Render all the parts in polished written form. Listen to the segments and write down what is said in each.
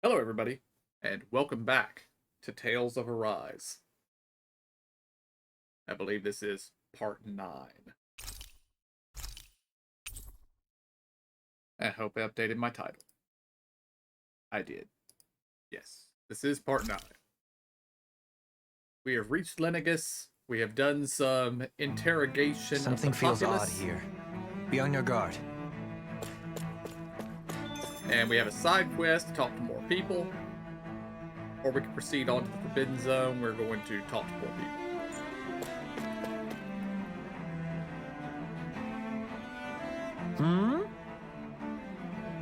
Hello, everybody, and welcome back to Tales of Arise. I believe this is part 9. I hope I updated my title. I did. Yes, this is part 9. We have reached Lenegus. We have done some interrogation Something of the feels odd populace. here. Be on your guard. And we have a side quest to talk to more people. Or we can proceed on to the Forbidden Zone. We're going to talk to more people.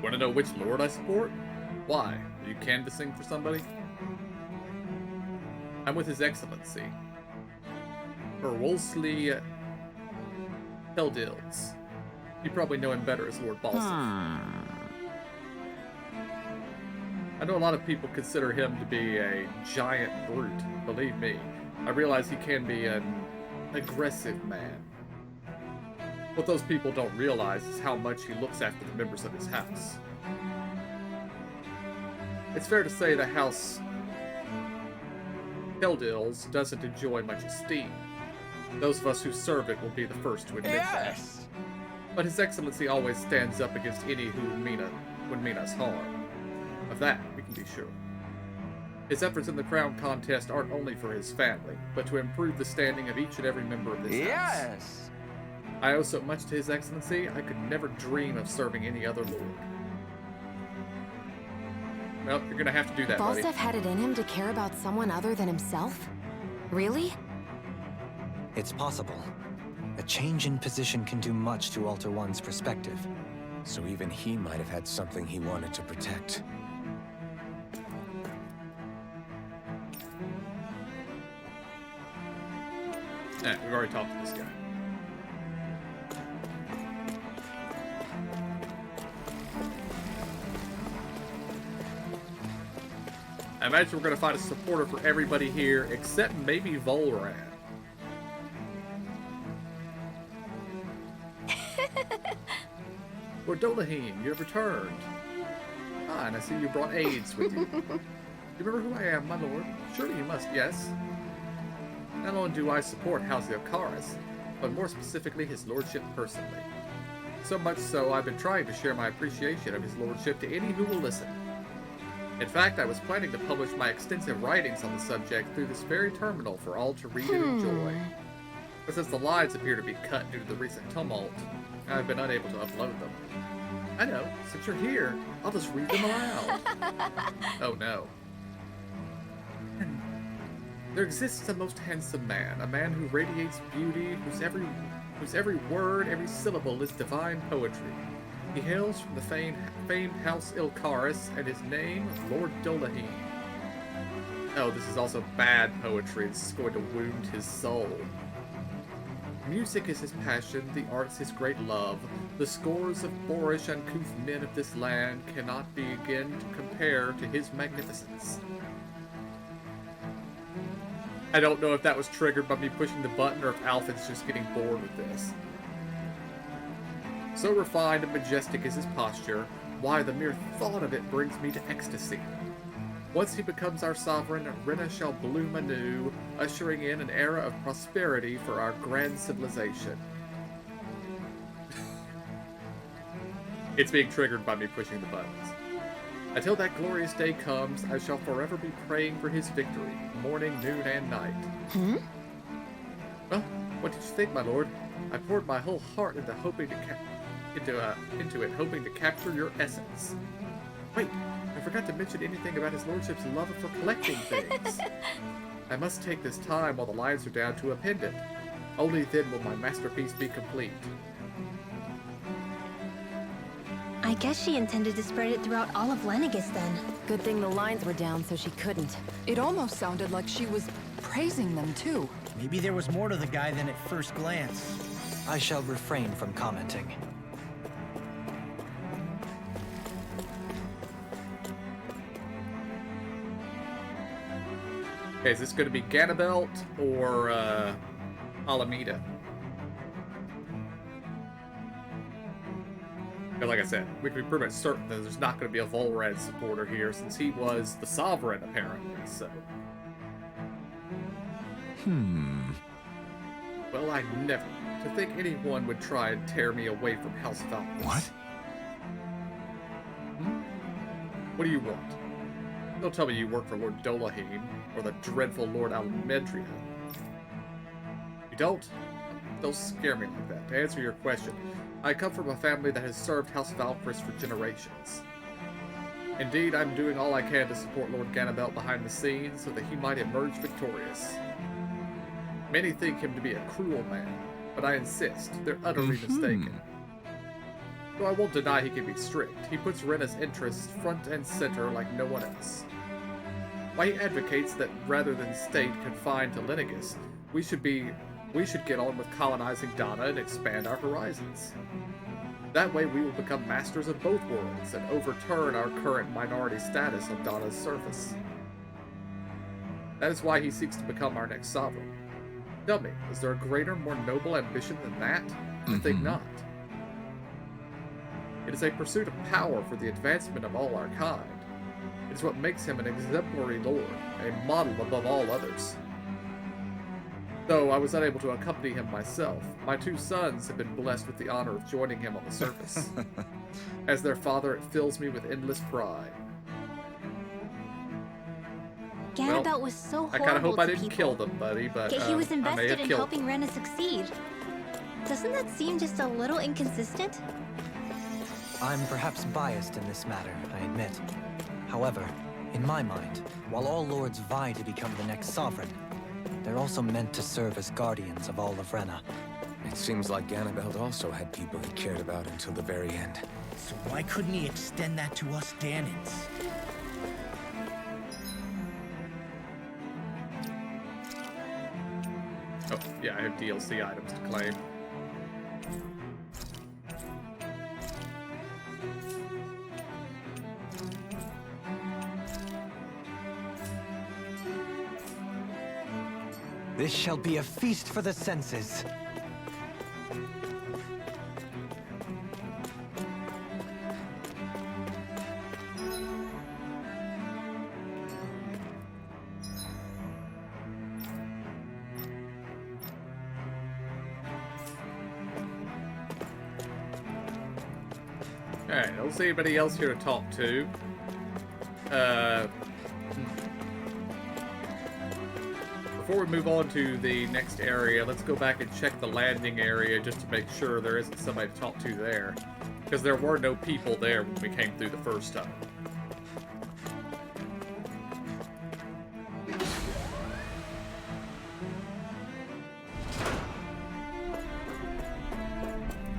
Want to know which lord I support? Why? Are you canvassing for somebody? I'm with His Excellency. For Wolseley Heldils. You probably know him better as Lord Balsif. I know a lot of people consider him to be a giant brute. Believe me, I realize he can be an aggressive man. What those people don't realize is how much he looks after the members of his house. It's fair to say the House Heldils doesn't enjoy much esteem. Those of us who serve it will be the first to admit that. But His Excellency always stands up against any who would mean us harm. Of that, we can be sure. His efforts in the crown contest aren't only for his family, but to improve the standing of each and every member of this house. I owe so much to His Excellency, I could never dream of serving any other lord. Well, you're gonna have to do that, buddy. Balsif had it in him to care about someone other than himself? Really? It's possible. A change in position can do much to alter one's perspective. So even he might have had something he wanted to protect. We've already talked to this guy. I imagine we're going to find a supporter for everybody here, except maybe Volran. Lord Dolaheen, you have returned. Ah, and I see you brought aides with you. You remember who I am, my lord? Surely you must, yes. Not only do I support House Ilkaris, but more specifically his lordship personally. So much so, I've been trying to share my appreciation of his lordship to any who will listen. In fact, I was planning to publish my extensive writings on the subject through this very terminal for all to read and enjoy. But since the lines appear to be cut due to the recent tumult, I've been unable to upload them. I know, since you're here, I'll just read them aloud. Oh no. There exists a most handsome man, a man who radiates beauty, whose every word, every syllable is divine poetry. He hails from the famed House Ilkaris, and his name, Lord Dolaheen. Oh, this is also bad poetry. This is going to wound his soul. Music is his passion, the arts his great love. The scores of boorish, uncouth men of this land cannot begin to compare to his magnificence. I don't know if that was triggered by me pushing the button or if Alfred's just getting bored with this. So refined and majestic is his posture, why the mere thought of it brings me to ecstasy. Once he becomes our sovereign, Rena shall bloom anew, ushering in an era of prosperity for our grand civilization. It's being triggered by me pushing the buttons. Until that glorious day comes, I shall forever be praying for his victory, morning, noon, and night. Well, what did you think, my lord? I poured my whole heart into hoping to hoping to capture your essence. Wait, I forgot to mention anything about his lordship's love for collecting things. I must take this time while the lines are down to append it. Only then will my masterpiece be complete. I guess she intended to spread it throughout all of Lenegus then. Good thing the lines were down so she couldn't. It almost sounded like she was praising them too. Maybe there was more to the guy than at first glance. I shall refrain from commenting. Okay, is this going to be Ganabelt or Alameda? And like I said, we can be pretty much certain that there's not going to be a Volrad supporter here, since he was the sovereign, apparently, so... Well, I never. To think anyone would try and tear me away from House Valkyries. What? What do you want? Don't tell me you work for Lord Dolahim, or the dreadful Lord Almedria. You don't? Don't scare me like that. To answer your question, I come from a family that has served House Valkyries for generations. Indeed, I'm doing all I can to support Lord Ganabelt behind the scenes so that he might emerge victorious. Many think him to be a cruel man, but I insist, they're utterly mistaken. Though I won't deny he can be strict, he puts Rena's interests front and center like no one else. Why he advocates that rather than state confined to Lenegis, we should get on with colonizing Dana and expand our horizons. That way we will become masters of both worlds and overturn our current minority status on Dana's surface. That is why he seeks to become our next sovereign. Tell me, is there a greater, more noble ambition than that? I think not. It is a pursuit of power for the advancement of all our kind. It is what makes him an exemplary lord, a model above all others. Though I was unable to accompany him myself, my two sons have been blessed with the honor of joining him on the surface. As their father, it fills me with endless pride. Ganabelt was so horrible I kind of hope I didn't people. kill them, buddy, but Yet he was I may invested have in killed helping them. Rena succeed. Doesn't that seem just a little inconsistent? I'm perhaps biased in this matter, I admit. However, in my mind, while all lords vie to become the next sovereign, they're also meant to serve as guardians of all of Rena. It seems like Ganabelt also had people he cared about until the very end. So why couldn't he extend that to us Danans? Oh, yeah, I have DLC items to claim. This shall be a feast for the senses. Alright, I don't see anybody else here to talk to. Before we move on to the next area, let's go back and check the landing area just to make sure there isn't somebody to talk to there. Because there were no people there when we came through the first time.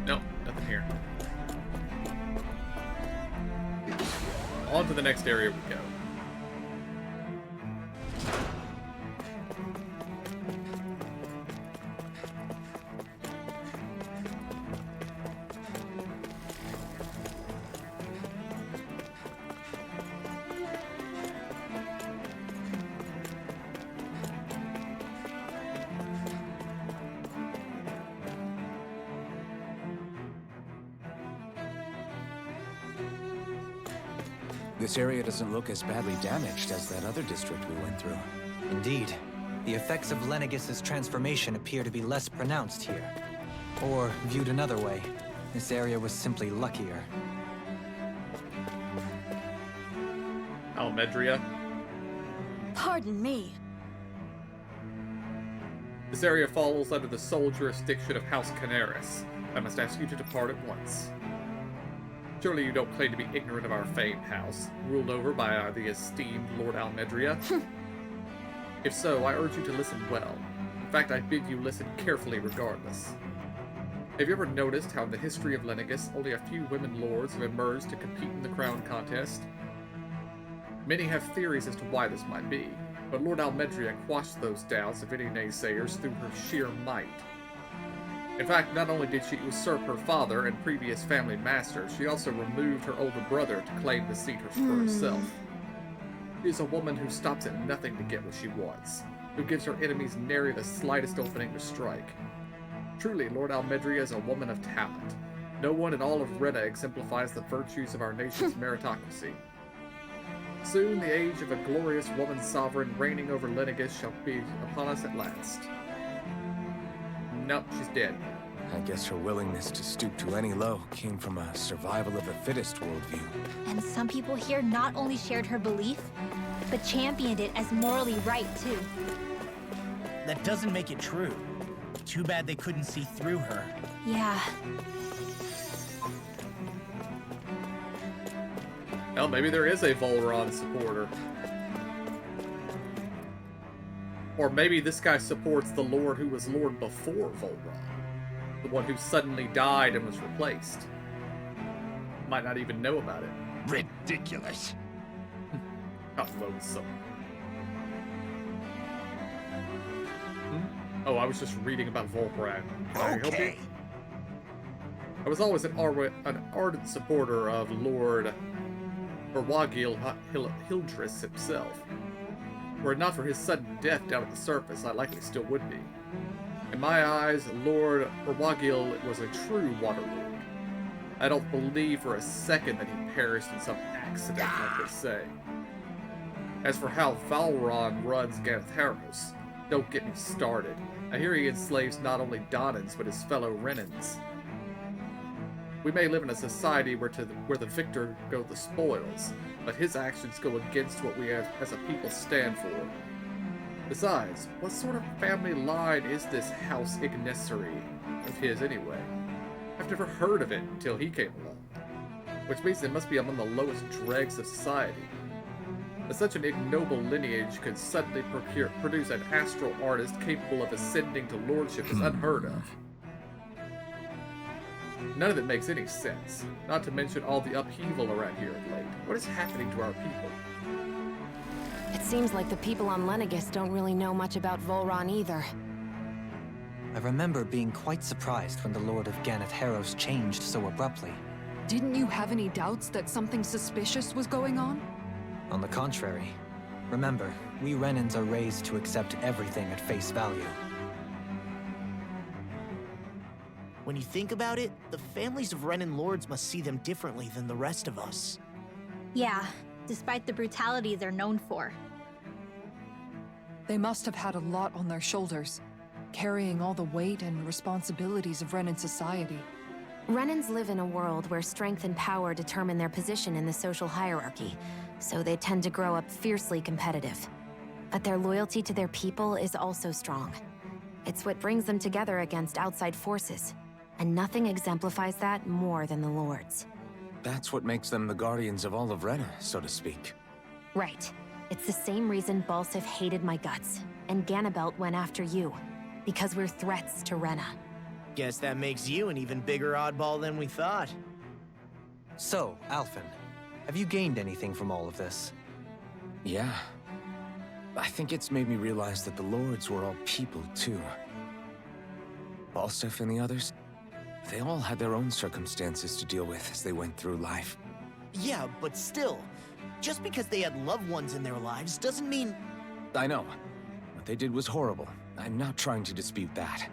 Nope, nothing here. On to the next area we go. This area doesn't look as badly damaged as that other district we went through. Indeed, the effects of Lenegis's transformation appear to be less pronounced here. Or, viewed another way, this area was simply luckier. Almedria. Pardon me. This area falls under the sole jurisdiction of House Canaris. I must ask you to depart at once. Surely you don't claim to be ignorant of our famed house, ruled over by the esteemed Lord Almedria? If so, I urge you to listen well. In fact, I bid you listen carefully regardless. Have you ever noticed how in the history of Lenegis, only a few women lords have emerged to compete in the crown contest? Many have theories as to why this might be, but Lord Almedria quashed those doubts of any naysayers through her sheer might. In fact, not only did she usurp her father and previous family master, she also removed her older brother to claim the seat for herself. She is a woman who stops at nothing to get what she wants, who gives her enemies nary the slightest opening to strike. Truly, Lord Almedria is a woman of talent, No one in all of Rena exemplifies the virtues of our nation's meritocracy. Soon the age of a glorious woman sovereign reigning over Lenegis shall be upon us at last. Nope, she's dead. I guess her willingness to stoop to any low came from a survival of the fittest worldview. And some people here not only shared her belief, but championed it as morally right, too. That doesn't make it true. Too bad they couldn't see through her. Yeah. Well, maybe there is a Volron supporter. Or maybe this guy supports the Lord who was Lord before Volron. The one who suddenly died and was replaced. Might not even know about it. Ridiculous. How loathsome. Oh, I was just reading about Volbrand. Can I help you? Okay. I was always an ardent supporter of Lord Berwagil Hildris himself. Were it not for his sudden death down at the surface, I likely still would be. In my eyes, Lord Berwagil was a true Waterlord. I don't believe for a second that he perished in some accident, like they say. As for how Valron runs Ganatheros, don't get me started. I hear he enslaves not only Donans, but his fellow Renans. We may live in a society where the victor go the spoils, but his actions go against what we as a people stand for. Besides, what sort of family line is this House Ignessery of his anyway? I've never heard of it until he came along. Which means it must be among the lowest dregs of society. That such an ignoble lineage could suddenly produce an astral artist capable of ascending to lordship is unheard of. None of it makes any sense, not to mention all the upheaval around here of late. What is happening to our people? It seems like the people on Lenegis don't really know much about Volron either. I remember being quite surprised when the Lord of Ganatheros changed so abruptly. Didn't you have any doubts that something suspicious was going on? On the contrary. Remember, we Renans are raised to accept everything at face value. When you think about it, the families of Renan lords must see them differently than the rest of us. Yeah, despite the brutality they're known for. They must have had a lot on their shoulders, carrying all the weight and responsibilities of Renan society. Renans live in a world where strength and power determine their position in the social hierarchy, so they tend to grow up fiercely competitive. But their loyalty to their people is also strong. It's what brings them together against outside forces, and nothing exemplifies that more than the Lords. That's what makes them the guardians of all of Rena, so to speak. Right. It's the same reason Balsif hated my guts, and Ganabelt went after you. Because we're threats to Rena. Guess that makes you an even bigger oddball than we thought. So, Alphen, have you gained anything from all of this? Yeah. I think it's made me realize that the Lords were all people, too. Balsif and the others, they all had their own circumstances to deal with as they went through life. Yeah, but still, just because they had loved ones in their lives doesn't mean... I know. What they did was horrible. I'm not trying to dispute that.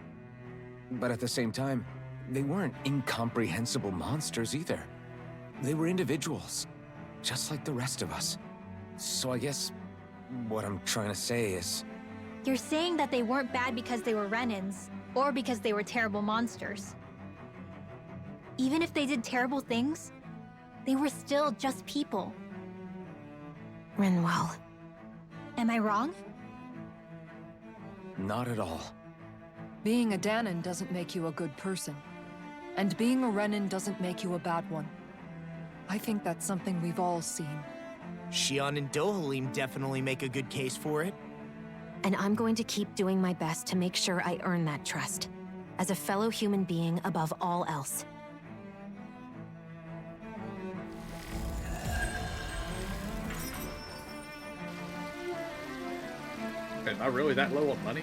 But at the same time, they weren't incomprehensible monsters either. They were individuals, just like the rest of us. So I guess what I'm trying to say is... You're saying that they weren't bad because they were Renans, or because they were terrible monsters. Even if they did terrible things, they were still just people. Rinwell. Am I wrong? Not at all. Being a Danan doesn't make you a good person. And being a Renan doesn't make you a bad one. I think that's something we've all seen. Shion and Dohalim definitely make a good case for it. And I'm going to keep doing my best to make sure I earn that trust. As a fellow human being above all else. Am I really that low on money?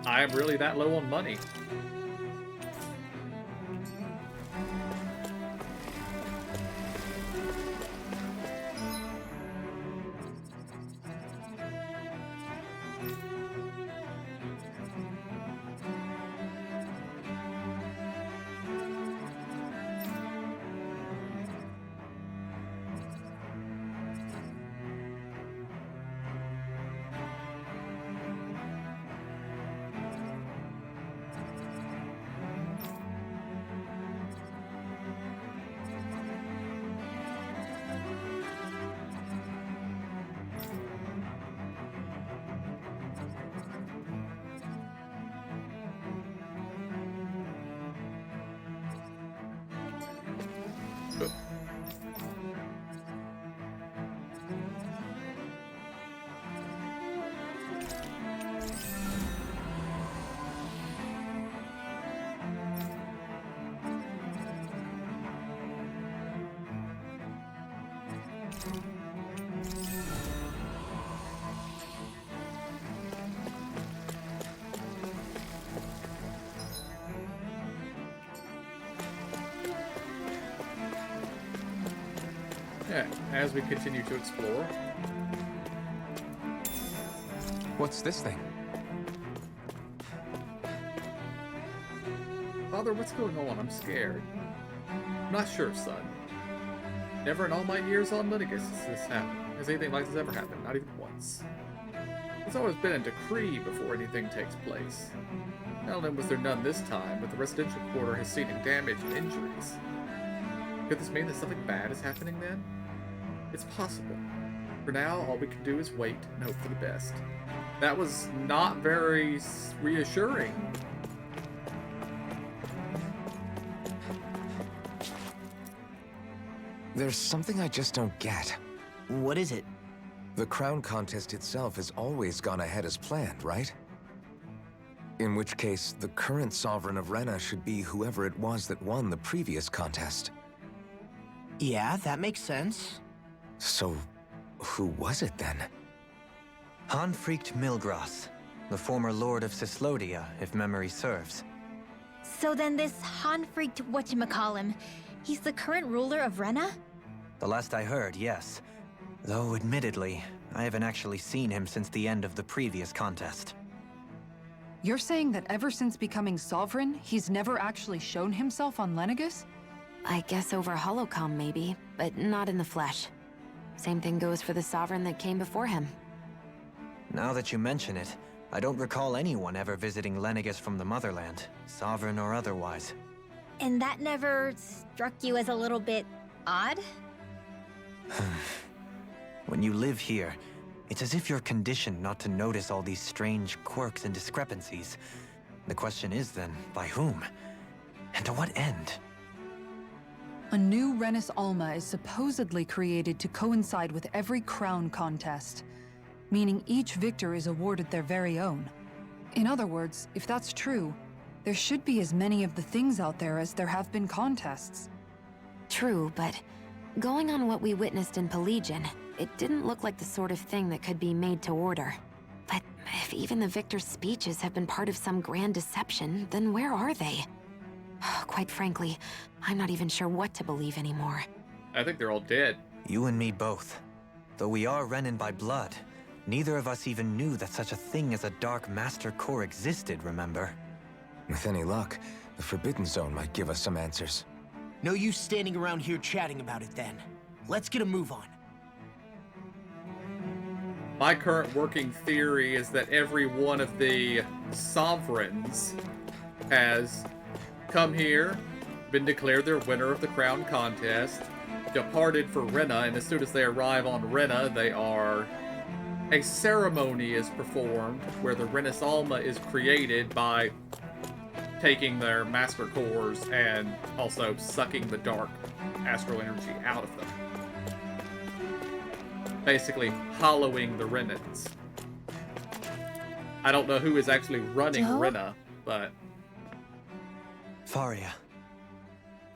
I am really that low on money. as we continue to explore. What's this thing? Father, what's going on? I'm scared. I'm not sure, son. Never in all my years on Linegas has this happened. Has anything like this ever happened? Not even once. There's always been a decree before anything takes place. Not only was there none this time, but the residential quarter has seen damage and injuries. Could this mean that something bad is happening then? It's possible. For now, all we can do is wait and hope for the best. That was not very reassuring. There's something I just don't get. What is it? The crown contest itself has always gone ahead as planned, right? In which case, the current sovereign of Rena should be whoever it was that won the previous contest. Yeah, that makes sense. So, who was it then? Hanfried Milgras, the former lord of Cislodia, if memory serves. So then this Hanfried whatchamacallem, he's the current ruler of Rena? The last I heard, yes. Though, admittedly, I haven't actually seen him since the end of the previous contest. You're saying that ever since becoming sovereign, he's never actually shown himself on Lenegus? I guess over holocom maybe, but not in the flesh. Same thing goes for the sovereign that came before him. Now that you mention it, I don't recall anyone ever visiting Lenegus from the motherland, sovereign or otherwise. And that never struck you as a little bit odd? When you live here, it's as if you're conditioned not to notice all these strange quirks and discrepancies. The question is then, by whom? And to what end? A new Renis Alma is supposedly created to coincide with every crown contest, meaning each victor is awarded their very own. In other words, if that's true, there should be as many of the things out there as there have been contests. True, but going on what we witnessed in Pelagian, it didn't look like the sort of thing that could be made to order. But if even the victor's speeches have been part of some grand deception, then where are they? Quite frankly, I'm not even sure what to believe anymore. I think they're all dead. You and me both. Though we are Renin by blood, neither of us even knew that such a thing as a Dark Master Corps existed, remember? With any luck, the Forbidden Zone might give us some answers. No use standing around here chatting about it then. Let's get a move on. My current working theory is that every one of the sovereigns has come here, been declared their winner of the crown contest, departed for Rena, and as soon as they arrive on Rena, a ceremony is performed where the Renis Alma is created by taking their master cores and also sucking the dark astral energy out of them. Basically, hollowing the Renans. I don't know who is actually running Joe? Rena, but... Faria.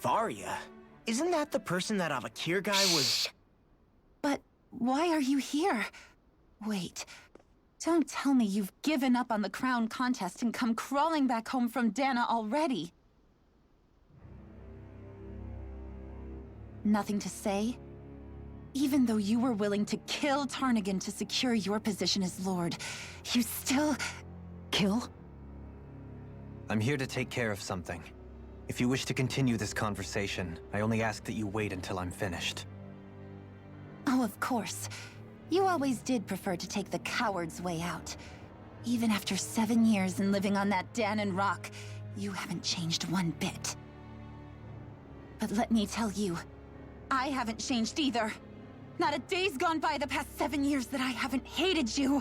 Varia? Isn't that the person that Avakir guy was... But why are you here? Wait. Don't tell me you've given up on the crown contest and come crawling back home from Dana already. Nothing to say? Even though you were willing to kill Tarnigan to secure your position as Lord, you still... kill? I'm here to take care of something. If you wish to continue this conversation, I only ask that you wait until I'm finished. Oh, of course. You always did prefer to take the coward's way out. Even after 7 years and living on that Danon rock, you haven't changed one bit. But let me tell you, I haven't changed either. Not a day's gone by the past 7 years that I haven't hated you.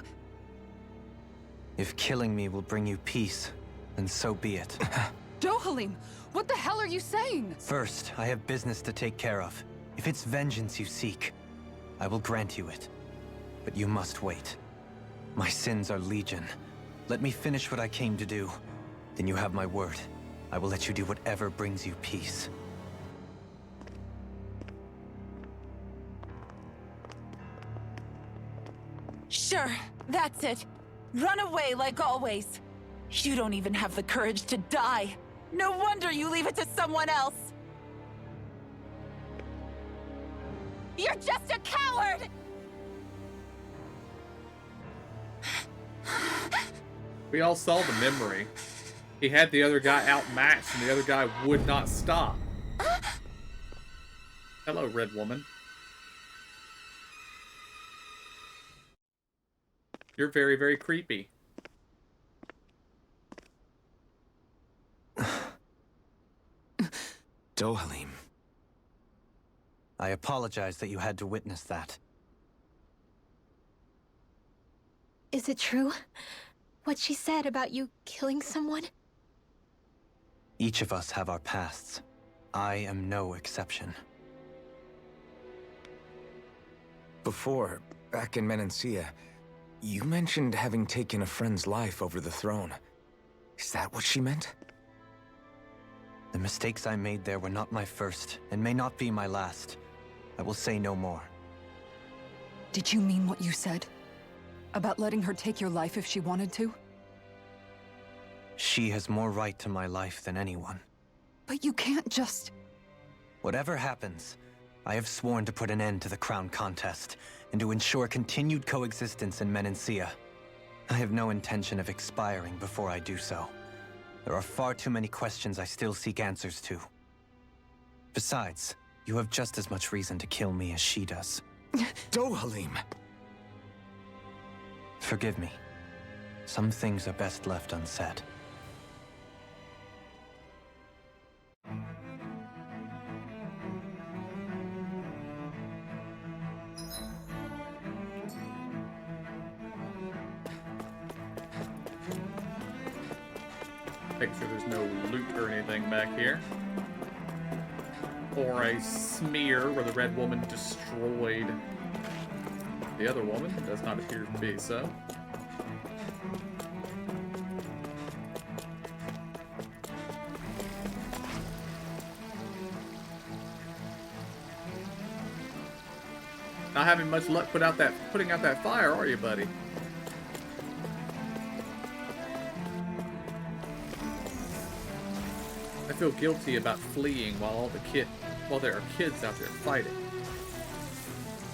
If killing me will bring you peace, then so be it. Dohalim, what the hell are you saying? First, I have business to take care of. If it's vengeance you seek, I will grant you it. But you must wait. My sins are legion. Let me finish what I came to do. Then you have my word. I will let you do whatever brings you peace. Sure, that's it. Run away like always. You don't even have the courage to die. No wonder you leave it to someone else. You're just a coward! We all saw the memory. He had the other guy outmatched, and the other guy would not stop. Hello, Red Woman. You're very, very creepy. Dohalim. I apologize that you had to witness that. Is it true? What she said about you killing someone? Each of us have our pasts. I am no exception. Before, back in Menancia, you mentioned having taken a friend's life over the throne. Is that what she meant? The mistakes I made there were not my first, and may not be my last. I will say no more. Did you mean what you said? About letting her take your life if she wanted to? She has more right to my life than anyone. But you can't just... Whatever happens, I have sworn to put an end to the crown contest, and to ensure continued coexistence in Menancia. I have no intention of expiring before I do so. There are far too many questions I still seek answers to. Besides, you have just as much reason to kill me as she does. Dohalim! Forgive me. Some things are best left unsaid. Make sure there's no loot or anything back here. Or a smear where the Red Woman destroyed the other woman. It does not appear to be so. Not having much luck putting out that fire, are you, buddy? I feel guilty about fleeing while there are kids out there fighting.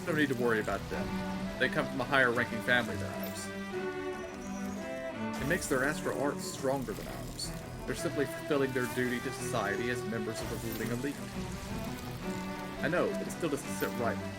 Don't need to worry about them. They come from a higher ranking family than ours. It makes their astral arts stronger than ours. They're simply fulfilling their duty to society as members of the ruling elite. I know, but it still doesn't sit right with me.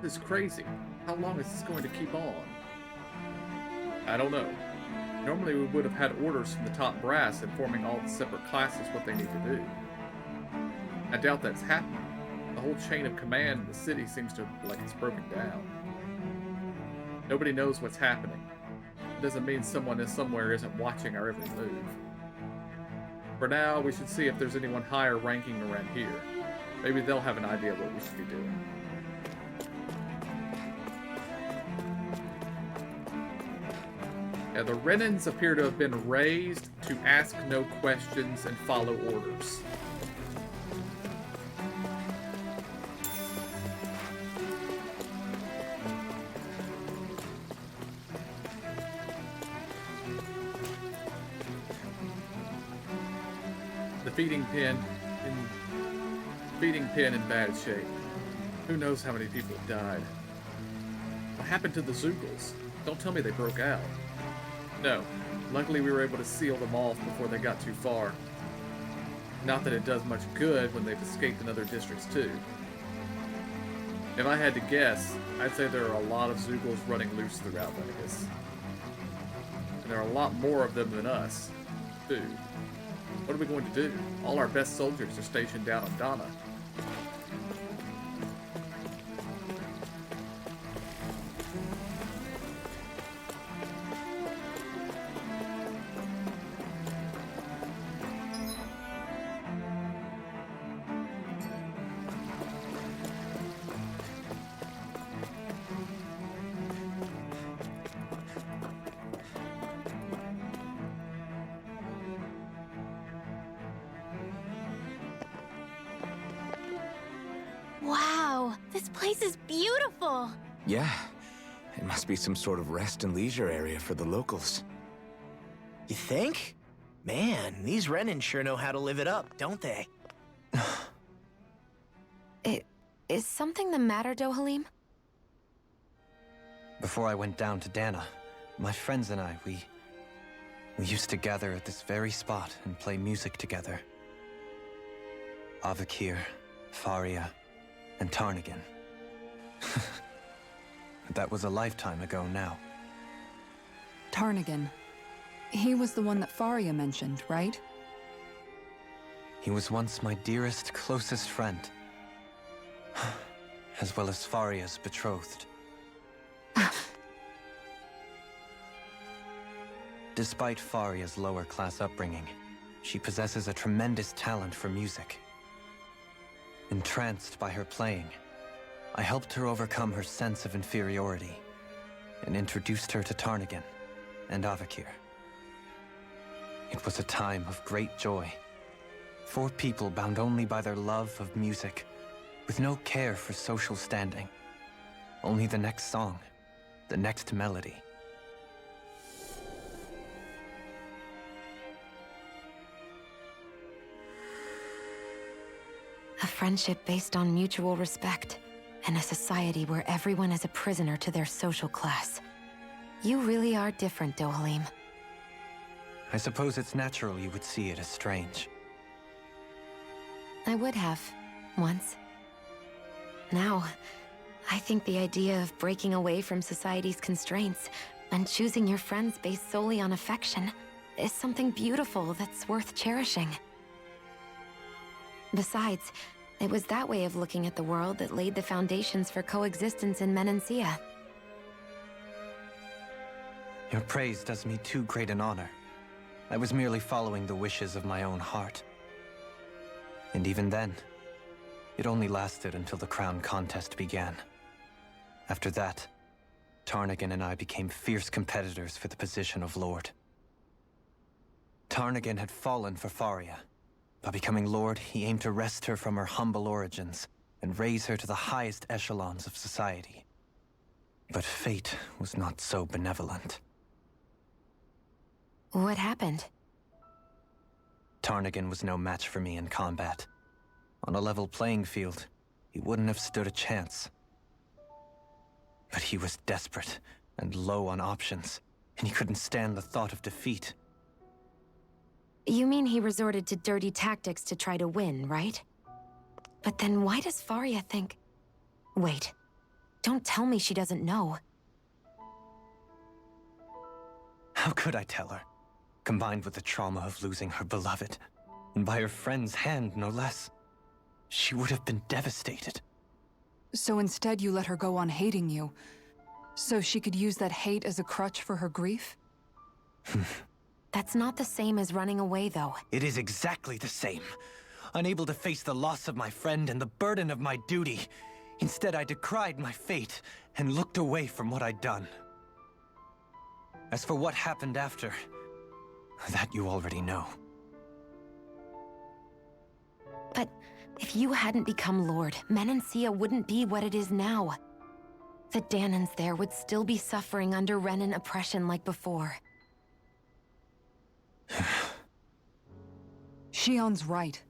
This is crazy. How long is this going to keep on? I don't know. Normally we would have had orders from the top brass informing all the separate classes what they need to do. I doubt that's happening. The whole chain of command in the city seems to like it's broken down. Nobody knows what's happening. It doesn't mean someone somewhere isn't watching our every move. For now, we should see if there's anyone higher ranking around here. Maybe they'll have an idea of what we should be doing. Yeah, the Renans appear to have been raised to ask no questions and follow orders. The feeding pen in bad shape. Who knows how many people died? What happened to the Zoogles? Don't tell me they broke out. No. Luckily we were able to seal them off before they got too far. Not that it does much good when they've escaped in other districts too. If I had to guess, I'd say there are a lot of Zoogles running loose throughout Vegas. And there are a lot more of them than us, too. What are we going to do? All our best soldiers are stationed down on Donna. Wow, this place is beautiful! Yeah, it must be some sort of rest and leisure area for the locals. You think? Man, these Renans sure know how to live it up, don't they? Is something the matter, Dohalim? Before I went down to Dana, my friends and I, we used to gather at this very spot and play music together. Avakir, Faria, and Tarnagan. But that was a lifetime ago now. Tarnagan. He was the one that Faria mentioned, right? He was once my dearest, closest friend. As well as Faria's betrothed. Despite Faria's lower-class upbringing, she possesses a tremendous talent for music. Entranced by her playing, I helped her overcome her sense of inferiority and introduced her to Tarnagan and Avakir. It was a time of great joy. 4 people bound only by their love of music, with no care for social standing. Only the next song, the next melody. A friendship based on mutual respect, and a society where everyone is a prisoner to their social class. You really are different, Dohalim. I suppose it's natural you would see it as strange. I would have, once. Now, I think the idea of breaking away from society's constraints and choosing your friends based solely on affection is something beautiful that's worth cherishing. Besides, it was that way of looking at the world that laid the foundations for coexistence in Menancia. Your praise does me too great an honor. I was merely following the wishes of my own heart. And even then, it only lasted until the crown contest began. After that, Tarnagan and I became fierce competitors for the position of Lord. Tarnagan had fallen for Faria. By becoming Lord, he aimed to wrest her from her humble origins and raise her to the highest echelons of society. But fate was not so benevolent. What happened? Tarnagan was no match for me in combat. On a level playing field, he wouldn't have stood a chance. But he was desperate and low on options, and he couldn't stand the thought of defeat. You mean he resorted to dirty tactics to try to win, right? But then why does Faria think... Wait, don't tell me she doesn't know. How could I tell her? Combined with the trauma of losing her beloved, and by her friend's hand, no less. She would have been devastated. So instead you let her go on hating you, so she could use that hate as a crutch for her grief? That's not the same as running away, though. It is exactly the same. Unable to face the loss of my friend and the burden of my duty, instead I decried my fate and looked away from what I'd done. As for what happened after, that you already know. But if you hadn't become Lord, Menancia wouldn't be what it is now. The Danans there would still be suffering under Renan oppression like before. Shion's right.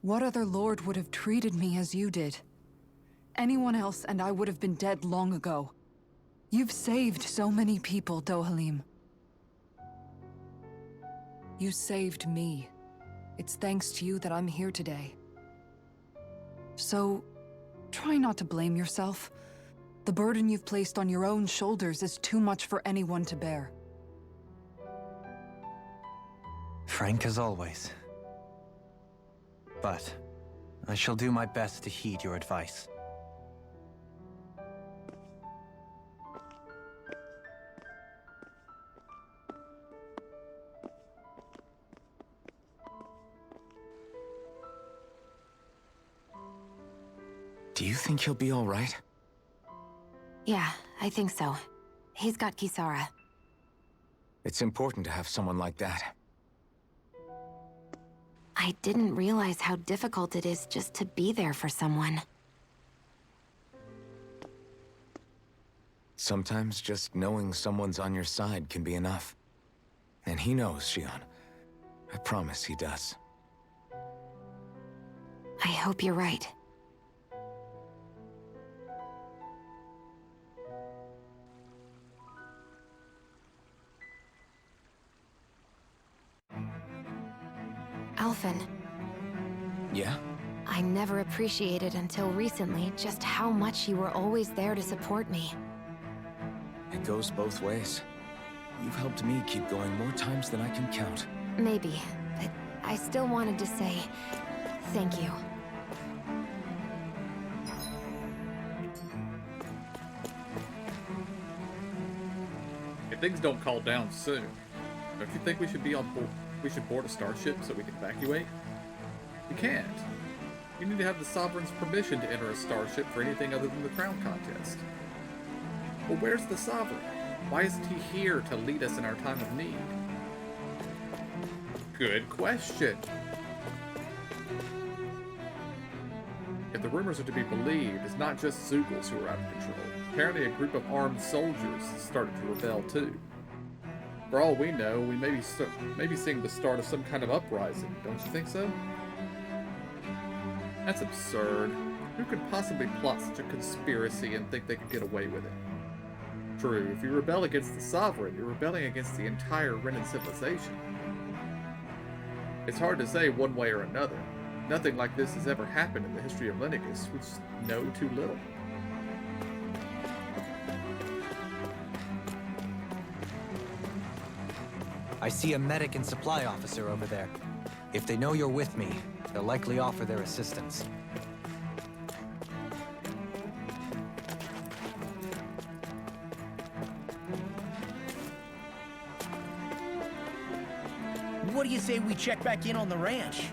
What other lord would have treated me as you did? Anyone else and I would have been dead long ago. You've saved so many people, Dohalim. You saved me. It's thanks to you that I'm here today. So, try not to blame yourself. The burden you've placed on your own shoulders is too much for anyone to bear. Frank as always. But I shall do my best to heed your advice. Do you think he'll be all right? Yeah, I think so. He's got Kisara. It's important to have someone like that. I didn't realize how difficult it is just to be there for someone. Sometimes just knowing someone's on your side can be enough. And he knows, Xion. I promise he does. I hope you're right. Alphen, Yeah? I never appreciated until recently just how much you were always there to support me. It goes both ways. You've helped me keep going more times than I can count. Maybe, but I still wanted to say thank you. If things don't calm down soon, don't you think we should be on board? We should board a starship so we can evacuate? You can't. You need to have the Sovereign's permission to enter a starship for anything other than the crown contest. Well, where's the Sovereign? Why isn't he here to lead us in our time of need? Good question. If the rumors are to be believed, it's not just Zeugles who are out of control. Apparently a group of armed soldiers started to rebel too. For all we know, we may be seeing the start of some kind of uprising, don't you think so? That's absurd. Who could possibly plot such a conspiracy and think they could get away with it? True, if you rebel against the Sovereign, you're rebelling against the entire Renan civilization. It's hard to say one way or another. Nothing like this has ever happened in the history of Lenegis. We just know too little. I see a medic and supply officer over there. If they know you're with me, they'll likely offer their assistance. What do you say we check back in on the ranch?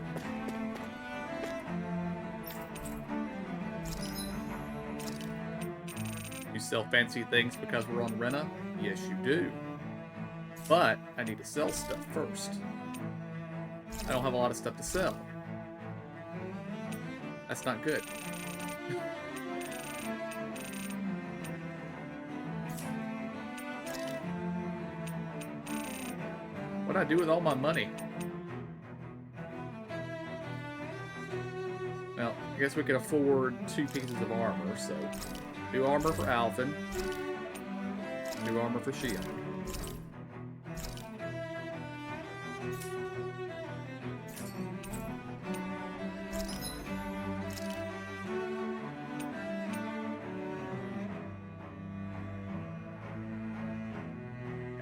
You sell fancy things because we're on Rena? Yes, you do. But I need to sell stuff first. I don't have a lot of stuff to sell. That's not good. What do I do with all my money? Well, I guess we can afford 2 pieces of armor, so... New armor for Alphen. New armor for Xion.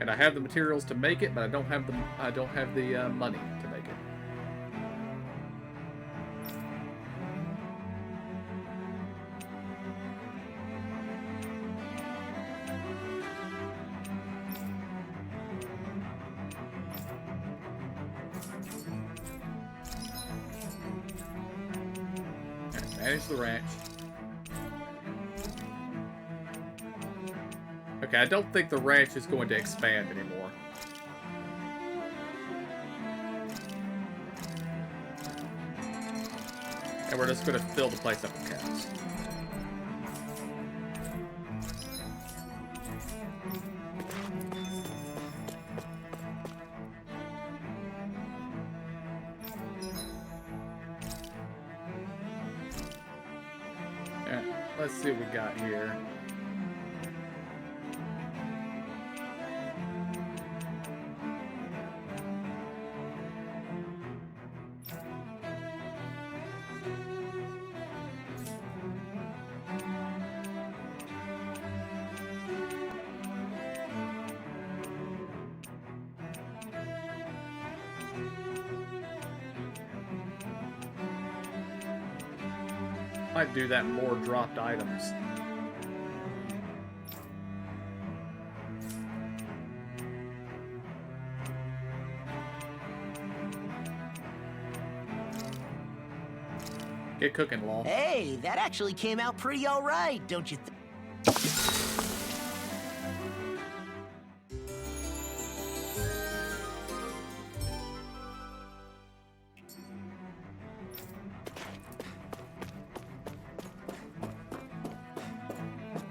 And I have the materials to make it, but I don't have the money to make it. Okay, manage the ranch. Okay, I don't think the ranch is going to expand anymore. And we're just going to fill the place up with cows. Alright, let's see what we got here. Might do that more dropped items. Get cooking, Law. Hey, that actually came out pretty all right, don't you think?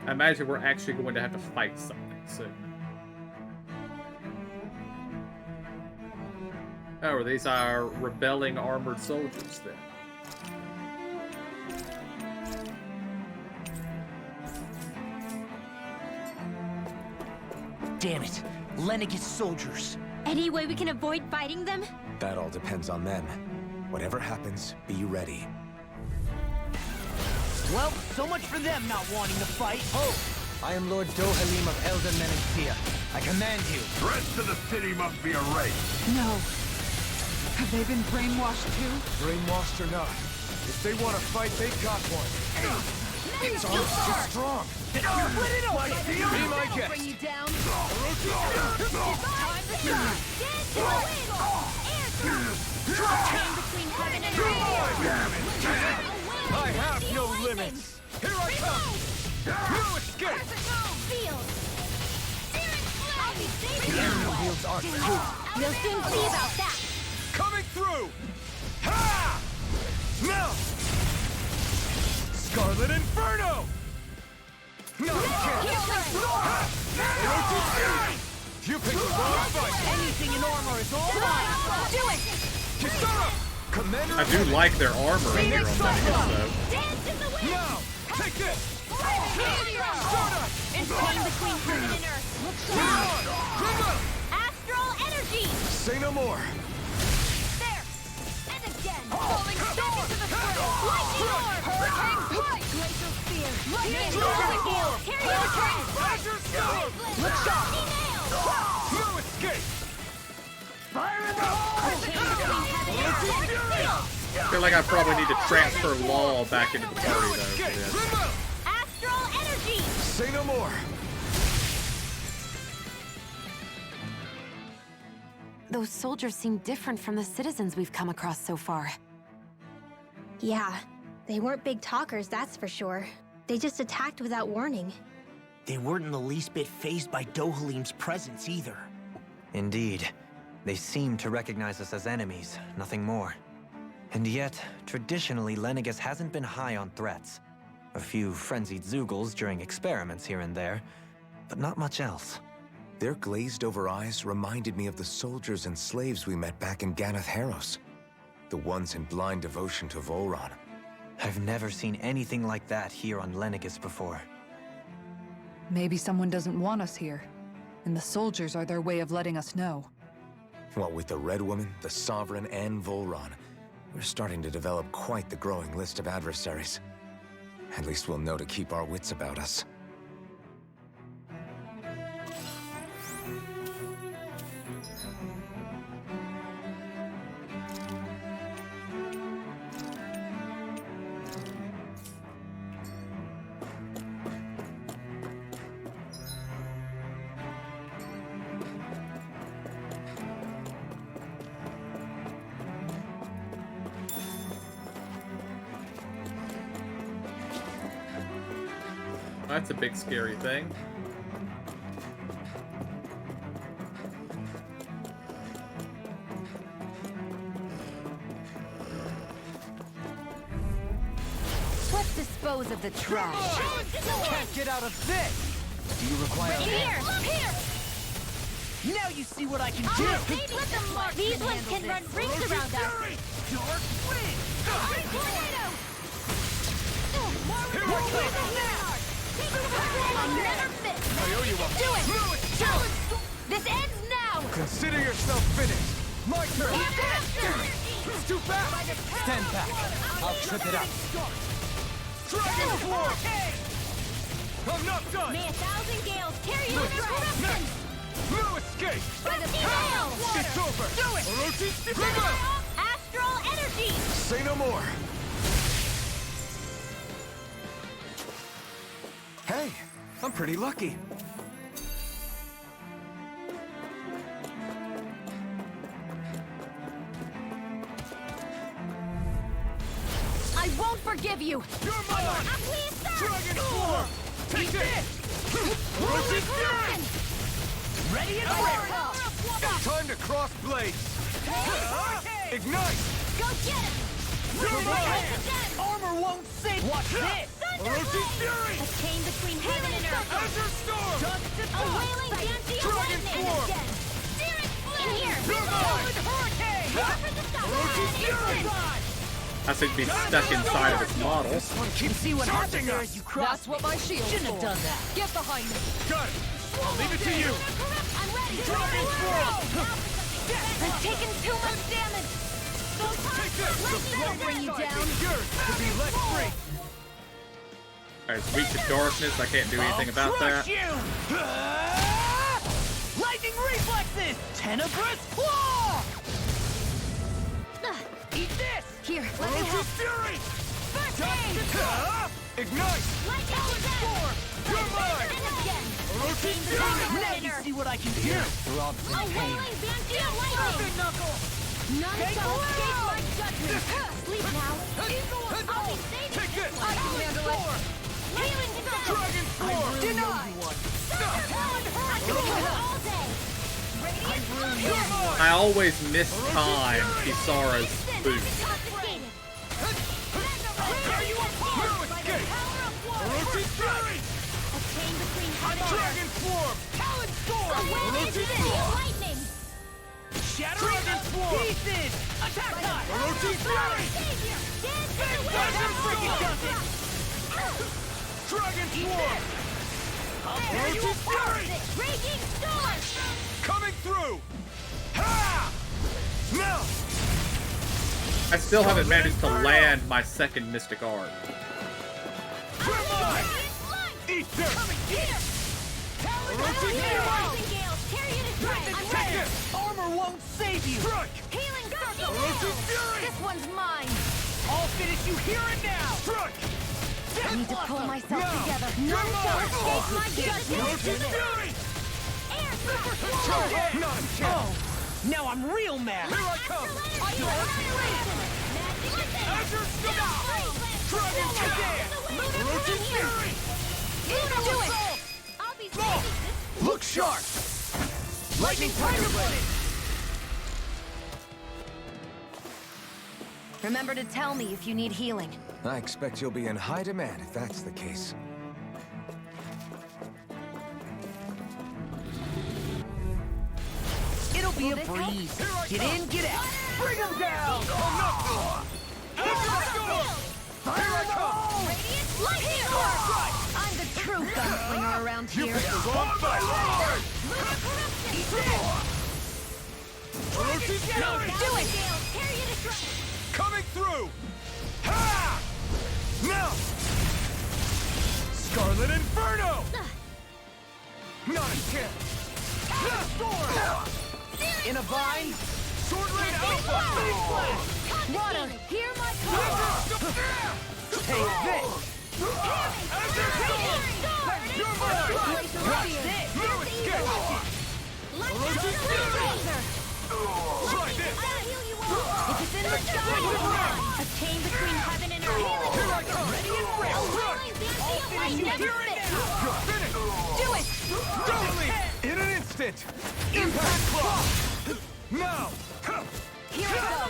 I imagine we're actually going to have to fight something soon. Oh, are these our rebelling armored soldiers then? Damn it. Lenegis soldiers. Any way we can avoid fighting them? That all depends on them. Whatever happens, be ready. Well, so much for them not wanting to fight. Oh! I am Lord Dohalim of Elden Menentia. I command you. The rest of the city must be erased. No. Have they been brainwashed too? Brainwashed or not, if they want to fight, they've got one. Its arms too strong. Split it open! Be my guest. Bring you down. Chain between heaven and earth. I have no limits. Here I come. No escape. Aerial wields art too. We'll soon see about that. Coming through. Ha! Now. Scarlet Inferno. No, you can't. You picked the wrong fight. Anything in armor is all mine! Do it! Kisara! Commander I do like their armor in here on Lenegis, though. Dance in the wind! Now! Take this! In pain between heaven and earth. Astral energy! Say no more! There! And again! Falling straight into the fray! Lightning orb! Hurricane strike! Glacial spear! Lightning gale! Carry your train! Azure Storm! Look sharp! Nail! No escape! I feel like I probably need to transfer Law back into the party, though, for this. Astral energy! Say no more! Those soldiers seem different from the citizens we've come across so far. Yeah, they weren't big talkers, that's for sure. They just attacked without warning. They weren't in the least bit fazed by Dohalim's presence either. Indeed. They seem to recognize us as enemies, nothing more. And yet, traditionally, Lenegis hasn't been high on threats. A few frenzied Zeugles during experiments here and there, but not much else. Their glazed-over eyes reminded me of the soldiers and slaves we met back in Ganath Haros. The ones in blind devotion to Volron. I've never seen anything like that here on Lenegis before. Maybe someone doesn't want us here, and the soldiers are their way of letting us know. What with the Red Woman, the Sovereign, and Volron, we're starting to develop quite the growing list of adversaries. At least we'll know to keep our wits about us. That's a big scary thing. Let's dispose of the trash. Can't get out of this! Do you require Here! Here! Now you see what I can do! Let them mark. These ones can run rings around us. Dark wind! Tornado! Here I come! I'll never miss. I owe you one. Do it! Challenge! This ends now! Consider yourself finished! My turn! It's too fast! Stand back. I'll trip it up. Dragon Sword! I'm not done! May 1,000 gales carry you in their direction! No escape! By the tail! It's over! Do it! Orochi Shibuya! Astral energy! Say no more! Hey, I'm pretty lucky. I won't forgive you! You're mine! Dragon Sword! Take this! Orochi Fury! Ready and ready! Time to cross blades! Ignite! Go get him! You're mine! Armor won't save. Watch this! Orochi's Fury! A chain between heaven and earth. Azure Storm! A wailing Banshee of Dragon lightning. Form! In here. Hurricane! Orochi's Fury! I seem to be stuck inside of its model. You see what happens Charging there us. as you cross. That's what my shield's Shouldn't have for. done that. Get behind me. Got it! I'll leave it to you! I'm ready. Dragon Form! I've taken too much damage. Take this! The Lightning will bring you down. Yours to be let free! It's weak to darkness. I can't do anything about Crush that. you! Lightning reflexes! Tenebrous claw! Eat this! Here, let me help. Orochi's Fury! First aid. Ignite! Lightning will You're mine! And again. Orochi's Chain Fury! between Now heaven you and see earth. what I can do! Throbs A in pain. wailing Banshee of lightning. Knuckle! None shall escape my judgment. Sleep now. I'll be saving Take this! I can handle it. Healing down. Dragon Form! Denied. I can do it all day. Radiant I always mistime Kisara's boost. confiscated. Tear you apart! No escape! Orochi's Fury! A chain between heaven and earth. Dragon Form! Talon Storm! A wailing Orochi's Banshee of Form! lightning. Shattering Dragon Form! pieces! Attack time! Orochi's Fury! Savior. Dance to the Azure wind. Storm! Does it! Dragon Form! Orochi's Fury! Raging storm. Coming through! Ha! Now! I still haven't managed to land my second Mystic Art. You're mine! Eat this! Orochi's Fury! Rising gales. Tear you to shreds. I'm Take ready. this! Armor won't save you! Strike! Healing circle. Orochi's Fury! This one's mine. I'll finish you here and now! Strike! I need to pull myself Now! together. You're None shall mine! escape my Orochi's judgment. Fury! Air thrust. Charge! Not a chance! Oh! Now I'm real mad! Here I come! Azure Storm! Dragon Form! Orochi's Fury! Do it. I'll be saving this. Look sharp! Lightning Tiger Blade! Remember to tell me if you need healing. I expect you'll be in high demand if that's the case. It'll be a this help? breeze. Get in, get out. Bring him down! Azure Storm! Here I come! Radiant lightning storm. I'm the true gunslinger around You here. picked the wrong fight! Orochi's Fury! Do it. Tear you to shreds. Coming through! Ha! Now! Scarlet Inferno! Not a chance! Storm! In a vine. Sword Rain Alpha! Face Blast! Water, hear my call. Azure Take this. You're mine! Watch this. No escape! Orochi's Fury! Try this! If it's in the sky, a chain between heaven and earth. Here I come! A wailing Banshee of lightning. You're finished! Do it. Don't leave! In an instant! Impact Claw! Now! Here I go.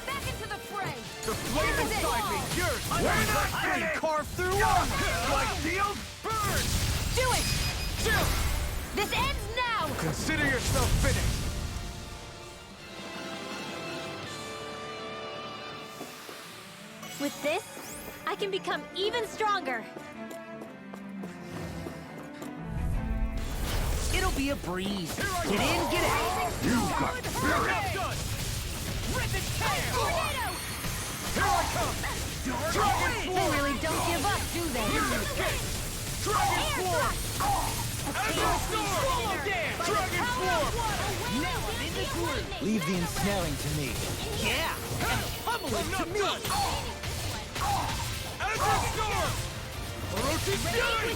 Back into the fray. The flame inside me! Yours! We're not ready! Carve through armor. Like steel? Burn! Do it. This ends now. Consider yourself finished! With this, I can become even stronger. It'll be a breeze. Get in, get out. You've got spirit! Done! Rip and tear. Tornado. Here I come! Dragon They Form! really don't give up, do they? Escape! Dragon Form! Azure Storm! Dragon Form! Now I'm in the groove. Leave the ensnaring to me. Yeah. And pummel it to me. Azure Storm! Orochi's Fury!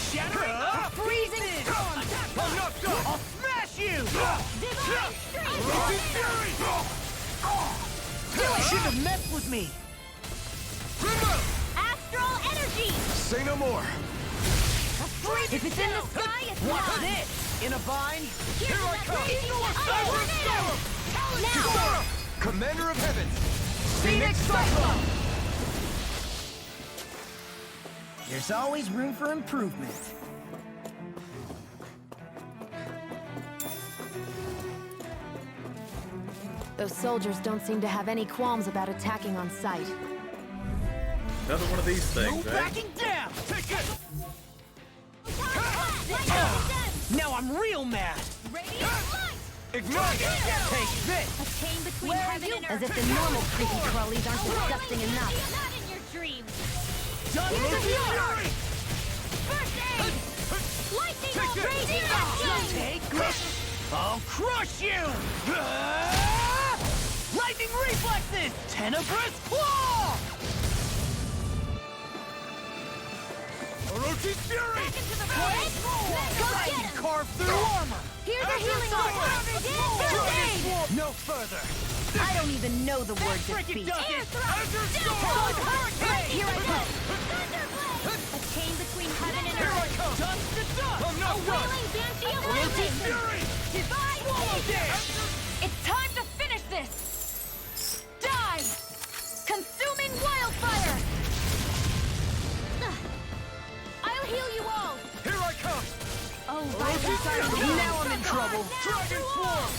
Shattering up. Freezing storm. I'm not done! I'll smash you. Divine strength. Orochi's Fury! Shouldn't have messed with me. Remote! Astral energy. Say no more! If it's in the sky, it's Watch mine. this. In a vine. Here I come! Azure Storm. Kisara! Commander of Heavens! Phoenix Cyclone! There's always room for improvement. Those soldiers don't seem to have any qualms about attacking on sight. Another one of these No things, eh? backing down! Take it! Now I'm real mad! Ignite! Take this! A chain between heaven and As earth. if the normal creepy crawlies aren't disgusting enough. Not in your dreams. Done Here's a with healing you! art. First aid. Lightning Take bolt. this. Raging action. Take this! I'll crush you! Lightning reflexes! Tenebrous claw! Orochi's fury! Go I get can him. carve through armor! Here's a healing art. First aid. No further! I don't even know the word to Freaking speak. does Air it! thrust. Storm! Hurricane. Here I go. Thunderblade. A chain between heaven and Here I earth. come! Dust to dust! I'm not A done! wailing banshee of Orochi's lightning. fury! Divine haste. It's time to finish this! Die! Consuming wildfire! I'll heal you all. Here I come! Oh, Orochi's fury! Now I'm in trouble! Dragon Swarm!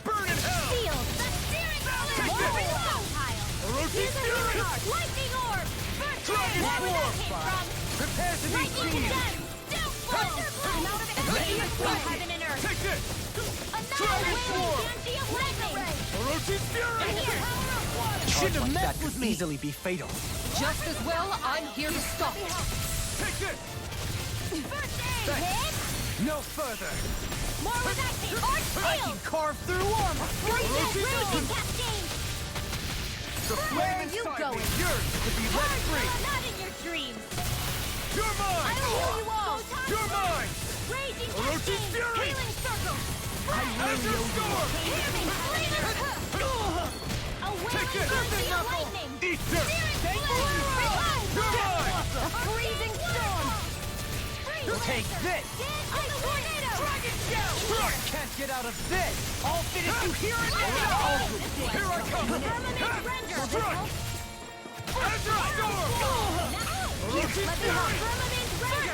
Burn in hell! Shield. The steering Take flame. it. Reload pile. Orochi's Here's a fury! healing art. Lightning orb. First Dragon aid. Where Swarm. that came from. Prepare to be Lightning seen! condemned. Downfall. I'm out of it. Chain between heaven and earth. Take this! Another Dragon wailing Swarm. banshee of lightning. Orochi's fury! Here. Shouldn't have Like that messed with could me! easily be fatal. Just as well, I'm here to stop it. Take this! First aid. Hit. No further! More with that came. Arch I shield. can carve through armor! Raging cascade. The Where flame are you inside going? me yearns to be let free! Not in your dreams. You're mine! I'll heal you all. You're mine! Raging Orochi's cascade. fury. Healing circle. Azure Storm! Healing flamer. A Take wailing it! banshee of lightning. Eat dirt! Searing flame. Reload. You're mine! A freezing storm. Take this! A tornado. Dragon Shell! Can't get out of this! I'll finish you here and now! Here I come! Firmament render. Strike! Azure Storm! Orochi's fury! Firmament render.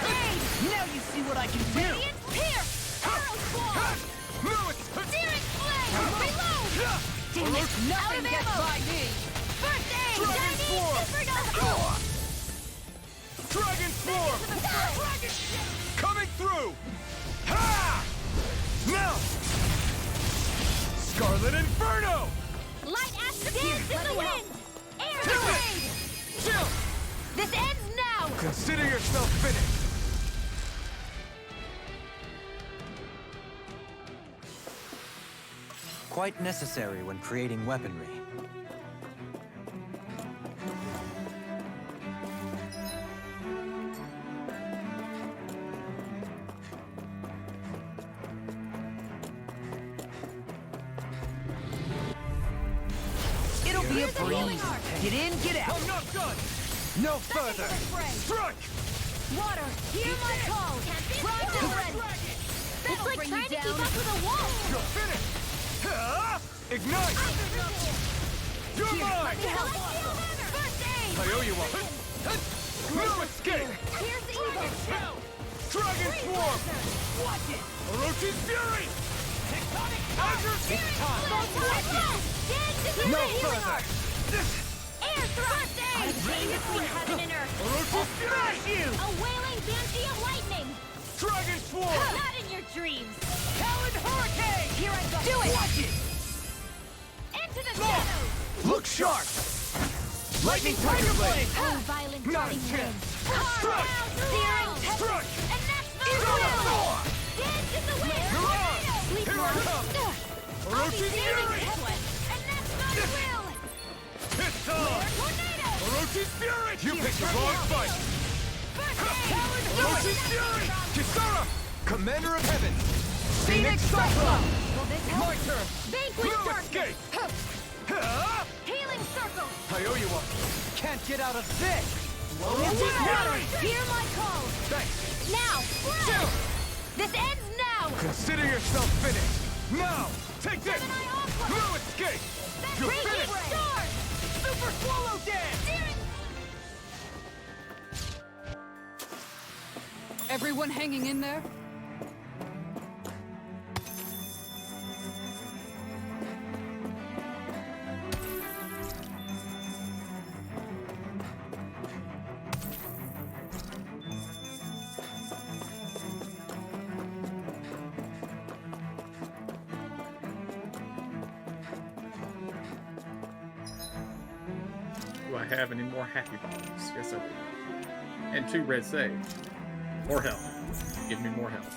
Now you see what I can do! Radiant pierce. Arrow swarm. No, it's... Searing flame. Reload. Nothing gets by me. First aid. Dragon Diving Swarm. supernova. Dragon Swarm! Coming through! Ha! Now! Scarlet Inferno! Light aspect dance in the wind. Air Take it. blade. Chill! This ends now. Consider yourself finished! Quite necessary when creating weaponry. It'll be a Here's a healing breeze! art. Get in, get out! I'm not done! No further! Strike! Water, hear my call. Rise to the red. It's like trying to keep up with a wall. You're finished! Ha! Ignite! You're mine! First aid. I owe you one! No escape! Here's evil. Dragon Swarm! Watch it. Orochi's fury! Azure Storm! No further! Air thrust. A chain between heaven and earth. Orochi's fury! You! A wailing banshee of lightning. Dragon Swarm! Not in your dreams. Talon Hurricane! Here I go. Do it! Watch it! Into the shadows. Look sharp! Lightning Tiger Blade! Oh, violent Not a darting chance! winds. Carve Strike! down searing tempest. Strike! And that's the Evil will. Thor! Dance in the wind. You're on! Sleep Here I more. come! I'll be Orochi's searing fury! tempest. And that's my will. It's on! Tornado. Orochi's fury! You picked the wrong fight! First aid. Orochi's fury! Kisara! Commander of Heaven! Phoenix Cyclone! Will this help? My turn! Vanquish No darkness. escape! Ha! Healing circle. I owe you one! Can't get out of this! Orochi's fury! Hear my call. Thanks! Now. Chill! This ends now. Consider yourself finished! Now! Take this! Gemini Aqua. No escape! You're Radiant finished! Star. Super Swallow Dance! Searing. Everyone hanging in there? Do I have any more happy bombs? Yes, I do. And 2 red sage. More health. Give me more health.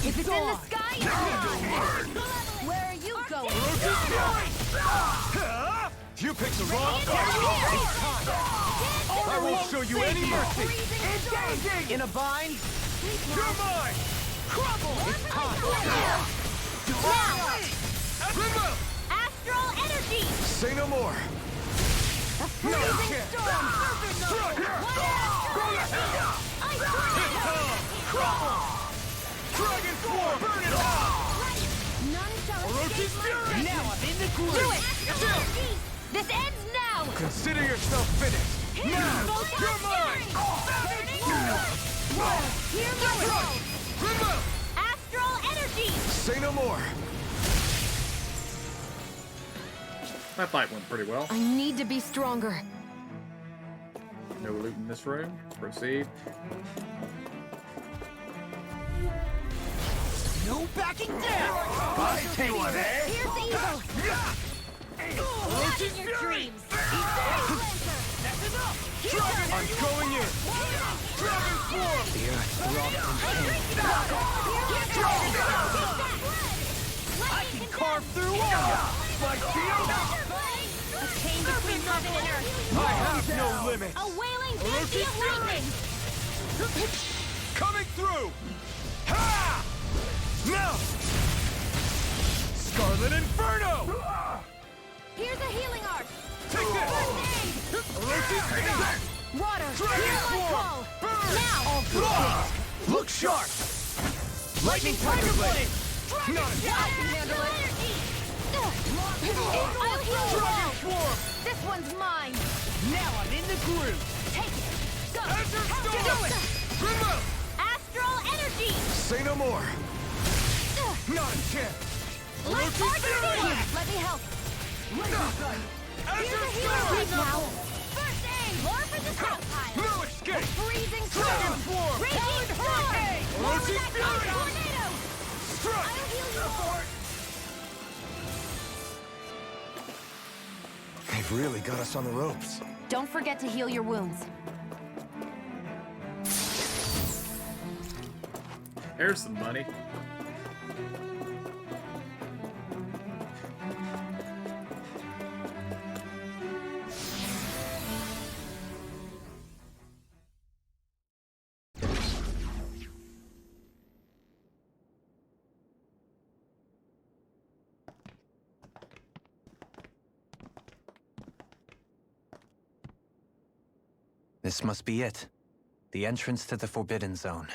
If it's in the sky, it's on! Where are you going? You picked the wrong target! I won't show you any mercy! In a bind? You're mine! Crumble! It's time! Remove! Astral energy! Say no more! Freezing storm! Dragon Swarm! Burn it all! None shall Orochi's escape my Fury! Now I'm in the groove! Do it! This ends now! Consider yourself finished! Now! You're mine! Hear my will! Remove! Astral energy! Say no more! That fight went pretty well. I need to be stronger. No loot in this room. Proceed. No backing down! I tell you what, eh? Here's the evil! Not in your dreams! That's enough! I'm going in! Dragon Swarm! The earth rocks in pain. I can carve through walls! My shield! A chain between heaven and earth! I have no limit! A wailing banshee of lightning! Coming through! Ha! Now! Scarlet Inferno! Here's a healing art! Take this! Orochi's Fury! Water! Dragon Hear my Swarm! call! Burn! Now! Look sharp! Lightning Tiger Blade! Not a Astral energy! I'll heal you Dragon all! Swarm! This one's mine! Now I'm in the groove! Take it! Go! Azure Storm! Do it! Remove! Astral energy! Say no more! Not a chance! Let's Orochi's Fury! Let me help! Azure Here's a healing Storm! art now! First aid! More for the stockpile! No escape! Freezing Dragon storm! Swarm! Raging storm! More Orochi's of that Fury! tornado! Strike! I'll heal you all! They've really got us on the ropes. Don't forget to heal your wounds. Here's some money. This must be it. The entrance to the Forbidden Zone.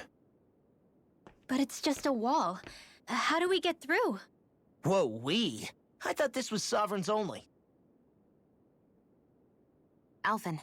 But it's just a wall. How do we get through? Whoa, we? I thought this was sovereigns only. Alphen.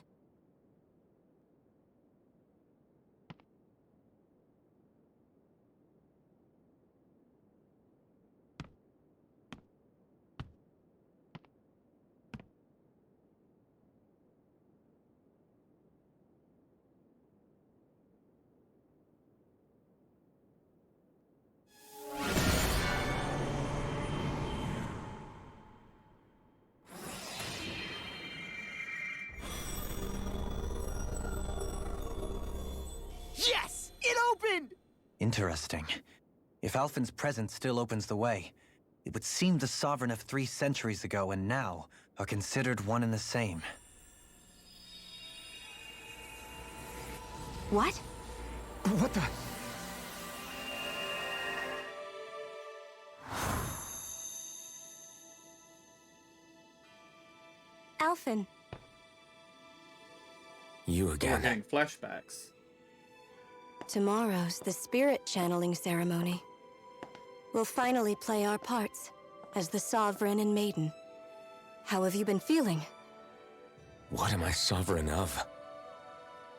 Yes! It opened! Interesting. If Alphen's presence still opens the way, it would seem the Sovereign of 3 centuries ago and now are considered one and the same. What? What the? Alphen. You We're again. getting flashbacks. Tomorrow's the spirit channeling ceremony. We'll finally play our parts as the Sovereign and Maiden. How have you been feeling? What am I sovereign of?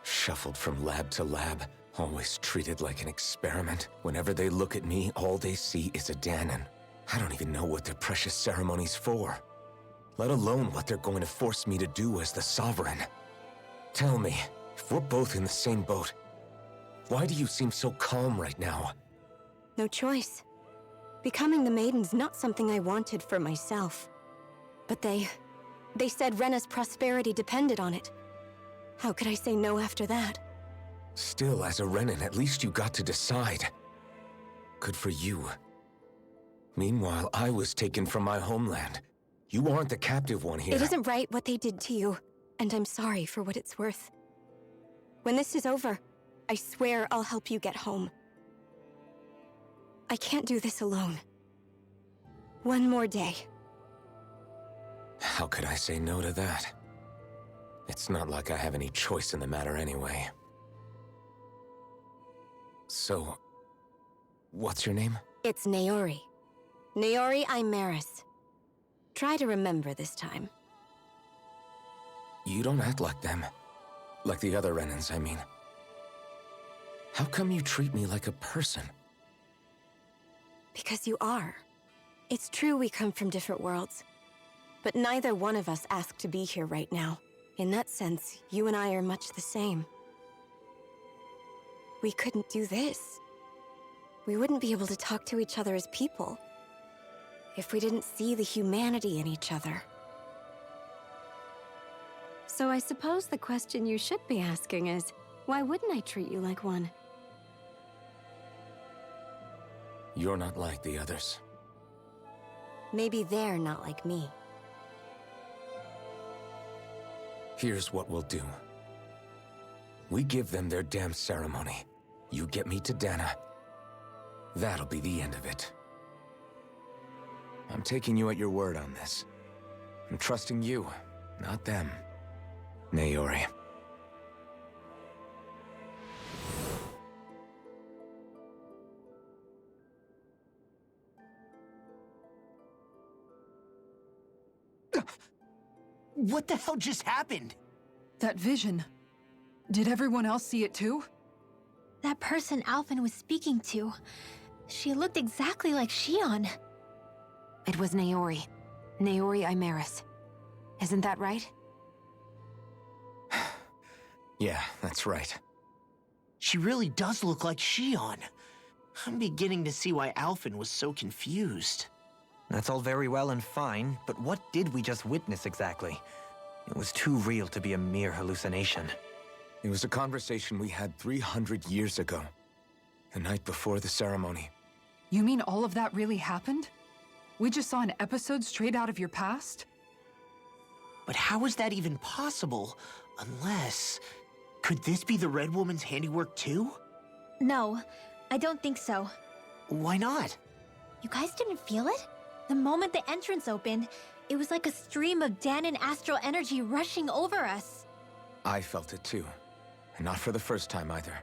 Shuffled from lab to lab, always treated like an experiment. Whenever they look at me, all they see is a Danon. I don't even know what their precious ceremony's for, let alone what they're going to force me to do as the Sovereign. Tell me, if we're both in the same boat, why do you seem so calm right now? No choice. Becoming the Maiden's not something I wanted for myself. But they said Rena's prosperity depended on it. How could I say no after that? Still, as a Renan, at least you got to decide. Good for you. Meanwhile, I was taken from my homeland. You aren't the captive one here. It isn't right what they did to you, and I'm sorry for what it's worth. When this is over, I swear I'll help you get home. I can't do this alone. One more day. How could I say no to that? It's not like I have any choice in the matter anyway. So, what's your name? It's Naori. Naori Imaris. Try to remember this time. You don't act like them. Like the other Renans, I mean. How come you treat me like a person? Because you are. It's true we come from different worlds. But neither one of us asked to be here right now. In that sense, you and I are much the same. We couldn't do this. We wouldn't be able to talk to each other as people if we didn't see the humanity in each other. So I suppose the question you should be asking is, why wouldn't I treat you like one? You're not like the others. Maybe they're not like me. Here's what we'll do. We give them their damn ceremony. You get me to Dana. That'll be the end of it. I'm taking you at your word on this. I'm trusting you, not them. Naori. What the hell just happened? That vision. Did everyone else see it too? That person Alphen was speaking to, she looked exactly like Shion. It was Naori. Naori Imaris. Isn't that right? Yeah, that's right. She really does look like Shion. I'm beginning to see why Alphen was so confused. That's all very well and fine, but what did we just witness exactly? It was too real to be a mere hallucination. It was a conversation we had 300 years ago. The night before the ceremony. You mean all of that really happened? We just saw an episode straight out of your past? But how is that even possible? Unless... Could this be the Red Woman's handiwork too? No, I don't think so. Why not? You guys didn't feel it? The moment the entrance opened, it was like a stream of Danon astral energy rushing over us. I felt it too. And not for the first time either.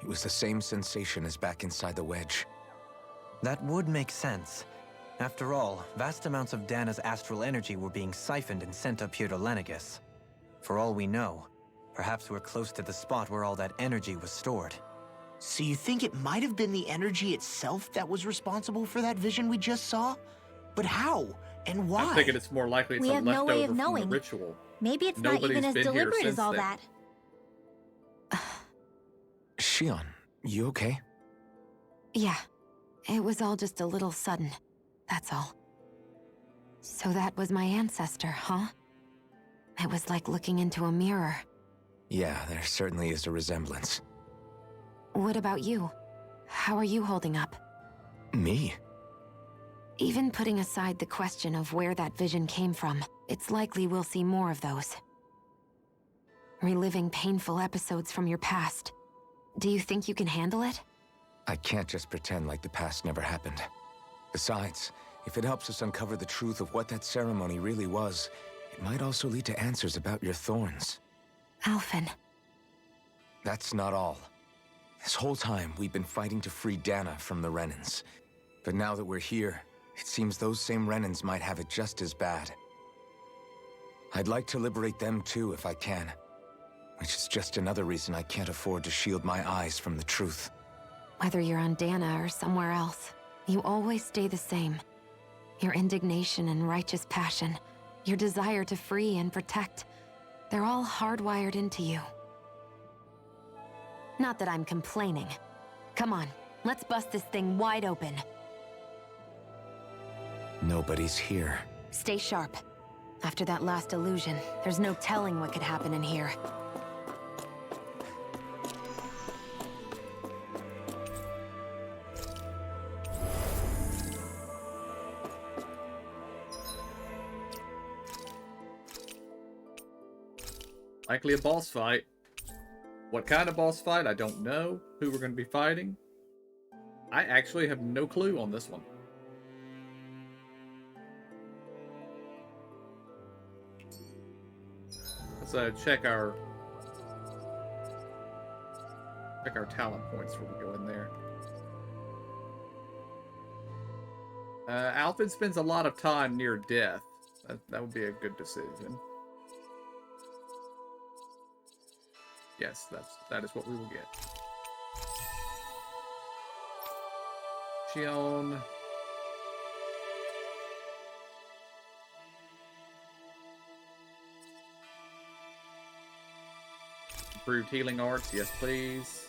It was the same sensation as back inside the wedge. That would make sense. After all, vast amounts of Dana's astral energy were being siphoned and sent up here to Lenegus. For all we know, perhaps we're close to the spot where all that energy was stored. So you think it might have been the energy itself that was responsible for that vision we just saw? But how? And why? I'm thinking it's more likely it's We a have no way leftover of from the knowing. ritual. Maybe it's Nobody's not even as been here deliberate as since all then. that. Shion, you okay? Yeah. It was all just a little sudden. That's all. So that was my ancestor, huh? It was like looking into a mirror. Yeah, there certainly is a resemblance. What about you? How are you holding up? Me? Even putting aside the question of where that vision came from, it's likely we'll see more of those. Reliving painful episodes from your past. Do you think you can handle it? I can't just pretend like the past never happened. Besides, if it helps us uncover the truth of what that ceremony really was, it might also lead to answers about your thorns. Alphen. That's not all. This whole time, we've been fighting to free Dana from the Renans. But now that we're here, it seems those same Renans might have it just as bad. I'd like to liberate them too if I can. Which is just another reason I can't afford to shield my eyes from the truth. Whether you're on Dana or somewhere else, you always stay the same. Your indignation and righteous passion, your desire to free and protect, they're all hardwired into you. Not that I'm complaining. Come on, let's bust this thing wide open. Nobody's here. Stay sharp. After that last illusion, there's no telling what could happen in here. Likely a boss fight. What kind of boss fight, I don't know. Who we're going to be fighting, I actually have no clue on this one. Let's check our talent points before we go in there. Alfred spends a lot of time near death. That would be a good decision. Yes, that is what we will get. Shion. Improved healing arts, yes please.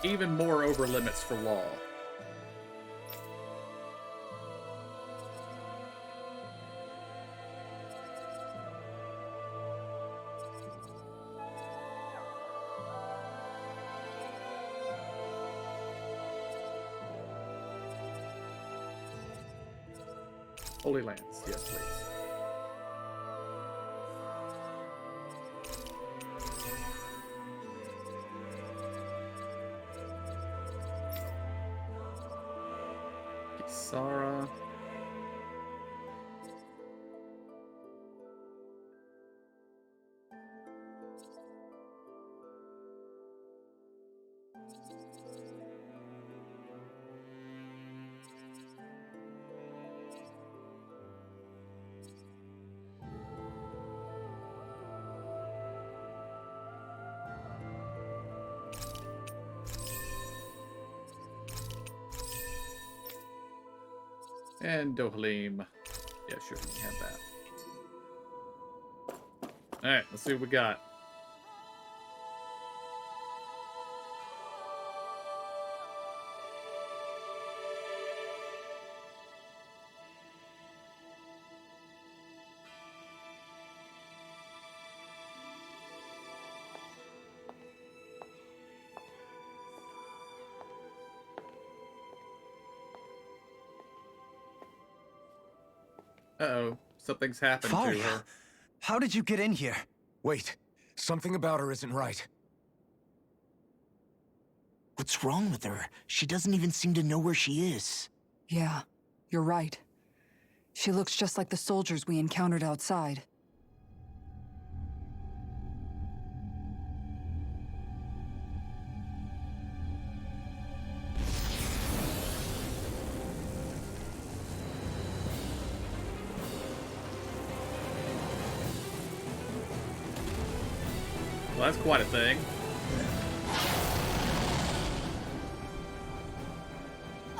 Even more over limits for law. Holy Lands, yes please. Kisara. And Dohalim. Yeah, sure, we can have that. Alright, let's see what we got. Uh-oh. Something's happened to her. How did you get in here? Wait, something about her isn't right. What's wrong with her? She doesn't even seem to know where she is. Yeah, you're right. She looks just like the soldiers we encountered outside. Well, that's quite a thing.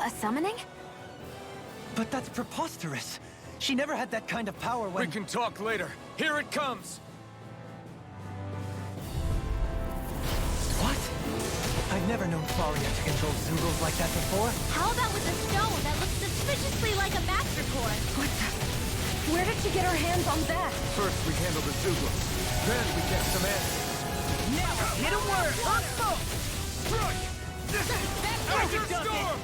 A summoning? But that's preposterous. She never had that kind of power when— We can talk later. Here it comes! What? I've never known Faria to control Zoogles like that before. How about with a stone that looks suspiciously like a master core? What the? Where did she get her hands on that? First we handle the Zoogles. Then we get some answers. Now, hit a word! Strike! Azure Storm!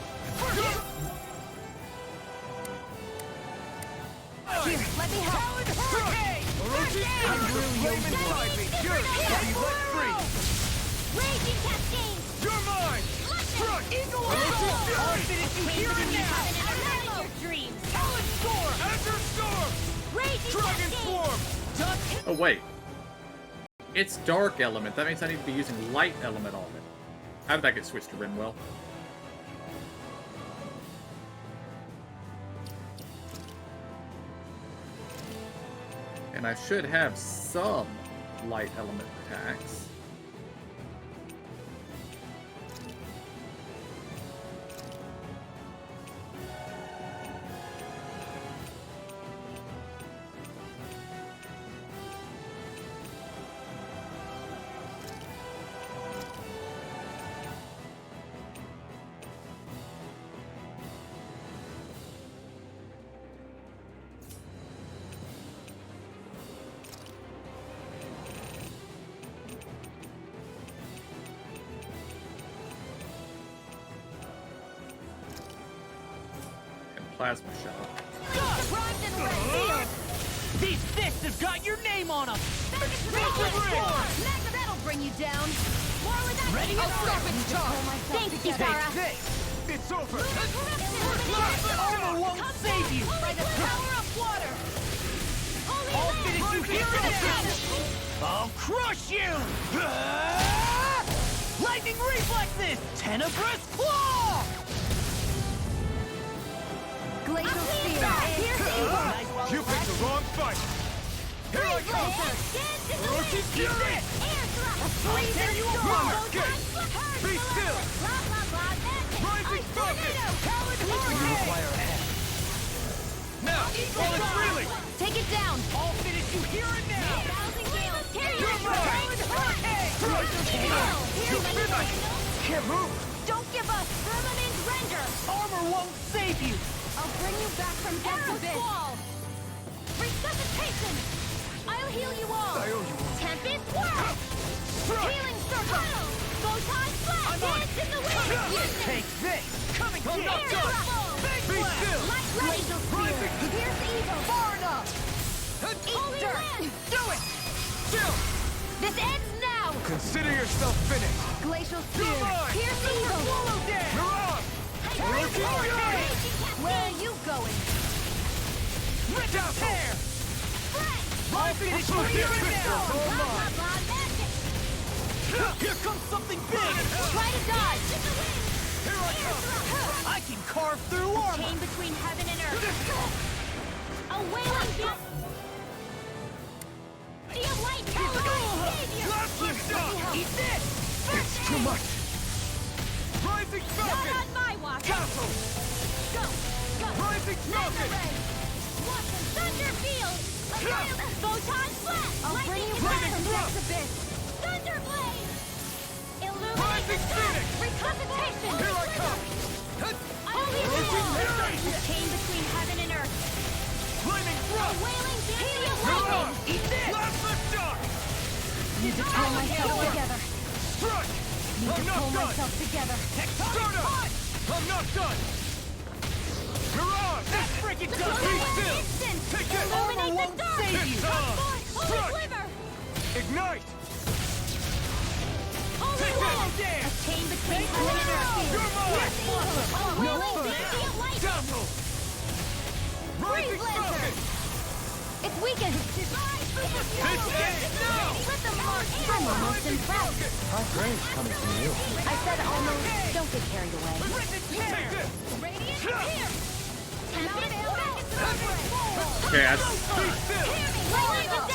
Here, let me help. I'm really inside me. You're let free. Raging Cascade! You're mine! Strike! Eagle I'll finish you here and now! Your dreams! Talon Storm! Azure Storm! Raging Dragon Cascade! Swarm! Oh, wait. It's dark element. That means I need to be using light element on it. How did that get switched to Rinwell? And I should have some light element attacks. Plasma shot. These fists have got your name on them! That'll bring you down. More with that. Ready? I'll start with charge. Thanks, Kitara. It's over! Armor won't save you! By the power of water. I'll finish you here and now! I'll crush you! Lightning reflexes! Tenebrous claw! Glacial Spear. Here's evil. You picked the wrong fight! Here I come! Orochi's Fury! Tear you apart! Be still! Rising Focus! You require a hand. Now, while it's reeling! Take it down. I'll finish you here and now! You're Can't move! Don't give up. Firmament render. Armor won't save you! I'll bring you back from death's abyss. Resuscitation. I'll heal you all. I owe you one. Tempest whirl. Healing circle. Photon flash. Dance in the wind. Take this! Coming Here, not done! Big Be blast. still! Glacial spear. Here's evil. Far enough! Holy land. Do it! Still! This ends now. Consider yourself finished! Glacial You're spear. mine! Here's evil. Swallow down! You're on! Where are you going? Rip down hair! I'll finish you here and now! Here comes something big! Try to dodge. Here I come! I can carve through armor! Chain between heaven and earth. A wailing beast. Be a light savior. Last lift up! Eat this! It's too much! Rising Not Falcon! on my watch. Castle! Go. Rising Falcon! Watch the thunder field. Photon flash. I'll bring you back from death's abyss. Thunder blade. Illuminate the Rising sky. Phoenix. Resuscitation. Here I come! Holy Rising wall. Fury. The chain between heaven and earth. Flaming A thrust! wailing beast. You're on! Eat this. Last lift up! Need to pull myself together. Strike! Need I'm to not pull done! myself together. Start up! I'm not done! Mirage! That's freaking done! Be still! Take this! Illuminate the dark. Save you! Holy Strike! glimmer. Ignite! Holy Take wall. that! A Damn! chain between heaven and earth. You're mine! Here's evil. A wailing beast. Light. Dazzle! Rising Freeze Lancer. Falcon! It's weakened. This ends now! Let them mark. I'm almost impressed. High praise coming from you. I said almost. Don't get carried away. Take this! Radiant here. Okay, Be still!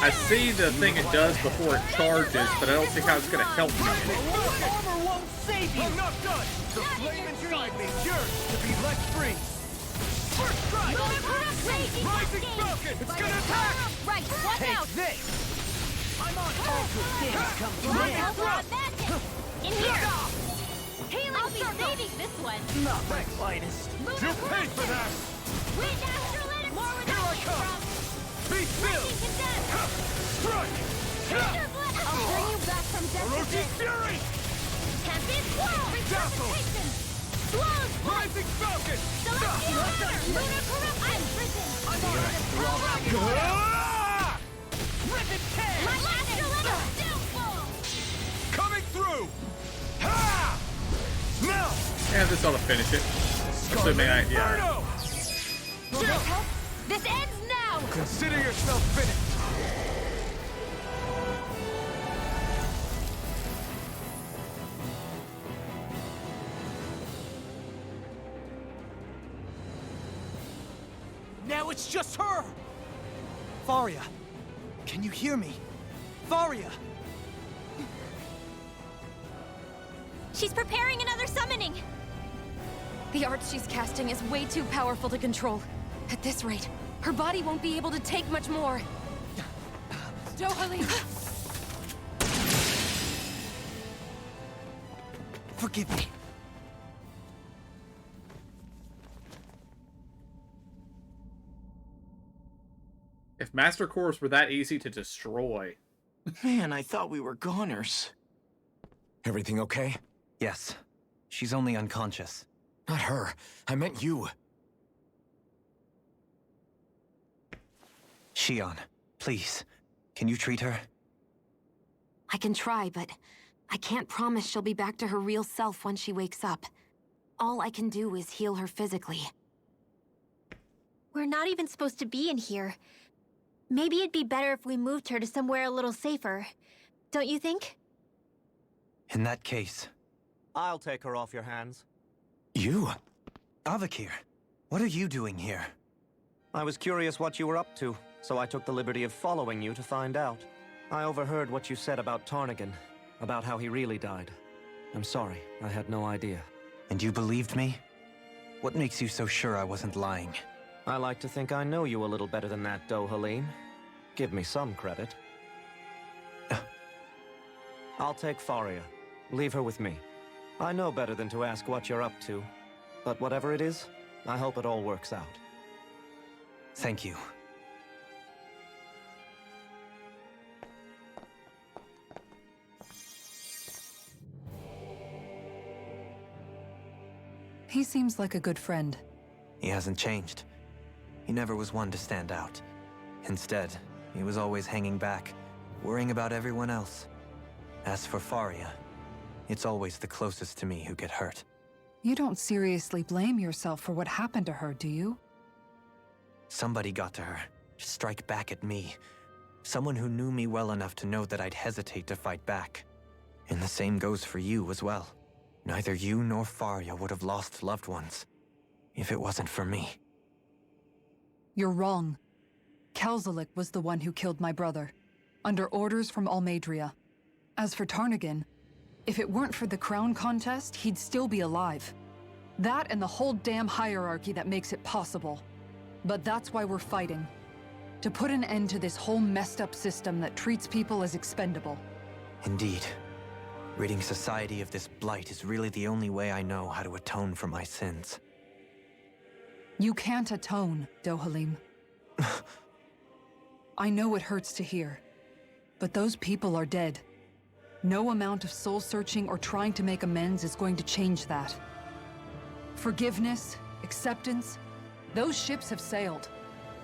I see the thing it does before it charges, but I don't see how it's going to help me. Armor won't save you! I'm not done! The flame inside me yearns to be let free! First strike! Rising Falcon! It's gonna attack! Right, watch Take out. this! I'm on all good things come to Run me! out magic. In here. I'll be saving this one. Not my finest! You pay for that! Wind Astrolitics. More where Here I that came come. from. Be still! Condemned. Strike! I'll bring you back from death to Orochi's this. Fury! Tempest Whirl. Dazzle. Resuscitation. Blows. Rising Falcon! Celestial Order. Lunar Corruption. I'm prison. I'm on it! Ah! Rip and tear! My Astrolitics. Downfall. Coming through! Ha! Now! Yeah, this ought to finish it. Assuming I, yeah. Inferno! Will this help? This ends now. Consider yourself finished! It's just her! Faria! Can you hear me? Faria! She's preparing another summoning! The art she's casting is way too powerful to control. At this rate, her body won't be able to take much more. Dohalim! Forgive me. If Master Cores were that easy to destroy. Man, I thought we were goners. Everything okay? Yes. She's only unconscious. Not her. I meant you. Shion, please. Can you treat her? I can try, but I can't promise she'll be back to her real self when she wakes up. All I can do is heal her physically. We're not even supposed to be in here. Maybe it'd be better if we moved her to somewhere a little safer. Don't you think? In that case... I'll take her off your hands. You? Avakir, what are you doing here? I was curious what you were up to, so I took the liberty of following you to find out. I overheard what you said about Tarnigan, about how he really died. I'm sorry, I had no idea. And you believed me? What makes you so sure I wasn't lying? I like to think I know you a little better than that, Dohalim. Give me some credit. I'll take Faria. Leave her with me. I know better than to ask what you're up to. But whatever it is, I hope it all works out. Thank you. He seems like a good friend. He hasn't changed. He never was one to stand out. Instead, he was always hanging back, worrying about everyone else. As for Faria, it's always the closest to me who get hurt. You don't seriously blame yourself for what happened to her, do you? Somebody got to her, to strike back at me. Someone who knew me well enough to know that I'd hesitate to fight back. And the same goes for you as well. Neither you nor Faria would have lost loved ones, if it wasn't for me. You're wrong. Kelzalik was the one who killed my brother, under orders from Almadria. As for Tarnigan, if it weren't for the crown contest, he'd still be alive. That and the whole damn hierarchy that makes it possible. But that's why we're fighting. To put an end to this whole messed up system that treats people as expendable. Indeed. Ridding society of this blight is really the only way I know how to atone for my sins. You can't atone, Dohalim. I know it hurts to hear, but those people are dead. No amount of soul-searching or trying to make amends is going to change that. Forgiveness, acceptance, those ships have sailed.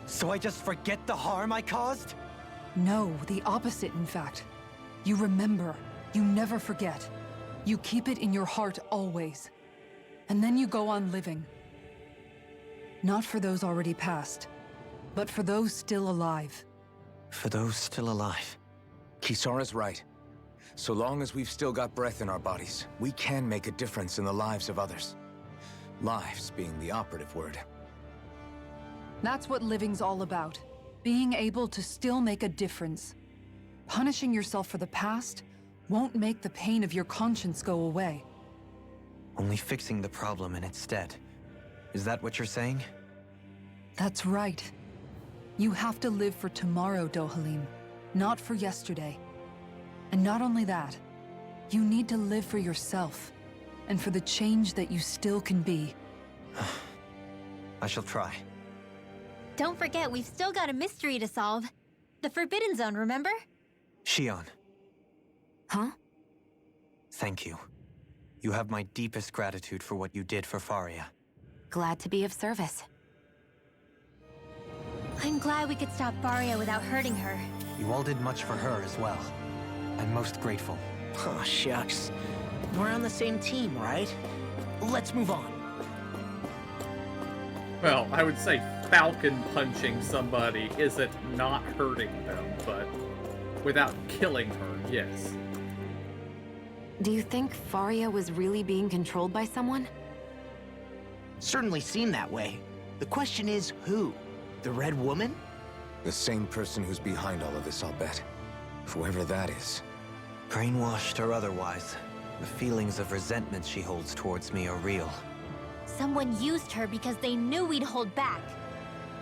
So I just forget the harm I caused? No, the opposite, in fact. You remember. You never forget. You keep it in your heart always. And then you go on living. Not for those already past, but for those still alive. For those still alive. Kisara's right. So long as we've still got breath in our bodies, we can make a difference in the lives of others. Lives being the operative word. That's what living's all about. Being able to still make a difference. Punishing yourself for the past won't make the pain of your conscience go away. Only fixing the problem in its stead. Is that what you're saying? That's right. You have to live for tomorrow, Dohalim, not for yesterday. And not only that, you need to live for yourself, and for the change that you still can be. I shall try. Don't forget, we've still got a mystery to solve. The Forbidden Zone, remember? Shion. Huh? Thank you. You have my deepest gratitude for what you did for Faria. Glad to be of service. I'm glad we could stop Faria without hurting her. You all did much for her as well. I'm most grateful. Oh, shucks. We're on the same team, right? Let's move on. Well, I would say Falcon punching somebody isn't not hurting them, but without killing her, yes. Do you think Faria was really being controlled by someone? Certainly seemed that way. The question is, who? The Red Woman? The same person who's behind all of this, I'll bet. Whoever that is. Brainwashed or otherwise, the feelings of resentment she holds towards me are real. Someone used her because they knew we'd hold back.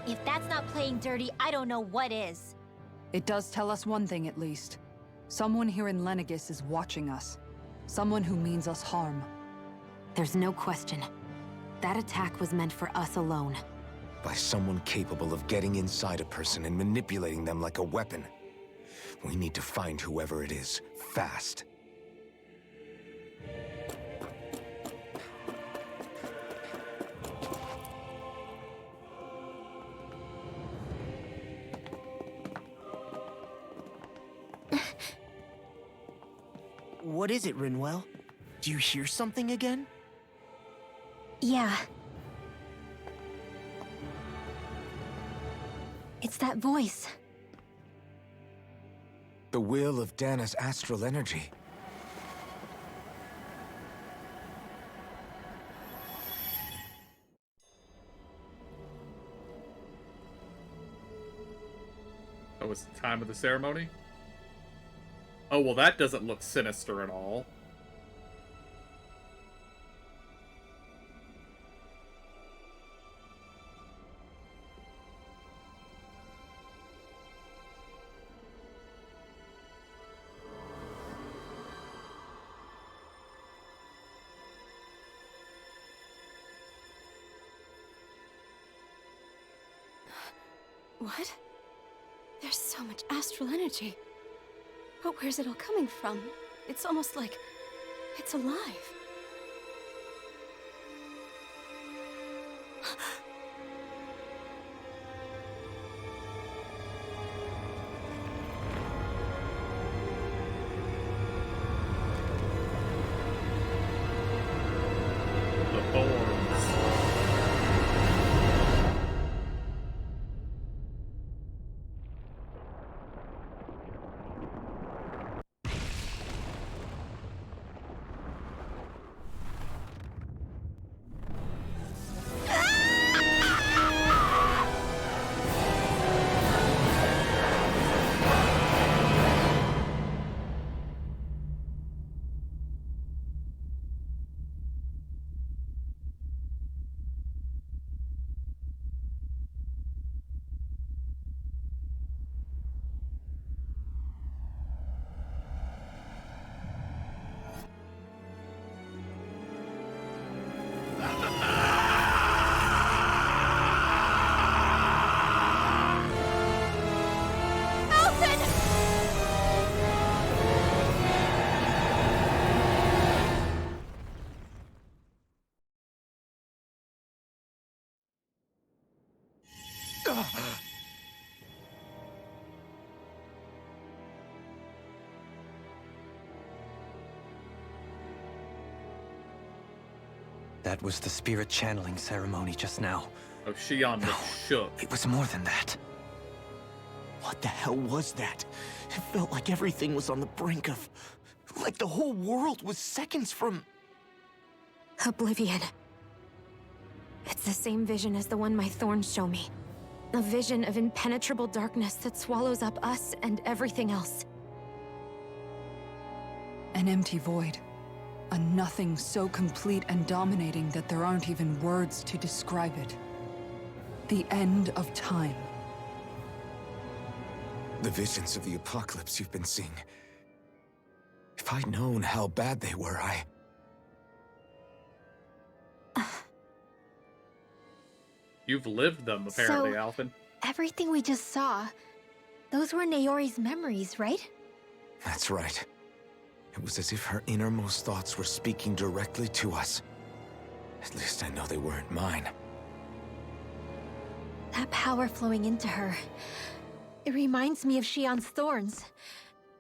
If that's not playing dirty, I don't know what is. It does tell us one thing at least. Someone here in Lenegis is watching us. Someone who means us harm. There's no question. That attack was meant for us alone. By someone capable of getting inside a person and manipulating them like a weapon. We need to find whoever it is, fast. What is it, Rinwell? Do you hear something again? Yeah. It's that voice. The will of Dana's astral energy. Oh, it's the time of the ceremony? Oh, well, that doesn't look sinister at all. What? There's so much astral energy. But where's it all coming from? It's almost like it's alive. The thorns. That was the spirit channeling ceremony just now. Oh, Shion No, looked shook. it was more than that. What the hell was that? It felt like everything was on the brink of... like the whole world was seconds from... Oblivion. It's the same vision as the one my thorns show me. A vision of impenetrable darkness that swallows up us and everything else. An empty void. A nothing so complete and dominating that there aren't even words to describe it. The end of time. The visions of the apocalypse you've been seeing. If I'd known how bad they were, You've lived them, apparently, So- Alphen. Everything we just saw, those were Naori's memories, right? That's right. It was as if her innermost thoughts were speaking directly to us. At least I know they weren't mine. That power flowing into her. It reminds me of Shion's thorns.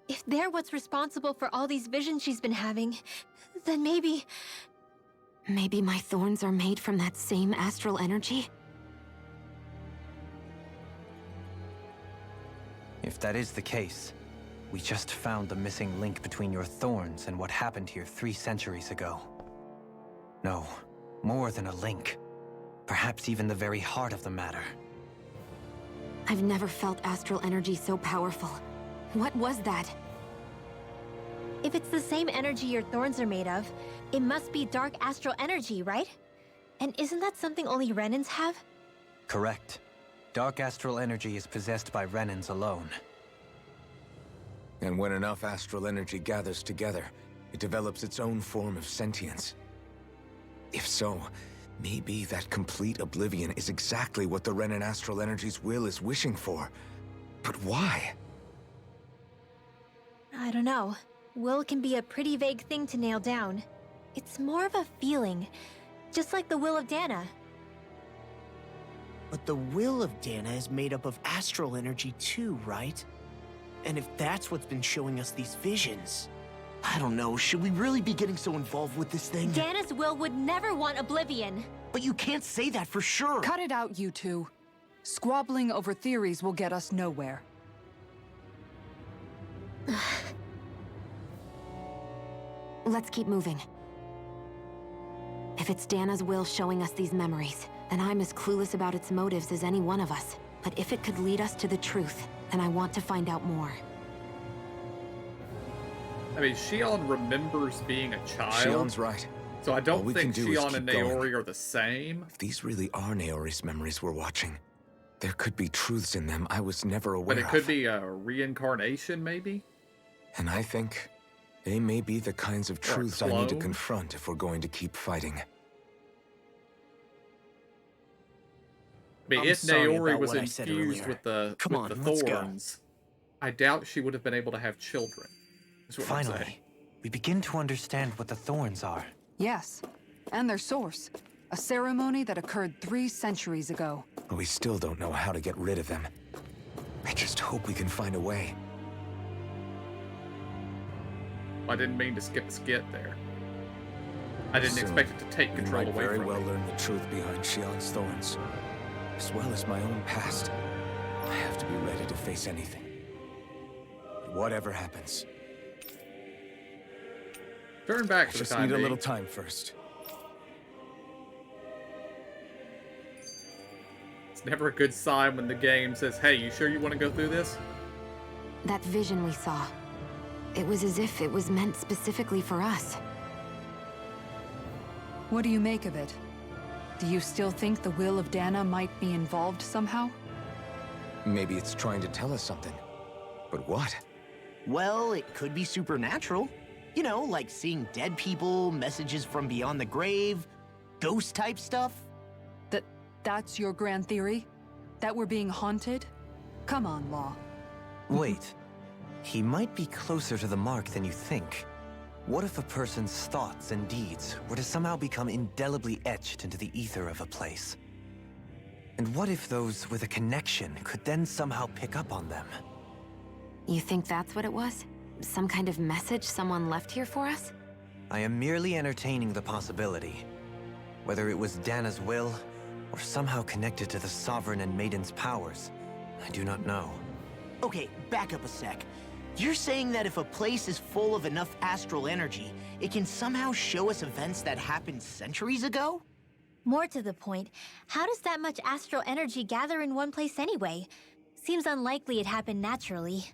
If they're what's responsible for all these visions she's been having, then maybe... Maybe my thorns are made from that same astral energy? If that is the case, we just found the missing link between your thorns and what happened here 3 centuries ago. No, more than a link. Perhaps even the very heart of the matter. I've never felt astral energy so powerful. What was that? If it's the same energy your thorns are made of, it must be dark astral energy, right? And isn't that something only Renans have? Correct. Dark astral energy is possessed by Renans alone. And when enough astral energy gathers together, it develops its own form of sentience. If so, maybe that complete oblivion is exactly what the Renan astral energy's will is wishing for. But why? I don't know. Will can be a pretty vague thing to nail down. It's more of a feeling, just like the will of Dana. But the will of Dana is made up of astral energy too, right? And if that's what's been showing us these visions... I don't know, should we really be getting so involved with this thing? Dana's will would never want oblivion. But you can't say that for sure. Cut it out, you two. Squabbling over theories will get us nowhere. Let's keep moving. If it's Dana's will showing us these memories, then I'm as clueless about its motives as any one of us. But if it could lead us to the truth, then I want to find out more. I mean, Shion remembers being a child. Shion's right. So I don't think do is Shion and keep going. Naori are the same. If these really are Naori's memories we're watching, there could be truths in them I was never aware But it of. could be a reincarnation, maybe? And I think they may be the kinds of Or a truths I need to clone? confront if we're going to keep fighting. I mean, I'm if sorry Naori about was what I said infused earlier. with the, Come on, with let's the go. thorns, I doubt she would have been able to have children. Is what I'm saying. Finally, we begin to understand what the thorns are. Yes, and their source. A ceremony that occurred 3 centuries ago. But we still don't know how to get rid of them. I just hope we can find a way. I didn't mean to skip a skit there. I didn't Soon, expect it to take We control might away very from well me. learn the truth behind Shion's thorns, as well as my own past. I have to be ready to face anything. Whatever happens. Turn back I for the just time need a being. little time first. It's never a good sign when the game says, hey, you sure you want to go through this? That vision we saw. It was as if it was meant specifically for us. What do you make of it? Do you still think the will of Dana might be involved somehow? Maybe it's trying to tell us something. But what? Well, it could be supernatural. You know, like seeing dead people, messages from beyond the grave, ghost-type stuff. That's your grand theory? That we're being haunted? Come on, Law. Wait. He might be closer to the mark than you think. What if a person's thoughts and deeds were to somehow become indelibly etched into the ether of a place? And what if those with a connection could then somehow pick up on them? You think that's what it was? Some kind of message someone left here for us? I am merely entertaining the possibility. Whether it was Dana's will, or somehow connected to the Sovereign and Maiden's powers, I do not know. Okay, back up a sec. You're saying that if a place is full of enough astral energy, it can somehow show us events that happened centuries ago? More to the point, how does that much astral energy gather in one place anyway? Seems unlikely it happened naturally.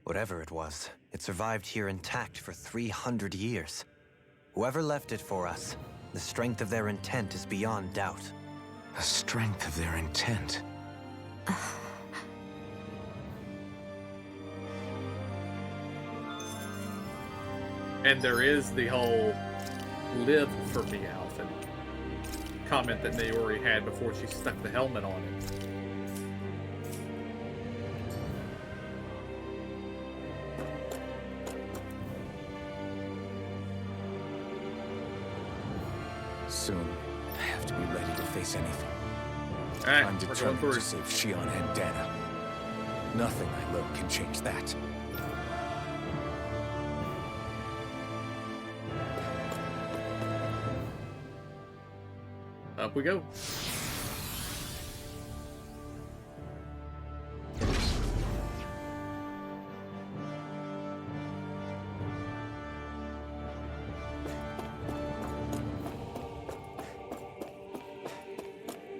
Whatever it was, it survived here intact for 300 years. Whoever left it for us, the strength of their intent is beyond doubt. The strength of their intent. And there is the whole live for me outfit comment that Naori had before she stuck the helmet on it. Soon, I have to be ready to face anything. Alright, I'm we're going determined through. to save Shion and Dana. Nothing I learn can change that. Up we go.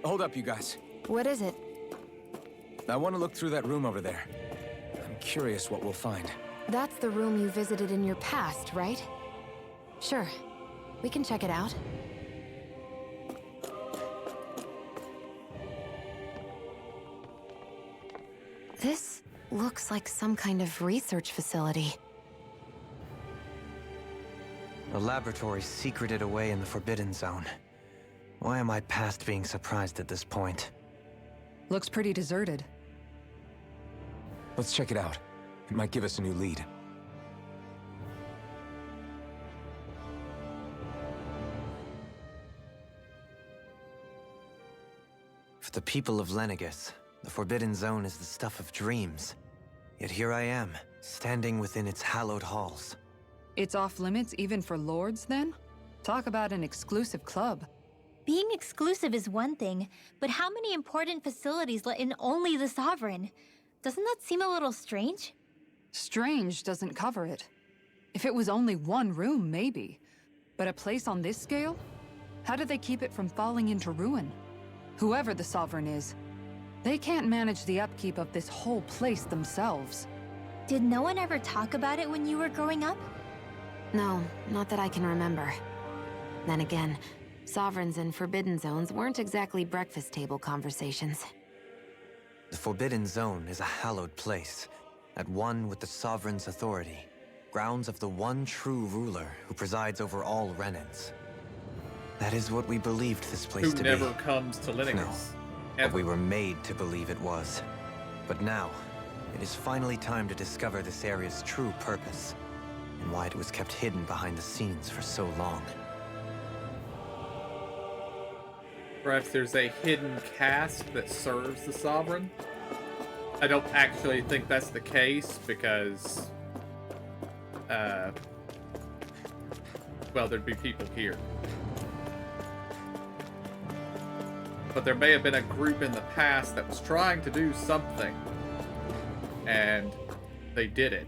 Hold up, you guys. What is it? I want to look through that room over there. I'm curious what we'll find. That's the room you visited in your past, right? Sure. We can check it out. This looks like some kind of research facility. A laboratory secreted away in the Forbidden Zone. Why am I past being surprised at this point? Looks pretty deserted. Let's check it out. It might give us a new lead. For the people of Lenegus, the Forbidden Zone is the stuff of dreams. Yet here I am, standing within its hallowed halls. It's off limits even for lords, then? Talk about an exclusive club. Being exclusive is one thing, but how many important facilities let in only the Sovereign? Doesn't that seem a little strange? Strange doesn't cover it. If it was only one room, maybe. But a place on this scale? How did they keep it from falling into ruin? Whoever the Sovereign is, they can't manage the upkeep of this whole place themselves. Did no one ever talk about it when you were growing up? No, not that I can remember. Then again, Sovereigns and Forbidden Zones weren't exactly breakfast table conversations. The Forbidden Zone is a hallowed place, at one with the Sovereign's authority, grounds of the one true ruler who presides over all Renans. That is what we believed this place to Who be. never comes to Linux. No, but we were made to believe it was. But now, it is finally time to discover this area's true purpose, and why it was kept hidden behind the scenes for so long. Perhaps there's a hidden caste that serves the Sovereign. I don't actually think that's the case because, well, there'd be people here. But there may have been a group in the past that was trying to do something, and they did it.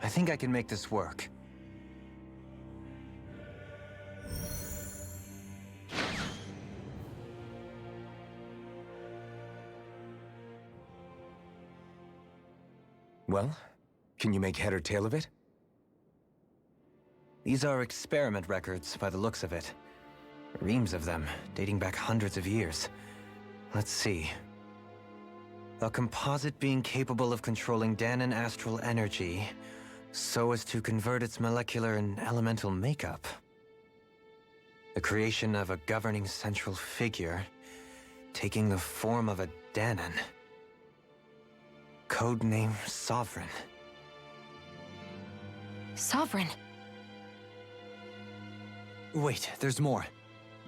I think I can make this work. Well, can you make head or tail of it? These are experiment records, by the looks of it. Reams of them, dating back hundreds of years. Let's see. A composite being capable of controlling Danon astral energy, so as to convert its molecular and elemental makeup. The creation of a governing central figure, taking the form of a Danon. Codename Sovereign. Sovereign. Wait, there's more.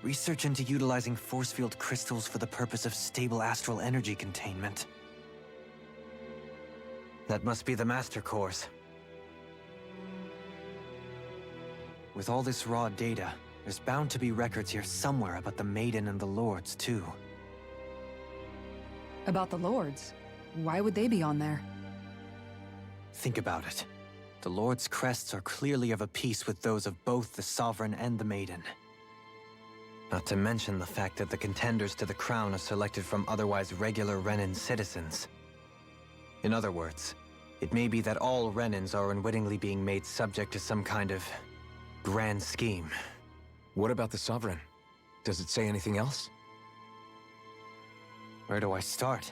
Research into utilizing force field crystals for the purpose of stable astral energy containment. That must be the Master Course. With all this raw data, there's bound to be records here somewhere about the Maiden and the Lords, too. About the lords? Why would they be on there? Think about it. The Lord's crests are clearly of a piece with those of both the Sovereign and the Maiden. Not to mention the fact that the contenders to the crown are selected from otherwise regular Renan citizens. In other words, it may be that all Renans are unwittingly being made subject to some kind of grand scheme. What about the Sovereign? Does it say anything else? Where do I start?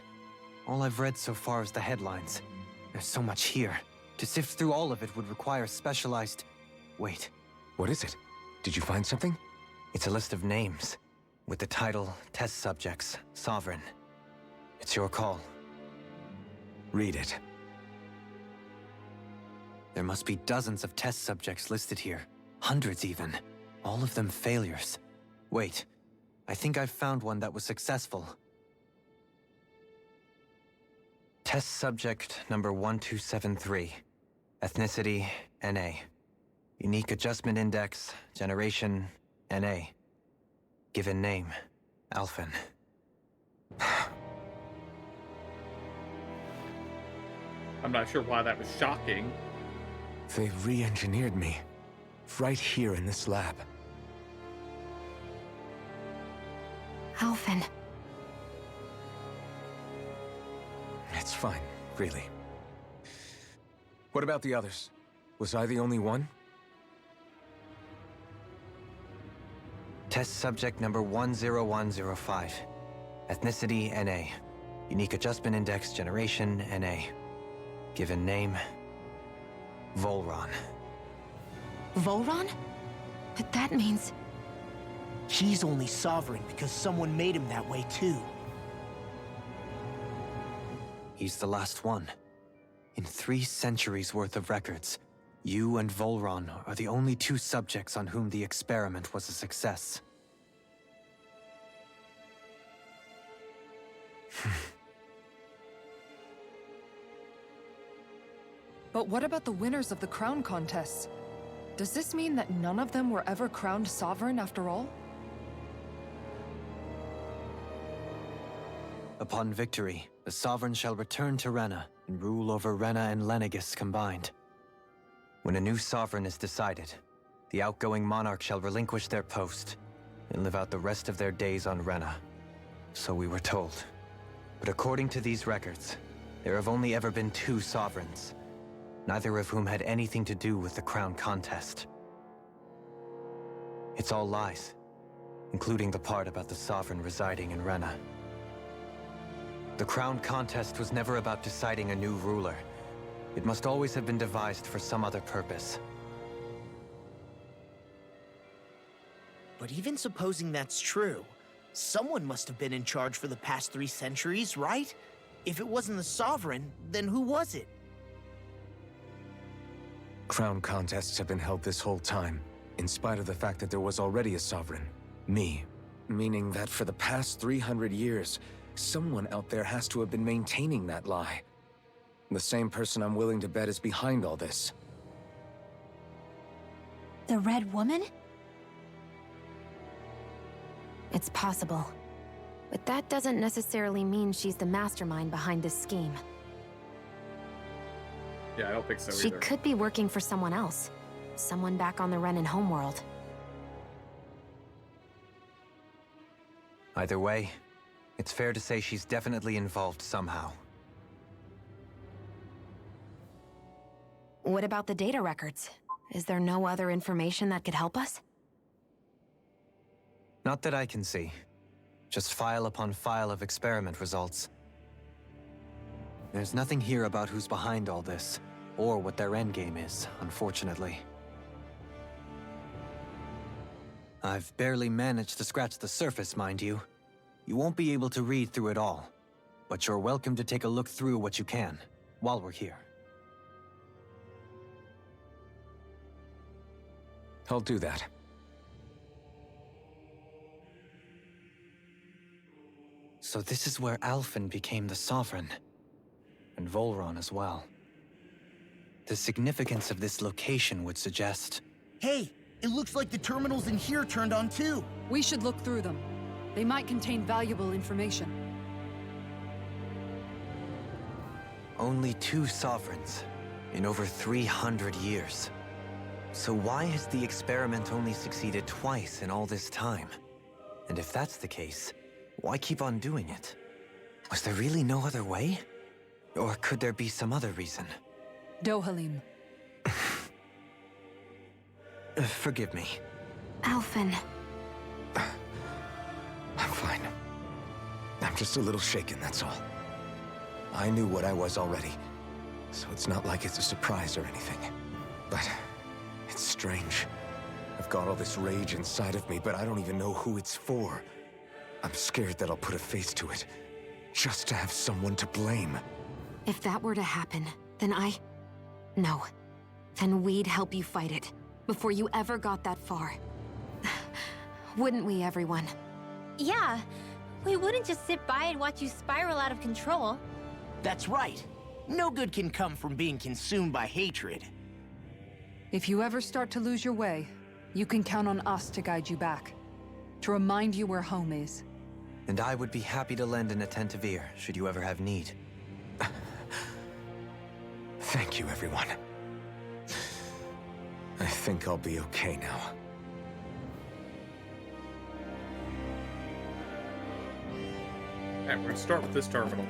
All I've read so far is the headlines. There's so much here. To sift through all of it would require specialized... Wait. What is it? Did you find something? It's a list of names, with the title, Test Subjects, Sovereign. It's your call. Read it. There must be dozens of test subjects listed here. Hundreds even. All of them failures. Wait, I think I've found one that was successful. Test subject number 1273. Ethnicity, NA. Unique adjustment index, generation, NA. Given name, Alphen. I'm not sure why that was shocking. They re-engineered me. Right here in this lab. Alphen. It's fine, really. What about the others? Was I the only one? Test subject number 10105. Ethnicity, NA. Unique Adjustment Index, Generation, NA. Given name, Volron. Volron? But that means... He's only sovereign because someone made him that way too. He's the last one. In 3 centuries worth of records, you and Volron are the only 2 subjects on whom the experiment was a success. But what about the winners of the crown contests? Does this mean that none of them were ever crowned sovereign after all? Upon victory, the Sovereign shall return to Rena and rule over Rena and Lenegis combined. When a new Sovereign is decided, the outgoing monarch shall relinquish their post and live out the rest of their days on Rena. So we were told. But according to these records, there have only ever been 2 Sovereigns, neither of whom had anything to do with the crown contest. It's all lies, including the part about the Sovereign residing in Rena. The crown contest was never about deciding a new ruler. It must always have been devised for some other purpose. But even supposing that's true, someone must have been in charge for the past 3 centuries, right? If it wasn't the Sovereign, then who was it? Crown contests have been held this whole time, in spite of the fact that there was already a Sovereign. Me. Meaning that for the past 300 years, someone out there has to have been maintaining that lie. The same person I'm willing to bet is behind all this. The Red Woman? It's possible. But that doesn't necessarily mean she's the mastermind behind this scheme. Yeah, I don't think so She either. could be working for someone else. Someone back on the Renan homeworld. Either way, it's fair to say she's definitely involved somehow. What about the data records? Is there no other information that could help us? Not that I can see. Just file upon file of experiment results. There's nothing here about who's behind all this, or what their endgame is, unfortunately. I've barely managed to scratch the surface, mind you. You won't be able to read through it all, but you're welcome to take a look through what you can, while we're here. I'll do that. So this is where Alphen became the Sovereign, and Volron as well. The significance of this location would suggest... Hey, it looks like the terminals in here turned on too. We should look through them. They might contain valuable information. Only 2 Sovereigns in over 300 years. So why has the experiment only succeeded twice in all this time? And if that's the case, why keep on doing it? Was there really no other way? Or could there be some other reason? Dohalim. Forgive me. Alphen. I'm fine. I'm just a little shaken, that's all. I knew what I was already, so it's not like it's a surprise or anything. But it's strange. I've got all this rage inside of me, but I don't even know who it's for. I'm scared that I'll put a face to it, just to have someone to blame. If that were to happen, then No. Then we'd help you fight it, before you ever got that far. Wouldn't we, everyone? Yeah. We wouldn't just sit by and watch you spiral out of control. That's right. No good can come from being consumed by hatred. If you ever start to lose your way, you can count on us to guide you back. To remind you where home is. And I would be happy to lend an attentive ear, should you ever have need. Thank you, everyone. I think I'll be okay now. And we're going to start with this terminal.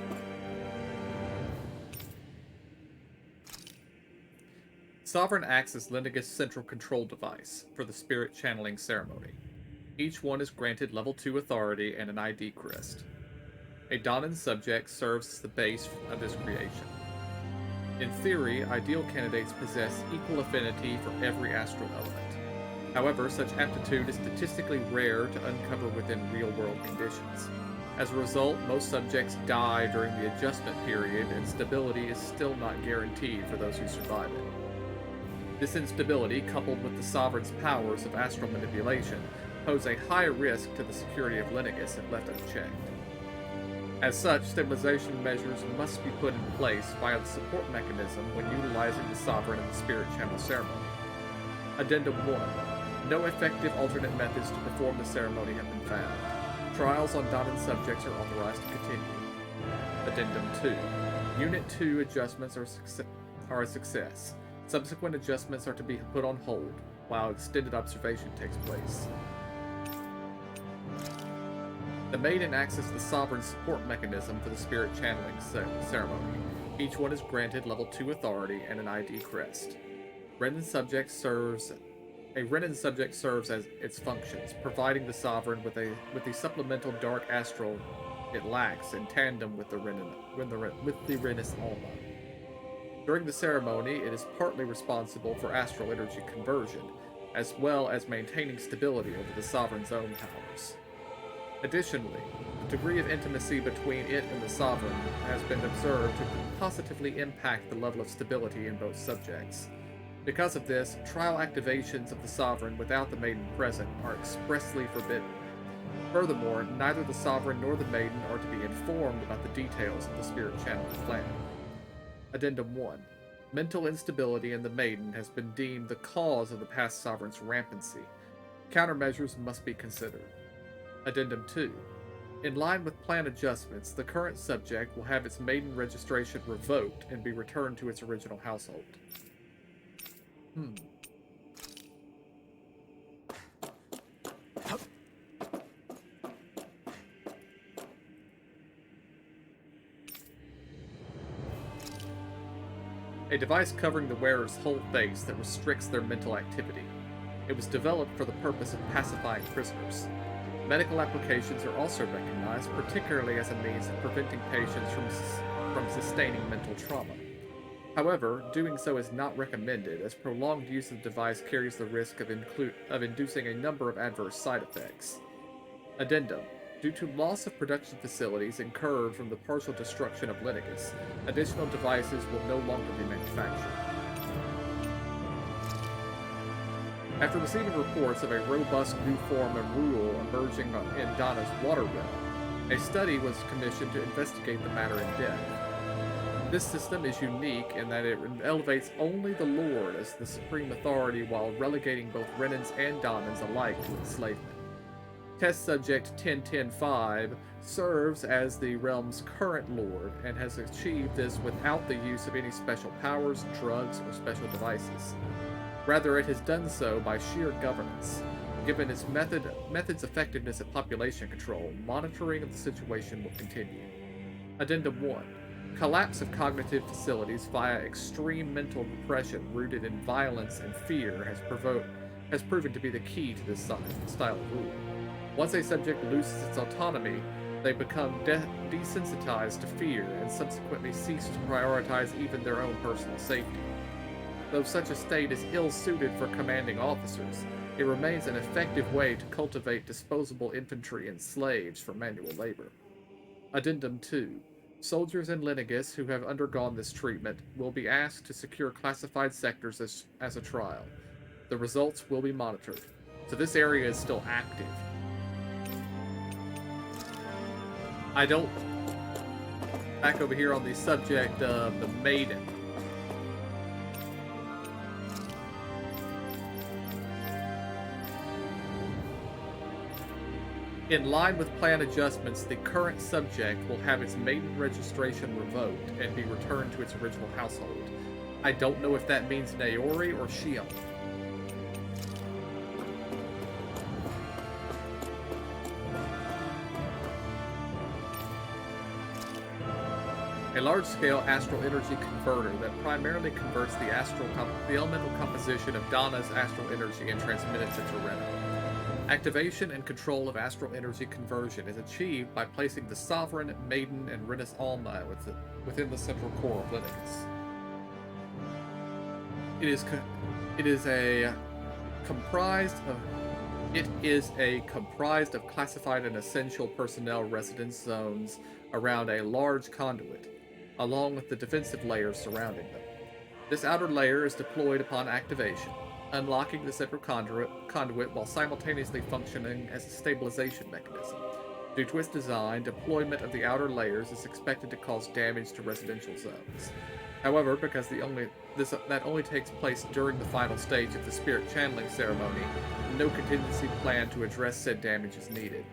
Sovereign acts as Lenegis' central control device for the spirit channeling ceremony. Each one is granted level 2 authority and an ID crest. A Donan subject serves as the base of this creation. In theory, ideal candidates possess equal affinity for every astral element. However, such aptitude is statistically rare to uncover within real-world conditions. As a result, most subjects die during the adjustment period, and stability is still not guaranteed for those who survive it. This instability, coupled with the Sovereign's powers of astral manipulation, pose a high risk to the security of Lenegis if left unchecked. As such, stabilization measures must be put in place via the support mechanism when utilizing the Sovereign in the Spirit Channel ceremony. Addendum 1. No effective alternate methods to perform the ceremony have been found. Trials on Donan subjects are authorized to continue. Addendum 2. Unit 2 adjustments are a success. Subsequent adjustments are to be put on hold, while extended observation takes place. The Maiden acts as the Sovereign support mechanism for the Spirit Channeling ceremony. Each one is granted level 2 authority and an ID crest. A Renin subject serves as its functions, providing the Sovereign with the supplemental dark astral it lacks in tandem with the Renis Alma. During the ceremony, it is partly responsible for astral energy conversion, as well as maintaining stability over the Sovereign's own powers. Additionally, the degree of intimacy between it and the Sovereign has been observed to positively impact the level of stability in both subjects. Because of this, trial activations of the Sovereign without the Maiden present are expressly forbidden. Furthermore, neither the Sovereign nor the Maiden are to be informed about the details of the Spirit Channeling plan. Addendum 1. Mental instability in the Maiden has been deemed the cause of the past Sovereign's rampancy. Countermeasures must be considered. Addendum 2. In line with plan adjustments, the current subject will have its Maiden registration revoked and be returned to its original household. A device covering the wearer's whole face that restricts their mental activity. It was developed for the purpose of pacifying prisoners. Medical applications are also recognized, particularly as a means of preventing patients from sustaining mental trauma. However, doing so is not recommended, as prolonged use of the device carries the risk of inducing a number of adverse side effects. Addendum. Due to loss of production facilities incurred from the partial destruction of Lenegis, additional devices will no longer be manufactured. After receiving reports of a robust new form of rule emerging in Donna's water realm, a study was commissioned to investigate the matter in depth. This system is unique in that it elevates only the Lord as the supreme authority while relegating both Renans and Donans alike to enslavement. Test subject 1010-5 serves as the realm's current lord and has achieved this without the use of any special powers, drugs, or special devices. Rather, it has done so by sheer governance. Given its method's effectiveness at population control, monitoring of the situation will continue. Addendum 1. Collapse of cognitive facilities via extreme mental repression rooted in violence and fear has proven to be the key to this style of rule. Once a subject loses its autonomy, they become desensitized to fear and subsequently cease to prioritize even their own personal safety. Though such a state is ill-suited for commanding officers, it remains an effective way to cultivate disposable infantry and slaves for manual labor. Addendum 2. Soldiers in Lenegis who have undergone this treatment will be asked to secure classified sectors as a trial. The results will be monitored, so this area is still active. Back over here on the subject of the Maiden. In line with plan adjustments, the current subject will have its Maiden registration revoked and be returned to its original household. I don't know if that means Naori or Shion. A large-scale astral energy converter that primarily converts the elemental composition of Donna's astral energy and transmits it to Rena. Activation and control of astral energy conversion is achieved by placing the Sovereign, Maiden, and Renis Alma within the central core of Linegus. It is comprised of classified and essential personnel residence zones around a large conduit, along with the defensive layers surrounding them. This outer layer is deployed upon activation, unlocking the central conduit while simultaneously functioning as a stabilization mechanism. Due to its design, deployment of the outer layers is expected to cause damage to residential zones. However, because that only takes place during the final stage of the spirit channeling ceremony, no contingency plan to address said damage is needed.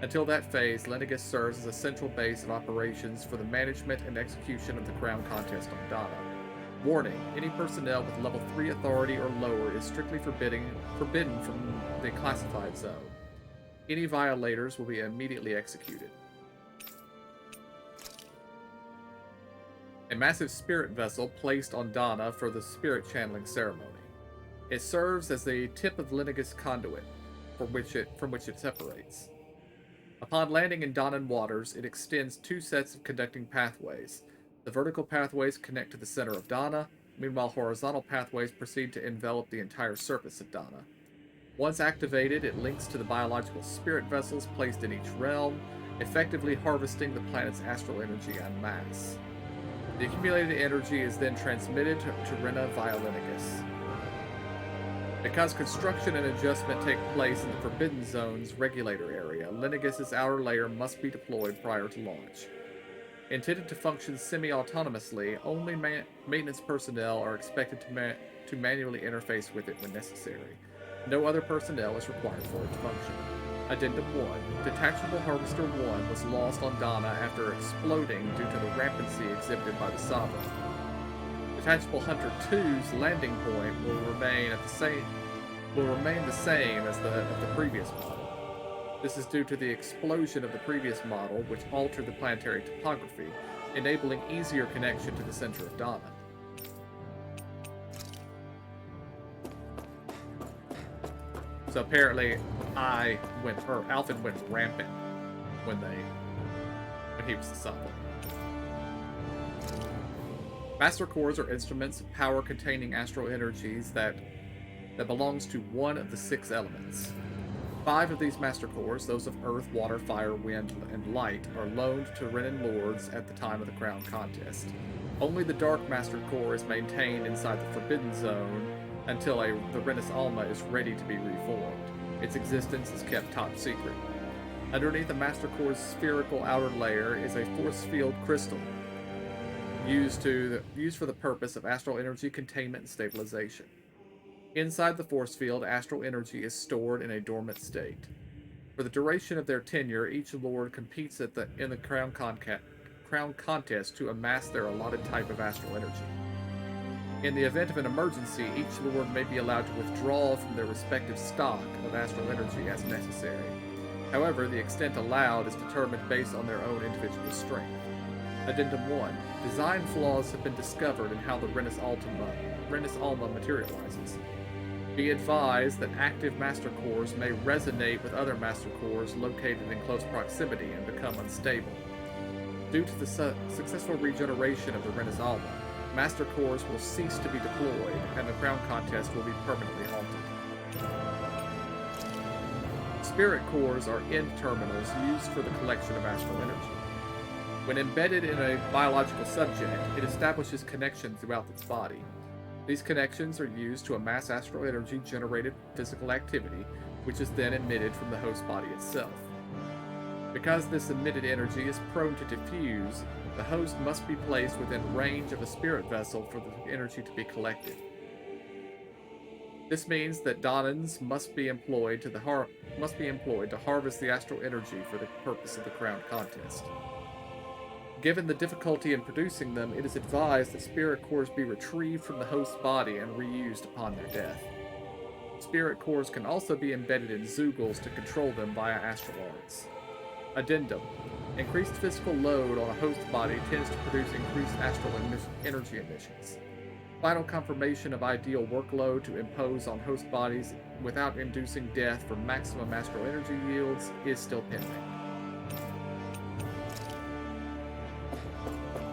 Until that phase, Linegus serves as a central base of operations for the management and execution of the crown contest on Donna. Warning, any personnel with level 3 authority or lower is strictly forbidden from the classified zone. Any violators will be immediately executed. A massive spirit vessel placed on Donna for the spirit channeling ceremony. It serves as the tip of Linegus conduit, from which it separates. Upon landing in Donnan waters, it extends 2 sets of conducting pathways. The vertical pathways connect to the center of Donna, meanwhile horizontal pathways proceed to envelop the entire surface of Donna. Once activated, it links to the biological spirit vessels placed in each realm, effectively harvesting the planet's astral energy en masse. The accumulated energy is then transmitted to Rena via Linegus. Because construction and adjustment take place in the Forbidden Zone's regulator area, Linegus' outer layer must be deployed prior to launch. Intended to function semi-autonomously, only maintenance personnel are expected to manually interface with it when necessary. No other personnel is required for it to function. Addendum 1. Detachable Harvester 1 was lost on Donna after exploding due to the rampancy exhibited by the Sovereign. Detachable Hunter 2's landing point will remain the same as the previous model. This is due to the explosion of the previous model, which altered the planetary topography, enabling easier connection to the center of Donna. So apparently, Alfin went rampant when he was the Sovereign. Master cores are instruments of power-containing astral energies that belongs to one of the 6 elements. 5 of these master cores, those of earth, water, fire, wind, and light, are loaned to Renan Lords at the time of the crown contest. Only the dark master core is maintained inside the Forbidden Zone until the Renis Alma is ready to be reformed. Its existence is kept top secret. Underneath the master core's spherical outer layer is a force field crystal, used for the purpose of astral energy containment and stabilization. Inside the force field, astral energy is stored in a dormant state. For the duration of their tenure, each lord competes in the crown contest to amass their allotted type of astral energy. In the event of an emergency, each lord may be allowed to withdraw from their respective stock of astral energy as necessary. However, the extent allowed is determined based on their own individual strength. Addendum 1. Design flaws have been discovered in how the Renis Alma materializes. Be advised that active master cores may resonate with other master cores located in close proximity and become unstable. Due to the successful regeneration of the Renis Alma, master cores will cease to be deployed, and the crown contest will be permanently halted. Spirit cores are end terminals used for the collection of astral energy. When embedded in a biological subject, it establishes connections throughout its body. These connections are used to amass astral energy generated from physical activity, which is then emitted from the host body itself. Because this emitted energy is prone to diffuse, the host must be placed within range of a spirit vessel for the energy to be collected. This means that Donnans must be employed to harvest the astral energy for the purpose of the crown contest. Given the difficulty in producing them, it is advised that spirit cores be retrieved from the host's body and reused upon their death. Spirit cores can also be embedded in Zeugles to control them via astral arts. Addendum. Increased physical load on a host body tends to produce increased astral energy emissions. Final confirmation of ideal workload to impose on host bodies without inducing death for maximum astral energy yields is still pending.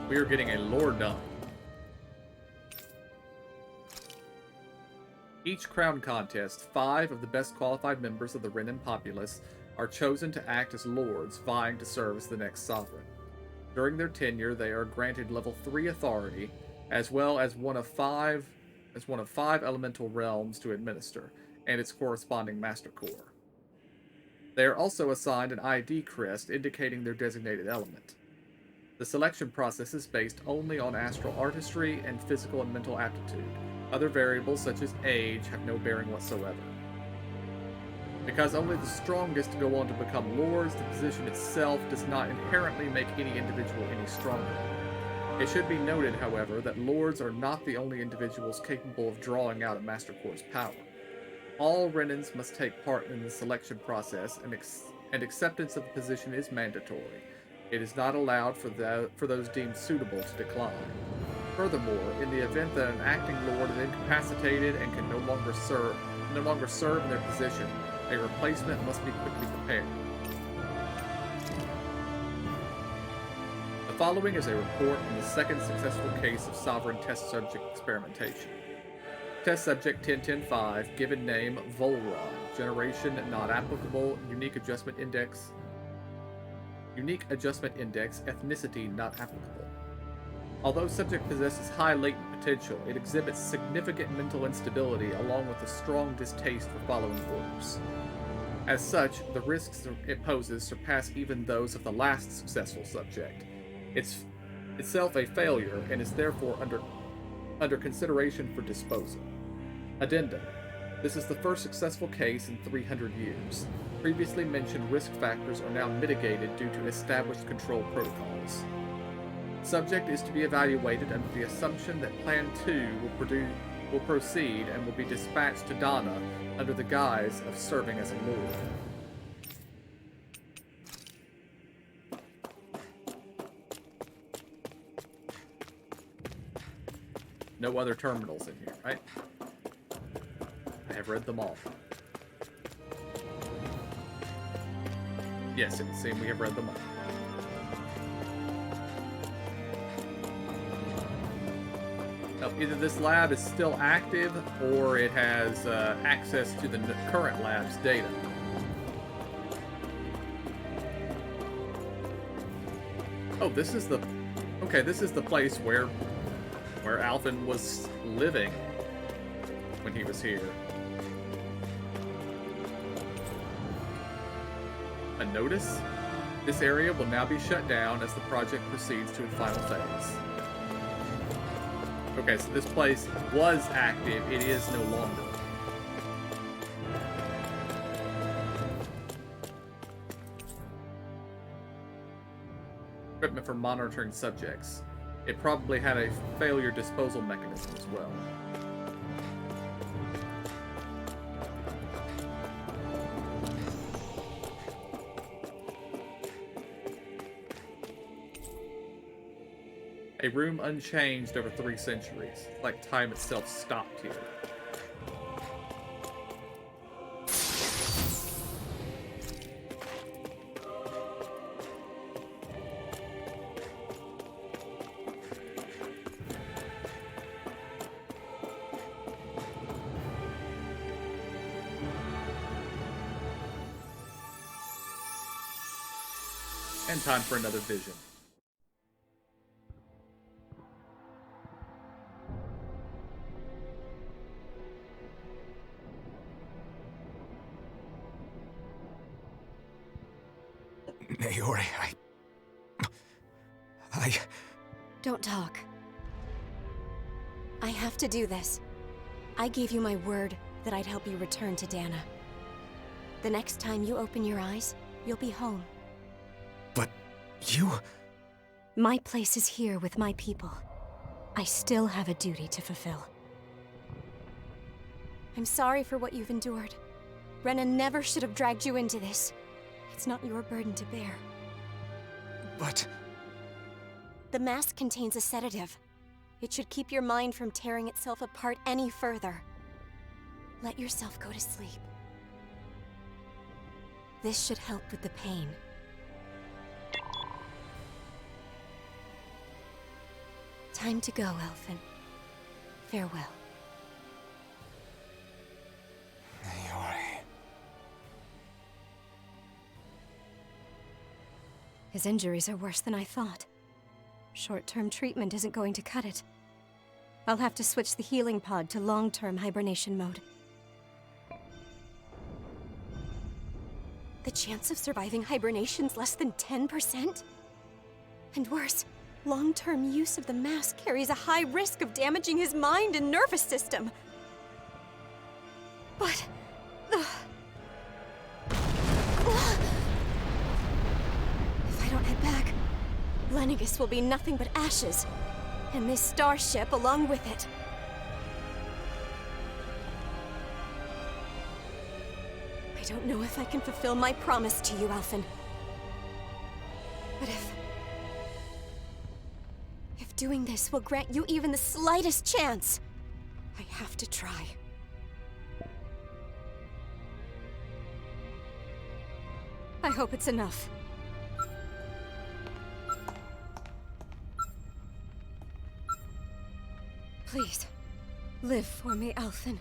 We are getting a lore dump. Each crown contest, 5 of the best qualified members of the Renan populace are chosen to act as lords, vying to serve as the next sovereign. During their tenure, they are granted level 3 authority, as well as one of five elemental realms to administer, and its corresponding master core. They are also assigned an ID crest indicating their designated element. The selection process is based only on astral artistry and physical and mental aptitude. Other variables, such as age, have no bearing whatsoever. Because only the strongest go on to become lords, the position itself does not inherently make any individual any stronger. It should be noted, however, that lords are not the only individuals capable of drawing out a Master Core's power. All Renans must take part in the selection process, and acceptance of the position is mandatory. It is not allowed for those deemed suitable to decline. Furthermore, in the event that an acting lord is incapacitated and can no longer serve in their position, a replacement must be quickly prepared. The following is a report on the second successful case of sovereign test subject experimentation. Test subject 1010-5, given name Volron, generation not applicable, unique adjustment index, ethnicity not applicable. Although subject possesses high latent potential, it exhibits significant mental instability along with a strong distaste for following orders. As such, the risks it poses surpass even those of the last successful subject. It's itself a failure and is therefore under consideration for disposal. Addendum. This is the first successful case in 300 years. Previously mentioned risk factors are now mitigated due to established control protocols. Subject is to be evaluated under the assumption that Plan 2 will proceed and will be dispatched to Dana under the guise of serving as a lord. No other terminals in here, right? I have read them all. Yes, it would seem we have read them all. Now, either this lab is still active, or it has access to the current lab's data. Oh, this is the... Okay, this is the place where Alvin was living when he was here. A notice? This area will now be shut down as the project proceeds to its final phase. Okay, so this place was active, it is no longer. Equipment for monitoring subjects. It probably had a failure disposal mechanism as well. A room unchanged over 3 centuries, like time itself stopped here. And time for another vision. Naori, I... Don't talk. I have to do this. I gave you my word that I'd help you return to Dana. The next time you open your eyes, you'll be home. But you... My place is here with my people. I still have a duty to fulfill. I'm sorry for what you've endured. Renan never should have dragged you into this. It's not your burden to bear. But... The mask contains a sedative. It should keep your mind from tearing itself apart any further. Let yourself go to sleep. This should help with the pain. Time to go, Elfin. Farewell. Naori. His injuries are worse than I thought. Short-term treatment isn't going to cut it. I'll have to switch the healing pod to long-term hibernation mode. The chance of surviving hibernation's less than 10%? And worse, long-term use of the mask carries a high risk of damaging his mind and nervous system. But... if I don't head back, Lenegis will be nothing but ashes, and this starship along with it. I don't know if I can fulfill my promise to you, Alphen. But if doing this will grant you even the slightest chance, I have to try. I hope it's enough. Please, live for me, Alphen.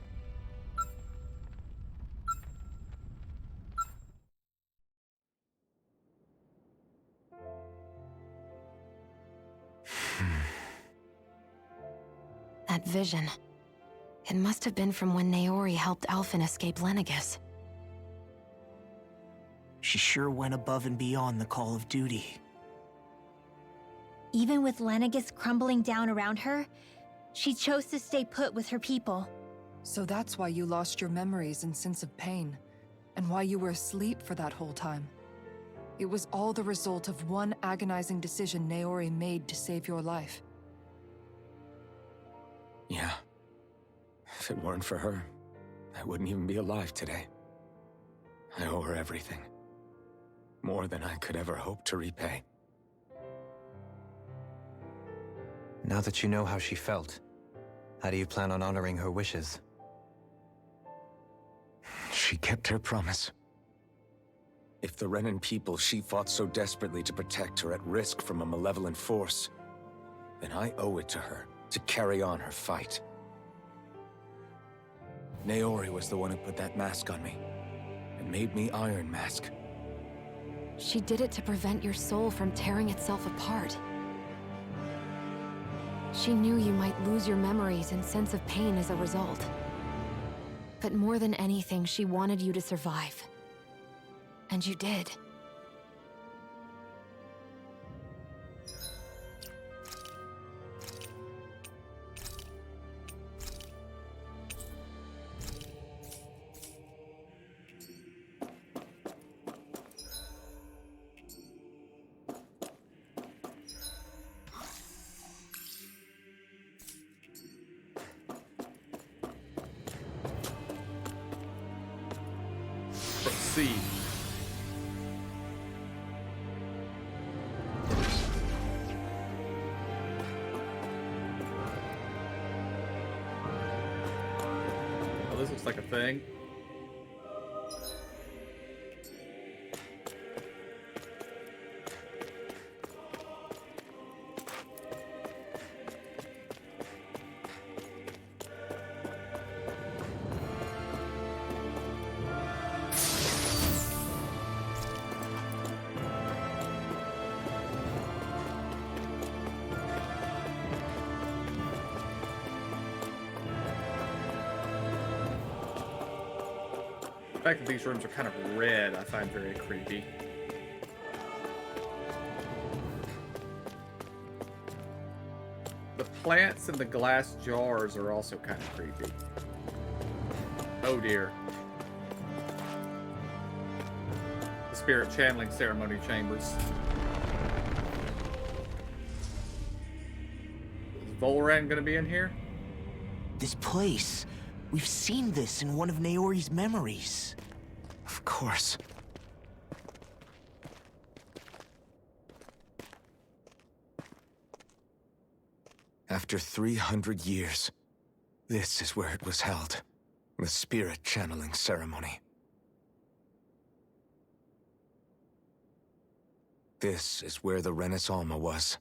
That vision. It must have been from when Naori helped Alphen escape Lenegis. She sure went above and beyond the call of duty. Even with Lenegis crumbling down around her, she chose to stay put with her people. So that's why you lost your memories and sense of pain, and why you were asleep for that whole time. It was all the result of one agonizing decision Naori made to save your life. Yeah. If it weren't for her, I wouldn't even be alive today. I owe her everything. More than I could ever hope to repay. Now that you know how she felt, how do you plan on honoring her wishes? She kept her promise. If the Renan people she fought so desperately to protect are at risk from a malevolent force, then I owe it to her to carry on her fight. Naori was the one who put that mask on me, and made me Iron Mask. She did it to prevent your soul from tearing itself apart. She knew you might lose your memories and sense of pain as a result. But more than anything, she wanted you to survive. And you did. Proceed. Oh, this looks like a thing. The fact that these rooms are kind of red, I find very creepy. The plants in the glass jars are also kind of creepy. Oh dear. The spirit channeling ceremony chambers. Is Volran gonna be in here? This place. We've seen this in one of Naori's memories. Of course. After 300 years, this is where it was held. The spirit channeling ceremony. This is where the Renis Alma was.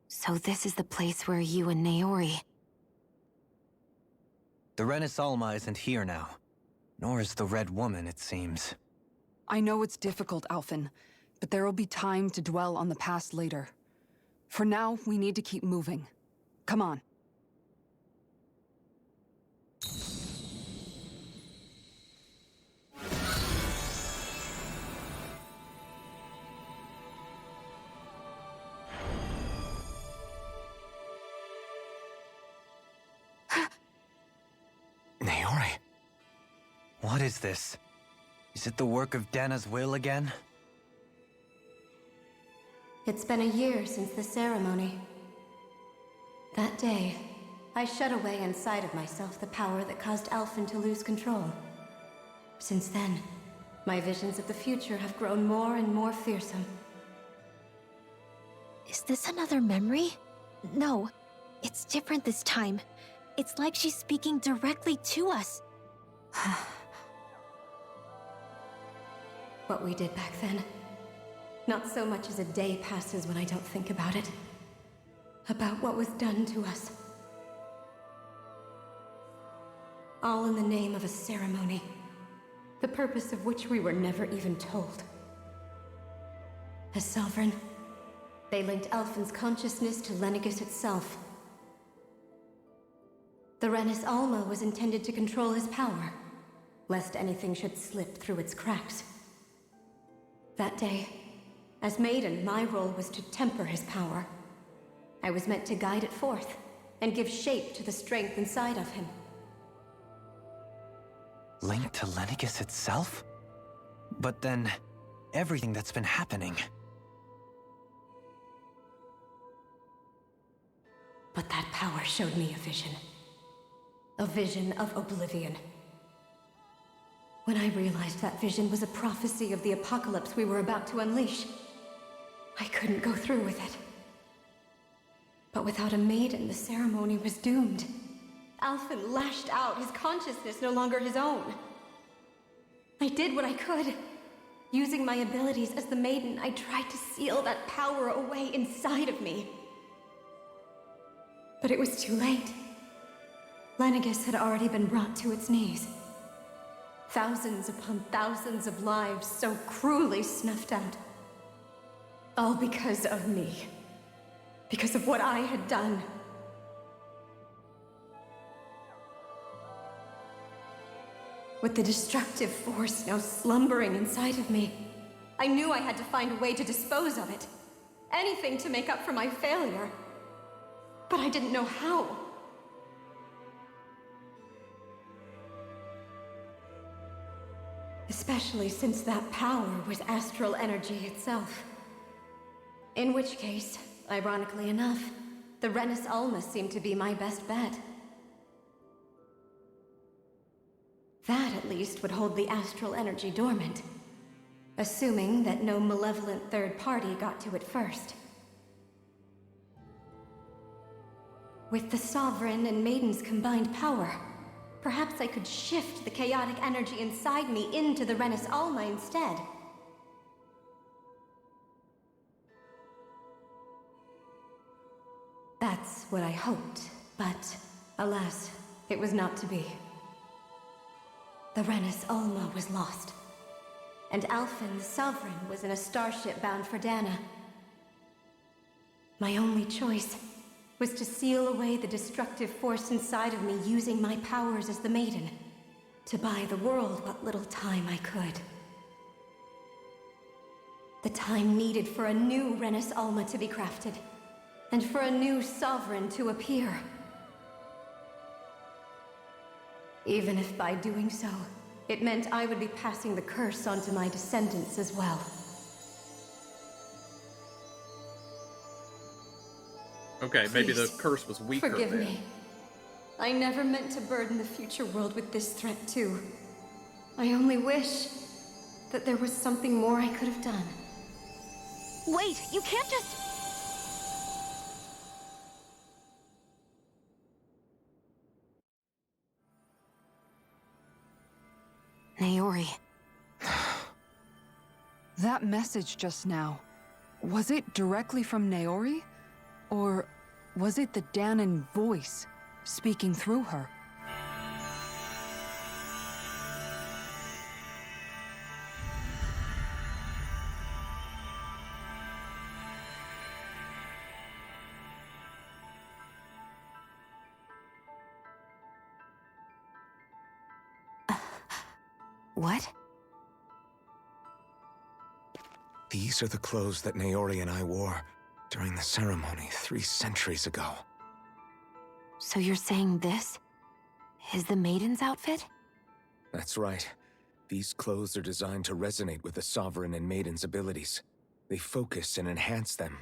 So this is the place where you and Naori... The Renis Alma isn't here now. Nor is the Red Woman, it seems. I know it's difficult, Alphen, but there will be time to dwell on the past later. For now, we need to keep moving. Come on. Naori. What is this? Is it the work of Dana's will again? It's been a year since the ceremony. That day, I shut away inside of myself the power that caused Alphen to lose control. Since then, my visions of the future have grown more and more fearsome. Is this another memory? No, it's different this time. It's like she's speaking directly to us. What we did back then. Not so much as a day passes when I don't think about it. About what was done to us. All in the name of a ceremony. The purpose of which we were never even told. As Sovereign, they linked Alphen's consciousness to Lenegis itself. The Renis Alma was intended to control his power, lest anything should slip through its cracks. That day, as Maiden, my role was to temper his power. I was meant to guide it forth, and give shape to the strength inside of him. Linked to Lenegis itself? But then, everything that's been happening... But that power showed me a vision. A vision of oblivion. When I realized that vision was a prophecy of the apocalypse we were about to unleash, I couldn't go through with it. But without a maiden, the ceremony was doomed. Alphen lashed out, his consciousness no longer his own. I did what I could. Using my abilities as the maiden, I tried to seal that power away inside of me. But it was too late. Lenegis had already been brought to its knees. Thousands upon thousands of lives so cruelly snuffed out. All because of me. Because of what I had done. With the destructive force now slumbering inside of me, I knew I had to find a way to dispose of it. Anything to make up for my failure. But I didn't know how. Especially since that power was astral energy itself. In which case, ironically enough, the Renis Alma seemed to be my best bet. That, at least, would hold the astral energy dormant. Assuming that no malevolent third party got to it first. With the Sovereign and Maiden's combined power, perhaps I could shift the chaotic energy inside me into the Renis Alma instead. That's what I hoped, but alas, it was not to be. The Renis Alma was lost, and Alphen, the Sovereign, was in a starship bound for Dana. My only choice was to seal away the destructive force inside of me using my powers as the Maiden, to buy the world what little time I could. The time needed for a new Renis Alma to be crafted, and for a new Sovereign to appear. Even if by doing so, it meant I would be passing the curse on to my descendants as well. Okay, maybe the Please, curse was weaker forgive then. me. I never meant to burden the future world with this threat too. I only wish that there was something more I could have done. Wait, you can't just... Naori. That message just now, was it directly from Naori? Or was it the Danon voice speaking through her? What? These are the clothes that Naori and I wore during the ceremony 3 centuries ago. So you're saying this is the Maiden's outfit? That's right. These clothes are designed to resonate with the Sovereign and Maiden's abilities. They focus and enhance them.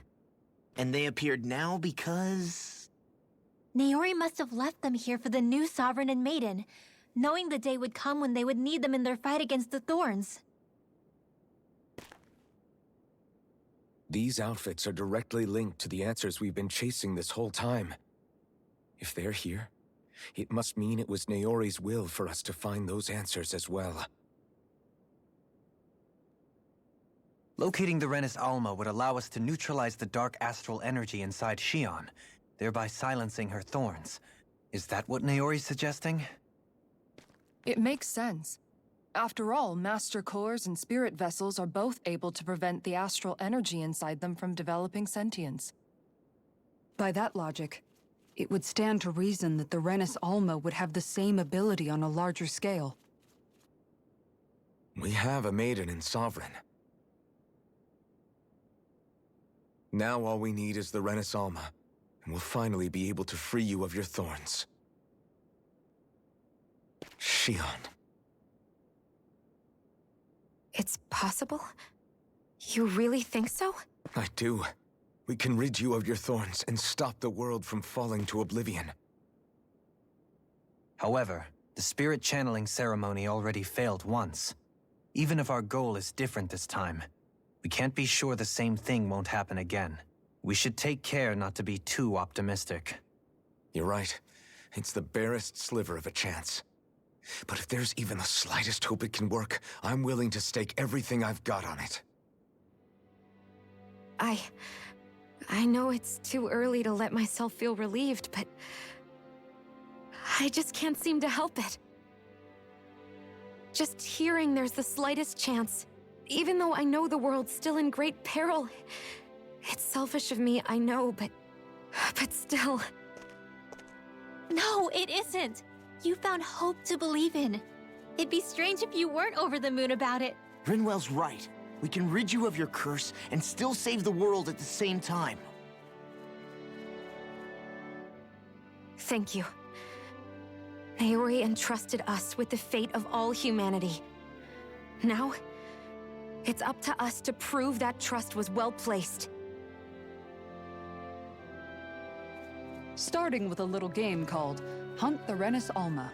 And they appeared now because... Naori must have left them here for the new Sovereign and Maiden, knowing the day would come when they would need them in their fight against the Thorns. These outfits are directly linked to the answers we've been chasing this whole time. If they're here, it must mean it was Naori's will for us to find those answers as well. Locating the Renis Alma would allow us to neutralize the dark astral energy inside Xion, thereby silencing her thorns. Is that what Naori's suggesting? It makes sense. After all, Master Cores and Spirit Vessels are both able to prevent the astral energy inside them from developing sentience. By that logic, it would stand to reason that the Renis Alma would have the same ability on a larger scale. We have a Maiden and Sovereign. Now all we need is the Renis Alma, and we'll finally be able to free you of your thorns. Xion. It's possible? You really think so? I do. We can rid you of your thorns and stop the world from falling to oblivion. However, the spirit channeling ceremony already failed once. Even if our goal is different this time, we can't be sure the same thing won't happen again. We should take care not to be too optimistic. You're right. It's the barest sliver of a chance. But if there's even the slightest hope it can work, I'm willing to stake everything I've got on it. I know it's too early to let myself feel relieved, but I just can't seem to help it. Just hearing there's the slightest chance, even though I know the world's still in great peril. It's selfish of me, I know, but still. No, it isn't. You found hope to believe in. It'd be strange if you weren't over the moon about it. Rinwell's right. We can rid you of your curse and still save the world at the same time. Thank you. Naori entrusted us with the fate of all humanity. Now, it's up to us to prove that trust was well placed. Starting with a little game called Hunt the Renis Alma.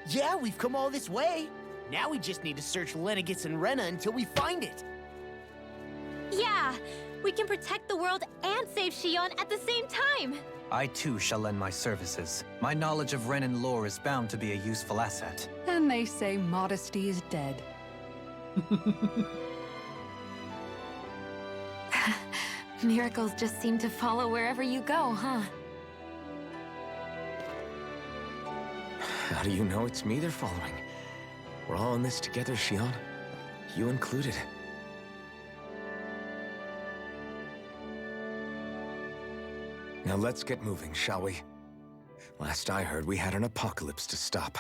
Yeah, we've come all this way. Now we just need to search Lenegis and Rena until we find it. Yeah, we can protect the world and save Xion at the same time. I too shall lend my services. My knowledge of Renin lore is bound to be a useful asset. And they say modesty is dead. Miracles just seem to follow wherever you go, huh? How do you know it's me they're following? We're all in this together, Xion. You included. Now let's get moving, shall we? Last I heard, we had an apocalypse to stop.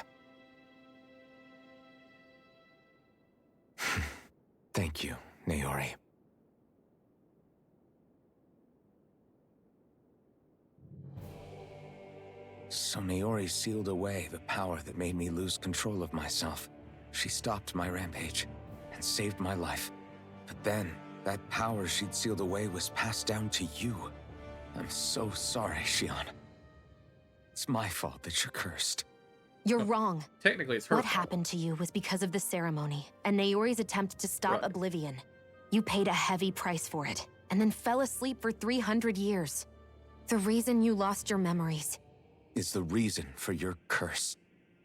Thank you, Naori. So Naori sealed away the power that made me lose control of myself. She stopped my rampage and saved my life. But then, that power she'd sealed away was passed down to you. I'm so sorry, Xion. It's my fault that you're cursed. You're wrong. Technically, it's her What fault. happened to you was because of the ceremony, and Naori's attempt to stop Right. Oblivion. You paid a heavy price for it, and then fell asleep for 300 years. The reason you lost your memories. Is the reason for your curse.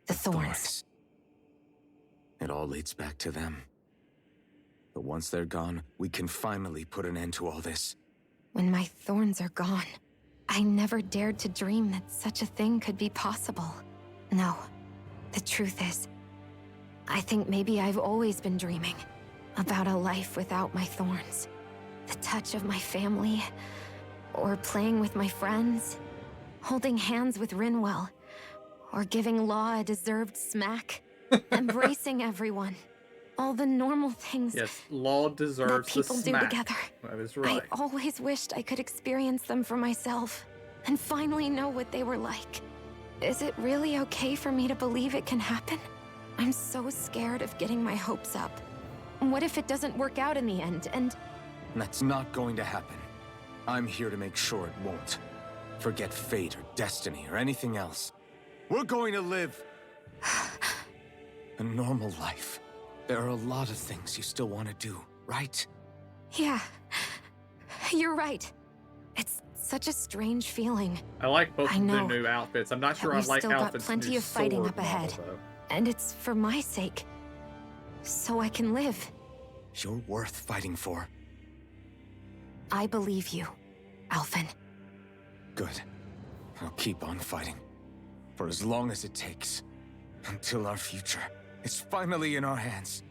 The thorns. It all leads back to them. But once they're gone, we can finally put an end to all this. When my thorns are gone, I never dared to dream that such a thing could be possible. No, the truth is, I think maybe I've always been dreaming about a life without my thorns. The touch of my family, or playing with my friends, holding hands with Rinwell, or giving Law a deserved smack, embracing everyone. All the normal things Yes, Law deserves that people the do smack. together. That is right. I always wished I could experience them for myself and finally know what they were like. Is it really okay for me to believe it can happen? I'm so scared of getting my hopes up. What if it doesn't work out in the end, and... That's not going to happen. I'm here to make sure it won't. Forget fate or destiny or anything else. We're going to live a normal life. There are a lot of things you still want to do, right? Yeah, you're right. It's such a strange feeling. I like both I of the know, new outfits. I'm not but sure I we've like still got Alpha's plenty new of fighting sword up ahead. model, though. And it's for my sake. So I can live. You're worth fighting for. I believe you, Alphen. Good. I'll keep on fighting. For as long as it takes. Until our future is finally in our hands.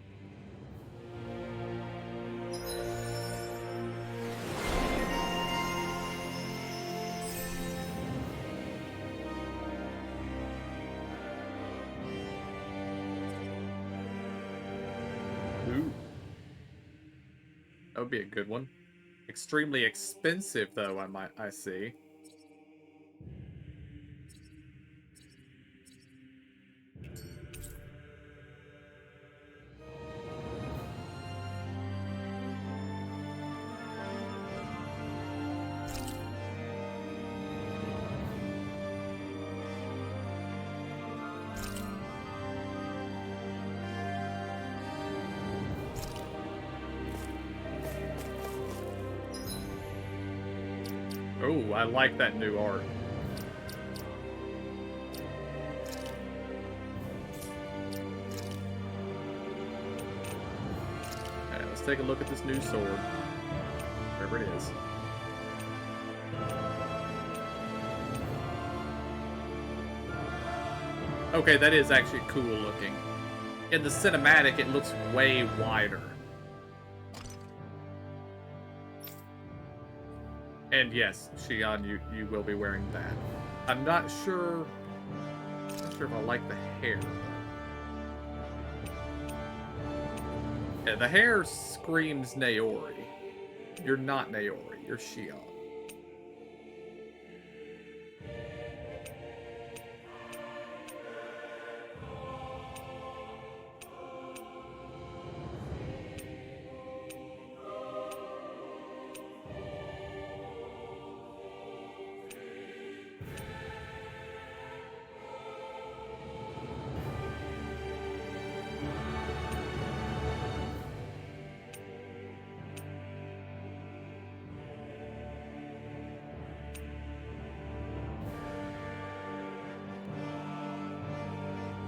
Ooh. That would be a good one. Extremely expensive, though, I see. Oh, I like that new art. Alright, let's take a look at this new sword. Wherever it is. Okay, that is actually cool looking. In the cinematic, it looks way wider. And yes, Shion, you will be wearing that. I'm not sure if I like the hair. Yeah, the hair screams Naori. You're not Naori, you're Shion.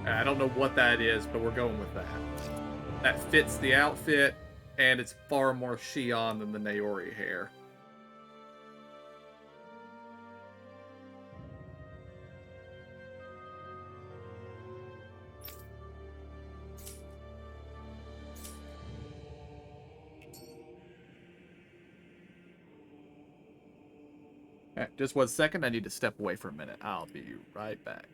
I don't know what that is, but we're going with that. That fits the outfit, and it's far more Shion than the Naori hair. Alright, just 1 second. I need to step away for a minute. I'll be right back.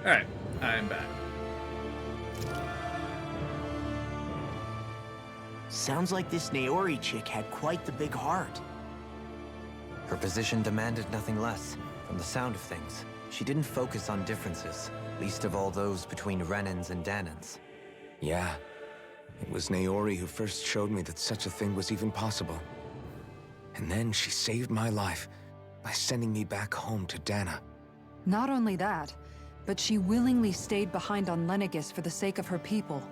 Alright, I'm back. Sounds like this Naori chick had quite the big heart. Her position demanded nothing less. From the sound of things, she didn't focus on differences, least of all those between Renans and Danans. Yeah. It was Naori who first showed me that such a thing was even possible. And then she saved my life by sending me back home to Dana. Not only that, but she willingly stayed behind on Lenegis for the sake of her people.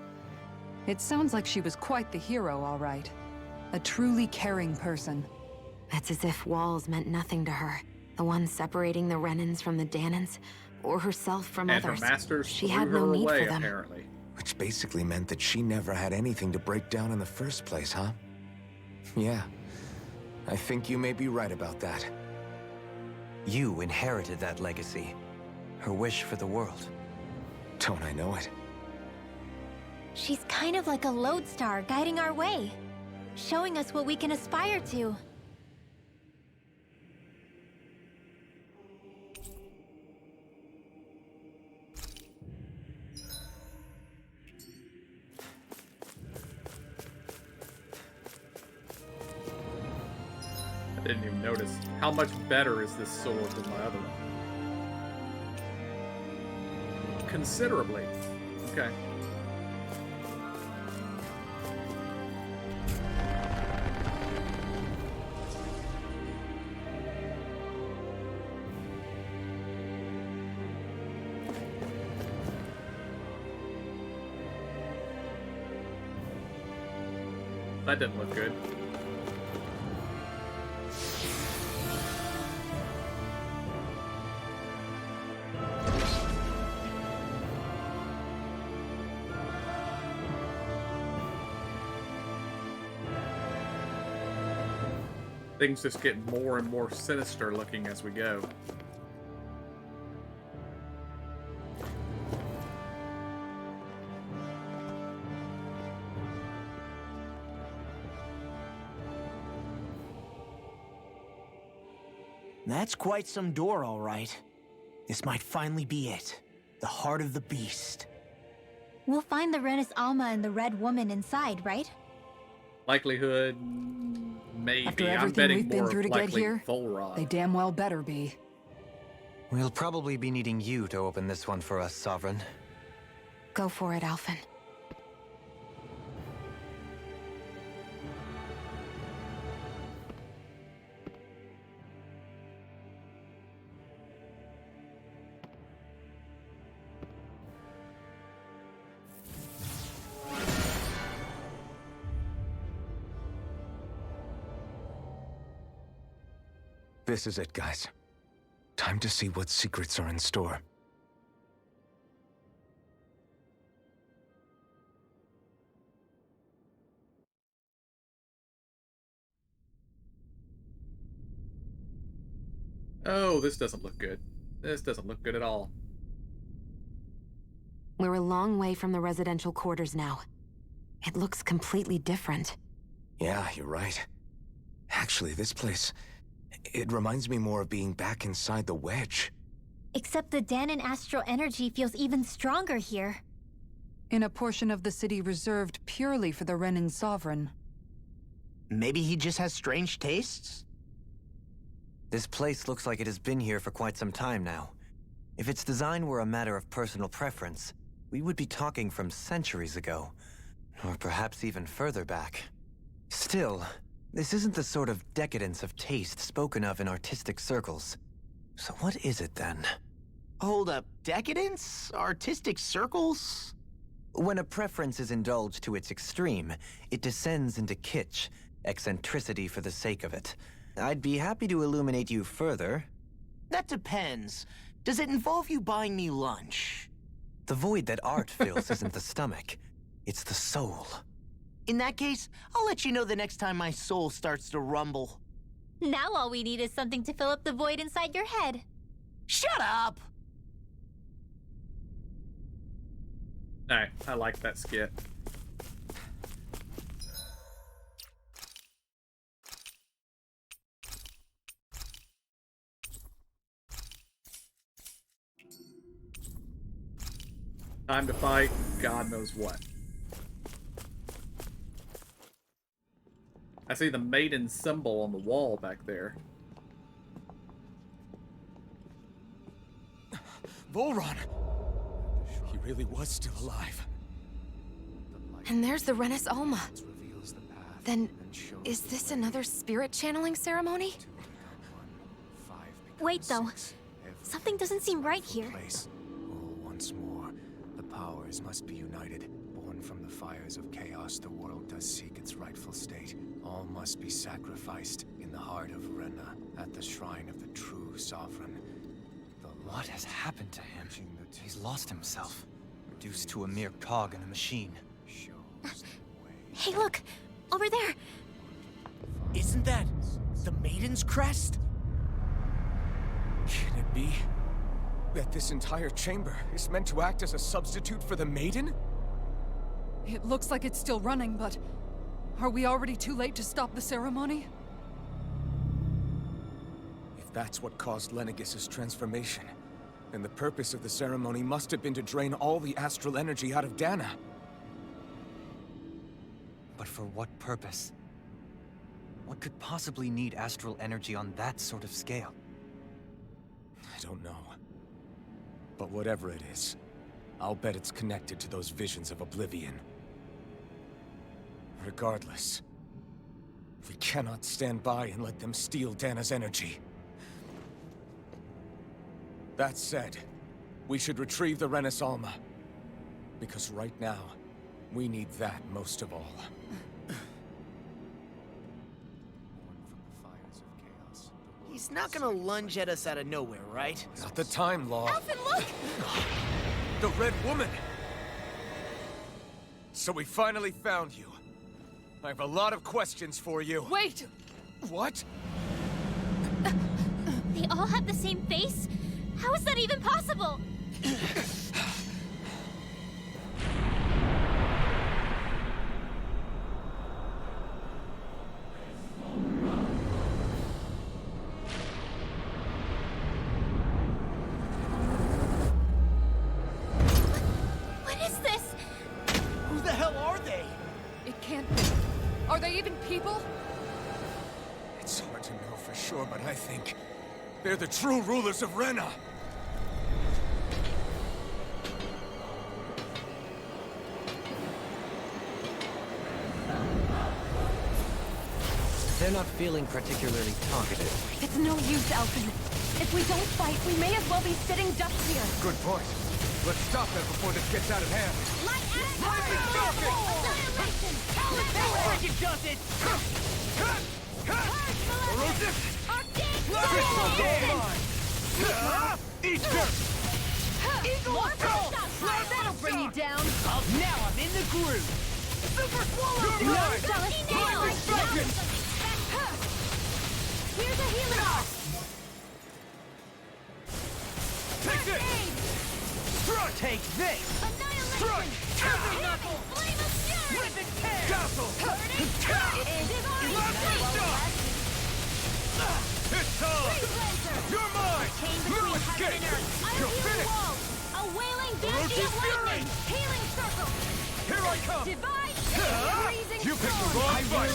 It sounds like she was quite the hero, all right. A truly caring person. It's as if walls meant nothing to her. The ones separating the Renans from the Danans, or herself from And others. her masters She threw had no her need away, for them. apparently. Which basically meant that she never had anything to break down in the first place, huh? Yeah. I think you may be right about that. You inherited that legacy. Her wish for the world. Don't I know it? She's kind of like a lodestar guiding our way, showing us what we can aspire to. I didn't even notice. How much better is this sword than my other one? Considerably. Okay. That didn't look good. Things just get more and more sinister looking as we go. That's quite some door, all right. This might finally be it. The heart of the beast. We'll find the Renis Alma and the Red Woman inside, right? Likelihood, maybe. After I'm everything betting we've been more through to likely get here, Volrod. they damn well better be. We'll probably be needing you to open this one for us, Sovereign. Go for it, Alphen. This is it, guys. Time to see what secrets are in store. Oh, this doesn't look good. This doesn't look good at all. We're a long way from the residential quarters now. It looks completely different. Yeah, you're right. Actually, this place... it reminds me more of being back inside the Wedge. Except the Danan astral energy feels even stronger here. In a portion of the city reserved purely for the Renin Sovereign. Maybe he just has strange tastes? This place looks like it has been here for quite some time now. If its design were a matter of personal preference, we would be talking from centuries ago. Or perhaps even further back. Still, this isn't the sort of decadence of taste spoken of in artistic circles. So what is it then? Hold up, decadence? Artistic circles? When a preference is indulged to its extreme, it descends into kitsch, eccentricity for the sake of it. I'd be happy to illuminate you further. That depends. Does it involve you buying me lunch? The void that art fills isn't the stomach, it's the soul. In that case, I'll let you know the next time my soul starts to rumble. Now all we need is something to fill up the void inside your head. Shut up! Alright, I like that skit. Time to fight God knows what. I see the maiden symbol on the wall back there. Volron! He really was still alive. And there's the Renis Alma. Then, is this another spirit channeling ceremony? Wait, though. Something doesn't seem right here. Once more, the powers must be united. Born from the fires of chaos, the world does seek its rightful state. All must be sacrificed in the heart of Rena, at the shrine of the true sovereign. What has happened to him? He's lost himself, reduced to a mere cog in a machine. Hey, look! Over there! Isn't that the Maiden's crest? Can it be that this entire chamber is meant to act as a substitute for the Maiden? It looks like it's still running, but are we already too late to stop the ceremony? If that's what caused Lenegis' transformation, then the purpose of the ceremony must have been to drain all the astral energy out of Dana. But for what purpose? What could possibly need astral energy on that sort of scale? I don't know. But whatever it is, I'll bet it's connected to those visions of oblivion. Regardless, we cannot stand by and let them steal Dana's energy. That said, we should retrieve the Renis Alma. Because right now, we need that most of all. He's not gonna lunge at us out of nowhere, right? Not the time, Law. Alphen, look! The Red Woman! So we finally found you. I have a lot of questions for you. Wait! What? They all have the same face? How is that even possible? What is this? Who the hell are they? It can't be. Are they even people? It's hard to know for sure, but I think they're the true rulers of Rena. They're not feeling particularly talkative. It's no use, Alphen. If we don't fight, we may as well be sitting ducks here. Good point. Let's stop them before this gets out of hand. Annihilation! Freaking does it! Eat dirt! That'll bring you down! Now I'm in the groove! Super Swallow! Here's a healing arc! Take this! Strike! Take this! Annihilation! Knuckle! Flame of fury! Rip and tear! Castle! It's time! You're mine! No escape! You're finished! A wailing banshee of lightning! Healing circle! Here I come! Divide! Freezing You picked the storm! wrong fight!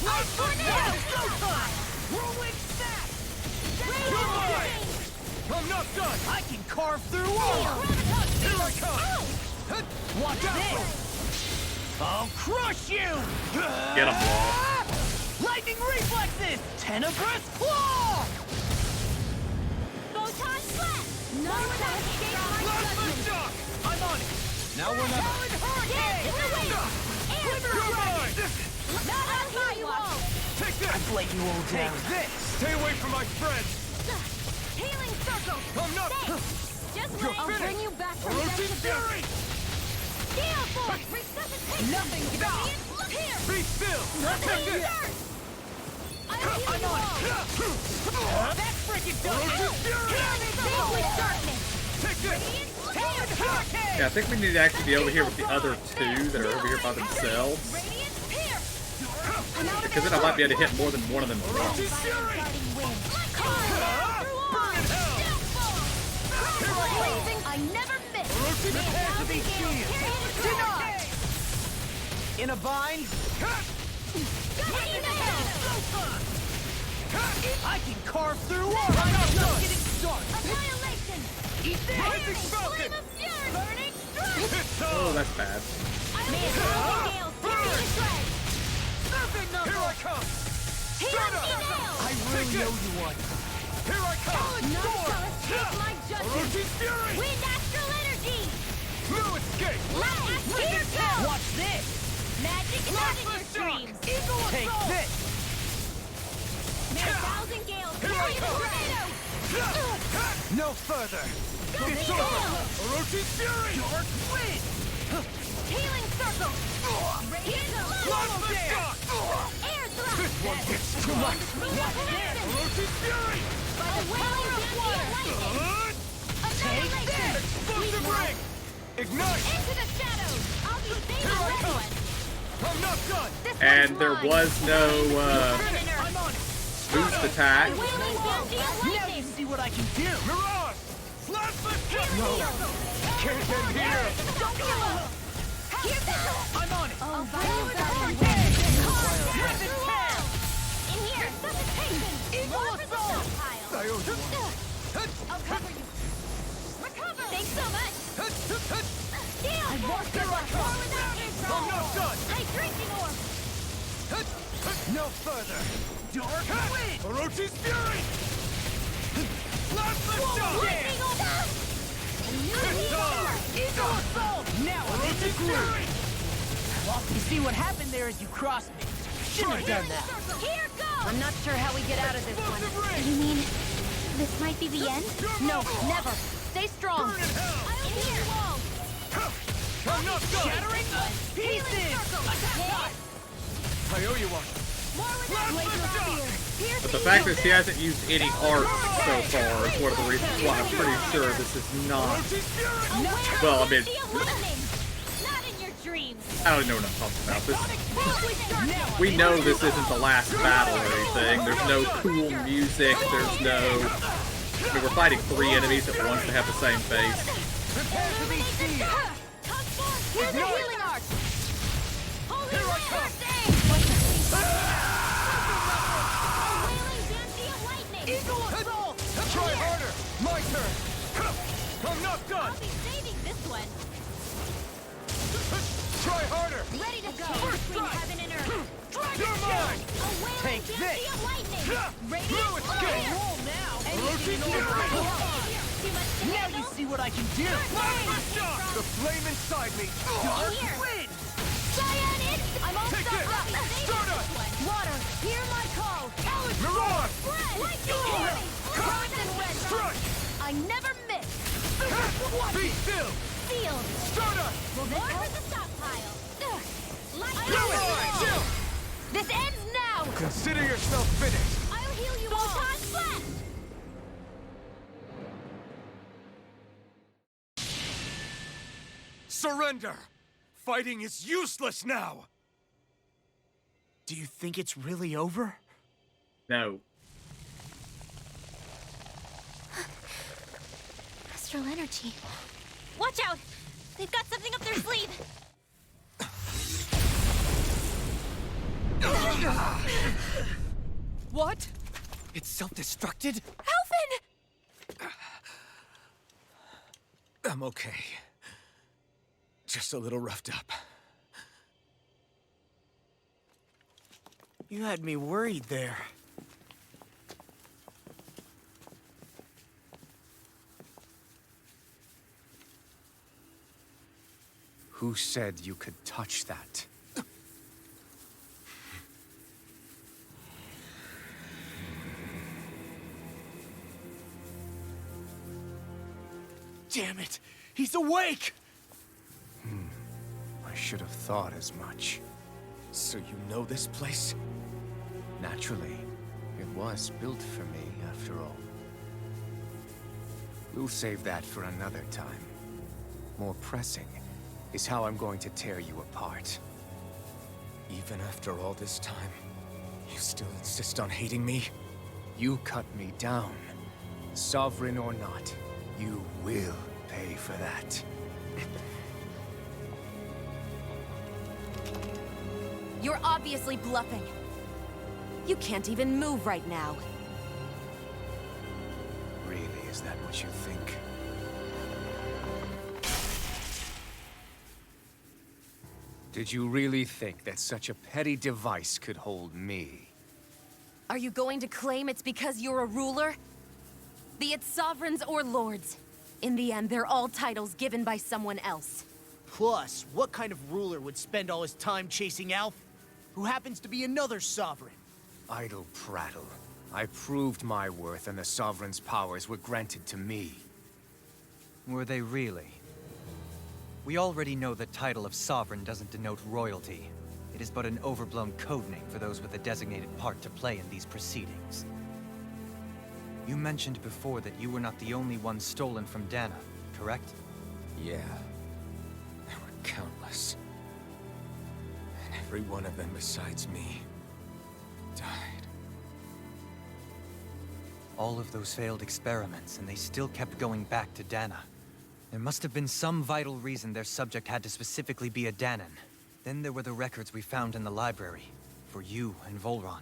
Light tornado! Whirlwind snap! You're mine! I'm not done! I can carve through all! Here I come! Watch this! I'll crush you! Get him, Law. Lightning reflexes! Tenebrous claw! Photon slash! No one can escape my Last judgment! lift shock! I'm on it! Now we're never. Talon hurricane! In the wind! You're mine! Not on my wall! Take this! Let you all Take down. this! Stay away from my friends! Healing circle! I'm not... Just You're wait! I'll finished! bring you back from Roach's death to Fury! Gale force! Resuscitation! Nothing can stop! Look here! Be still! Take this! I'm healing on wall! That's freaking does Roach's it! Fury! Deal with darkness! Take this! Talon hurricane! Yeah, I think we need to actually be over here with the other two that are over here by themselves. Radiant pierce! Because then I might be able to hit more than one of them at once. Roach's Fury! Guarding wind! Burn in hell! blazing, I never miss! Orochi's prepare to be seized! Denied! In a bind? I can carve through walls! I'm just getting started! Annihilation! Eat this! Rising Falcon! Flame of fury! Burning strike! It's Oh, on! that's bad. Here I come! Shut up! I really owe you one. Here I come! My judgment! Orochi's fury! Wind astral energy! No escape! Here goes! Watch this! Magic is not in your dreams! Eagle Take assault! this! May a thousand gales Here I carry the come! tornado! No further! It's over! Orochi's fury! Dark wind! Healing circle! Here goes! Plasma shock! Air thrust! This one gets too much! Watch this! Orochi's fury! By the power of lightning! Annihilation! Explosive ring! Ignite! Into the shadows! I'll be saving Here I this come! one! I'm not done! This And one's there mine. was no Heaven and earth. I'm on it! boost attack. Wailing Genji of Now you lightning! see what I can do! Mirage! Plasma shock! Can't end here! Don't give up! Here's the I'm on it! Oh, violent in here! Suffocation! Eagle More for the assault! stockpile! I owe you one. I'll cover you! Recover! Thanks so much! Deal! Here I come! I'm not done! Hey, drinking orb! No further! Dark wind! Orochi's fury! Plasma shock! Lightning orb! It's on! Eagle assault! Now I'm in the Orochi's groove! fury! You see what happened there as you crossed me? Shouldn't have done that. Here goes! I'm not sure how we get out of this one. Explosive ring! You mean this might be the end? No, never. Stay strong. Burn in hell! In here! I'm not done! Shattering the pieces! I owe you one! More with Plasma shock! But the fact that she hasn't used any art so far is one of the reasons why I'm pretty sure this is not. Orochi's fury! Well, I mean, Not in your dreams! I don't even know what I'm talking about. Now We know this isn't the last battle or anything. There's no cool music. There's no. I mean, we're fighting 3 enemies at once that have the same face. Prepare to be seized! Here's the healing arc! Holy Here I Land! come! First aid! A wailing Genji of lightning! Eagle assault! Try harder! My turn! I'm not done! I'll be saving this one! Try harder! Ready to go! First Between strike! heaven and earth! You're mine! A wailing Take Genji this! of lightning! Radiant No escape! fire! Roll now! Orochi's Anything fury! Too much to Now handle? you see what I can do! Plasma shock! The flame inside me! Dark here. wind! Cyan instant! I'm all Take stuck this! up! Stardust! Water, hear my call! Mirage! Spread! Lightning fury! Crimson red! Strike! I never miss! Be still! Sealed! Stardust! Will this help? the stockpile! Lightning Do it! fury! Chill! This ends now! Consider yourself finished! I'll heal you all! Photon blast! Surrender! Fighting is useless now! Do you think it's really over? No. Astral energy. Watch out! They've got something up their sleeve! What? It's self-destructed? Alphen! I'm okay. Just a little roughed up. You had me worried there. Who said you could touch that? Damn it! He's awake! I should have thought as much. So you know this place? Naturally, it was built for me, after all. We'll save that for another time. More pressing is how I'm going to tear you apart. Even after all this time, you still insist on hating me? You cut me down. Sovereign or not, You will pay for that. You're obviously bluffing. You can't even move right now. Really, is that what you think? Did you really think that such a petty device could hold me? Are you going to claim it's because you're a ruler? Be it sovereigns or lords. In the end, they're all titles given by someone else. Plus, what kind of ruler would spend all his time chasing Alf, who happens to be another sovereign? Idle prattle. I proved my worth and the Sovereign's powers were granted to me. Were they really? We already know the title of Sovereign doesn't denote royalty. It is but an overblown code name for those with a designated part to play in these proceedings. You mentioned before that you were not the only one stolen from Dana, correct? Yeah. There were countless. And every one of them besides me died. All of those failed experiments, and they still kept going back to Dana. There must have been some vital reason their subject had to specifically be a Danan. Then there were the records we found in the library, for you and Volron.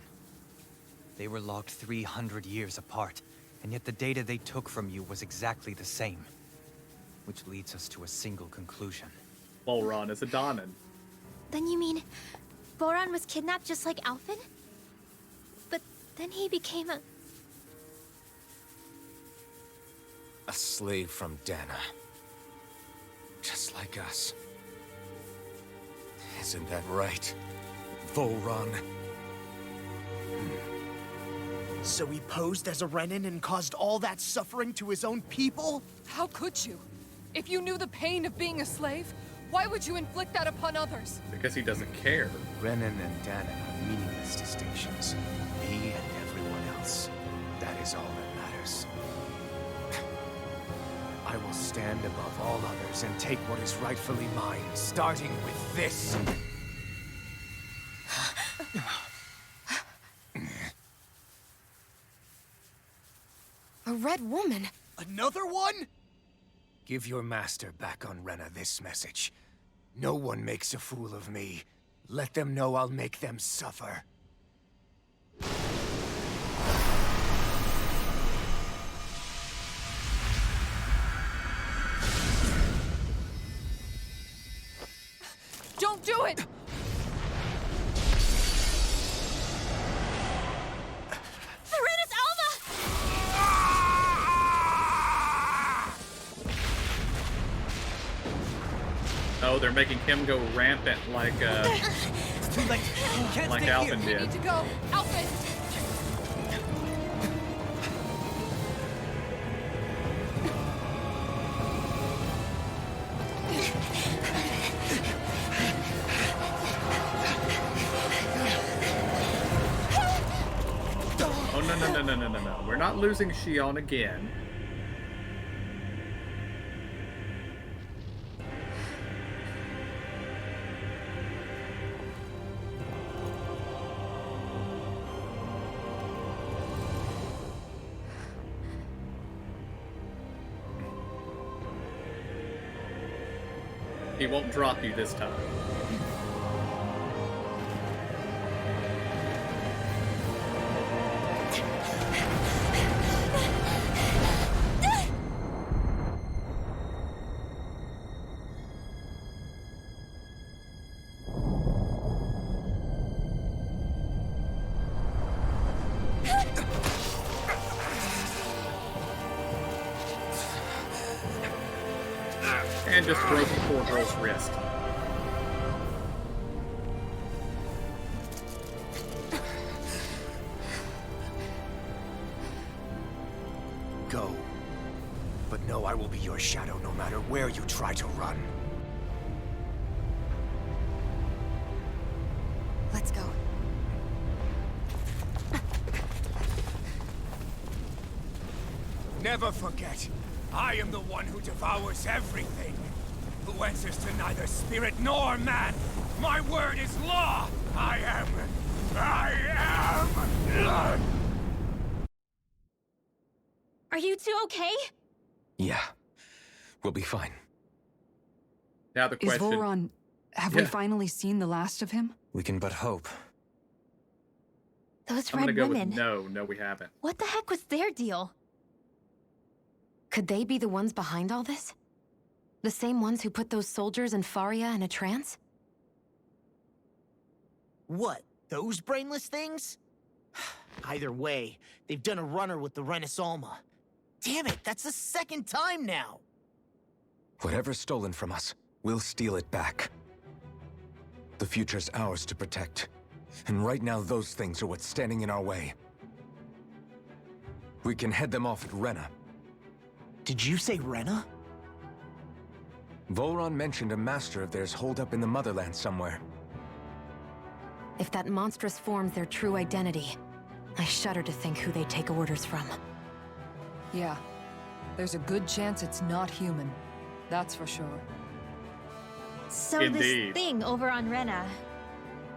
They were logged 300 years apart, and yet the data they took from you was exactly the same. Which leads us to a single conclusion. Volron is a Danan. Then you mean Boran was kidnapped just like Alphen? But then he became a... A slave from Dana. Just like us. Isn't that right, Volron? So he posed as a Renin and caused all that suffering to his own people? How could you? If you knew the pain of being a slave, why would you inflict that upon others? Because he doesn't care. Renin and Danan are meaningless distinctions. Me and everyone else. That is all that matters. I will stand above all others and take what is rightfully mine, starting with this. A red woman? Another one? Give your master back on Renna this message. No one makes a fool of me. Let them know I'll make them suffer. Don't do it! Serenus Alma! Oh, they're making him go rampant like Like Alphen We did. need to go! Alphen! Oh no. We're not losing Shion again. He won't drop you this time. And just broke the poor girl's wrist. Go. But know I will be your shadow no matter where you try to run. Let's go. Never forget, I am the one who devours everything. Who answers to neither spirit nor man. My word is law. I am. Are you two okay? Yeah. We'll be fine. Now the Is question... Volron... Have we finally seen the last of him? We can but hope. Those I'm gonna red go women. with no. No, we haven't. What the heck was their deal? Could they be the ones behind all this? The same ones who put those soldiers in Faria in a trance? What? Those brainless things? Either way, they've done a runner with the Renis Alma. Damn it, that's the second time now! Whatever's stolen from us, we'll steal it back. The future's ours to protect. And right now, those things are what's standing in our way. We can head them off at Rena. Did you say Rena? Volron mentioned a master of theirs holed up in the Motherland somewhere. If that monstrous form's their true identity, I shudder to think who they take orders from. Yeah. There's a good chance it's not human. That's for sure. So Indeed. this thing over on Rena,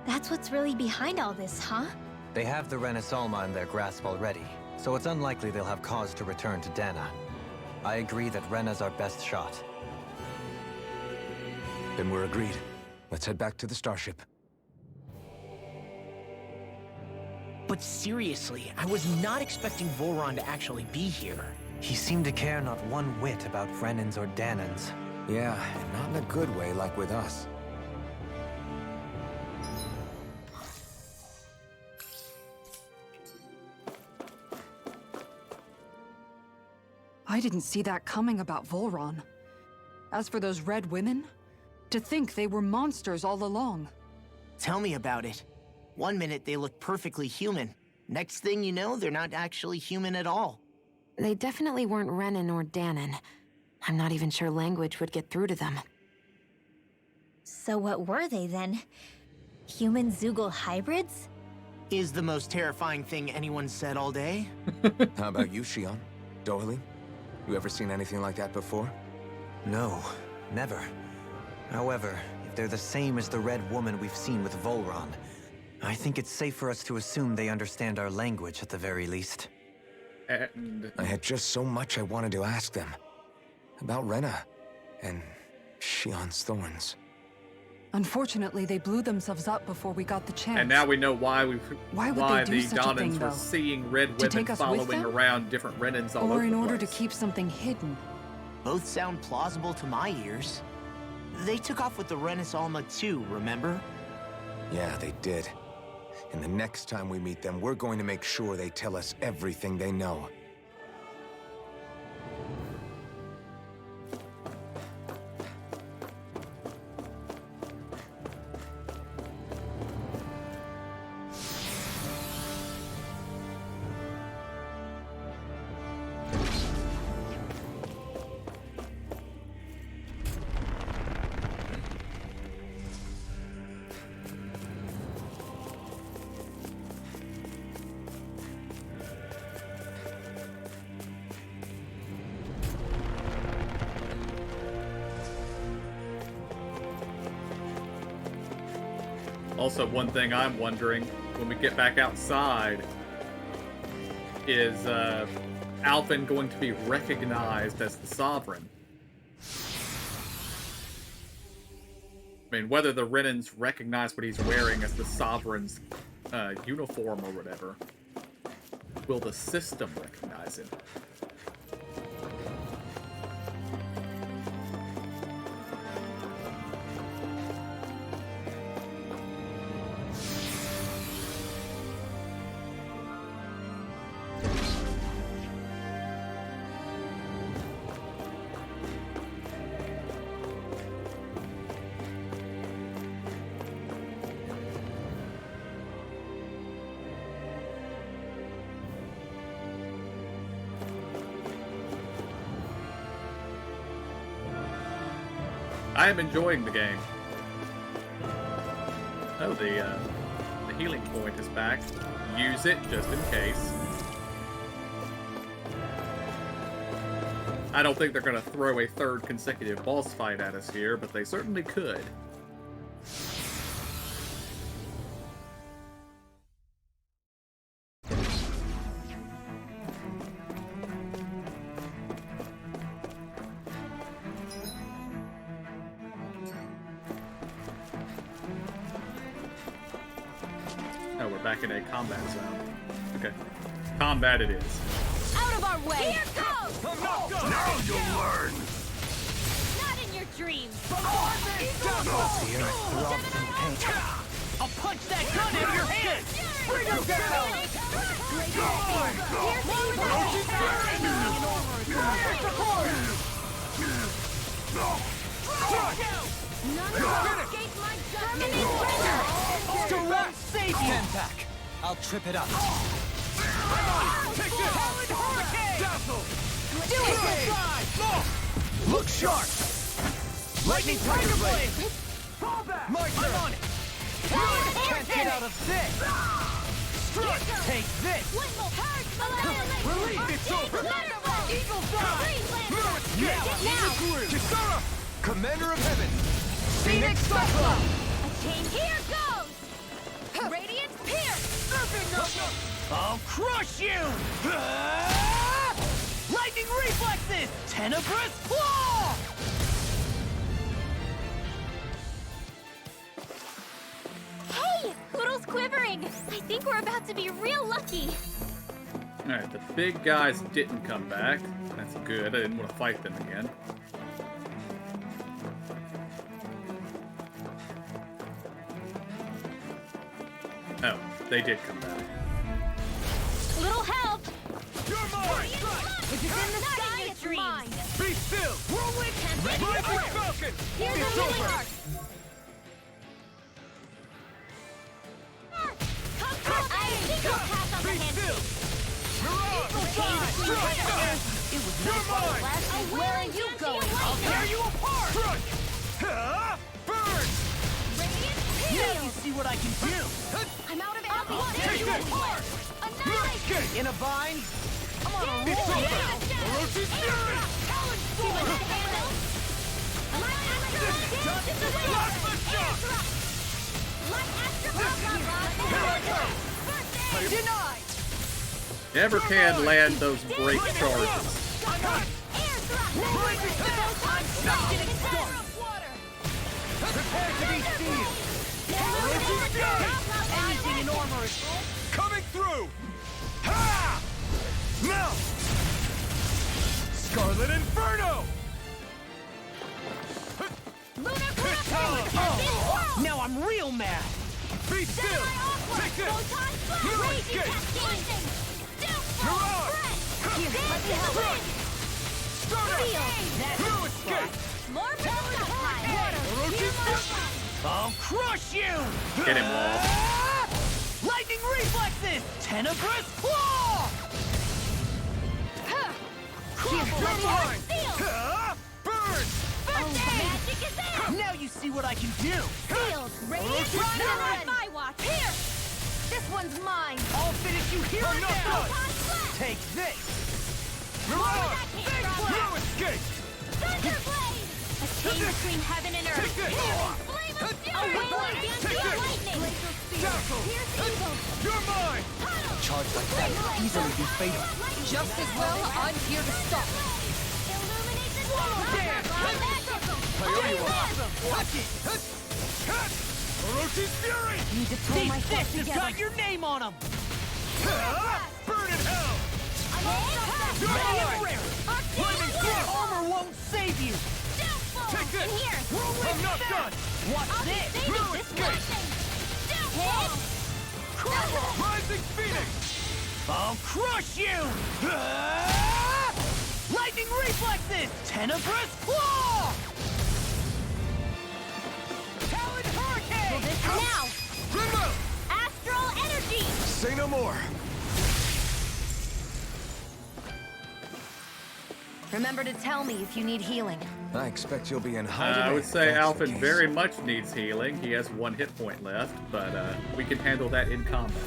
that's what's really behind all this, huh? They have the Renis Alma in their grasp already, so it's unlikely they'll have cause to return to Dana. I agree that Rena's our best shot. Then we're agreed. Let's head back to the starship. But seriously, I was not expecting Volron to actually be here. He seemed to care not one whit about Renans or Danans. Yeah, and not in a good way like with us. I didn't see that coming about Volron. As for those red women, to think they were monsters all along. Tell me about it. One minute they look perfectly human. Next thing you know, they're not actually human at all. They definitely weren't Renan or Danan. I'm not even sure language would get through to them. So what were they then? Human Zoogle hybrids? Is the most terrifying thing anyone said all day. How about you, Shion? Doily? You ever seen anything like that before? No, never. However, if they're the same as the red woman we've seen with Volron, I think it's safe for us to assume they understand our language at the very least. And I had just so much I wanted to ask them. About Rena, and Shion's thorns. Unfortunately, they blew themselves up before we got the chance. And now we know why Why would they do the such a thing, Donans were though? seeing red To women take us with following them? around different Renans all over Or in the order to place. keep something hidden. Both sound plausible to my ears. They took off with the Renis Alma too, remember? Yeah, they did. And the next time we meet them, we're going to make sure they tell us everything they know. Also, one thing I'm wondering, when we get back outside, is Alvin going to be recognized as the Sovereign? I mean, whether the Renans recognize what he's wearing as the Sovereign's uniform or whatever, will the system recognize him? I am enjoying the game. Oh, the healing point is back. Use it just in case. I don't think they're going to throw a third consecutive boss fight at us here, but they certainly could. Oh, we're back in a combat zone. Okay. Combat it is. Out of our way! Here goes! I'm not done! Now you'll learn! Not in your dreams! The earth throbs in pain. I'll punch that gun out of your hand! Bring him down! Still won't save you! Stand back. I'll trip it up. Take this! Dazzle! Do it! Look sharp! Lightning Tiger Blade! My turn! I'm on it! Can't get out of this! Strike! Take this! Release! It's over! Eagle Fly! Kisara! Commander of Heaven! Phoenix Cyclone! Here goes! Radiant Pierce! I'll crush you! Lightning Reflexes! Tenebrous Claw! Hey! Poodle's quivering! I think we're about to be real lucky! Alright, the big guys didn't come back. That's good. I didn't want to fight them again. Oh, they did come back. Little help! You're mine! It's in the sky, it's mine! Be still! Whirlwind Rising Falcon! Here's It's a healing over! arc! I think I'll pass on the Be hand. still! Mirage! Strike! It was You're mine! Where are you going? I'll tear you apart! Strike! Burn! Now you see what I can do! I'm out of ammo. Take this! Annihilate! In a bind? I'm on a It's roll! over! Orochi's Fury! Plasma Shock! Here I come! Denied! Never can land those break charges. Prepare to be sealed! Anything in armor is... Coming through! Ha! Now! Scarlet Inferno! Oh, now I'm real mad! Be still! Take this! New escape! Mirage! Start up! New escape! More water! Orochi's Fury! I'll crush you! Get him, Wall. Lightning Reflexes! Tenebrous Claw! You're mine! Burn! Magic is there! Now you see what I can do! Sealed! Radiant Orochi's Run Fury! on my watch! Here! This one's mine! I'll finish you here I'm and not now! done! Take this! Mirage! New escape! Thunderblade! A chain between heaven and earth! Take this! Flame of Fury! A wailing Take Pure this! lightning! Dazzle! Here's evil! You're mine! A charge like that could easily be fatal. Just as well, I'm here to stop! Illuminate the Touch it! Orochi's Fury! Need to pull These myself fists have together! got your name on them! Burn in hell! You're Ready mine! and rare! Flaming Claw! Armor won't save you! Take this! Here! I'm not done! Watch this! New escape! Rising Phoenix! I'll crush you! Lightning Reflexes! Tenebrous Claw! Talon Hurricane! Now! Remote! Astral energy! Say no more. Remember to tell me if you need healing. I expect you'll be in high I demand would if say that's the Alfred case. very much needs healing. He has 1 hit point left, but we can handle that in combat.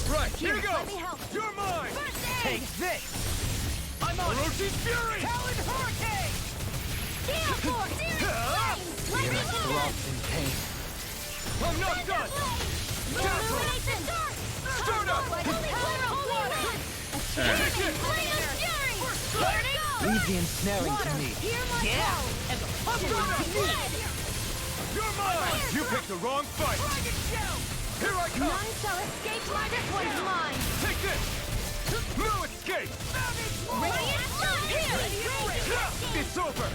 Right, here we go! Let me help. You're mine! Take this! I'm on it! Orochi's Fury! Talon Hurricane! Gale Force! The earth throbs in pain. I'm not done! Dazzle! Illumination! Start up! Take it! Leave the ensnaring to me. Yeah! And the puzzle to me! You're mine! You picked the wrong fight! Here I come! None shall escape my this one's mine! Take this! No escape! Radiant sun here! It's over!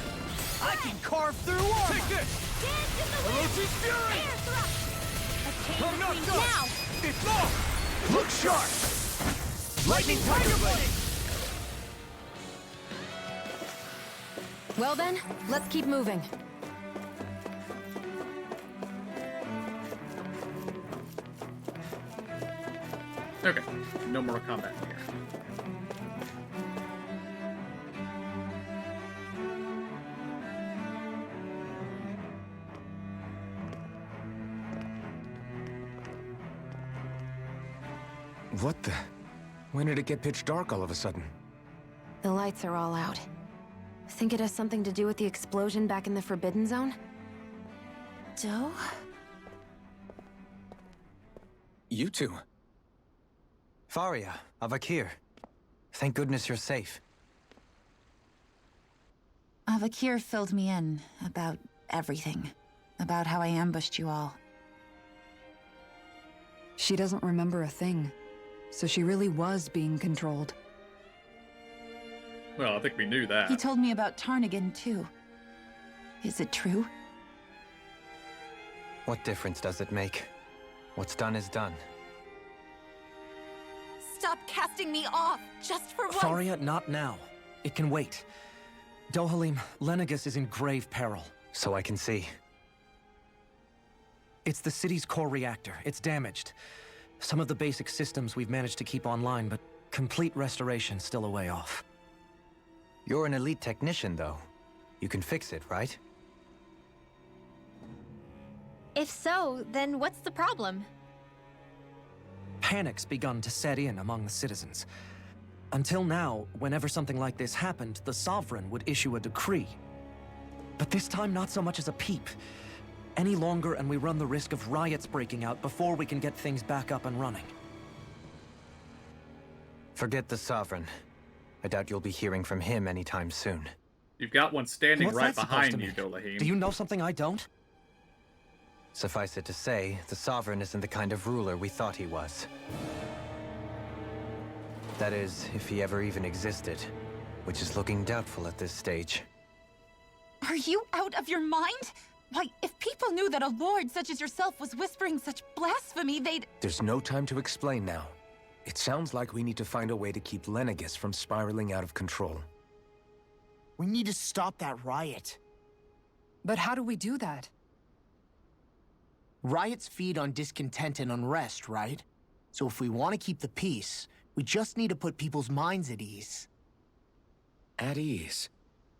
I can carve through armor! Take this! Dance in the wind! Orochi's fury! Air thrust! A chain I'm not between done! now! It's off! Look sharp! Lightning Tiger Blade! Well then, let's keep moving. Okay, no more combat here. What the? When did it get pitch dark all of a sudden? The lights are all out. Think it has something to do with the explosion back in the Forbidden Zone? Doe? You two. Faria, Avakir. Thank goodness you're safe. Avakir filled me in about everything. About how I ambushed you all. She doesn't remember a thing, so she really was being controlled. Well, I think we knew that. He told me about Tarnigan, too. Is it true? What difference does it make? What's done is done. Stop casting me off, just for once! Faria, not now. It can wait. Dohalim, Lenegus is in grave peril. So I can see. It's the city's core reactor. It's damaged. Some of the basic systems we've managed to keep online, but complete restoration still a way off. You're an elite technician, though. You can fix it, right? If so, then what's the problem? Panic's begun to set in among the citizens. Until now, whenever something like this happened, the Sovereign would issue a decree. But this time, not so much as a peep. Any longer, and we run the risk of riots breaking out before we can get things back up and running. Forget the Sovereign. I doubt you'll be hearing from him anytime soon. You've got one standing What's right that supposed behind to you, mean? Dolahim. Do you know something I don't? Suffice it to say, the Sovereign isn't the kind of ruler we thought he was. That is, if he ever even existed, which is looking doubtful at this stage. Are you out of your mind? Why, if people knew that a lord such as yourself was whispering such blasphemy, they'd... There's no time to explain now. It sounds like we need to find a way to keep Lenegus from spiraling out of control. We need to stop that riot. But how do we do that? Riots feed on discontent and unrest, right? So if we want to keep the peace, we just need to put people's minds at ease. At ease?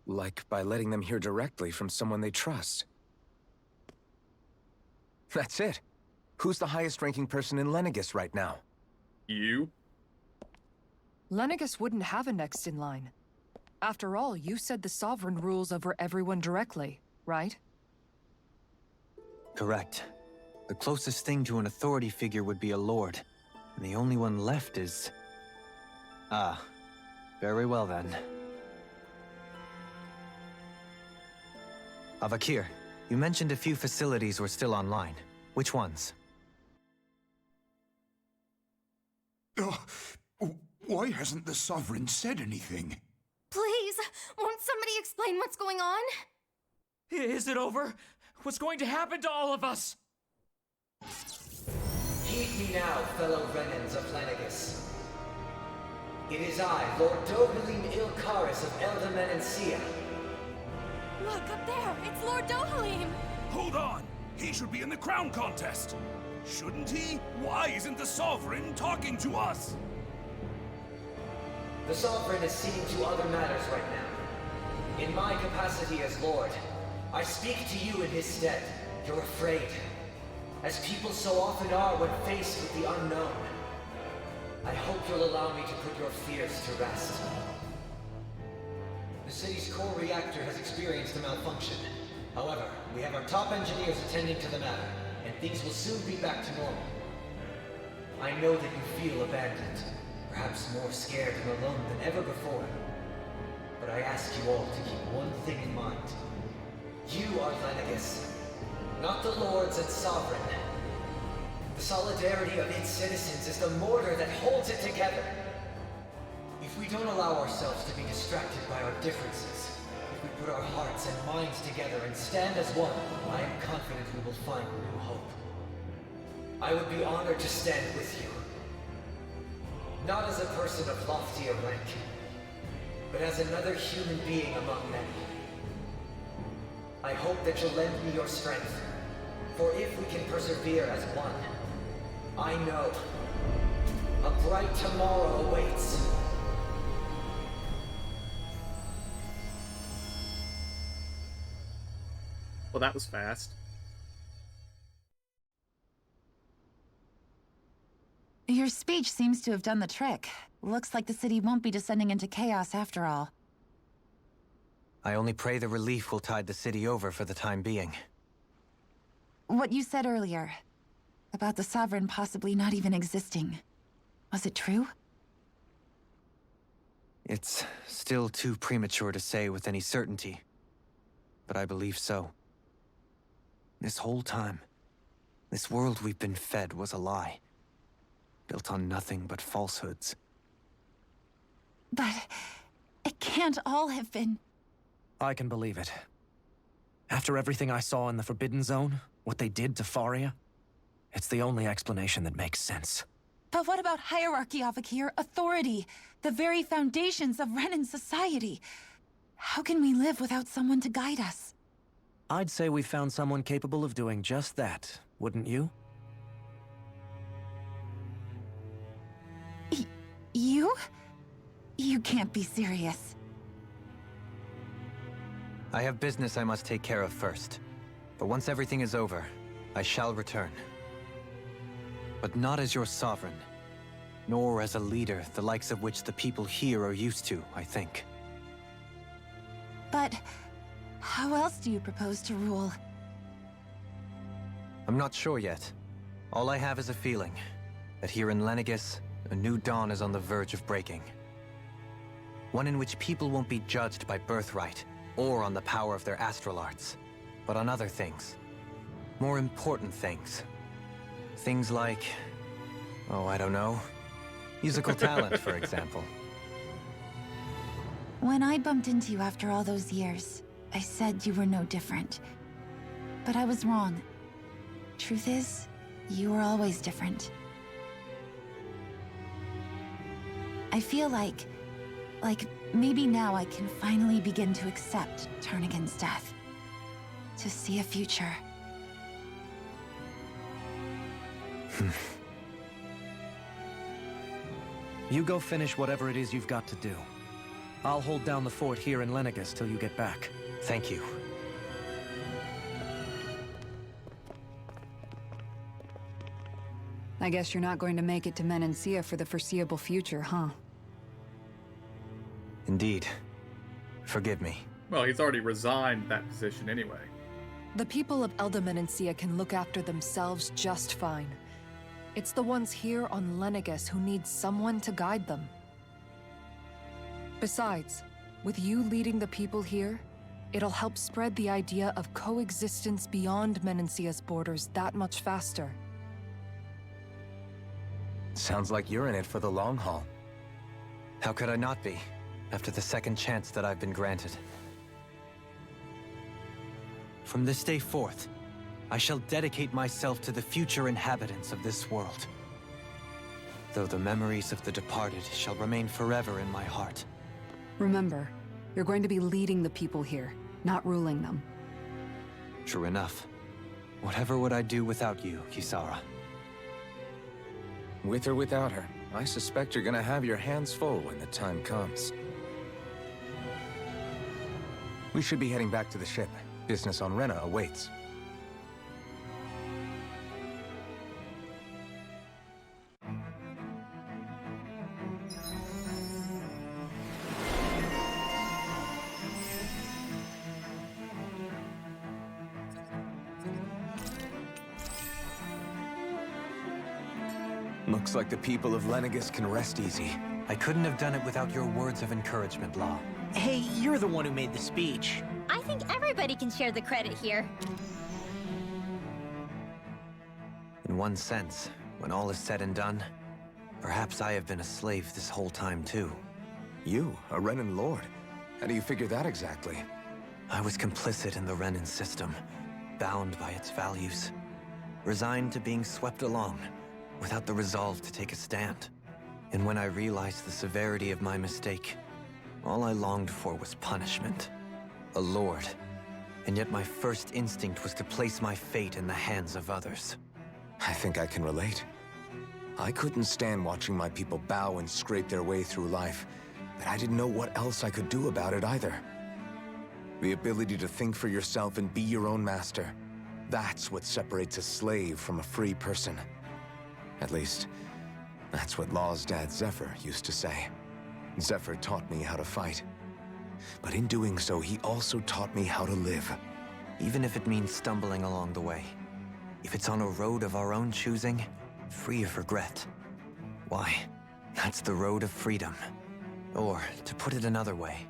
Like by letting them hear directly from someone they trust. That's it. Who's the highest-ranking person in Lenegus right now? You? Lenegus wouldn't have a next in line. After all, you said the Sovereign rules over everyone directly, right? Correct. The closest thing to an authority figure would be a lord. And the only one left is... Ah. Very well then. Avakir, you mentioned a few facilities were still online. Which ones? Why hasn't the Sovereign said anything? Please, won't somebody explain what's going on? Is it over? What's going to happen to all of us? Heed me now, fellow Renans of Lenegus. It is I, Lord Dohalim Ilkaris of Eldaman and Sia. Look, up there! It's Lord Dohalim! Hold on! He should be in the crown contest! Shouldn't he? Why isn't the Sovereign talking to us? The Sovereign is seeing to other matters right now. In my capacity as Lord, I speak to you in his stead. You're afraid, as people so often are when faced with the unknown. I hope you'll allow me to put your fears to rest. The city's core reactor has experienced a malfunction. However, we have our top engineers attending to the matter, and things will soon be back to normal. I know that you feel abandoned, perhaps more scared and alone than ever before. But I ask you all to keep one thing in mind. You are Lenegus, not the Lords and Sovereign. The solidarity of its citizens is the mortar that holds it together. If we don't allow ourselves to be distracted by our differences, if we put our hearts and minds together and stand as one, I am confident we will find new hope. I would be honored to stand with you. Not as a person of loftier rank, but as another human being among many. I hope that you'll lend me your strength, for if we can persevere as one, I know a bright tomorrow awaits. Well, that was fast. Your speech seems to have done the trick. Looks like the city won't be descending into chaos after all. I only pray the relief will tide the city over for the time being. What you said earlier, about the Sovereign possibly not even existing, was it true? It's still too premature to say with any certainty, but I believe so. This whole time, this world we've been fed was a lie, built on nothing but falsehoods. But it can't all have been... I can believe it. After everything I saw in the Forbidden Zone, what they did to Faria, it's the only explanation that makes sense. But what about hierarchy, Avakir? Authority? The very foundations of Renan society? How can we live without someone to guide us? I'd say we found someone capable of doing just that, wouldn't you? You? You can't be serious. I have business I must take care of first. But once everything is over, I shall return. But not as your sovereign, nor as a leader the likes of which the people here are used to, I think. But how else do you propose to rule? I'm not sure yet. All I have is a feeling that here in Lenegis, a new dawn is on the verge of breaking. One in which people won't be judged by birthright or on the power of their astral arts, but on other things. More important things. Things like, oh, I don't know, musical talent, for example. When I bumped into you after all those years, I said you were no different. But I was wrong. Truth is, you were always different. I feel like maybe now I can finally begin to accept Turnagain's death. To see a future. You go finish whatever it is you've got to do. I'll hold down the fort here in Lenegis till you get back. Thank you. I guess you're not going to make it to Menancia for the foreseeable future, huh? Indeed. Forgive me. Well, he's already resigned that position anyway. The people of Elda Menancia can look after themselves just fine. It's the ones here on Lenegis who need someone to guide them. Besides, with you leading the people here, it'll help spread the idea of coexistence beyond Menancia's borders that much faster. Sounds like you're in it for the long haul. How could I not be, after the second chance that I've been granted? From this day forth, I shall dedicate myself to the future inhabitants of this world. Though the memories of the departed shall remain forever in my heart. Remember, you're going to be leading the people here, not ruling them. True enough. Whatever would I do without you, Kisara? With or without her, I suspect you're gonna have your hands full when the time comes. We should be heading back to the ship. Business on Rena awaits. Looks like the people of Lenegis can rest easy. I couldn't have done it without your words of encouragement, Law. Hey, you're the one who made the speech. I think everybody can share the credit here. And In one sense, when all is said and done, perhaps I have been a slave this whole time too. You, a Renan lord? How do you figure that exactly? I was complicit in the Renan system, bound by its values, resigned to being swept along, without the resolve to take a stand. And when I realized the severity of my mistake, all I longed for was punishment. A lord. And yet my first instinct was to place my fate in the hands of others. I think I can relate. I couldn't stand watching my people bow and scrape their way through life, but I didn't know what else I could do about it either. The ability to think for yourself and be your own master, that's what separates a slave from a free person. At least, that's what Law's dad Zephyr used to say. Zephyr taught me how to fight. But in doing so, he also taught me how to live. Even if it means stumbling along the way. If it's on a road of our own choosing, free of regret. Why, that's the road of freedom. Or, to put it another way,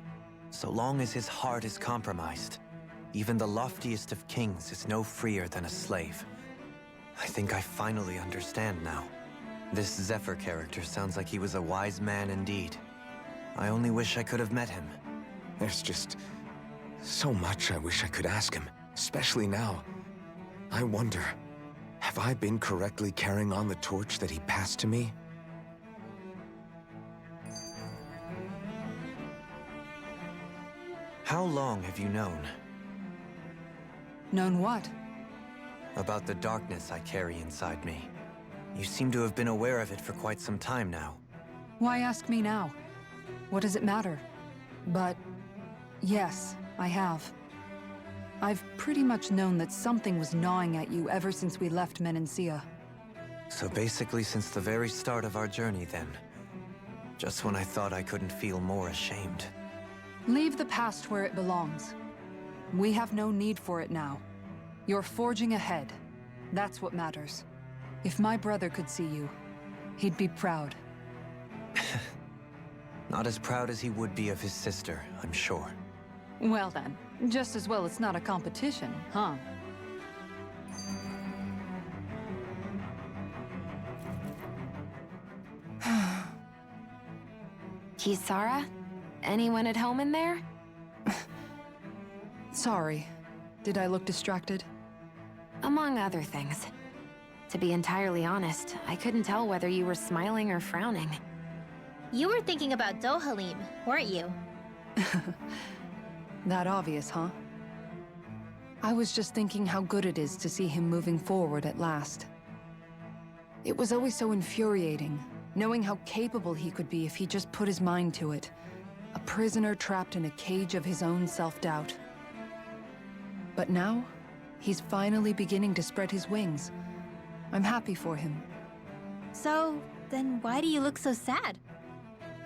so long as his heart is compromised, even the loftiest of kings is no freer than a slave. I think I finally understand now. This Zephyr character sounds like he was a wise man indeed. I only wish I could have met him. There's just so much I wish I could ask him, especially now. I wonder, have I been correctly carrying on the torch that he passed to me? How long have you known? Known what? About the darkness I carry inside me. You seem to have been aware of it for quite some time now. Why ask me now? What does it matter? But yes, I have. I've pretty much known that something was gnawing at you ever since we left Menancia. So basically since the very start of our journey then. Just when I thought I couldn't feel more ashamed. Leave the past where it belongs. We have no need for it now. You're forging ahead. That's what matters. If my brother could see you, he'd be proud. Not as proud as he would be of his sister, I'm sure. Well then, just as well it's not a competition, huh? Kisara? Anyone at home in there? Sorry. Did I look distracted? Among other things. To be entirely honest, I couldn't tell whether you were smiling or frowning. You were thinking about Dohalim, weren't you? That obvious, huh? I was just thinking how good it is to see him moving forward at last. It was always so infuriating, knowing how capable he could be if he just put his mind to it. A prisoner trapped in a cage of his own self-doubt. But now, he's finally beginning to spread his wings. I'm happy for him. So, then why do you look so sad?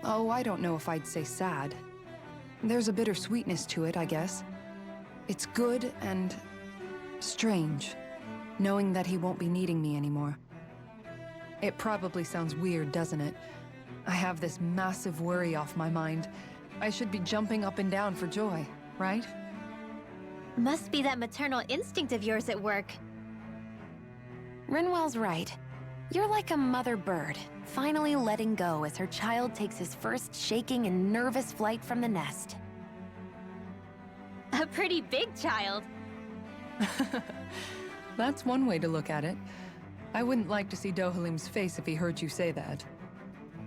Oh, I don't know if I'd say sad. There's a bittersweetness to it, I guess. It's good and strange, knowing that he won't be needing me anymore. It probably sounds weird, doesn't it? I have this massive worry off my mind. I should be jumping up and down for joy, right? Must be that maternal instinct of yours at work. Rinwell's right. You're like a mother bird, finally letting go as her child takes his first shaking and nervous flight from the nest. A pretty big child. That's one way to look at it. I wouldn't like to see Dohalim's face if he heard you say that.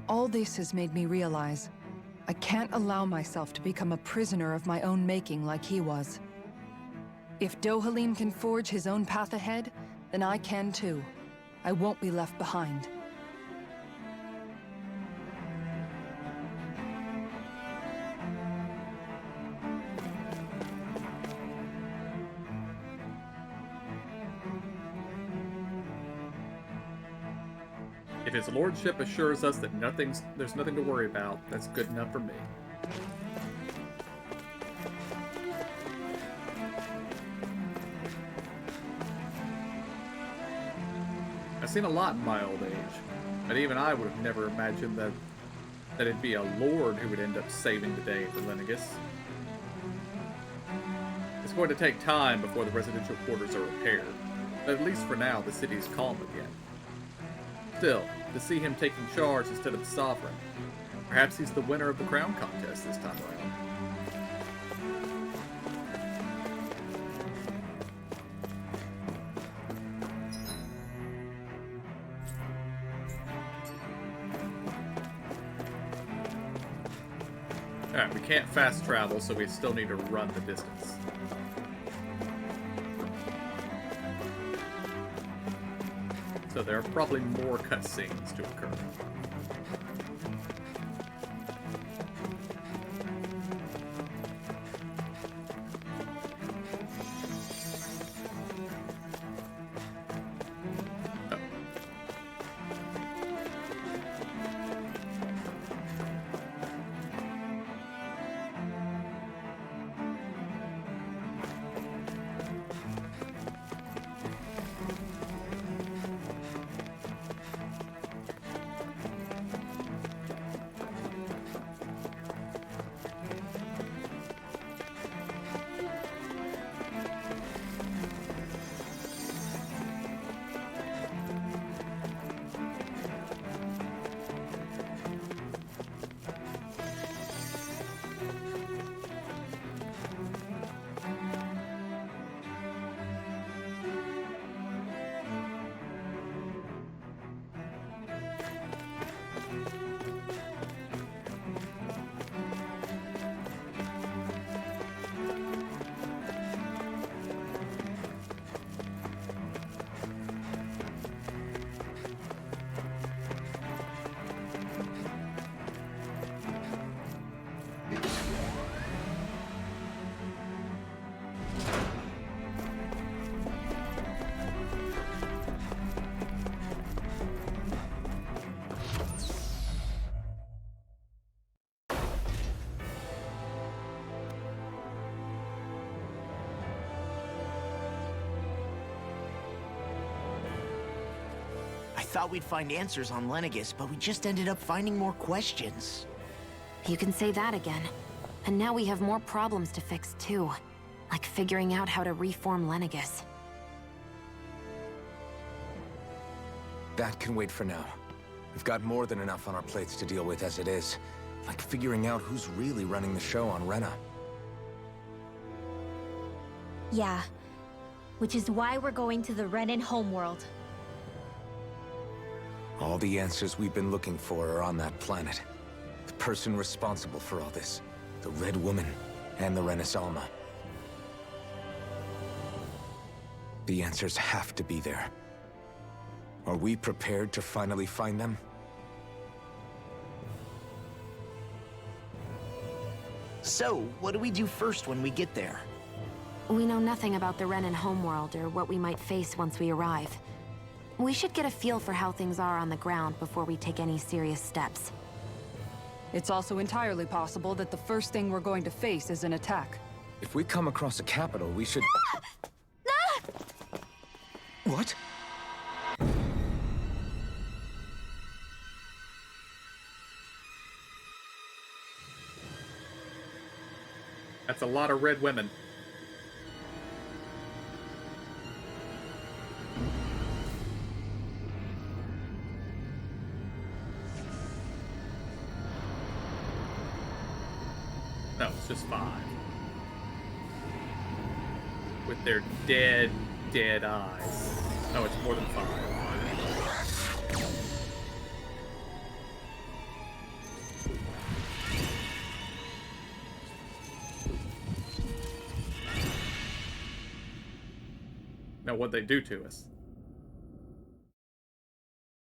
All this has made me realize I can't allow myself to become a prisoner of my own making like he was. If Dohalim can forge his own path ahead, then I can too. I won't be left behind. If his lordship assures us that there's nothing to worry about, that's good enough for me. I've seen a lot in my old age, but even I would have never imagined that it'd be a lord who would end up saving the day for Lenegis. It's going to take time before the residential quarters are repaired, but at least for now the city is calm again. Still, to see him taking charge instead of the Sovereign. Perhaps he's the winner of the crown contest this time around. Alright, we can't fast travel, so we still need to run the distance. So there are probably more cutscenes to occur. I thought we'd find answers on Lenegis, but we just ended up finding more questions. You can say that again. And now we have more problems to fix, too. Like figuring out how to reform Lenegis. That can wait for now. We've got more than enough on our plates to deal with as it is. Like figuring out who's really running the show on Rena. Yeah. Which is why we're going to the Renan homeworld. All the answers we've been looking for are on that planet. The person responsible for all this. The Red Woman and the Renis Alma. The answers have to be there. Are we prepared to finally find them? So, what do we do first when we get there? We know nothing about the Renan homeworld or what we might face once we arrive. We should get a feel for how things are on the ground before we take any serious steps. It's also entirely possible that the first thing we're going to face is an attack. If we come across a capital, we should... What? That's a lot of red women. No, it's just 5. With their dead eyes. Oh, it's more than 5. Now, what'd they do to us?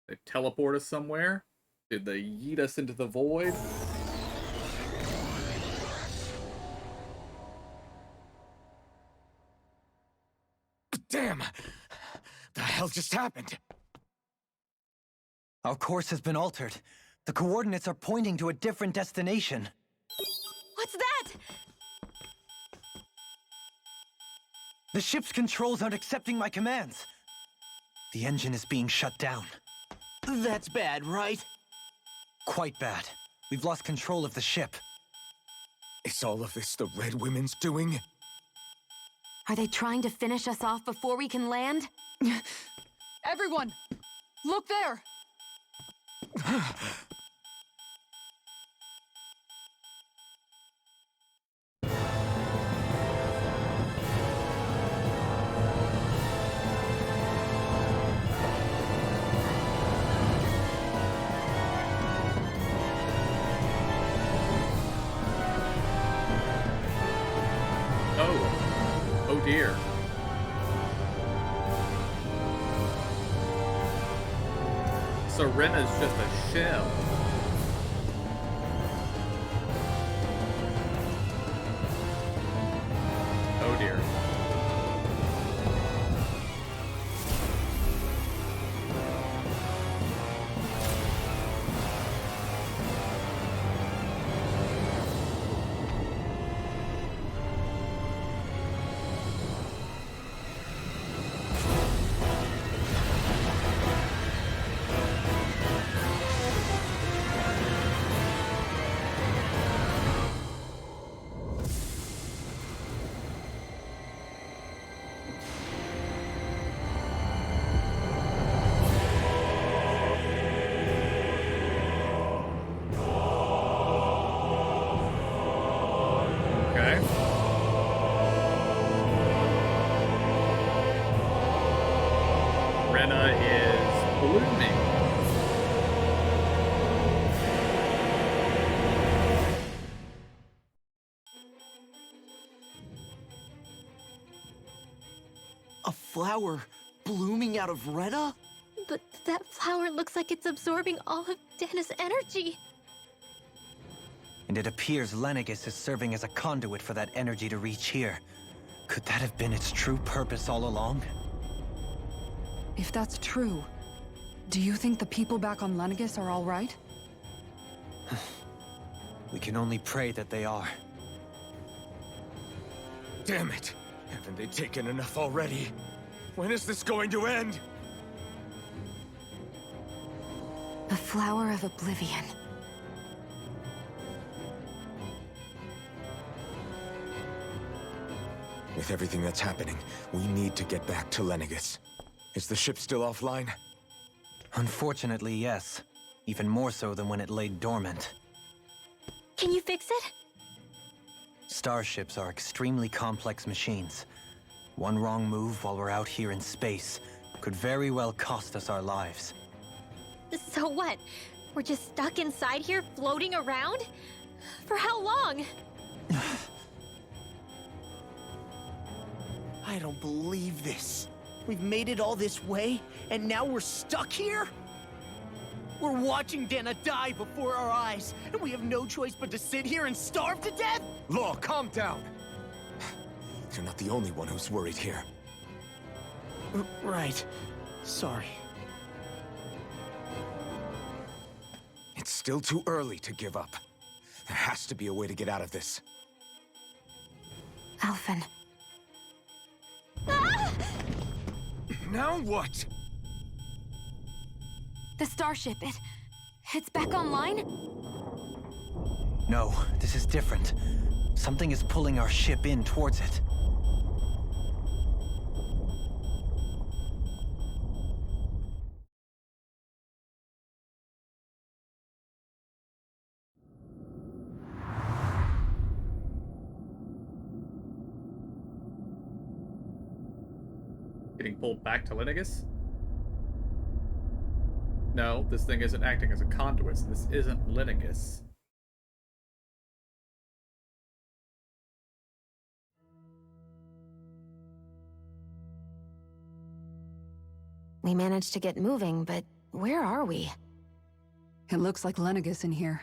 They teleport us somewhere? Did they yeet us into the void? Damn! The hell just happened? Our course has been altered. The coordinates are pointing to a different destination. What's that? The ship's controls aren't accepting my commands. The engine is being shut down. That's bad, right? Quite bad. We've lost control of the ship. Is all of this the Red Women's doing? Are they trying to finish us off before we can land? Everyone! Look there! Oh dear. So Rena's just a shell. Oh dear. Rena is blooming. A flower blooming out of Rena? But that flower looks like it's absorbing all of Dana's energy. And it appears Lenegis is serving as a conduit for that energy to reach here. Could that have been its true purpose all along? If that's true, do you think the people back on Lenegis are all right? We can only pray that they are. Damn it! Haven't they taken enough already? When is this going to end? The Flower of Oblivion. With everything that's happening, we need to get back to Lenegis. Is the ship still offline? Unfortunately, yes. Even more so than when it lay dormant. Can you fix it? Starships are extremely complex machines. One wrong move while we're out here in space could very well cost us our lives. So what? We're just stuck inside here, floating around? For how long? I don't believe this. We've made it all this way, and now we're stuck here? We're watching Dana die before our eyes, and we have no choice but to sit here and starve to death? Law, calm down! You're not the only one who's worried here. Right. Sorry. It's still too early to give up. There has to be a way to get out of this. Alphen. Now what? The starship, it's back online? No, this is different. Something is pulling our ship in towards it. Getting pulled back to Lenegis? No, this thing isn't acting as a conduit, so this isn't Lenegis. We managed to get moving, but where are we? It looks like Lenegis in here.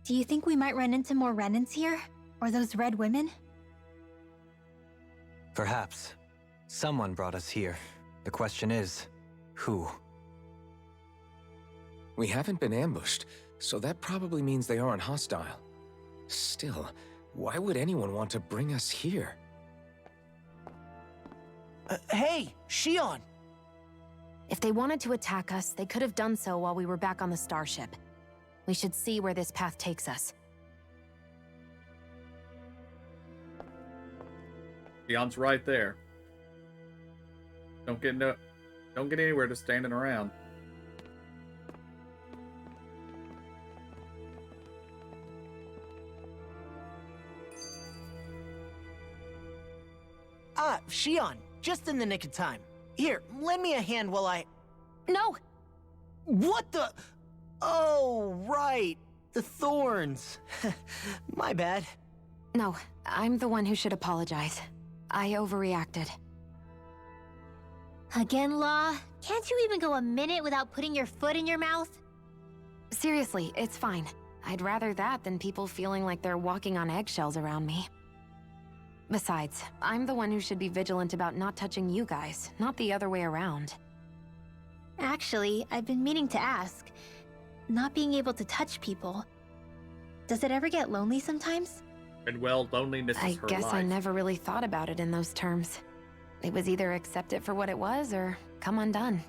Do you think we might run into more Renans here? Or those red women? Perhaps. Someone brought us here. The question is, who? We haven't been ambushed, so that probably means they aren't hostile. Still, why would anyone want to bring us here? Hey, Shion! If they wanted to attack us, they could have done so while we were back on the starship. We should see where this path takes us. Dion's right there. Don't get anywhere just standing around. Ah, Shion, just in the nick of time. Here, lend me a hand while I... No! What the... Oh, right. The thorns. My bad. No, I'm the one who should apologize. I overreacted. Again, Law? Can't you even go a minute without putting your foot in your mouth? Seriously, it's fine. I'd rather that than people feeling like they're walking on eggshells around me. Besides, I'm the one who should be vigilant about not touching you guys, not the other way around. Actually, I've been meaning to ask. Not being able to touch people, does it ever get lonely sometimes? And well, loneliness is I her guess life. I never really thought about it in those terms. It was either accept it for what it was or come undone.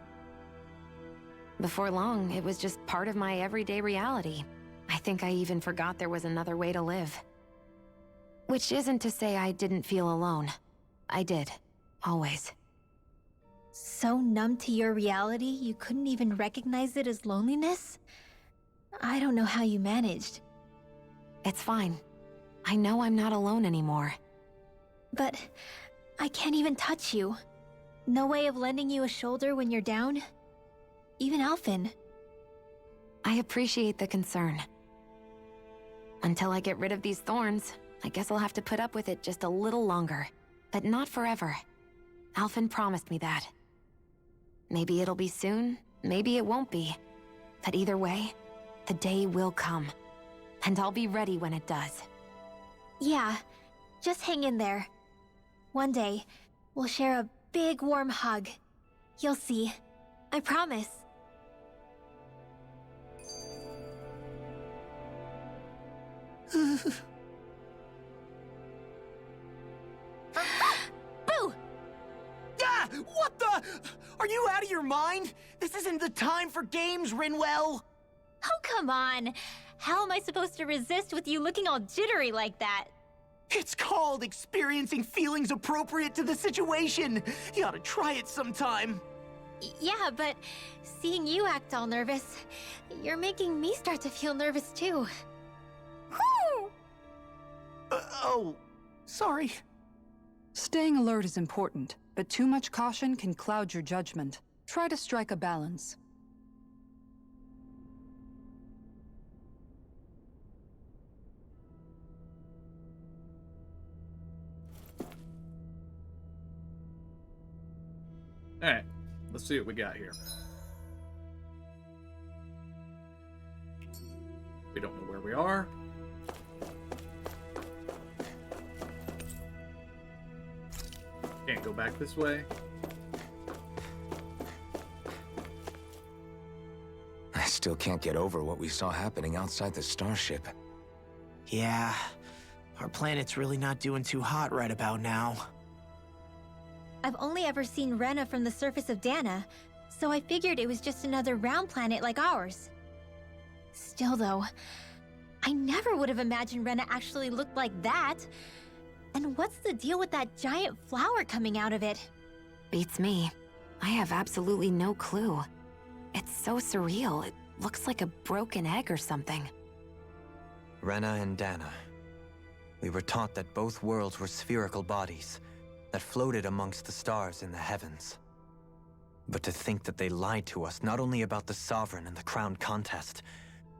Before long, it was just part of my everyday reality. I think I even forgot there was another way to live. Which isn't to say I didn't feel alone. I did. Always. So numb to your reality, you couldn't even recognize it as loneliness? I don't know how you managed. It's fine. I know I'm not alone anymore. But I can't even touch you. No way of lending you a shoulder when you're down? Even Alphen. I appreciate the concern. Until I get rid of these thorns, I guess I'll have to put up with it just a little longer. But not forever. Alphen promised me that. Maybe it'll be soon, maybe it won't be. But either way, the day will come. And I'll be ready when it does. Yeah, just hang in there. One day, we'll share a big warm hug. You'll see. I promise. Boo! Ah! What the? Are you out of your mind? This isn't the time for games, Rinwell! Oh, come on. How am I supposed to resist with you looking all jittery like that? It's called experiencing feelings appropriate to the situation. You ought to try it sometime. Yeah, but seeing you act all nervous, you're making me start to feel nervous too. Oh, sorry. Staying alert is important, but too much caution can cloud your judgment. Try to strike a balance. Alright, let's see what we got here. We don't know where we are. Can't go back this way. I still can't get over what we saw happening outside the starship. Yeah, our planet's really not doing too hot right about now. I've only ever seen Rena from the surface of Dana, so I figured it was just another round planet like ours. Still though, I never would have imagined Rena actually looked like that. And what's the deal with that giant flower coming out of it? Beats me. I have absolutely no clue. It's so surreal. It looks like a broken egg or something. Rena and Dana. We were taught that both worlds were spherical bodies that floated amongst the stars in the heavens. But to think that they lied to us not only about the Sovereign and the Crown contest,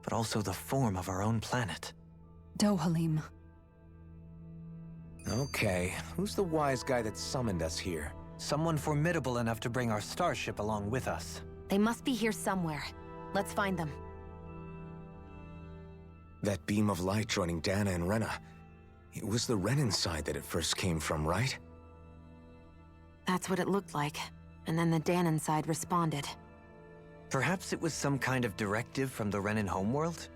but also the form of our own planet. Dohalim. Okay, who's the wise guy that summoned us here? Someone formidable enough to bring our starship along with us. They must be here somewhere. Let's find them. That beam of light joining Dana and Rena. It was the Renan side that it first came from, right? That's what it looked like. And then the Danon side responded. Perhaps it was some kind of directive from the Renan homeworld?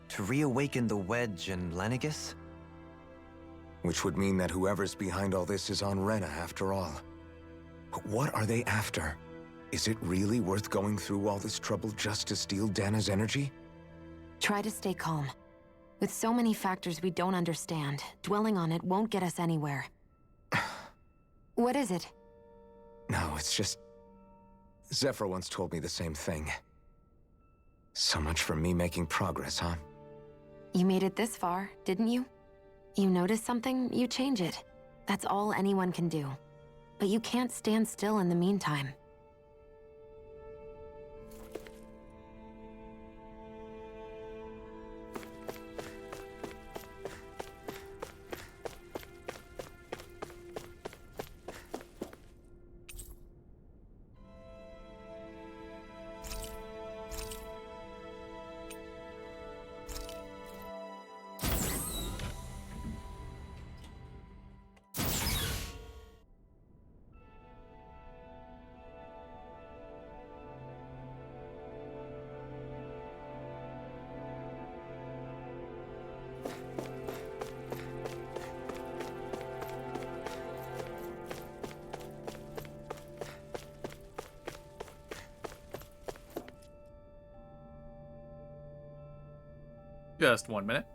To reawaken the Wedge and Lenegis? Which would mean that whoever's behind all this is on Rena after all. But what are they after? Is it really worth going through all this trouble just to steal Dana's energy? Try to stay calm. With so many factors we don't understand, dwelling on it won't get us anywhere. What is it? No, it's just... Zephyr once told me the same thing. So much for me making progress, huh? You made it this far, didn't you? You notice something, you change it. That's all anyone can do. But you can't stand still in the meantime. Just 1 minute.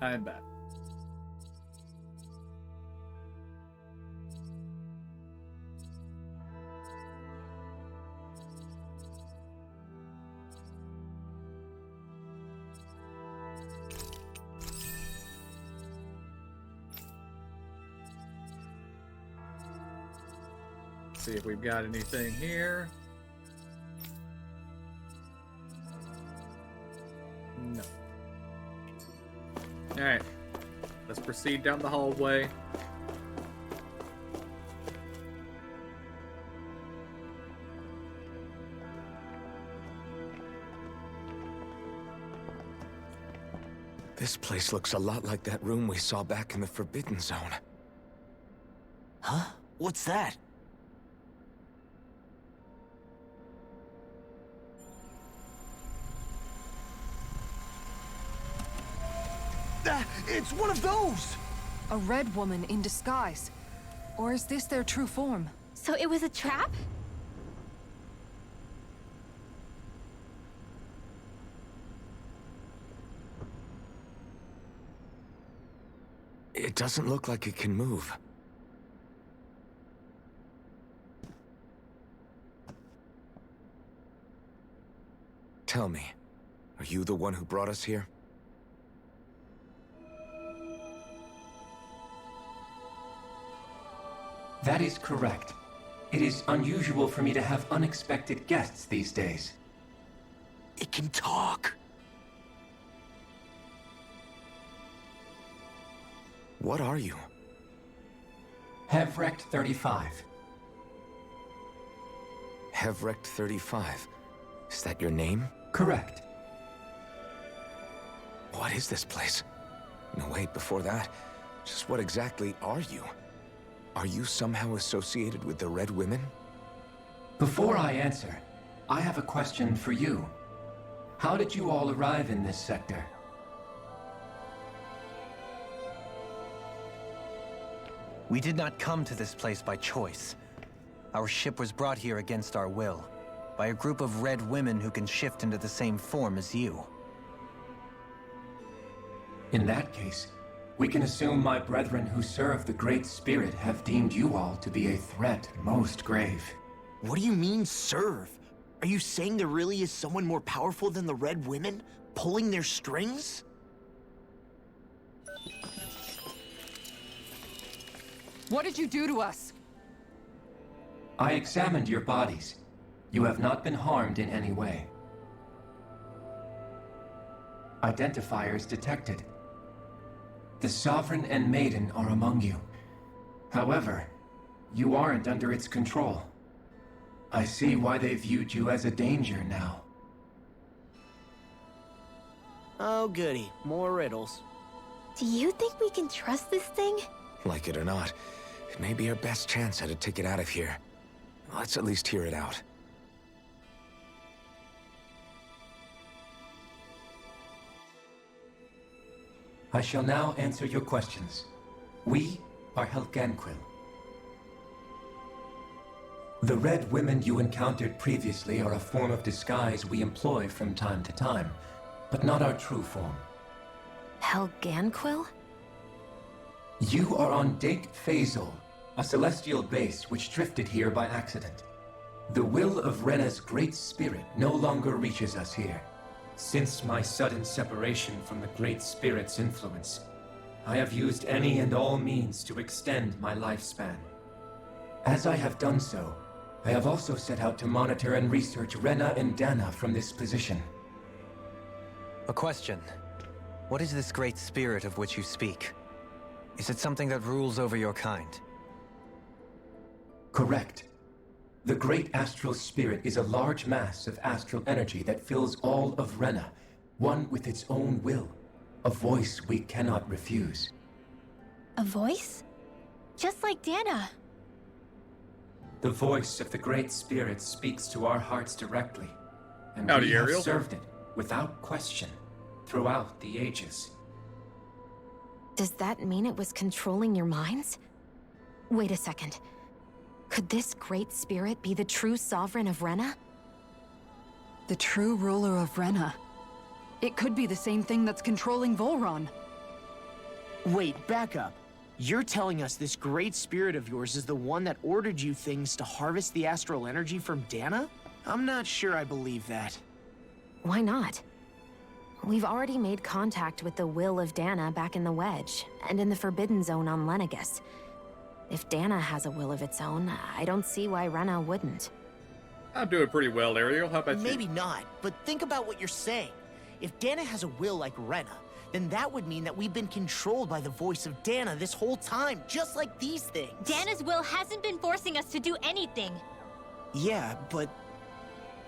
I'm back. See if we've got anything here. No. Alright. Let's proceed down the hallway. This place looks a lot like that room we saw back in the Forbidden Zone. Huh? What's that? It's one of those! A red woman in disguise. Or is this their true form? So it was a trap? It doesn't look like it can move. Tell me, are you the one who brought us here? That is correct. It is unusual for me to have unexpected guests these days. It can talk. What are you? Hevrect 35. Hevrect 35. Is that your name? Correct. What is this place? No, wait, before that, just what exactly are you? Are you somehow associated with the Red Women? Before I answer, I have a question for you. How did you all arrive in this sector? We did not come to this place by choice. Our ship was brought here against our will, by a group of red women who can shift into the same form as you. In that case, we can assume my brethren who serve the Great Spirit have deemed you all to be a threat most grave. What do you mean, serve? Are you saying there really is someone more powerful than the Red Women, pulling their strings? What did you do to us? I examined your bodies. You have not been harmed in any way. Identifiers detected. The Sovereign and Maiden are among you. However, you aren't under its control. I see why they viewed you as a danger now. Oh, goody. More riddles. Do you think we can trust this thing? Like it or not, it may be our best chance at a ticket out of here. Let's at least hear it out. I shall now answer your questions. We are Helganquil. The Red Women you encountered previously are a form of disguise we employ from time to time, but not our true form. Helganquil? You are on Date Phasal, a celestial base which drifted here by accident. The will of Rena's Great Spirit no longer reaches us here. Since my sudden separation from the Great Spirit's influence, I have used any and all means to extend my lifespan. As I have done so, I have also set out to monitor and research Rena and Dana from this position. A question. What is this Great Spirit of which you speak? Is it something that rules over your kind? Correct. The Great Astral Spirit is a large mass of astral energy that fills all of Rena, one with its own will, a voice we cannot refuse. A voice? Just like Dana. The voice of the Great Spirit speaks to our hearts directly, and Howdy, we have Ariel. served it without question throughout the ages. Does that mean it was controlling your minds? Wait a second. Could this Great Spirit be the true sovereign of Rena? The true ruler of Rena. It could be the same thing that's controlling Volron. Wait, back up. You're telling us this great spirit of yours is the one that ordered you things to harvest the astral energy from Dana? I'm not sure I believe that. Why not? We've already made contact with the will of Dana back in the Wedge, and in the Forbidden Zone on Lenegus. If Dana has a will of its own, I don't see why Rena wouldn't. I'm doing pretty well, Ariel. How about you? Maybe not, but think about what you're saying. If Dana has a will like Rena, then that would mean that we've been controlled by the voice of Dana this whole time, just like these things. Dana's will hasn't been forcing us to do anything. Yeah, but...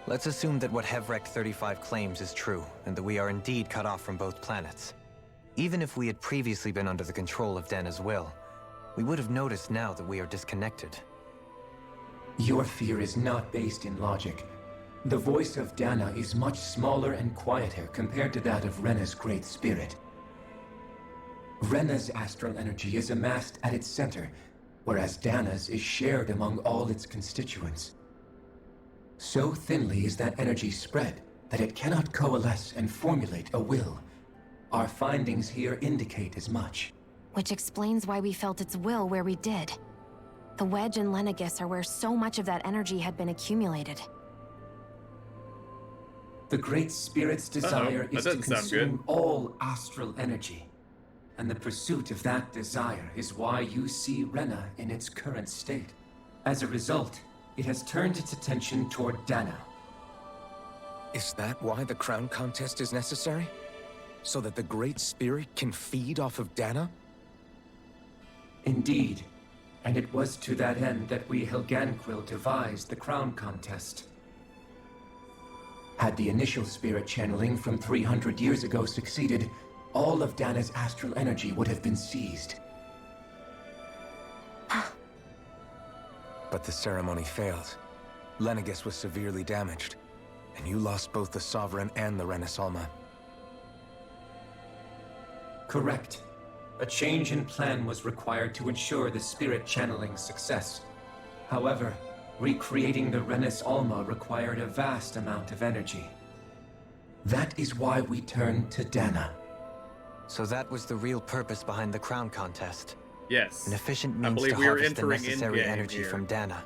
Let's assume that what Hevrek 35 claims is true, and that we are indeed cut off from both planets. Even if we had previously been under the control of Dana's will, we would have noticed now that we are disconnected. Your fear is not based in logic. The voice of Dana is much smaller and quieter compared to that of Rena's great spirit. Rena's astral energy is amassed at its center, whereas Dana's is shared among all its constituents. So thinly is that energy spread that it cannot coalesce and formulate a will. Our findings here indicate as much. Which explains why we felt its will where we did. The Wedge and Lenegus are where so much of that energy had been accumulated. The Great Spirit's desire is to consume all astral energy. And the pursuit of that desire is why you see Rena in its current state. As a result, it has turned its attention toward Dana. Is that why the crown contest is necessary? So that the Great Spirit can feed off of Dana? Indeed. And it was to that end that we Helganquil devised the crown contest. Had the initial spirit channeling from 300 years ago succeeded, all of Dana's astral energy would have been seized. But the ceremony failed. Lenegus was severely damaged, and you lost both the Sovereign and the Renasalma. Correct. A change in plan was required to ensure the spirit channeling success. However, recreating the Renis Alma required a vast amount of energy. That is why we turned to Dana. So that was the real purpose behind the crown contest. Yes. An efficient means to harvest the necessary energy here. from Dana.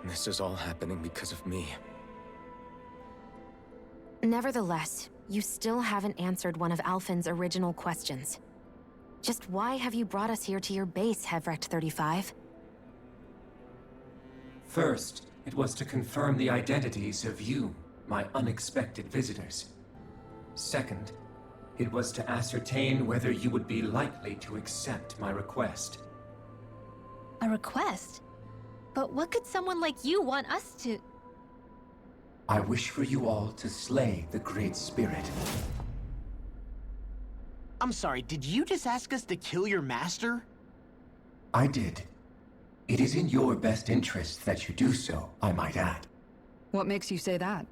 This is all happening because of me. Nevertheless, you still haven't answered one of Alphen's original questions. Just why have you brought us here to your base, Hevrek 35? First, it was to confirm the identities of you, my unexpected visitors. Second, it was to ascertain whether you would be likely to accept my request. A request? But what could someone like you want us to... I wish for you all to slay the Great Spirit. I'm sorry, did you just ask us to kill your master? I did. It is in your best interest that you do so, I might add. What makes you say that?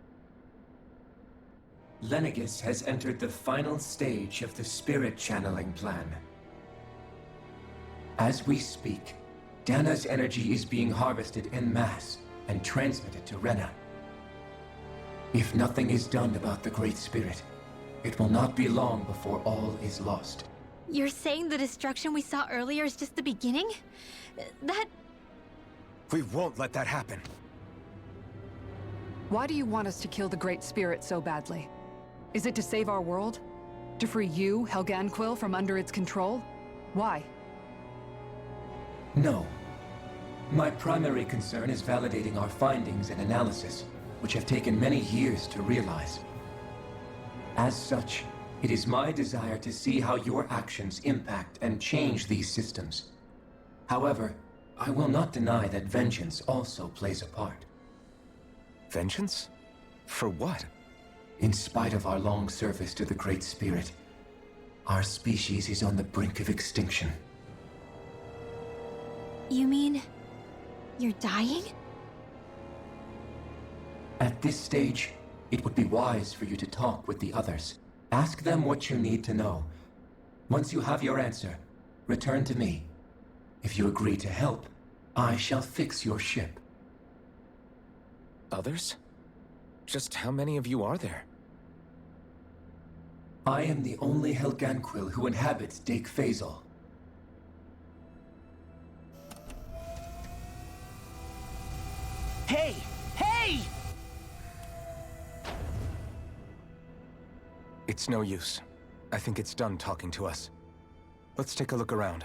Lenegus has entered the final stage of the spirit channeling plan. As we speak, Dana's energy is being harvested en masse and transmitted to Rena. If nothing is done about the Great Spirit, it will not be long before all is lost. You're saying the destruction we saw earlier is just the beginning? That... We won't let that happen. Why do you want us to kill the Great Spirit so badly? Is it to save our world? To free you, Helganquil, from under its control? Why? No. My primary concern is validating our findings and analysis, which have taken many years to realize. As such, it is my desire to see how your actions impact and change these systems. However, I will not deny that vengeance also plays a part. Vengeance? For what? In spite of our long service to the Great Spirit, our species is on the brink of extinction. You mean... you're dying? At this stage, it would be wise for you to talk with the others. Ask them what you need to know. Once you have your answer, return to me. If you agree to help, I shall fix your ship. Others? Just how many of you are there? I am the only Helganquil who inhabits Dake Faisal. Hey! Hey! It's no use. I think it's done talking to us. Let's take a look around.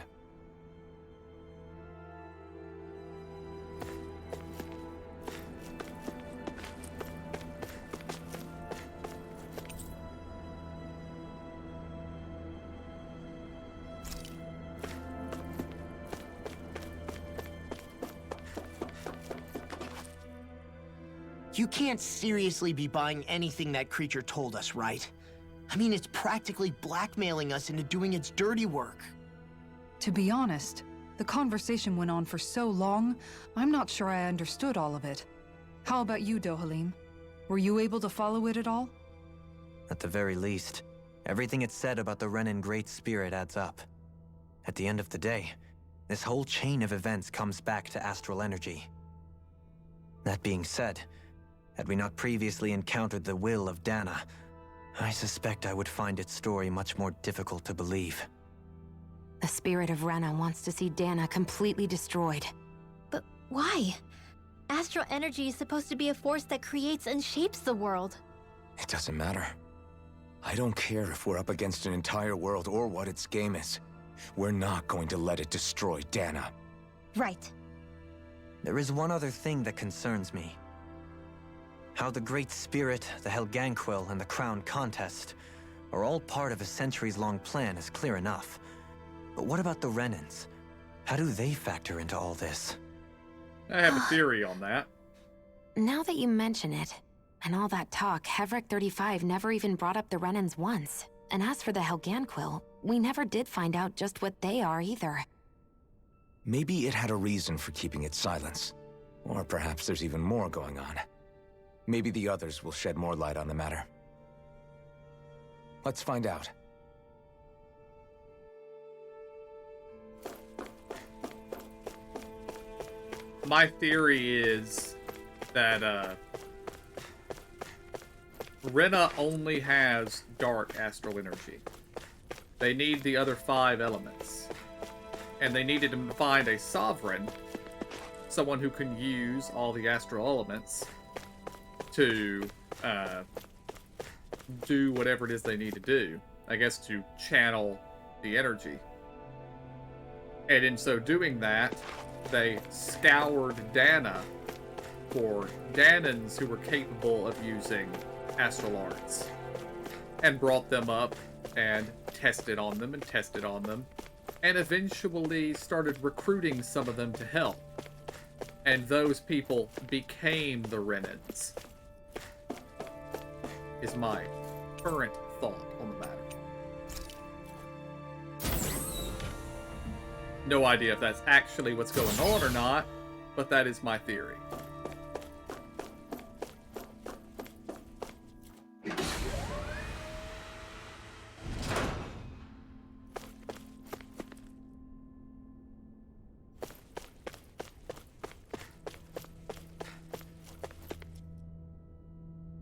You can't seriously be buying anything that creature told us, right? I mean, it's practically blackmailing us into doing its dirty work. To be honest, the conversation went on for so long, I'm not sure I understood all of it. How about you, Dohalim? Were you able to follow it at all? At the very least, everything it said about the Renan Great Spirit adds up. At the end of the day, this whole chain of events comes back to astral energy. That being said, had we not previously encountered the will of Dana, I suspect I would find its story much more difficult to believe. The spirit of Rena wants to see Dana completely destroyed. But why? Astral energy is supposed to be a force that creates and shapes the world. It doesn't matter. I don't care if we're up against an entire world or what its game is. We're not going to let it destroy Dana. Right. There is one other thing that concerns me. How the Great Spirit, the Helganquil, and the Crown Contest are all part of a centuries-long plan is clear enough. But what about the Renans? How do they factor into all this? I have a theory on that. Now that you mention it, and all that talk, Hevric 35 never even brought up the Renans once. And as for the Helganquil, we never did find out just what they are either. Maybe it had a reason for keeping its silence. Or perhaps there's even more going on. Maybe the others will shed more light on the matter. Let's find out. My theory is that Rena only has dark astral energy. They need the other 5 elements. And they needed to find a sovereign, someone who can use all the astral elements to do whatever it is they need to do. I guess to channel the energy. And in so doing that, they scoured Dana for Danans who were capable of using astral arts. And brought them up and tested on them and tested on them. And eventually started recruiting some of them to help. And those people became the Renans. Is my current thought on the matter. No idea if that's actually what's going on or not, but that is my theory.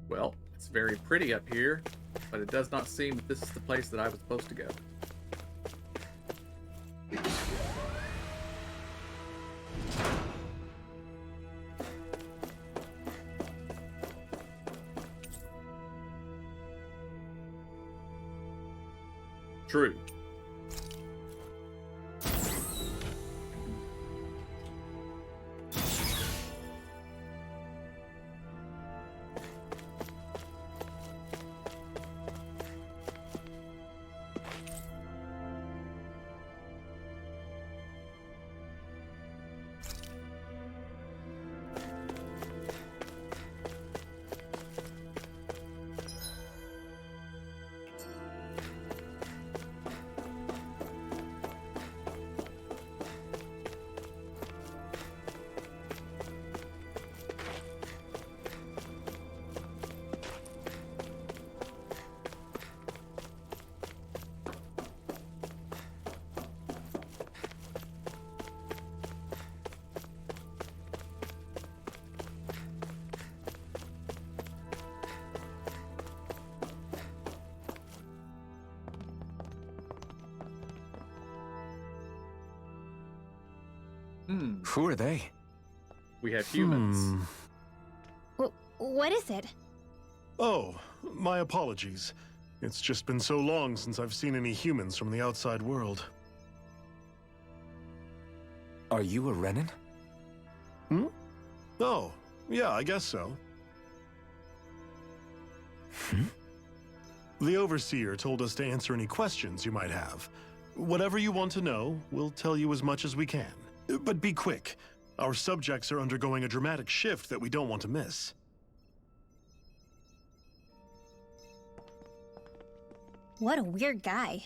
Well, it's very pretty up here, but it does not seem that this is the place that I was supposed to go. True. Who are they? We have humans. What is it? Oh, my apologies. It's just been so long since I've seen any humans from the outside world. Are you a Renan? Oh, yeah, I guess so. The Overseer told us to answer any questions you might have. Whatever you want to know, we'll tell you as much as we can. But be quick. Our subjects are undergoing a dramatic shift that we don't want to miss. What a weird guy.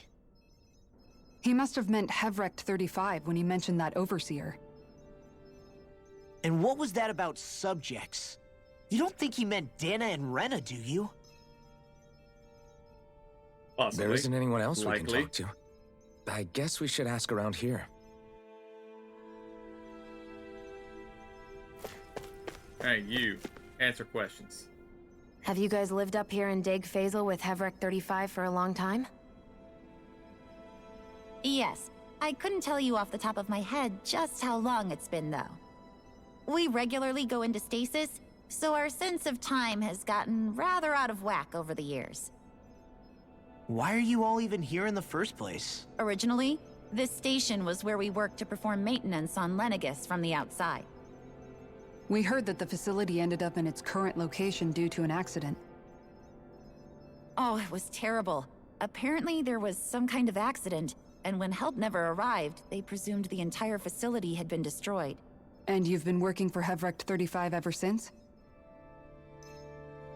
He must have meant Hevrecht 35 when he mentioned that Overseer. And what was that about subjects? You don't think he meant Dana and Rena, do you? Possibly. There isn't anyone else we Likely. can talk to. I guess we should ask around here. Hey, you. Answer questions. Have you guys lived up here in Deg Faisal with Hevrecht 35 for a long time? Yes. I couldn't tell you off the top of my head just how long it's been, though. We regularly go into stasis, so our sense of time has gotten rather out of whack over the years. Why are you all even here in the first place? Originally, this station was where we worked to perform maintenance on Lenegis from the outside. We heard that the facility ended up in its current location due to an accident. Oh, it was terrible. Apparently there was some kind of accident, and when help never arrived, they presumed the entire facility had been destroyed. And you've been working for Hevrecht 35 ever since?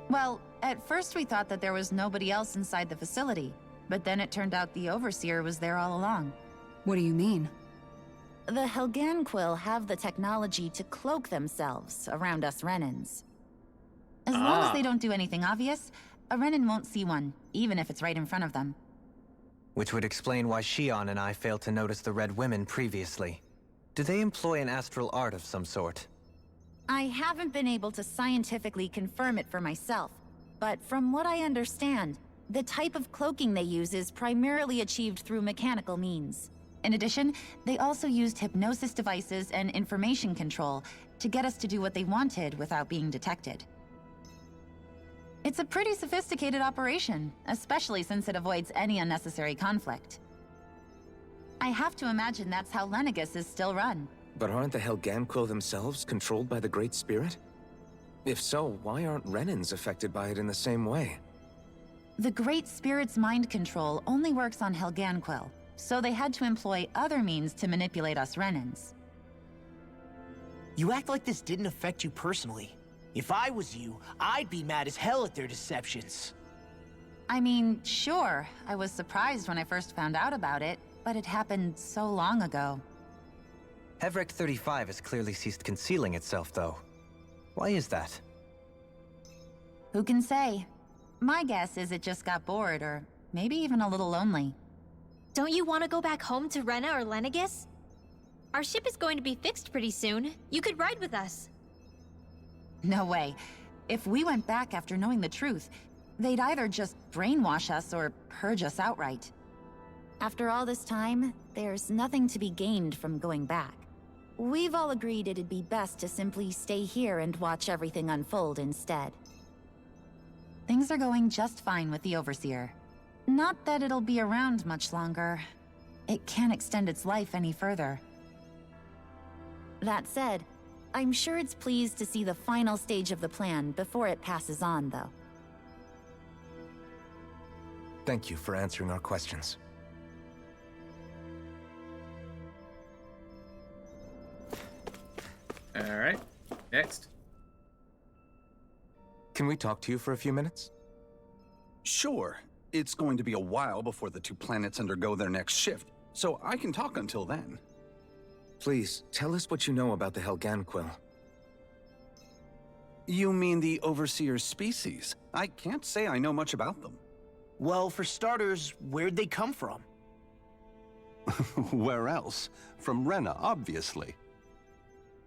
Well, at first we thought that there was nobody else inside the facility, but then it turned out the Overseer was there all along. What do you mean? The Helganquill have the technology to cloak themselves around us Renans. As long as they don't do anything obvious, a Renan won't see one, even if it's right in front of them. Which would explain why Shion and I failed to notice the Red Women previously. Do they employ an astral art of some sort? I haven't been able to scientifically confirm it for myself, but from what I understand, the type of cloaking they use is primarily achieved through mechanical means. In addition, they also used hypnosis devices and information control to get us to do what they wanted without being detected. It's a pretty sophisticated operation, especially since it avoids any unnecessary conflict. I have to imagine that's how Lenegis is still run. But aren't the Helganquill themselves controlled by the Great Spirit? If so, why aren't Renans affected by it in the same way? The Great Spirit's mind control only works on Helganquill, so they had to employ other means to manipulate us Renans. You act like this didn't affect you personally. If I was you, I'd be mad as hell at their deceptions. I mean, sure, I was surprised when I first found out about it, but it happened so long ago. Hevrecht 35 has clearly ceased concealing itself, though. Why is that? Who can say? My guess is it just got bored, or maybe even a little lonely. Don't you want to go back home to Rena or Lenegis? Our ship is going to be fixed pretty soon. You could ride with us. No way. If we went back after knowing the truth, they'd either just brainwash us or purge us outright. After all this time, there's nothing to be gained from going back. We've all agreed it'd be best to simply stay here and watch everything unfold instead. Things are going just fine with the Overseer. Not that it'll be around much longer. It can't extend its life any further. That said, I'm sure it's pleased to see the final stage of the plan before it passes on, though. Thank you for answering our questions. Alright, next. Can we talk to you for a few minutes? Sure. It's going to be a while before the two planets undergo their next shift, so I can talk until then. Please, tell us what you know about the Helganquill. You mean the Overseer's species? I can't say I know much about them. Well, for starters, where'd they come from? Where else? From Rena, obviously.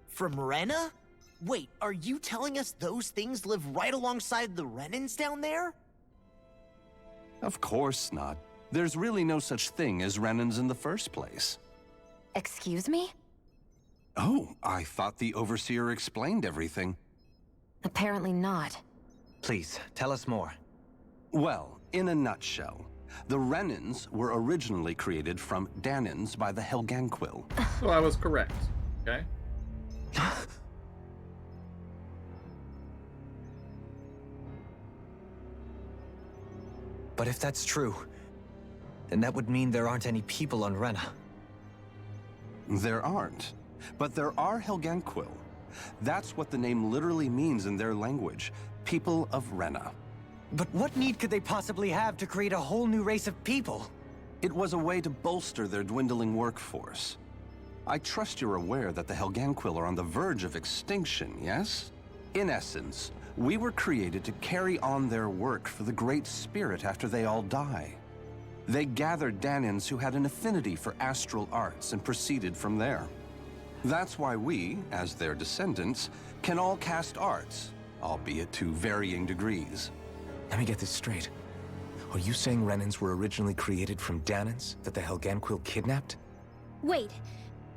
From Rena? Wait, are you telling us those things live right alongside the Renans down there? Of course not. There's really no such thing as Renans in the first place. Excuse me? Oh, I thought the Overseer explained everything. Apparently not. Please, tell us more. Well, in a nutshell, the Renans were originally created from Danans by the Helganquil. So I was correct, okay? But if that's true, then that would mean there aren't any people on Rena. There aren't, but there are Helganquil. That's what the name literally means in their language, people of Rena. But what need could they possibly have to create a whole new race of people? It was a way to bolster their dwindling workforce. I trust you're aware that the Helganquil are on the verge of extinction, yes? In essence, we were created to carry on their work for the Great Spirit after they all die. They gathered Danans who had an affinity for astral arts and proceeded from there. That's why we, as their descendants, can all cast arts, albeit to varying degrees. Let me get this straight. Are you saying Renans were originally created from Danans that the Helganquil kidnapped? Wait,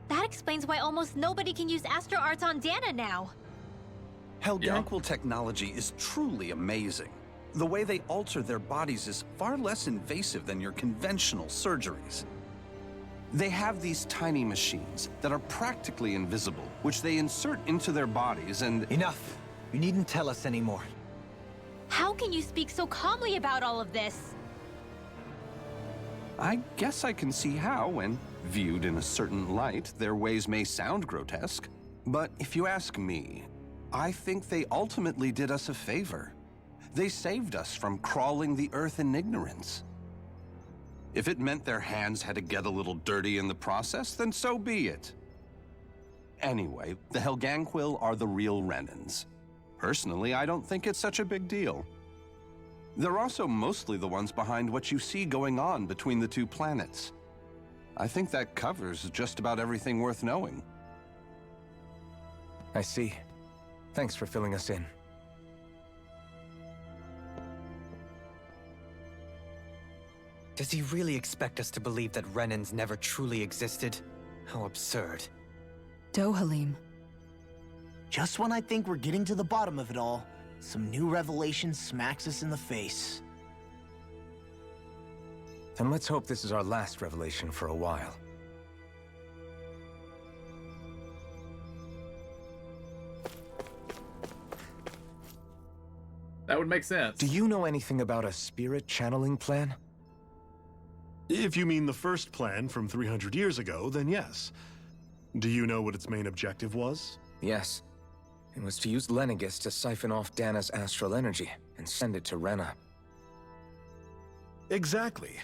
that explains why almost nobody can use astral arts on Dana now. Helganquil technology is truly amazing. The way they alter their bodies is far less invasive than your conventional surgeries. They have these tiny machines that are practically invisible, which they insert into their bodies and— Enough! You needn't tell us anymore. How can you speak so calmly about all of this? I guess I can see how, when viewed in a certain light, their ways may sound grotesque. But if you ask me, I think they ultimately did us a favor. They saved us from crawling the earth in ignorance. If it meant their hands had to get a little dirty in the process, then so be it. Anyway, the Helganquil are the real Renans. Personally, I don't think it's such a big deal. They're also mostly the ones behind what you see going on between the two planets. I think that covers just about everything worth knowing. I see. Thanks for filling us in. Does he really expect us to believe that Renans never truly existed? How absurd. Dohalim. Just when I think we're getting to the bottom of it all, some new revelation smacks us in the face. Then let's hope this is our last revelation for a while. That would make sense. Do you know anything about a spirit channeling plan? If you mean the first plan from 300 years ago, then yes. Do you know what its main objective was? Yes. It was to use Lenegis to siphon off Dana's astral energy and send it to Rena. Exactly.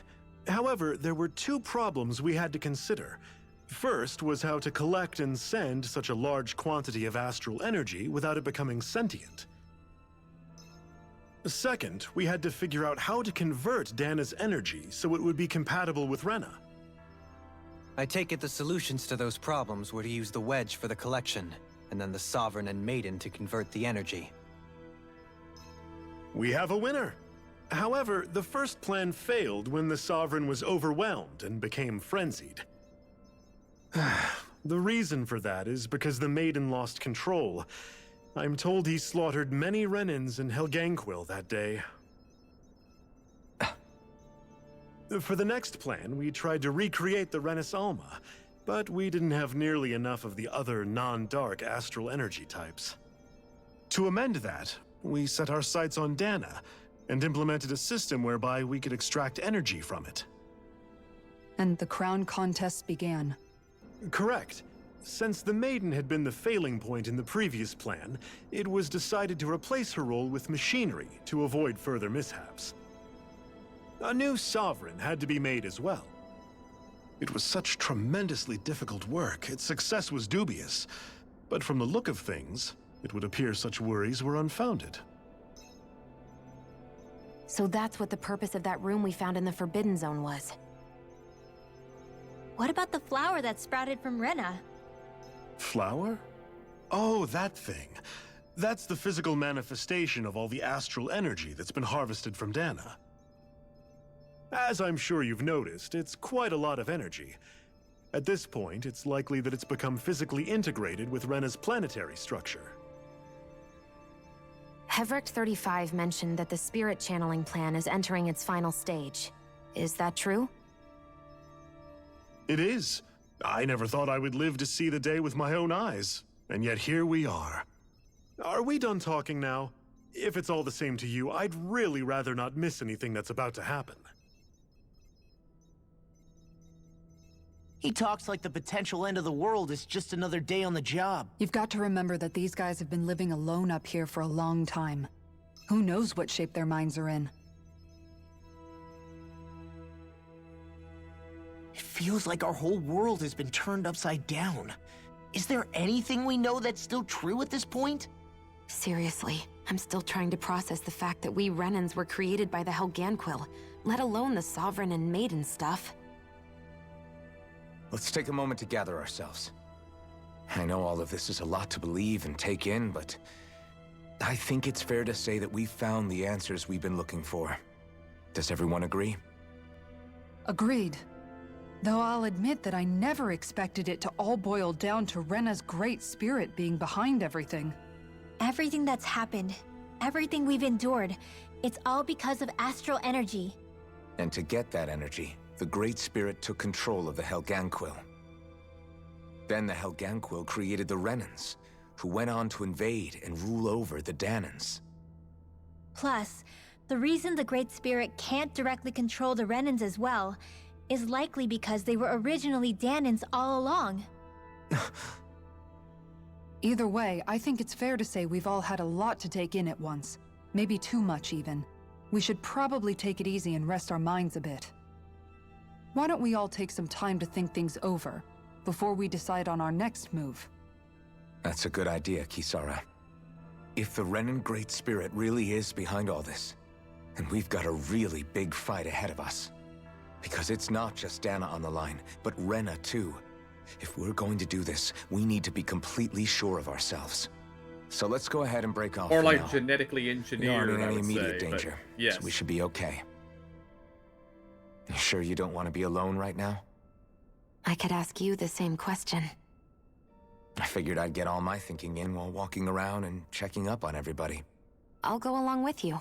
However, there were two problems we had to consider. First was how to collect and send such a large quantity of astral energy without it becoming sentient. Second, we had to figure out how to convert Dana's energy so it would be compatible with Rena. I take it the solutions to those problems were to use the wedge for the collection, and then the Sovereign and Maiden to convert the energy. We have a winner! However, the first plan failed when the Sovereign was overwhelmed and became frenzied. The reason for that is because the Maiden lost control. I'm told he slaughtered many Renans and Helganquil that day. For the next plan, we tried to recreate the Renis Alma, but we didn't have nearly enough of the other non-dark astral energy types. To amend that, we set our sights on Dana, and implemented a system whereby we could extract energy from it. And the crown contest began. Correct. Since the Maiden had been the failing point in the previous plan, it was decided to replace her role with machinery to avoid further mishaps. A new Sovereign had to be made as well. It was such tremendously difficult work, its success was dubious. But from the look of things, it would appear such worries were unfounded. So that's what the purpose of that room we found in the Forbidden Zone was. What about the flower that sprouted from Rena? Flower? Oh, that thing. That's the physical manifestation of all the astral energy that's been harvested from Dana. As I'm sure you've noticed, it's quite a lot of energy. At this point, it's likely that it's become physically integrated with Rena's planetary structure. Hevric 35 mentioned that the spirit channeling plan is entering its final stage. Is that true? It is. I never thought I would live to see the day with my own eyes, and yet here we are. Are we done talking now? If it's all the same to you, I'd really rather not miss anything that's about to happen. He talks like the potential end of the world is just another day on the job. You've got to remember that these guys have been living alone up here for a long time. Who knows what shape their minds are in? It feels like our whole world has been turned upside down. Is there anything we know that's still true at this point? Seriously, I'm still trying to process the fact that we Renans were created by the Helganquil, let alone the Sovereign and Maiden stuff. Let's take a moment to gather ourselves. I know all of this is a lot to believe and take in, but I think it's fair to say that we've found the answers we've been looking for. Does everyone agree? Agreed. Though I'll admit that I never expected it to all boil down to Rena's great spirit being behind everything. Everything that's happened, everything we've endured, it's all because of astral energy. And to get that energy, the Great Spirit took control of the Helganquil. Then the Helganquil created the Renans, who went on to invade and rule over the Danans. Plus, the reason the Great Spirit can't directly control the Renans as well is likely because they were originally Danans all along. Either way, I think it's fair to say we've all had a lot to take in at once. Maybe too much, even. We should probably take it easy and rest our minds a bit. Why don't we all take some time to think things over, before we decide on our next move? That's a good idea, Kisara. If the Renan Great Spirit really is behind all this, then we've got a really big fight ahead of us. Because it's not just Dana on the line, but Rena too. If we're going to do this, we need to be completely sure of ourselves. So let's go ahead and break off. Or for like now. genetically We engineered, aren't in I any would immediate say, but danger, yes. so we should be okay. You sure you don't want to be alone right now? I could ask you the same question. I figured I'd get all my thinking in while walking around and checking up on everybody. I'll go along with you.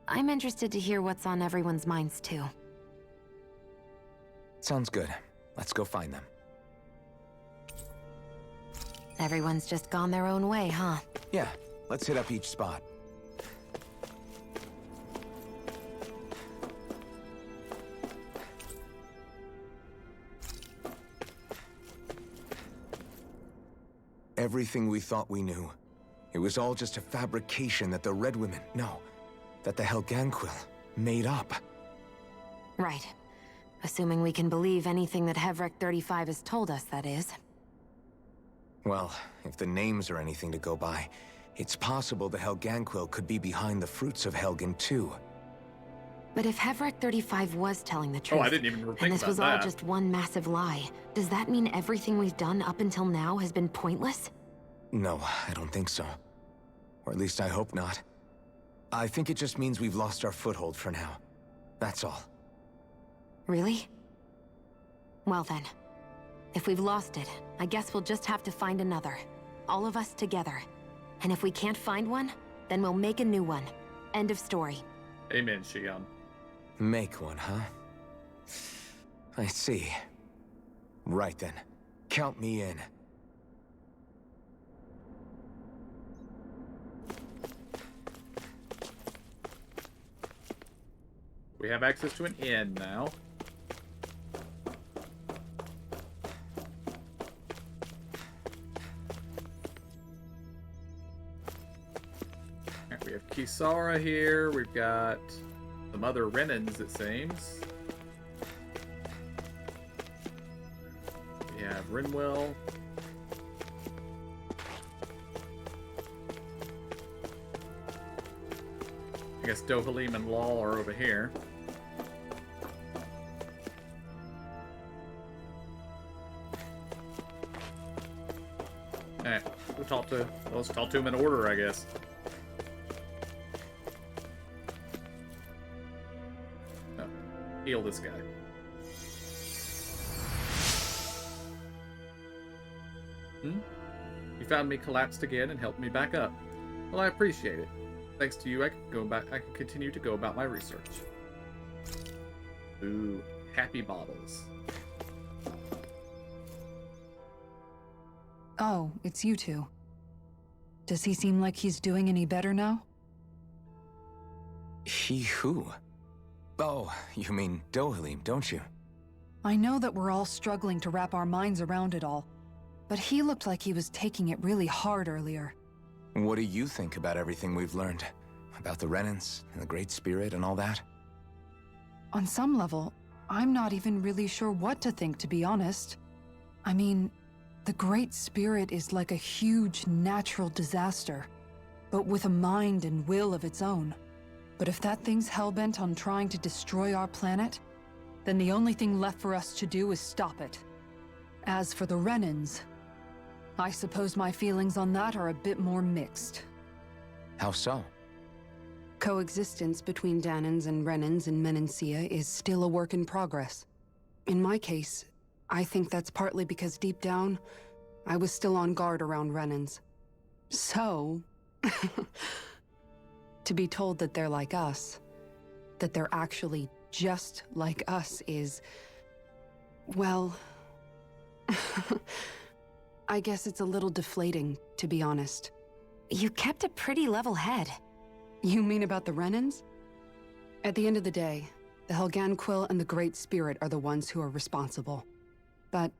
I'm interested to hear what's on everyone's minds, too. Sounds good. Let's go find them. Everyone's just gone their own way, huh? Yeah, let's hit up each spot. Everything we thought we knew, it was all just a fabrication that the Red Women, that the Helganquil made up. Right. Assuming we can believe anything that Hevric 35 has told us, that is. Well, if the names are anything to go by, it's possible the Helganquil could be behind the fruits of Helgen too. But if Hevric 35 was telling the truth, I didn't even think and this about was all that. just one massive lie, does that mean everything we've done up until now has been pointless? No, I don't think so. Or at least I hope not. I think it just means we've lost our foothold for now. That's all. Really? Well then, if we've lost it, I guess we'll just have to find another. All of us together. And if we can't find one, then we'll make a new one. End of story. Amen, Shion. Make one, huh? I see. Right then. Count me in. We have access to an inn now. Alright, we have Kisara here. We've got some other Renans, it seems. We have Rinwell. I guess Dohalim and Law are over here. Alright, let's talk to him in order, I guess. Oh, heal this guy. You found me collapsed again and helped me back up. Well, I appreciate it. Thanks to you, I can continue to go about my research. Ooh, happy bottles. Oh, it's you two. Does he seem like he's doing any better now? He who? Oh, you mean Dohalim, don't you? I know that we're all struggling to wrap our minds around it all, but he looked like he was taking it really hard earlier. What do you think about everything we've learned? About the Renans and the Great Spirit and all that? On some level, I'm not even really sure what to think, to be honest. I mean, the Great Spirit is like a huge natural disaster, but with a mind and will of its own. But if that thing's hellbent on trying to destroy our planet, then the only thing left for us to do is stop it. As for the Renans, I suppose my feelings on that are a bit more mixed. How so? Coexistence between Danans and Renans in Menancia is still a work in progress. In my case, I think that's partly because deep down, I was still on guard around Renans. So, to be told that they're like us, that they're actually just like us is, well, I guess it's a little deflating, to be honest. You kept a pretty level head. You mean about the Renans? At the end of the day, the Helgan Quill and the Great Spirit are the ones who are responsible. But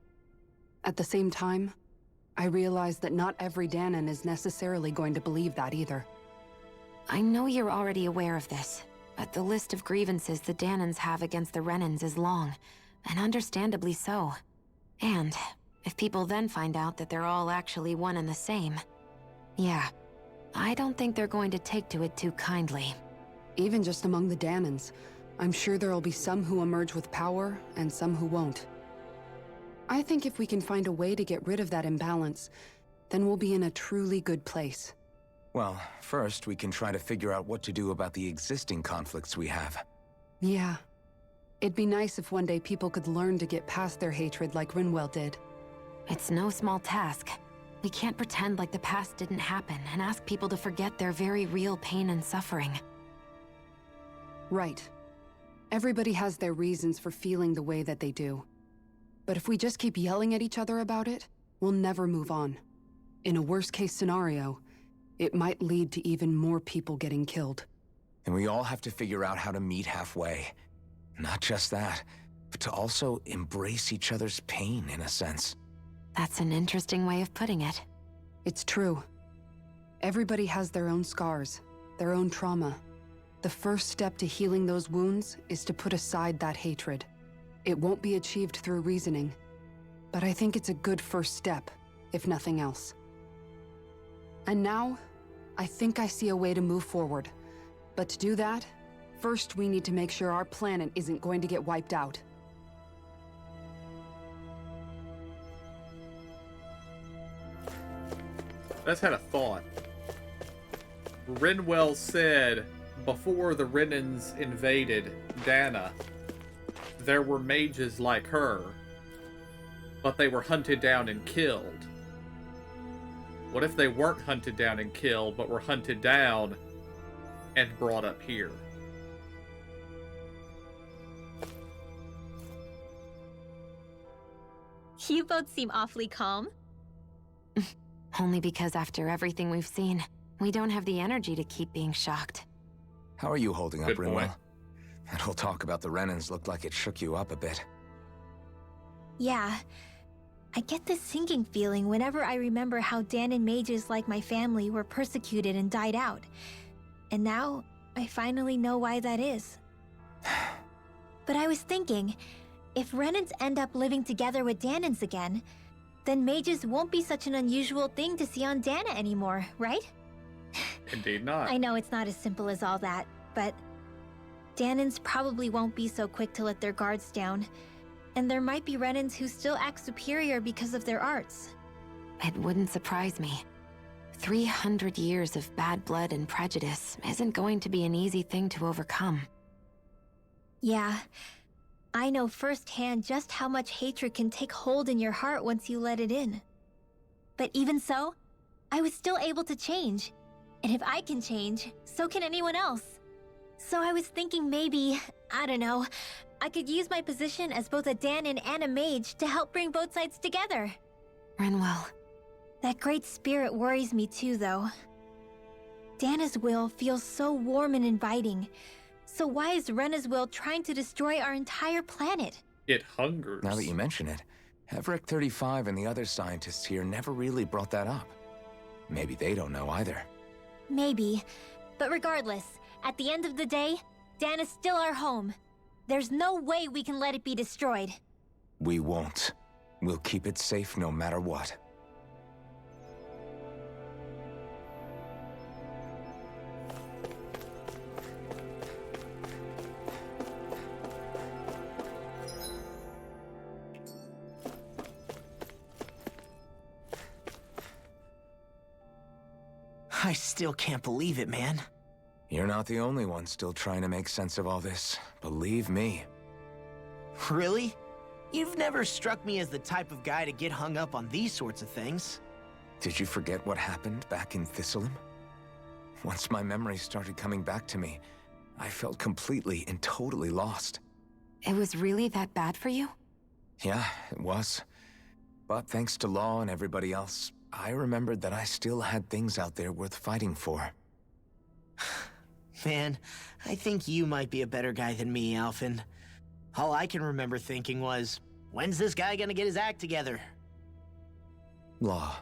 at the same time, I realize that not every Danan is necessarily going to believe that either. I know you're already aware of this, but the list of grievances the Danans have against the Renans is long, and understandably so. And if people then find out that they're all actually one and the same, yeah, I don't think they're going to take to it too kindly. Even just among the Danans, I'm sure there'll be some who emerge with power and some who won't. I think if we can find a way to get rid of that imbalance, then we'll be in a truly good place. Well, first we can try to figure out what to do about the existing conflicts we have. Yeah. It'd be nice if one day people could learn to get past their hatred like Rinwell did. It's no small task. We can't pretend like the past didn't happen and ask people to forget their very real pain and suffering. Right. Everybody has their reasons for feeling the way that they do. But if we just keep yelling at each other about it, we'll never move on. In a worst-case scenario, it might lead to even more people getting killed. And we all have to figure out how to meet halfway. Not just that, but to also embrace each other's pain, in a sense. That's an interesting way of putting it. It's true. Everybody has their own scars, their own trauma. The first step to healing those wounds is to put aside that hatred. It won't be achieved through reasoning, but I think it's a good first step, if nothing else. And now, I think I see a way to move forward. But to do that, first we need to make sure our planet isn't going to get wiped out. I just had a thought. Rinwell said before the Renans invaded Dana, there were mages like her, but they were hunted down and killed. What if they weren't hunted down and killed, but were hunted down and brought up here? You both seem awfully calm. Only because after everything we've seen, we don't have the energy to keep being shocked. How are you holding up, Good point. Rinwell? That whole talk about the Renans looked like it shook you up a bit. Yeah. I get this sinking feeling whenever I remember how Danan mages like my family were persecuted and died out. And now, I finally know why that is. But I was thinking, if Renans end up living together with Danans again, then mages won't be such an unusual thing to see on Dana anymore, right? Indeed not. I know it's not as simple as all that, but Danans probably won't be so quick to let their guards down. And there might be Renans who still act superior because of their arts. It wouldn't surprise me. 300 years of bad blood and prejudice isn't going to be an easy thing to overcome. Yeah. I know firsthand just how much hatred can take hold in your heart once you let it in. But even so, I was still able to change. And if I can change, so can anyone else. So I was thinking maybe, I don't know, I could use my position as both a Danon and a mage to help bring both sides together. Renwell. That great spirit worries me too, though. Dana's will feels so warm and inviting. So why is Rena's will trying to destroy our entire planet? It hungers. Now that you mention it, Everett 35 and the other scientists here never really brought that up. Maybe they don't know either. Maybe. But regardless, at the end of the day, Dana's still our home. There's no way we can let it be destroyed. We won't. We'll keep it safe no matter what. I still can't believe it, man. You're not the only one still trying to make sense of all this. Believe me. Really? You've never struck me as the type of guy to get hung up on these sorts of things. Did you forget what happened back in Thistleum? Once my memories started coming back to me, I felt completely and totally lost. It was really that bad for you? Yeah, it was. But thanks to Law and everybody else, I remembered that I still had things out there worth fighting for. Man, I think you might be a better guy than me, Alphen. All I can remember thinking was, when's this guy gonna get his act together? Law.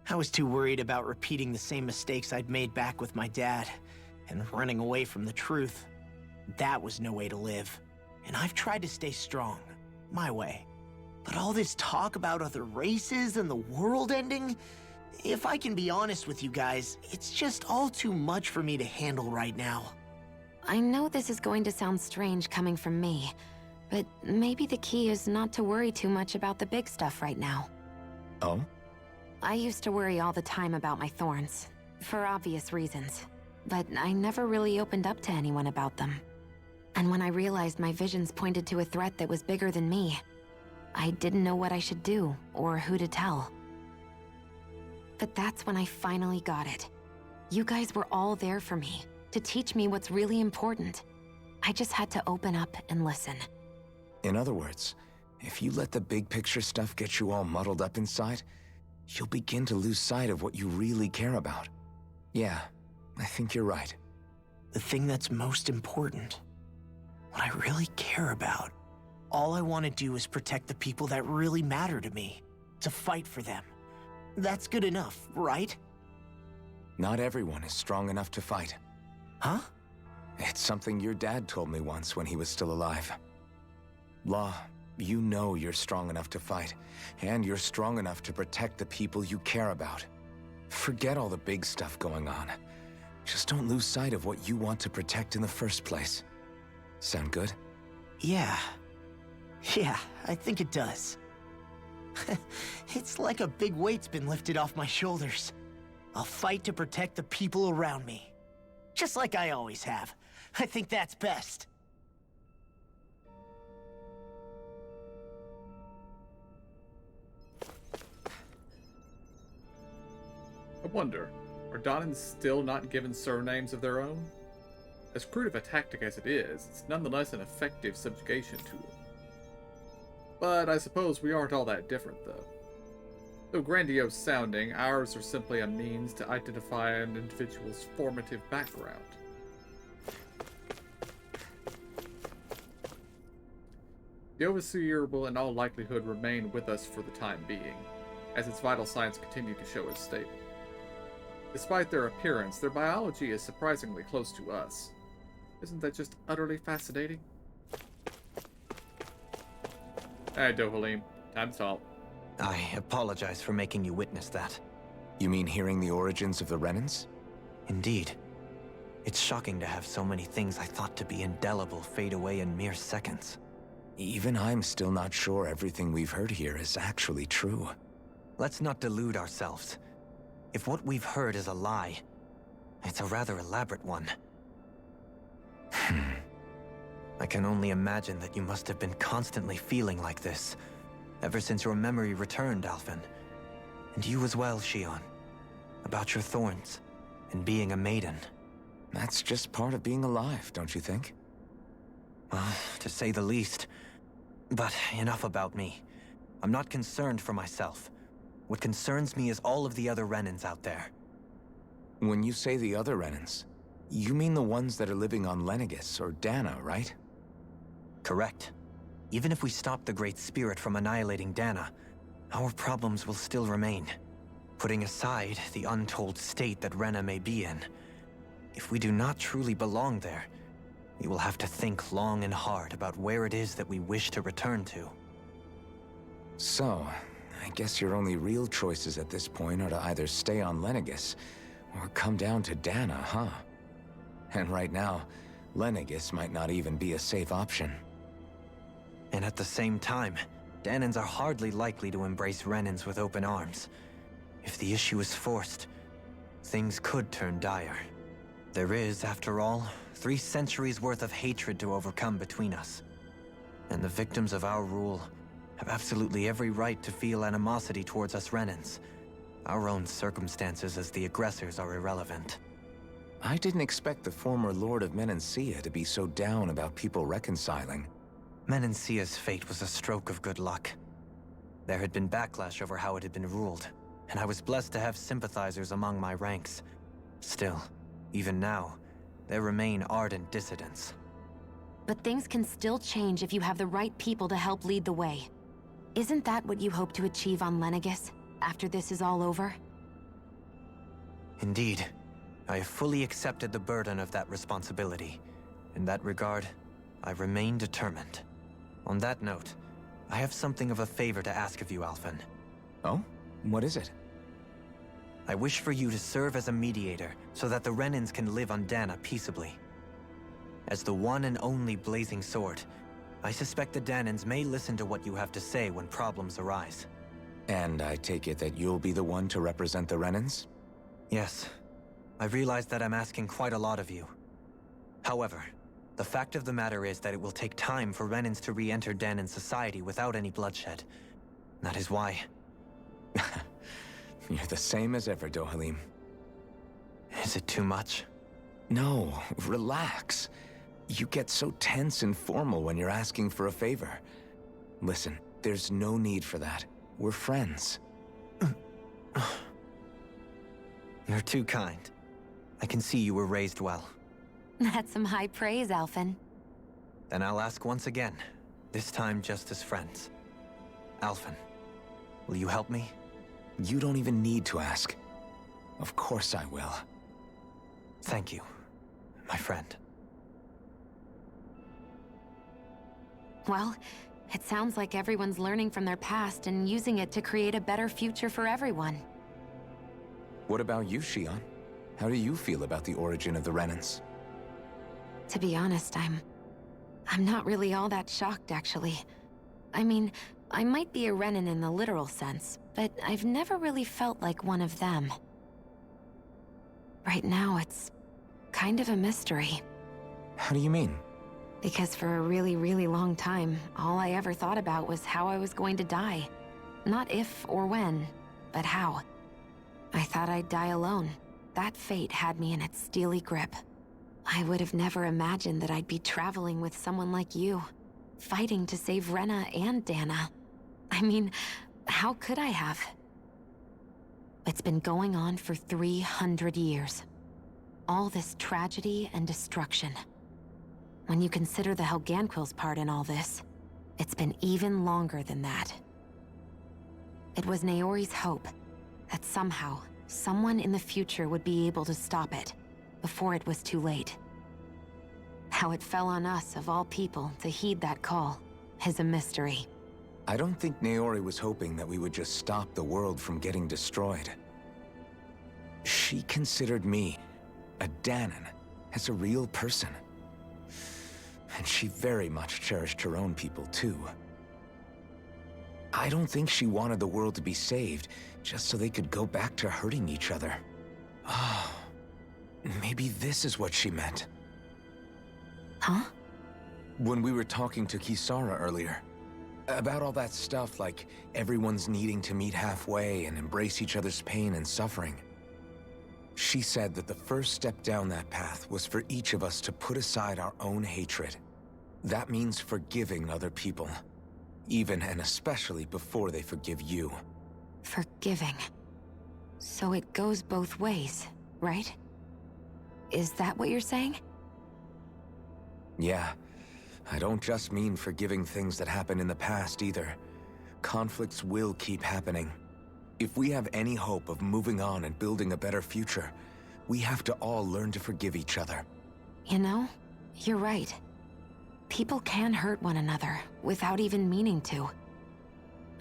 I was too worried about repeating the same mistakes I'd made back with my dad, and running away from the truth. That was no way to live. And I've tried to stay strong, my way. But all this talk about other races and the world ending, if I can be honest with you guys, it's just all too much for me to handle right now. I know this is going to sound strange coming from me, but maybe the key is not to worry too much about the big stuff right now. Oh? I used to worry all the time about my thorns, for obvious reasons, but I never really opened up to anyone about them. And when I realized my visions pointed to a threat that was bigger than me, I didn't know what I should do or who to tell. But that's when I finally got it. You guys were all there for me, to teach me what's really important. I just had to open up and listen. In other words, if you let the big picture stuff get you all muddled up inside, you'll begin to lose sight of what you really care about. Yeah, I think you're right. The thing that's most important, what I really care about. All I want to do is protect the people that really matter to me, to fight for them. That's good enough, right? Not everyone is strong enough to fight. Huh? It's something your dad told me once when he was still alive. Law, you know you're strong enough to fight, and you're strong enough to protect the people you care about. Forget all the big stuff going on. Just don't lose sight of what you want to protect in the first place. Sound good? Yeah, I think it does. It's like a big weight's been lifted off my shoulders. I'll fight to protect the people around me. Just like I always have. I think that's best. I wonder, are Donans still not given surnames of their own? As crude of a tactic as it is, it's nonetheless an effective subjugation tool. But I suppose we aren't all that different, though. Though grandiose sounding, ours are simply a means to identify an individual's formative background. The Overseer will in all likelihood remain with us for the time being, as its vital signs continue to show us stable. Despite their appearance, their biology is surprisingly close to us. Isn't that just utterly fascinating? Hey, Dovalim. Time to talk. I apologize for making you witness that. You mean hearing the origins of the Renans? Indeed. It's shocking to have so many things I thought to be indelible fade away in mere seconds. Even I'm still not sure everything we've heard here is actually true. Let's not delude ourselves. If what we've heard is a lie, it's a rather elaborate one. I can only imagine that you must have been constantly feeling like this, ever since your memory returned, Alphen. And you as well, Shion. About your thorns, and being a maiden. That's just part of being alive, don't you think? Well, to say the least. But enough about me. I'm not concerned for myself. What concerns me is all of the other Renans out there. When you say the other Renans, you mean the ones that are living on Lenegis or Dana, right? Correct. Even if we stop the Great Spirit from annihilating Dana, our problems will still remain. Putting aside the untold state that Rena may be in, if we do not truly belong there, we will have to think long and hard about where it is that we wish to return to. So, I guess your only real choices at this point are to either stay on Lenegis or come down to Dana, huh? And right now, Lenegis might not even be a safe option. And at the same time, Danans are hardly likely to embrace Renans with open arms. If the issue is forced, things could turn dire. There is, after all, 3 centuries worth of hatred to overcome between us. And the victims of our rule have absolutely every right to feel animosity towards us Renans. Our own circumstances as the aggressors are irrelevant. I didn't expect the former Lord of Menancia to be so down about people reconciling. Menancia's fate was a stroke of good luck. There had been backlash over how it had been ruled, and I was blessed to have sympathizers among my ranks. Still, even now, there remain ardent dissidents. But things can still change if you have the right people to help lead the way. Isn't that what you hope to achieve on Lenegis, after this is all over? Indeed. I have fully accepted the burden of that responsibility. In that regard, I remain determined. On that note, I have something of a favor to ask of you, Alphen. Oh? What is it? I wish for you to serve as a mediator so that the Renans can live on Dana peaceably. As the one and only Blazing Sword, I suspect the Danans may listen to what you have to say when problems arise. And I take it that you'll be the one to represent the Renans? Yes. I realize that I'm asking quite a lot of you. However, the fact of the matter is that it will take time for Renans to re-enter Danan society without any bloodshed. That is why... You're the same as ever, Dohalim. Is it too much? No, relax. You get so tense and formal when you're asking for a favor. Listen, there's no need for that. We're friends. You're too kind. I can see you were raised well. That's some high praise, Alphen. Then I'll ask once again, this time just as friends. Alphen, will you help me? You don't even need to ask. Of course I will. Thank you, my friend. Well, it sounds like everyone's learning from their past and using it to create a better future for everyone. What about you, Shion? How do you feel about the origin of the Renans? To be honest, I'm not really all that shocked, actually. I mean, I might be a Renan in the literal sense, but I've never really felt like one of them. Right now, it's kind of a mystery. How do you mean? Because for a really, really long time, all I ever thought about was how I was going to die. Not if or when, but how. I thought I'd die alone. That fate had me in its steely grip. I would have never imagined that I'd be traveling with someone like you, fighting to save Rena and Dana. I mean, how could I have? It's been going on for 300 years. All this tragedy and destruction. When you consider the Helganquil's part in all this, it's been even longer than that. It was Naori's hope that somehow, someone in the future would be able to stop it, before it was too late. How it fell on us, of all people, to heed that call, is a mystery. I don't think Naori was hoping that we would just stop the world from getting destroyed. She considered me, a Danan, as a real person. And she very much cherished her own people, too. I don't think she wanted the world to be saved, just so they could go back to hurting each other. Oh, maybe this is what she meant. Huh? When we were talking to Kisara earlier, About all that stuff, like everyone's needing to meet halfway and embrace each other's pain and suffering. She said that the first step down that path was for each of us to put aside our own hatred. That means forgiving other people, even and especially before they forgive you. Forgiving. So it goes both ways, right? Is that what you're saying? Yeah. I don't just mean forgiving things that happened in the past either. Conflicts will keep happening. If we have any hope of moving on and building a better future, we have to all learn to forgive each other. You know, you're right. People can hurt one another without even meaning to.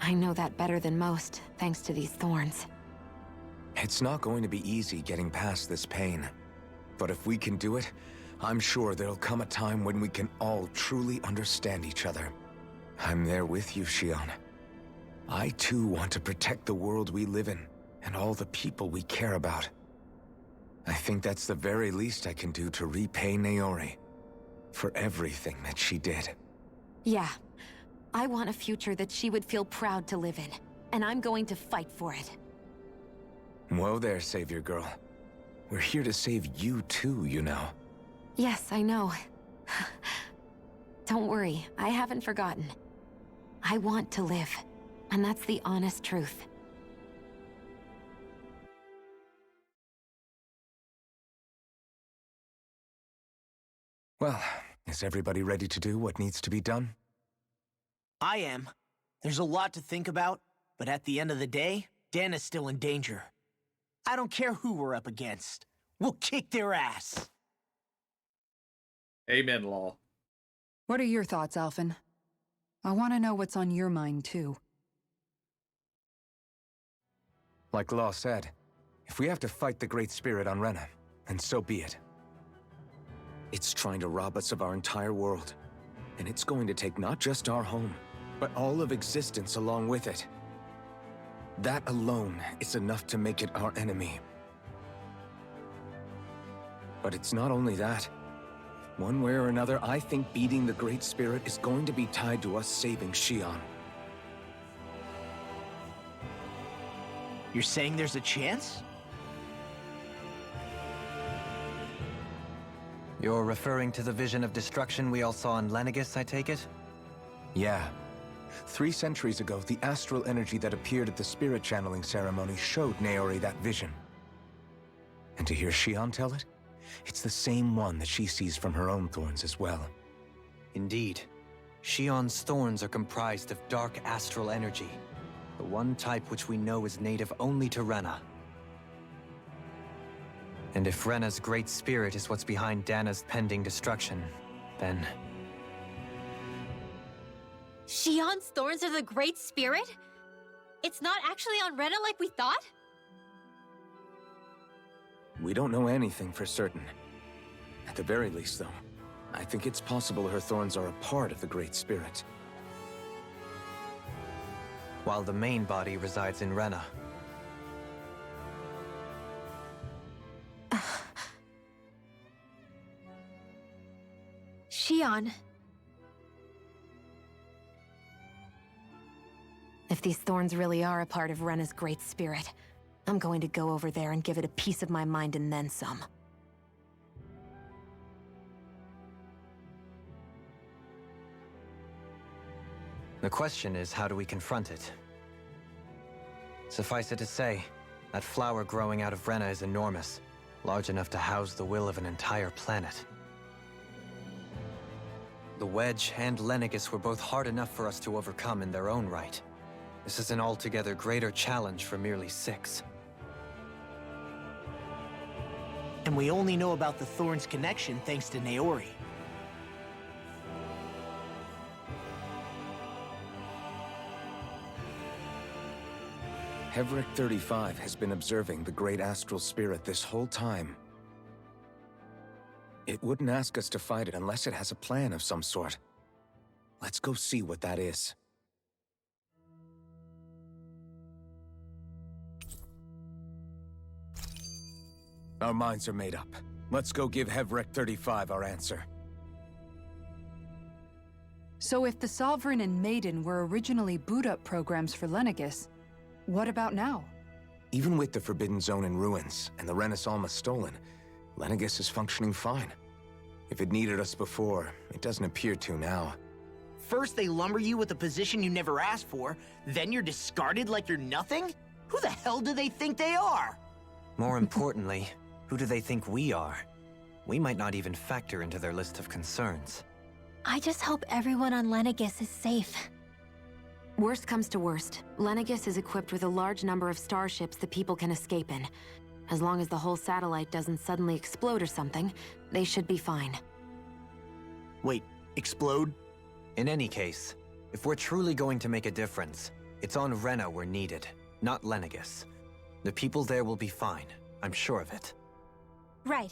I know that better than most, thanks to these thorns. It's not going to be easy getting past this pain. But if we can do it, I'm sure there'll come a time when we can all truly understand each other. I'm there with you, Xion. I too want to protect the world we live in, and all the people we care about. I think that's the very least I can do to repay Naori for everything that she did. Yeah. I want a future that she would feel proud to live in, and I'm going to fight for it. Whoa there, Savior Girl. We're here to save you too, you know. Yes, I know. Don't worry, I haven't forgotten. I want to live, and that's the honest truth. Well, is everybody ready to do what needs to be done? I am. There's a lot to think about, but at the end of the day, Dana's still in danger. I don't care who we're up against. We'll kick their ass. Amen, Law. What are your thoughts, Alphen? I want to know what's on your mind, too. Like Law said, if we have to fight the Great Spirit on Rena, then so be it. It's trying to rob us of our entire world. And it's going to take not just our home, but all of existence along with it. That alone is enough to make it our enemy. But it's not only that. One way or another, I think beating the Great Spirit is going to be tied to us saving Xion. You're saying there's a chance? You're referring to the vision of destruction we all saw in Lenegis, I take it? Yeah. 3 centuries ago, the astral energy that appeared at the spirit channeling ceremony showed Naori that vision. And to hear Xion tell it, it's the same one that she sees from her own thorns as well. Indeed. Xion's thorns are comprised of dark astral energy, the one type which we know is native only to Rena. And if Rena's great spirit is what's behind Dana's pending destruction, then... Xion's thorns are the Great Spirit? It's not actually on Rena like we thought? We don't know anything for certain. At the very least, though, I think it's possible her thorns are a part of the Great Spirit. While the main body resides in Rena. Xion. If these thorns really are a part of Rena's great spirit, I'm going to go over there and give it a piece of my mind and then some. The question is, how do we confront it? Suffice it to say, that flower growing out of Rena is enormous, large enough to house the will of an entire planet. The Wedge and Lenegis were both hard enough for us to overcome in their own right. This is an altogether greater challenge for merely 6. And we only know about the Thorns connection thanks to Naori. Hevric 35 has been observing the Great Astral Spirit this whole time. It wouldn't ask us to fight it unless it has a plan of some sort. Let's go see what that is. Our minds are made up. Let's go give Hevric 35 our answer. So if the Sovereign and Maiden were originally boot-up programs for Lenegis, what about now? Even with the Forbidden Zone in ruins and the Renis Alma stolen, Lenegis is functioning fine. If it needed us before, it doesn't appear to now. First they lumber you with a position you never asked for, then you're discarded like you're nothing? Who the hell do they think they are? More importantly, who do they think we are? We might not even factor into their list of concerns. I just hope everyone on Lenegis is safe. Worst comes to worst, Lenegis is equipped with a large number of starships the people can escape in. As long as the whole satellite doesn't suddenly explode or something, they should be fine. Wait, explode? In any case, if we're truly going to make a difference, it's on Rena we're needed, not Lenegis. The people there will be fine, I'm sure of it. Right.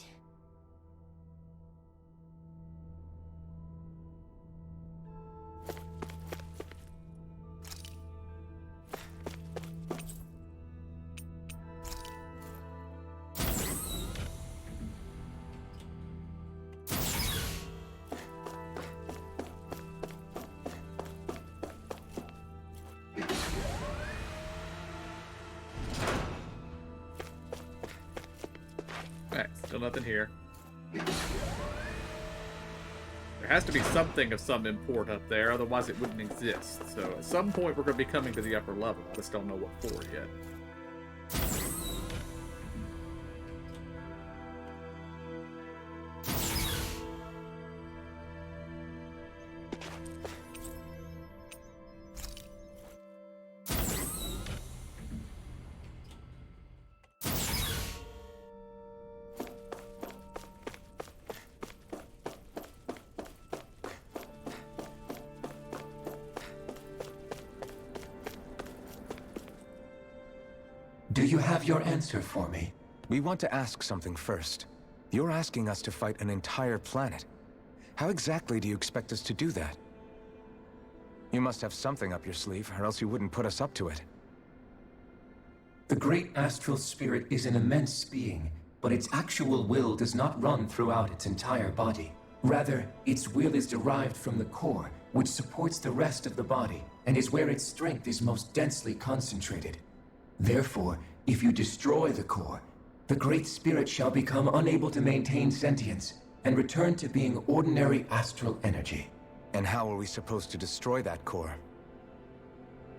Alright, still nothing here. There has to be something of some import up there, otherwise it wouldn't exist. So at some point we're going to be coming to the upper level. I just don't know what for yet. Do you have your answer for me? We want to ask something first. You're asking us to fight an entire planet. How exactly do you expect us to do that? You must have something up your sleeve, or else you wouldn't put us up to it. The great astral spirit is an immense being, but its actual will does not run throughout its entire body. Rather, its will is derived from the core, which supports the rest of the body, and is where its strength is most densely concentrated. Therefore, if you destroy the core, the Great Spirit shall become unable to maintain sentience and return to being ordinary astral energy. And how are we supposed to destroy that core?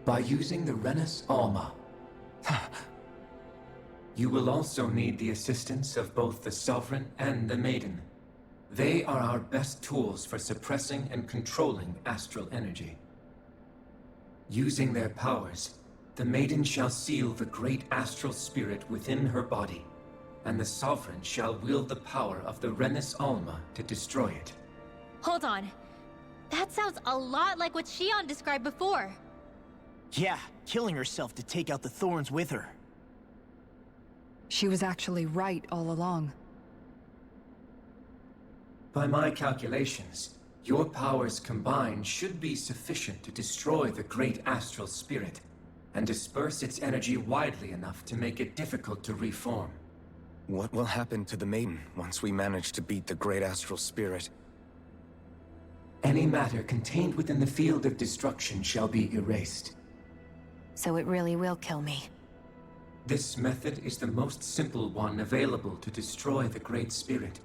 By using the Renis Alma. You will also need the assistance of both the Sovereign and the Maiden. They are our best tools for suppressing and controlling astral energy. Using their powers, the Maiden shall seal the great astral spirit within her body, and the Sovereign shall wield the power of the Renis Alma to destroy it. Hold on. That sounds a lot like what Shion described before. Yeah, killing herself to take out the thorns with her. She was actually right all along. By my calculations, your powers combined should be sufficient to destroy the great astral spirit and disperse its energy widely enough to make it difficult to reform. What will happen to the Maiden once we manage to beat the great astral spirit? Any matter contained within the field of destruction shall be erased. So it really will kill me. This method is the most simple one available to destroy the Great Spirit,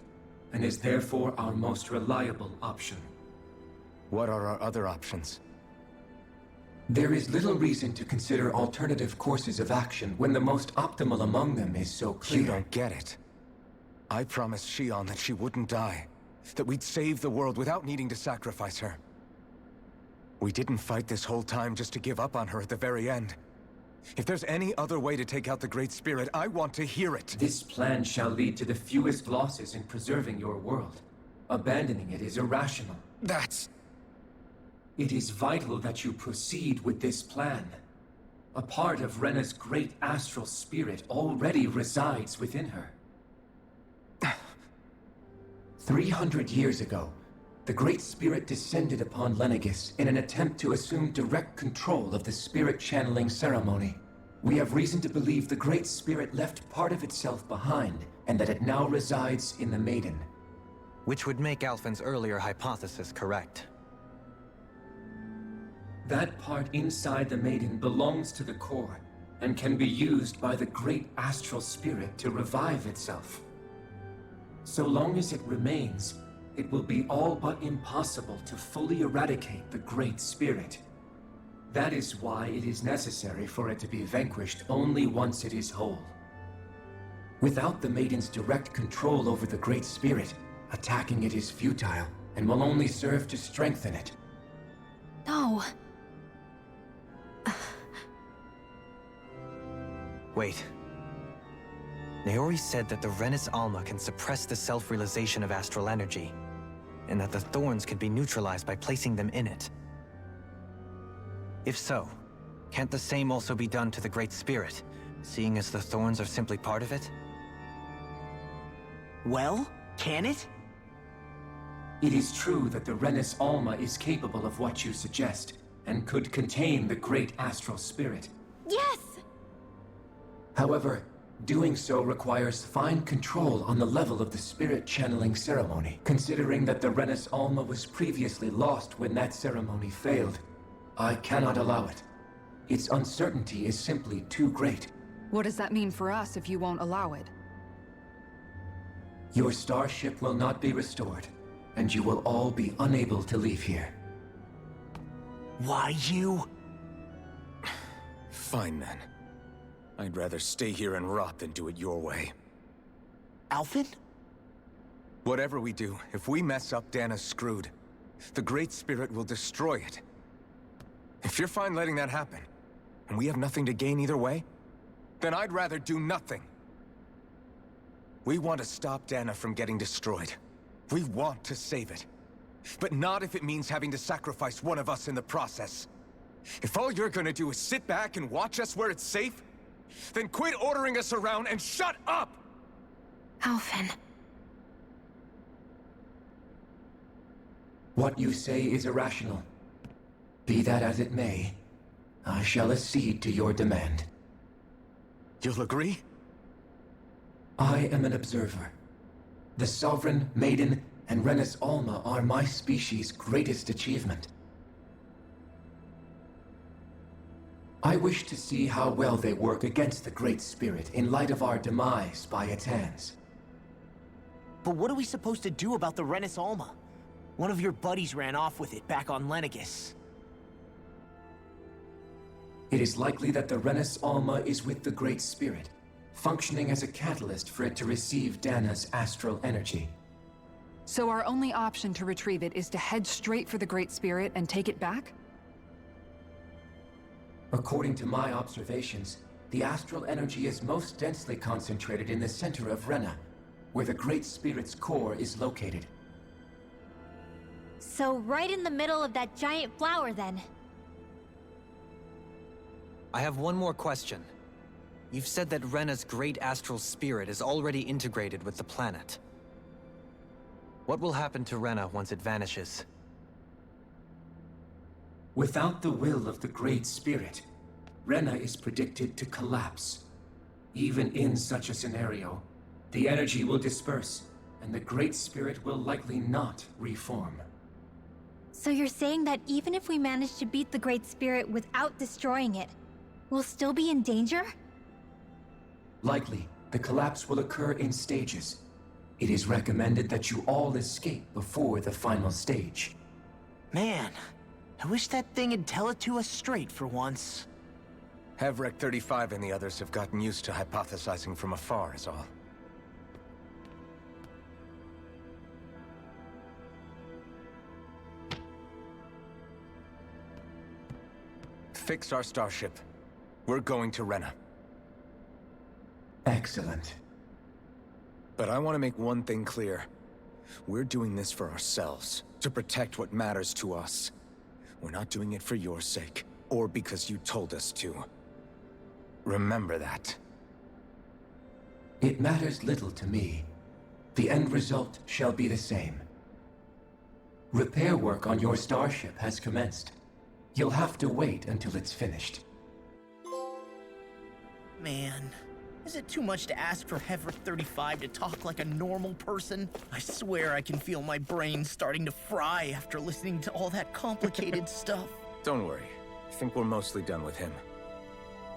and is therefore our most reliable option. What are our other options? There is little reason to consider alternative courses of action when the most optimal among them is so clear. You don't get it. I promised Shion that she wouldn't die, that we'd save the world without needing to sacrifice her. We didn't fight this whole time just to give up on her at the very end. If there's any other way to take out the Great Spirit, I want to hear it. This plan shall lead to the fewest losses in preserving your world. Abandoning it is irrational. That's... It is vital that you proceed with this plan. A part of Rena's great astral spirit already resides within her. 300 years ago, the Great Spirit descended upon Lenegis in an attempt to assume direct control of the spirit channeling ceremony. We have reason to believe the Great Spirit left part of itself behind, and that it now resides in the Maiden. Which would make Alphen's earlier hypothesis correct. That part inside the Maiden belongs to the core, and can be used by the great astral spirit to revive itself. So long as it remains, it will be all but impossible to fully eradicate the great spirit. That is why it is necessary for it to be vanquished only once it is whole. Without the Maiden's direct control over the great spirit, attacking it is futile and will only serve to strengthen it. No. Wait. Naori said that the Renis Alma can suppress the self-realization of astral energy, and that the thorns can be neutralized by placing them in it. If so, can't the same also be done to the Great Spirit, seeing as the thorns are simply part of it? Well, can it? It is true that the Renis Alma is capable of what you suggest, and could contain the great astral spirit. Yes! However, doing so requires fine control on the level of the spirit channeling ceremony, considering that the Renis Alma was previously lost when that ceremony failed. I cannot allow it. Its uncertainty is simply too great. What does that mean for us if you won't allow it? Your starship will not be restored, and you will all be unable to leave here. Why you? Fine then. I'd rather stay here and rot than do it your way. Alphen? Whatever we do, if we mess up, Dana's screwed. The Great Spirit will destroy it. If you're fine letting that happen, and we have nothing to gain either way, then I'd rather do nothing. We want to stop Dana from getting destroyed. We want to save it. But not if it means having to sacrifice one of us in the process. If all you're gonna do is sit back and watch us where it's safe, then quit ordering us around and shut up! Alphen. What you say is irrational. Be that as it may, I shall accede to your demand. You'll agree? I am an observer. The Sovereign, Maiden, and Renis Alma are my species' greatest achievement. I wish to see how well they work against the Great Spirit in light of our demise by its hands. But what are we supposed to do about the Renis Alma? One of your buddies ran off with it back on Lenegis. It is likely that the Renis Alma is with the Great Spirit, functioning as a catalyst for it to receive Dana's astral energy. So our only option to retrieve it is to head straight for the Great Spirit and take it back? According to my observations, the astral energy is most densely concentrated in the center of Rena, where the Great Spirit's core is located. So right in the middle of that giant flower, then. I have one more question. You've said that Rena's great astral spirit is already integrated with the planet. What will happen to Rena once it vanishes? Without the will of the Great Spirit, Rena is predicted to collapse. Even in such a scenario, the energy will disperse, and the Great Spirit will likely not reform. So you're saying that even if we manage to beat the Great Spirit without destroying it, we'll still be in danger? Likely, the collapse will occur in stages. It is recommended that you all escape before the final stage. Man, I wish that thing would tell it to us straight for once. Hevrek 35 and the others have gotten used to hypothesizing from afar is all. Fix our starship. We're going to Rena. Excellent. But I want to make one thing clear. We're doing this for ourselves, to protect what matters to us. We're not doing it for your sake, or because you told us to. Remember that. It matters little to me. The end result shall be the same. Repair work on your starship has commenced. You'll have to wait until it's finished. Man, is it too much to ask for Hevrek 35 to talk like a normal person? I swear I can feel my brain starting to fry after listening to all that complicated stuff. Don't worry. I think we're mostly done with him.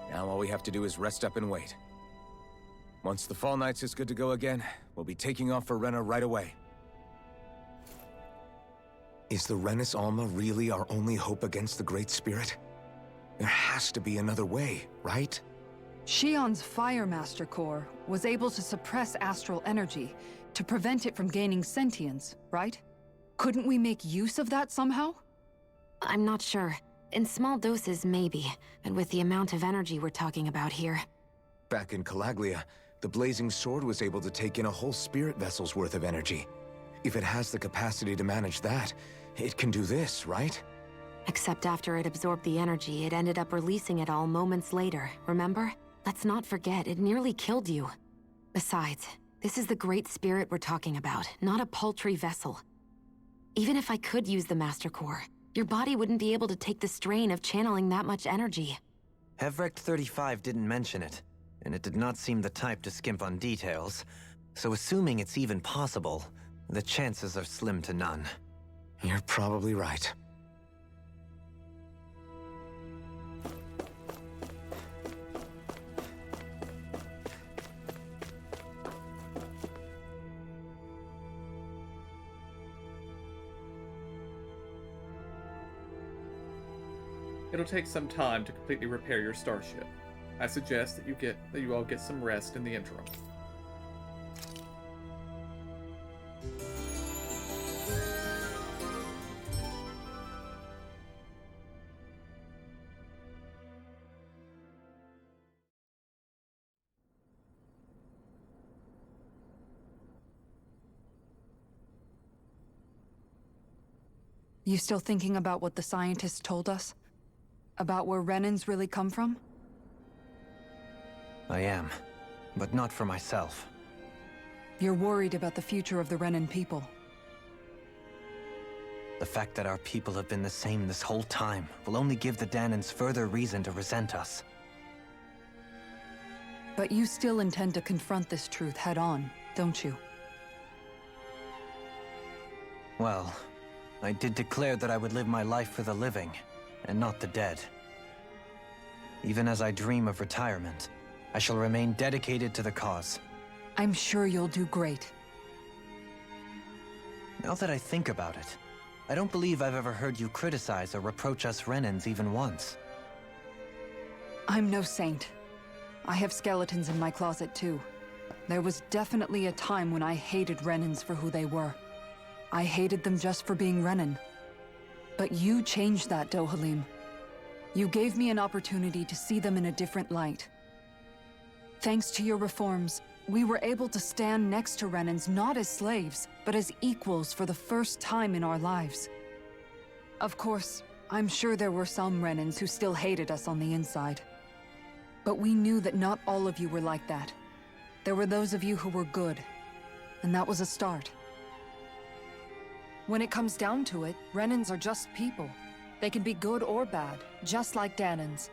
Now all we have to do is rest up and wait. Once the Fall Knights is good to go again, we'll be taking off for Renna right away. Is the Rennis Alma really our only hope against the Great Spirit? There has to be another way, right? Shion's Fire Master Core was able to suppress astral energy to prevent it from gaining sentience, right? Couldn't we make use of that somehow? I'm not sure. In small doses, maybe. But with the amount of energy we're talking about here. Back in Calaglia, the Blazing Sword was able to take in a whole spirit vessel's worth of energy. If it has the capacity to manage that, it can do this, right? Except after it absorbed the energy, it ended up releasing it all moments later, remember? Let's not forget, it nearly killed you. Besides, this is the Great Spirit we're talking about, not a paltry vessel. Even if I could use the Master Core, your body wouldn't be able to take the strain of channeling that much energy. Hevrecht 35 didn't mention it, and it did not seem the type to skimp on details, so assuming it's even possible, the chances are slim to none. You're probably right. It'll take some time to completely repair your starship. I suggest that you all get some rest in the interim. You still thinking about what the scientists told us? About where Renans really come from? I am, but not for myself. You're worried about the future of the Renan people. The fact that our people have been the same this whole time will only give the Danans further reason to resent us. But you still intend to confront this truth head-on, don't you? Well, I did declare that I would live my life for the living, and not the dead. Even as I dream of retirement, I shall remain dedicated to the cause. I'm sure you'll do great. Now that I think about it, I don't believe I've ever heard you criticize or reproach us Renans even once. I'm no saint. I have skeletons in my closet too. There was definitely a time when I hated Renans for who they were. I hated them just for being Renan. But you changed that, Dohalim. You gave me an opportunity to see them in a different light. Thanks to your reforms, we were able to stand next to Renans not as slaves, but as equals for the first time in our lives. Of course, I'm sure there were some Renans who still hated us on the inside. But we knew that not all of you were like that. There were those of you who were good, and that was a start. When it comes down to it, Renans are just people. They can be good or bad, just like Danans.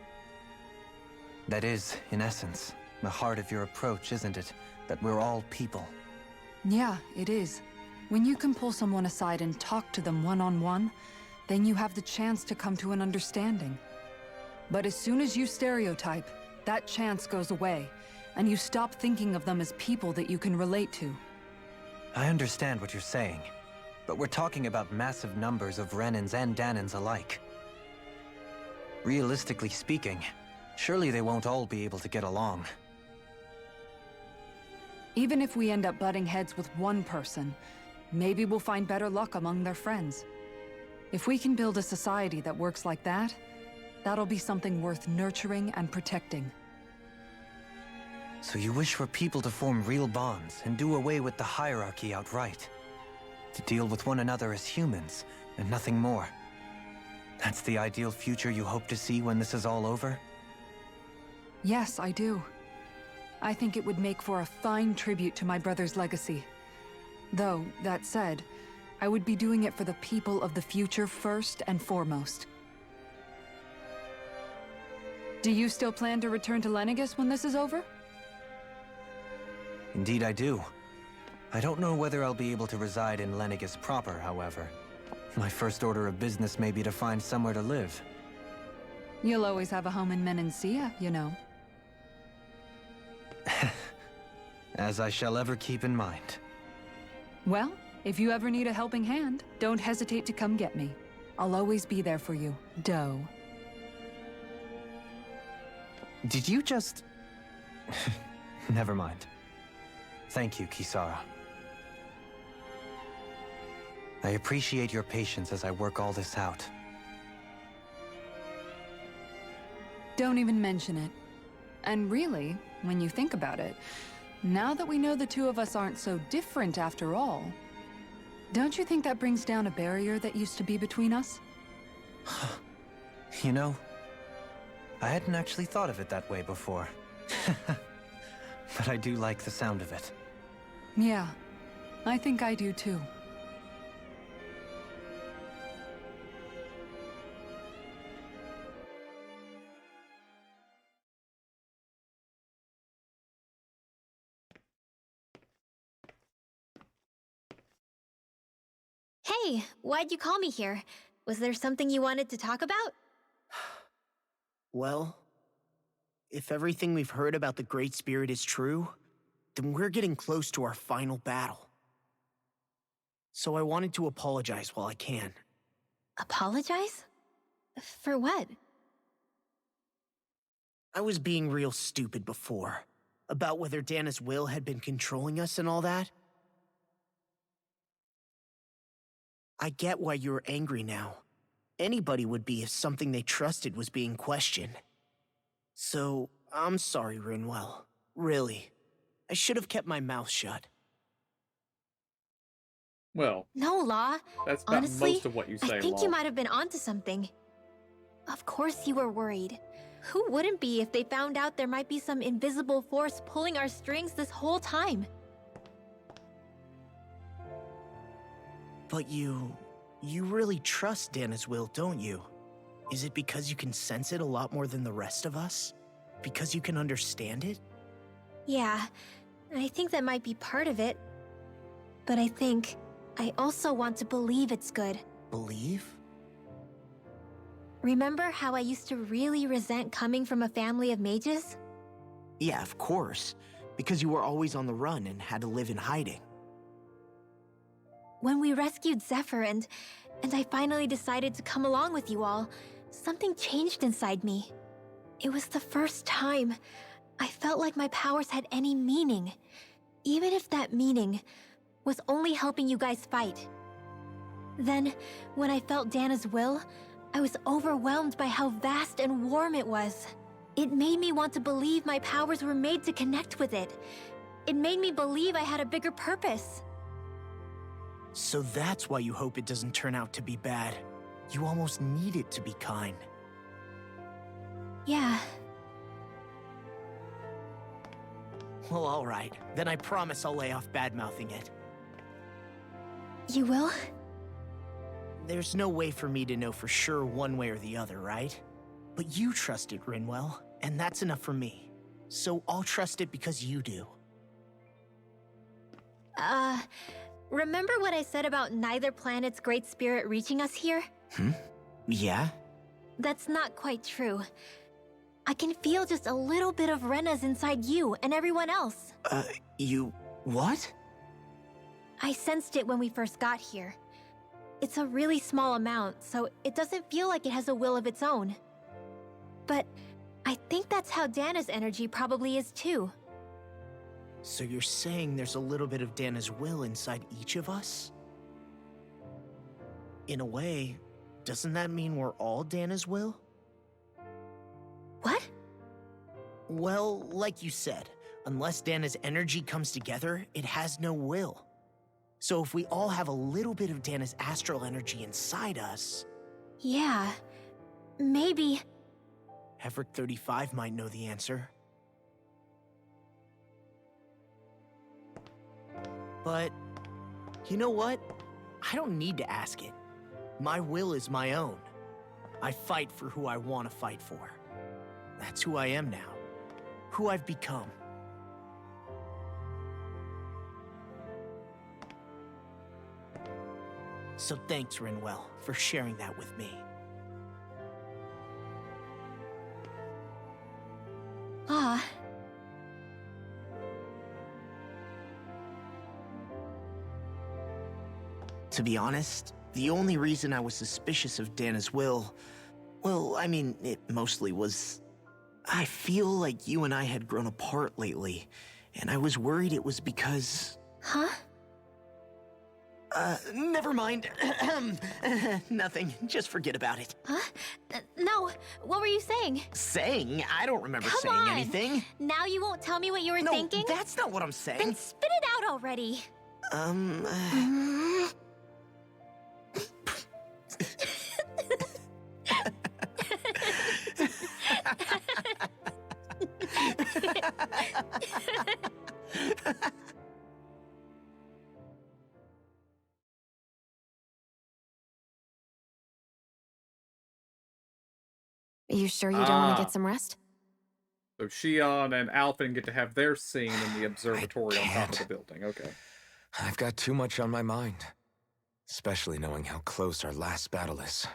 That is, in essence, the heart of your approach, isn't it? That we're all people. Yeah, it is. When you can pull someone aside and talk to them one-on-one, then you have the chance to come to an understanding. But as soon as you stereotype, that chance goes away, and you stop thinking of them as people that you can relate to. I understand what you're saying, but we're talking about massive numbers of Renans and Danans alike. Realistically speaking, surely they won't all be able to get along. Even if we end up butting heads with one person, maybe we'll find better luck among their friends. If we can build a society that works like that, that'll be something worth nurturing and protecting. So you wish for people to form real bonds and do away with the hierarchy outright? To deal with one another as humans, and nothing more? That's the ideal future you hope to see when this is all over? Yes, I do. I think it would make for a fine tribute to my brother's legacy. Though, that said, I would be doing it for the people of the future first and foremost. Do you still plan to return to Lenegis when this is over? Indeed I do. I don't know whether I'll be able to reside in Lenegis proper, however. My first order of business may be to find somewhere to live. You'll always have a home in Menancia, you know. As I shall ever keep in mind. Well, if you ever need a helping hand, don't hesitate to come get me. I'll always be there for you, Doe. Did you just... Never mind. Thank you, Kisara. I appreciate your patience as I work all this out. Don't even mention it. And really, when you think about it, now that we know the two of us aren't so different after all, don't you think that brings down a barrier that used to be between us? You know, I hadn't actually thought of it that way before. But I do like the sound of it. Yeah, I think I do too. Hey, why'd you call me here? Was there something you wanted to talk about? Well, if everything we've heard about the Great Spirit is true, then we're getting close to our final battle. So I wanted to apologize while I can. Apologize? For what? I was being real stupid before, about whether Dana's will had been controlling us and all that. I get why you're angry now. Anybody would be if something they trusted was being questioned. So, I'm sorry, Rinwell. Really. I should have kept my mouth shut. Well, No, Law. that's about Honestly, most of what you say, I think Law. you might have been onto something. Of course you were worried. Who wouldn't be if they found out there might be some invisible force pulling our strings this whole time? But you really trust Dana's will, don't you? Is it because you can sense it a lot more than the rest of us? Because you can understand it? Yeah, I think that might be part of it. But I think I also want to believe it's good. Believe? Remember how I used to really resent coming from a family of mages? Yeah, of course. Because you were always on the run and had to live in hiding. When we rescued Zephyr and I finally decided to come along with you all, something changed inside me. It was the first time I felt like my powers had any meaning, even if that meaning was only helping you guys fight. Then, when I felt Dana's will, I was overwhelmed by how vast and warm it was. It made me want to believe my powers were made to connect with it. It made me believe I had a bigger purpose. So that's why you hope it doesn't turn out to be bad. You almost need it to be kind. Yeah. Well, alright. Then I promise I'll lay off bad-mouthing it. You will? There's no way for me to know for sure one way or the other, right? But you trust it, Rinwell, and that's enough for me. So I'll trust it because you do. Remember what I said about neither planet's great spirit reaching us here? Yeah? That's not quite true. I can feel just a little bit of Rena's inside you and everyone else. You... what? I sensed it when we first got here. It's a really small amount, so it doesn't feel like it has a will of its own. But I think that's how Dana's energy probably is too. So you're saying there's a little bit of Dana's will inside each of us? In a way, doesn't that mean we're all Dana's will? What? Well, like you said, unless Dana's energy comes together, it has no will. So if we all have a little bit of Dana's astral energy inside us... Yeah, maybe... Heverick 35 might know the answer. But, you know what? I don't need to ask it. My will is my own. I fight for who I want to fight for. That's who I am now. Who I've become. So thanks, Rinwell, for sharing that with me. To be honest, the only reason I was suspicious of Dana's will... Well, I mean, it mostly was... I feel like you and I had grown apart lately, and I was worried it was because... Huh? Never mind. Nothing. Just forget about it. Huh? No, what were you saying? Saying? I don't remember Come saying on. anything. Now you won't tell me what you were No, thinking? that's not what I'm saying. Then spit it out already. You sure you don't want to get some rest? So Shion and Alphen get to have their scene in the observatory on top of the building. Okay. I've got too much on my mind. Especially knowing how close our last battle is.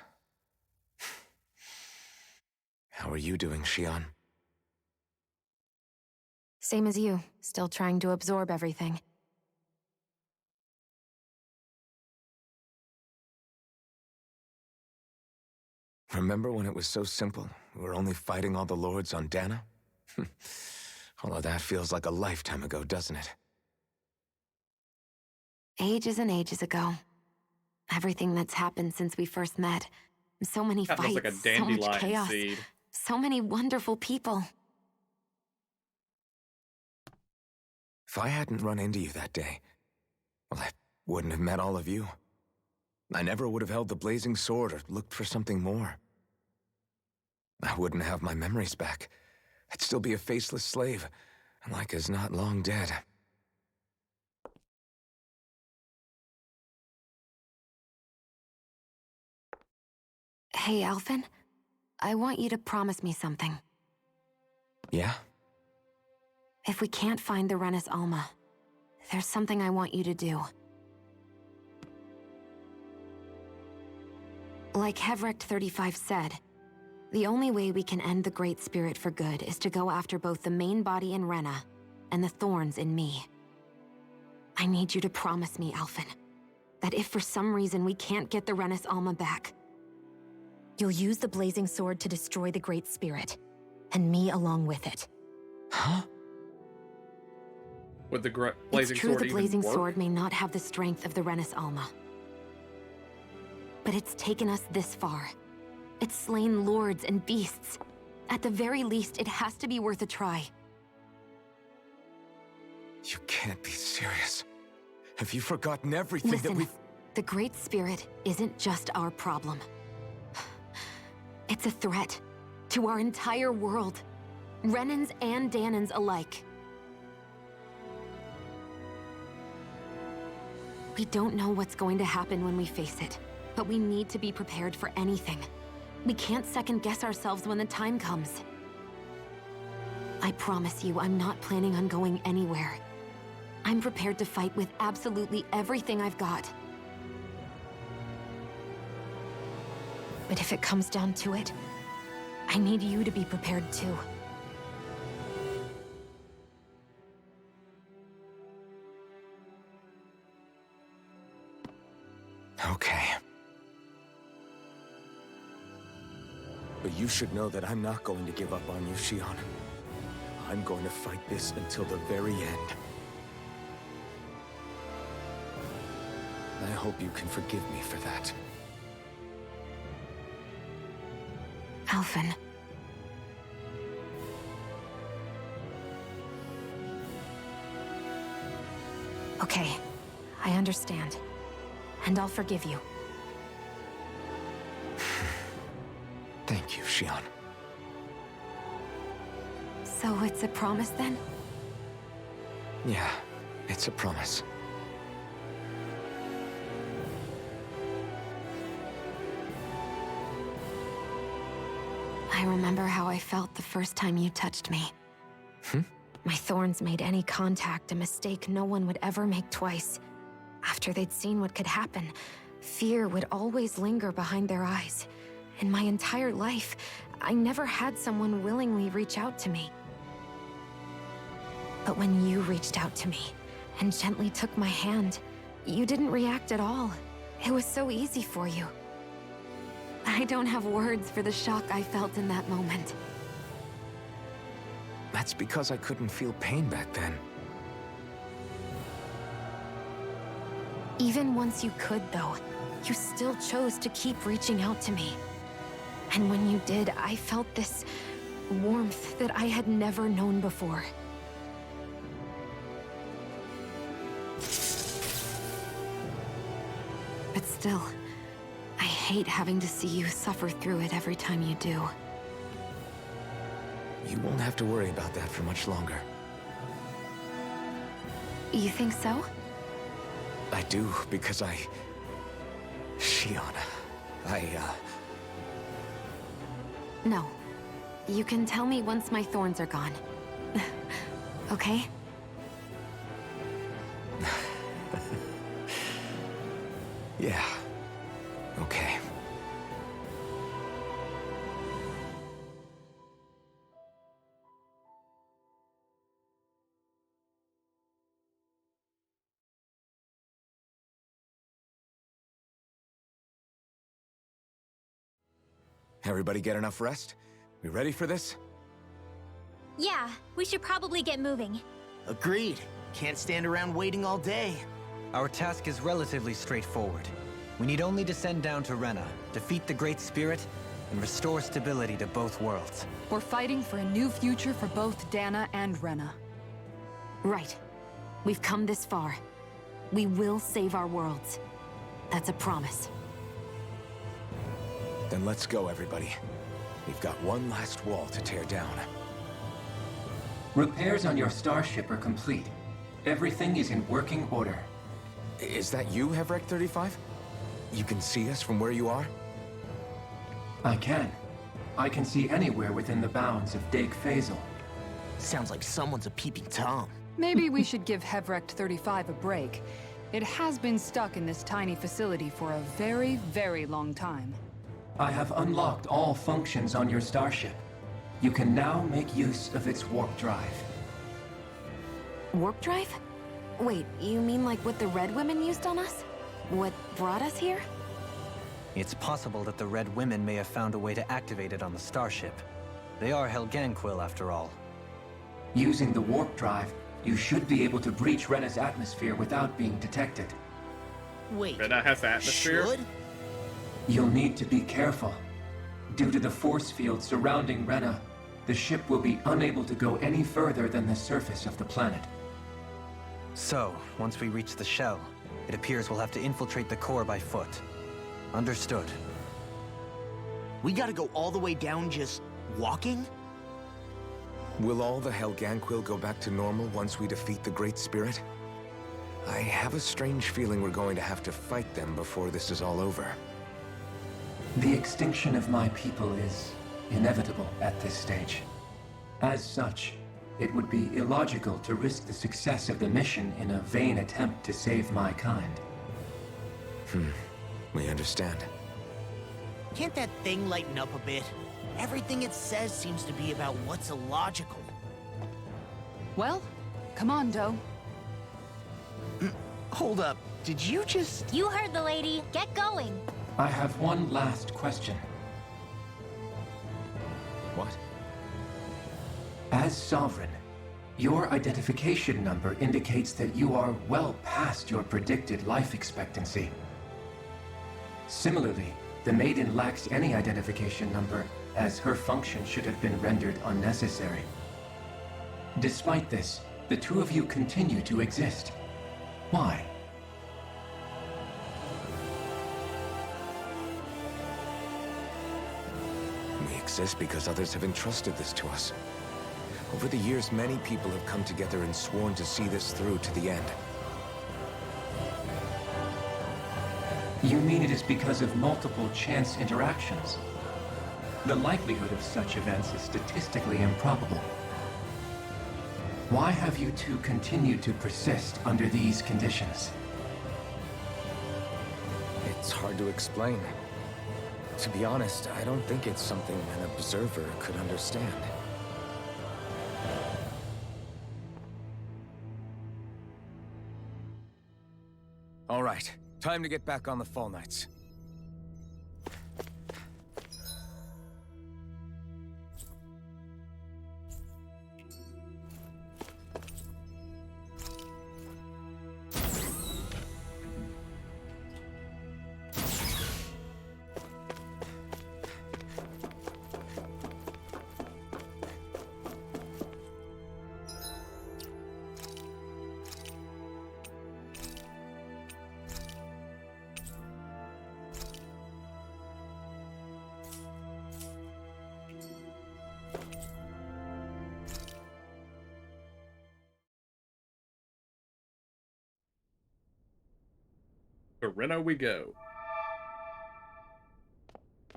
How are you doing, Shion? Same as you, still trying to absorb everything. Remember when it was so simple? We were only fighting all the lords on Dana? All of that feels like a lifetime ago, doesn't it? Ages and ages ago. Everything that's happened since we first met. So many That fights, looks like a so much dandelion chaos. seed. So many wonderful people. If I hadn't run into you that day, well, I wouldn't have met all of you. I never would have held the blazing sword or looked for something more. I wouldn't have my memories back. I'd still be a faceless slave, like as not long dead. Hey, Alphen. I want you to promise me something. Yeah? If we can't find the Renis Alma, there's something I want you to do. Like Hevrect 35 said, the only way we can end the Great Spirit for good is to go after both the main body in Rena and the thorns in me. I need you to promise me, Alphen, that if for some reason we can't get the Renis Alma back, you'll use the blazing sword to destroy the Great Spirit, and me along with it. Huh? Would the blazing It's true sword the blazing even work? sword may not have the strength of the Renis Alma. But it's taken us this far. It's slain lords and beasts. At the very least, it has to be worth a try. You can't be serious. Have you forgotten everything Listen, that we've... the Great Spirit isn't just our problem. It's a threat to our entire world. Renans and Danans alike. We don't know what's going to happen when we face it, but we need to be prepared for anything. We can't second-guess ourselves when the time comes. I promise you, I'm not planning on going anywhere. I'm prepared to fight with absolutely everything I've got. But if it comes down to it, I need you to be prepared too. Okay. But you should know that I'm not going to give up on you, Shion. I'm going to fight this until the very end. I hope you can forgive me for that. Alphen. Okay, I understand. And I'll forgive you. Thank you, Shion. So it's a promise then? Yeah, it's a promise. I remember how I felt the first time you touched me. My thorns made any contact a mistake no one would ever make twice. After they'd seen what could happen, fear would always linger behind their eyes. In my entire life, I never had someone willingly reach out to me. But when you reached out to me and gently took my hand, you didn't react at all. It was so easy for you. I don't have words for the shock I felt in that moment. That's because I couldn't feel pain back then. Even once you could, though, you still chose to keep reaching out to me. And when you did, I felt this warmth that I had never known before. But still, I hate having to see you suffer through it every time you do. You won't have to worry about that for much longer. You think so? I do, because Shion, No. You can tell me once my thorns are gone. Okay? Yeah. Okay. Everybody get enough rest? We ready for this? Yeah, we should probably get moving. Agreed. Can't stand around waiting all day. Our task is relatively straightforward. We need only descend down to Rena, defeat the Great Spirit, and restore stability to both worlds. We're fighting for a new future for both Dana and Rena. Right. We've come this far. We will save our worlds. That's a promise. Then let's go, everybody. We've got one last wall to tear down. Repairs on your starship are complete. Everything is in working order. Is that you, Hevrek 35? You can see us from where you are? I can. I can see anywhere within the bounds of Dake Faisal. Sounds like someone's a peeping Tom. Maybe we should give Hevrect 35 a break. It has been stuck in this tiny facility for a very, very long time. I have unlocked all functions on your starship. You can now make use of its warp drive. Warp drive? Wait, you mean like what the Red Women used on us? What brought us here? It's possible that the Red Women may have found a way to activate it on the starship. They are Helganquil, after all. Using the warp drive, you should be able to breach Rena's atmosphere without being detected. Wait, Rena has atmosphere? should? You'll need to be careful. Due to the force field surrounding Rena, the ship will be unable to go any further than the surface of the planet. So, once we reach the shell, it appears we'll have to infiltrate the core by foot. Understood. We gotta go all the way down just walking? Will all the Helganquil go back to normal once we defeat the Great Spirit? I have a strange feeling we're going to have to fight them before this is all over. The extinction of my people is inevitable at this stage. As such, it would be illogical to risk the success of the mission in a vain attempt to save my kind. We understand. Can't that thing lighten up a bit? Everything it says seems to be about what's illogical. Well, come on, Doe. Hold up, did you just... You heard the lady. Get going. I have one last question. What? As Sovereign, your identification number indicates that you are well past your predicted life expectancy. Similarly, the Maiden lacks any identification number, as her function should have been rendered unnecessary. Despite this, the two of you continue to exist. Why? We exist because others have entrusted this to us. Over the years, many people have come together and sworn to see this through to the end. You mean it is because of multiple chance interactions? The likelihood of such events is statistically improbable. Why have you two continued to persist under these conditions? It's hard to explain. To be honest, I don't think it's something an observer could understand. All right, Time to get back on the Fall Knights. To Reno we go.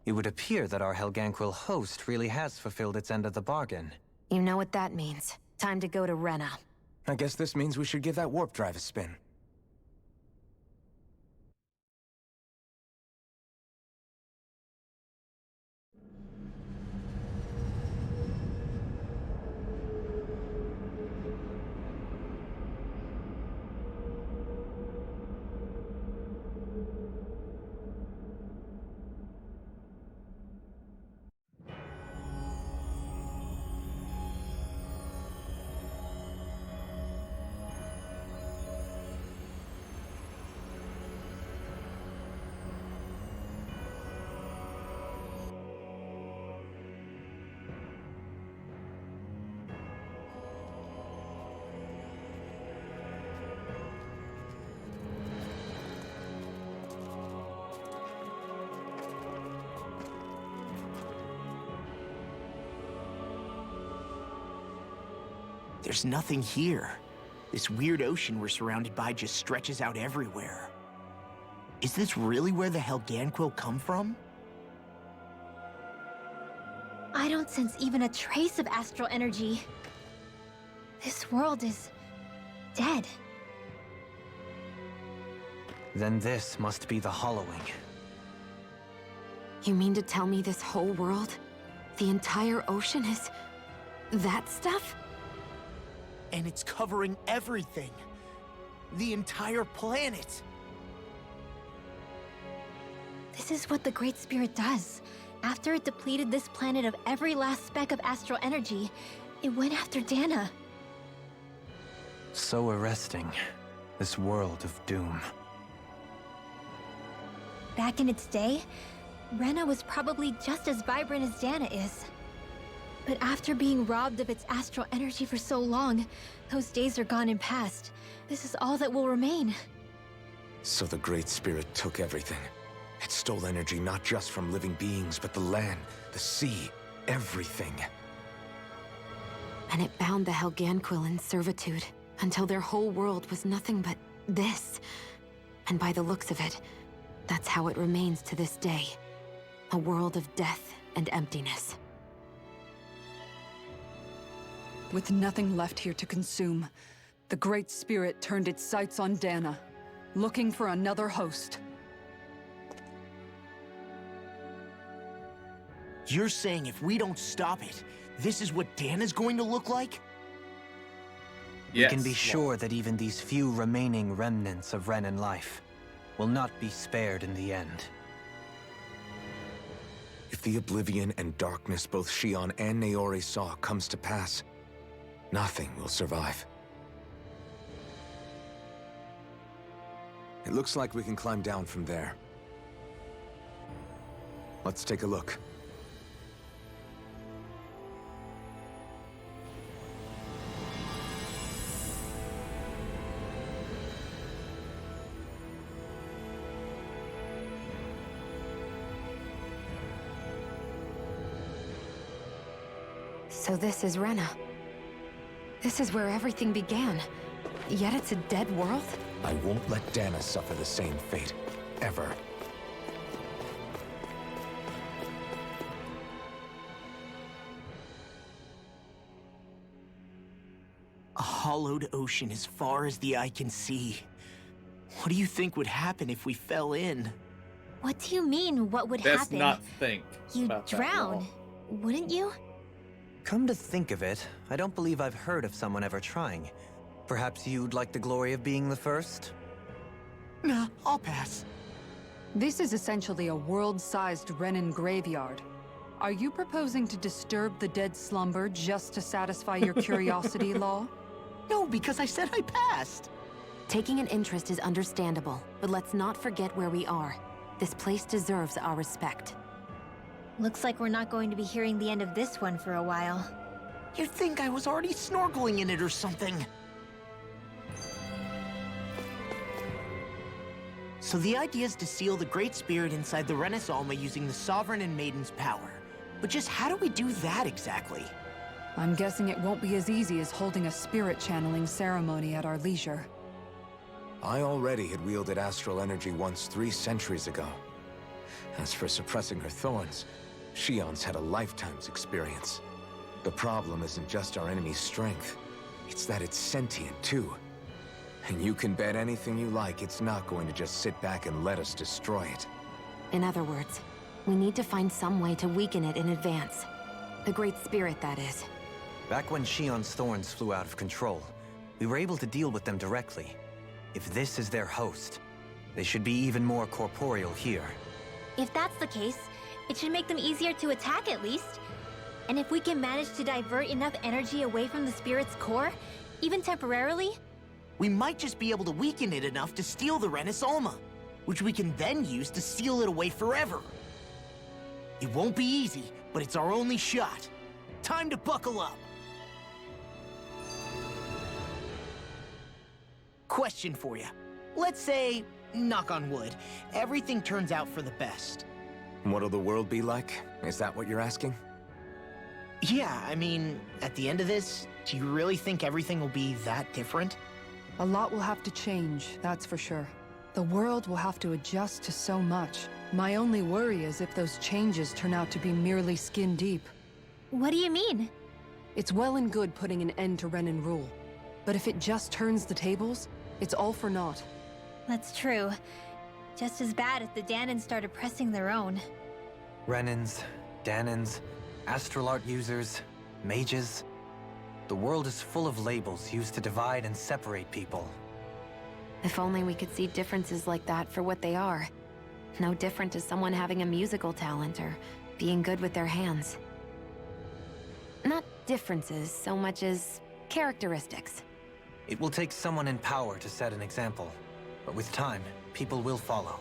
It would appear that our Helganquil host really has fulfilled its end of the bargain. You know what that means. Time to go to Rena. I guess this means we should give that warp drive a spin. There's nothing here. This weird ocean we're surrounded by just stretches out everywhere. Is this really where the Helganquil come from? I don't sense even a trace of astral energy. This world is dead. Then this must be the Hollowing. You mean to tell me this whole world, the entire ocean is that stuff? And it's covering everything. The entire planet. This is what the Great Spirit does. After it depleted this planet of every last speck of astral energy, it went after Dana. So arresting. This world of doom. Back in its day, Rena was probably just as vibrant as Dana is. But after being robbed of its astral energy for so long, those days are gone and past. This is all that will remain. So the Great Spirit took everything. It stole energy not just from living beings, but the land, the sea, everything. And it bound the Helganquil in servitude, until their whole world was nothing but this. And by the looks of it, that's how it remains to this day. A world of death and emptiness. With nothing left here to consume, the Great Spirit turned its sights on Dana, looking for another host. You're saying if we don't stop it, this is what Dana's going to look like? We can be sure that even these few remaining remnants of Renan life will not be spared in the end. If the oblivion and darkness both Shion and Naori saw comes to pass, nothing will survive. It looks like we can climb down from there. Let's take a look. So this is Rena. This is where everything began. Yet it's a dead world? I won't let Dana suffer the same fate. Ever. A hollowed ocean as far as the eye can see. What do you think would happen if we fell in? What do you mean, what would Let's happen? not think You'd about that drown, long. wouldn't you? Come to think of it, I don't believe I've heard of someone ever trying. Perhaps you'd like the glory of being the first? Nah, I'll pass. This is essentially a world-sized Renan graveyard. Are you proposing to disturb the dead slumber just to satisfy your curiosity, Law? No, because I said I passed. Taking an interest is understandable, but let's not forget where we are. This place deserves our respect. Looks like we're not going to be hearing the end of this one for a while. You'd think I was already snorkeling in it or something. So the idea is to seal the Great Spirit inside the Renis Alma using the Sovereign and Maiden's power. But just how do we do that exactly? I'm guessing it won't be as easy as holding a spirit channeling ceremony at our leisure. I already had wielded astral energy once 3 centuries ago. As for suppressing her thorns, Shion's had a lifetime's experience. The problem isn't just our enemy's strength, it's that it's sentient too. And you can bet anything you like it's not going to just sit back and let us destroy it. In other words, we need to find some way to weaken it in advance. The Great Spirit, that is. Back when Shion's thorns flew out of control, we were able to deal with them directly. If this is their host, they should be even more corporeal here. If that's the case, it should make them easier to attack at least. And if we can manage to divert enough energy away from the spirit's core, even temporarily, we might just be able to weaken it enough to steal the Renis Alma, which we can then use to seal it away forever. It won't be easy, but it's our only shot. Time to buckle up. Question for you. Let's say, knock on wood, everything turns out for the best. What'll the world be like? Is that what you're asking? Yeah, I mean, at the end of this, do you really think everything will be that different? A lot will have to change, that's for sure. The world will have to adjust to so much. My only worry is if those changes turn out to be merely skin deep. What do you mean? It's well and good putting an end to Renan rule. But if it just turns the tables, it's all for naught. That's true. Just as bad if the Danans started pressing their own. Renans, Danans, astral art users, mages. The world is full of labels used to divide and separate people. If only we could see differences like that for what they are. No different to someone having a musical talent or being good with their hands. Not differences so much as characteristics. It will take someone in power to set an example. But with time, people will follow.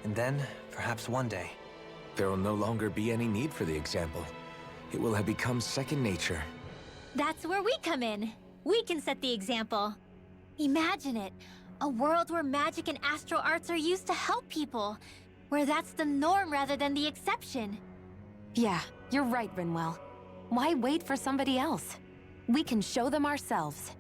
And then, perhaps one day... there will no longer be any need for the example. It will have become second nature. That's where we come in. We can set the example. Imagine it. A world where magic and astral arts are used to help people. Where that's the norm rather than the exception. Yeah, you're right, Rinwell. Why wait for somebody else? We can show them ourselves.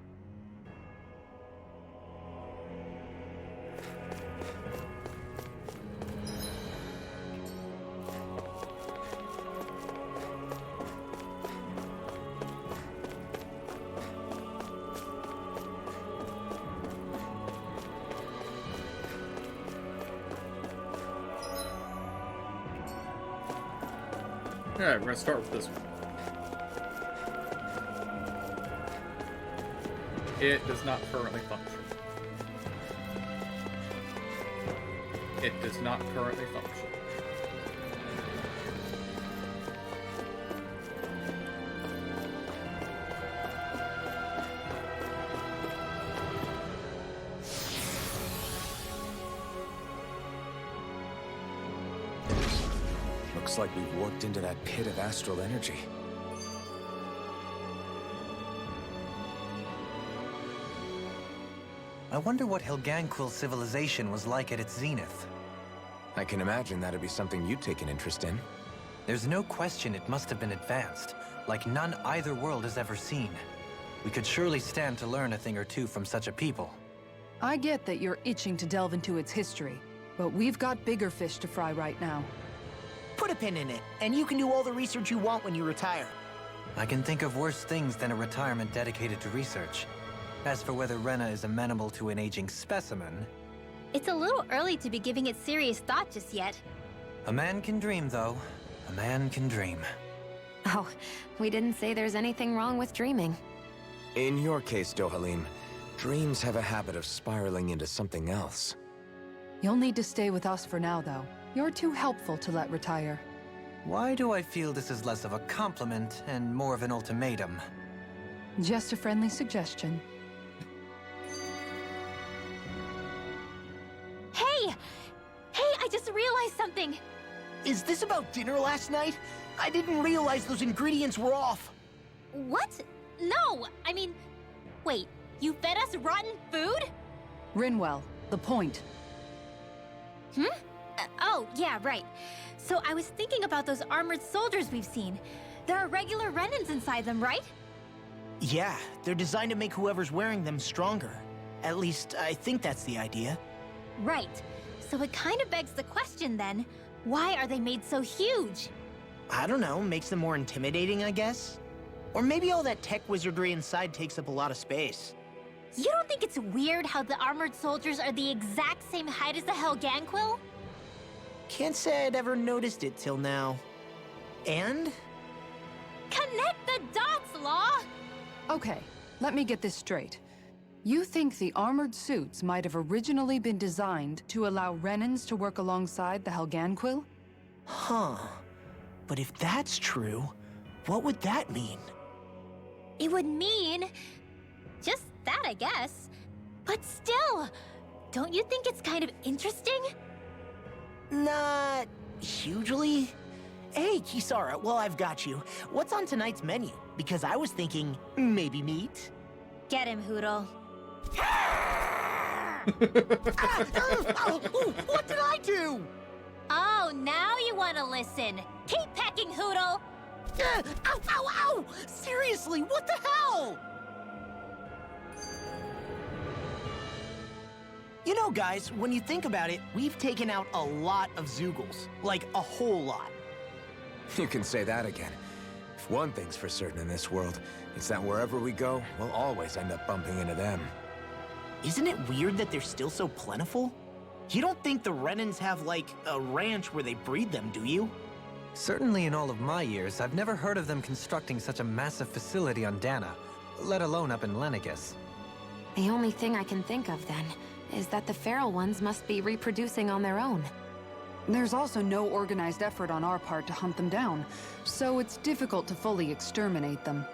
Alright, we're gonna start with this one. It does not currently function. It does not currently function. Looks like we've warped into that pit of astral energy. I wonder what Hilganquil's civilization was like at its zenith. I can imagine that'd be something you'd take an interest in. There's no question it must have been advanced, like none either world has ever seen. We could surely stand to learn a thing or two from such a people. I get that you're itching to delve into its history, but we've got bigger fish to fry right now. Put a pin in it, and you can do all the research you want when you retire. I can think of worse things than a retirement dedicated to research. As for whether Rena is amenable to an aging specimen... It's a little early to be giving it serious thought just yet. A man can dream, though. A man can dream. Oh, we didn't say there's anything wrong with dreaming. In your case, Dohalim, dreams have a habit of spiraling into something else. You'll need to stay with us for now, though. You're too helpful to let retire. Why do I feel this is less of a compliment and more of an ultimatum? Just a friendly suggestion. Hey! Hey, I just realized something! Is this about dinner last night? I didn't realize those ingredients were off. What? No! I mean, wait, you fed us rotten food? Rinwell, the point. Oh, yeah, right. So I was thinking about those armored soldiers we've seen. There are regular Renans inside them, right? Yeah, they're designed to make whoever's wearing them stronger. At least, I think that's the idea. Right. So it kind of begs the question then, why are they made so huge? I don't know, makes them more intimidating, I guess? Or maybe all that tech wizardry inside takes up a lot of space. You don't think it's weird how the armored soldiers are the exact same height as the Helganquil? Can't say I'd ever noticed it till now. And? Connect the dots, Law! Okay, let me get this straight. You think the armored suits might have originally been designed to allow Renans to work alongside the Helganquil? Huh. But if that's true, what would that mean? It would mean... just that, I guess. But still, don't you think it's kind of interesting? Not hugely. Hey, Kisara, well, I've got you. What's on tonight's menu? Because I was thinking, maybe meat? Get him, Hootle. What did I do? Oh, now you want to listen. Keep pecking, Hootle! Ow, ow, ow! Seriously, what the hell? You know, guys, when you think about it, we've taken out a lot of Zeugles. Like, a whole lot. You can say that again. If one thing's for certain in this world, it's that wherever we go, we'll always end up bumping into them. Isn't it weird that they're still so plentiful? You don't think the Renans have, like, a ranch where they breed them, do you? Certainly in all of my years, I've never heard of them constructing such a massive facility on Dana, let alone up in Lenegus. The only thing I can think of, then, is that the feral ones must be reproducing on their own. There's also no organized effort on our part to hunt them down, so it's difficult to fully exterminate them.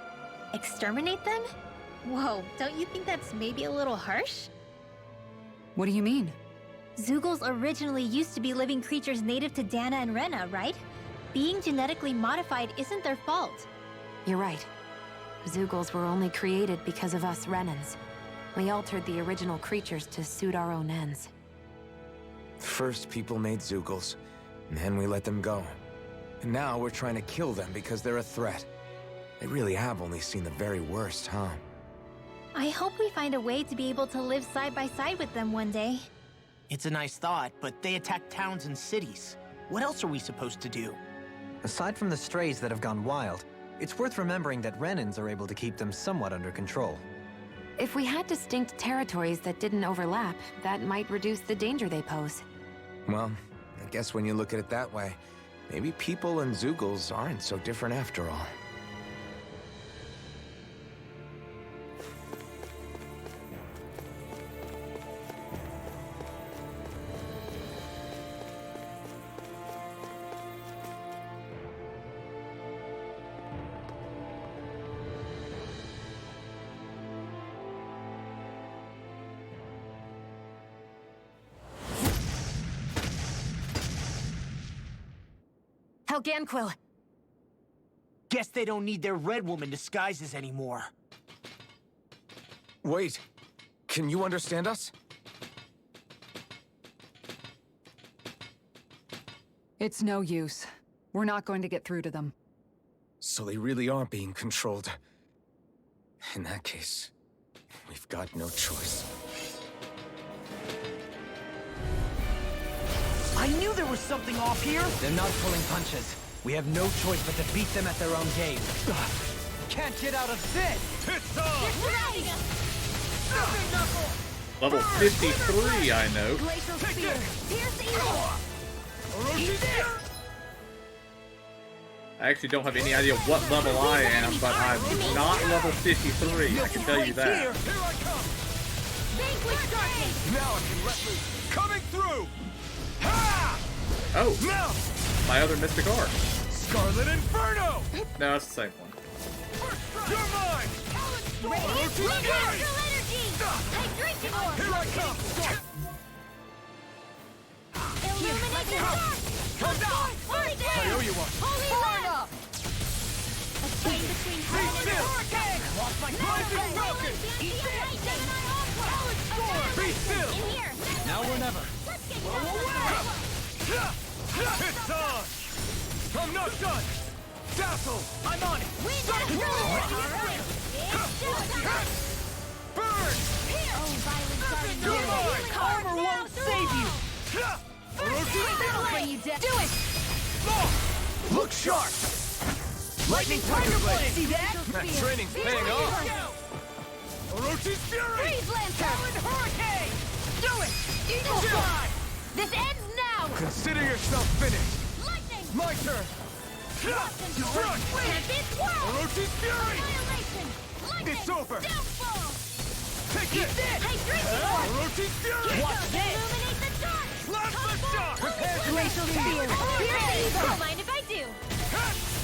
Exterminate them? Whoa, don't you think that's maybe a little harsh? What do you mean? Zeugles originally used to be living creatures native to Dana and Rena, right? Being genetically modified isn't their fault. You're right. Zeugles were only created because of us Renans. We altered the original creatures to suit our own ends. First, people made Zeugles, and then we let them go. And now we're trying to kill them because they're a threat. They really have only seen the very worst, huh? I hope we find a way to be able to live side by side with them one day. It's a nice thought, but they attack towns and cities. What else are we supposed to do? Aside from the strays that have gone wild, it's worth remembering that Renans are able to keep them somewhat under control. If we had distinct territories that didn't overlap, that might reduce the danger they pose. Well, I guess when you look at it that way, maybe people and Zeugles aren't so different after all. Helganquil! Guess they don't need their Red Woman disguises anymore. Wait, can you understand us? It's no use. We're not going to get through to them. So they really are being controlled. In that case, we've got no choice. I knew there was something off here! They're not pulling punches. We have no choice but to beat them at their own game. Can't get out of this! It's on! You're surrounding us! Level 53, I know. Glacial Spear! Pierce evil! I actually don't have any idea what level I am, but I'm not level 53, I can tell you that. Here I come! Now I can let loose. Coming through! Ha! Oh! Now! My other Mystic Art. Scarlet Inferno! No, it's the same one. You're mine! Here I come! Come down! I owe you one! Be still! Rising Falcon! Be still! Now or never. It's on! I'm not done! Dazzle! I'm on it! Burn! You're mine! Armor won't save you! Do it! Look sharp! Lightning Tiger Blade! See that? That training's paying off! Orochi's Fury! Freeze Lancer! Hurricane! Do it! Eagle Fly! This ends now! Consider yourself finished! Lightning! My turn! Struck! Orochi's Fury! It's over! Take it! Orochi's Fury! Watch this! Illuminate the dark! Plasma Shock! Prepare to Glacial Spear! Don't mind if I do!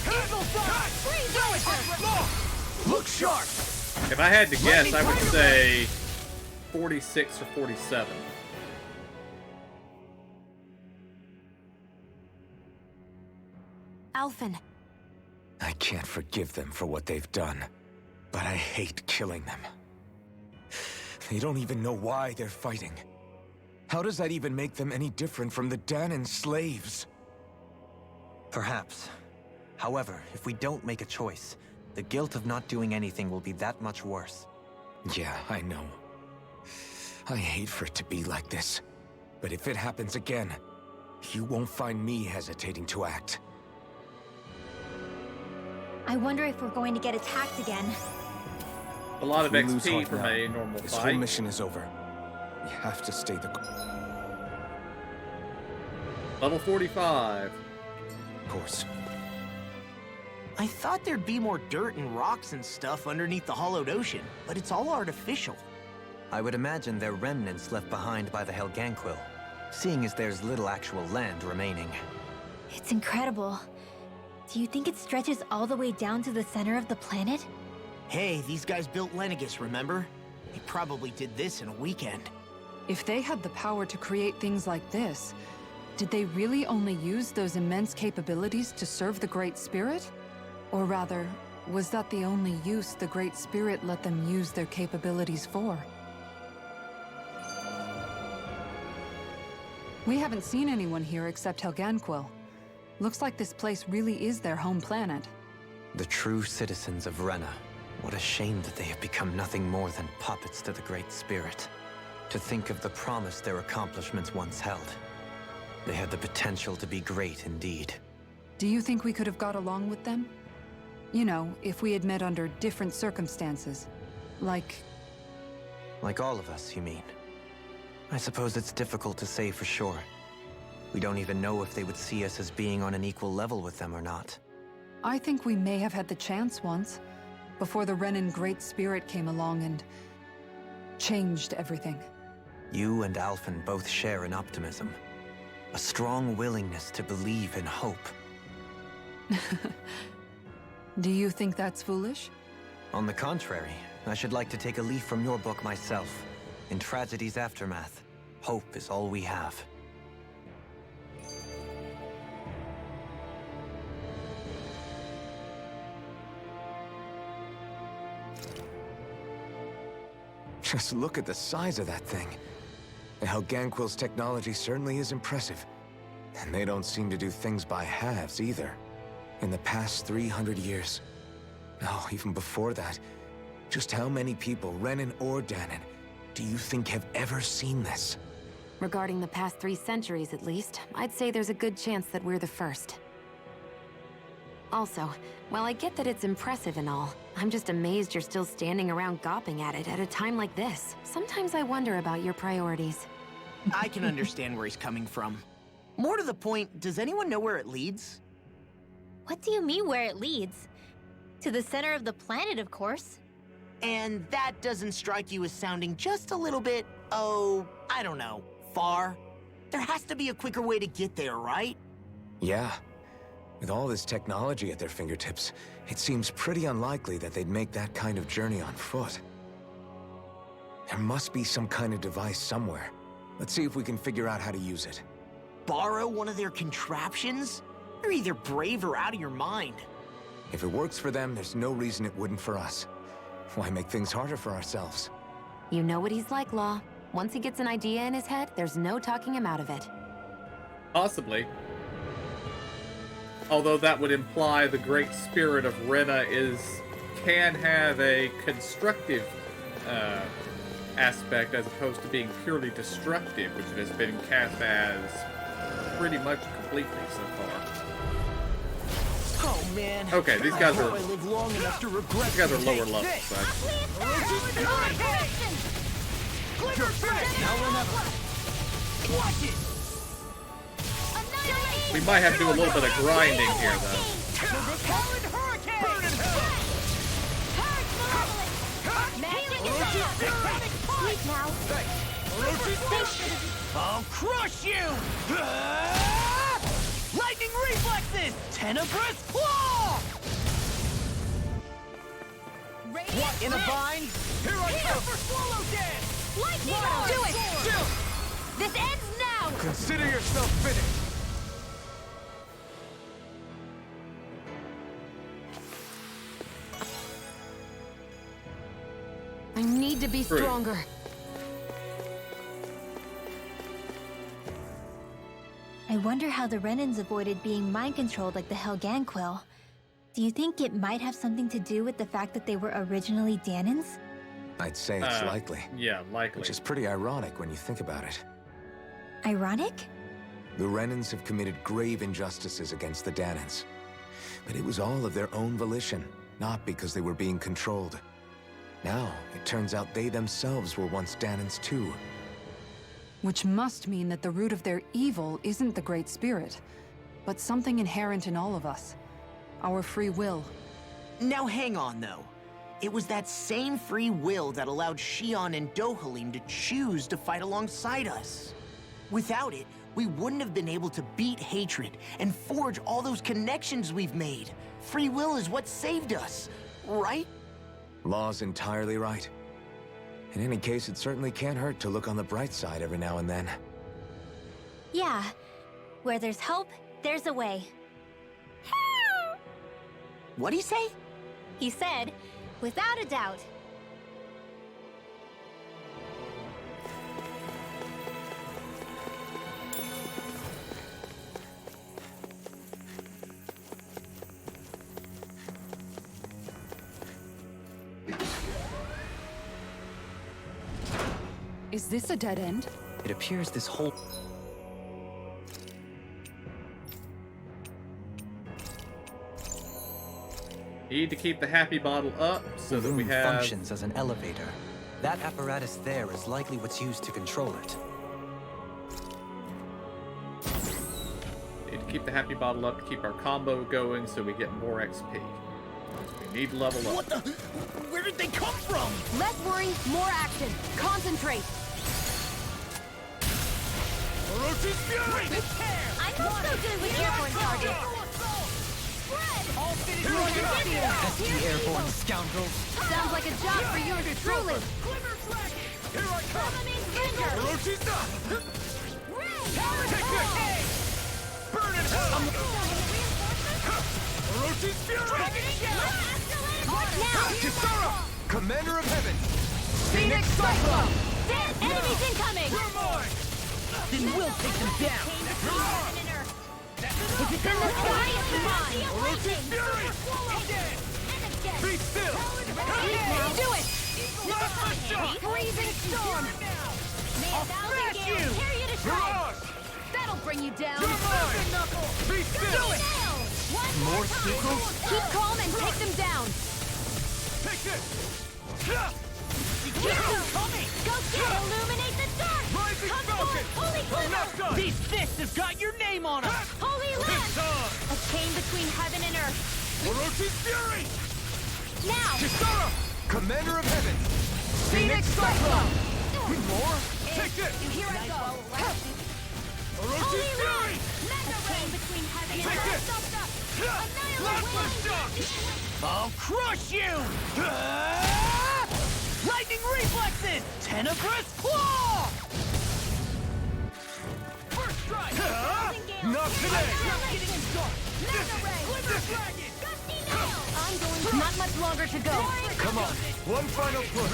Eagle Fly! Look sharp! If I had to guess, I would say 46 or 47. Alphen. I can't forgive them for what they've done, but I hate killing them. They don't even know why they're fighting. How does that even make them any different from the Danan slaves? Perhaps. However, if we don't make a choice, the guilt of not doing anything will be that much worse. Yeah, I know. I hate for it to be like this. But if it happens again, you won't find me hesitating to act. I wonder if we're going to get attacked again. A lot of If we lose XP heart from now, a normal this whole fight. mission is over. You have to stay the Level 45. course. I thought there'd be more dirt and rocks and stuff underneath the hollowed ocean, but it's all artificial. I would imagine they're remnants left behind by the Helganquil, seeing as there's little actual land remaining. It's incredible. Do you think it stretches all the way down to the center of the planet? Hey, these guys built Lenegis, remember? They probably did this in a weekend. If they had the power to create things like this, did they really only use those immense capabilities to serve the Great Spirit? Or rather, was that the only use the Great Spirit let them use their capabilities for? We haven't seen anyone here except Helganquil. Looks like this place really is their home planet. The true citizens of Renna. What a shame that they have become nothing more than puppets to the Great Spirit. To think of the promise their accomplishments once held. They had the potential to be great indeed. Do you think we could have got along with them? You know, if we had met under different circumstances. Like all of us, you mean? I suppose it's difficult to say for sure. We don't even know if they would see us as being on an equal level with them or not. I think we may have had the chance once, before the Renan Great Spirit came along and changed everything. You and Alphen both share an optimism. A strong willingness to believe in hope. Do you think that's foolish? On the contrary, I should like to take a leaf from your book myself. In tragedy's aftermath, hope is all we have. Just look at the size of that thing. The Helganquil's technology certainly is impressive. And they don't seem to do things by halves either. In the past 300 years, no, even before that, just how many people, Renan or Danan, do you think have ever seen this? Regarding the past 3 centuries at least, I'd say there's a good chance that we're the first. Also, while I get that it's impressive and all, I'm just amazed you're still standing around gawping at it at a time like this. Sometimes I wonder about your priorities. I can understand where he's coming from. More to the point, does anyone know where it leads? What do you mean where it leads? To the center of the planet, of course. And that doesn't strike you as sounding just a little bit Oh, I don't know. Far? There has to be a quicker way to get there, right? Yeah. With all this technology at their fingertips, it seems pretty unlikely that they'd make that kind of journey on foot. There must be some kind of device somewhere. Let's see if we can figure out how to use it. Borrow one of their contraptions? You're either brave or out of your mind. If it works for them, there's no reason it wouldn't for us. Why make things harder for ourselves? You know what he's like, Law. Once he gets an idea in his head, there's no talking him out of it. Possibly. Although that would imply the great spirit of Rena can have a constructive aspect as opposed to being purely destructive, which it has been cast as pretty much completely so far. Oh man. Okay, these guys are I live long enough to regret these guys are lower taking level, this. so Now or never. Watch it. we might have to do a little bit of grinding here, though. I'll crush you! Lightning reflexes! Tenebrous claw! What in a bind? Here I come! For swallow dance! Lightning Wow. do it! This ends now! Consider yourself finished. I need to be stronger. I wonder how the Renans avoided being mind-controlled like the Helganquil. Do you think it might have something to do with the fact that they were originally Danans? I'd say it's likely. Yeah, likely. Which is pretty ironic when you think about it. Ironic? The Renans have committed grave injustices against the Danans. But it was all of their own volition, not because they were being controlled. Now, it turns out they themselves were once Danans too. Which must mean that the root of their evil isn't the Great Spirit, but something inherent in all of us. Our free will. Now hang on, though. It was that same free will that allowed Xion and Dohalim to choose to fight alongside us. Without it, we wouldn't have been able to beat hatred and forge all those connections we've made. Free will is what saved us, right? Law's entirely right. In any case, it certainly can't hurt to look on the bright side every now and then. Yeah. Where there's hope, there's a way. What'd he say? He said, without a doubt. Is this a dead end? It appears this whole... Need to keep the happy bottle up so that we have... functions as an elevator. That apparatus there is likely what's used to control it. Need to keep the happy bottle up to keep our combo going so we get more XP. We need to level up. What the? Where did they come from? Less worry, more action. Concentrate. Orochi's fury! I'm also good with airborne targets. Pesky airborne scoundrels. Sounds like a job for yours truly. Here I come! Orochi's done! Take this! Burn in hell! Orochi's fury! Now! Kisara! Commander of Heaven! Phoenix Cyclone! Enemies incoming! You're mine! Then we'll take them down! If it's in the sky, it's mine! Orochi's fury! Be still! Do it! Last my shot! Freezing storm! I'll smash you! Tear you to Mirage! That'll bring you down! You're mine! Be still! Do it! More sequels? Keep calm and take them down. Take this! Keep them coming! Go get it! Illuminate the dark! Rising Come Falcon! forth, Holy I'm Glitter! not done! These fists have got your name on them! Holy It's Lance! on! A chain between heaven and earth. Orochi's fury! Now! Kisara! Commander of Heaven! Phoenix Cyclone! More? Take this! Here I go. Orochi's Fury! Mega Ray between heaven and Take this! earth. Last shock! I'll crush you! Lightning reflexes! Tenebrous claw! First strike! Not today! I'm going. Not much longer to go. Come on, one final push.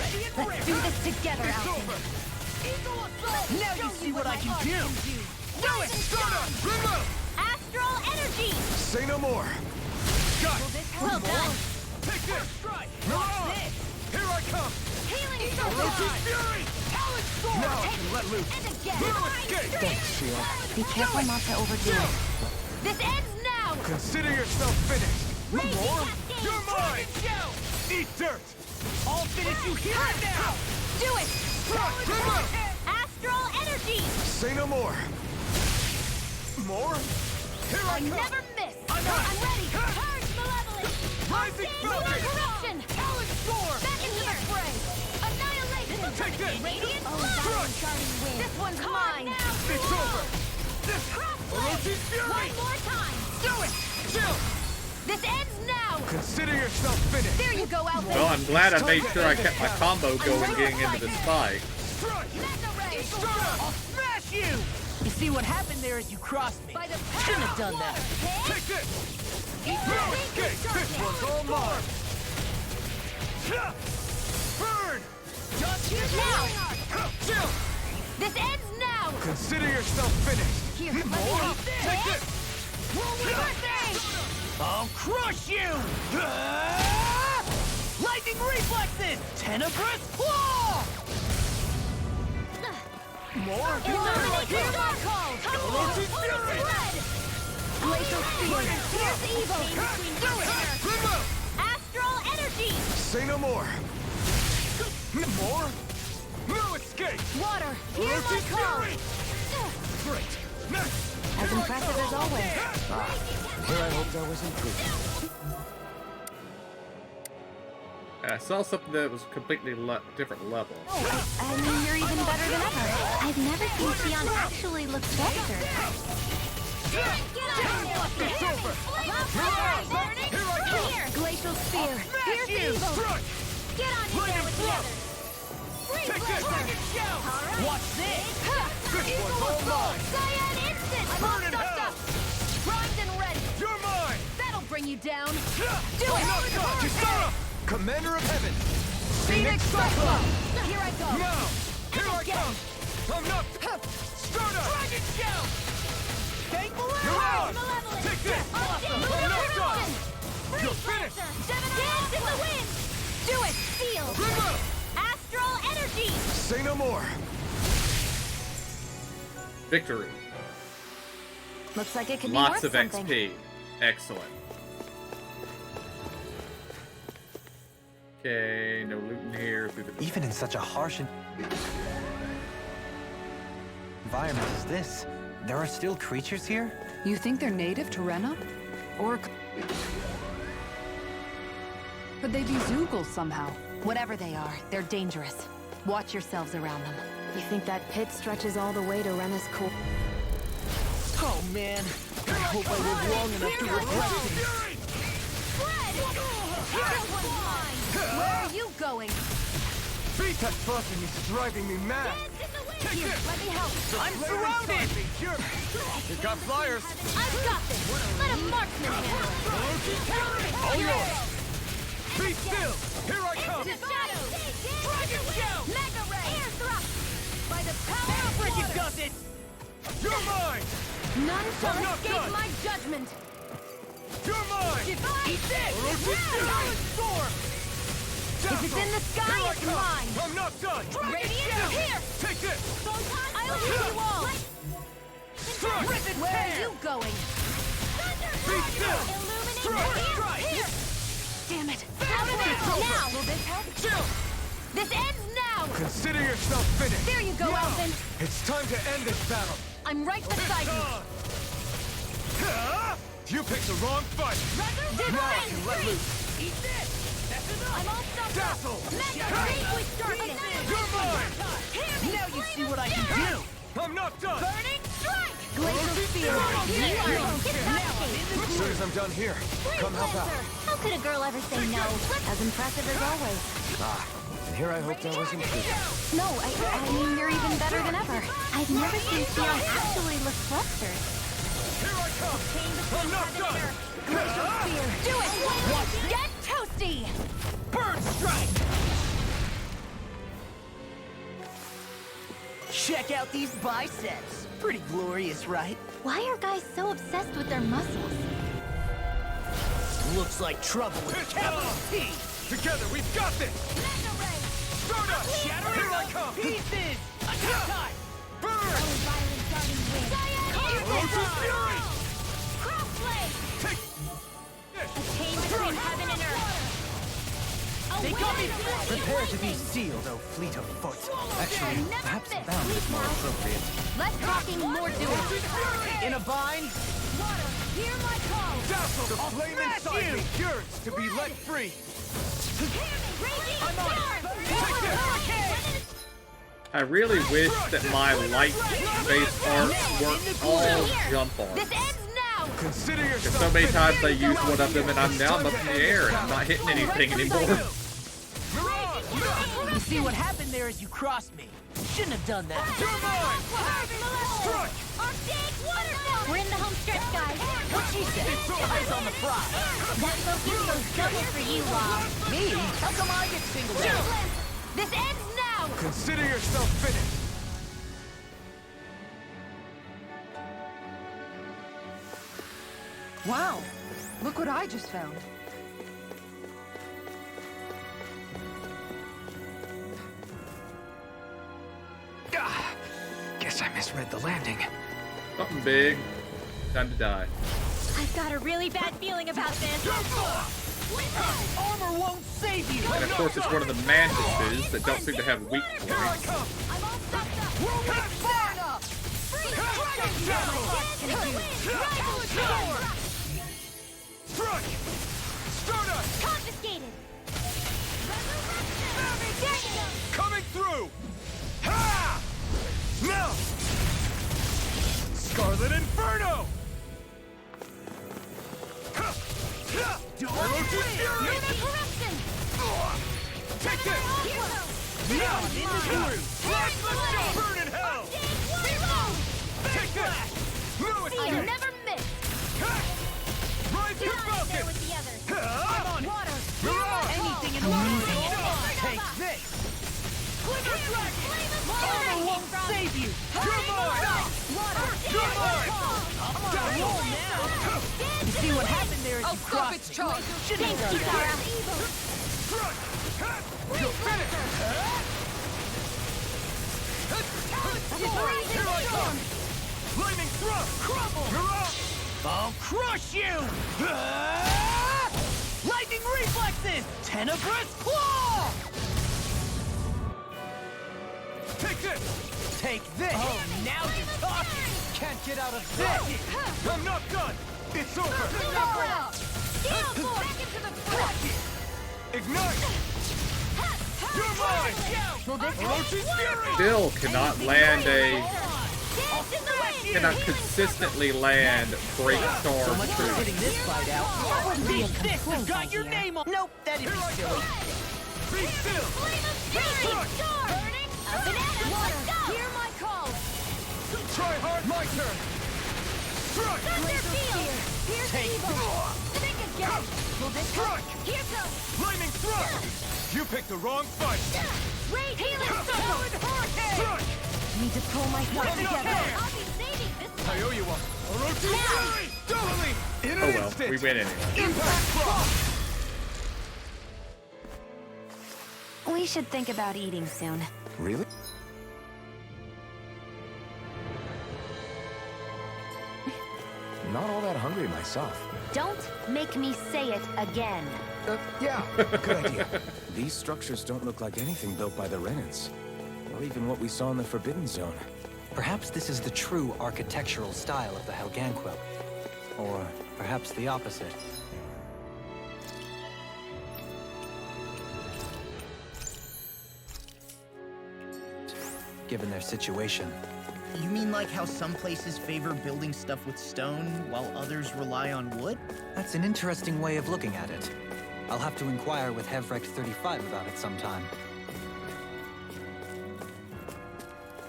Let's do this together, Alvin. Now you see what I can do! Do it! Stardust! Remove! Astral energy. Say no more. Got it! Well done. Take this! Watch this! Here I come! Healing Orochi's Fury! Talon Sword. Now I can let loose. And again. No escape! Thanks, Sheila. Be careful not to overdo it. This ends now. Consider yourself finished. Raging More? Cascade. You're mine! Eat dirt! I'll finish you here and now! Do it. Remove! Astral energy. Say no more. More? Here I come! Never miss. I'm ready. Purge malevolence. Rising Falcon! Corruption. Talon Sword. Back into the fray. Annihilation. Take this! Radiant Crush! This one's mine. It's over! This Orochi's Fury! One more time. Do it! Chill! This ends now. Consider yourself finished. There you go, Alvin. Well, I'm glad I made sure I kept my combo going getting into this fight. Strike! Mega Ray. I'll smash you! You see what happened there is you crossed me. By the Shouldn't have done that. Take this! No escape! This one's all mine! Burn! Now. Chill! This ends now. Consider yourself finished. Here, let me More? help. Take this! I'll crush you! Lightning reflexes! Tenebrous claw! More? Illuminate your call. Orochi's Fury! Glacial Spear. Fierce evil. Do it! Remove! Astral energy. Say no more. More? No escape! Water. Hear my Orochi's call. Fury! Great! Next! As impressive as always. Here I hoped I was improving. I saw something that was completely different level. I mean, you're even better than ever. I've never seen Xion actually look better. It's over! Here, Glacial Spear. Fierce evil. Strike! Get on in there with the others. Take this! Watch this! This one's all mine! Cyan Instant. Burn in hell! Primed and ready. You're mine! That'll bring you down. Do it! Kisara! Commander of Heaven! Phoenix Cyclone. Here I go. Now! Here I come! I'm not... Stardust! Dragon Shell! Thankful You're on! Take this! I'm not done! You're finished! Dance in the wind. Do it. Feel. Remove! Astral energy. Say no more! Victory. Looks like it could Lots be of worth something. XP. Excellent. Okay, no loot in here. Even in such a harsh environment as this, there are still creatures here? You think they're native to Rena? Or could they be Zoogle somehow? Whatever they are, they're dangerous. Watch yourselves around them. You think that pit stretches all the way to Rena's core? Oh man, I hope I live long enough to regret this. Where are you going? Beat that fucking is driving me mad! Here, let me help. I'm surrounded! You got flyers! I've got this. Let a marksman handle it. All yours! Be still! Here I come! Into shadows. Dragon Shell. Mega Ray. Air thrust. By the power of Freaking water. does it! You're mine! None shall I'm not escape done. my judgment. You're mine! Eat this! Orochi's Fury! Storm! If it's in the sky, it's mine. I'm not done! Radiant, here. Take this! I'll hit you all. Strike! Where are you going? Be still! Illuminate. Here. Damn it. Out of it. Now. Will this help? Chill! This ends now. Consider yourself finished! There you go, Now. Alvin. It's time to end this battle! I'm right beside It's you. on! You picked the wrong fight! Now I can let loose! Eat this! That's enough! I'm all stuffed Dazzle! You're mine! Now you see what I can do! I'm not done! Burning strike! Glacial spear! As soon as I'm done here, come help out. How could a girl ever say no? As impressive as always. And here I hoped I was included. No, I mean, you're even better than ever. I've never seen Theon actually look flustered. Here I come! I'm not done! Glacial spear! Do it! Get toasty! Burn strike! Check out these biceps. Pretty glorious, right? Why are guys so obsessed with their muscles? Looks like trouble with capital T. Together, we've got this! Stardust! Shattering Here I come! pieces! Attack time! Burn! Ferocious Fury! Take this! Between heaven and earth. They got me! Prepare to be sealed, O fleet of foot. Actually, perhaps bound is more appropriate. Less talking, more doing. In a bind? Water, hear my call. Dazzle! The flame inside me yearns to be let free! I'm on it. I really wish that my light-based arts weren't all jump arts. This ends now. Consider Because yourself so many finished. times I use one of them and I'm now up in the air and I'm not hitting anything anymore. You see what happened there is you crossed me. Shouldn't have done that. You're mine! Strike! We're in the home stretch, guys. What she said? Eyes on the prize. That focus goes double for you, Law. Me? How come I get singled out? This ends now. Consider yourself finished! Wow, look what I just found. Guess I misread the landing. Something big. Time to die. I've got a really bad feeling about this. Armor won't save you. And of course it's one of the mantises that don't seem to have weak Here I points. come! I'm all stuffed up. We're weak far enough. Strike! Stardust! Confiscated. Coming through! Ha! Now! Scarlet Inferno! Ferocious Fury! Take this! Now! Flash the show! Burn in hell! Take this! Lewis! I never miss. Rise your falcon! I'm on water. Mirage! Anything in the world. Take this. Armor won't save you. You're mine! You're mine! I'm on a roll now. You see what happened there is you crossed me. Shouldn't have done that. You're finished! Here I come! Lightning thrust! Crumble! Mirage! I'll crush you! Lightning reflexes! Tenebrous claw! Take this! Take this! Oh, now you're talking! Can't get out of this! I'm not done! It's over! Ignite! You're mine! Ferocious Fury! Still cannot land cannot consistently land Break Storm So much for troops. sitting this fight out. That wouldn't be a complaint. Got your name on. Nope, that'd be silly. Be still! Hear my call. Try hard, my turn! Strike! Take Think again. Will this Strike! Here goes. Lightning thrust! You picked the wrong fight! Wait, healing circle. Strike! Need to pull myself I'm not together. there. I'll be saving this. I owe you one. Orochi Fury! Doubly! In Oh an well, instant! we win anyway. Impact Frost! We should think about eating soon. Really? Not all that hungry myself. Don't make me say it again. Yeah, good idea. These structures don't look like anything built by the Renans, or even what we saw in the Forbidden Zone. Perhaps this is the true architectural style of the Helganquil. Or perhaps the opposite. given their situation. You mean like how some places favor building stuff with stone, while others rely on wood? That's an interesting way of looking at it. I'll have to inquire with Hevrecht 35 about it sometime.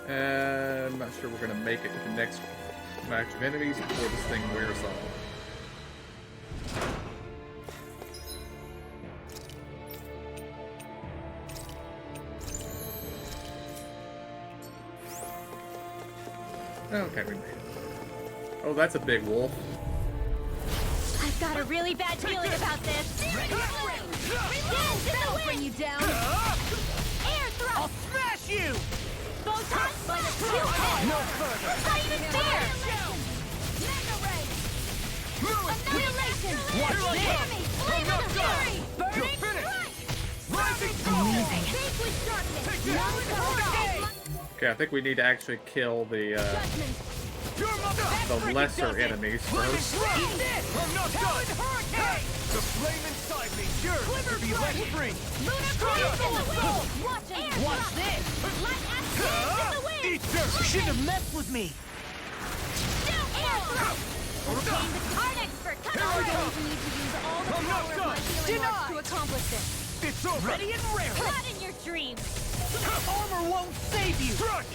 And I'm not sure we're gonna make it to the next match of enemies before this thing wears off. Okay, we made it. Oh, that's a big wolf. I've got a really bad feeling about this. That'll bring you down. Air thrust. I'll smash you! Photon blast. No further. Not even fair. Annihilation. Watch this. Flame of fury. You're Burning finished. Rising Amazing. Okay, I think we need to actually kill the lesser enemies first. I'm not done. The flame inside me yearns to be let free. Watch this. Eat dirt. You shouldn't have messed with me. Obtain the card expert. Come on. We need to use all the power of my healing arts to accomplish this. It's over. Ready and rare. Not in your dreams. Armor won't save you. Struck.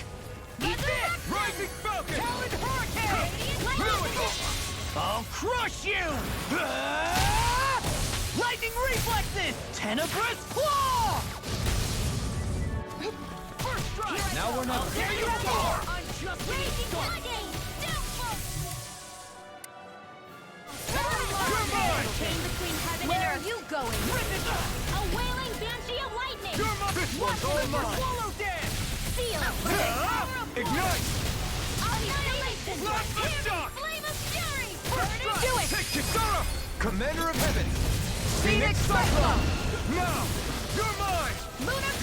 Eat this. Rising Falcon. Talon Hurricane. I'll crush you. Lightning reflexes. Tenebrous claw. First strike. Now we're not. There you are. I'm just Raging flooding. You're mine. Chain between heaven and earth. Where are you going? A wailing banshee of lightning. You're mine. This one's all mine. Swallow dance. Seal. Ignite. Annihilation. Plasma shock. Flame of fury. Do it. Take Kisara. Commander of Heaven. Phoenix Cyclone. Now. You're mine.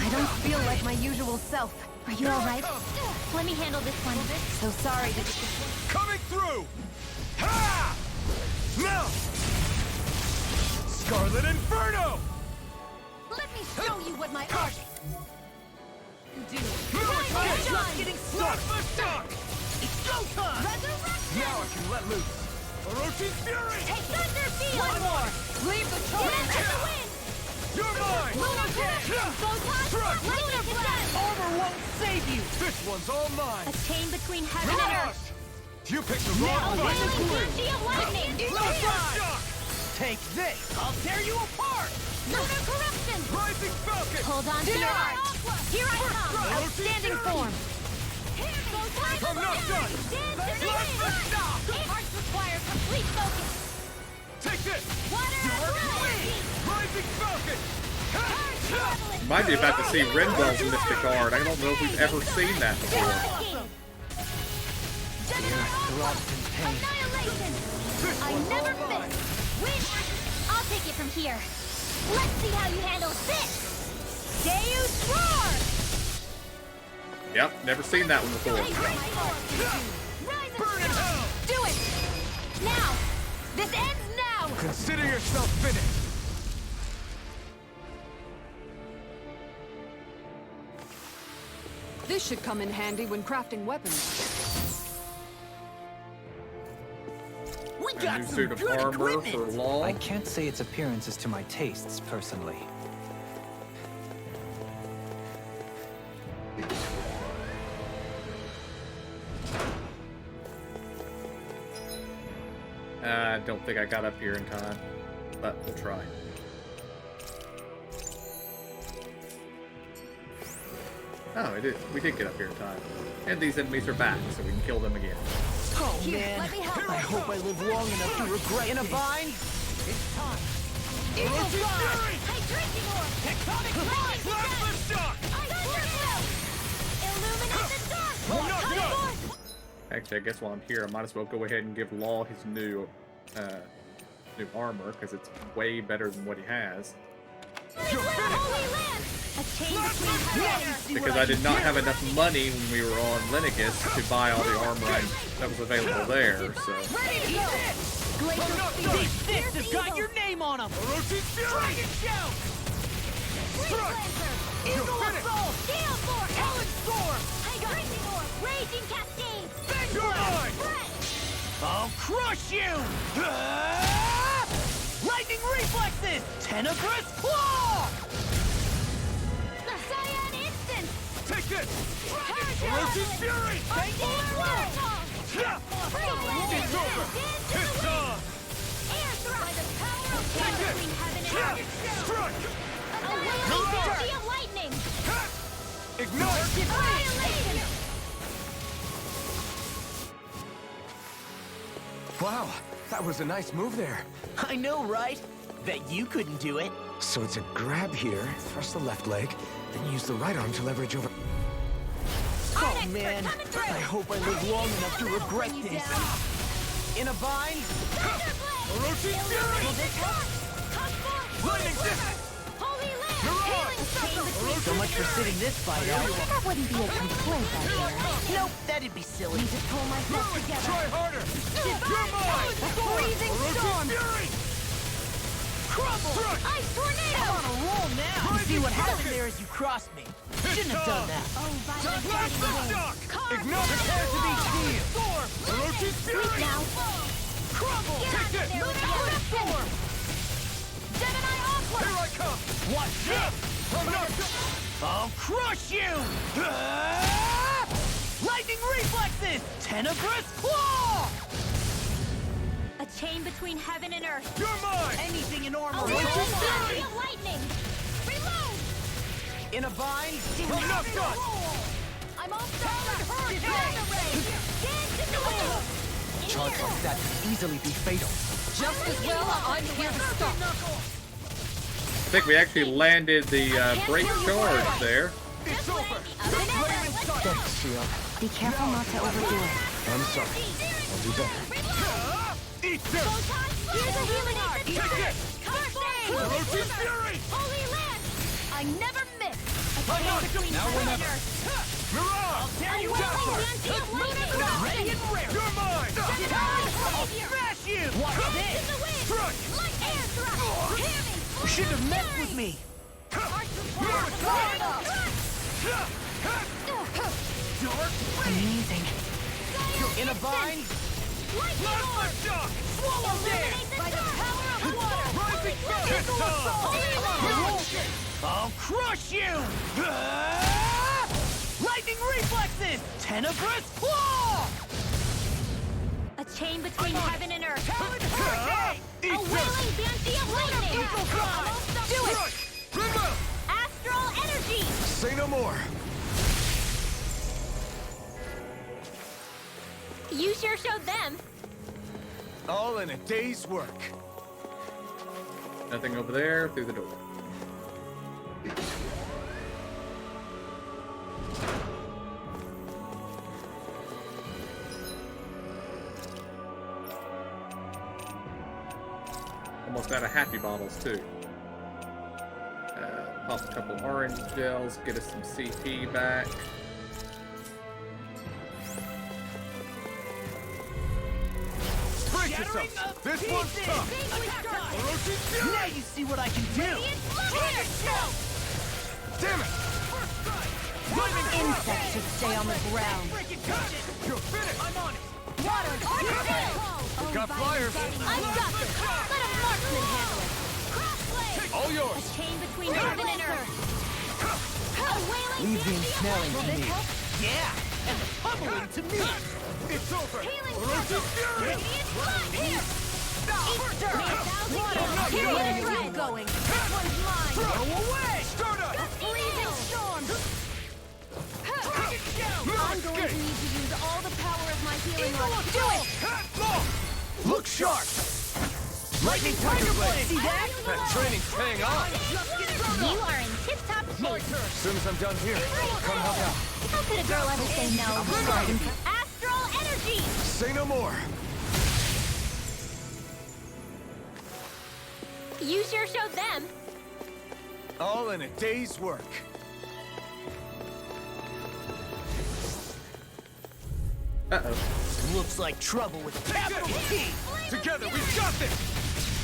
I don't feel like my usual self. Are you all right? Let me handle this one. So sorry to... Coming through. Ha! Now. Scarlet Inferno. Let me show you what my art can do. Just getting Plasma shock. It's go time. Resurrection. Now I can let loose. Orochi's Fury. Take Thunder Field. One more. Leave the charge. Get the wind. You're mine. Lunar Corruption. Photon. Lunar Blast. Armor won't save you. This one's all mine. A chain between heaven and earth. You picked the A wrong one. wailing banshee of lightning. Take this. I'll tear you apart. Lunar Corruption. Rising Falcon. Hold on to your art. Here I come. Outstanding form. I'm not done. Arts require complete focus. Take this. Water and blood. Rising Falcon. Might be about to see Renwell's Mystic Card. I don't know if we've ever seen that before. Annihilation. I never miss. Win. I'll take it from here. Let's see how you handle this. Deus Roar. Yep, never seen that one before. Burn in hell. Do it. Now. This ends now. Consider yourself finished. This should come in handy when crafting weapons. We A got new some suit of good armor equipment. for Law. I can't say its appearance is to my tastes, personally. I don't think I got up here in time, but we'll try. Oh, we did get up here in time. And these enemies are back, so we can kill them again. Oh Here, man, let me help. I hope I live long enough to regret In a this. bind. It's time. Eagle Orochi's Fly. Fury. Hey, drinking orb. Tectonic Lightning Plasma shock. Thunder Field. Illuminate the dark. We're not Come done. forth. Actually, I guess while I'm here, I might as well go ahead and give Law his new armor, because it's way better than what he has. Holy Land. A chain between heaven and earth. Because I did not have enough money when we were on Lenegus to buy all the armor that was available there, so... Ready to go. Glacial Speed. These fists have got your name on them. Orochi's Fury. Dragon Shout. Freeze Lancer. You're finished. Assault. Gale Force. Talon Storm. Hey, Raging Cascade! You're mine! I'll crush you! Lightning reflexes! Tenebrous claw! Cyan Instant! Take this! Ferocious Fury! It's over! It's on! Air thrust! By the power of Take it! between heaven and earth! Strike! Annihilation of lightning! Ignite! Annihilation! Wow, that was a nice move there. I know, right? Bet you couldn't do it. So it's a grab here, thrust the left leg, then use the right arm to leverage over. Oh man, I hope I live long enough to regret this. In a bind? Ferocious Fury! Lightning Disc! Holy Land! Mirage! So much for sitting this fight out. That wouldn't be a complaint, I hear. Nope, that'd be silly. Need to pull myself together. Try harder! You're mine! A freezing storm! Fury! Crumble! Ice tornado! I'm on a roll now. You see what happened there as you crossed me. Shouldn't have done that. Oh, Blast the shock! Ignite! Prepare to be sealed. Storm! Ferocious Fury! now. Crumble! Take it! Storm! Gemini Aqua! Here I come! Watch this! I'll crush you! Lightning reflexes! Tenebrous claw! A chain between heaven and earth. You're mine! Anything in armor. A will wailing do. fury of lightning! Reload! In a bind? Enough done! I'm all solid hurricane! Dance in the wind! Charge like that can easily be fatal. Just as well, I'm here to stop. I think we actually landed the break charge there. It's over! Thanks, Shield. Be careful not to overdo it. I'm sorry. I'll do better. Eat this! Here's a healing art! Take it! Ferocious Fury! Holy Land! I never miss! I'm not between now or heaven and never! earth! Mirage! Tear you Jasper! Ready and rare! You're mine! I'll smash you! Watch this! Strike! Air thrust! Hammy! You shouldn't have messed with me! Amazing. In a bind? Plasma shock! Swallow dance! By the power of water! Rising Phantom! I'll crush you! Lightning reflexes! Tenebrous claw! A chain between heaven and earth! Eat A this! wailing banshee of lightning! Do it! Remember! Astral energy! Say no more. You sure showed them! All in a day's work. Nothing over there, through the door. Almost out of happy bottles, too. Pop a couple orange gels, get us some CP back. Brace yourself! This one's tough! Ferocious Fury! Now you see what I can do! Damn it! Insects should stay on the ground. You're finished! I'm on it! Water! Oh, Got flyers! I've got this! Let a marksman handle it! Crossblade! All yours! A chain between heaven and earth! A wailing Leave the banshee of ensnaring lightning! to me. Yeah! And the pummeling to me! It's over! Healing Ferocious Fury! Radiant flood! Here! Eat dirt! Water! Here! Where are you going? This one's mine! Throw away! Start up! Freezing storm! I'm going to need to use all the power of my healing art. Do it! Look sharp! Lightning Tiger Blade! See that? That training's paying off! You are in tip-top shape. As soon as I'm done here, come help out. How could a girl ever say no? Astral energy! Say no more. You sure showed them. All in a day's work. Uh-oh. Looks like trouble with capital T! Together, we've got this!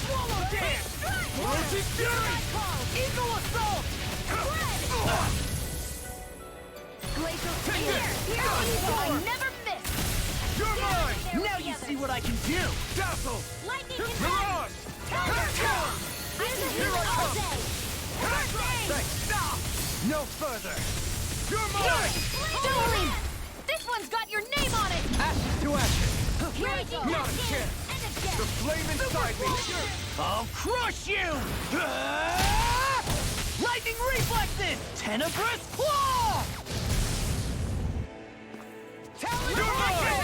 Swallow dance! Ferocious Fury! Eagle assault! I never miss! You're mine! Now you see what I can do! Dazzle! Lightning Mirage! Here I come! Thanks! Stop! No further! You're mine! Dueling! This one's got your name on it! Ashes to ashes! Not a chance! The flame inside me! I'll crush you! Lightning reflexes! Tenebrous claw! You're mine!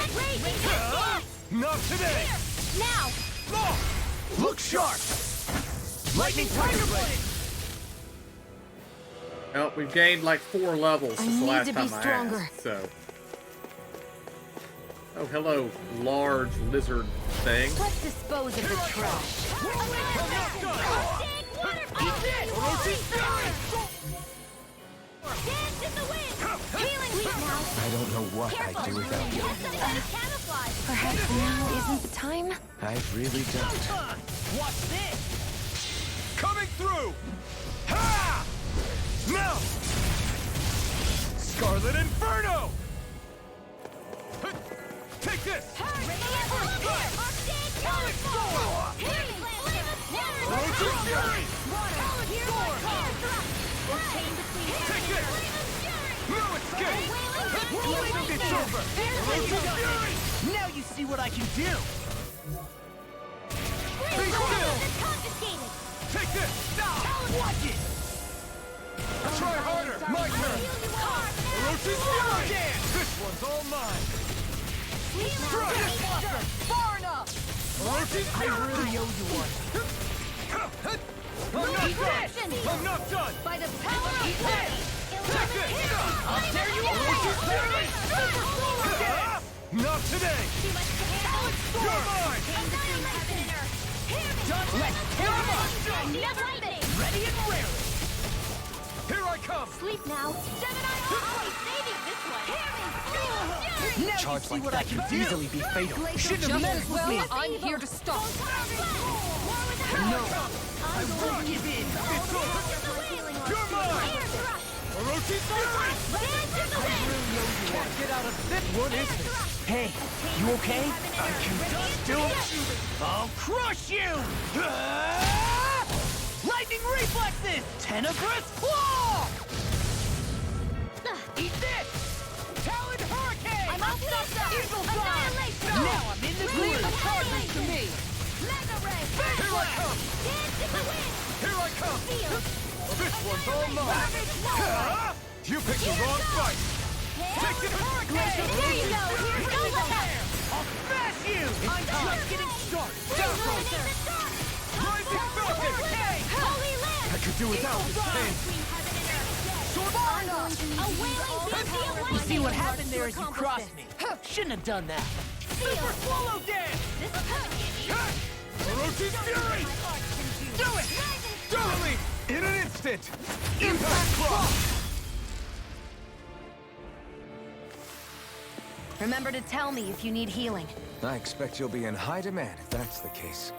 Not today! Now! Look sharp! Lightning Tiger Blade! Oh, we've gained like 4 levels since the last need to be time I stronger. asked, so. Oh, hello, large lizard thing. Let's dispose of the trash. I don't know what I'd do without you. Perhaps now isn't the time? I really don't. Watch this! Coming through! Ha! Now! Scarlet Inferno! Take this! Roach's Fury! Take this! No escape! It's over! Roach's Fury! Now you see what I can do! Be still! Take this! Stop! Watch it! Try harder! My turn! Roach's Fury! This one's all mine! Far enough! Roach's I Fury! really owe you one. I'm not done! I'm not done! By the power of Take this! I'll tear you Roach's Fury! apart! Not today! You're mine! Let's tear them up! Ready and rare! Here I come! Sleep now. Gemini, always saving this one. Now you Charge see like what that I can could do! easily be fatal. Shouldn't have messed with me! I'm here to stop. No! I won't give in! It's over! You're mine! Orochi's Fury! Can't get out of this! What is this? Hey, you okay? I can still... I'll crush you! Lightning reflexes! Tenebrous claw! Eat this! Talon hurricane! I'm all stuffed up. Eagle Dawn! Annihilation! Now I'm in the Leave the groove! charges to me. Mega ray! Here I come! Dance in the wind! Here I come! Feel! This one's all mine! You picked the wrong fight! Take this! There you go! Here's no left! I'll smash you! I'm just getting started! Rising Falcon! Holy Land! I could do without this pain! You see what happened there as you crossed me? Shouldn't have done that. Super Swallow Dance! Orochi's Fury! Do it! Totally! In an instant! Impact Claw! Remember to tell me if you need healing. I expect you'll be in high demand if that's the case.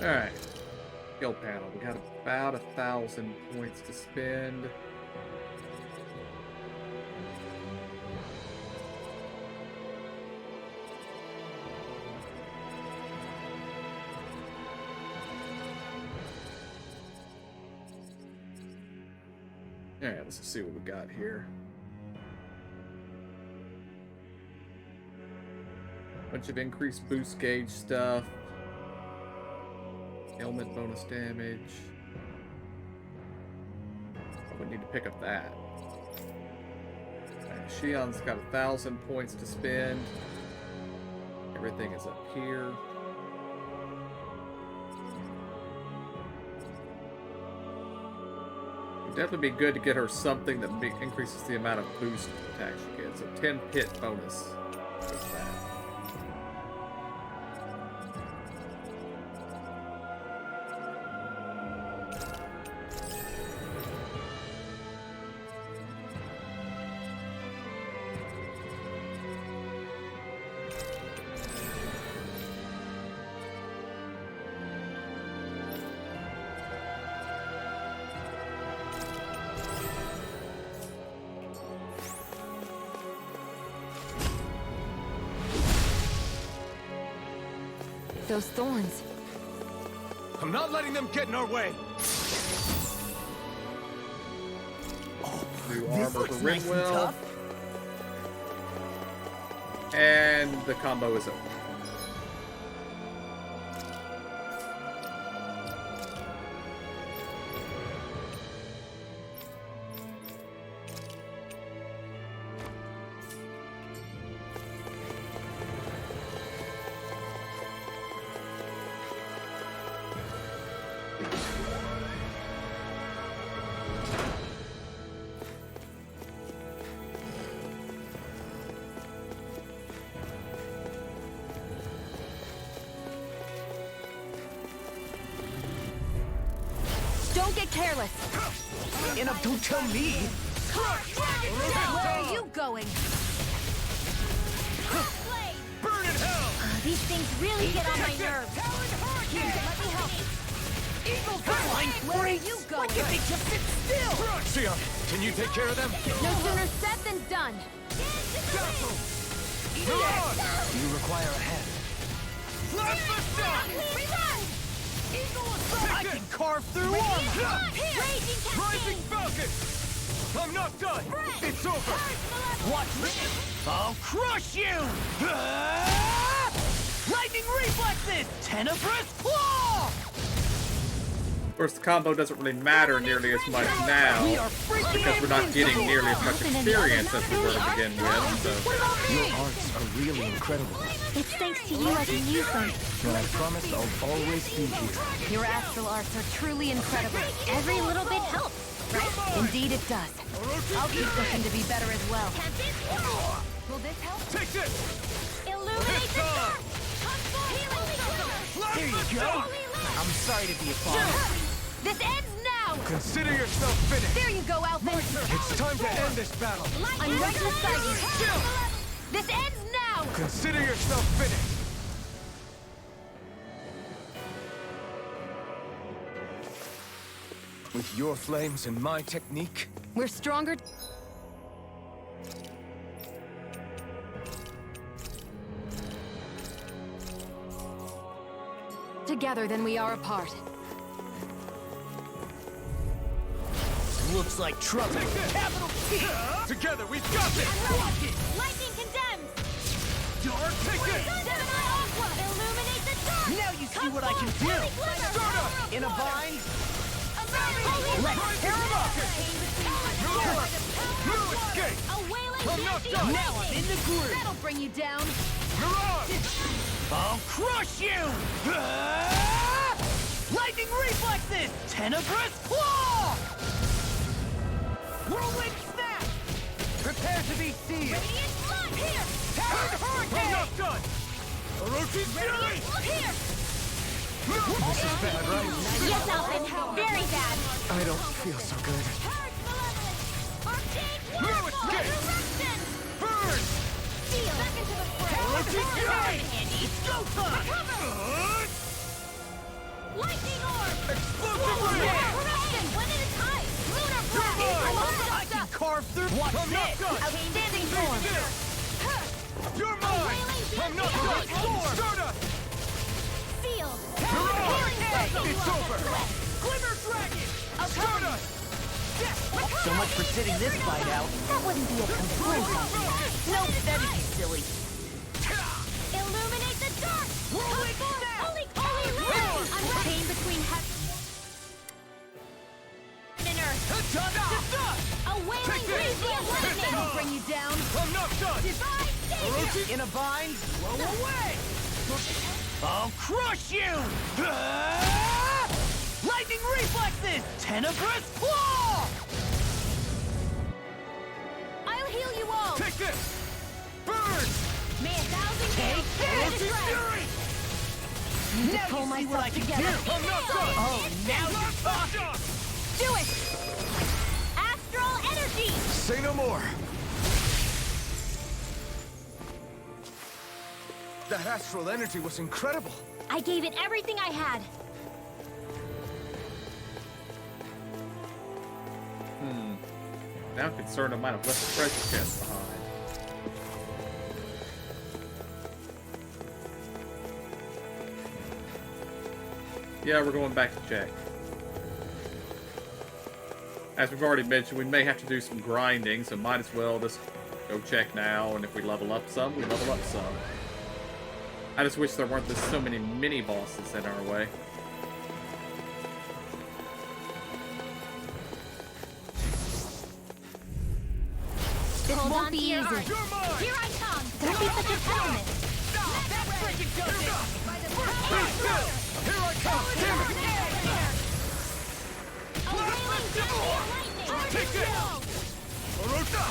Alright. Skill panel. We got about 1,000 points to spend. Alright, let's see what we got here. Bunch of increased boost gauge stuff. Ailment bonus damage. I would need to pick up that. Alright, Shion's got 1,000 points to spend. Everything is up here. It'd definitely be good to get her something that increases the amount of boost attack she gets. So 10 pit bonus. Just that. those thorns. I'm not letting them get in our way. New This armor looks for nice and Ringwell. tough. And the combo is over. Don't get careless. And don't tell me. Where are you going? Burn in hell! These things really get on my nerves. Here, let me help. Eagle flying. Where are you Why going? can't they just sit still? Sia, can you take care of them? No sooner said than done. You require a hand. Last stop! I can carve through armor. Rising Falcon! I'm not done! It's over! Watch me. I'll crush you. Ah! Lightning reflexes. Tenebrous claw. Of course, the combo doesn't really matter nearly as much now because we're not getting nearly as much experience as we were to begin with. So. Your arts are really incredible. It's thanks to you I can use them. And I promise I'll always be here. Your astral arts are truly incredible. Every little bit helps, right? Indeed it does. I'll keep pushing to be better as well. Will this help? Take this! Illuminate the dark! There you go. I'm sorry to be a father. This ends now! Consider yourself finished! There you go, Alpha! It's time to end this battle! I'm right beside you! This ends now! Consider yourself finished! With your flames and my technique, We're stronger... together than we are apart. Looks like trouble. Capital T. Together, we've got this! Lightning condemns! Dark, take this! Gemini Aqua! Illuminate the dark! Now you see what I can do. Startup! In a vine. Let's Let's tear 'em up. No escape! A wailing I'm not Yancy done. Now I'm in the groove. That'll bring you down. Mirage! I'll crush you. Ah! Lightning reflexes. Tenebrous claw. Whirlwind snap. Prepare to be seized. Radiant flood! Here! Turn I'm hurricane. not done! Orochi's fury! Here! this is bad, right? Yes, Alvin. Very bad. I don't feel so good. Purge malevolence! Arcade No whirlpool! escape! Eruption! Burn! Steel! Back into the fray! Orochi's fury! Andy, go time. Recover! Lightning orb! Explosive ray! Eruption! One at a time! Lunar blast! I can carve through. Watch I'm not this. done! Outstanding Stay form. still! You're mine! I'm not done! Stardust! Sealed! Mirage! It's over! Glimmer dragon. Stardust! So much for sitting this fight out. That wouldn't be a complaint, Nope, that'd be silly. Illuminate the dark! Whirlwind snap! Holy Lord! I'm pain between heaven and earth. A wailing Take this! breeze of lightning! That'll bring you down. I'm not done! Divine savior! In a vine, blow away. I'll crush you. Ah! Lightning reflexes. Tenebrous claw. I'll heal you all! Take this! Burn! May 1,000 Take gales this! perish right! Now pull you see what myself I can together. do. I'm not done! Oh, now you're talking. Do it! Astral energy! Say no more! That astral energy was incredible. I gave it everything I had. Now I'm concerned I might have left the treasure chest behind. Yeah, we're going back to check. As we've already mentioned, we may have to do some grinding, so might as well just go check now, and if we level up some, we level up some. I just wish there weren't so many mini-bosses in our way. This won't be easy. Here I come. Don't be such a helmet. That freaking does it. Here I come. Take it. Orochi.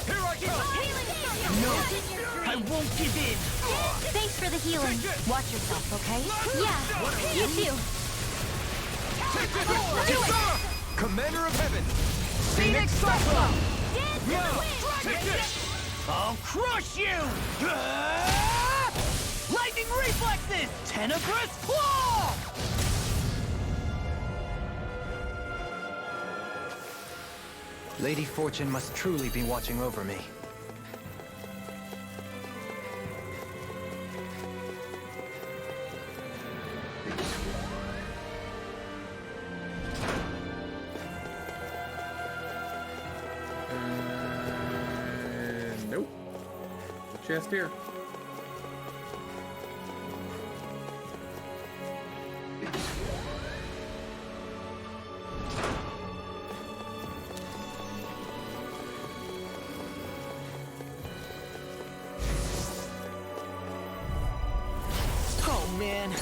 Here I come. No, I won't give in. Thanks for the healing. Watch yourself, okay? Yeah, you too. Commander of Heaven. Phoenix Cyclone. I'll crush you! Lightning reflexes! Tenebrous claw! Lady Fortune must truly be watching over me. Nope. The chest here. Oh man, I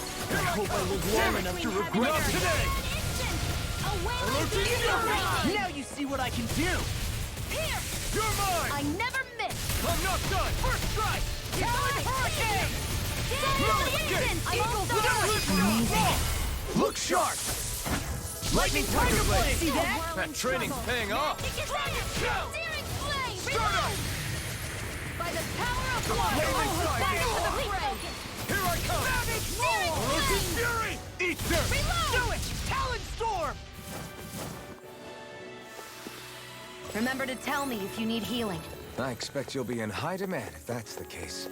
hope I live long enough to regret today! Now you see what I can do! Here! You're mine! I never miss! I'm not done! First strike! Talon Hurricane! Look sharp! Lightning Tiger Blade! See that? That training's paying off! By the power of water! Back to the fray! Here I come! Orochi Fury! Eat dirt! Do it! Talon Storm! Remember to tell me if you need healing. I expect you'll be in high demand if that's the case.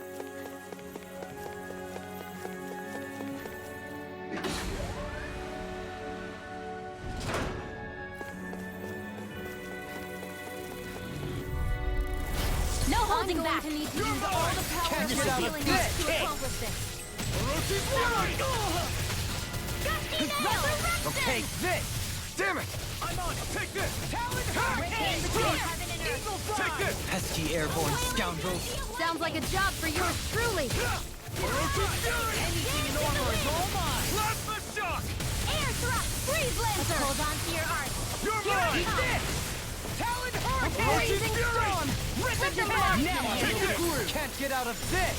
No holding back! To need to use all the power of my healing to accomplish this. Orochi Fury! I'll take this! Damn it! I'm on it! Take this! Talon Hurricane! Take this! Pesky airborne scoundrels. Sounds like a job for yours truly. Orochi Fury! Anything in armor is all mine! Plasma Shock! Air thrust! Freeze lancer! Hold on to your art. You're Here, mine! eat this! Talon Hurricane! Orochi Fury! Rip it Rip apart! it Now apart. take the groove! Can't get out of this.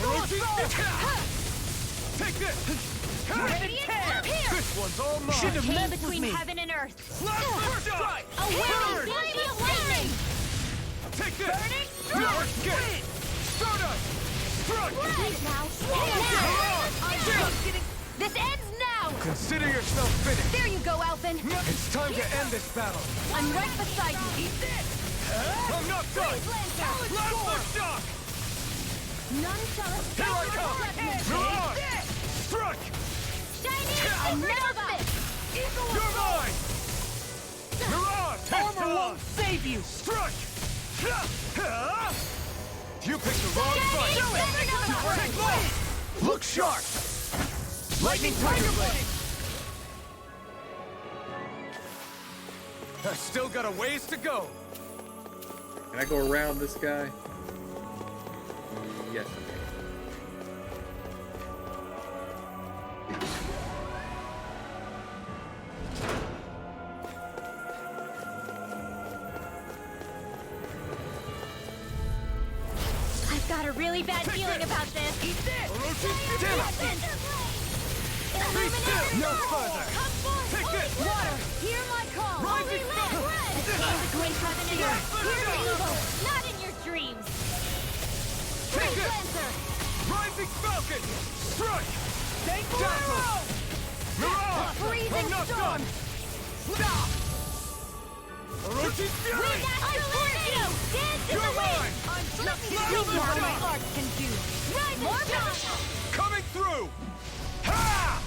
Orochi Fury! Take this! Radiant up here! This one's all mine! Should have Came messed with between me! heaven and earth. Plasma Shock! Away! Radiant lightning! Take this! Burning Your strike! escape! Stardust! Strike! Please now! This ends now! Consider yourself finished! There you go, Alphen. It's time to end this battle! I'm right beside you. Eat this! I'm not done! Plasma Shock! None shall escape Here I your come! judgment! Mirage! Strike! Shiny and never miss! You're mine! Mirage! Armor won't save you! Strike! You picked the wrong fight! Take blade! Look sharp! Lightning Tiger Blade! I've still got a ways to go! Can I go around this guy? Yes. I've got a really bad feeling about this. Eat this! Damn it! Illuminate! No further! Come forth! Take this! Water, hear my call! Rising Holy land! Red! Great heaven and earth! Hear the evil! Not in your dreams! Take Freeze this! lancer! Rising Falcon! Strike! Thank Dazzle! Mirage! Freezing I'm not storm! done! Stop! Orochi Fury! I'm tornado! Dance in You're the wind! mine! Let me see what my art can do! Rising storm! Coming through! Ha!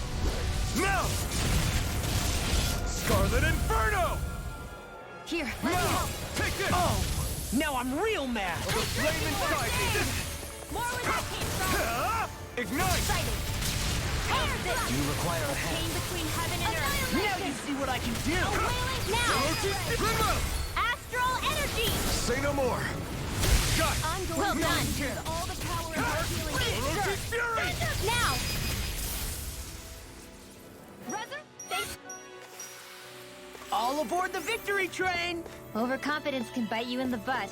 than Inferno! Here, let me help. Take this! Oh! Now I'm real mad! The flame inside me! More where that came from. Ignite! Exciting. Here's it. Do you require a Pain hand? between heaven and earth. Now you see what I can do! A wailing now. Astral energy. Say no more! Got it! I'm going well done. Use all the power of our healing. Orochi's Fury! Now. Rather, All aboard the victory train! overconfidence can bite you in the butt.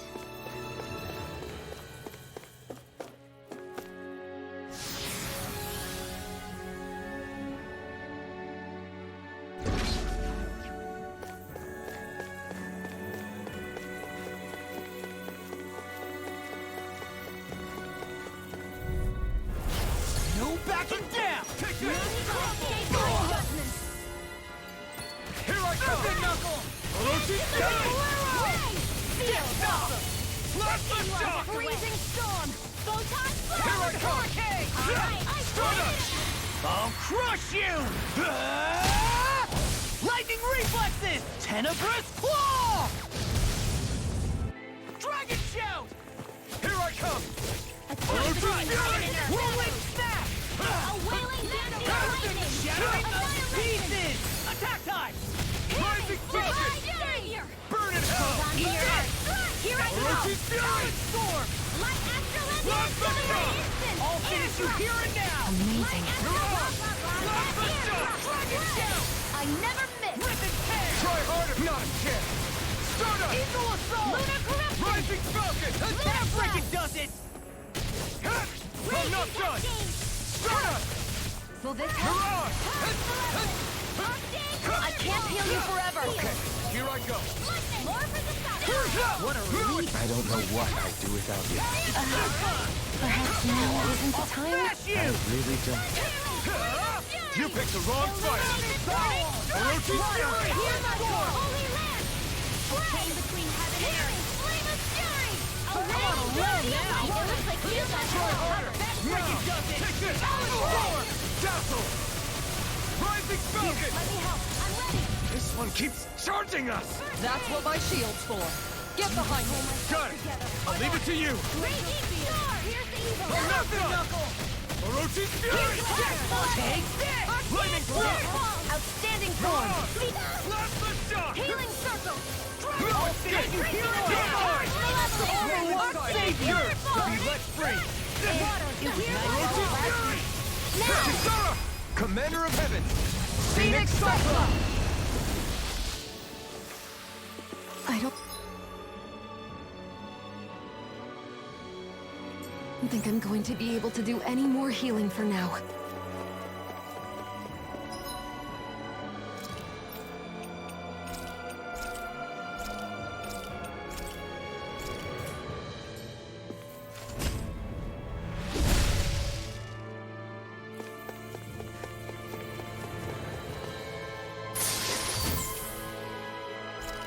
No backing down! Take this! Here I come! Orochi's Fury! Blast the shock! Freezing storm. Photon Here I come! hurricane. All right, I Stardust! I'll crush you! Lightning reflexes! Tenebrous claw! Dragon shout! Here I come! Orochi's Fury! Whirlwind snap! A wailing dancing lightning. Shattering of Annihilation. pieces! Attack time! Rising Fury! Savior. Burn in hell! Hold on to your head. Here I go. Orochi's Fury! Storm! Light astral Blast the shock! instant. I'll finish you here and now! Amazing. Blast the shock! Dragon shout! I never miss. Rip and tear! Try harder! Not a chance! Stardust! Eagle assault! Lunar corruption. Rising Falcon! That freaking does it! I'm not done! Stardust! Will this Mirage! I can't heal you forever. Okay, here I go. More for the sun. What a relief! I don't know what I'd do without you. Perhaps now isn't the time? Smash you! I really don't. You picked the wrong fight! Orochi's Fury! Hear my roar. Holy land. Chain between heaven and earth. Flame of fury. A wave now. It looks like you got harder. Freaking does it! Take this! Roar! Dazzle! Rising Falcon! Let me help. I'm ready. This one keeps charging us! That's what my shield's for. Get behind me. Got it! I'll leave it to you! Raging star. Here's the evil. I'm not done! Orochi's Fury! Take this! Flaming Claw! Outstanding form. Blast the shock! Healing circle. I'll get you here and now! Our Savior! Be let free! Orochi's Fury! Kisara! Commander of Heaven! Phoenix Cyclone! I don't think I'm going to be able to do any more healing for now.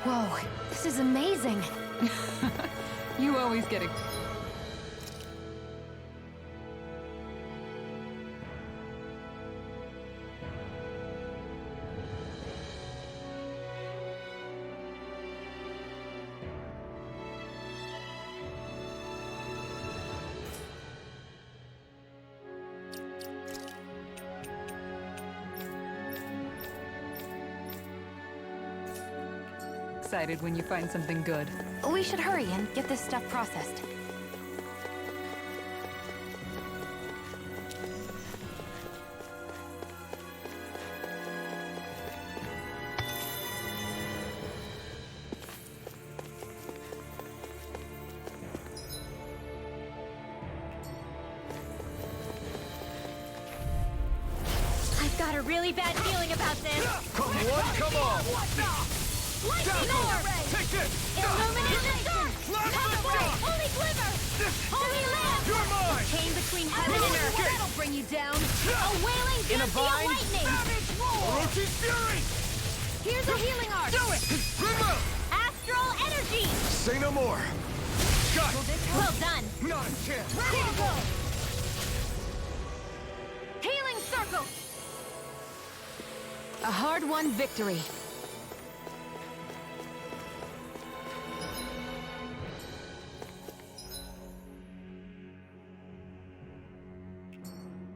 Whoa, this is amazing. You always get it. Excited when you find something good. We should hurry and get this stuff processed. I've got a really bad feeling about this. Come one, come all! Lightning orb. Take this! Illumination. Blast the shock! Holy gliver. Holy lamp. You're mine! Chain between heaven and earth. That'll bring you down. A wailing In a dance via bind? lightning. Orochi's Fury! Here's a healing arc. Do it! Remove! Astral energy. Say no more! Got it! Well done. Not a chance! Healing circle. A hard-won victory.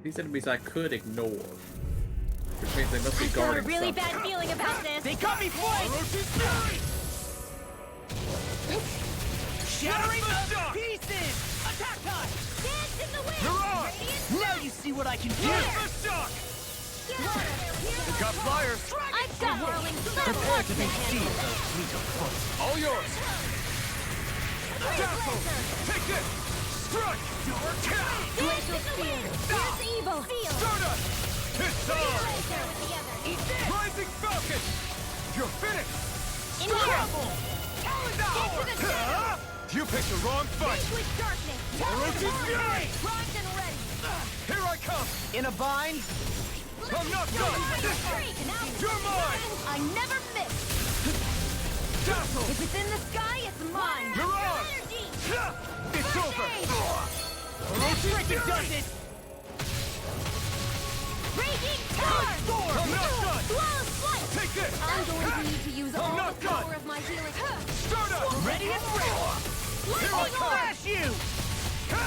These enemies I could ignore. Which means they must be I've got a guarding really something. bad feeling about this. They got me flanked! Shattering to pieces! Attack time! Dance in the wind! You're on! Now you see what I can do! Shock! We got flyers! I've got whirling Prepare to be seized, those fleet of foot! All yours! Dazzle! Take this! Strike! Glacial spear! Fierce evil! Stardust! Hit on! Eat this! Rising Falcon! You're finished! In here! Calendar! Get to the shadow! You picked the wrong fight! Vanquish darkness! Orochi's Fury! Primed and ready! Here I come! In a bind? I'm not done! You're mine! I never miss! Dazzle! If it's in the sky, it's mine! You're on! It's over! Orochi's Freaking does Fury! it! Raging storm! I'm not done! Flawless flight! Take this! I'm going to need to use I'm all not the done! power of my healing. Stardust! Ready and ready! Here I come! Smash you!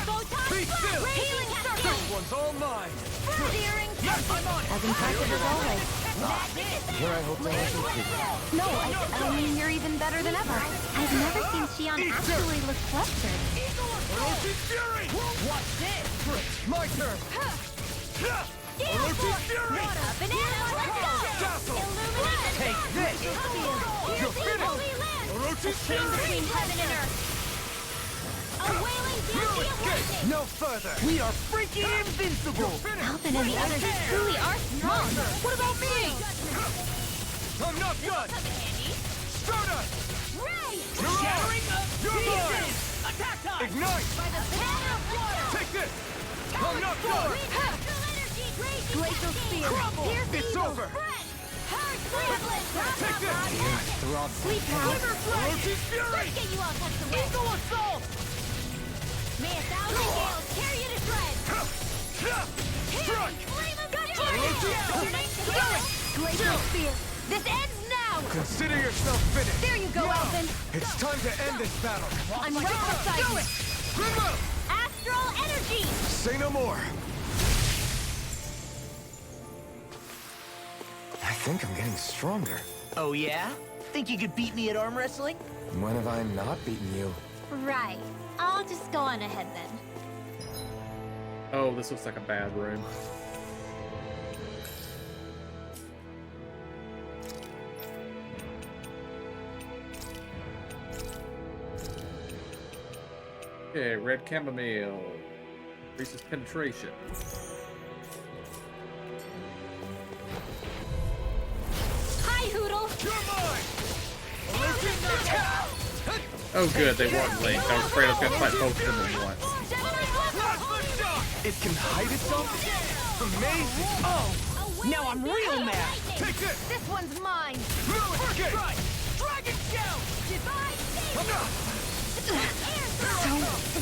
Photon Be blast! still! Healing This cascade! one's all mine! Searing I'm on it! As impressive as always. Here I hope to help you. No, I mean, you're even better than ever. I've never seen Shion actually look flustered. Orochi's Fury! Watch this! My turn! Orochi's Fury! Banana, let's go! Dazzle! Illuminate! Take this! You're finished! Orochi's Fury! Between heaven and earth! A wailing beauty of lightning! No further! We are freaking invincible! Alvin and the others truly are strong! What about me? I'm not done! Stardust! Ray! Shattering of You're mine! pieces! Attack time! Ignite! By the banner of water! Take this! I'm not done! Glacial spear! Pierce It's evil! over! Hard blade! Take this! Throughout Sweet power! Orochi's Fury! Let's get you all touched away! Eagle assault! May 1,000 gales carry you to shreds! Strike! Flame of God! Orochi's Glacial spear! This ends now! Consider yourself finished! There you go, Alvin! It's time to end this battle! I'm right beside you! Remove! Astral energy! Say no more! I think I'm getting stronger. Oh yeah? Think you could beat me at arm wrestling? When have I not beaten you? Right. I'll just go on ahead then. Oh, this looks like a bad room. Okay, red chamomile. Increases penetration. Hi, Hoodle! Oh good, they weren't linked. I was afraid I was gonna fight both of them at once. It can hide itself? Amazing! Oh! Now I'm real mad! Take this! This one's mine! Forget! Dragon Shout! So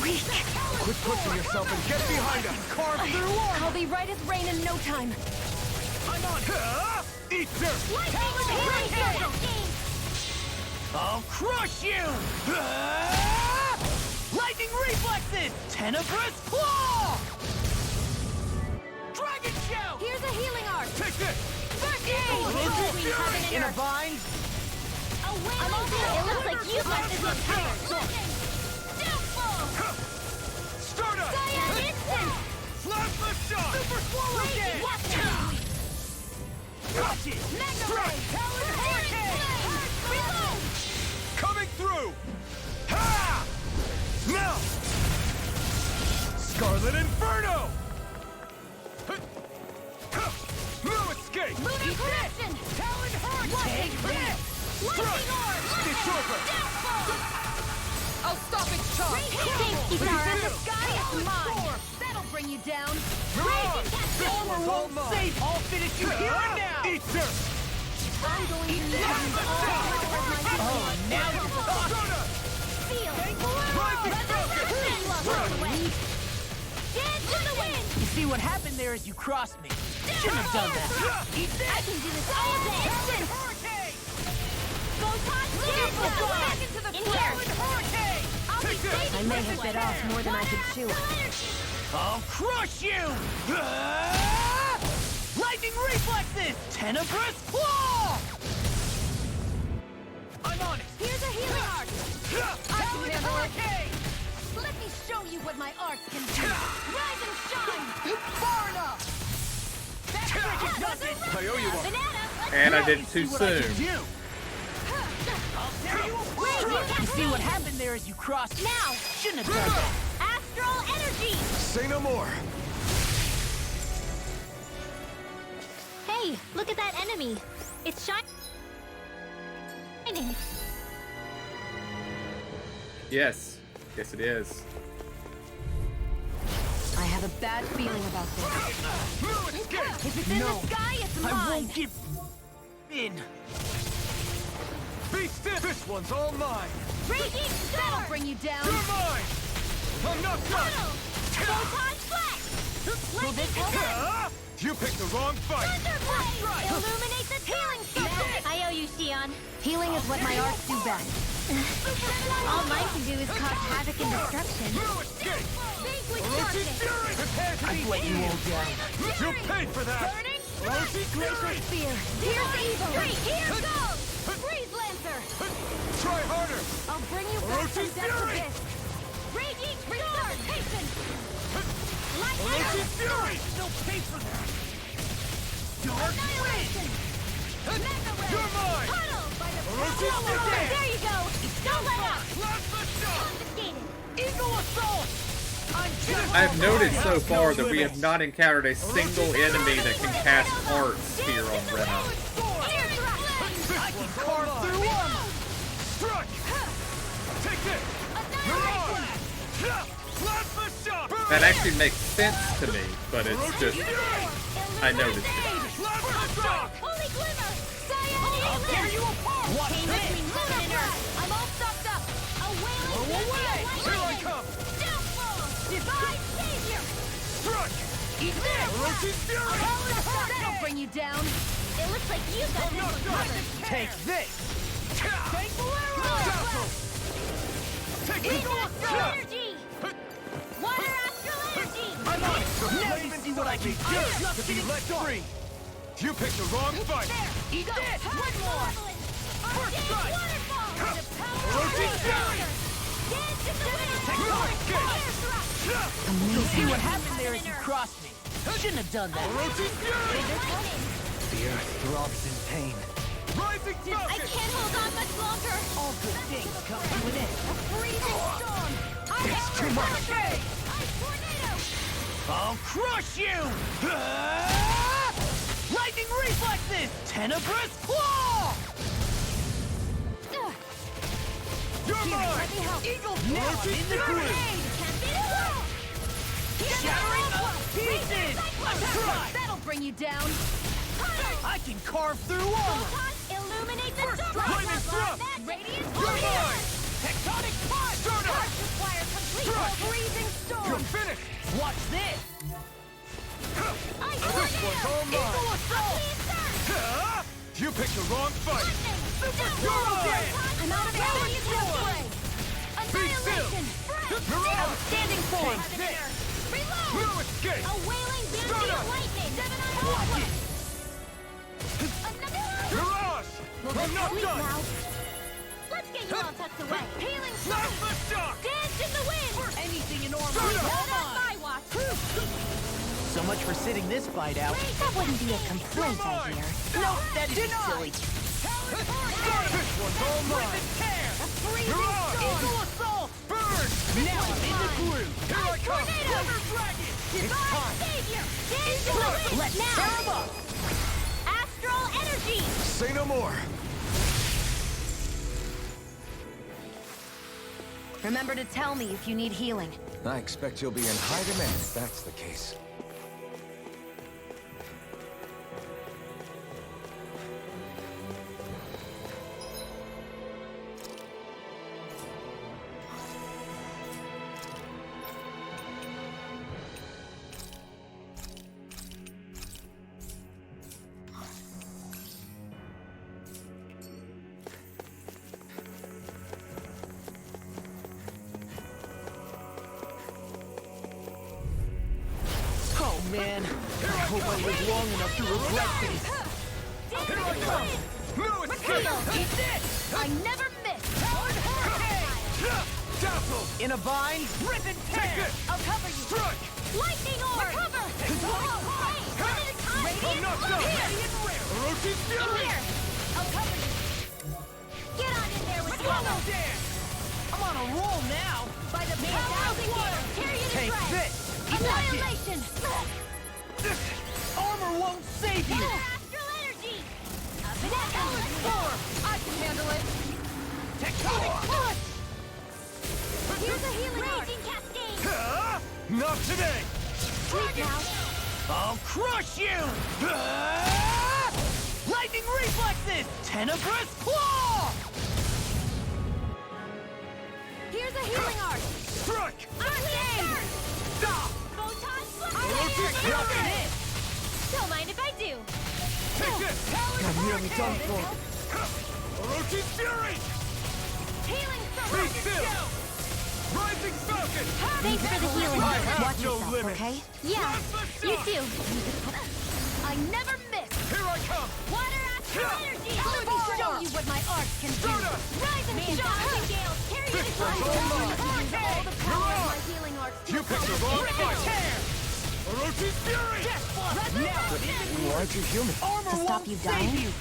weak. Quit pushing yourself and get behind us! Carve through one! I'll be right as rain in no time. I'm on! Eat dirt! I'll crush you! Lightning reflexes! Tenebrous claw! Dragon shout! Here's a healing arc! Take this! First aid! In a bind? It looks like you've got this entire Stardust! Cyan instant! Plasma shot! Super swallow dead! Watch it! Mega ray! Talon hurricane! Reload! Coming through! Ha! Now! Scarlet Inferno! No escape! Lunar correction! Talon hurricane! Take this! Lightning orb! It's over! I'll stop its charge! Safety power in the sky is mine! That'll bring you down! Raging cascade! Won't save! I'll finish you here and now! Eat dirt! I'm going to use all the power of my Oh, now you're talking! Feel! Dance in the wind! You see what happened there is you crossed me. Shouldn't have done that. Eat this! I can do this all day! Hurricane! Photon blast! Back into the Talon hurricane! I'll be safe! I may have bit off more than I could chew. I'll crush you! Lightning reflexes! Tenebrous claw! I'm on it! Here's a healing art! I can handle it! Let me show you what my arts can do! Rise and shine! Far enough! I owe you one. Banana, And I did it too soon. You see what happened there as you crossed? Now! Shouldn't have done that. Astral energy! Say no more. Hey, look at that enemy. It's shining. Yes. Yes, it is. I have a bad feeling about this. If it's in the sky, it's mine! I won't give in. Be still! This one's all mine! Raging Star! That'll bring you down! You're mine! I'm not done! Photon flash! Lightning bolt! You picked the wrong fight! Thunderblade! Illuminate the healing circle! I owe you, Xion. Healing is what my arts do best. All mine can do is cause havoc and destruction. Vanquish Orochi's darkness! Fury! Prepare to I've let you all down. You'll pay for that! Burning! Orochi's Fury! Spear! Here's evil! Here goes! Freeze Lancer! Try harder! I'll bring you back from Orochi's depth Fury! abyss! Raging Resuscitation! Orochi's Fury! They'll pay for that. Annihilation! Mega Ray! You're mine! Puddle by the Orochi's Fury! There you go! Don't let up! Plasma shot! Confiscated! Eagle assault! I'm just I've noted so far that we have not encountered a single enemy that can cast arts here on Rena. I can carve through armor! Strike! Take this! Mirage! Plasma shot! That actually makes sense to me, but it's just I noticed it. Plasma shot! Holy Glimmer! Cyan I'll tear you apart! Watch Came this! between heaven and earth! I'm all stocked up! A wailing Blow away! Here I come! Downfall! Divine Savior! Strike! Eat this! Orochi's Fury! That'll bring you down! It looks like you got this one covered! Take this! Take Dazzle! Take Eagle Astral Energy! Water Astral Energy! I'm on it! Now you see what I can do! to be let free! You picked the wrong fight! Eat this! One more! First strike! Waterfall! The power Orochi's of Fury! Dance in the wind! Tectonic Fire thrust! You'll see what happened there as you crossed me. Shouldn't have done that. Orochi's Fury! The earth throbs in pain. Rising I Falcon! can't hold on much longer! All good things come to an end. A freezing storm! It's too much. Ice tornado! I'll crush you! Lightning reflexes! Tenebrous claw! You're Here, mine! let me help. Eagle now I'm in the groove! Can't beat it! Shattering up pieces! Try! That'll bring you down! I can carve through armor! Illuminate the dark! lightning thrust! Radiant You're mine! Tectonic punch! Start up! Require complete Strike! freezing You're storm! finished! Watch this! Ice This one's all Eagle mine! assault! You picked the wrong fight! You're mine! I'm out of energy this way! Annihilation! Mirage! Outstanding form! Reload! No escape! A wailing Start bandit up! lightning! 7 on 1! Mirage! I'm not Sleep done! now! Let's get you all tucked away! Healing Plasma shock! Dance in the wind! Anything in armor! Start up! Not on my watch! So much for sitting this fight out. That wouldn't be a complaint, I hear. No, that is silly. This one's all mine! Mirage! Eagle assault! Burn! Now I'm in the groove. Here I come! Thunder Dragon! Divine Savior! Dance in the wind! Let's tear 'em up! Astral energy! Say no more! Remember to tell me if you need healing. I expect you'll be in high demand if that's the case. hope I live long enough to regret this. Here I come! No escape! Eat this! I never miss! Dazzle! In a vine, Rip and tear! I'll cover you! Strike! Lightning orb! Recover! Hey! One at a time! I'm not done! Orochi's In Fury! here! I'll cover you! Get on in there with swallow dance! I'm on a roll now! By the power of water! Tear you to Take shreds! this! Annihilation! This armor won't save you! Astral energy! I can handle it! Tectonic push! Here's a healing raging cascade! Not today! Sleep now! I'll crush you! Lightning reflexes! Tenebrous claw! Here's a healing art! Strike! Arcade! Stop! Photon Fury! Don't mind if I do! Take this! I'm nearly done for. Orochi's Fury! Healing Be still! Rising Falcon! Thanks for the healing. I have Watch no yourself, limit. okay? Yeah, you too. I never miss. Here I come! Water astral energy! Let me show you what my art can do. Rise and shine! Gales, carry you to This one's all mine. all the power You're of on. my healing arts. You picked the wrong fight! Orochi's Fury! Why aren't you human? Armor To stop won't you save dying? you!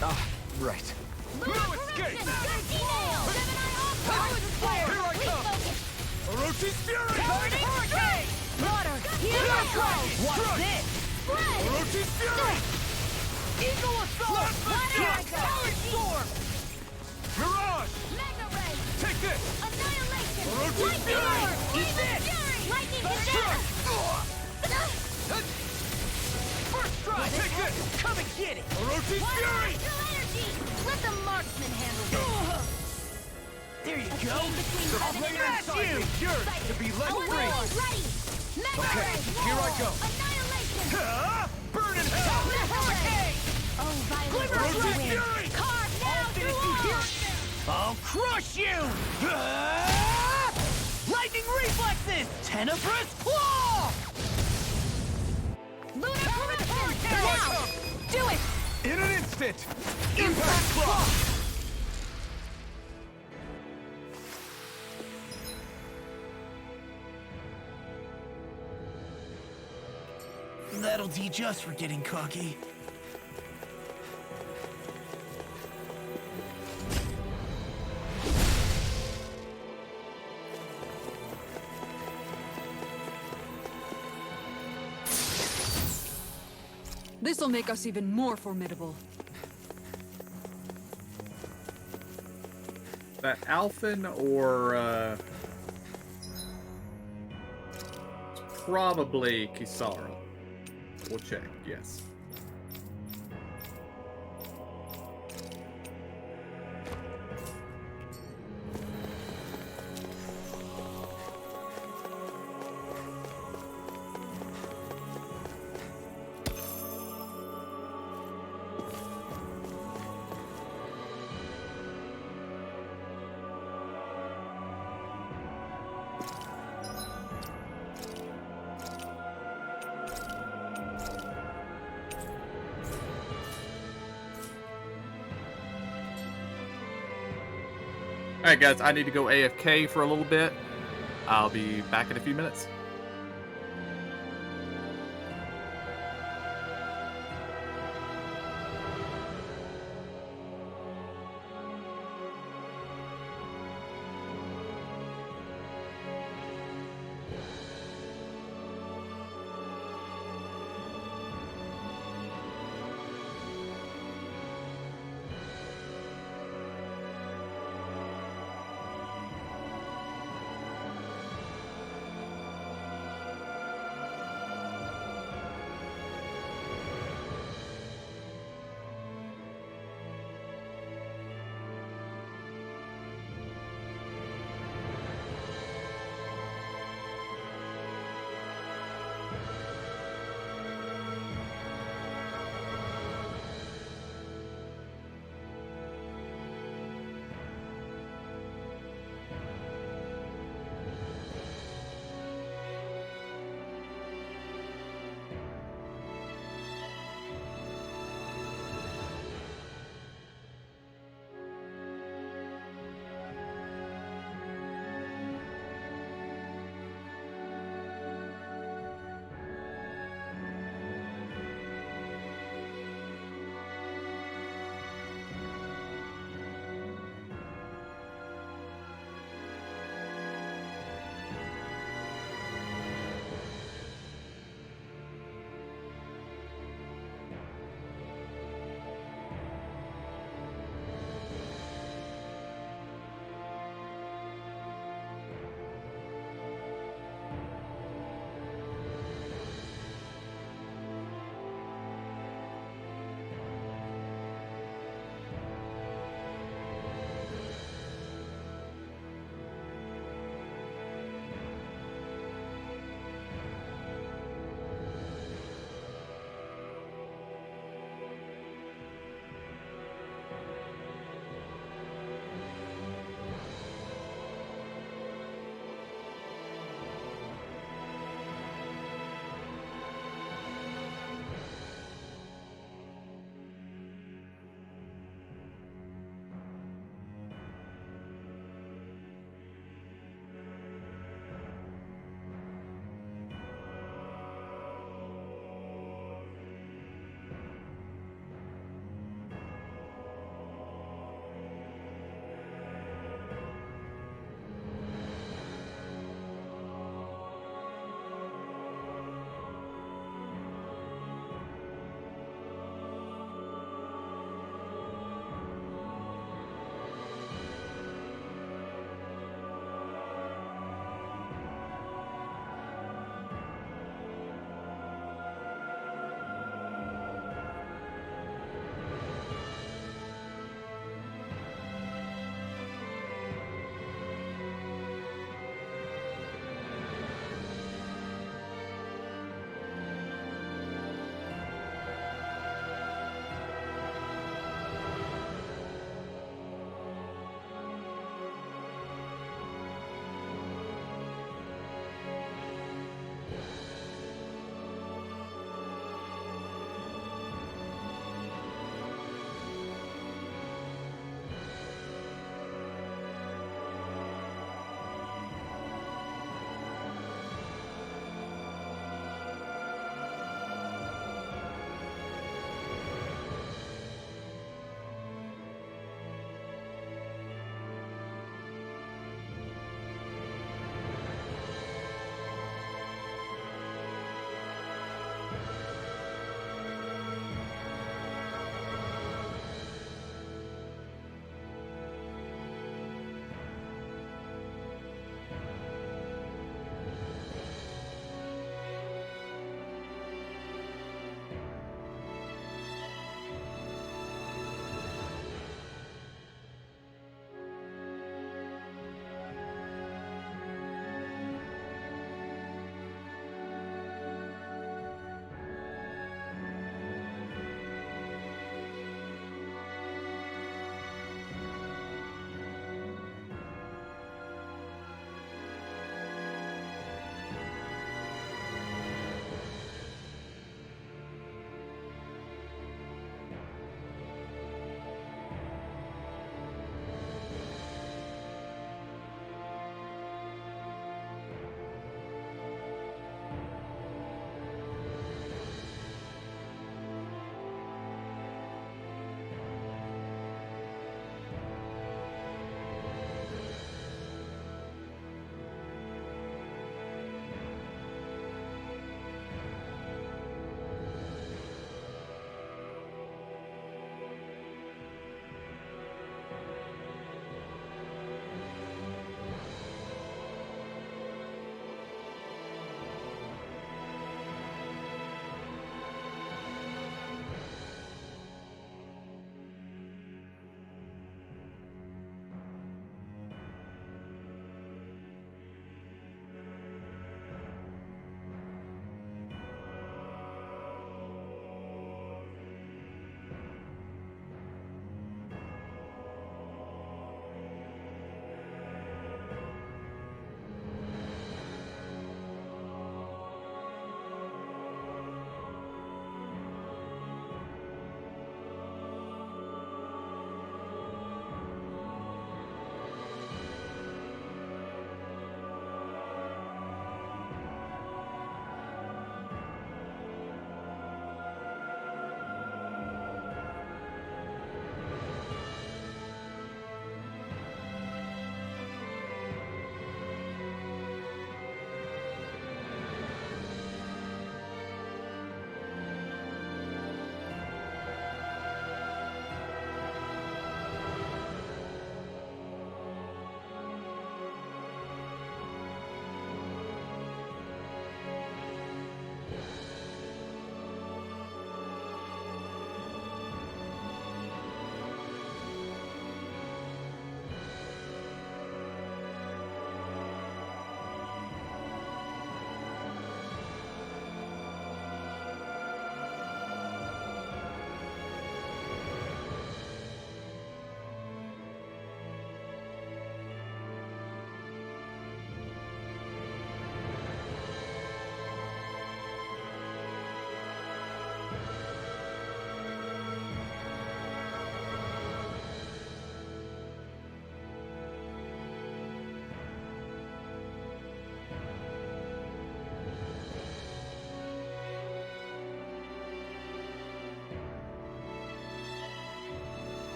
Right. No escape! G-Nail! Gemini All-Stars! Here I come! Orochi's Fury! Hurricane! Water! Heal my flow! What's this? Spread! Orochi's Fury! Eagle assault! Here I go! Power storm! Mirage! Mega Ray! Take this! Annihilation! Orochi's Lightning Fury! Orb! Eat this! Fury! Lightning Strike! First try! Take this! Come and get it! Orochi's Fury! Astral energy! Let the marksman handle this! There you A go! chain between The heaven flame and inside you! me yearns to be let earth. free! Away! Ready! Mega Okay, Ray! here I go. Annihilation! Burn in hell! Hurricane! Oh, violent Orochi's whirlwind! Fury! Carve now through all! I'll crush you! Lightning reflexes! Tenebrous claw! Lunar corruption! Now! Do it! In an instant! Impact Claw! That'll teach us for getting cocky. This'll make us even more formidable. That Alphen or probably Kisara. We'll check, yes. Alright guys, I need to go AFK for a little bit. I'll be back in a few minutes.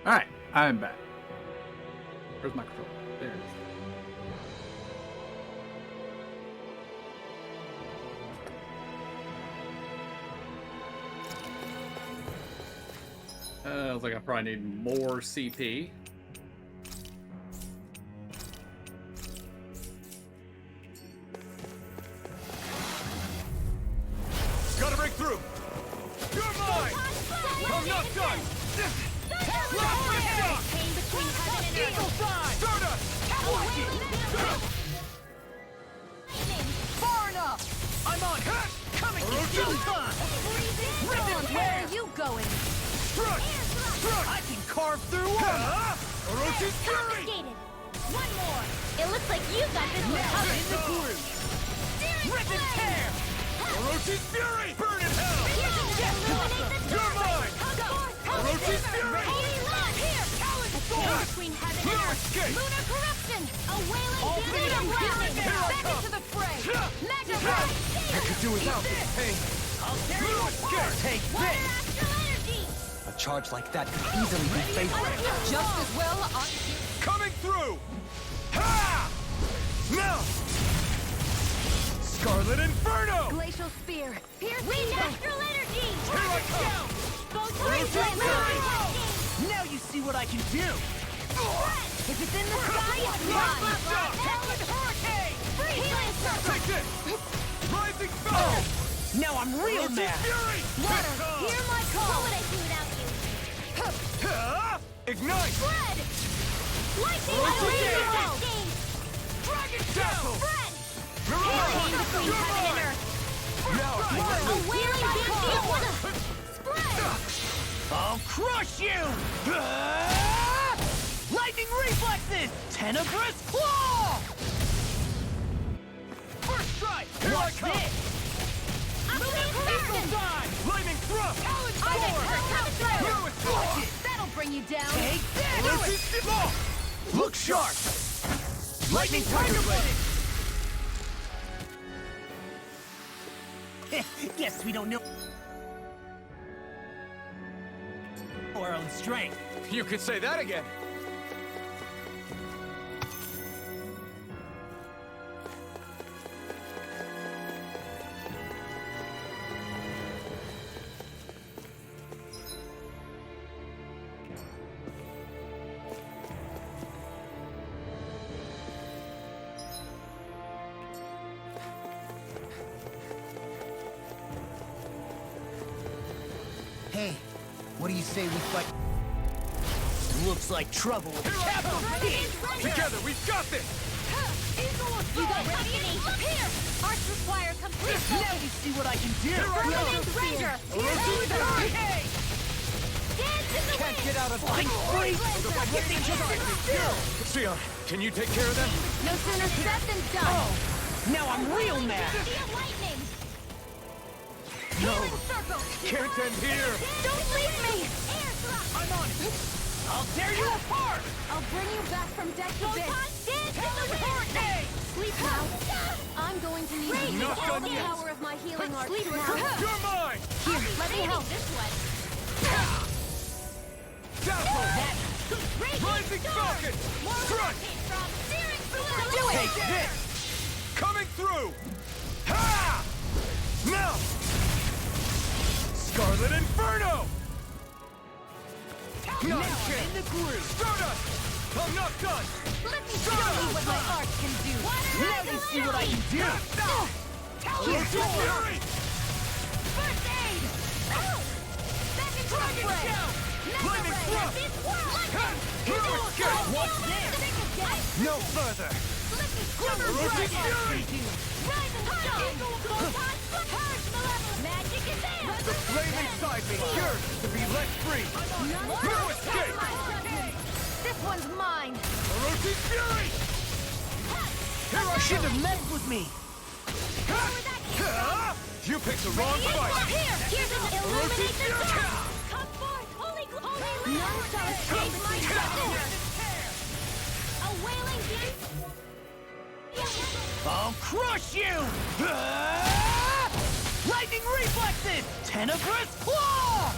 Alright, I'm back. Where's my controller? There it is. Looks like I probably need more CP. Gotta break through! You're mine! I'm not done! Eagle side! Stardust! Far enough! I'm on! Coming! Showtime! Rip it! Where are you going? Struck! Struck! I can carve through armor! Orochi's Fury! One more. It looks like you got this one Now covered. in the groove! Rip and tear! Orochi's Fury! Burn in hell! You're mine! Orochi's Fury! Between heaven and No earth. escape! Lunar corruption! A wailing All Lunar three blast! here I Back come. into the fray! Mega I could do without this pain. I'll tear you apart! Take this! A charge like that could easily be fatal. Just as well on... Coming through! Ha! Now! Scarlet Inferno! Glacial spear. Pierce Wind astral energy! Here I come! Now you see what I can do! If it's in the sky, it's mine! Talon Hurricane! Healing circle! Take this! Rising Falcon! Now I'm real Orochi's mad! Fury! Water, hear my call! What would I do without you? Ha! Ignite! Spread! Lightning Orochi's laser Fury! blasting! Dragon Tackle! Spread! Mirage! Between heaven and earth! Now I A wailing beam! Spread! I'll crush you! Lightning reflexes! Tenebrous claw! First strike! Here I Watch come! this! Lunar Eagle corruption! Dive! Lightning Thrust! Talon I sword! can come through! Here with Watch it! That'll bring you down! Take this! Orochi's Demo! Look sharp! Lightning Tiger Blade! Guess we don't know our own strength. You could say that again. Hey, what do you say we fight? Looks like trouble with a capital T! Together, we've got this! You got ready? Here! Arts require complete Now you see what I can do! Brilliant Ranger! Orochi's Fury! Dance in the Can't wind! get out of my free! Sion, can you take care of them? No sooner said than done! Now I'm real mad! Lightning! No, Healing circle! can't end here! Don't leave me! I'm on it! I'll tear you apart! I'll bring you back from death to this! Dance in the wind! Sleep now! I'm going to need to use Not all done the yet. power of my healing arts Sleep to now! You're mine! Here, let me help! This one! Dazzle! Raging Rising storm! Falcon! More Strike! rocket from searing fluid! Do it! Take this! Coming through! Ha! Now! Scarlet Inferno! Now I'm in the groove! Stardust! I'm not done! Let me show you what my art can do! Now you see what I can do! Orochi's Fury! First aid! Back into the Dragon fray! Shout! Lightning Thrust! Hero Escape! What's this? No further! Let me show you Orochi's what art Fury! can do! Rise and shine! Purge malevolence! Magic is there! The flame inside me yearns to be let free! Hero Escape! This one's mine! Orochi's Fury! Here I Shouldn't come! have messed with me! Ha! You picked the wrong fight! Here's an Orochi's illuminate the Fury! dark! Come forth, holy None shall escape my justice! A wailing beam! I'll crush you! Lightning reflexes! Tenebrous claw!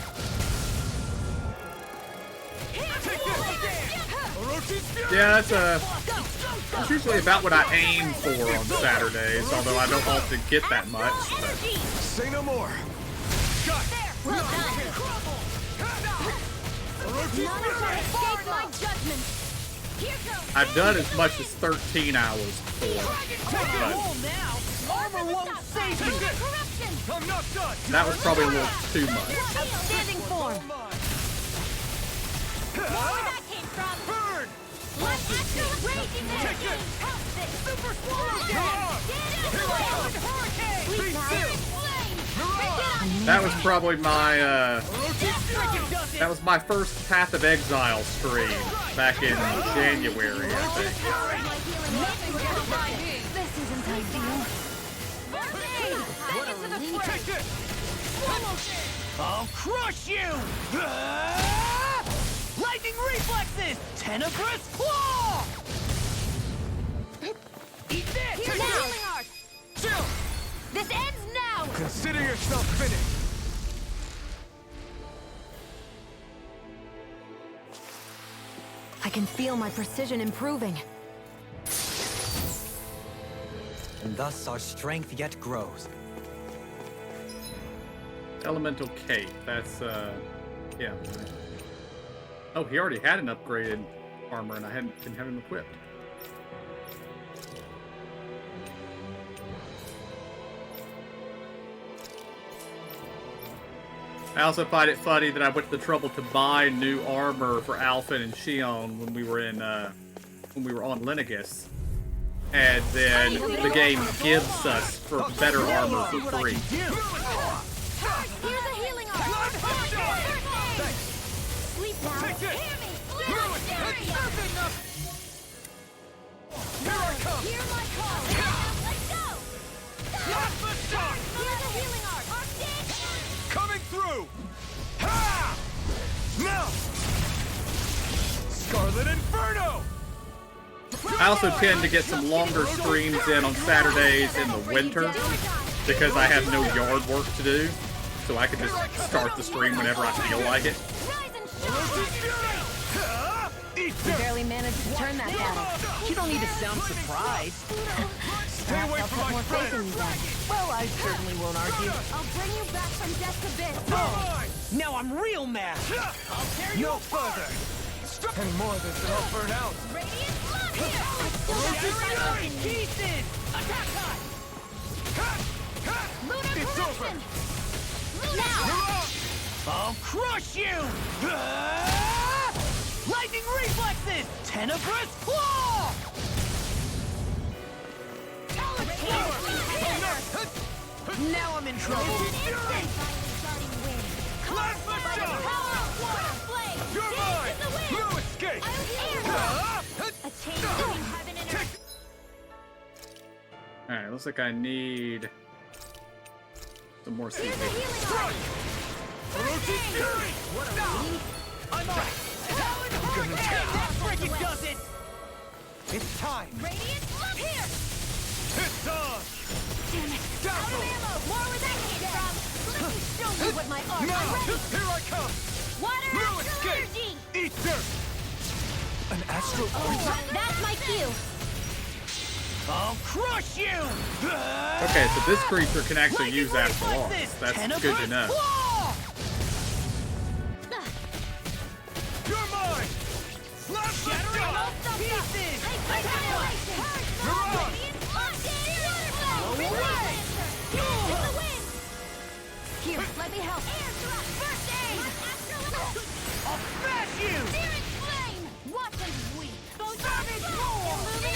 Take Yeah, that's usually about what I aim for on Saturdays, although I don't often get that much. But. Say no more. Well done. None shall escape my judgment. Here goes. I've done as much as 13 hours before. Armor won't save you. I'm not done. That was probably a little too much. Outstanding form. More where that came from. Burn. Let's raging there. Super swallow. That was probably my that was my first Path of Exile stream back in January, I think. This isn't ideal. What a relief. I'll crush you! Lightning reflexes! Tenebrous claw! Eat this! Here's the healing art! Chill! This ends now! Consider yourself finished. I can feel my precision improving. And thus our strength yet grows. Elemental Cape, that's yeah. Oh, he already had an upgraded armor and I didn't have him equipped. I also find it funny that I went to the trouble to buy new armor for Alphen and Shion when we were on Lenegus, and then the game gives us for better armor for free. Here's a healing art! Sleep now! Hear me! Here I come! Hear my call! Let's go! Here's a healing art! Coming through! Ha! Now! Scarlet Inferno! I also tend to get some longer streams in on Saturdays in the winter because I have no yard work to do, so I can just start the stream whenever I feel like it. You barely managed to turn that battle. You don't need to sound surprised. Stay away from my friend! Well, I certainly won't argue. I'll bring you back from death abyss! Now I'm real mad. I'll tear you further! Any more of this and I'll burn out! Radiant blood here! In pieces! Attack time! Lunar It's corruption! over! Now! I'll crush you! Lightning reflexes! Tenebrous claw! Now I'm in trouble. You're mine! No escape! Alright, looks like I need some more CP. I'm on it! That freaking does it! It's time! Radiant, look here! It's on! Damn it! Out of ammo! More where that came from! Let me show you what my art Now! is ready! Here I come! Water No astral escape! energy! Eat dirt! An astral That's my cue! I'll crush you! Okay, so this creature can actually use astral arts. That's good to know. You're mine! Shattering all pieces! Here, let me help. First aid! I'll smash you! Searing flame! Watch and weep!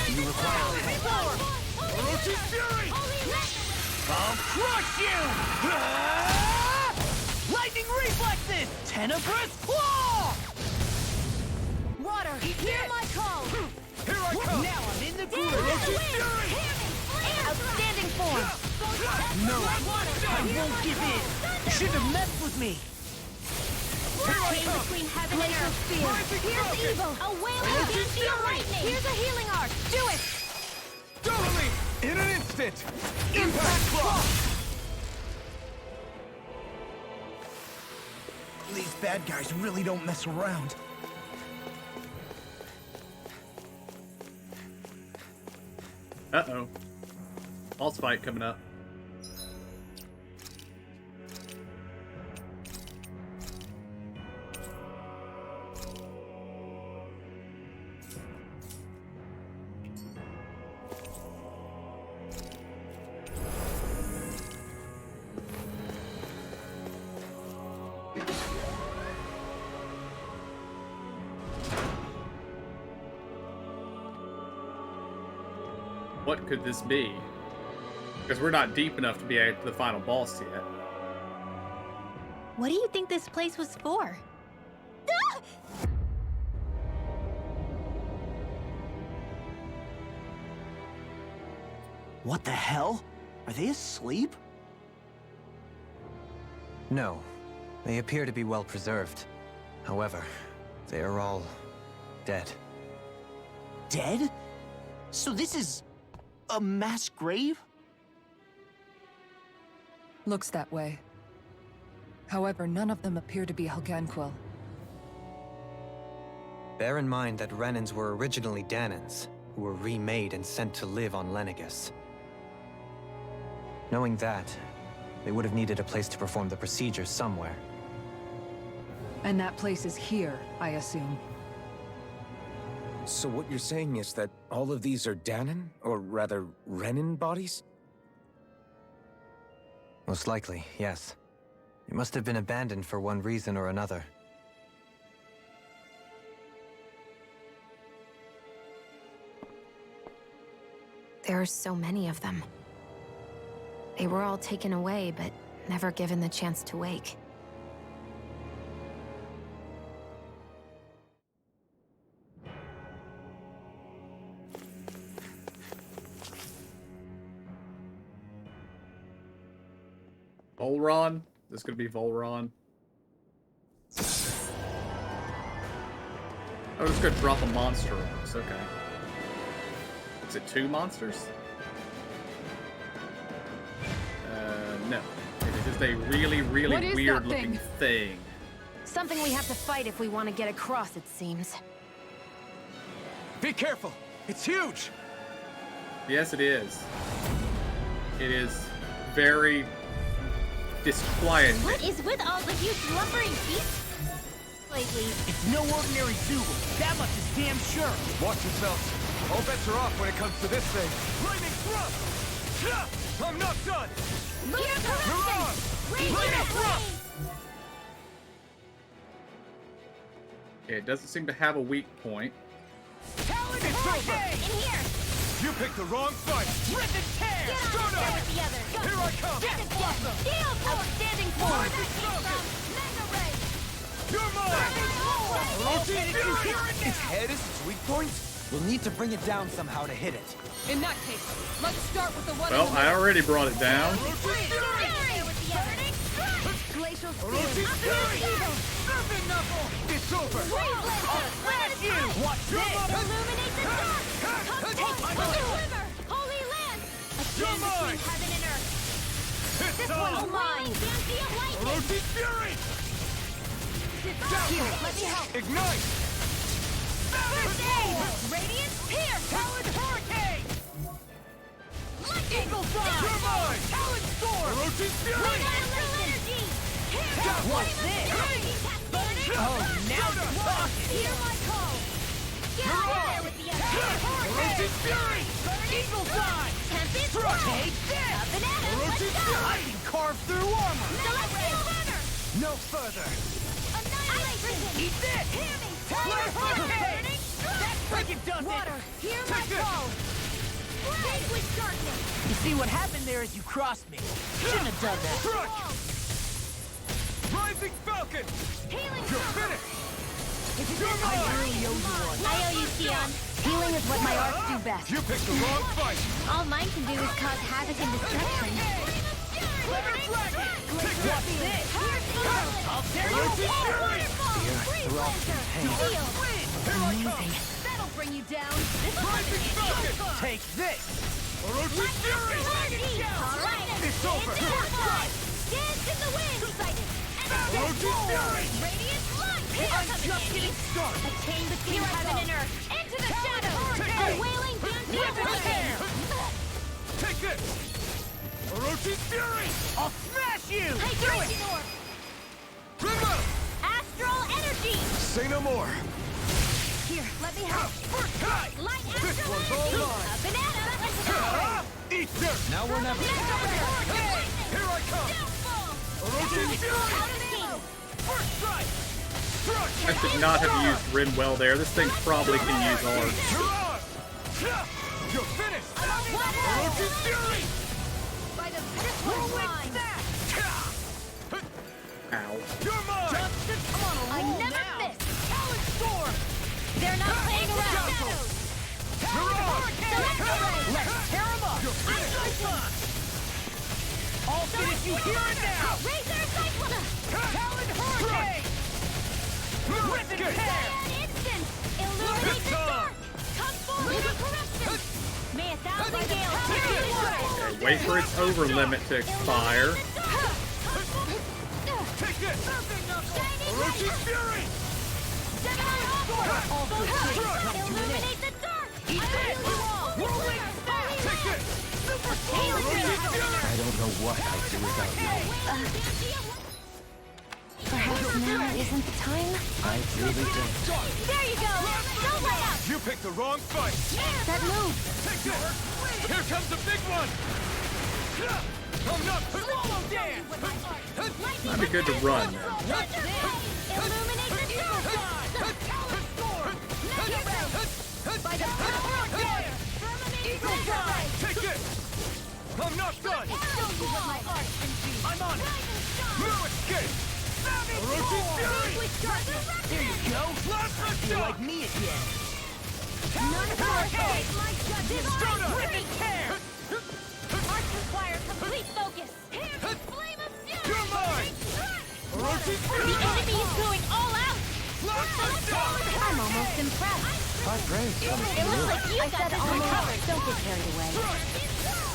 You require Orochi's Fury! I'll crush you! Lightning reflexes! Tenebrous claw! Water, hear my call! Here I come! Now I'm in the groove! Orochi's Fury! Outstanding form! No, I won't give in! You shouldn't have messed with me! Chain between heaven and earth. Here's evil! A wailing against your lightning! Here's a healing art! Do it! Totally! In an instant! Impact Clock! These bad guys really don't mess around. Uh-oh. Boss fight coming up. What could this be? Because we're not deep enough to be at the final boss yet. What do you think this place was for? What the hell? Are they asleep? No. They appear to be well preserved. However, they are all dead. Dead? So this is a mass grave? Looks that way. However, none of them appear to be Helganquil. Bear in mind that Renans were originally Danans, who were remade and sent to live on Lenegus. Knowing that, they would have needed a place to perform the procedure somewhere. And that place is here, I assume. So what you're saying is that all of these are Danan, or rather, Renan bodies? Most likely, yes. It must have been abandoned for one reason or another. There are so many of them. They were all taken away, but never given the chance to wake. Volron? This could be Volron. Oh, it's gonna drop a monster on us. Okay. Is it 2 monsters? No. It is just a really, really weird looking thing. Something we have to fight if we want to get across, it seems. Be careful! It's huge! Yes, it is. It is very disquieting. What is with all the huge lumbering beasts lately? It's no ordinary zoo. That much is damn sure. Watch yourselves. All bets are off when it comes to this thing. Lightning thrust! I'm not done! Mirage! Lightning thrust! Okay, it doesn't seem to have a weak point. It's over! In here! You picked the wrong fight! Rip and tear! Get on Start up! with the other! Here I come! Death Blossom! Steel Outstanding force! Mega Ray! You're mine! Its head is its weak point? We'll need to bring it down somehow to hit it. In that case, let's start with the one. Well, I already brought it down. Glacial Serpent Knuckle! It's over! I'll smash you! Watch this! Illuminate the dark! Come take my swimmer! Holy land! A gem between heaven and earth! It's This on! one's mine! Fancy of lightning! Orochi's Fury! Here, let me help! Ignite! First aid! Radiant Pierce! Powered Hurricane! Eagle Fly! You're mine! Talon Storm! Orochi's Fury! Energy! What's this? Oh, now you're talking! Hear my call! Get out there with the Orochi's Fury! Eagle Fly! Tempest Take this! Up and at him! Orochi's Let's go! Fury! I can carve through armor! Celestial Runner! No further! Annihilation! Eat this! Hear me! Talon Hurricane! That freaking does Water! it! Hear my call! Vanquish darkness! You see what happened there is you crossed me. Shouldn't have done that. Crush! Rising Falcon! Healing You're finished! You're I really owe you one. I owe you, Sion. Healing is what my arts do best. You picked the wrong fight! All mine can do is cause havoc and destruction. Glitter Dragon! What's this? I'll tear you apart! Amazing. That'll bring you down. Rising Falcon! Take this! Orochi's Fury! All right. It's over! Dance in the wind. Orochi's Fury! Radiant light. I'm just getting started! A chain between heaven and earth. Into the shadows. Take A it. wailing dance of Rip and lightning. tear! it! Orochi's Fury! I'll smash you! Hey, do it! Rimbo! Astral energy! Say no more! Here, let me help. Light This astral one's all energy! mine. A banana! Eat dirt! Now we're never. Here I come! Orochi's Fury! First strike! I should not have used Rin well there. This thing probably can use ours. You're finished! Orochi's Fury! By the whirlwind snap! Ow. You're mine! I never miss! Talon Storm! They're not playing around! Let's tear him up! I'll finish you here and now! Razor Cyclone! Talon Hurricane! Rip and tear! Instant! Illuminate the dark! Come forward to corruption! May a thousand gales carry the water! Okay, wait for its over limit to expire. Take this! Orochi's Fury! Illuminate the dark! Eat this! Whirlwind snap! Take this! Super Orochi's Fury! I don't know what I'd do without you. Perhaps now isn't the time? I really don't. There you go! Don't let up! You picked the wrong fight! That move! Take this! Here comes the big one! I'm not Swallow dance! Might be good to run. Illuminate the dark! Talon Storm! Mega Ray! By the power of fire! Eagle Drive! Take this! I'm not done! Show you what my art can do! I'm on it! No escape! Orochi's Fury! Here you go! Plasma Feel Shock! like me again! None of our Hurricane! my judgment! Rip and tear! Arts require complete focus! Here's the flame of fury! You're mine! Orochi's The Fury! enemy is going all out! Plasma Shock! I'm almost impressed! High praise coming It from looks you. like you got this recovered! Don't get carried away.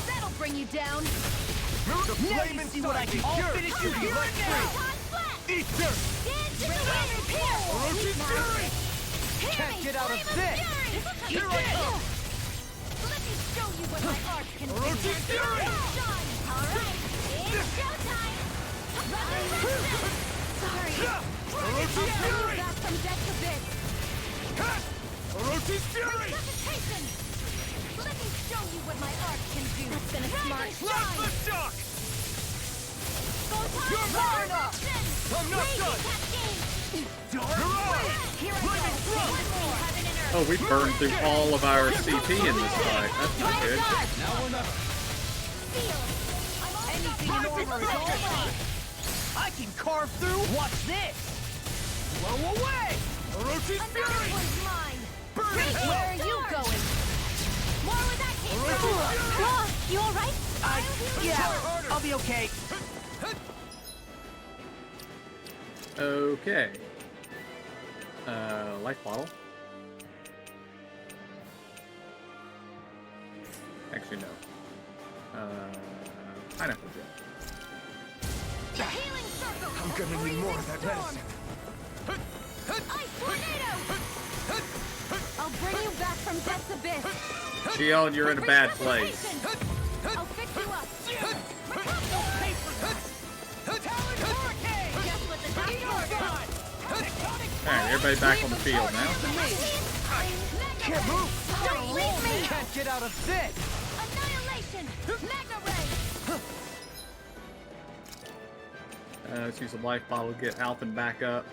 That'll bring you down! The Now flame you see what I inside can me! I'll finish you here and now! Eat dirt! Dance in the wind! Orochi's Fury! Can't get out of this! Here I come! Let me show you what my art can do! Orochi's Fury! Alright, it's showtime! Sorry! Orochi's Fury! Back from death to bits! Orochi's Fury! Resuscitation! Let me show you what my art can do! That's been a smart Plasma Shock! Photon You're mine! I'm not done! Here I go! Heaven and earth! Oh, we burned through all of our CP in this fight. That's not good. Now we're never. Anything in armor is all mine. I can carve through. Watch this. Blow away. Orochi's Fury! One's mine! Burn it! Where are you going? More where that came from! You alright? Yeah, I'll be okay. Okay. Life bottle. Actually, no. Pineapple gel. Healing circle! I'm gonna need more of that medicine. Ice tornado! I'll bring you back from death's abyss! Shield, you're in a bad place. I'll fix you up! Don't pay for that. Talon Hurricane. Just what the doctor ordered! Alright, everybody back on the field now. Can't move. Don't leave me! Can't get out of this. Annihilation! Magna Ray! Let's use a life bottle to get Alphen back up.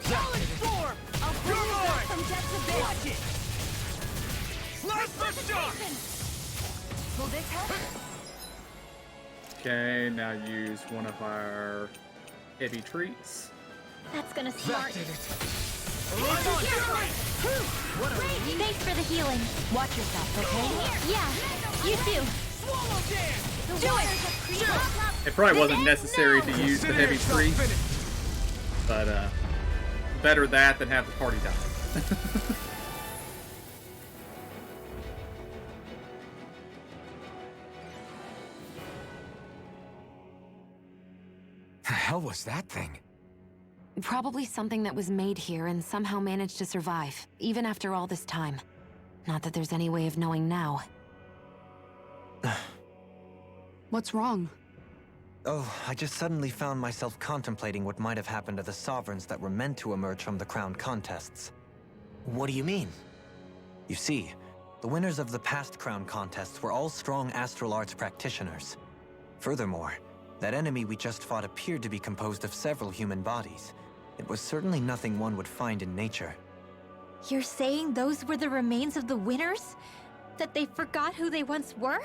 Talon Storm. I'll bring you back from death's abyss! Watch it. Plasma Shock! Will this help? Okay, now use one of our heavy treats. That's gonna smart. Orochi's Fury! Great! Thanks for the healing. Watch yourself, okay? Yeah, you too. Swallow dance. Do it! It probably wasn't necessary to use the Consider heavy yourself treats, finished. but better that than have the party die. The hell was that thing? Probably something that was made here and somehow managed to survive, even after all this time. Not that there's any way of knowing now. What's wrong? Oh, I just suddenly found myself contemplating what might have happened to the sovereigns that were meant to emerge from the crown contests. What do you mean? You see, the winners of the past crown contests were all strong astral arts practitioners. Furthermore, that enemy we just fought appeared to be composed of several human bodies. It was certainly nothing one would find in nature. You're saying those were the remains of the winners? That they forgot who they once were?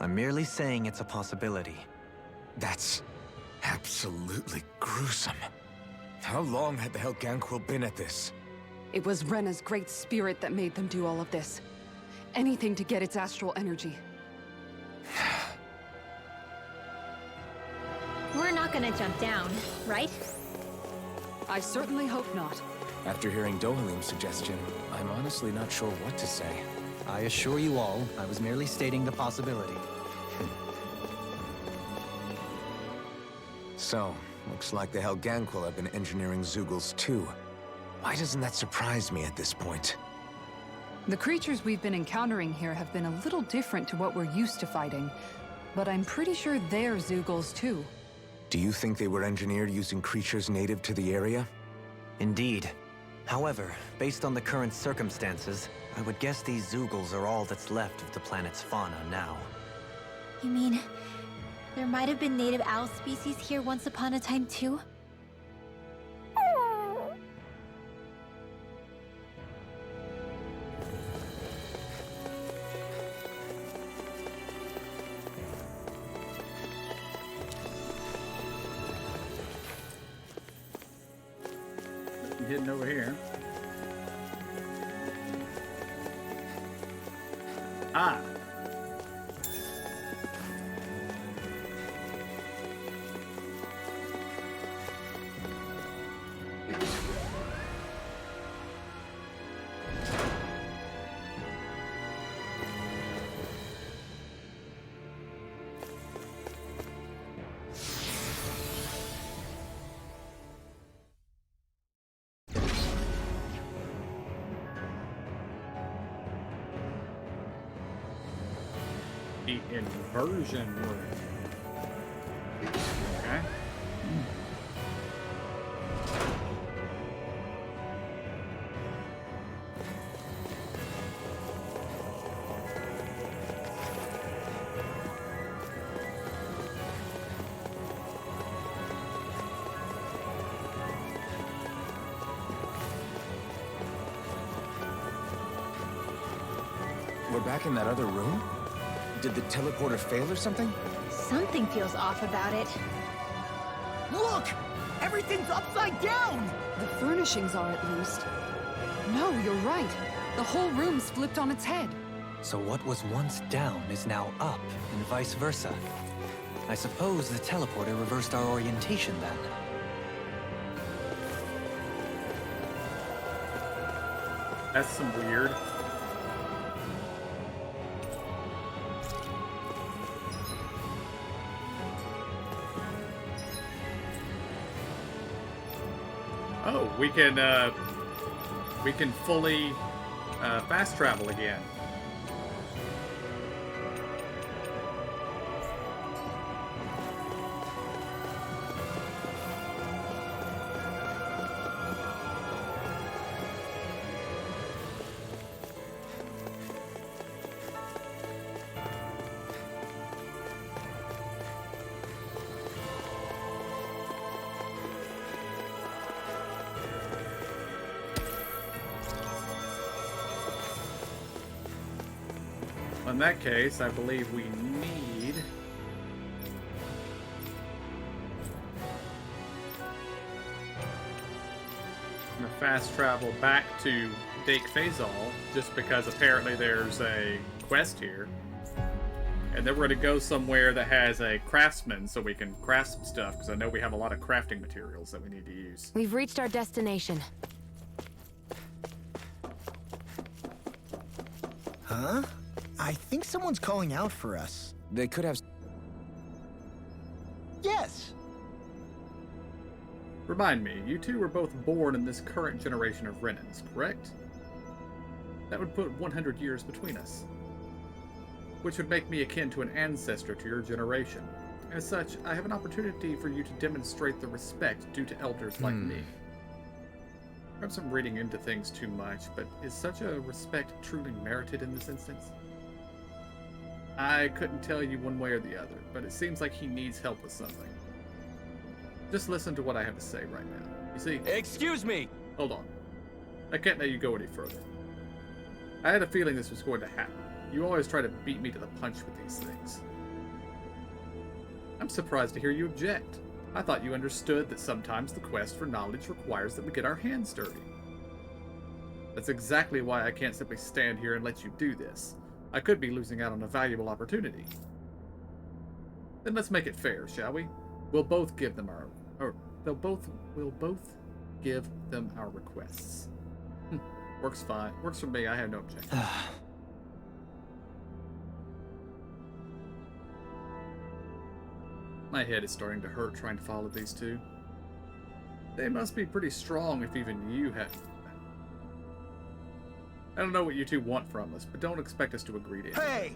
I'm merely saying it's a possibility. That's absolutely gruesome. How long had the Helganquil been at this? It was Rena's great spirit that made them do all of this. Anything to get its astral energy. We're not gonna jump down, right? I certainly hope not. After hearing Dohalim's suggestion, I'm honestly not sure what to say. I assure you all, I was merely stating the possibility. So, looks like the Helganquil have been engineering Zeugles too. Why doesn't that surprise me at this point? The creatures we've been encountering here have been a little different to what we're used to fighting, but I'm pretty sure they're Zeugles too. Do you think they were engineered using creatures native to the area? Indeed. However, based on the current circumstances, I would guess these Zeugles are all that's left of the planet's fauna now. You mean, there might have been native owl species here once upon a time too? Hidden over here. Ah. The inversion room. Okay. We're back in that other room? Did the teleporter fail or something? Something feels off about it. Look! Everything's upside down! The furnishings are at least. No, you're right. The whole room's flipped on its head. So what was once down is now up, and vice versa. I suppose the teleporter reversed our orientation then. That's some weird. Oh, we can fully fast travel again. In that case, I believe we need to fast travel back to Dake Fazal, just because apparently there's a quest here. And then we're going to go somewhere that has a craftsman so we can craft some stuff, because I know we have a lot of crafting materials that we need to use. We've reached our destination. Huh? I think someone's calling out for us. They could have... Yes! Remind me, you two were both born in this current generation of Renans, correct? That would put 100 years between us. which would make me akin to an ancestor to your generation. As such, I have an opportunity for you to demonstrate the respect due to elders like me. Perhaps I'm reading into things too much, but is such a respect truly merited in this instance? I couldn't tell you one way or the other, but it seems like he needs help with something. Just listen to what I have to say right now. You see... Excuse me! Hold on. I can't let you go any further. I had a feeling this was going to happen. You always try to beat me to the punch with these things. I'm surprised to hear you object. I thought you understood that sometimes the quest for knowledge requires that we get our hands dirty. That's exactly why I can't simply stand here and let you do this. I could be losing out on a valuable opportunity. Then let's make it fair, shall we? We'll both give them our... we'll both give them our requests. Works fine. Works for me. I have no objection. My head is starting to hurt trying to follow these two. They must be pretty strong if even you have... I don't know what you two want from us, but don't expect us to agree to anything. Hey!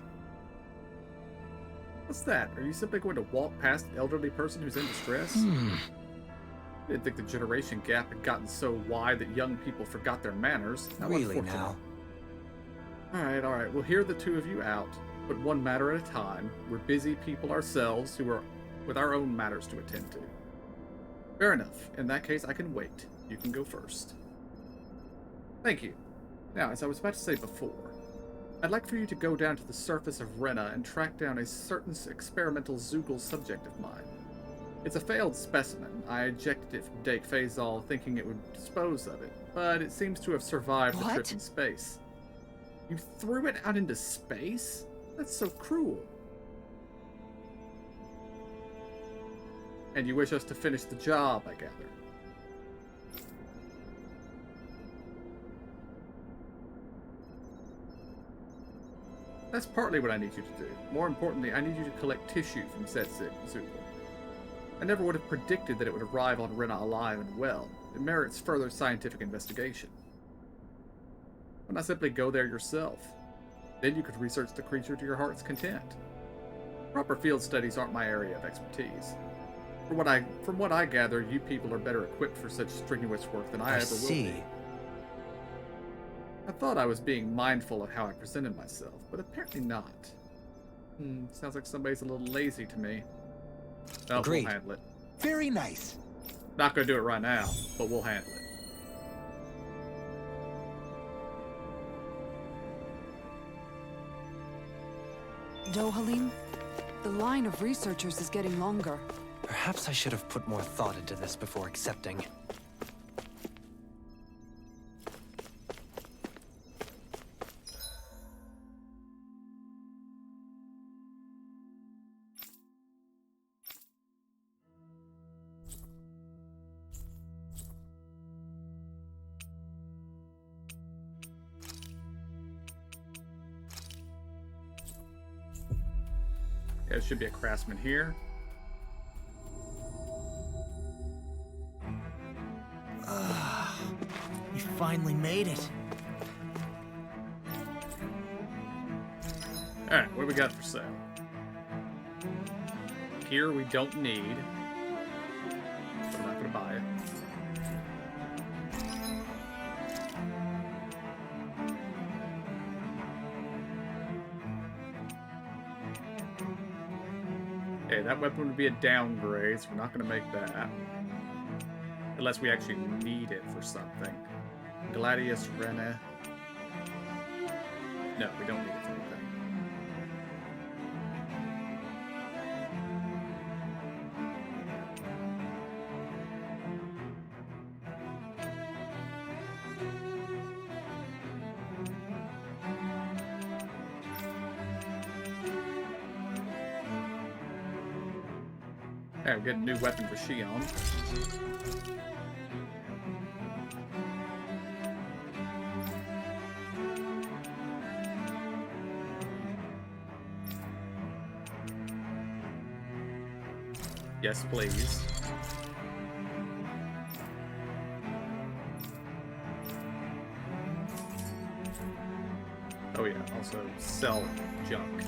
What's that? Are you simply going to walk past an elderly person who's in distress? I didn't think the generation gap had gotten so wide that young people forgot their manners. How Really unfortunate. now? Alright, we'll hear the two of you out, but one matter at a time. We're busy people ourselves who are with our own matters to attend to. Fair enough. In that case, I can wait. You can go first. Thank you. Now, as I was about to say before, I'd like for you to go down to the surface of Renna and track down a certain experimental Zoogle subject of mine. It's a failed specimen. I ejected it from Dake Phasol thinking it would dispose of it, but it seems to have survived the trip in space. You threw it out into space? That's so cruel. And you wish us to finish the job, I gather. That's partly what I need you to do. More importantly, I need you to collect tissue from said Zoogle. I never would have predicted that it would arrive on Renna alive and well. It merits further scientific investigation. Why not simply go there yourself? Then you could research the creature to your heart's content. Proper field studies aren't my area of expertise. From what I gather, you people are better equipped for such strenuous work than I ever will be. I thought I was being mindful of how I presented myself, but apparently not. Sounds like somebody's a little lazy to me. Oh, Agreed. We'll handle it. Very nice. Not gonna do it right now, but we'll handle it. Dohalim, the line of researchers is getting longer. Perhaps I should have put more thought into this before accepting. There should be a craftsman here. We finally made it. Alright, what do we got for sale? Here we don't need. So I'm not gonna buy it. Okay, that weapon would be a downgrade, so we're not going to make that. Unless we actually need it for something. Gladius Renna. No, we don't need it for anything. Alright, we get a new weapon for Shion. Yes, please. Oh yeah, also sell junk.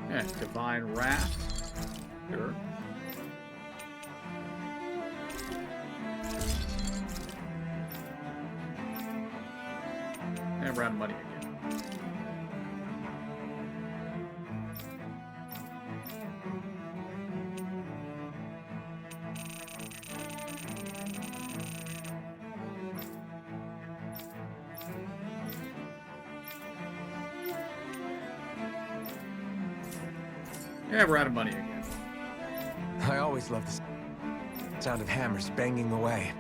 Yeah, Divine Wrath. Sure. And round money again. Yeah, we're out of money again. I always love the sound of hammers banging away.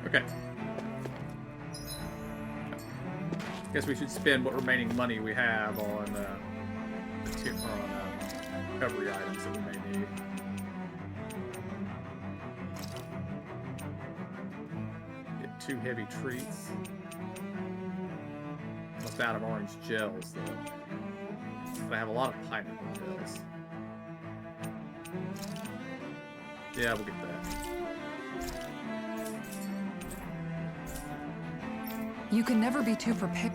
Okay. Guess we should spend what remaining money we have on recovery items that we may need. Get 2 heavy treats. Almost out of orange gels though. But I have a lot of pineapple gels. Yeah, we'll get that. You can never be too prepared.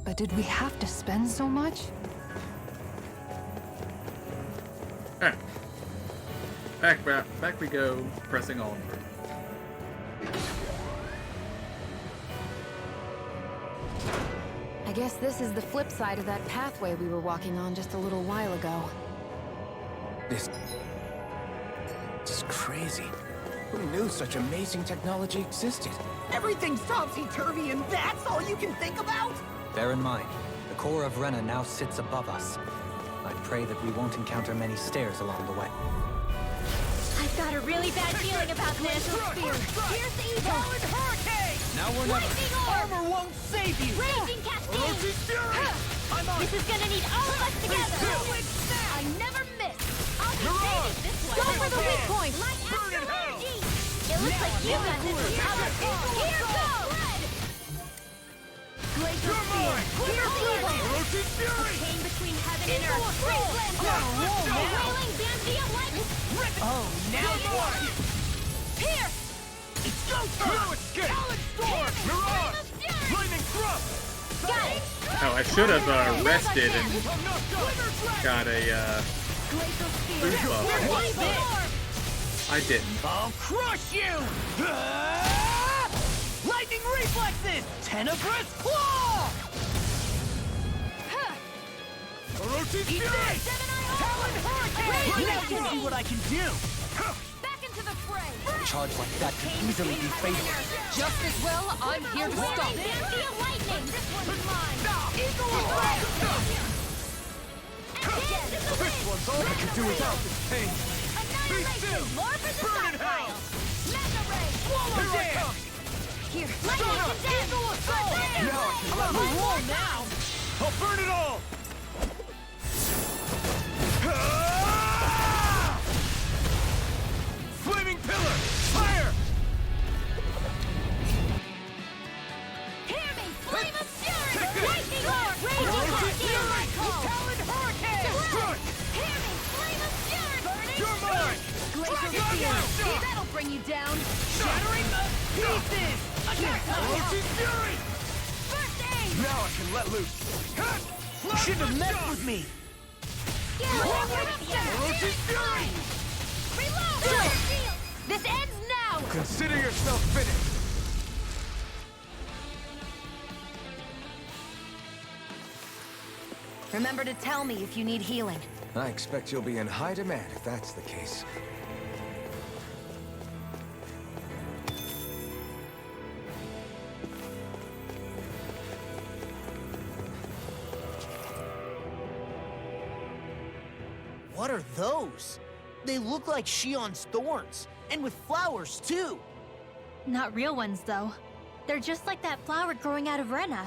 But did we have to spend so much? Back we go, pressing on. I guess this is the flip side of that pathway we were walking on just a little while ago. This is crazy. Who knew such amazing technology existed? Everything's topsy-turvy and that's all you can think about? Bear in mind, the core of Rena now sits above us. I pray that we won't encounter many stairs along the way. I've got a really bad feeling about this. Here's the evil! Hurricane! Now we're never... Armor won't save you! Raging Cascade! I'm on. This is gonna need all of us together! I never miss! I'll be saving this one! Go for the weak point! Light after energy! It looks like you got this covered! Here goes! Glacial Spear! Here's evil! A chain between heaven and earth! Freeze Lancer! Wailing Banshee of Lightning! Oh, now what? Here! It's go time! No escape! Solid Storm! Mirage! Flaming Thrust! Got it! Oh, I should have rested and got a Glacial Spear! boost buff. What's this? I didn't. I'll crush you! Lightning Reflexes! Tenebrous Claw! Orochi's Fury! Talon Hurricane! Now you see what I can do! Back into the fray! A charge like that could easily be fatal. Just as well, I'm here to stop. Banshee of Lightning! This one's mine! Eagle of Fire! This one's all I can do without this pain! Annihilation! More for the stockpile! Mega Ray! Swallow Dance! Here, lightning condemned! Eagle Assault! Now I can let loose! Roll now! I'll burn it all! Flaming Pillar! Fire! Hear me! Flame of Fury! Lightning Orb! Raging Cascade! Talon Hurricane! Hear me! Flame of Fury! Burning You're mine! Glacial Spear! That'll bring you down! Shattering the pieces! Attack! Orochi's Fury! First aid! Now I can let loose! Shouldn't have messed with me! Orochi's Fury! Reload! This ends now! Consider yourself finished. Remember to tell me if you need healing. I expect you'll be in high demand if that's the case. What are those? They look like Shion's thorns, and with flowers, too. Not real ones, though. They're just like that flower growing out of Rena.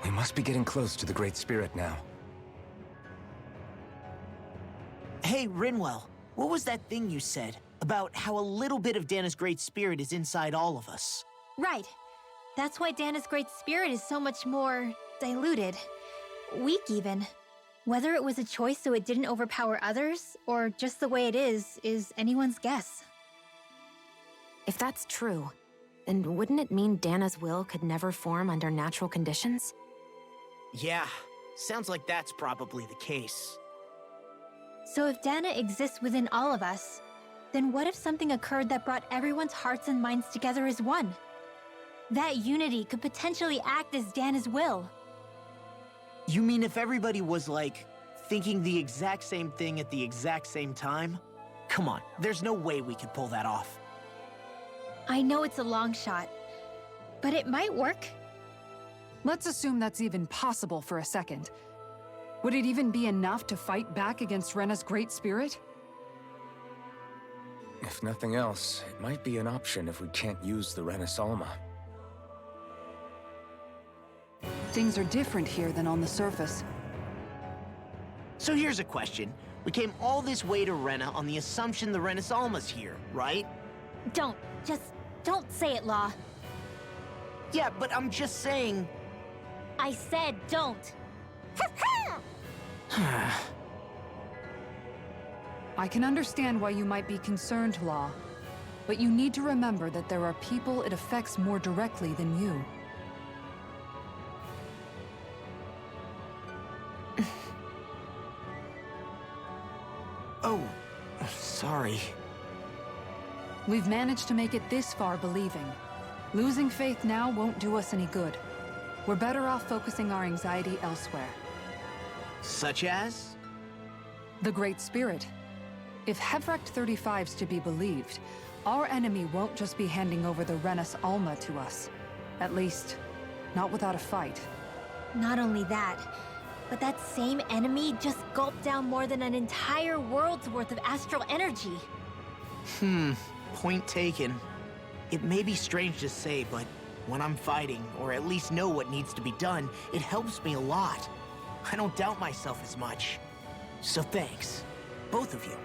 We must be getting close to the Great Spirit now. Hey, Rinwell, what was that thing you said about how a little bit of Dana's Great Spirit is inside all of us? Right. That's why Dana's Great Spirit is so much more diluted. Weak, even. Whether it was a choice so it didn't overpower others, or just the way it is anyone's guess. If that's true, then wouldn't it mean Dana's will could never form under natural conditions? Yeah, sounds like that's probably the case. So if Dana exists within all of us, then what if something occurred that brought everyone's hearts and minds together as one? That unity could potentially act as Dana's will. You mean if everybody was, like, thinking the exact same thing at the exact same time? Come on, there's no way we could pull that off. I know it's a long shot, but it might work. Let's assume that's even possible for a second. Would it even be enough to fight back against Rena's Great Spirit? If nothing else, it might be an option if we can't use the Renis Alma. Things are different here than on the surface. So here's a question. We came all this way to Rena on the assumption the Renis Alma's here, right? Don't say it, Law. Yeah, but I'm just saying... I said don't. I can understand why you might be concerned, Law. But you need to remember that there are people it affects more directly than you. Oh, sorry. We've managed to make it this far believing. Losing faith now won't do us any good. We're better off focusing our anxiety elsewhere. Such as? The Great Spirit. If Hevrecht 35's to be believed, our enemy won't just be handing over the Renis Alma to us. At least, not without a fight. Not only that, but that same enemy just gulped down more than an entire world's worth of astral energy. Point taken. It may be strange to say, but when I'm fighting, or at least know what needs to be done, it helps me a lot. I don't doubt myself as much. So thanks, both of you.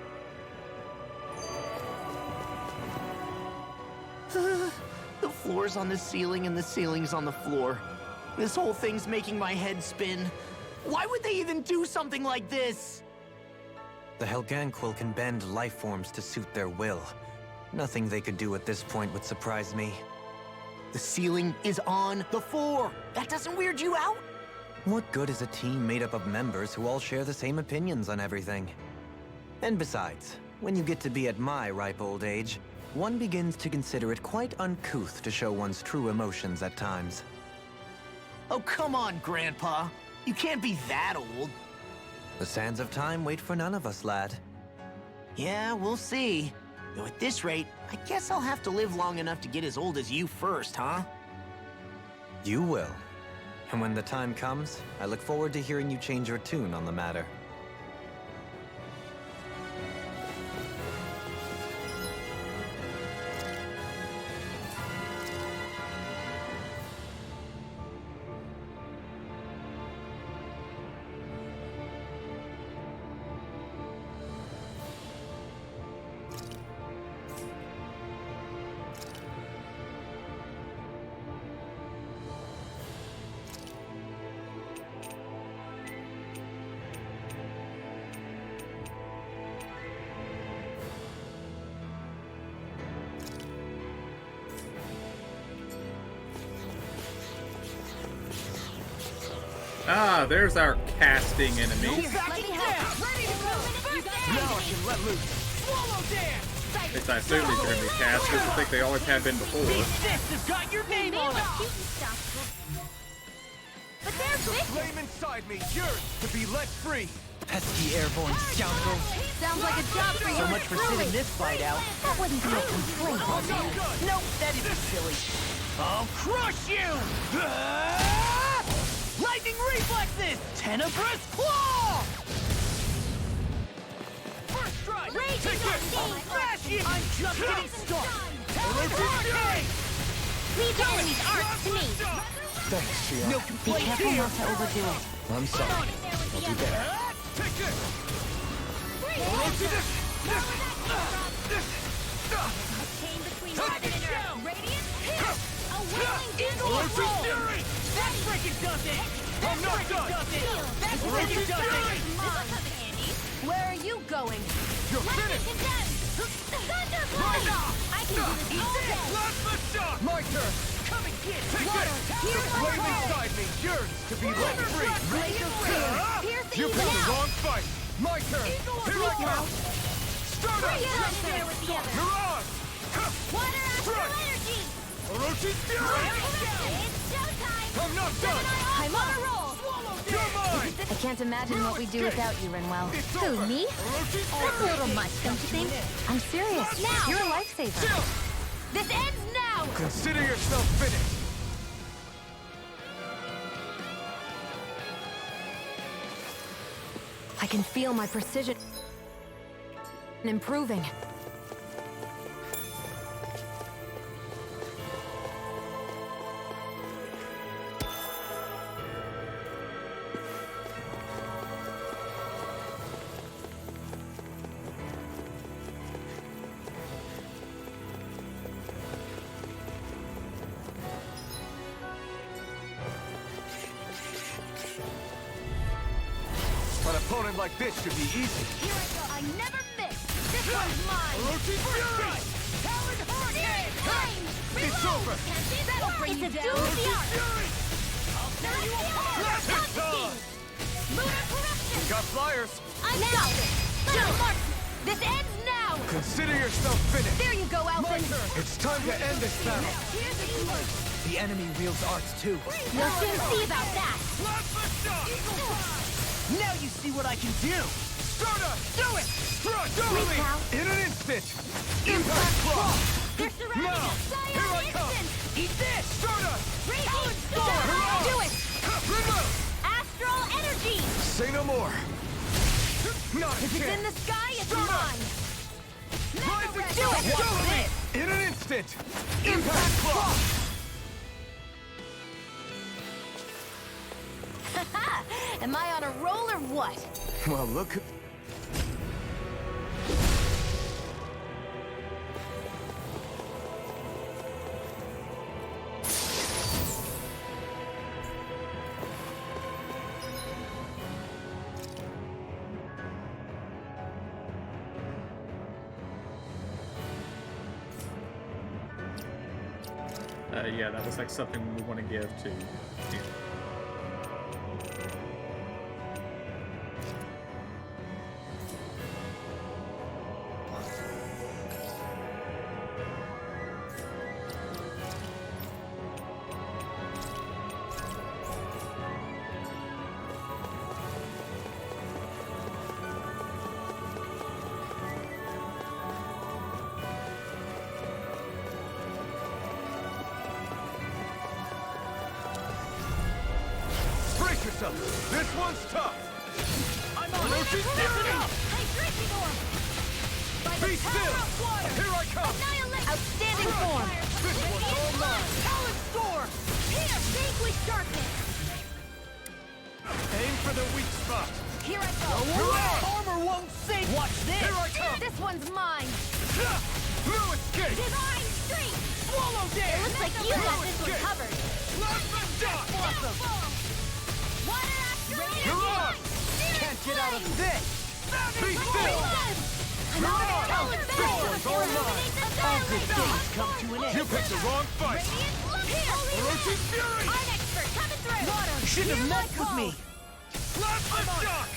The floor's on the ceiling and the ceiling's on the floor. This whole thing's making my head spin. Why would they even do something like this? The Helganquil can bend life forms to suit their will. Nothing they could do at this point would surprise me. The ceiling is on the floor. That doesn't weird you out? What good is a team made up of members who all share the same opinions on everything? And besides, when you get to be at my ripe old age, one begins to consider it quite uncouth to show one's true emotions at times. Oh, come on, Grandpa. You can't be that old. The sands of time wait for none of us, lad. Yeah, we'll see. Though at this rate, I guess I'll have to live long enough to get as old as you first, huh? You will. And when the time comes, I look forward to hearing you change your tune on the matter. Ah, there's our casting enemy. Now I can let loose. At least I assume these are going to be cast, just I think they always have been before. This has got your name on it. But they're The flame inside me yearns to be let free. Pesky airborne scoundrel. Sounds like a job for you. So much for sitting this fight out. That wouldn't be a complaint. Nope, that isn't silly. I'll crush you! Lightning reflexes! Tenebrous claw! First strike! Raging Smash you! I'm just getting started! Hurricane! Leave the enemy's arcs to me. Thanks, Shia. No Be complaint careful here! not to overdo it. I'm sorry. I'll be there. Take this! Chain between heaven and earth. Radiant hit. A whirling eagle of roll. That's freaking does it! I'm not done! That's freaking does it! Where are you going? You're finished! Thunderblade! I can do this all day. Plasma shock! My turn! Come and get it! Take Water, this! here's The my flame way. inside me yearns to be let free! Blazer clear. Pierce You the picked the now. wrong fight! My turn! Here I come! Stardust! There with the other. Mirage! Water astral energy. Orochi Fury! It's showtime. I'm not done! I'm on a roll. You're mine! I can't imagine what we'd do without you, Rinwell. It's Who, over! me? Orochi That's a little much, don't you think? I'm serious. Now. You're a lifesaver. Chill! This ends now. Consider yourself finished! I can feel my precision improving. An opponent like this should be easy. Here I go. I never miss. This one's mine. Orochi Fury! Talon Hurricane. Flame. It's Reload. over! That'll bring you down. Orochi The arc. Fury! Now you apart. Blast it, Tom! Lunar corruption. Got flyers! I'm now. Little mark. This ends now. Consider yourself finished! There you go, Alvin. It's time to end this battle! Here's the Eagle. The enemy wields arts too. You'll soon see about that. Plasma shock! Now you see what I can do! Stardust! Do it! Thrust! Please, Cal. In an instant! Impact claw! They're surrounding Now! us. Fly Here on I come! instant. Eat this! Stardust! Raging Storm! storm. Do it. Remote! Astral energy. Say no more! Not a If it's chance! in the sky, it's Stardust! mine. Rising Do it. Storm! Watch this. In an instant! Impact claw! Am I on a roll or what? Well, look. Yeah, that was like something we want to give to him. Brace yourself! This one's tough! I'm on Orochi Fury! Hydration orb. By the Be power still! of water. Here I come! Annihilate. Outstanding form. This one's all mine! Talon storm. Here, vanquish darkness. Aim for the weak spot! Here I go. Armor won't save. Watch this! Here I come! This one's mine. No escape! Divine streak. Swallow It dare! looks like you got this one covered. Plasma shock! Water astral You're on! Can't get out of this! Be still! I'm out of Talon Talon This one's all mine! All good things come to an end. You picked the wrong fight! Orochi Fury! I'm expert coming through. Water. You shouldn't have messed with me! Plasma shock!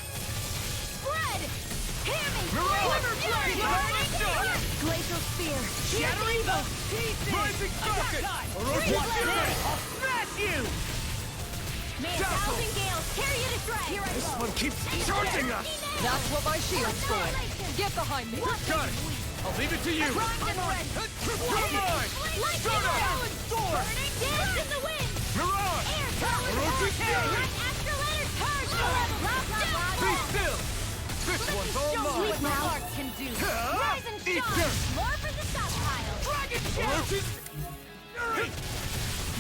Spread. Hear me! Mirage! Fury! Lightning shot! Glacial Spear! Shattering the pieces! Rising Falcon! Watch this! I'll smash you! May a thousand gales carry you to strike! Here I This go! one keeps charging us! That's what my shield's for. Get behind me. Got it! I'll leave it to you! Primed and ready! You're mine! Lightning Start up! Arrow! Sword! Burning dance in the wind! Mirage! Air power! Orochi's Fury! Like astral energy! Charge the level! Be still! This one's all mine! What my art can do! Rise and Eat shine! dirt! More for the stockpile! Dragon Orochi's Fury!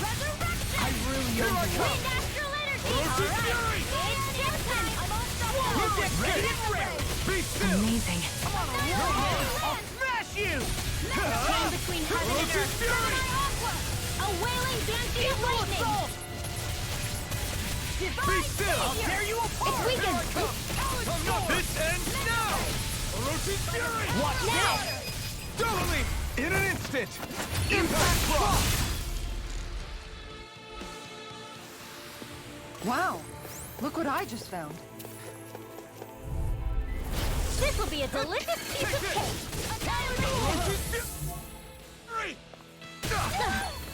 Resurrection! I rue your Wind war! astral energy! Orochi's Alright! Fury! It's your time! I'm unstoppable! Ready and ready! Be still! Amazing! Come on, I'll smash you! Chain between heaven and Orochi's earth! Fury! A wailing dancing of lightning! Be Divine still! Savior! Tear you apart! It's weakened! This ends now! Orochi's Fury! Watch Now! this! Totally! In an instant! Impact Cross! Wow. Look what I just found. This will be a delicious piece of cake! Orochi's Fury!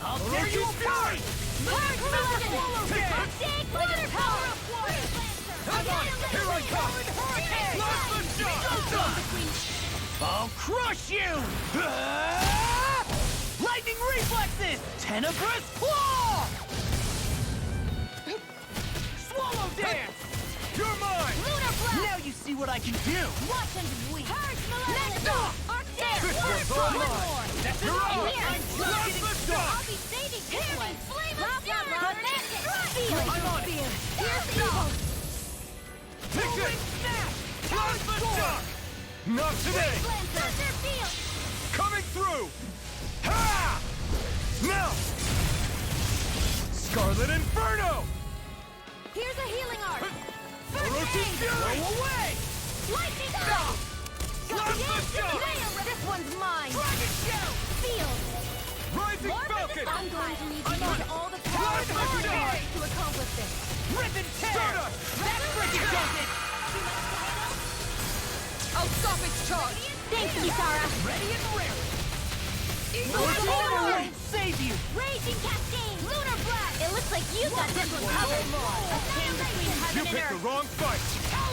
I'll tear you apart! Large Mountain! Take water power! Come on! Here I come! Blast the shot! I'll crush you! Lightning reflexes! Tenebrous claw! Swallow dance! You're mine! Lunar blast! Now you see what I can do! Watch and weep! Purge Malevolence! Arc dance! This one's all mine! That's You're enough! up! I'm just Blast getting the started! shot! I'll be saving this one! Flame of Fury! Feel I'm on it! Here's evil! Take this! Blast the shot! Not today! Thunder Field! Coming through! Ha! Now! Scarlet Inferno! Here's a healing art! Orochi's Fury! Go away! Lightning strike! Blast the shot! This one's mine! Dragon Shout! Field! Rising Falcon! I'm going to need to use all the power Blast of the my shot! heart to accomplish this! Rip and tear! Stardust! That freaking does it! I'll stop its charge. Thanks, Kisara! Ready and ready! Orochi's Order Fury! won't save you! Raging Cascade! Lunar Blast! It looks like you got this one covered! A chain between You heaven and picked the earth! wrong fight!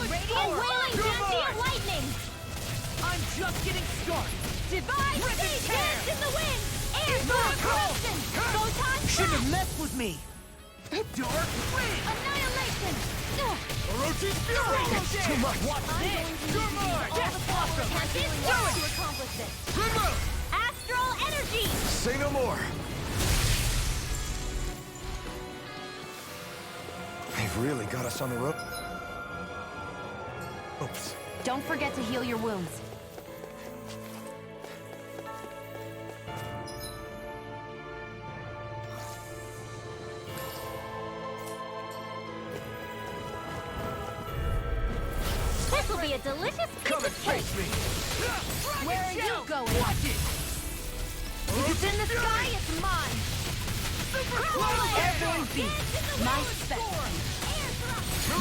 A wailing You're dancing mine! of lightning! I'm just getting started! Divine Rip and Siege tear! dance in the wind! Air Immortal! corruption! Photon Shouldn't have blast! messed with me! Dark wind! Annihilation! Orochi's Fury! It's too much! Watch I'm this! going to need You're to use mine! all the power of my healing Do art it! to accomplish this! Remote! Astral energy! Say no more! They've really got us on the rope. Oops. Don't forget to heal your wounds. This will be a delicious piece Come and of cake! face me! Where are you going? Watch it! If it's in the sky, it's mine! Airborne beam! My special!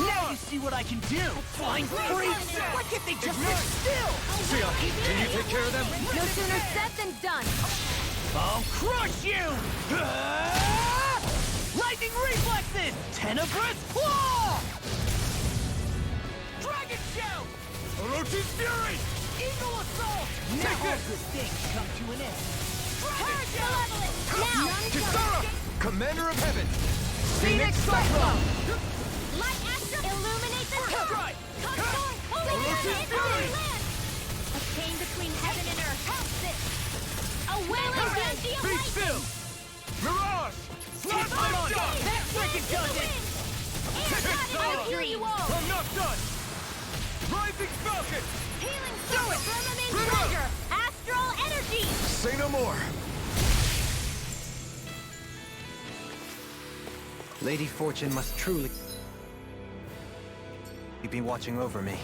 Now you see what I can do! Flying freaks! Why can't they just sit still? Sia, can you take care of them? No sooner said than done! I'll crush you! Lightning reflexes! Tenebrous claw! Dragon shout! Orochi's Fury! Eagle assault! Take Now all this! good things come to an end. Purge malevolence! Now! Kisara! Commander of Heaven! Phoenix Cyclone! Light astral! Illuminate the sky! Strike! Come forth! Holy Orochi's Spirit! Fury! Land! A chain between heaven and earth! Help this! A wailing dancing of Be lightning! still! Mirage! Blast Divine the shot! Siege! That freaking does it! Air God, I heal you all! I'm not done! Rising Falcon! Healing circle! Firmament treasure! Astral energy! Say no more! Lady Fortune must truly be watching over me.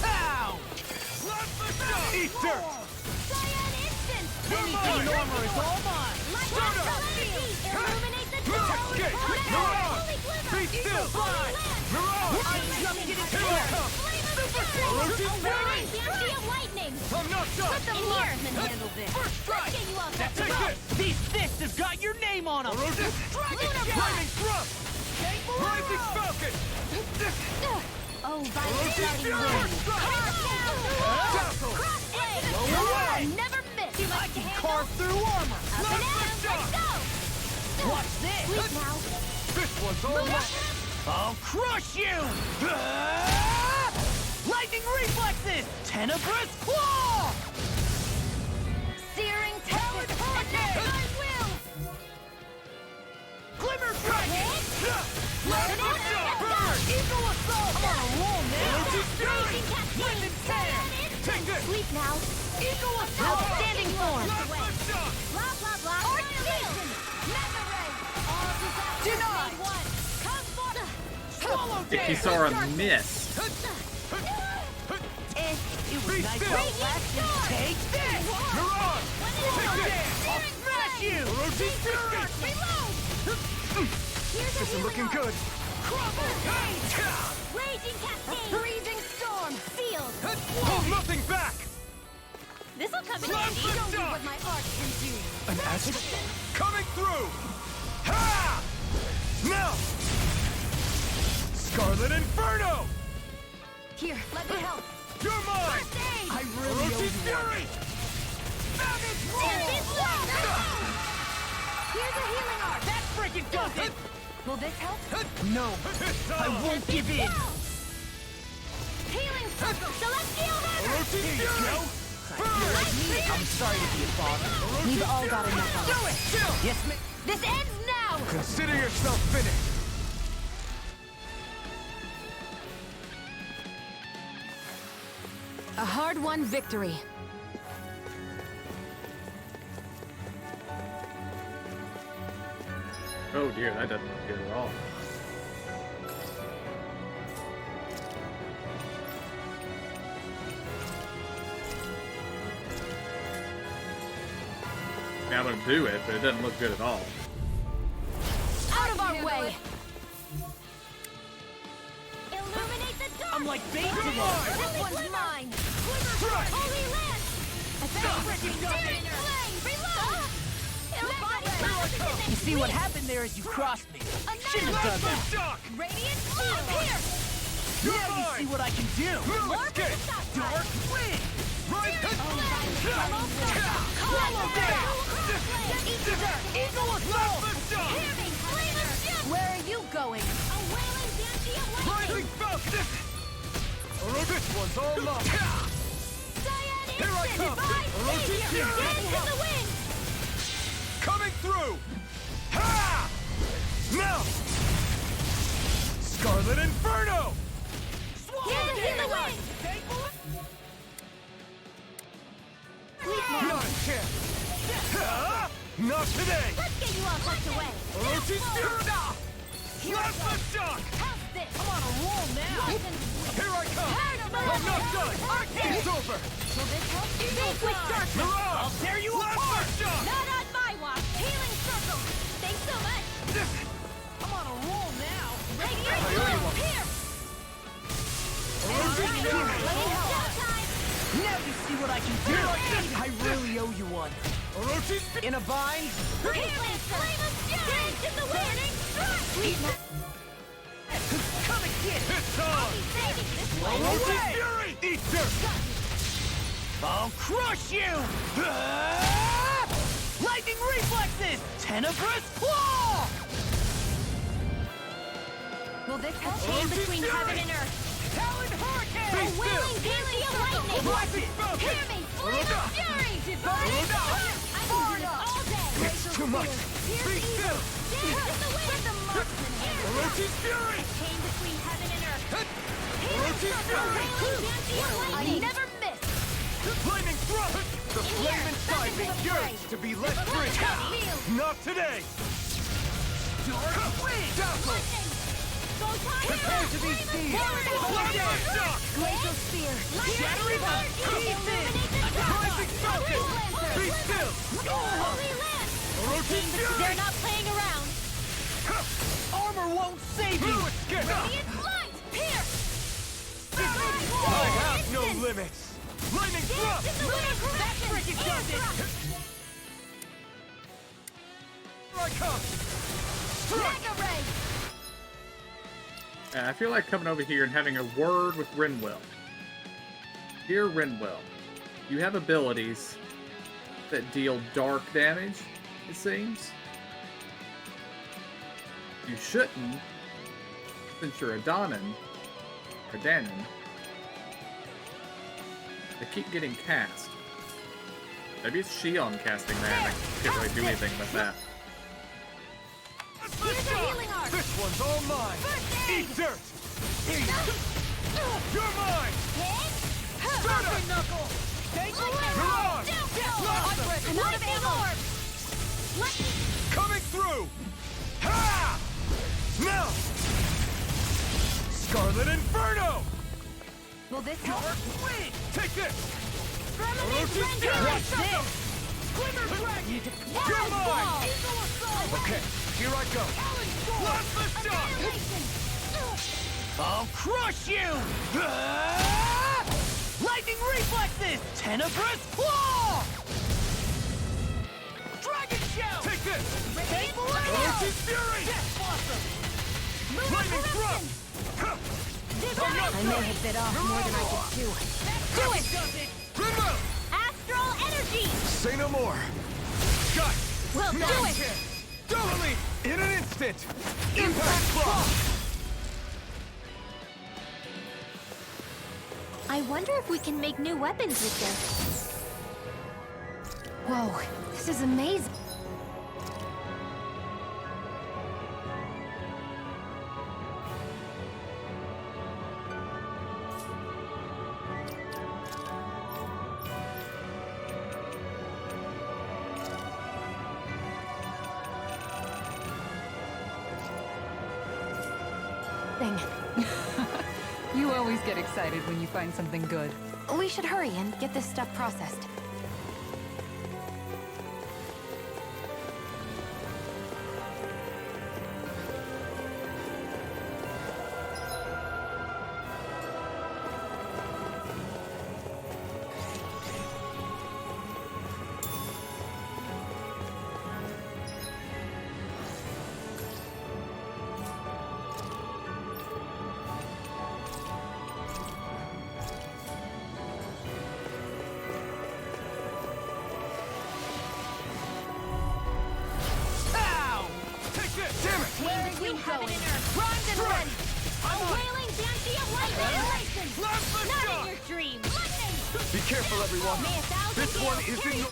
Ow! Eat dirt! Cyan instance! Anything in armor is all mine! Light astral energy! Illuminate the dark! Okay, Mirage! Be still! Mirage! I'm just getting started! Orochi's fury! Lightning! I'm not done! Let them here and handle this! First strike! Let's get you all That's set it! up! These fists have got your name on them! Orochi's Flaming Thrust! Rising Falcon! Oh, Orochi's Violet Fury! Dazzle! I'll never miss! I can carve through armor! Let's go! Watch this! Sleep now! This one's all mine! I'll crush you! Lightning reflexes! Tenebrous claw! Searing tempest! I will! Glimmer dragon! Burn! Eagle assault! I'm on a roll now! Orochi's Fury! Wind and sand! Take this! Sleep now! Eagle assault! Outstanding form! Left shock! Blah, blah, blah! Annihilation! Mega ray! All disasters Denied! made one! Come forth! Swallow If you saw her miss. It was nice while it lasted. Take this! Mirage! Take this! I'll smash you! Orochi's Fury! This is looking good. Crumble! Raging cascade! Freezing storm! Sealed! Hold nothing back! This'll come in Slam handy! the Show me shock! what my art can do! An acid? Coming through! Ha! Now! Scarlet Inferno! Here, let me help! You're mine! I really owe Orochi's you one. Fury! Savage Here's a healing art! That freaking does it! Will this help? No, I won't give in! Healing circle! Celestial hammer! Orochi's Here you Fury! go! I'm sorry to be a bother. We've all got enough of Do it! Yes, ma'am. This ends now! Consider yourself finished! A hard-won victory. Oh dear, that doesn't look good at all. Yeah, I'm gonna do it, but it doesn't look good at all. Out of our way! Illuminate the dark! I'm like bait to This one's mine! Strike! Holy lance! You see what happened there is you crossed me. Shouldn't have done that. Shock! Radiant shield! Here! Now you see what I can do. No escape! Dark wind. Right! Swallow down. Eagle assault. Hear me! Flame of shield! Where are you going? A wailing banshee of lightning! Rising Falcon! This one's all mine! Cyan Here I instant! come! Divine Orochi's savior! Fury! Dance in the wind! Coming through! Ha! Now! Scarlet Inferno! Here's a healing wind! Not a chance! Ha! Not today! Let's get you all tucked away! Orochi's Fury! Last the shock! How's this? I'm on a roll now. Here I come! I'm not done! It's over! Will this help? Think with darkness! Mirage! I'll tear you Last apart. the shock! Not on my watch! Healing circle! Thanks so much! I'm on a roll now. Radiant shield! Here! Orochi's Fury! Showtime! Now you see what I can do. I really owe you one. Orochi's Fury! In a bind? Healing flame of fury! Dance in the wind! Strike! Come and get it. It's on! Saving this way! Orochi's Fury! Eat dirt! I'll crush you! Lightning reflexes! Tenebrous claw! Will this help? Chain between heaven and earth! Talon hurricane! Be A still! wailing banshee of lightning! Watch it! Hear me! Flame of fury! Divine fire! I can do this all day! It's too much! Be still! Dance in the wind! The marksman hammer! Orochi's Fury! Chain between heaven and earth! Orochi's Fury! I never miss! Flaming thrust! The flame inside me yearns to be let free! Not today! Dark wind! Dazzle! Prepare to be seized! Glacial spear! Shattering the pieces! Rising Falcon! Be still! Holy lance! Orochi's Fury! They're not playing around! won't save you! Radiant light! Pierce! I have no limits! Lightning thrust! That freaking does it! Here I come! Mega ray! And I feel like coming over here and having a word with Rinwell. Dear Rinwell, you have abilities that deal dark damage, it seems. You shouldn't, since you're a Danon, or Danon. They keep getting cast. Maybe it's Shion casting that, and I can't really do anything with that. Here's your healing art! This one's all mine! Eat dirt! Here you go! You're mine! Rubber knuckle! Take You're on! I'm out of ammo! Coming through! Ha! Now! Scarlet Inferno! Will this help? Wait! Take this! Watch this! Glimmer dragon! You're mine! Eagle assault! Okay, here I go! Launch the shot! I'll crush you! Lightning reflexes! Tenebrous claw! Dragon shell! Take this! Take Ocean Fury! Death blossom! Lightning thrust! I may have bit off more than I could chew. Do it! Rinwell! Astral energy! Say no more! Got it! Well, do Not it! chance. Totally! In an instant! Impact claw! I wonder if we can make new weapons with this. Whoa, this is amazing. You always get excited when you find something good. We should hurry and get this stuff processed. Be careful, everyone. This one isn't your...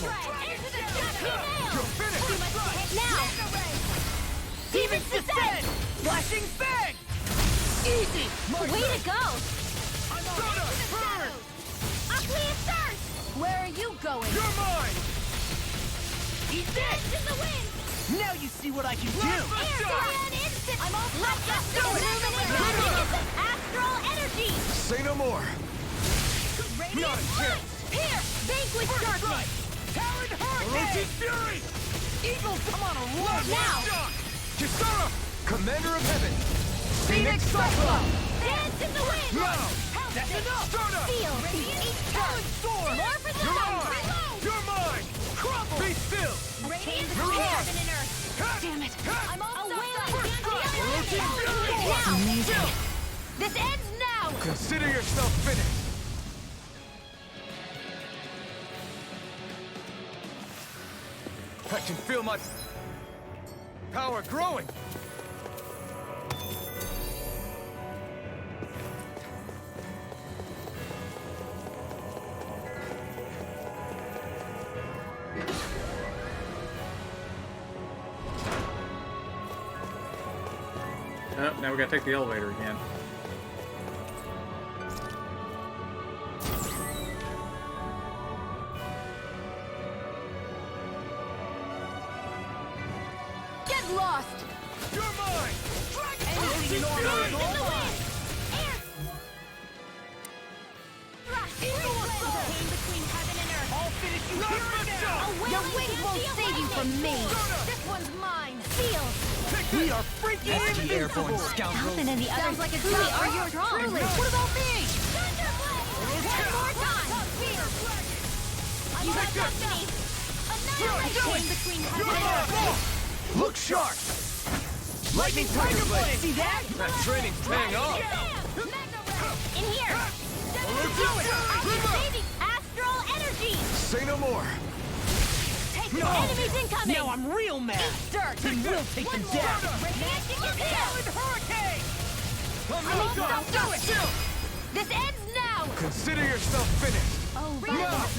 You're finished! Now! Demons descend! Flashing fang! Easy! Way to go! Soda! Burn! Aqueous Thirst! Where are you going? You're mine! Eat this! In the wind! Now you see what I can do! Instant! I'm all Astral energy! Say no more! Radiant Not a chance! Pierce! Vanquish darkness! Talon Ocean Hurricane! Fury! Eagles come on a roll! Now! Kisara! Commander of Heaven! Phoenix Cyclone! Dance in the wind! Now! That's enough! Soda! Feel! Talon Storm! More for the You're zone! on! Reload! You're mine! Crumble! Be still! Radiant You're on! heaven and earth! Damn it! I'm all Ocean Fury! Now! Amazing! This ends now! Consider yourself finished! I can feel my power growing! Oh, now we gotta take the elevator again. Get lost! You're mine! Anything in the wind! Between heaven and earth. I'll finish you here and now! Your wings won't save you from me! This one's mine! Sealed! We are freaking Pesky airborne invincible! scoundrels. Falcon and the others Sounds like a truly job are well strong. done. What about me? One more time! You got company! Annihilation between heaven and earth! Look sharp! Lightning Tiger Blade! See that? That training's paying off! In here! Do it! Activating astral energy! Say no more! Take enemies incoming! Now I'm real mad! Eat dirt! And we'll take them down! Magic is Talon here! Hurricane! Do it! This ends now! Consider yourself finished! Oh,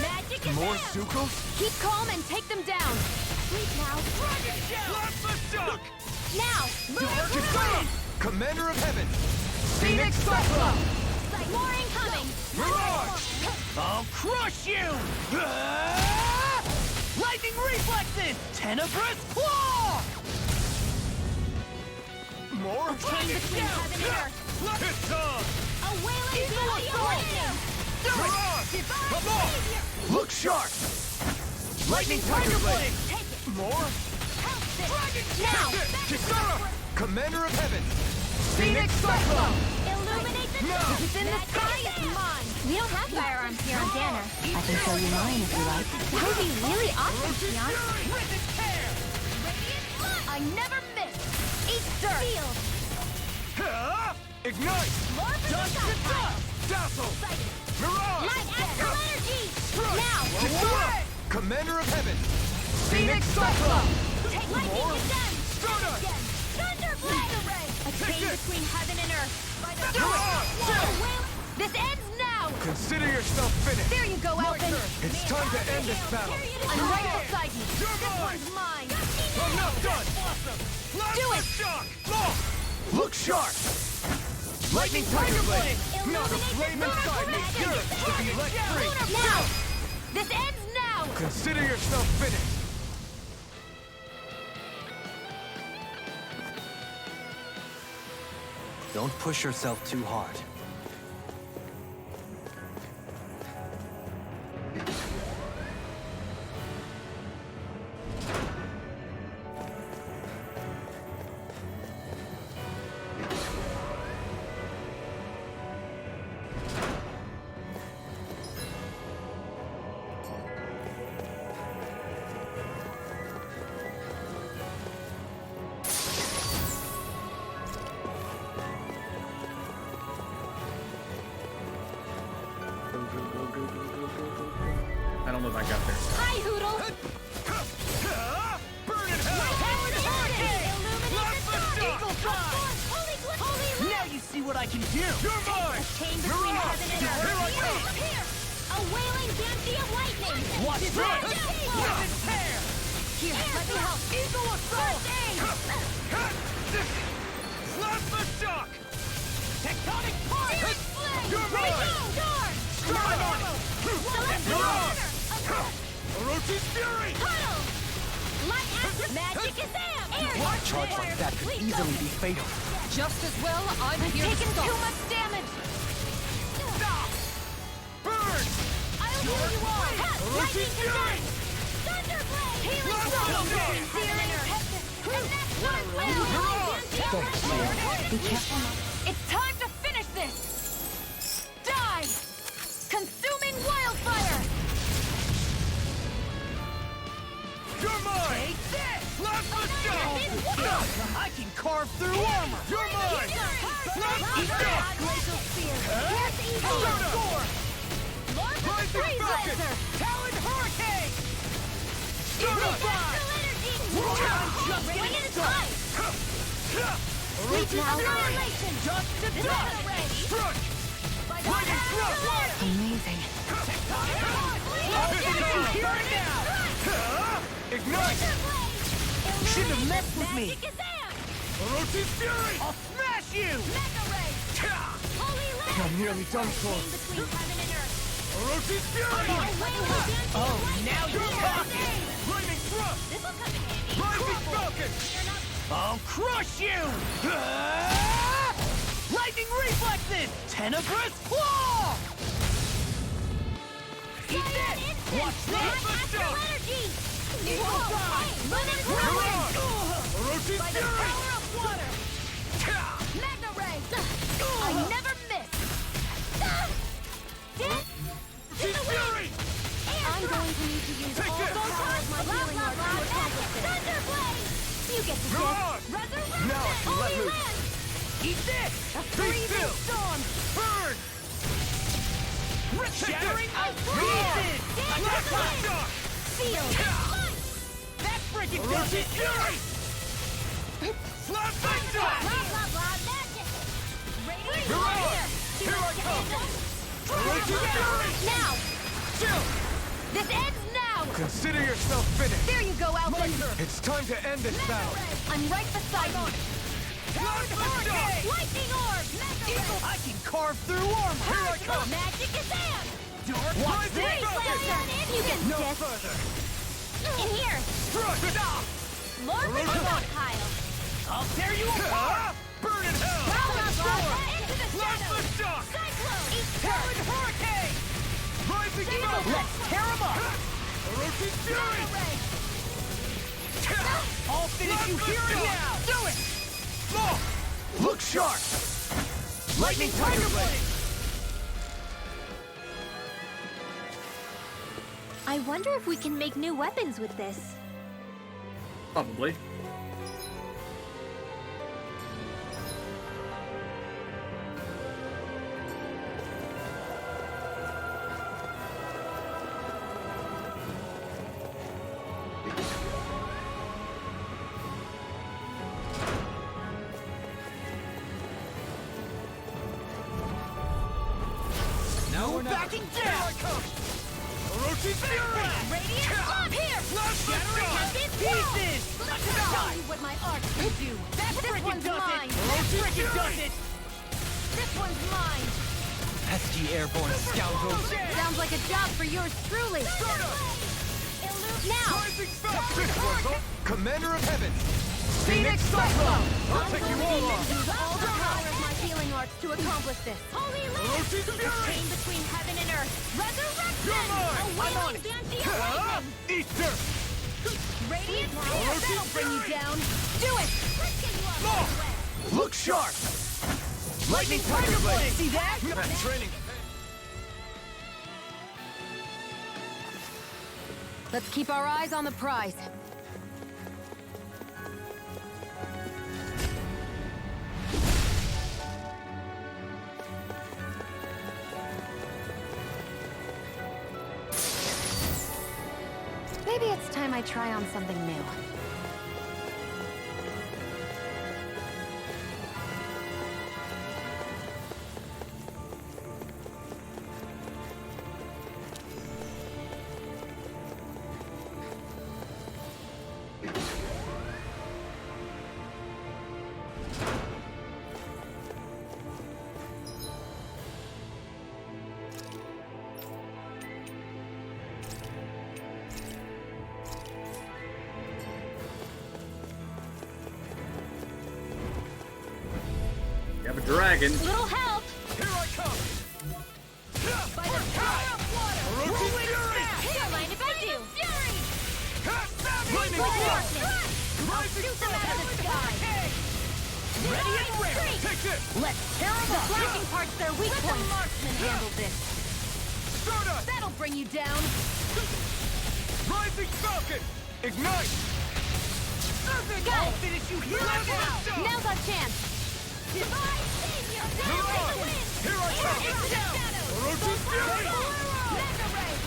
magic is More here! Sukos? Keep calm and take them down! Sleep now! Dragon Shell! Blast the shock! Now! Kisara! Commander of Heaven! Phoenix Cyclone! More incoming! Mirage! I'll crush you! Lightning reflexes! Tenebrous claw! More Chain between heaven and earth! It's on! A wailing beauty of lightning! Mirage! Come on! Look sharp! Lightning Tiger Blade! Take it! More? Now! Kisara! Commander of Heaven! Phoenix Cyclone! Illuminate the Now! If it's in the sky, it's mine! We don't have firearms here on Danner. I can show you mine if you like. That would be really awesome, Sion. I never miss! Eat dirt! Sealed! Ignite! Dust to dust! Dazzle! Mirage! Light astral energy! Strike! Now! Kisara! Commander of Heaven! Phoenix Cyclone! Take lightning More? condemned! Stardust! Thunderblade! A chain between heaven and earth! Mirage! This ends now! Consider yourself finished! There you go, Alvin! It's time to end this battle! I'm right beside you! You're This mine! one's mine! I'm not done! Do it! Shock! Look sharp! Lightning Tiger Blade! Now the flame inside me yearns to be let free! Now! This ends now! Consider yourself finished! Don't push yourself too hard. I don't know if I got there. Hi, Hoodle! Burn in hell! Now you see what I can do! You're mine! Chain between heaven and earth! Here I come! A wailing banshee of lightning! Watch this! Weapon tear! Here, let me help! Eagle assault! Blast the shock! Tectonic punch! You're mine! Storm! Mirage! Orochi's Fury! Puddle! Light astral magic is there! Air! A charge like that could easily be fatal. Just as well, I'm I've here to taken stop. too much damage! Stop! Burn! I'll heal you all! Orochi's Fury! Thunderblade! Healing Blast storm! the shock! And that's what will! Be careful. It's time to finish this! Die! Consuming wildfire! You're mine! Take this! Blast the shock! I can carve through armor! You're mine! Blast the shock! Glacial spear! Here's the evil! Score! Larva freeze laser! Talon Hurricane! Astral energy! Bring it inside! Sleep now! Annihilation! Dust to dust! Struck! By the astral energy! Amazing. Burn now! Ignite! Shouldn't have messed with me! Magic is there! Orochi's Fury! I'll smash crush you! Mega Ray! Holy Land! I'm nearly done for. Between heaven and earth. Orochi's Fury! Oh, now you're talking! Lightning Thrust! This'll come in handy. Rising Falcon! I'll crush you! Lightning reflexes! Tenebrous claw! Eat this! Watch this! Astral energy! Eagle Dive! Lemon Mirage! Orochi's By the Fury! power of water! Mega Ray! I never miss! Orochi's Fury! I'm going to need to use Take all this! the power of my healing arts to accomplish this. Thunder Blade! You get the Mirage! gist. Resurrection! Now I can let Holy loose. Land! Eat this! A Be freezing still! storm! Burn! Shattering I ice Mirage! pieces! Attack Shock! Feel! That freaking does Orochi's it! Fury! Slap Face Blah, Shot! blah, blah, magic! Radiant Mirage! Too Here I much to come! handle. Orochi's Fury! Now! Chill! This ends now! Consider yourself finished! There you go, Outlander! It's time to end this battle! I'm right beside you! Lightning Orb! Mega I can carve through armor! Here I come! Magic is hand! Watch Rising this! Falcon! You get No this! further! In here! Thrust! Stop! Lord Orochi! Pile! I'll tear you apart! Burn in hell! Into the Plasma shadows! Shock! Cyclone! Terran Hurricane! Rising Falcon! Let's tear him up! Orochi's Fury! Ray! I'll finish you here and now! Do it! Look sharp! Lightning Tiger Blade! I wonder if we can make new weapons with this. Probably. No backing down! Orochi's Fury! Radiant Bomb here! Shattering Captain Pieces! Let me show you what my art can do! That This frickin' one's does mine! it! That frickin' does it! This one's mine! Pesky airborne scoundrels! Sounds like a job for yours truly! Now! Rising Falcon! Commander of Heaven! Phoenix Cyclone! I'll I'm take you going all to on! use all the power of my healing arts to accomplish this! Holy Land! Orochi's Fury! Chain between heaven and earth! Resurrection! You're mine! A wailing Banshee awakening! Easter! Radiant Spear! That'll bring you down! Do it! Look sharp! Lightning Tiger Blade! See that? Training! Let's keep our eyes on the prize. Maybe it's time I try on something new. You have a dragon. Little help! Here I come! By the power of water! Orochi's Fury! Don't mind if I do! Fury! Lightning Like Claw! darkness! Rising Shoot them out of the sky! Ready and ready! Take this! Let's tear him The up! flashing part's their weak Let point! the marksman handle this. Stardust! That'll bring you down! Rising Falcon! Ignite! Got I'll it! finish you here and now! Now's our chance! Divine Savior! Down Mirage! the wind! Here I come! Into the shadows! Orochi's Fury! Mega Ray!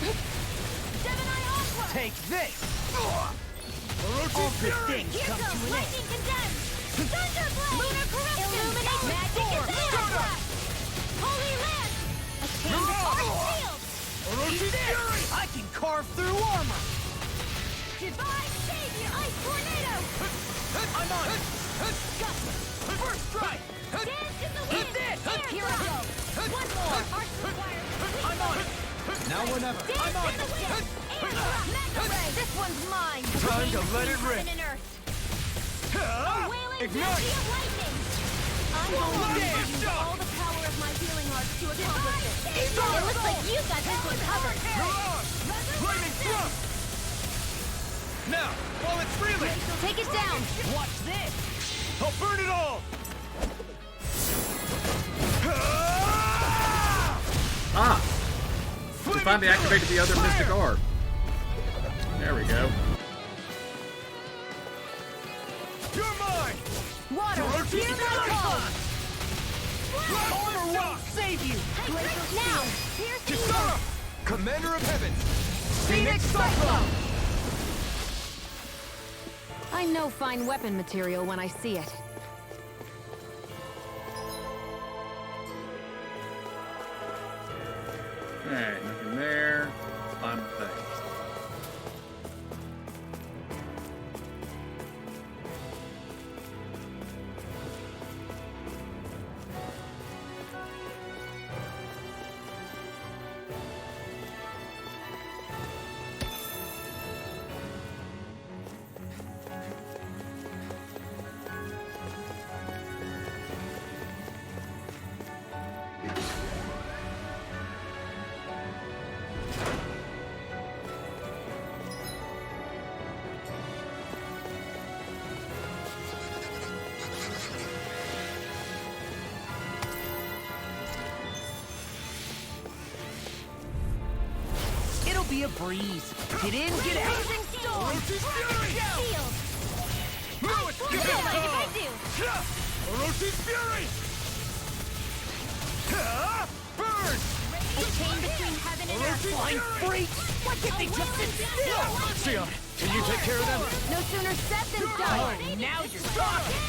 Gemini Aqua! Take this! Orochi's All good Fury! things Here come goes to an end! lightning condemned! Thunderblade! Lunar corruption! Illuminate magic is there! Holy Land! A chain of art shield! Orochi's Fury! I can carve through armor! Divine Savior! Ice Tornado! I'm on it! First strike! Dance in the wind! Here I go! One more! Hearts required! I'm on it! Now or never! I'm on it! Mega Ray! This one's mine! Time to let it rip! Heaven and earth! A wailing Ignite! energy of lightning! I'm going to use all the power of my healing arts to accomplish it! It looks like you got this one covered! You're on! Lightning thrust! Now, while it's reeling! Take it down! Watch this! I'll burn it all! Ah! We finally activated the other Mystic Art. There we go. You're mine! Water! Hear my call! Armor won't save you! Now! Here's the Kisara! Commander of Heaven! Phoenix Cyclone! I know fine weapon material when I see it. Alright, nothing there. Fine thing. It'll be a breeze. Get in, get out. Blazing storm! Shield! No, it's Give it like I do! Oroshi's Fury! Burn! A chain between heaven and earth! Flying freaks! Why can't they just sit still? Sion, can you take care of them? No sooner said than Oh, done! now you're talking!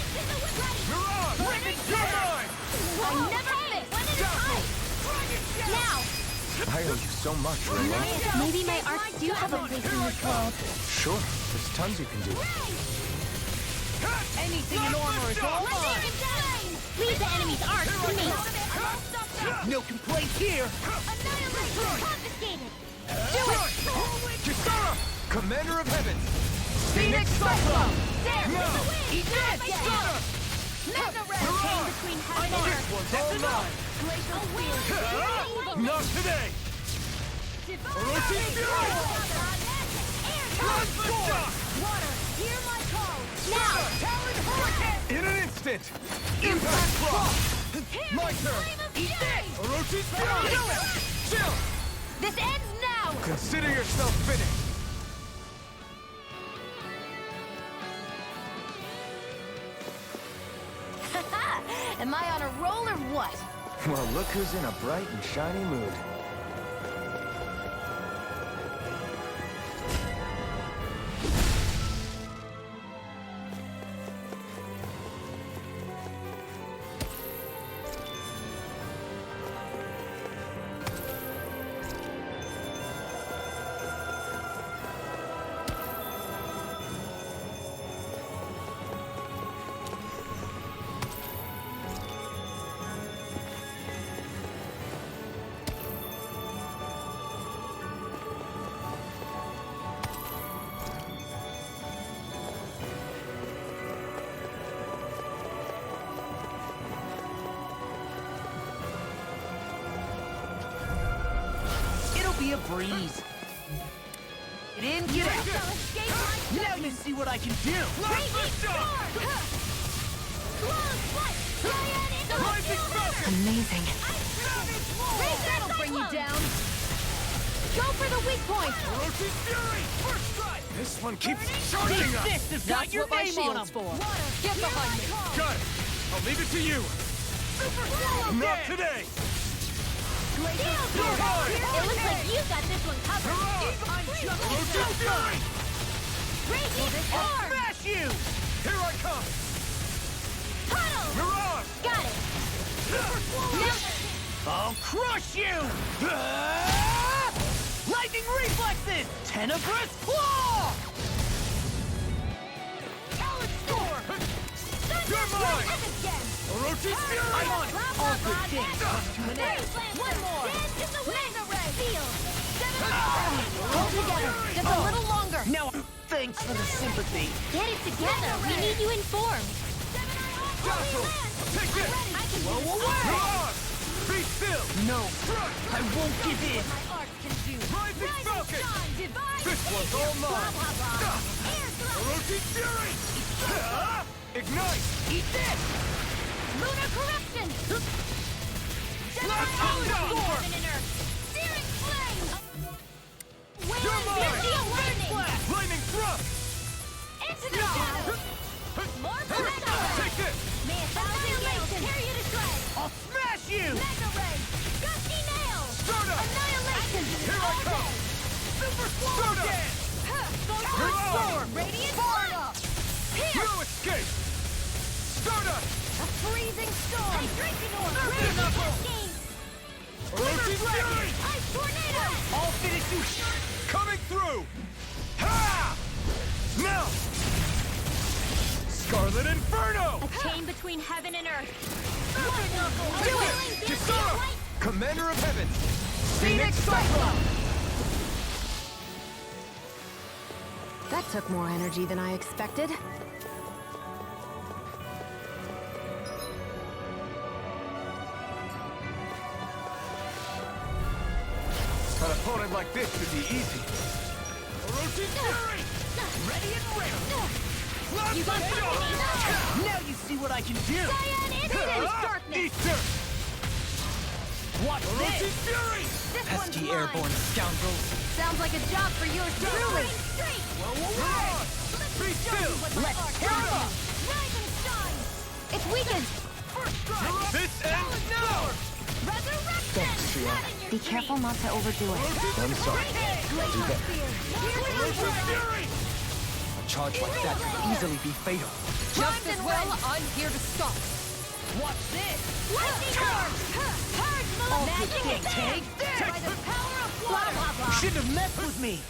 You're on! You're mine! I never miss! Now! I owe you so much, Rayla. Maybe my arts do have a place in this world. Sure, there's tons you can do. Anything in armor is all mine! Leave the enemy's arts to me. No complaints here! Annihilation confiscated! Do it! Kisara! Commander of Heaven! Phoenix Cyclone! Dance! Eat that! Kisara! Mega Ray! Chain between heaven and This earth! one's all mine! Glacial wheel! Not today! Oroshi's Fury! Water! Hear my call! Now! Talon Hurricane! In an instant! Impact Frost! My turn! Eat this! Oroshi's Fury! Chill! This ends now! Consider yourself finished! Am I on a roll or what? Well, look who's in a bright and shiny mood. Be a breeze. Get in, get out. Now you see what I can do. Amazing. That'll bring you down. Go for the weak point. Oroshi's Fury! First strike! This one keeps charging us! This has got your name on them. Get behind me. Got it! I'll leave it to you! Not today! It looks like you got this one covered. I'm just Oroshi's Fury! Raging I'll storm. smash you! Here I come! Puddle. Mirage! Got it. I'll crush you! Lightning reflexes! Tenebrous claw! Talon Storm! Orochi's Fury! I'm on it! All good things come to an end. One more! Dance in the wind! Seal! Hold together. Just a little longer. Now, thanks for the sympathy. Get it together. We need you informed. Castle! Take it! Blow away! Be still! No, I won't give in. Rising Falcon! This one's all mine! Orochi's Fury! Ignite! Eat this! Lunar corruption! Let's go! Heaven and earth! Searing flame! You're mine! Lightning! Lightning thrust! Into the shadows! More pressure! Take this! May a thousand gales tear you to shreds! I'll smash you! Mega ray! Gusty nail! Stardust! Annihilation! Here I come! Super slow Stardust! dance! First storm! Radiant fire! No escape! Stardust! A freezing storm! A drinking orb! Nerve knuckle! Orochi's Fury! Ice tornado! I'll finish you! Coming through! Ha! Now! Scarlet Inferno! A chain between heaven and earth! Do it! Kisara! Commander of Heaven! Phoenix Cyclone! That took more energy than I expected. An opponent like this should be easy. Orochi's Fury! Ready and ready! You got company! Now you see what I can do! Cyan introduce darkness! Easter! Watch Orochi's this! Fury! This Pesky one's mine! airborne scoundrels. Sounds like a job for yours truly! Be still! Let's tear it up! Rise and shine! It's weakened! This ends now! Resurrection! Be careful not to overdo it. I'm sorry. Do that. Orochi's Fury! A charge like that could easily be fatal. Just as well, I'm here to stop. Watch this! Lightning orb! Purge All magic good things. advance! Take this! By the power of water! Blah, blah, blah! Shouldn't have messed with me!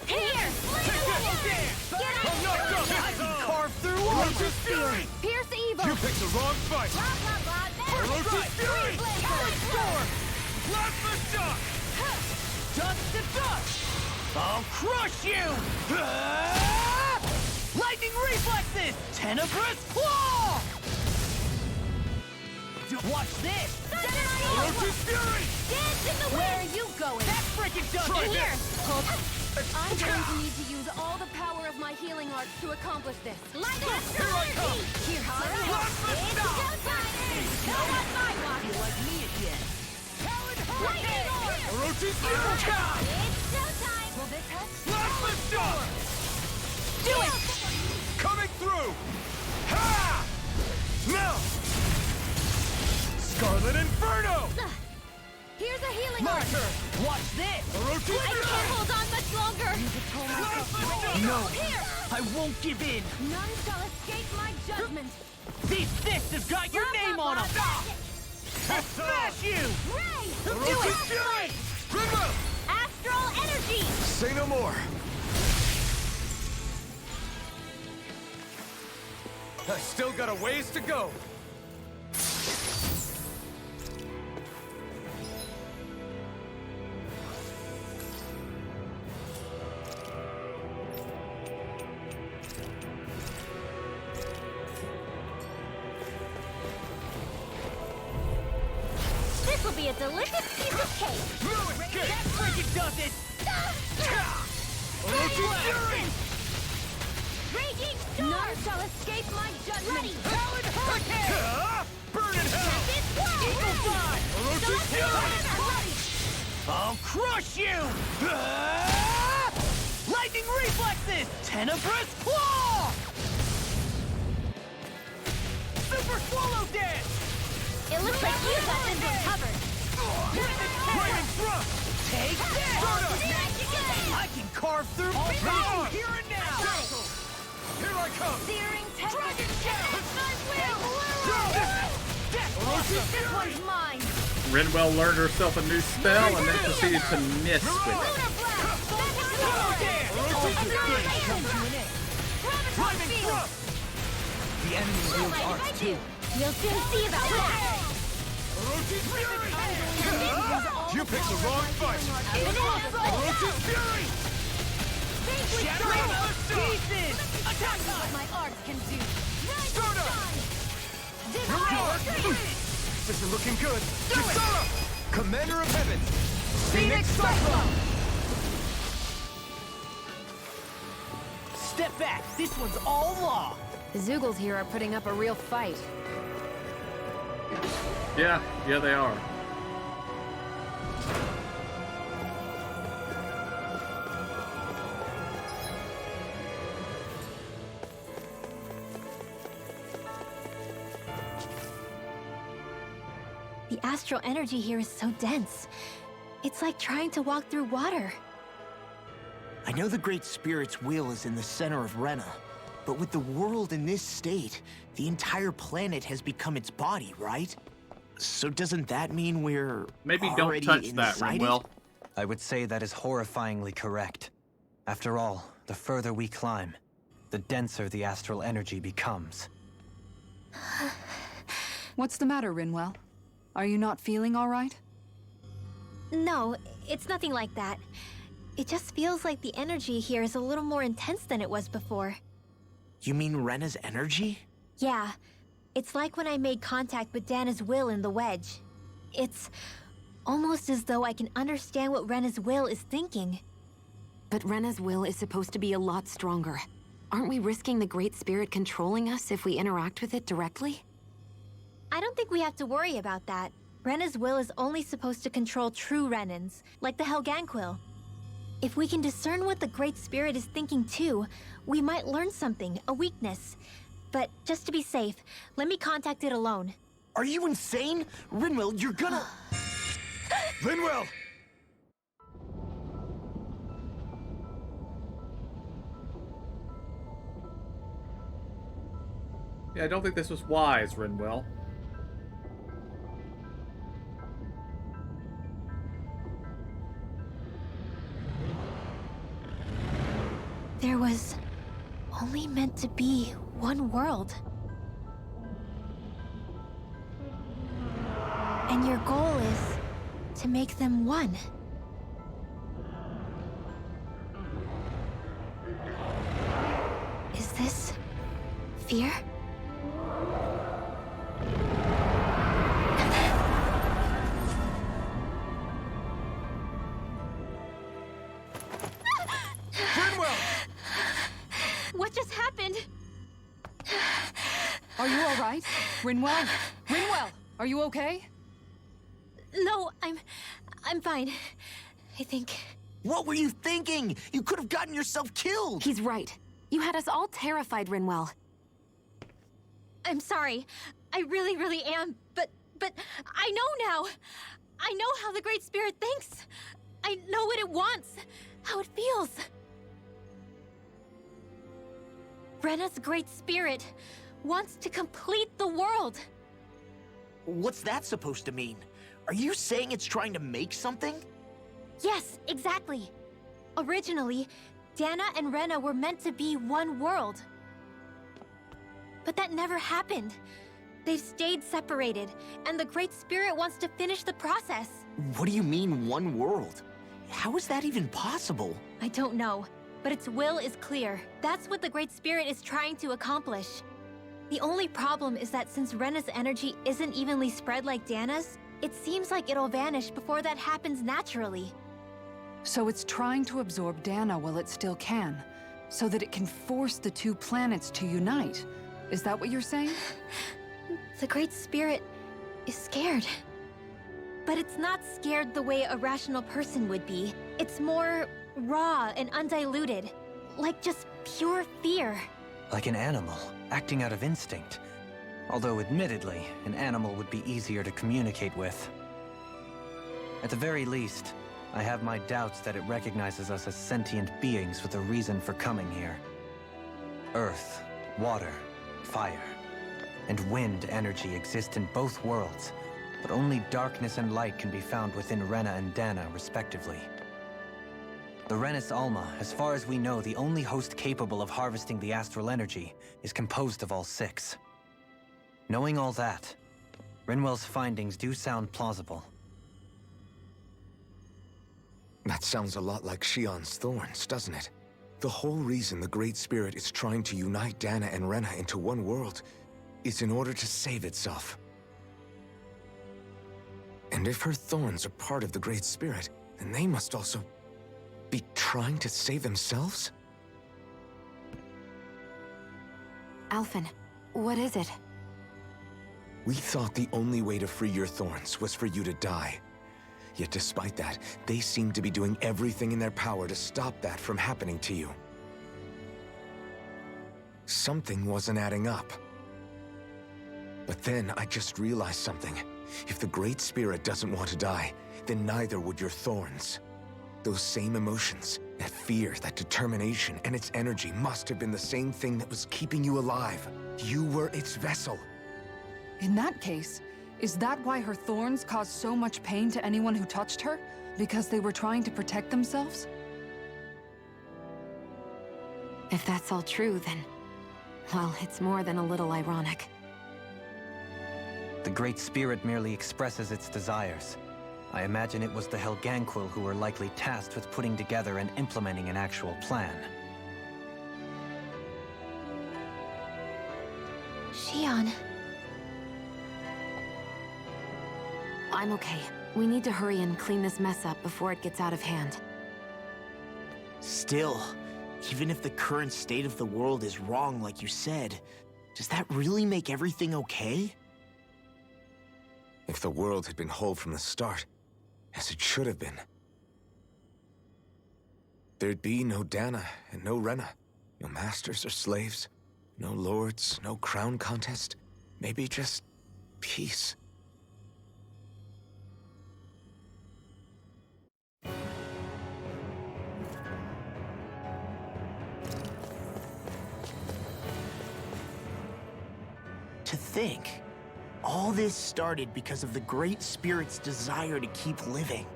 Here! Take this! Get I'm knocked up! I can carve through all Orochi's this Fury! Pierce evil! You picked the wrong fight! Blah, blah, blah! Orochi's Fury! Power Storm! Plasma Shock! Dust to dust! I'll crush you! Lightning reflexes! Tenebrous claw! Watch this! Orochi's Fury! Dance in the wind! Where are you going? That freaking does Try it! Here! this! I'm going to need to use all the power of my healing arts to accomplish this. Lightning energy! Here, Plasma It's Shock! showtime! Not on my watch! You like me again? Lightning orb! Orochi's Fury! It's showtime! Will this help? Plasma Shock! Do it! Coming through! Ha! Now! Scarlet Inferno! Here's a healing My art! turn! Watch this! Orochi's I can't Fury! hold on much longer! Plasma Shock! No! Here! I won't give in! None shall escape my judgment! These fists have got your name on them! I'll smash you! Ray! Orochi's Fury! Rimbo! Astral energy! Say no more! I still got a ways to go! This will be a delicious piece of cake! No escape! That freaking does it! Orochi's Fury! Raging storm! None shall escape my judgment! Ready! Talon Hurricane! Burn in hell! Eagle Fly! Orochi's Fury! I'll crush you! Lightning reflexes! Tenebrous claw! Super swallow dance! It looks like you got this one covered! Flaming thrust! Take this! I can carve through all power here and now! Here I come! Searing tempest! Orochi's This Fury! one's mine! Rinwell learned herself a new spell and then proceeded to miss with it. Lunar blast! Swallow dance! Annihilation! Flaming Graviton field! thrust! The enemy wields arts too. We'll soon see about that! You picked the wrong fight! Orochi's Fury! Pieces! Attack what my art can do! This is looking good! Kisara! Commander of Heaven! Phoenix Cyclone! Step back! This one's all law! The Zoogles here are putting up a real fight. Yeah, they are. The astral energy here is so dense. It's like trying to walk through water. I know the Great Spirit's will is in the center of Rena, but with the world in this state, the entire planet has become its body, right? So doesn't that mean we're Maybe don't already touch that, inside Rinwell. I would say that is horrifyingly correct. After all, the further we climb, the denser the astral energy becomes. What's the matter, Rinwell? Are you not feeling all right? No, it's nothing like that. It just feels like the energy here is a little more intense than it was before. You mean Rena's energy? Yeah. It's like when I made contact with Dana's will in the wedge. It's almost as though I can understand what Rena's will is thinking. But Rena's will is supposed to be a lot stronger. Aren't we risking the Great Spirit controlling us if we interact with it directly? I don't think we have to worry about that. Rena's will is only supposed to control true Renans, like the Helganquil. If we can discern what the Great Spirit is thinking too, we might learn something, a weakness. But just to be safe, let me contact it alone. Are you insane? Rinwell, you're gonna... Rinwell! Yeah, I don't think this was wise, Rinwell. There was only meant to be one world. And your goal is to make them one. Is this fear? What just happened? Are you all right? Rinwell? Rinwell, are you okay? No, I'm fine. I think. What were you thinking? You could have gotten yourself killed! He's right. You had us all terrified, Rinwell. I'm sorry. I really am. But I know now. I know how the Great Spirit thinks. I know what it wants, how it feels. Rena's Great Spirit wants to complete the world. What's that supposed to mean? Are you saying it's trying to make something? Yes, exactly. Originally, Dana and Rena were meant to be one world. But that never happened. They've stayed separated, and the Great Spirit wants to finish the process. What do you mean, one world? How is that even possible? I don't know, but its will is clear. That's what the Great Spirit is trying to accomplish. The only problem is that since Rena's energy isn't evenly spread like Dana's, it seems like it'll vanish before that happens naturally. So it's trying to absorb Dana while it still can, so that it can force the two planets to unite. Is that what you're saying? The Great Spirit is scared. But it's not scared the way a rational person would be. It's more raw and undiluted, like just pure fear. Like an animal, acting out of instinct. Although, admittedly, an animal would be easier to communicate with. At the very least, I have my doubts that it recognizes us as sentient beings with a reason for coming here. Earth, water, fire, and wind energy exist in both worlds, but only darkness and light can be found within Rena and Dana, respectively. The Renis Alma, as far as we know, the only host capable of harvesting the astral energy, is composed of all six. Knowing all that, Rinwell's findings do sound plausible. That sounds a lot like Shion's thorns, doesn't it? The whole reason the Great Spirit is trying to unite Dana and Rena into one world is in order to save itself. And if her thorns are part of the Great Spirit, then they must also be trying to save themselves? Alphen, what is it? We thought the only way to free your thorns was for you to die. Yet despite that, they seem to be doing everything in their power to stop that from happening to you. Something wasn't adding up. But then I just realized something. If the Great Spirit doesn't want to die, then neither would your thorns. Those same emotions, that fear, that determination, and its energy must have been the same thing that was keeping you alive. You were its vessel. In that case, is that why her thorns caused so much pain to anyone who touched her? Because they were trying to protect themselves? If that's all true, then... well, it's more than a little ironic. The Great Spirit merely expresses its desires. I imagine it was the Helganquil who were likely tasked with putting together and implementing an actual plan. Shion. I'm okay. We need to hurry and clean this mess up before it gets out of hand. Still, even if the current state of the world is wrong like you said, does that really make everything okay? If the world had been whole from the start, as it should have been, there'd be no Dana and no Rena, no masters or slaves, no lords, no crown contest, maybe just peace. To think, all this started because of the Great Spirit's desire to keep living.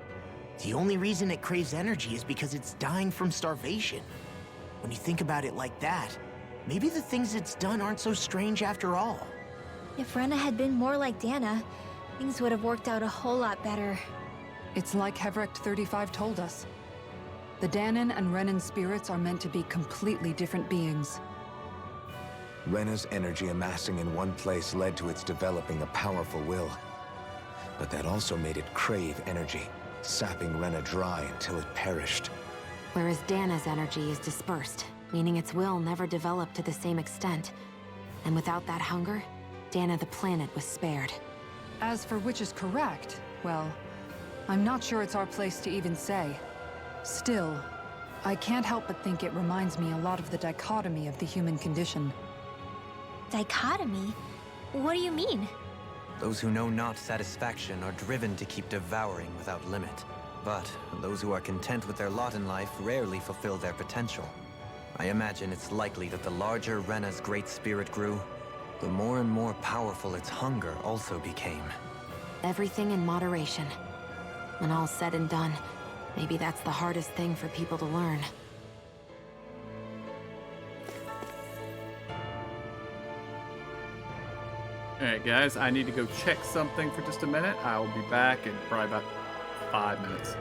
The only reason it craves energy is because it's dying from starvation. When you think about it like that, maybe the things it's done aren't so strange after all. If Rena had been more like Dana, things would have worked out a whole lot better. It's like Hevrecht 35 told us. The Danan and Renan spirits are meant to be completely different beings. Rena's energy amassing in one place led to its developing a powerful will. But that also made it crave energy, sapping Rena dry until it perished. Whereas Dana's energy is dispersed, meaning its will never developed to the same extent. And without that hunger, Dana the planet was spared. As for which is correct, well, I'm not sure it's our place to even say. Still, I can't help but think it reminds me a lot of the dichotomy of the human condition. Dichotomy? What do you mean? Those who know not satisfaction are driven to keep devouring without limit. But those who are content with their lot in life rarely fulfill their potential. I imagine it's likely that the larger Rena's Great Spirit grew, the more and more powerful its hunger also became. Everything in moderation. When all's said and done, maybe that's the hardest thing for people to learn. Alright guys, I need to go check something for just a minute. I will be back in probably about 5 minutes.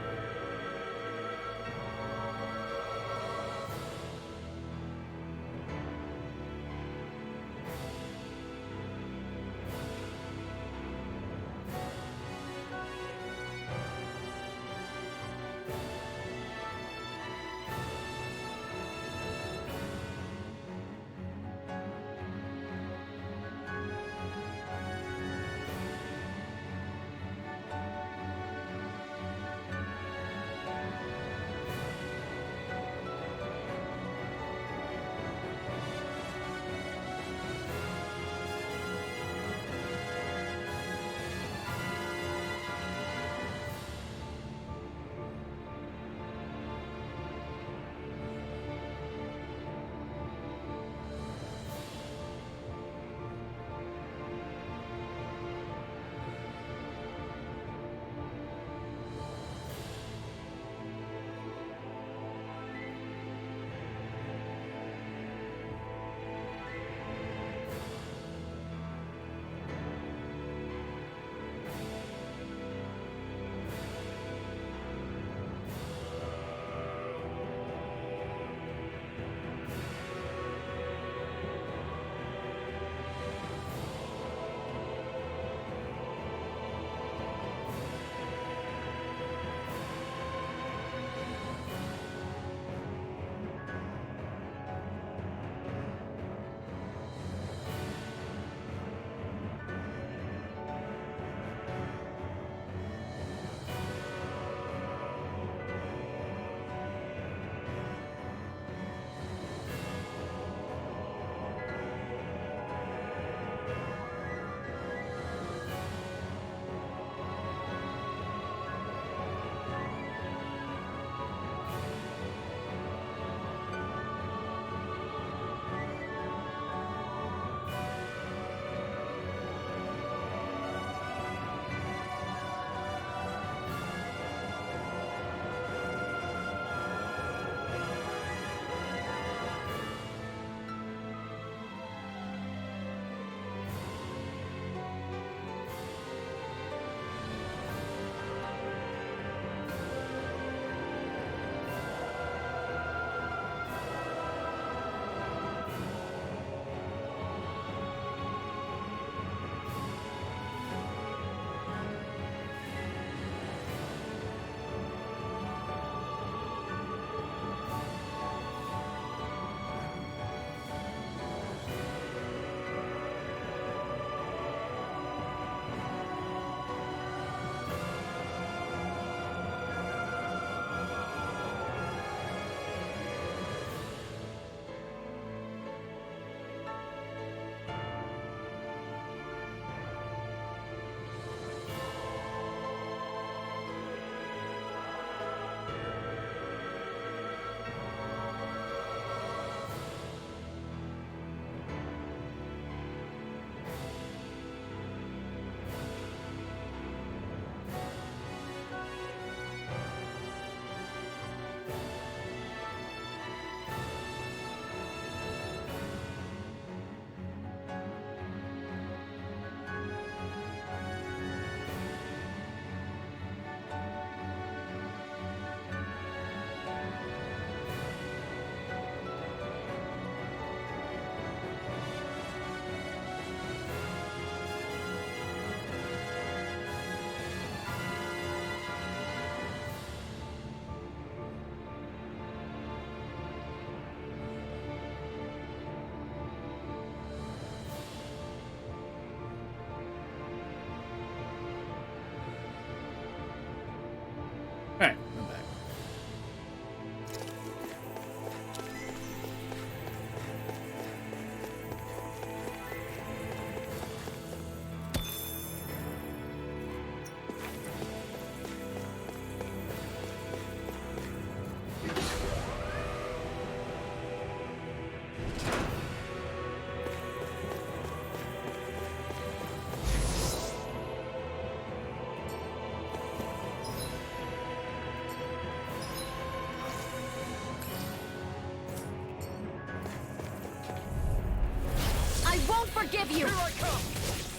won't forgive you! Here I come!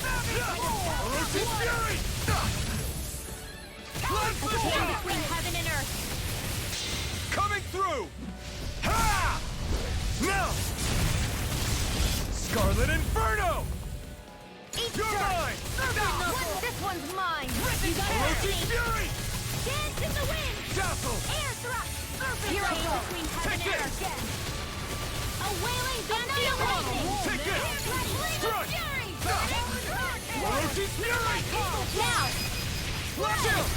Orochi's Fury! Let's Stand between heaven and earth! coming through! Ha! Now! Scarlet Inferno! Eat You're mine! This one's mine! Orochi's Fury! Dance in the wind! Dazzle! Air thrust! Here I go! Between heaven Take and it! earth again! A wailing banshee of lightning! Take it! Strike! Fury! Orochi's Fury! Now! Watch out!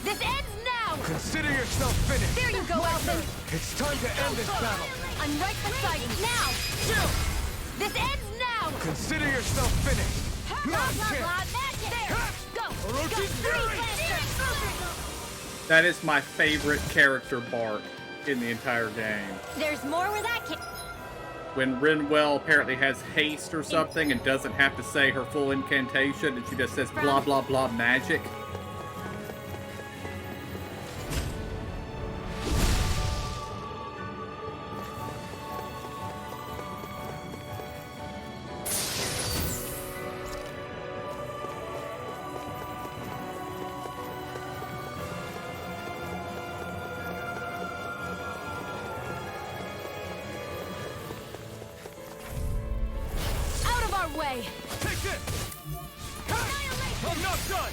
This ends now! Consider yourself finished! There you go, Elton! It's time to end this battle! I'm right beside you! Now! This ends now! Consider yourself finished! Blah, blah, blah, magic! There! Go! Orochi's Fury! That is my favorite character Bart in the entire game. There's more where that came. When Rinwell apparently has haste or something and doesn't have to say her full incantation and she just says blah blah blah magic. Way. Take it! I'm not done!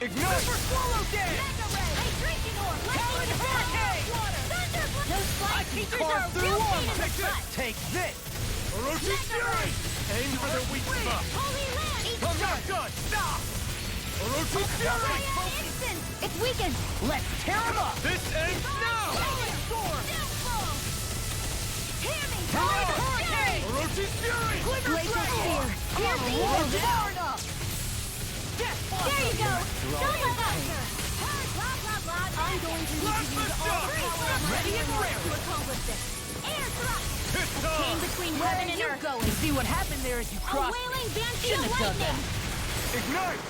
Ignite! Super swallow dead! Mega ray! A drinking orb! Lightning hurricane! Thunder! Those flying creatures are a real pain in the butt! Take this! Orochi's Fury! Aim for the weak spot! Holy land! I'm not done! Stop! Orochi's Fury! Instant! It's weakened! Let's tear him up! This ends now! Hear me! Hurricane! Orochi's Fury! Glacial sphere! Here's the engine! There you go! Double buster! Blah, blah, blah! I'm going to need to use all the power of my Ready and ready to accomplish this! Air thrust! It's Came on! between Where heaven are and you earth! going? See what happened there as you A crossed. wailing banshee of Shouldn't have done lightning! Ignite!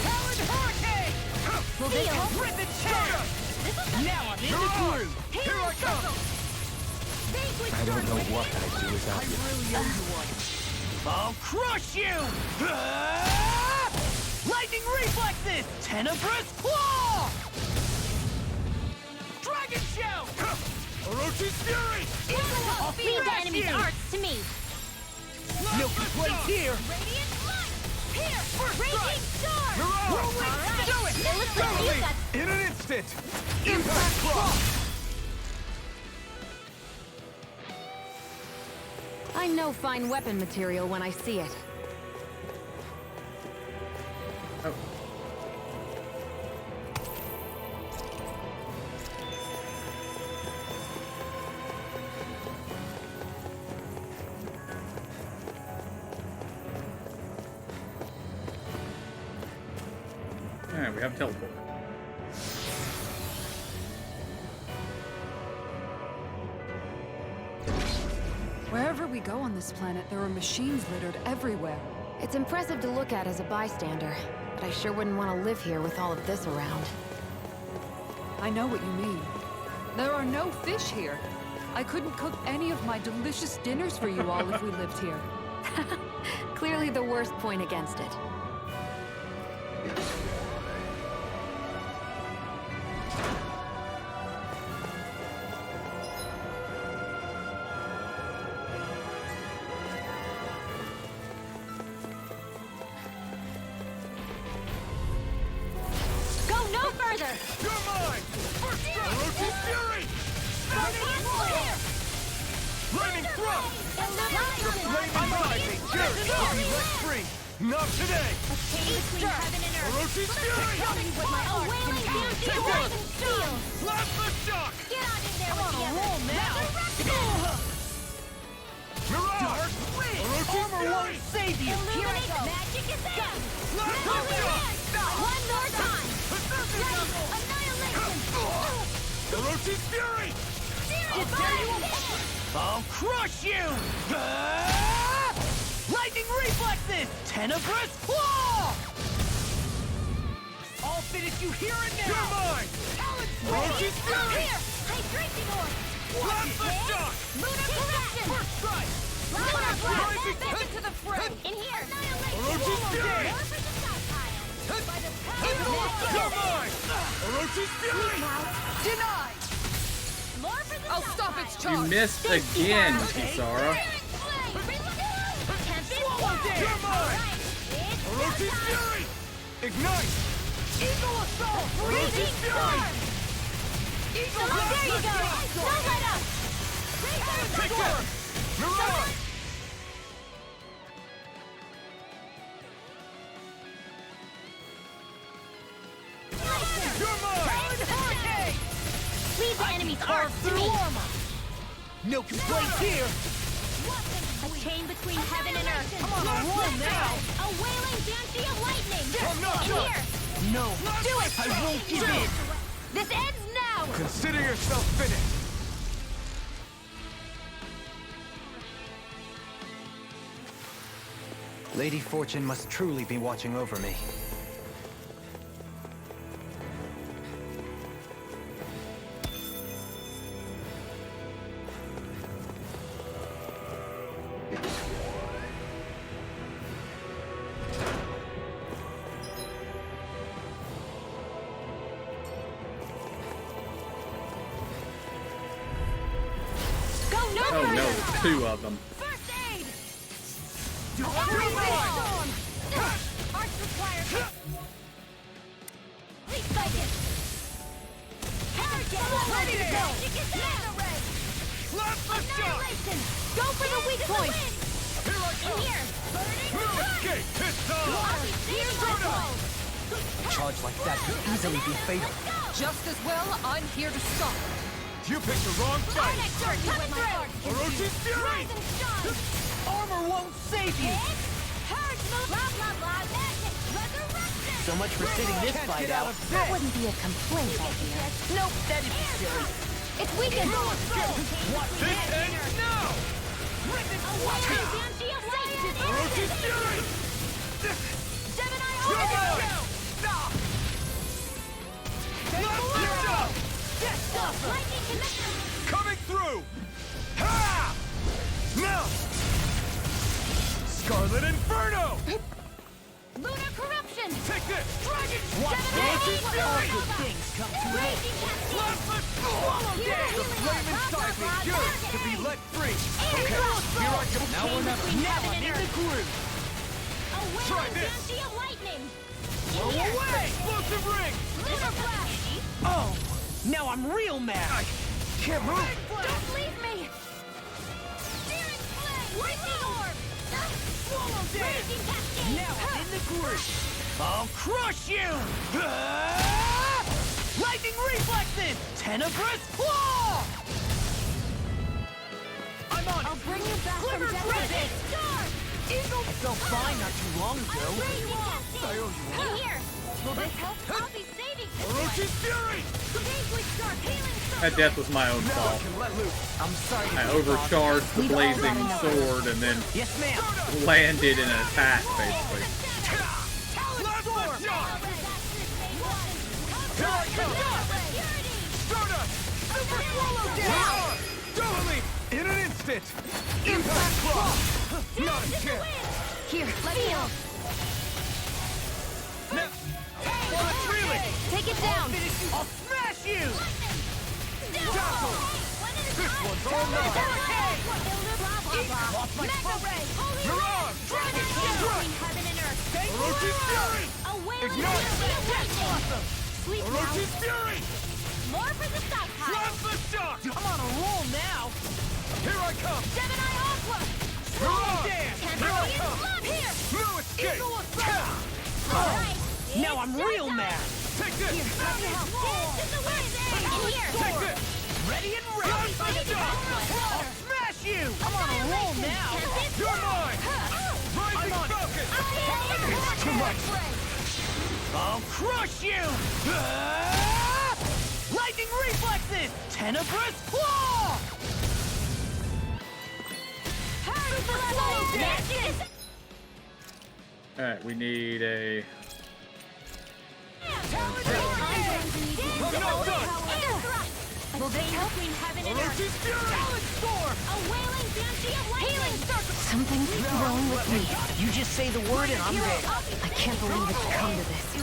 Talon Hurricane! Will this help? Rip and tear! This is Now I'm in the groove! Here I come! I don't know what I'd do without I you. really owe you one. I'll crush you! Ah! Lightning reflexes! Tenebrous claw! Dragon shout! Orochi's Fury! I'll feed the smash enemy's you! arts to me! No complaints here! Radiant light! Here! First Raging star! Whirlwind, Alright, do it! it looks like you got... In an instant! Impact Claw! I know fine weapon material when I see it. Oh. Alright, we have teleport. Wherever we go on this planet, there are machines littered everywhere. It's impressive to look at as a bystander, but I sure wouldn't want to live here with all of this around. I know what you mean. There are no fish here. I couldn't cook any of my delicious dinners for you all if we lived here. Clearly the worst point against it. Go no further! You're mine! First strike! Orochi's Fury! Lightning thrust! Flaming rising! Jerry! I'll be let free! Not today! Between heaven and earth! Orochi's Fury! With my arm! Wailing banshee of lightning steel! Plasma shock! Get on in there with the roll now! Mirage! Dark wind! Orochi's Armor Fury! won't save you! Here I go! Magic is out! Plasma shock! One more time! Ready! Annihilation! Orochi's Fury! I'll crush you! Ah! Lightning reflexes! Tenebrous claw! I'll finish you here and now! You're mine! Orochi's Fury! Here! Hydration orb! Plasma shock! Lunar correction! First strike! Back into the fray! In here! Orochi's Fury! By the power of You're mine! Orochi's Fury! Denied! I'll stop its charge! You missed again, Kisara. You're mine! Orochi's Fury! Ignite! Eagle Assault! Orochi's Fury! Eagle Assault! There you go! Don't let up! Take that! Mirage! You're mine! Hurricane! Leave the enemy's arms to me! No complaints here! A chain between heaven and earth. I'm on a roll now! A wailing banshee of lightning! I'm not In done. here! No! Do it! I won't give in! This ends now! Consider yourself finished! Lady Fortune must truly be watching over me. Oh no, two of them. First aid! You're mine! Arts required. Please fight it! Ready to go! Left the shot! Annihilation! Go for the weak point! Here I In come! here! No escape! It's on! A charge like that could easily be fatal. Just as well, I'm here to stop. You picked the wrong fight! Coming through! Orochi's Fury! Rise and shine! Armor won't save you! Purge move! Blah blah blah! Magic! Resurrection! So much for sitting this fight out. That wouldn't be a complaint, I hear. Nope, that'd be silly. It's weakened! This ends now! A wailing banshee of lightning! Orochi's Fury! Gemini You're Order! mine! Left the shot! Lightning connection! Coming through! Ha! Now! Scarlet Inferno! Lunar corruption! Take this! Dragon! Watch Gemini this! Order! All good things come to an end. Raging cascade! Left the swallow Here's down! the The flame inside me yearns to be let free! Okay, here I go! Now we're not. Now I'm in the groove. A Try wailing this. banshee of lightning! Blow away! Explosive ring! Lunar flash! Oh, now I'm real mad. Can't move! Don't leave me! Searing flame! Lightning orb! Swallow down! Raging cascade! Now I'm in the groove. I'll crush you! Lightning reflexes! Tenebrous claw! I'm on I'll bring you back from Glimmer death Breath! with this star! Eagle! I felt fine not too long ago. Raging cascade! In here! Will this help? I'll be saving this one! Orochi's Fury! Gateway star healing circle! That death was my own Now I fault. can let loose. I'm sorry. I overcharged the blazing sword and then Yes, ma'am. landed in an attack, basically. Left the shot! Here I come! Stardust! Super Swallow down! Totally! In an instant! Impact Claw! Not a chance! Here, let me help! Now, let's reel it! Take it down! I'll smash you! Dazzle! This one's all mine! Lost my focus! Mirage! Dragon Strike! heaven and earth! Orochi's Fury! A wailing Ignite! banshee of lightning! Sleep now! Orochi's Fury! More for the stockpile! Left the shot! I'm on a roll now! Here I come! Gemini Aqua! Mirage! Can't Here I be come! blood here! No escape! Eagle assault! Alright! Now I'm real mad! Take this! Let me help! Dance in the wind! In here! Take this! Ready and ready! Left the shot! I'll smash you! I'm on a roll now! You're mine! Rising Falcon! It's too much! I'll crush you! Lightning reflexes! Tenebrous claw! Alright, we need a... Will they help between heaven and earth? Orochi's Fury! A wailing banshee of lightning! Healing circle! Something's wrong with me. You just say the word and I'm there. I can't believe it's come to this.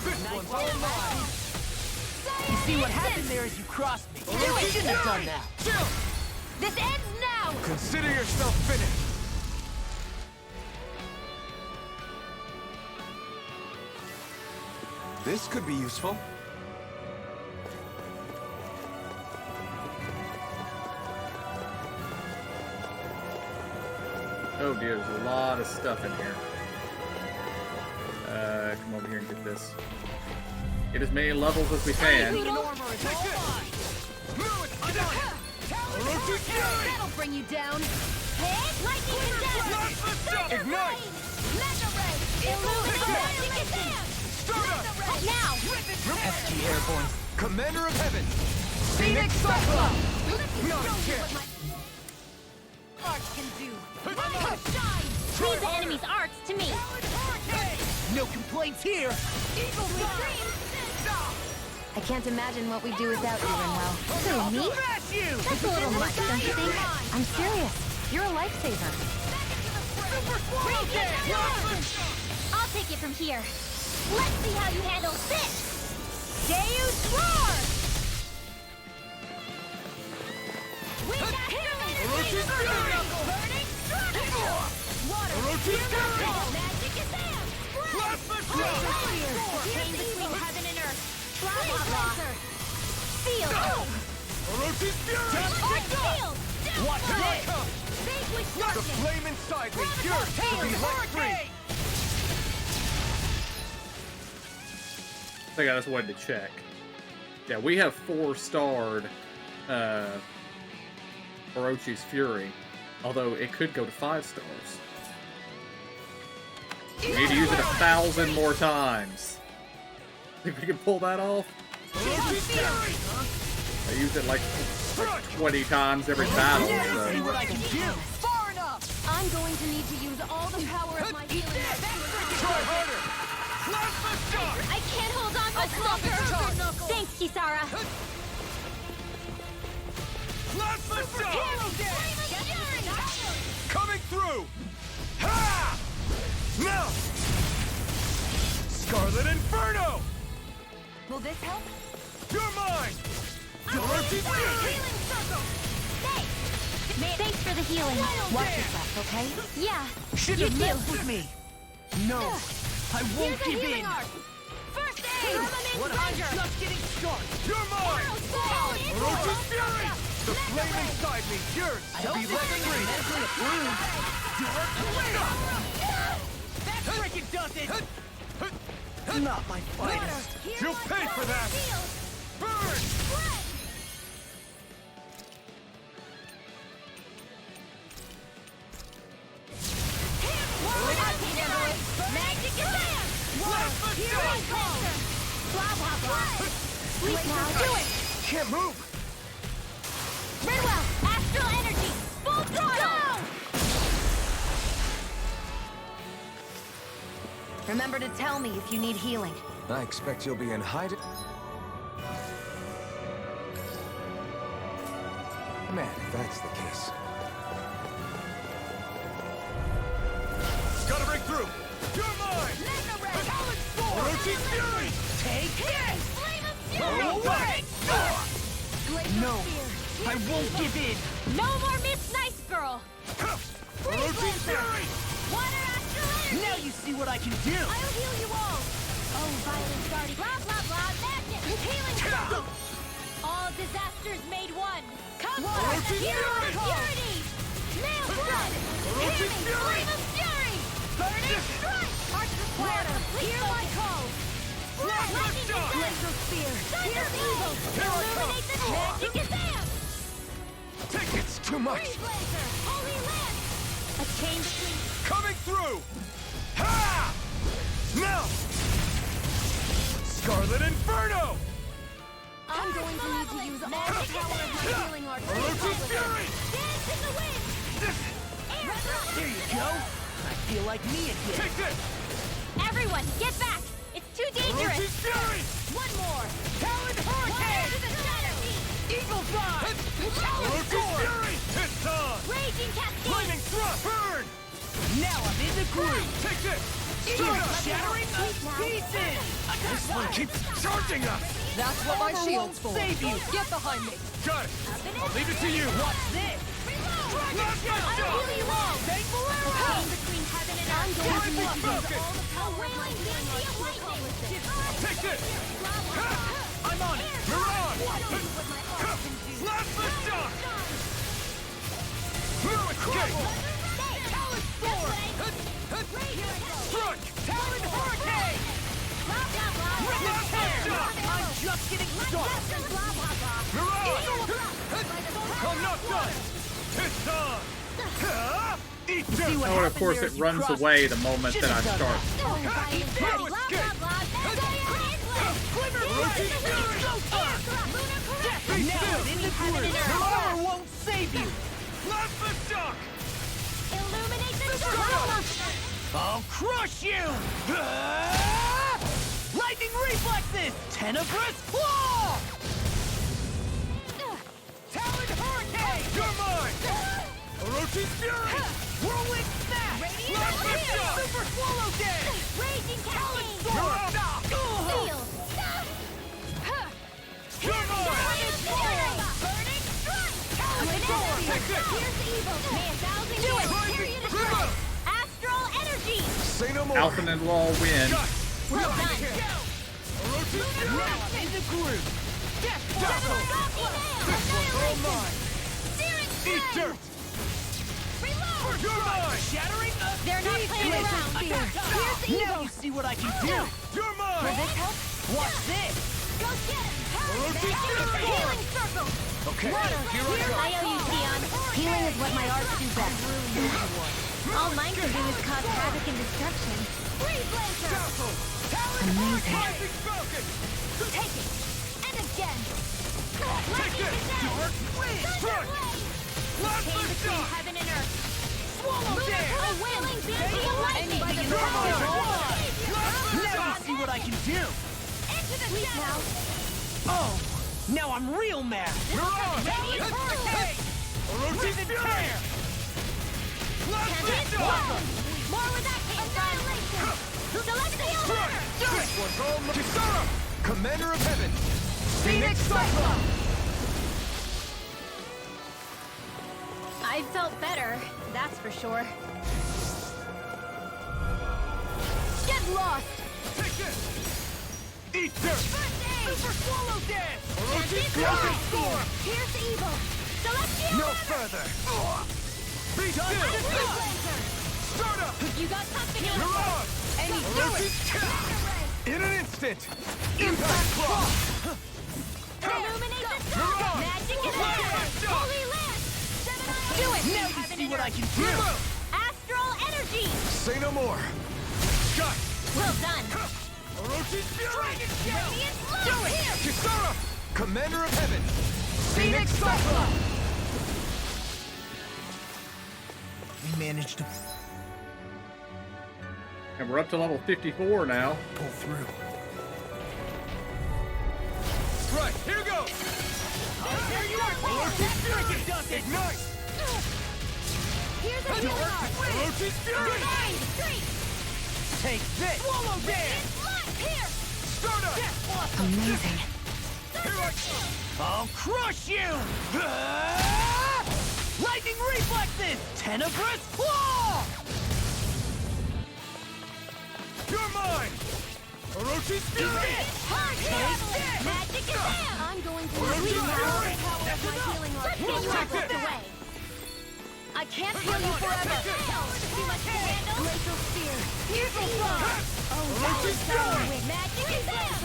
You see what happened there is you crossed me. You shouldn't have done that. This ends now! Consider yourself finished. This could be useful. Oh dear, there's a lot of stuff in here. Come over here and get this. Get as many levels as we can. That'll bring you down. Hit! Lightning condemn! Ignite! Mega ray! Illuminate! Now! FG Airborne. Commander of Heaven! Phoenix Cyclone! Not a chance! Arts can do. Shine! Leave the enemy's arts to me. No complaints here. Eagle I can't imagine what we'd do without you, Rinwell. Who, me? Smash you! That's a little much, don't you think? I'm serious. You're a lifesaver. I'll take it from here. Let's see how you handle this. Deus Roar! We got Orochi's Fury! Burning Strike! Water! Orochi's Fury! Magic is there! Plasma Laser Spear! Chain between heaven and earth! Blah, blah, blah! Field! Orochi's Fury! Field! Watch Fire! it come! Vanquish The darkness! flame inside me yearns to be let free! I think I just wanted to check. Yeah, we have 4-starred Orochi's Fury, although it could go to 5 stars. We need to use it 1,000 more times. Think we can pull that off? I use it like 20 times every battle. See So. what I can do. Far enough! I'm going to need to use all the power of my healing. Try harder! Plasma Shock! I can't hold on much longer! Thanks, Kisara! Plasma Shock! Hero Coming through! Ha! Now! Scarlet Inferno! Will this help? You're mine! Orochi's Fury! Healing circle! Thanks for the healing. Watch yourself, okay? Yeah. Should You have too. messed with me. No, I won't Here's a give healing in. art. First aid! What I'm just getting started. You're mine! Orochi's Fury! The flame inside me yearns I to hope be this let thing is free! mentally approved. That freaking does it! Not my finest. You'll pay for that! Burn! Magic is there! Here I come! Blah, blah, blah! Sleep now, do it! Can't move! Rinwell, astral energy! Full throttle! Remember to tell me if you need healing. I expect you'll be in hiding. Man, if that's the case. Gotta break through! You're mine! Orochi's Fury! Take this! Flame of Go fury! away! No, I won't give in. No more Miss Nice Girl! Orochi's Fury! Water astral energy! Now you see what I can do. I'll heal you all! Oh, violent guardian! Blah, blah, blah! Magic! Healing circle! All disasters made one! Come on! Orochi's Hero of Fury! purity! Nail blood! Orochi's Healing! Fury! Flame of fury! Burning strike! Arch the water! Hear my call! Lightning Shock! descent! Laser spear! Hear evil! Illuminate the magic is there! It's too much! Freeze laser! Holy lance! A chain between... Coming through! Ha! Now! Scarlet Inferno! I'm going to need to use all the power of my healing art to Orochi's accomplish Fury! it. Dance in the wind! Air thrust! There you go. I feel like me again. Take this! Everyone, get back! It's too dangerous! Orochi's Fury! One more! Talon Hurricane! Eagle's Eye! Orochi's Fury! It's on! Raging cascade! Lightning Thrust! Burn! Now I'm in the groove. Take this! Shattering pieces! This one keeps charging us! That's what my Armor shield's won't for. save you. Get behind me. Got it! I'll leave it to you! What's this? Let's go! Take Valero! Between heaven and I'm earth. going to focus! A wailing fancy of lightning. Take this! I'm on it! Mirage! Blast the shock! No escape! Talon Storm! Strike! Talon Hurricane! Blast the shock! I'm just getting started! Mirage! I'm not done! It's on! Eat this! Oh, and of course it runs away the moment that I start. No escape! Now in the groove! Her armor won't save you! Blast the shock! Illuminate the shock! I'll crush you! Lightning reflexes! Tenebrous claw! Talon Hurricane! You're mine! Orochi's Fury! Whirlwind Smash! Radiant Shield! Super Swallow Dance! Raging Talon Cascade! Storm! Seal! You're mine! Burning Strike! Talon Storm! Take this! Here's evil! May a thousand years! Period of River! Astral Energy! Say no more! Alpha and Law win. Well done! Orochi's Fury! Now I'm in the groove! Death Dazzle! Rocky This one's all mine! Searing Eat Strike! dirt! Reload! You're mine! Shattering the They're not playing around! Here's evil! Now you see what I can do! You're mine! For this help, Watch this! go get him! Orochi's Fury! Healing Circle! Okay, Water, here I go! I owe you, Sion. Healing is what my arts do best. All mine can do is cause havoc and destruction. Freeze Lancer! Dazzle! Amazing. Rising Falcon! Take it! And again! Take this! Dark Wind! Strike! Blast Came the between shock! heaven and earth. Swallow Dance! A wailing banshee of lightning! By the Power power of of one! one! Now you see what I can do! Into the shadows! Oh! Now I'm real mad! Mirage! Radiant Hurricane! Orochi's Riven Fury! Tear! Blast the Can't shock! More where that came from! Celestial Hunter! This one's all mine! Kisara! Commander of Heaven! Phoenix Cyclone! I felt better, that's for sure. Get lost! Take this! Eat dirt! Super Swallow Dance! Orochi's Fly! Storm! Here's evil! Celestial No Hunter! further! Be still! Freeze Lancer! Start up! You got company! Mirage! And you do it! Orochi's Ray! In an instant! Impact Claw! Illuminate the sun! Mirage! Magic and Blast air! the shock! Holy Lance! Do it! Now you see what I can do! Astral Energy! Say no more! Shot! Well done! Orochi's Fury! Radiant Flow! Do it! Here! Kisara! Commander of Heaven! Phoenix Cyclone! We managed to And we're up to level 54 now. pull through. Right, here goes! There you are! Orochi's Fury! Does it! Ignite! Here's a healing arc! Orochi's Fury! Divine Streak! Take this! Swallow Dance! Here! Start up! Amazing. Here I come! I'll crush you! Lightning reflexes! Tenebrous claw! You're mine! Orochi's Fury! Magic is there! I'm going to Orochi's unleash Fury! the power of my healing arc. Get you out of the way! I can't heal you forever! Too much to handle? Glacial Spear! Here's a blow! Oh, that was Orochi's so Fury! wicked! Magic is there!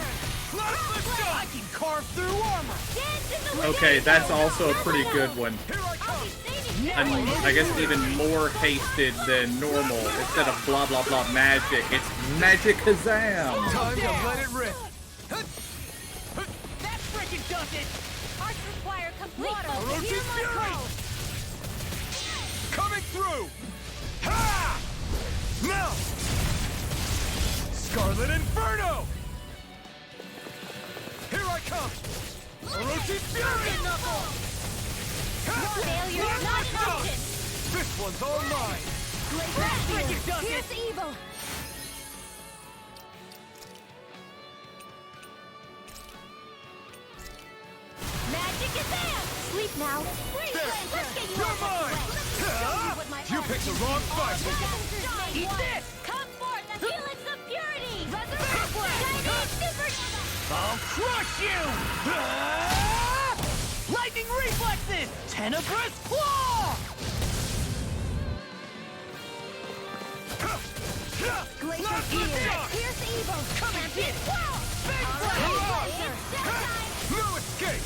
Blast the shock! I can carve through armor! Dance in the wind! Okay, that's also a pretty good one. Here I I'll come! be saving you! And I guess even more hasted than normal. Instead of blah blah blah magic, it's magic kazam! Time to let it rip! That frickin' does it! Arts require complete focus. Orochi's Hear my Fury! call. Coming through! Ha! Now! Scarlet Inferno! Here I come! Orochi's Fury! Failure is not an option! This one's all mine! Here's evil! Magic advance! Sleep now. Let's get you off You picked the wrong fight! Eat this! Come forth and feel its of purity! Resurrection! Supernova! I'll crush you! Lightning reflexes! Tenebrous claw! Glacier Spear! Here's evil! Come and get No escape!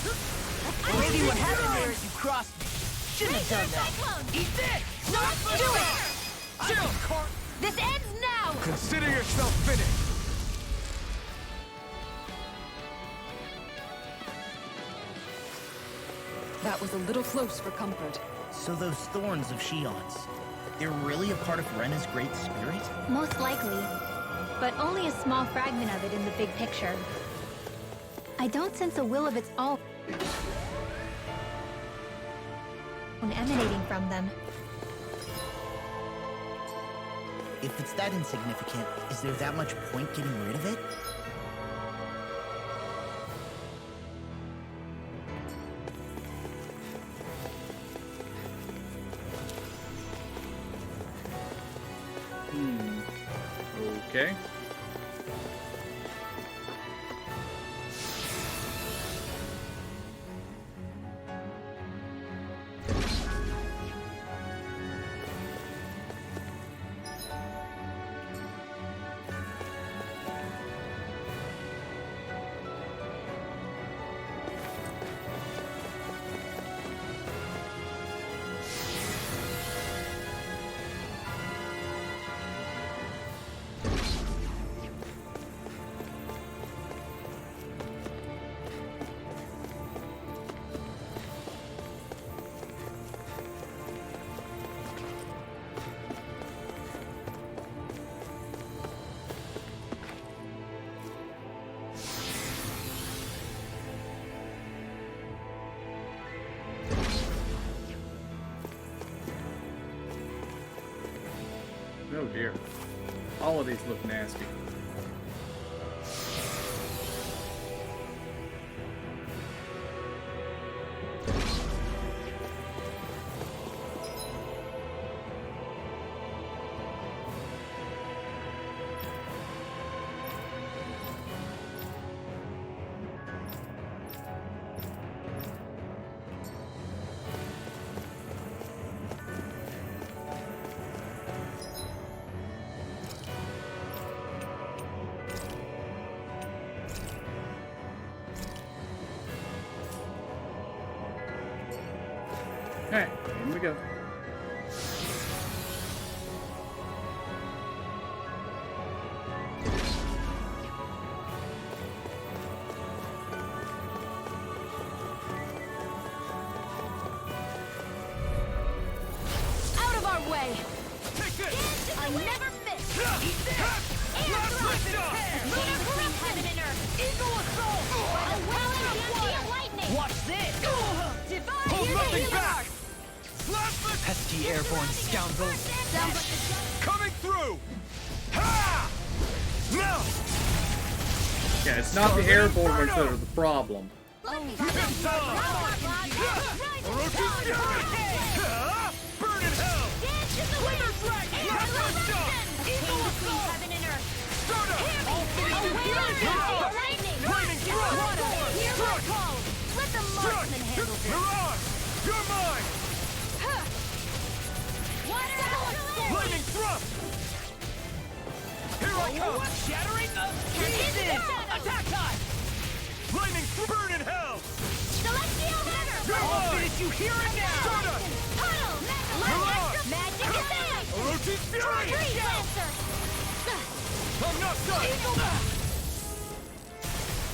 I see what happened there as you crossed me. Shouldn't have done that. Eat this! Not do it! Chill! This ends now! Consider yourself finished! That was a little close for comfort. So those thorns of Shion's, they're really a part of Rena's great spirit? Most likely. But only a small fragment of it in the big picture. I don't sense a will of its own emanating from them. If it's that insignificant, is there that much point getting rid of it? Okay. Oh dear. All of these look nasty. Alright, here we go. Out of our way! I never miss! Eat this! Air thrust! Lunar corruption! Eagle assault! A welling of lightning! Watch this! Divine Hold nothing back! Pesky airborne scoundrels. Sounds like the Coming through! Ha! Now! Yeah, it's not the airborne ones that are the problem. Burn in hell! Winter Dragon! Eagle assault! Heaven and earth! Start up! Raining water! Hear my call! Let the marksman handle this! Mirage! You're mine! Lightning thrust! Here I come! Shattering of pieces! Attack time! Lightning burn in hell! Celestial hammer! I'll finish you here and now! Start up! Puddle! Magic advance! Orochi's fury! Tree Lancer! I'm not done!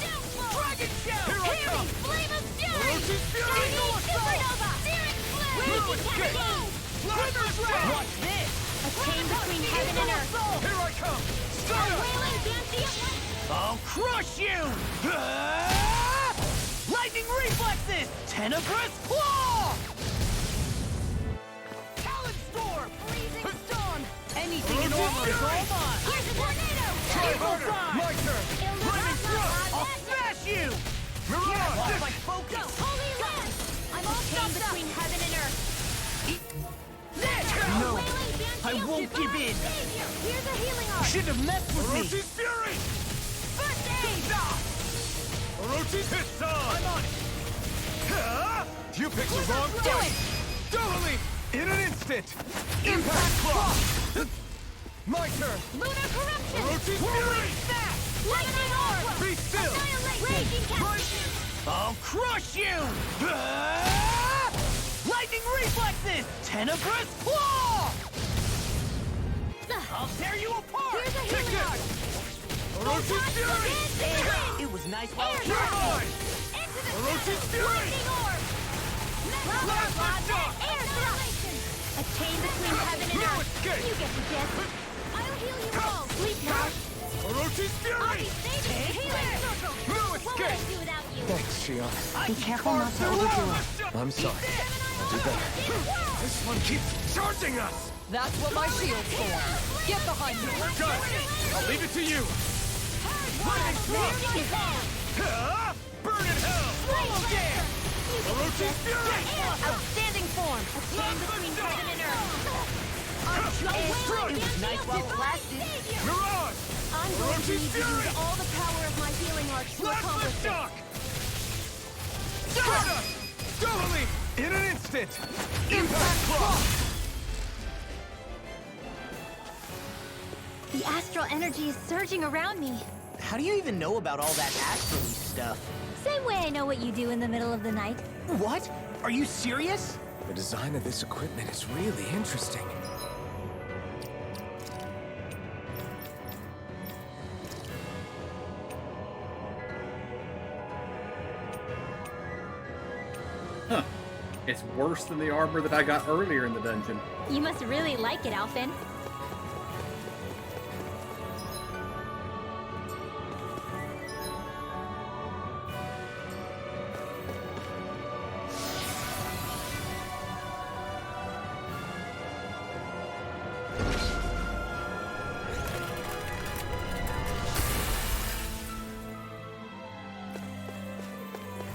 Downfall! Dragon shell! Here I come! Flame of fury! Orochi's fury! Chinese supernova! Searing flame! Decapitate! Thunder Dragon! Watch this! A chain between heaven and earth! Here I come! Start up! Wailing Dancy light! I'll crush you! Lightning reflexes! Tenebrous claw! Talon storm! Freezing storm! It's all mine! Here's a tornado! Try harder! My turn! Lightning thrust! I'll smash you! Mirage! Lost my focus! Go! Holy land! I'm all stuck between heaven and earth. No! I won't give in! Here's a healing arc! Shouldn't have messed with me! Orochi's Fury! First aid! Orochi's Piston! I'm on it! You picked the wrong Do fight! it! Totally! In an instant! Impact Claw! My turn! Lunar corruption! Orochi's Fury! Lightning orb! Be still! Raging captain! I'll crush you! Lightning reflexes! Tenebrous claw! I'll tear you apart! Here's a healing arc! Orochi's Fury! It was nice while it You're lasted. mine! Into the Orochi's center! Fury! Lightning orb! Plasma shock! Air thrust! A chain between heaven and No earth! escape! You get the gist! I'll heal you all! Sleep now! Orochi's I'll Fury! be saving healing circle! No What would I escape! do without you? Thanks, Shion. Be careful not to overdo it. I'm sorry. I'll do better. This one keeps charging us! That's what my shield's for. Get behind me. We're done! I'll leave it to you! Lightning thrust! Burn in hell! Roll again! Orochi's Fury! Outstanding form! A chain between heaven and earth! It was nice while it lasted. Mirage! I'm going to Orochi's need to Fury! use all the power of my healing arc to Plasma accomplish this. shock! Stardust! Totally! In an instant! Impact Claw! The astral energy is surging around me. How do you even know about all that astral stuff? Same way I know what you do in the middle of the night. What? Are you serious? The design of this equipment is really interesting. Huh. It's worse than the armor that I got earlier in the dungeon. You must really like it, Alphen.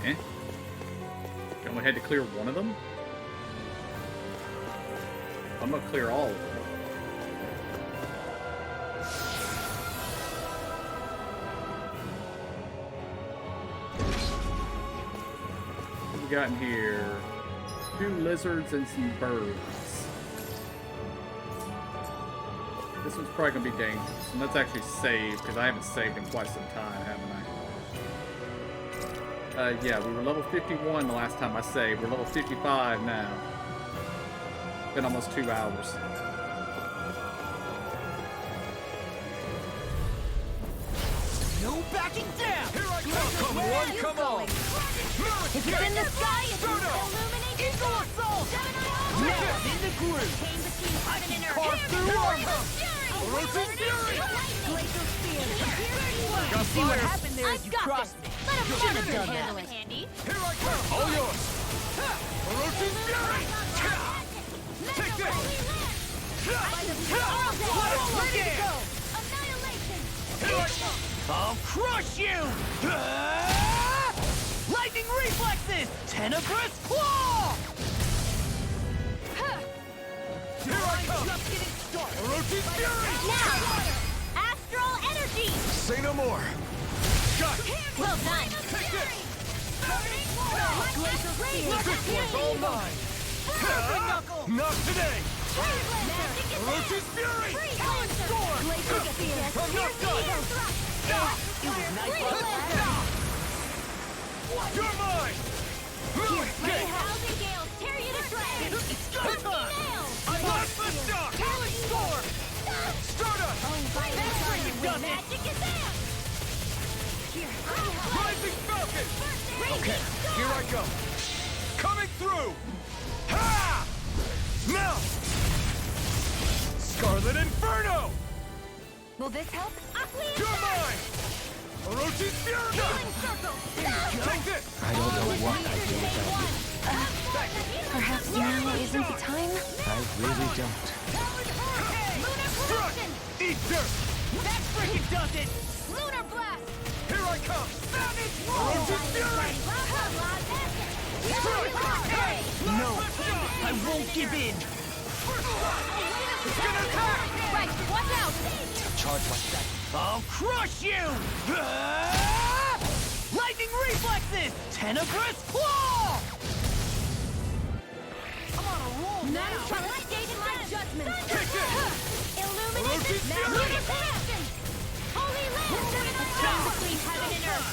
Eh? You only had to clear one of them? I'm gonna clear all of them. What we got in here? 2 lizards and some birds. This one's probably gonna be dangerous, and let's actually save, because I haven't saved in quite some time, haven't I? Yeah, we were level 51 the last time I saved. We're level 55 now. Been almost 2 hours. No backing down! Here I come! Come on, come on! If it's in the sky, it's illuminate Eagle assault! Now in the groove! Chain between heaven and earth! Carve through armor! Orochi's Fury! Glacial spear! You see what happened there as you I've got crossed me. Let him Should have done handle that. it. Handy. Here I come! All yours! Orochi's Fury! Take this! Ready to go! Annihilation! Here I come! I'll crush you! Lightning reflexes! Tenebrous claw! Here I come! Just getting started! Orochi's Fury! Now! Astral energy! Say no more! Got it! Well done! Take this! Glacial spear! This one's all mine! Not today! Orochi's Fury! Glacial spear! I'm not done! It was nice while it lasted. You're mine! May housing gales tear you to shreds! It's go time! I'm not the shock! Healing storm! Stardust! You've done it! Magic is out! Here, Rising Falcon! Okay, here I go! Coming through! Ha! Now! Scarlet Inferno! Will this help? You're mine! Orochi's Fury! Take this! I don't know what I'd do without you. Perhaps now isn't the time? I really don't. Strike! does it! Lunar blast! Here I come! Savage Orochi's fury! No, I won't give in! It's gonna attack! Right, watch out! Charge like that. I'll crush you! Lightning reflexes! Tenebrous claw! I'm on a roll now! Validate my judgment! Illuminate Orochi's the fury! lunar passion! Holy land! Stand between heaven and earth!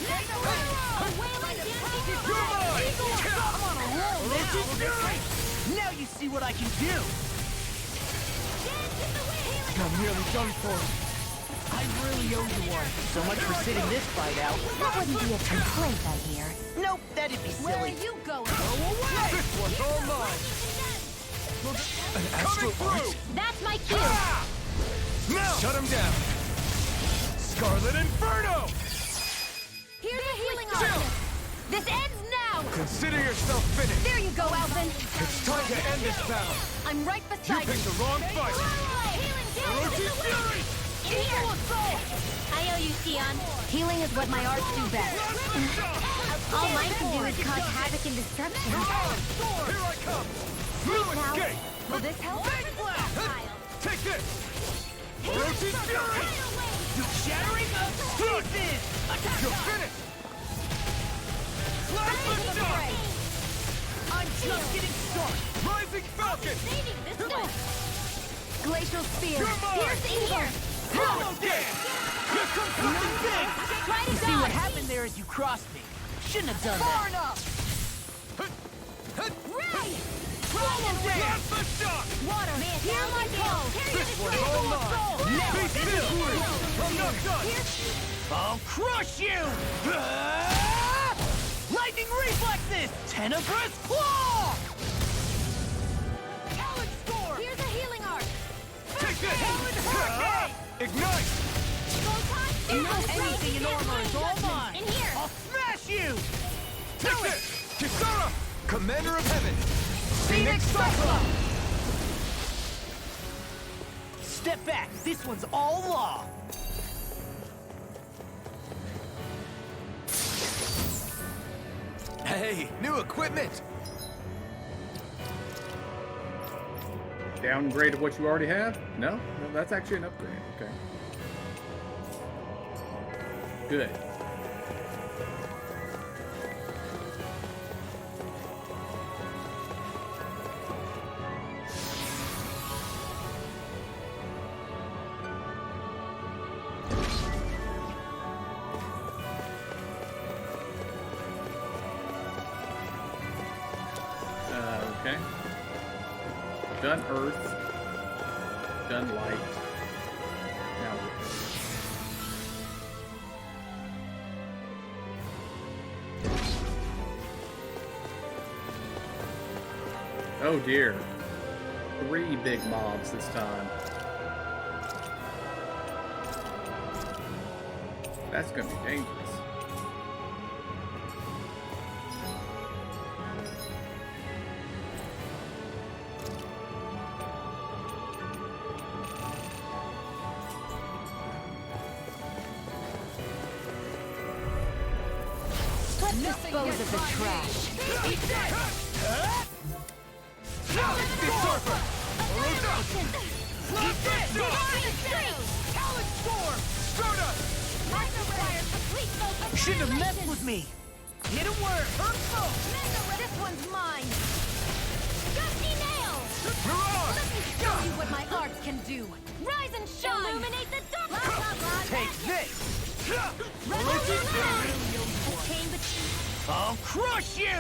Make a way! A wailing dancing You're mine! I'm on a roll Orochi's fury! now! Now you see what I can do! I'm nearly done for. I really owe you one. So much for sitting this fight out. That wouldn't be a complaint, I hear. Nope, that'd be silly. Where are you going? Go away! This one's all mine. An Coming astral through! That's my cue! Ah! Now! Shut him down. Scarlet Inferno! Here's a healing arm! This ends now! Consider yourself finished. There you go, Alvin! It's time to end this battle. I'm right You beside picked the wrong fight. Healing Orochi's fury! Equal assault! I owe you, Sion. Healing is what my arts do best. All mine can do is cause havoc and destruction. Here I come! Sleep No now. escape! Will this help? Take this! Orochi's fury! You shattering of pieces! You're finished! Slash the shot! I'm just getting started! Rising Falcon! Saving this one! Glacial spear. You're mine! Here's evil! Hollow Dance! Here comes something big! Try to See what dodge! happened there as you crossed me. Shouldn't have done Far that. enough! Ray! Blast the shot! Water! Hear my call! This one's all mine! Now Be still! I'm not done! I'll crush you! Lightning reflexes! Tenebrous claw! Talon score! Here's a healing arc! Take this! Hurricane! Ignite! Anything in armor is all mine! In here! I'll smash you! Take this! Kisara! Commander of Heaven! Phoenix Cyclone! Step back! This one's all law! Hey, new equipment. Downgrade of what you already have? No? No, that's actually an upgrade. Okay. Good. Okay. Done Earth. Done Light. Now oh dear. 3 big mobs this time. That's gonna be dangerous. Let's dispose of the trash. Shouldn't have messed with me! Hit a word! This one's mine. Gusty nails. Let me show you what my arts can do. Rise and shine. Illuminate the dark. Take this! I'll crush you!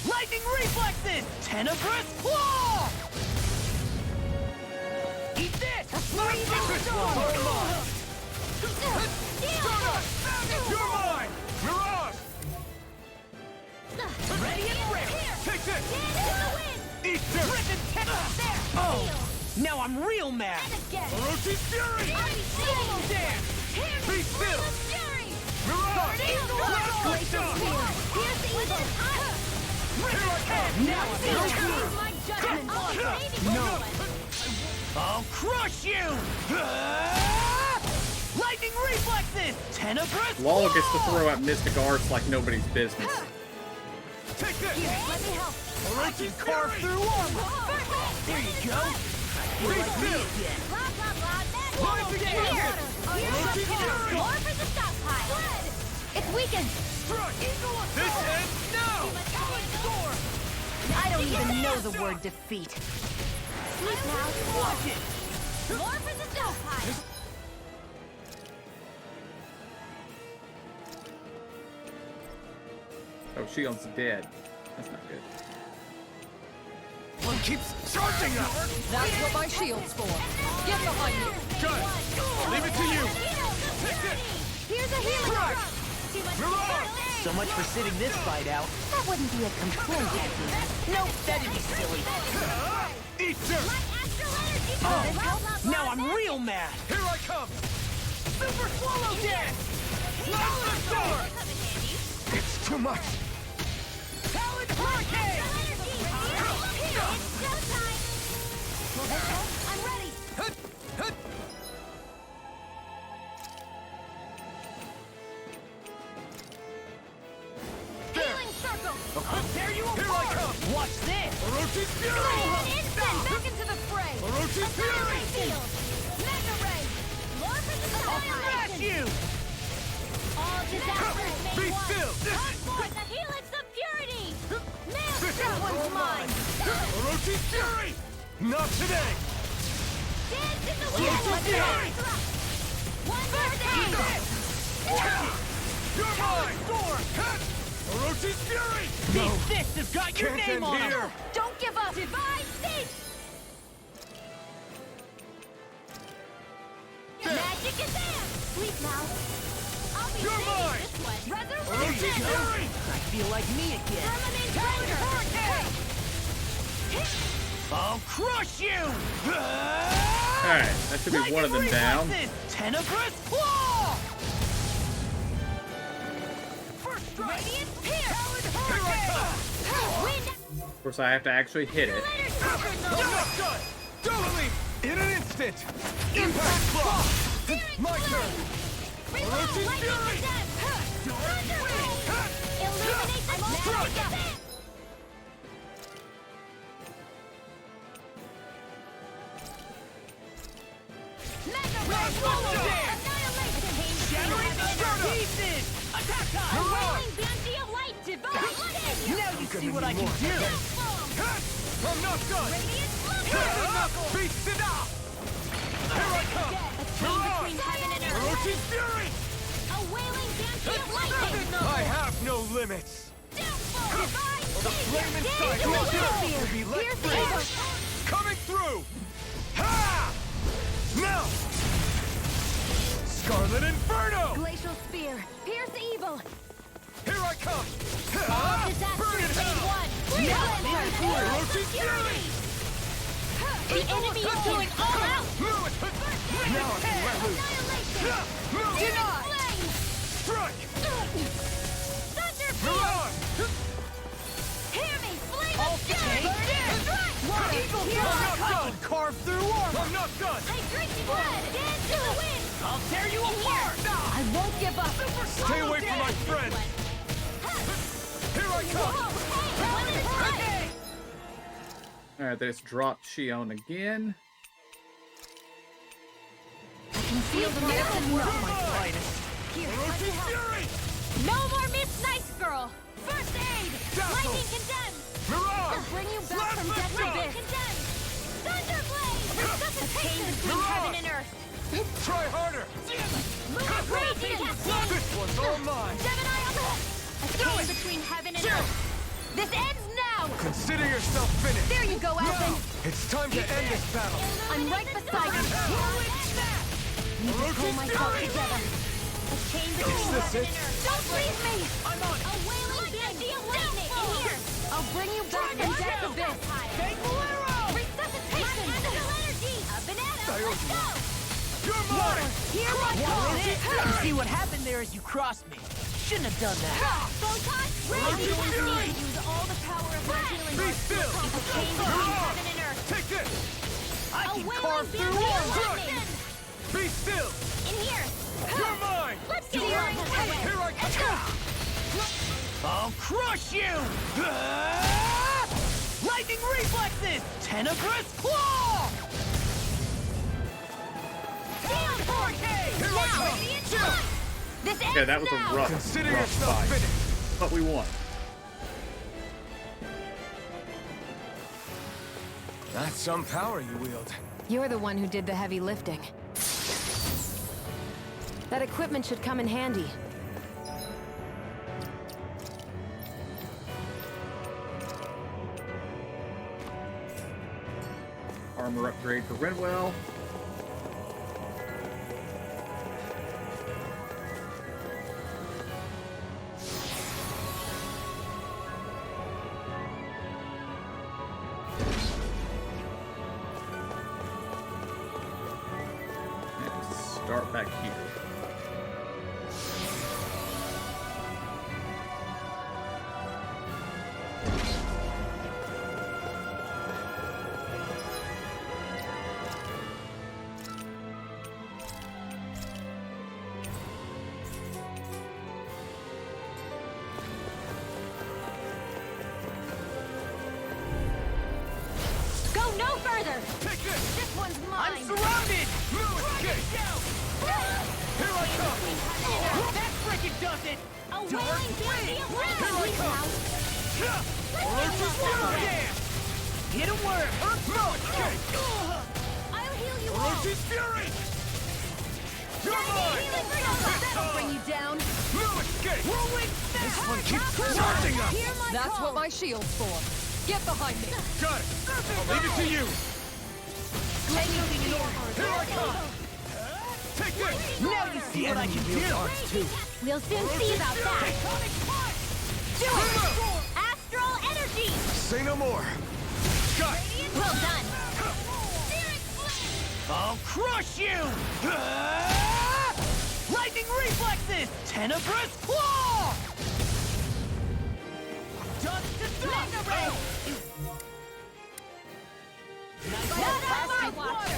Lightning reflexes! Tenebrous claw! Eat this! You're mine! Mirage! Ready and ready! Take this! Eat this! Oh! Now I'm real mad! Orochi's fury! Be still! Mirage! Blast the shot! Now I'm my judgment. No! I'll crush you! Lightning reflexes! Tenebrous Lalo gets to throw out mystic arts like nobody's business. Take this! Here, let me help. I can carve through armor! There you go! Be still! Blah, blah, blah. Rising Here! Fury! Here's your card. More for the stockpile. It's weakened. Strike! This ends now! I don't even know the word defeat. Sleep now. Watch it! More for the stockpile. Oh, Shion's dead. That's not good. One keeps charging us! That's what my shield's for. Get behind me. Good! Leave it to you! Here's a healing Strike! So much for sitting this fight out. That wouldn't be a complaint, Andy. Nope, that'd be silly. Eat dirt! Now I'm real mad! Here I come! Super Swallow Dance! Blast the door! It's too much! Talon Hurricane! I'm ready. Healing circle. I'll tear you Here I apart! come! Watch this! Orochi's Go Fury! ahead, instant. Back into the fray. Orochi's Fury! Field. Mega ray. More for the I'll smash stockpile. you! All disasters may Be one. still! Come for the helix of purity. Nail This that is one's mine. Orochi's Fury! Not today! Dance in the Orochi's Fury! One more day. You're mine! Orochi's Fury! These fists have got your Can't name end on here. them! Don't give up. Divine cease. Magic is there. Sleep now. I'll be You're saving mine. this one. Orochi's Resurrection. Fury! I feel like me again. Permanent Talon trigger. Hurricane! I'll crush you! Alright, that should be one of them down. Tenebrous Claw! Radiant pierce. Here I come! Wind. Of course, I have to actually hit it. I'm not done! Don't leave! In an instant! Impact Claw! My turn! Orochi's Fury! Illuminate the magic. Mega ray. Swallow Dance! Annihilation. Shattering the Stardust! Pieces! Attack A time! whirling banshee of light. Divine tenure. Now you see what I can do! I'm not done! Beast it up! Here I come! A chain between heaven and earth. Orochi's Fury! A wailing banshee of lightning. I have no limits! Downfall. Divine The flame inside Dance in the will wind. be let Here's the free! eagle. Coming through! Ha! Now! Scarlet Inferno! Glacial spear. Pierce evil. Here I come! All Ha! disasters Burn it made out! one. Now! Now! Orochi's Fury! The enemy is going all out. Now I can let loose! Deny. Strike! Thunder Mirage! Hear me. Flame I'll of fury. take Strike. Water! Eagle Here Claw. I come! Carve through armor! I'm not done! I drink blood. Dance in the wind. I'll tear you apart! I won't give up. Stay away from my friend! Here I come! Alright, they just dropped Shion again. I can feel the medicine work. Here, Orochi's Fury! no more Miss Nice Girl. First aid. Dazzle. Lightning condemned. Mirage! I'll bring you back Slash from the death's shock. abyss. Condemned. Thunderblade. Resuscitation between Mirage. heaven and earth. Try harder! Lunar radiance. This one's all mine! Gemini up. A chain between heaven and earth. This ends now. Consider yourself finished! There you go, Elfin. It's time to end this battle! I'm right beside you. Need to pull myself together. A chain between this heaven it? and earth. Don't leave me. I'm on! A wailing banshee of lightning in here. I'll bring you back from death's abyss. Resuscitation. Magical energy. A banana. Let's go. You're mine! Here I What is it? come. See what happened there as you crossed me. Shouldn't have done that. Photon. Ready. Use all the power of my healing Be arts. still! A chain between heaven and earth. Take this! I can carve through all lightning! Be still! In here! You're mine! Let's get your head away! Here I come! I'll crush you! Lightning reflexes! Tenebrous claw! Steel Force! Now, Radiant Punch! This ends Okay, that was now! a rough, Consider rough yourself fight. finished! But we won. That's some power you wield. You're the one who did the heavy lifting. That equipment should come in handy. Armor upgrade for Redwell. And start back here. Go no further! This one's mine! I'm surrounded! Here I come! That frickin' does it! A wailing wind! Here I come! Hit him where it hurts most! I'll heal you all! Orochi's Fury! You're mine! That'll bring you down. No escape! Whirlwind This snap! one keeps charging us! Hear my That's call. what my shield's for. Get behind me. Got it! I'll leave it to you! Here I come! Take this! Now you see what I can do! We'll soon see about that! Do it! Astral energy! Say no more! Got it! Well done! I'll crush you! Lightning reflexes! Tenebrous claw! Dust to dust! Not on my water!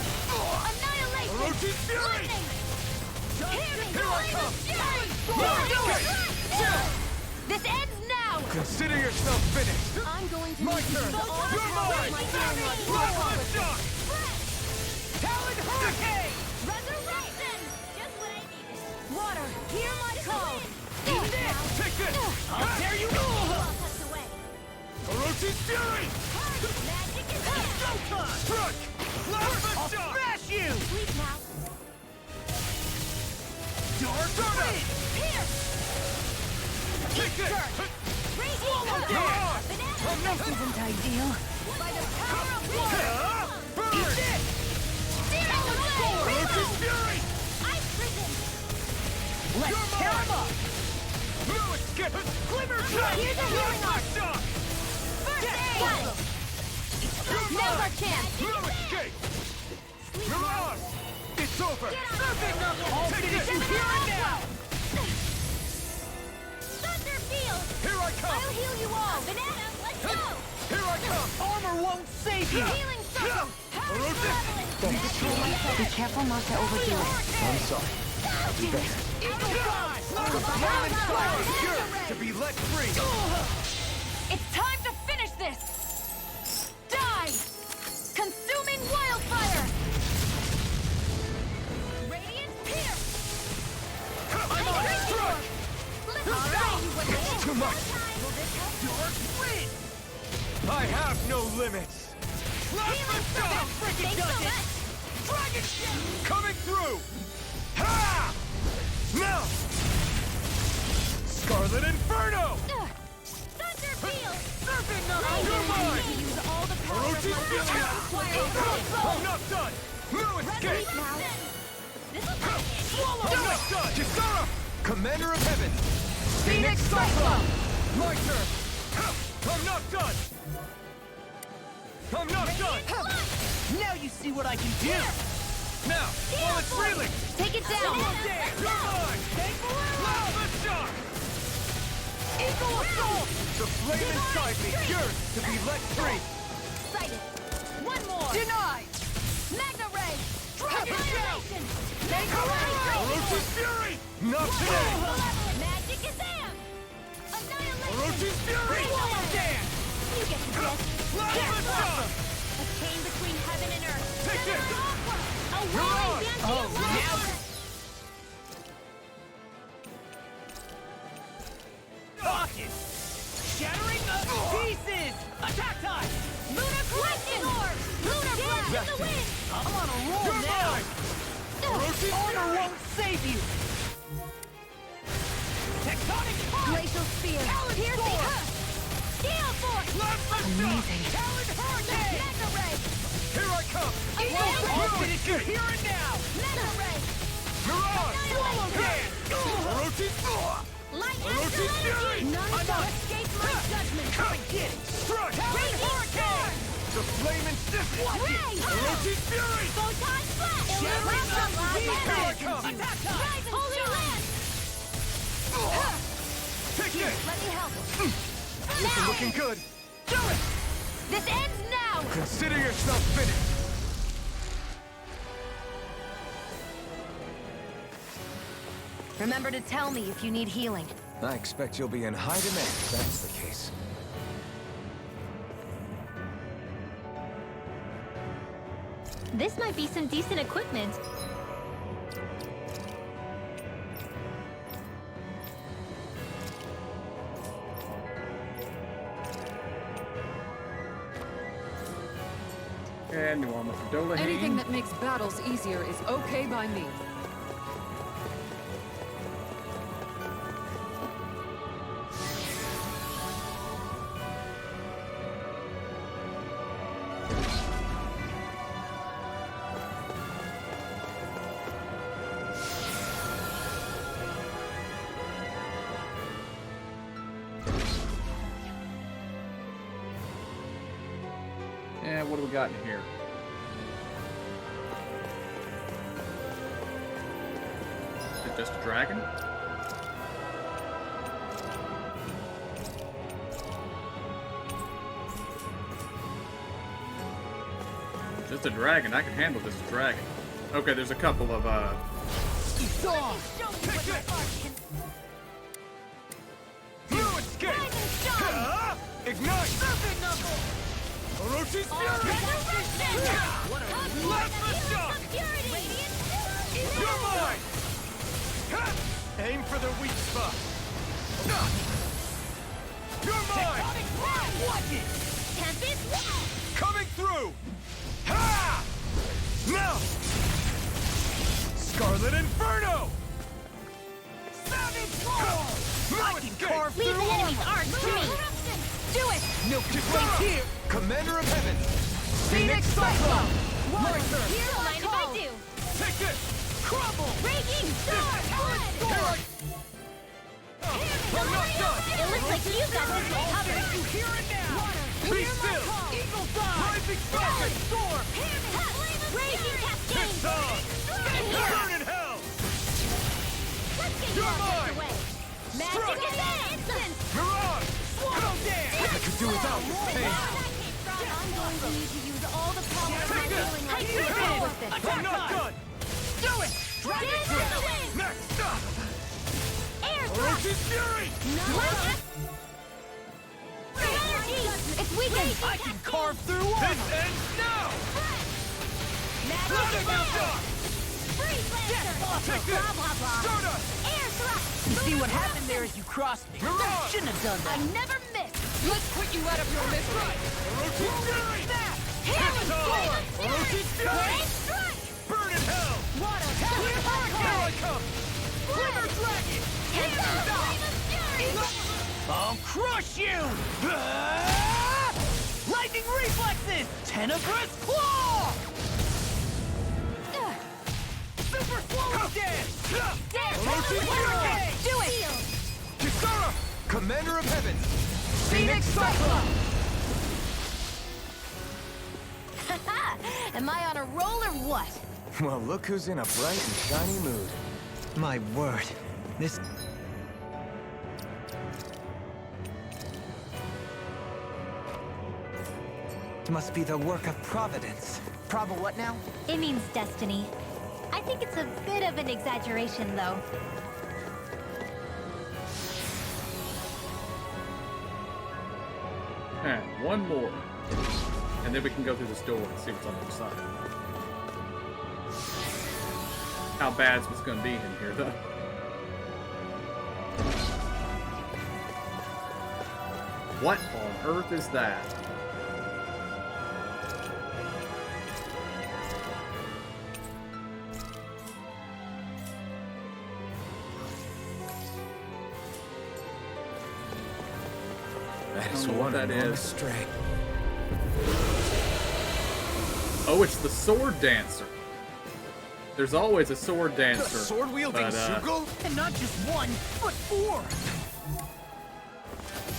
Annihilation! Orochi's Fury! Lightning! Here I come! This ends now! Consider yourself finished! I'm going to My need turn! to use all You're the power mine! of my Aries Plasma shock! Talon hurricane! Resurrection! Just what I needed. Water, hear my call! Take this! I'll tear you Walk us away. Orochi's Fury! Magic is here! Showtime! Truck! Plasma I'll shock! smash you! Sleep now. Dark wind! Pierce! Take this! Radiant You're on! Banana! This isn't ideal. By the power of water! Burn! Eat this! Steal away! Orochi's Fury! Ice prison! Let's tear him up! No escape! Glimmer Here's a healing arc! shock! First aid! Now's our chance! No escape! You're on! It's over! Serpent Knuckle! I'll finish you here and now! Thunder Field! Here I come! I'll heal you all! Banana, let's go! Here I come! Armor won't save you! Healing circle! Power Orochi! Be careful not to overdo it. I'm sorry. I'll do better. Yours to be let free! It's time to finish this! Die! Consuming wildfire! Radiant Pierce! I'm on struck! It's too much! Dark wind! I have no limits! Plasma shock! Frickin' does it! Dragon Shot! Coming through! Ha! Now! Scarlet Inferno! Thunder Field! Serpent Knuckle! You're mine! Use all the power of Orochi's my Fury! I'm not done! No escape! Swallow! I'm not done! Kisara! Commander of Heaven! Phoenix Cyclone! My turn! I'm not done! I'm not done! Now you see what I can do! Now, while it's reeling! Take it down! You're mine! Plasma shock! Eagle assault! The flame inside me yearns to be let free! Sighted! One more! Denied! Orochi's Fury! Not today! Magic is am! Annihilation! Orochi's Fury! Swallow dance! You get the gist. Plasma Shock! A chain between heaven and earth. Take it! A whirling Oh, now... Rocket! Shattering of pieces! Attack time! Lunar lightning orb! Lunar blast in the wind! I'm on a roll You're now! mine! Orochi's Honor Fury! won't save you! Tectonic punch! Glacial spear! Piercing hook! Steel force! Plasma Shock! Talon hurricane! Mega ray! Here I come! I'll finish you here and now! Mega ray! Mirage! Swallow dance! Orochi's Light Orochi's astral Fury! energy! None shall escape my judgment! Come and get it! Strike! Talon hurricane! The flame and stiff! Ray! Orochi's Fury! Photon flash! Shattering of Here I pieces! come! Attack time! Rise and holy land! Take it! Let me help. This is looking good! Do it! This ends now! Consider yourself finished! Remember to tell me if you need healing. I expect you'll be in high demand if that's the case. This might be some decent equipment. And new armor for Dolahane. Anything that makes battles easier is okay by me. And what do we got in here? Is it just a dragon? Just a dragon. I can handle this dragon. Okay, there's a couple of Blue escape! Ignite! Serpent knuckle! Orochi's Fury! Plasma Shock! You're mine! Aim for the weak spot! You're mine! Watch it! Tempest! Coming through! Ha! Now! Scarlet Inferno! Savage Claw! I can carve Leave through the enemy's armor! arms to me! Do it! Milk your place here! Commander of Heaven! Phoenix Cyclone! Warrior! Don't mind if I do! Take this! Crumble! Raging Star! Blood! I'm not done! It looks like you got this one covered! You hear it now! Be still! Eagle Dive! Rising Falcon! Storm! Raging Cascade! It's on! Burn in hell! Let's get You're your mine! offense away! Magic is instant! Mirage! Swallow dance! I could do without this pain! I'm going to need to use all the power I'm Take it! feeling like Take you're it! with this! I'm not done! Do it! Dragon to the wind! Next up! Air thrust! Orochi's Fury! Energy! It's weakened! I can carve through This armor! ends now! Magic Plasma blast! Shock! Freeze Lancer! Take this! Blah, blah, blah. Stardust! Air thrust! You see what happened there as you crossed me? Mirage! Shouldn't have done I that! never miss! Let's put you out of your misery. Orochi's Fury! Healing It's on! Flame of Orochi's Fury! Fury! Rain strike! Burn in hell! Water! Here I come! Glimmer Dragon! Hammer! Flame of Fury! I'll crush you! Lightning reflexes! Tenebrous claw! Super swallow dance! Orochi's Fury! Do it! Kisara! Commander of Heaven! Phoenix Cyclone! Am I on a roll or what? Well, look who's in a bright and shiny mood. My word. This... must be the work of Providence. What now? It means destiny. I think it's a bit of an exaggeration, though. Alright, one more. And then we can go through this door and see what's on the other side. How bad's what's gonna be in here, though. What on earth is that? That is I don't know one what that enormous is. stray. Oh, it's the sword dancer. There's always a sword dancer. The sword-wielding Zoogle? And not just one, but 4!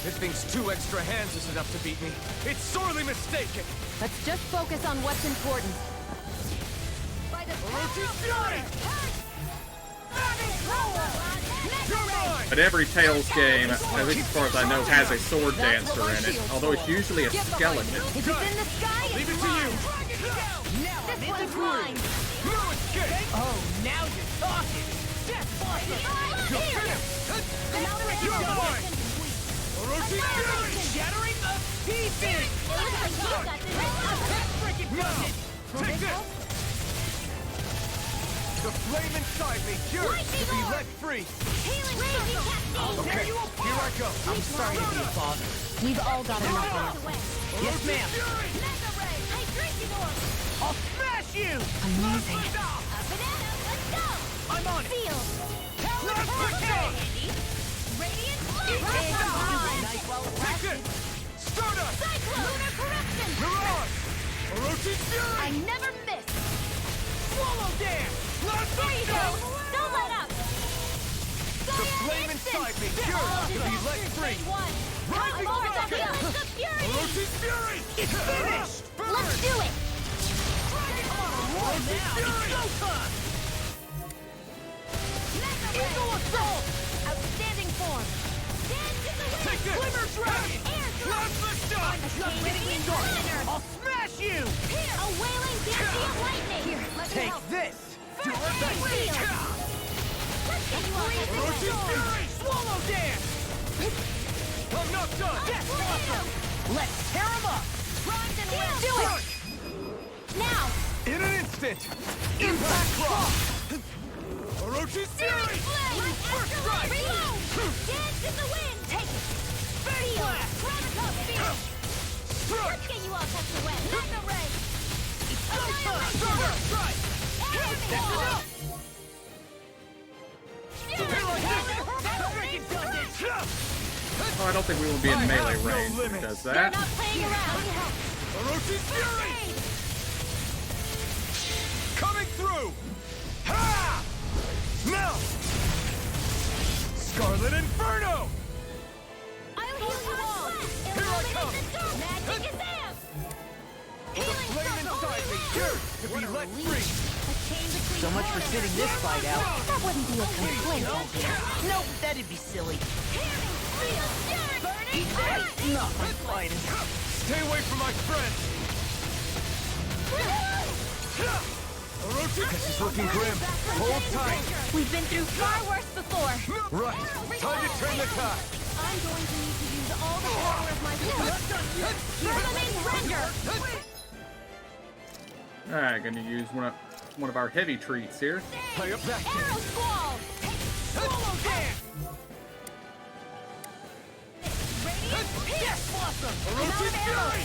It thinks 2 extra hands is enough to beat me. It's sorely mistaken. Let's just focus on what's important. By the But every Tales game, at least as far as I know, has a sword dancer in it. Although it's usually a skeleton. If it's in the sky, Leave it to you. This one's mine. Oh, now you're talking! Death Blossom! Shattering the pieces! Take this! The flame inside me yearns to be let free. Okay, here I go. I'm sorry to be a bother. We've all got enough on our plate. Yes, ma'am. I'll smash you! Amazing. I'm on it! Stardust! Lunar corruption! Mirage! Orochi's Fury! I never miss! Swallow dance! There you go! Don't let up! The flame inside me yearns to be let free! Rising Fury! Orochi's Fury! It's finished! Let's do it! Orochi's Fury! Eagle Assault! Outstanding form! Take this! Glimmer Dragon! Plasma Shot! I'll smash you! A wailing dancing of lightning! Here, let me Take help! this! Let's get you all Orochi's Fury! Swallow dance! I'm not done! Death Blossom! Let's tear him up! Primed and well! Do it! Now! In an instant! Impact Rock! Orochi's Fury! First strike! Reload! Dance in the wind! Take it! Feel! Chronicles Feel! Let's get you all tucked away! Mega Ray! It's go time! First strike! That's enough! Oh, I don't think we will be in melee range if it does that. Not playing around! Orochi's Fury! Coming through! Ha! Now! Scarlet Inferno! I'll heal you all! Here I come! Magic is amp! The flame inside me yearns to be let free! So much for sitting this fight out. That wouldn't be a complaint, Nope, that'd be silly. Not my finest. Stay away from my friend! Orochi! This is looking grim. Hold tight. We've been through far worse before. Right! Time to turn the tide! I'm going to need to use all the power of my force. Firmament Render! Alright, gonna use one of our heavy treats here. Play up that! Arrow Squall! Swallow dance! Death Blossom! Orochi's Fury!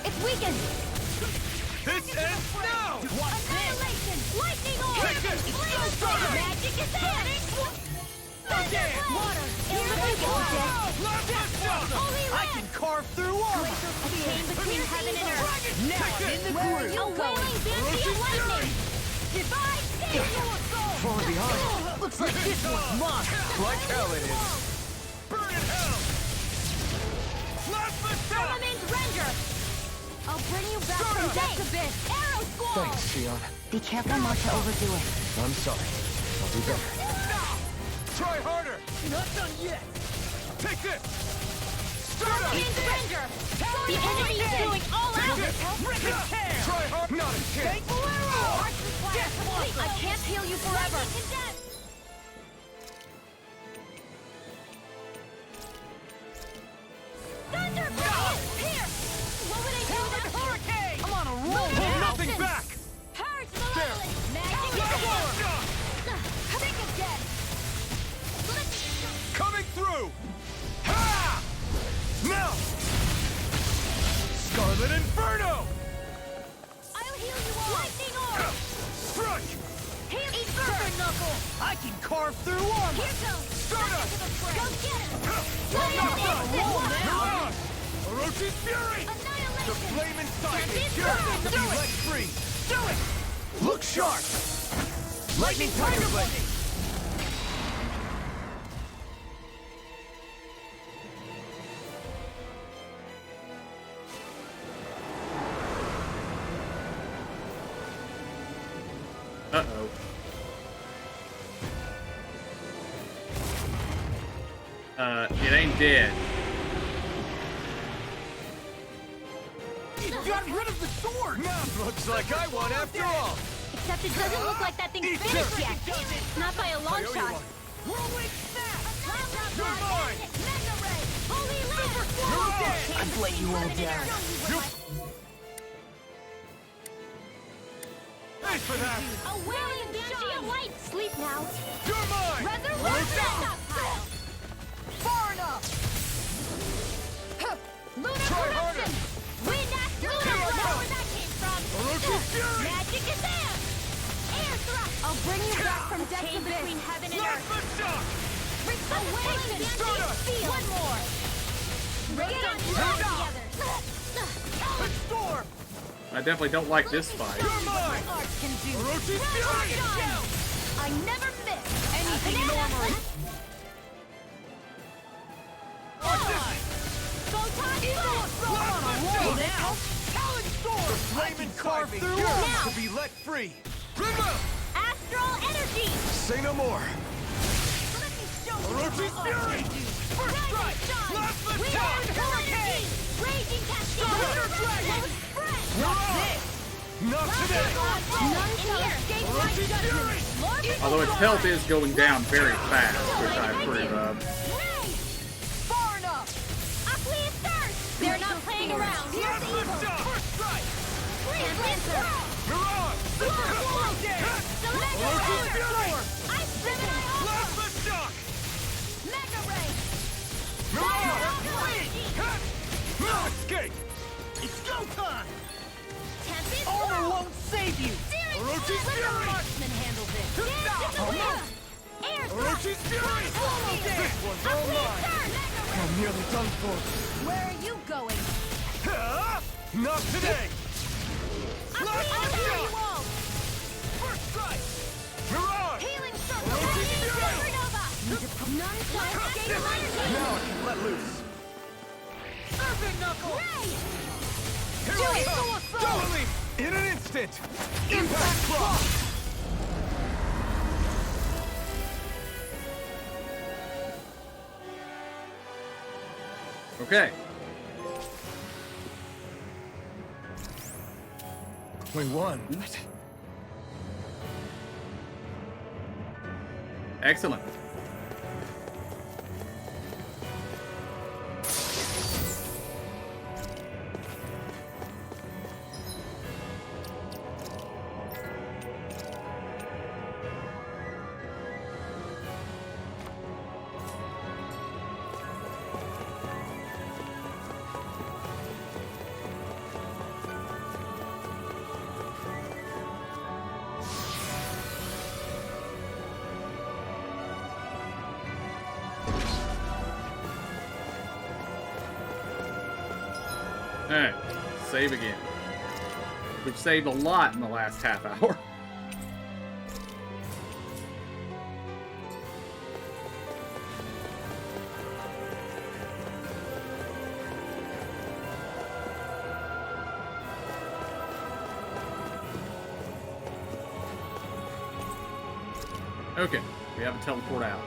It's weakened! This ends now! Annihilation! Lightning Orb! Take this! Flame Storm! Magic is there! Thunder! Water! Holy I can carve through armor. A chain between heaven and earth! Now I'm in the groove. A wailing Banshee of lightning! Divide Eagle Assault! Far behind. Looks like this one's mine. Like hell it is! Burn in hell! Plasma Shot! Firmament Render! I'll bring you back from Death's Abyss! Arrow Squall! Thanks, Xion. Be careful not to overdo it. I'm sorry. I'll do better. Try harder! Not done yet. Take this! Firmament Render! The enemy is going all out! Try hard! Not a chance! I can't forever! Thunder Blast! Here! What would I do without hurricane? I'm on a roll now! Hold nothing back! Purge Malevolence! Magic Think again! Coming through! Ha! Now! Scarlet Inferno! I'll heal you all! Lightning Orb! Crush! Heal Berserk Knuckle! I can carve through armor! Here goes! Stardust! Into the fray! Go get him! Mirage! Orochi's Fury! The flame inside me yearns to be let free! Do it! Look sharp! Lightning Tiger Blade! Uh-oh. It ain't dead. You got rid of the sword! Looks like I won after all! Except it doesn't look like that thing's finished yet. Not by a long shot. Whirlwind Snap! You're mine! Mega Ray! Holy Land! I'd let you all down. Thanks for that! A wailing banshee of light! Sleep now! You're mine! Resurrection! Stockpile! Far enough! Lunar Corruption! Wind Astral Lunar Know where that came from! Orochi's Fury! Magic is there! Air Thrust! I'll bring you back from depths in between heaven and earth! Plasma Shock! A wailing banshee field! One more! Raise on together! Storm! I definitely don't like this fight. You're mine! Art can do! Orochi's Fury! I never miss! Anything in armory! Roll now! Talon Sword! The flame inside me yearns to be let free! Remove! Astral Energy! Say no more! Let me show you Orochi's what art Fury! can do. First strike! Plasma Shock! Hurricane! Raging Cascade! Thunder Dragon! Not today! None shall escape my judgment! Although its health is going down very fast, which I approve of. Far enough! Aqueous Thirst! They're not playing around! Here's the evil! First strike! Champion Throw! Mirage! Orochi's Fury! Ice Gemini Alpha! Plasma Shock! Mega Ray! Mirage! No escape! It's go time! Tempest Armor Swirl! won't save you! Orochi's Let the Fury! marksman handle this! Stop! Dance in the wind! Air Thrust! Orochi's Fury! This one's all mine! I'm nearly done for. Where are you going? Not today! I'll heal you all! First strike! Mirage! Healing Circle! Orochi's Fury! Supernova! None shall escape my team! Now I can let loose. Serpent Knuckle! Ray! Here we go! Double leap! In an instant! Impact Block! Okay. We won. Excellent. Alright, save again. We've saved a lot in the last half hour. Okay, we have a teleport out.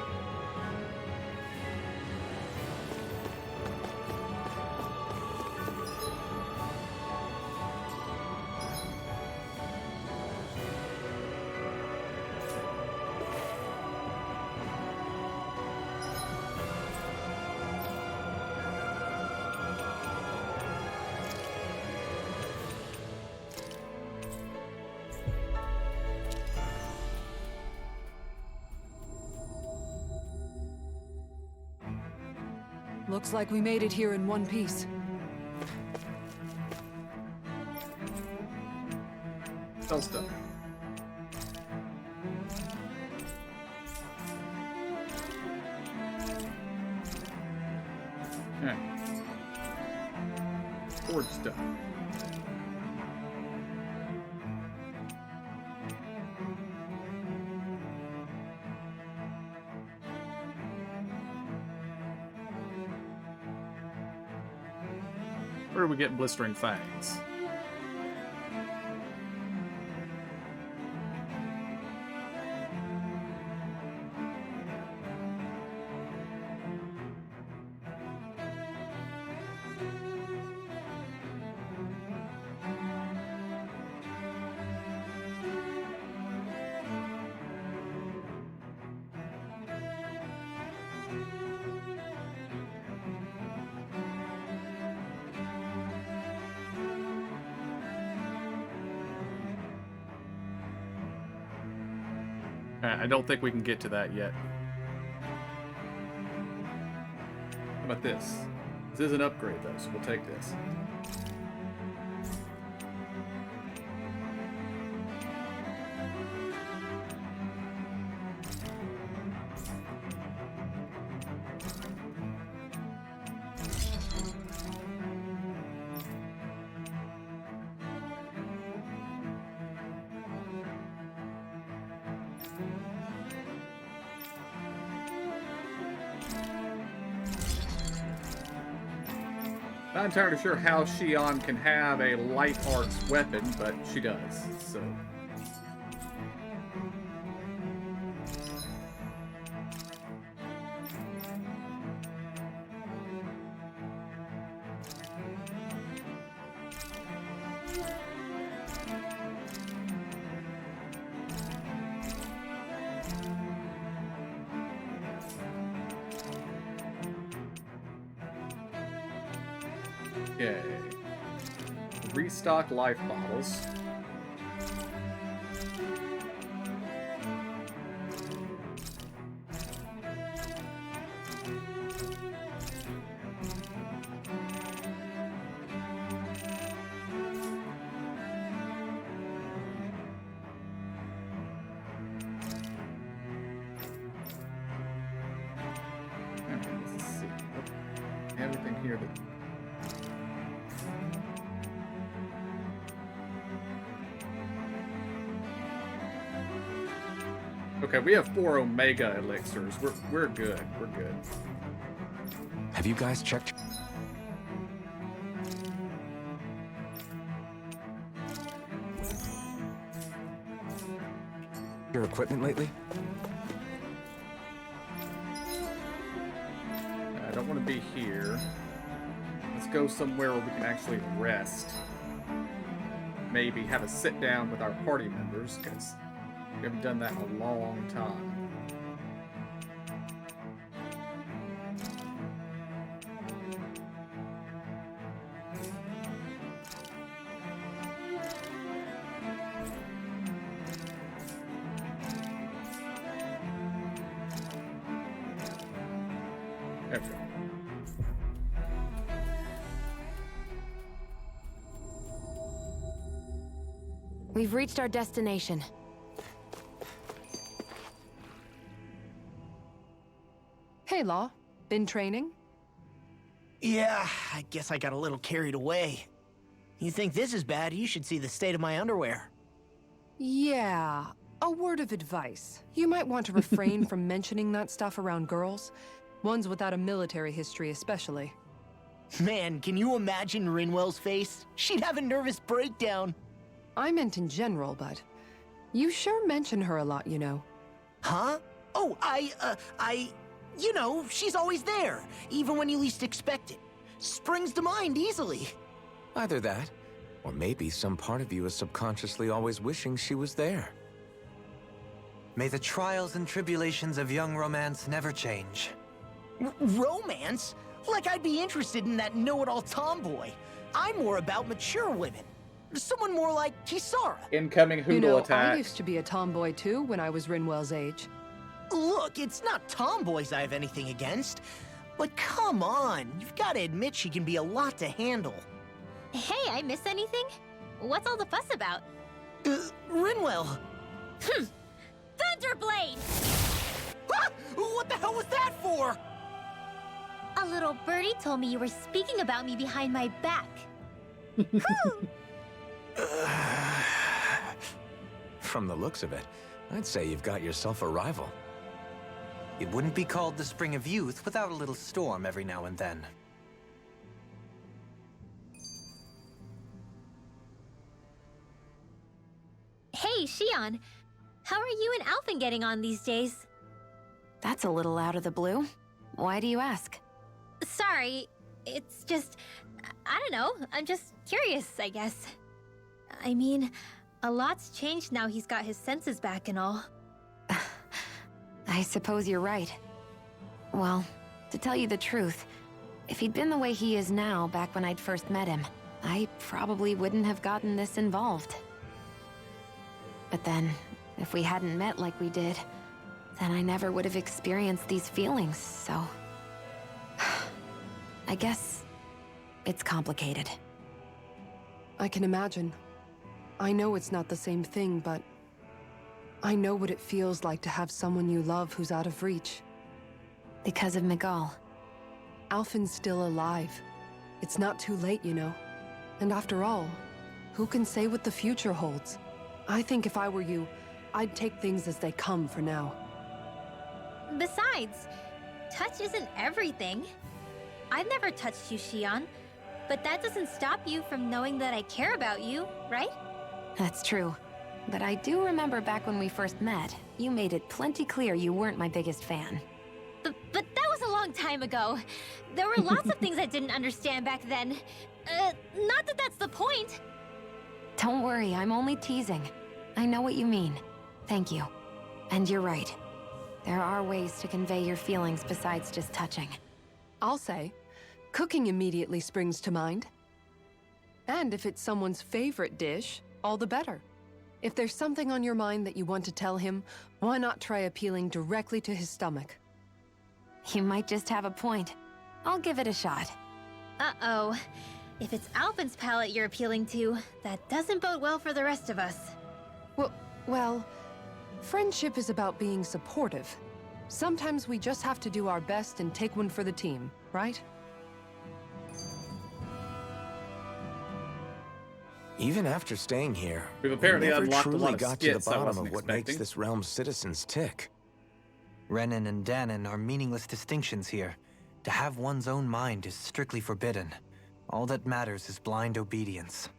Looks like we made it here in one piece. Spell stuff. Okay. Forge stuff. Where are we getting blistering fangs? I don't think we can get to that yet. How about this? This is an upgrade, though, so we'll take this. Not entirely sure how Xion can have a light arts weapon, but she does, so. Okay. Restock life bottles. Let's see. Everything here that. Okay, we have 4 Omega elixirs. We're good. We're good. Have you guys checked your equipment lately? I don't want to be here. Let's go somewhere where we can actually rest. Maybe have a sit down with our party members, because we haven't done that in a long time. There we go. We've reached our destination. Hey, Law. Been training? Yeah, I guess I got a little carried away. You think this is bad, you should see the state of my underwear. Yeah. A word of advice. You might want to refrain from mentioning that stuff around girls. Ones without a military history especially. Man, can you imagine Rinwell's face? She'd have a nervous breakdown. I meant in general, but you sure mention her a lot, you know. Huh? Oh, you know, she's always there, even when you least expect it. Springs to mind easily. Either that, or maybe some part of you is subconsciously always wishing she was there. May the trials and tribulations of young romance never change. Romance? Like I'd be interested in that know-it-all tomboy. I'm more about mature women. Someone more like Kisara. Incoming Hoodle You know, attack. I used to be a tomboy too when I was Rinwell's age. Look, it's not tomboys I have anything against, But come on, you've got to admit she can be a lot to handle. Hey, I miss anything? What's all the fuss about? Rinwell. Thunderblade! Ah! What the hell was that for? A little birdie told me you were speaking about me behind my back. From the looks of it, I'd say you've got yourself a rival. It wouldn't be called the Spring of Youth without a little storm every now and then. Hey, Shion. How are you and Alphen getting on these days? That's a little out of the blue. Why do you ask? Sorry, it's just... I don't know, I'm just curious, I guess. I mean, a lot's changed now he's got his senses back and all. I suppose you're right. Well, to tell you the truth, if he'd been the way he is now back when I'd first met him, I probably wouldn't have gotten this involved. But then, if we hadn't met like we did, then I never would have experienced these feelings, so... I guess it's complicated. I can imagine. I know it's not the same thing, but I know what it feels like to have someone you love who's out of reach. Because of Miguel. Alphen's still alive. It's not too late, you know. And after all, who can say what the future holds? I think if I were you, I'd take things as they come for now. Besides, touch isn't everything. I've never touched you, Shion, but that doesn't stop you from knowing that I care about you, right? That's true. But I do remember back when we first met, you made it plenty clear you weren't my biggest fan. But that was a long time ago. There were lots of things I didn't understand back then. Not that that's the point. Don't worry, I'm only teasing. I know what you mean. Thank you. And you're right. There are ways to convey your feelings besides just touching. I'll say, cooking immediately springs to mind. And if it's someone's favorite dish, all the better. If there's something on your mind that you want to tell him, why not try appealing directly to his stomach? You might just have a point. I'll give it a shot. Uh-oh. If it's Alphen's palate you're appealing to, that doesn't bode well for the rest of us. Well, friendship is about being supportive. Sometimes we just have to do our best and take one for the team, right? Even after staying here, We've apparently we never unlocked a truly lot of got to the skits I bottom wasn't of what makes expecting. this realm's citizens tick. Renan and Danon are meaningless distinctions here. To have one's own mind is strictly forbidden. All that matters is blind obedience.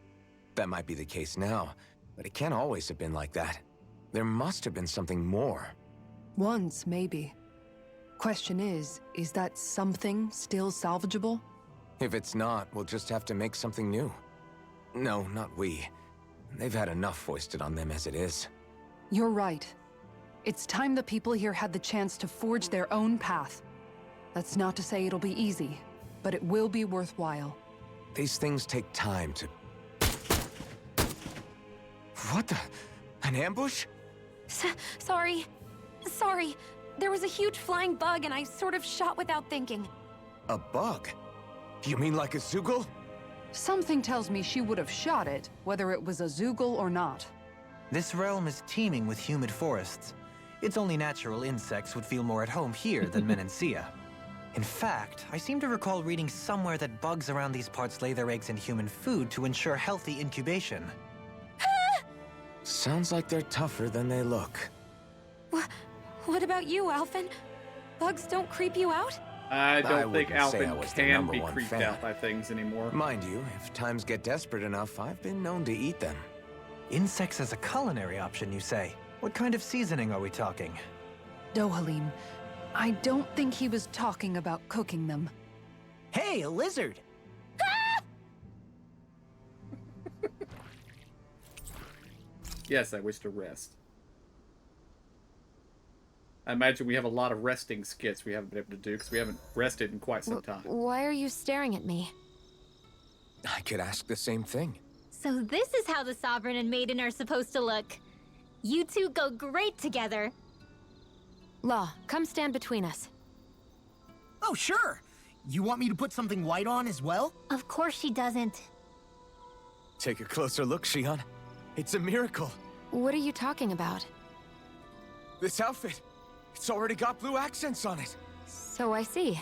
That might be the case now, but it can't always have been like that. There must have been something more. Once, maybe. Question is that something still salvageable? If it's not, we'll just have to make something new. No, not we. They've had enough foisted on them as it is. You're right. It's time the people here had the chance to forge their own path. That's not to say it'll be easy, but it will be worthwhile. These things take time to... What the... An ambush? Sorry. There was a huge flying bug and I sort of shot without thinking. A bug? You mean like a Zoogle? Something tells me she would have shot it, whether it was a Zoogle or not. This realm is teeming with humid forests. It's only natural insects would feel more at home here than Menancia. In fact, I seem to recall reading somewhere that bugs around these parts lay their eggs in human food to ensure healthy incubation. Sounds like they're tougher than they look. What about you, Alphen? Bugs don't creep you out? I don't think wouldn't say I Alphen was the can number be one creeped fan. out by things anymore. Mind you, if times get desperate enough, I've been known to eat them. Insects as a culinary option, you say? What kind of seasoning are we talking? Dohalim, I don't think he was talking about cooking them. Hey, a lizard! Yes, I wish to rest. I imagine we have a lot of resting skits we haven't been able to do because we haven't rested in quite some time. Why are you staring at me? I could ask the same thing. So this is how the Sovereign and Maiden are supposed to look. You two go great together. Law, come stand between us. Oh, sure. You want me to put something white on as well? Of course she doesn't. Take a closer look, Shion. It's a miracle. What are you talking about? This outfit, it's already got blue accents on it. So I see.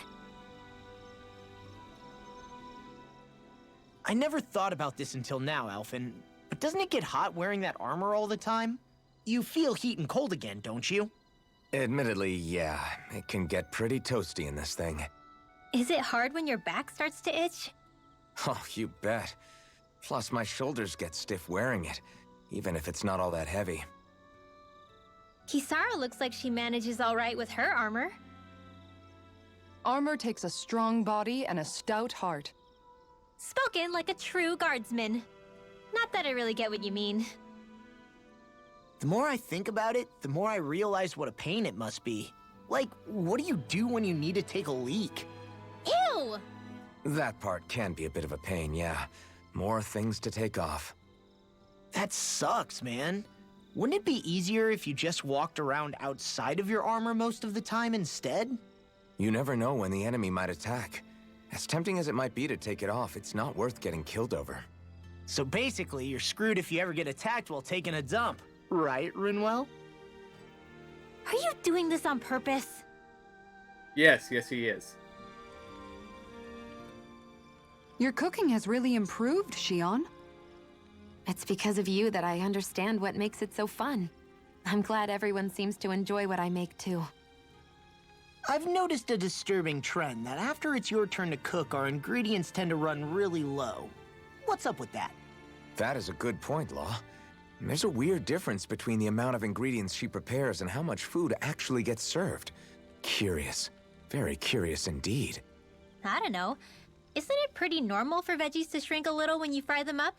I never thought about this until now, Alphen. But doesn't it get hot wearing that armor all the time? You feel heat and cold again, don't you? Admittedly, yeah. It can get pretty toasty in this thing. Is it hard when your back starts to itch? Oh, you bet. Plus, my shoulders get stiff wearing it, even if it's not all that heavy. Kisara looks like she manages all right with her armor. Armor takes a strong body and a stout heart. Spoken like a true guardsman. Not that I really get what you mean. The more I think about it, the more I realize what a pain it must be. Like, what do you do when you need to take a leak? Ew! That part can be a bit of a pain, yeah. More things to take off. That sucks, man. Wouldn't it be easier if you just walked around outside of your armor most of the time instead? You never know when the enemy might attack. As tempting as it might be to take it off, it's not worth getting killed over. So basically, you're screwed if you ever get attacked while taking a dump. Right, Rinwell? Are you doing this on purpose? Yes, he is. Your cooking has really improved, Shion. It's because of you that I understand what makes it so fun. I'm glad everyone seems to enjoy what I make too. I've noticed a disturbing trend that after it's your turn to cook, our ingredients tend to run really low. What's up with that? That is a good point, Law. There's a weird difference between the amount of ingredients she prepares and how much food actually gets served. Curious. Very curious indeed. I don't know. Isn't it pretty normal for veggies to shrink a little when you fry them up?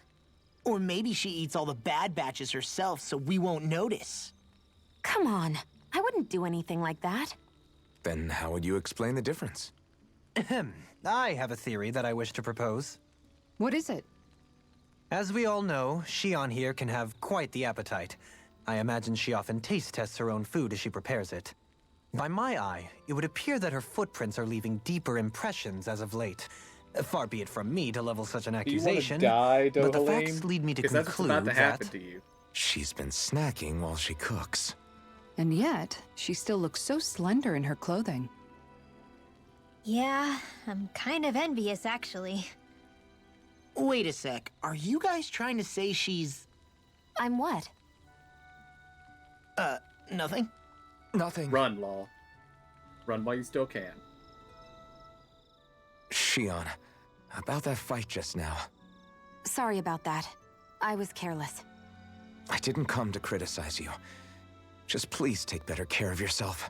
Or maybe she eats all the bad batches herself so we won't notice. Come on. I wouldn't do anything like that. Then how would you explain the difference? Ahem. I have a theory that I wish to propose. What is it? As we all know, Shion here can have quite the appetite. I imagine she often taste tests her own food as she prepares it. By my eye, it would appear that her footprints are leaving deeper impressions as of late. Far be it from me to level such an accusation, but the facts lead me to conclude that she's been snacking while she cooks. And yet, she still looks so slender in her clothing. Yeah, I'm kind of envious, actually. Wait a sec. Are you guys trying to say she's... I'm what? Nothing. Nothing. Run, Law. Run while you still can. Shion, about that fight just now. Sorry about that. I was careless. I didn't come to criticize you. Just please take better care of yourself.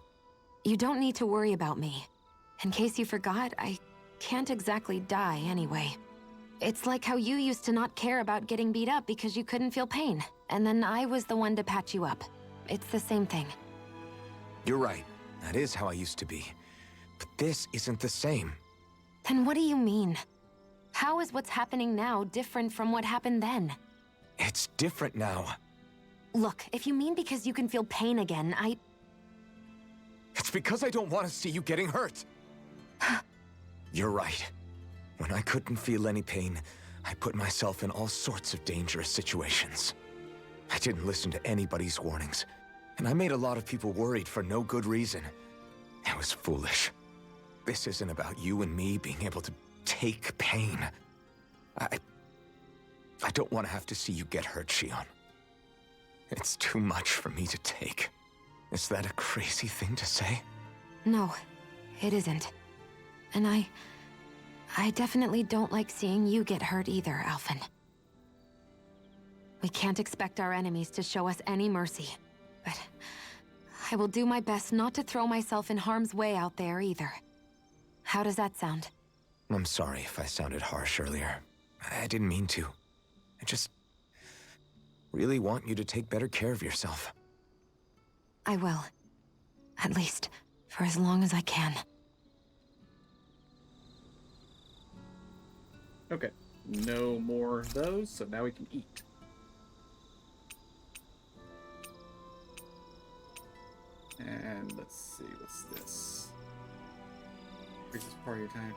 You don't need to worry about me. In case you forgot, I can't exactly die anyway. It's like how you used to not care about getting beat up because you couldn't feel pain, and then I was the one to patch you up. It's the same thing. You're right. That is how I used to be. But this isn't the same. Then what do you mean? How is what's happening now different from what happened then? It's different now. Look, if you mean because you can feel pain again, It's because I don't want to see you getting hurt. You're right. When I couldn't feel any pain, I put myself in all sorts of dangerous situations. I didn't listen to anybody's warnings, and I made a lot of people worried for no good reason. It was foolish. This isn't about you and me being able to take pain. I don't want to have to see you get hurt, Shion. It's too much for me to take. Is that a crazy thing to say? No, it isn't. And I definitely don't like seeing you get hurt either, Alphen. We can't expect our enemies to show us any mercy, but I will do my best not to throw myself in harm's way out there either. How does that sound? I'm sorry if I sounded harsh earlier. I didn't mean to. I just really want you to take better care of yourself. I will. At least, for as long as I can. Okay, no more of those, so now we can eat. And let's see, what's this? Increases party attack.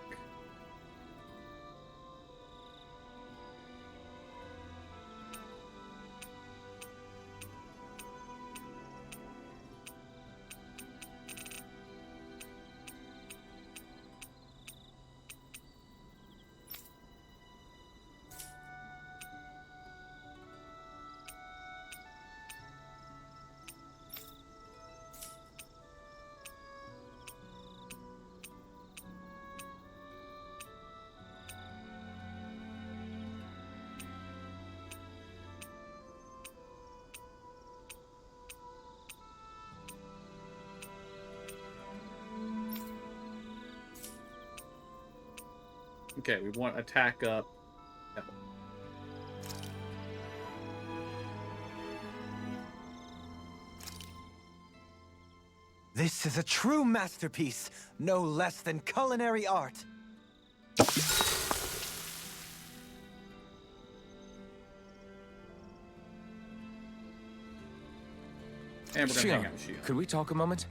Okay, we want attack up. Yep. This is a true masterpiece, no less than culinary art. And we're gonna hang out Shion, with Shion. could we talk a moment?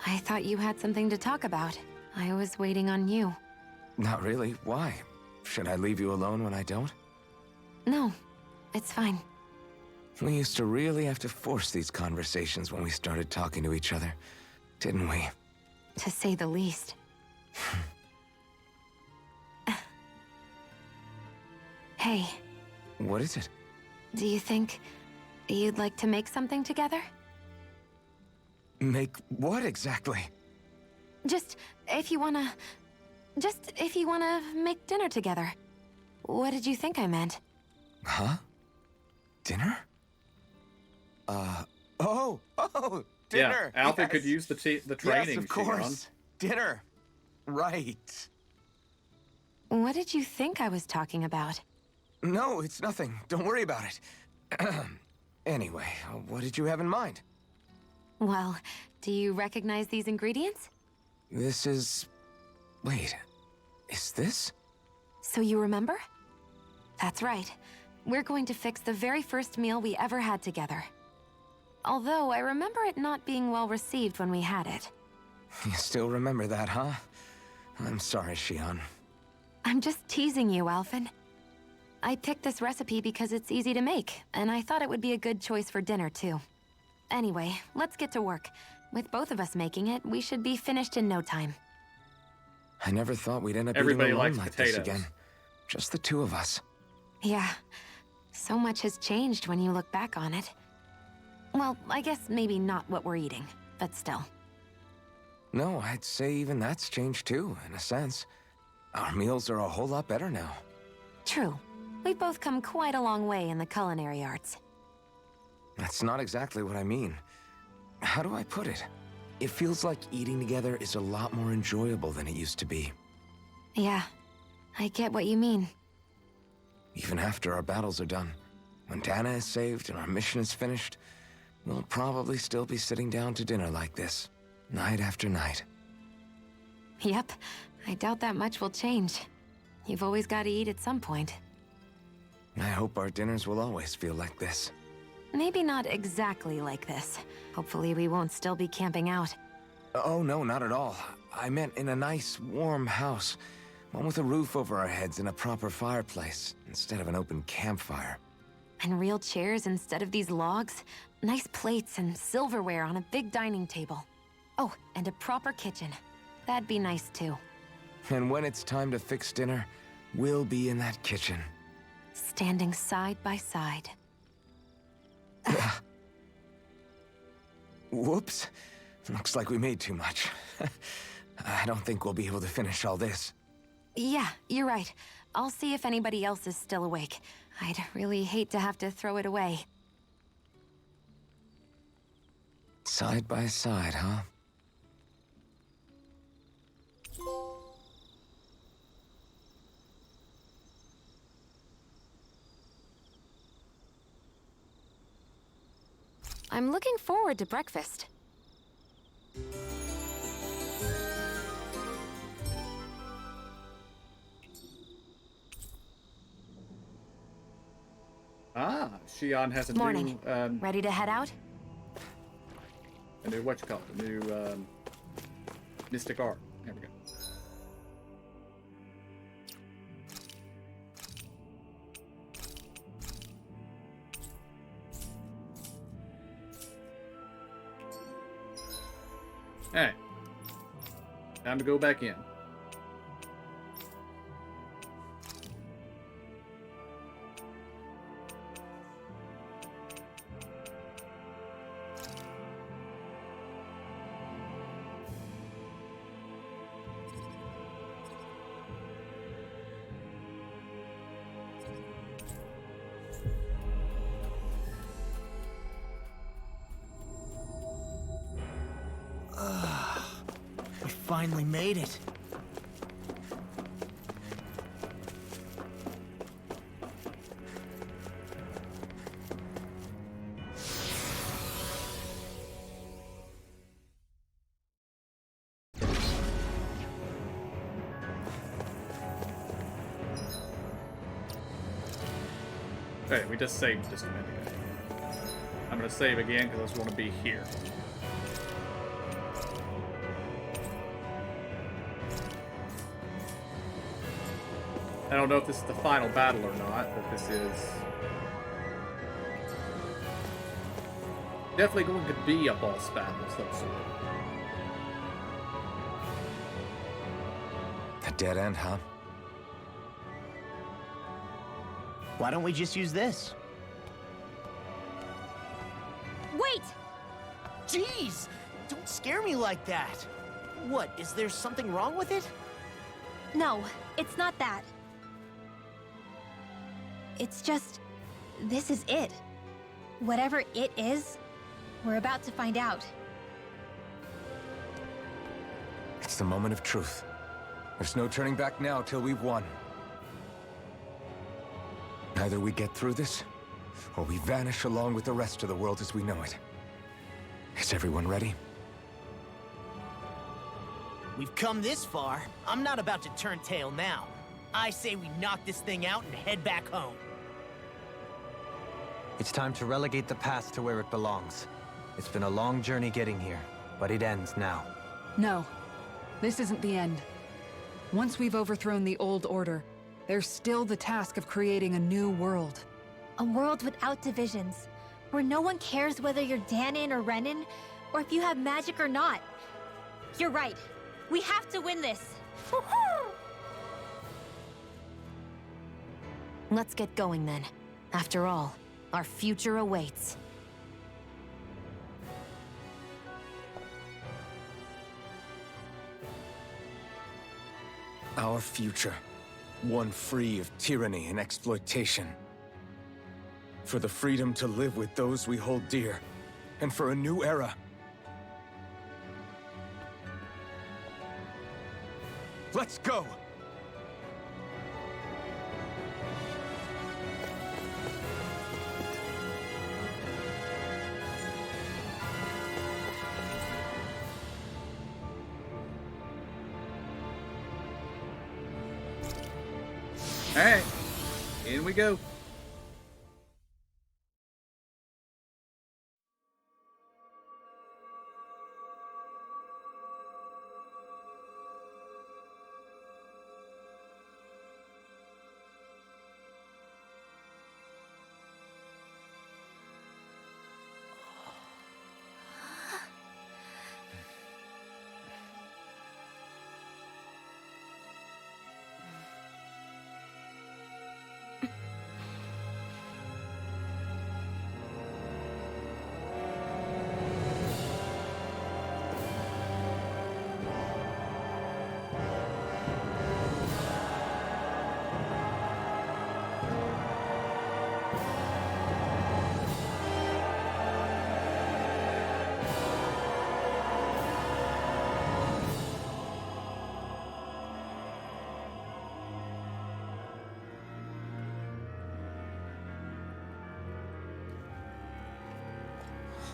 I thought you had something to talk about. I was waiting on you. Not really. Why? Should I leave you alone when I don't? No, it's fine. We used to really have to force these conversations when we started talking to each other, didn't we? To say the least. Hey, What is it? do you think you'd like to make something together? Make what exactly? Just if you wanna make dinner together. What did you think I meant? Huh? Dinner? Oh, dinner! Yeah, Alpha Yes. could use the training. Yes, of course. Dinner. Right. What did you think I was talking about? No, it's nothing. Don't worry about it. Anyway, what did you have in mind? Well, do you recognize these ingredients? This is... Wait, is this? So you remember? That's right. We're going to fix the very first meal we ever had together. Although I remember it not being well received when we had it. You still remember that, huh? I'm sorry, Shion. I'm just teasing you, Alphen. I picked this recipe because it's easy to make, and I thought it would be a good choice for dinner, too. Anyway, let's get to work. With both of us making it, we should be finished in no time. I never thought we'd end up Everybody eating alone likes like potatoes. this again. Just the two of us. Yeah, so much has changed when you look back on it. Well, I guess maybe not what we're eating, but still. No, I'd say even that's changed too, in a sense. Our meals are a whole lot better now. True. We've both come quite a long way in the culinary arts. That's not exactly what I mean. How do I put it? It feels like eating together is a lot more enjoyable than it used to be. Yeah, I get what you mean. Even after our battles are done, when Dana is saved and our mission is finished, we'll probably still be sitting down to dinner like this, night after night. Yep, I doubt that much will change. You've always got to eat at some point. I hope our dinners will always feel like this. Maybe not exactly like this. Hopefully we won't still be camping out. Oh, no, not at all. I meant in a nice, warm house. One with a roof over our heads and a proper fireplace, instead of an open campfire. And real chairs instead of these logs. Nice plates and silverware on a big dining table. Oh, and a proper kitchen. That'd be nice too. And when it's time to fix dinner, we'll be in that kitchen. Standing side by side. Whoops. Looks like we made too much. I don't think we'll be able to finish all this. Yeah, you're right. I'll see if anybody else is still awake. I'd really hate to have to throw it away. Side by side, huh? I'm looking forward to breakfast. Ah, Shion has a Morning. new... Ready to head out? new what you call it, a new mystic art. There we go. Alright. Time to go back in. We finally made it. Okay, we just saved just a minute ago. I'm gonna save again because I just want to be here. I don't know if this is the final battle or not, but this is definitely going to be a boss battle of some sort. A dead end, huh? Why don't we just use this? Wait! Jeez! Don't scare me like that! What, is there something wrong with it? No, it's not that. It's just, this is it. Whatever it is, we're about to find out. It's the moment of truth. There's no turning back now till we've won. Either we get through this, or we vanish along with the rest of the world as we know it. Is everyone ready? We've come this far. I'm not about to turn tail now. I say we knock this thing out and head back home. It's time to relegate the past to where it belongs. It's been a long journey getting here, but it ends now. No, this isn't the end. Once we've overthrown the old order, there's still the task of creating a new world. A world without divisions, where no one cares whether you're Danon or Renan, or if you have magic or not. You're right. We have to win this. Let's get going then. After all, our future awaits. Our future. One free of tyranny and exploitation. For the freedom to live with those we hold dear. And for a new era. Let's go! Alright, in we go.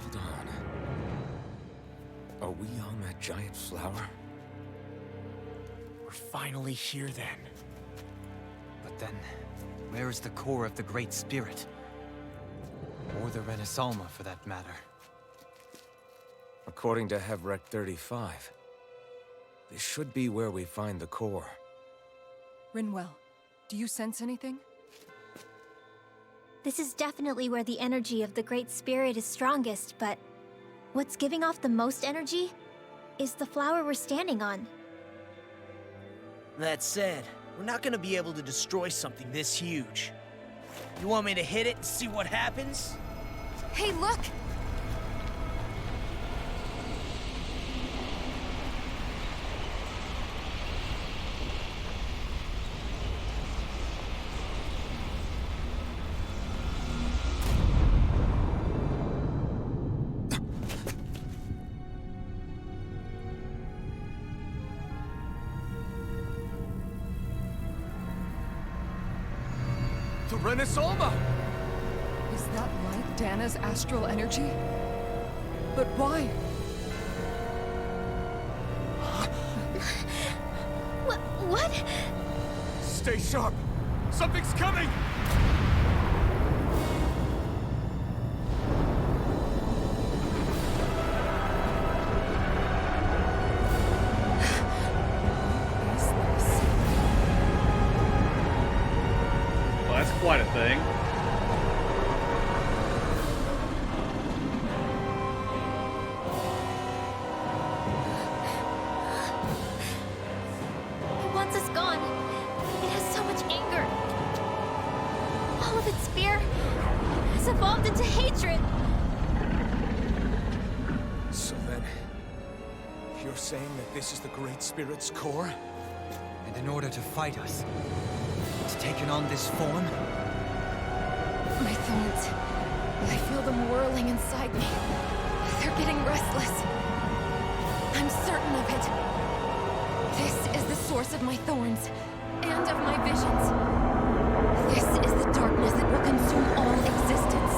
Hold on. Are we on that giant flower? We're finally here then. But then, where is the core of the Great Spirit? Or the Renaissance, for that matter? According to Hevrek 35, this should be where we find the core. Rinwell, do you sense anything? This is definitely where the energy of the Great Spirit is strongest, but what's giving off the most energy is the flower we're standing on. That said, we're not gonna be able to destroy something this huge. You want me to hit it and see what happens? Hey, look! The Renasolma! Is that like Dana's astral energy? But why? What? Stay sharp! Something's coming! Well, that's quite a thing. It wants us gone. It has so much anger. All of its fear has evolved into hatred. So then, you're saying that this is the Great Spirit's core? And in order to fight us, it's taken on this form? My thorns. I feel them whirling inside me. They're getting restless. I'm certain of it. This is the source of my thorns, and of my visions. This is the darkness that will consume all existence.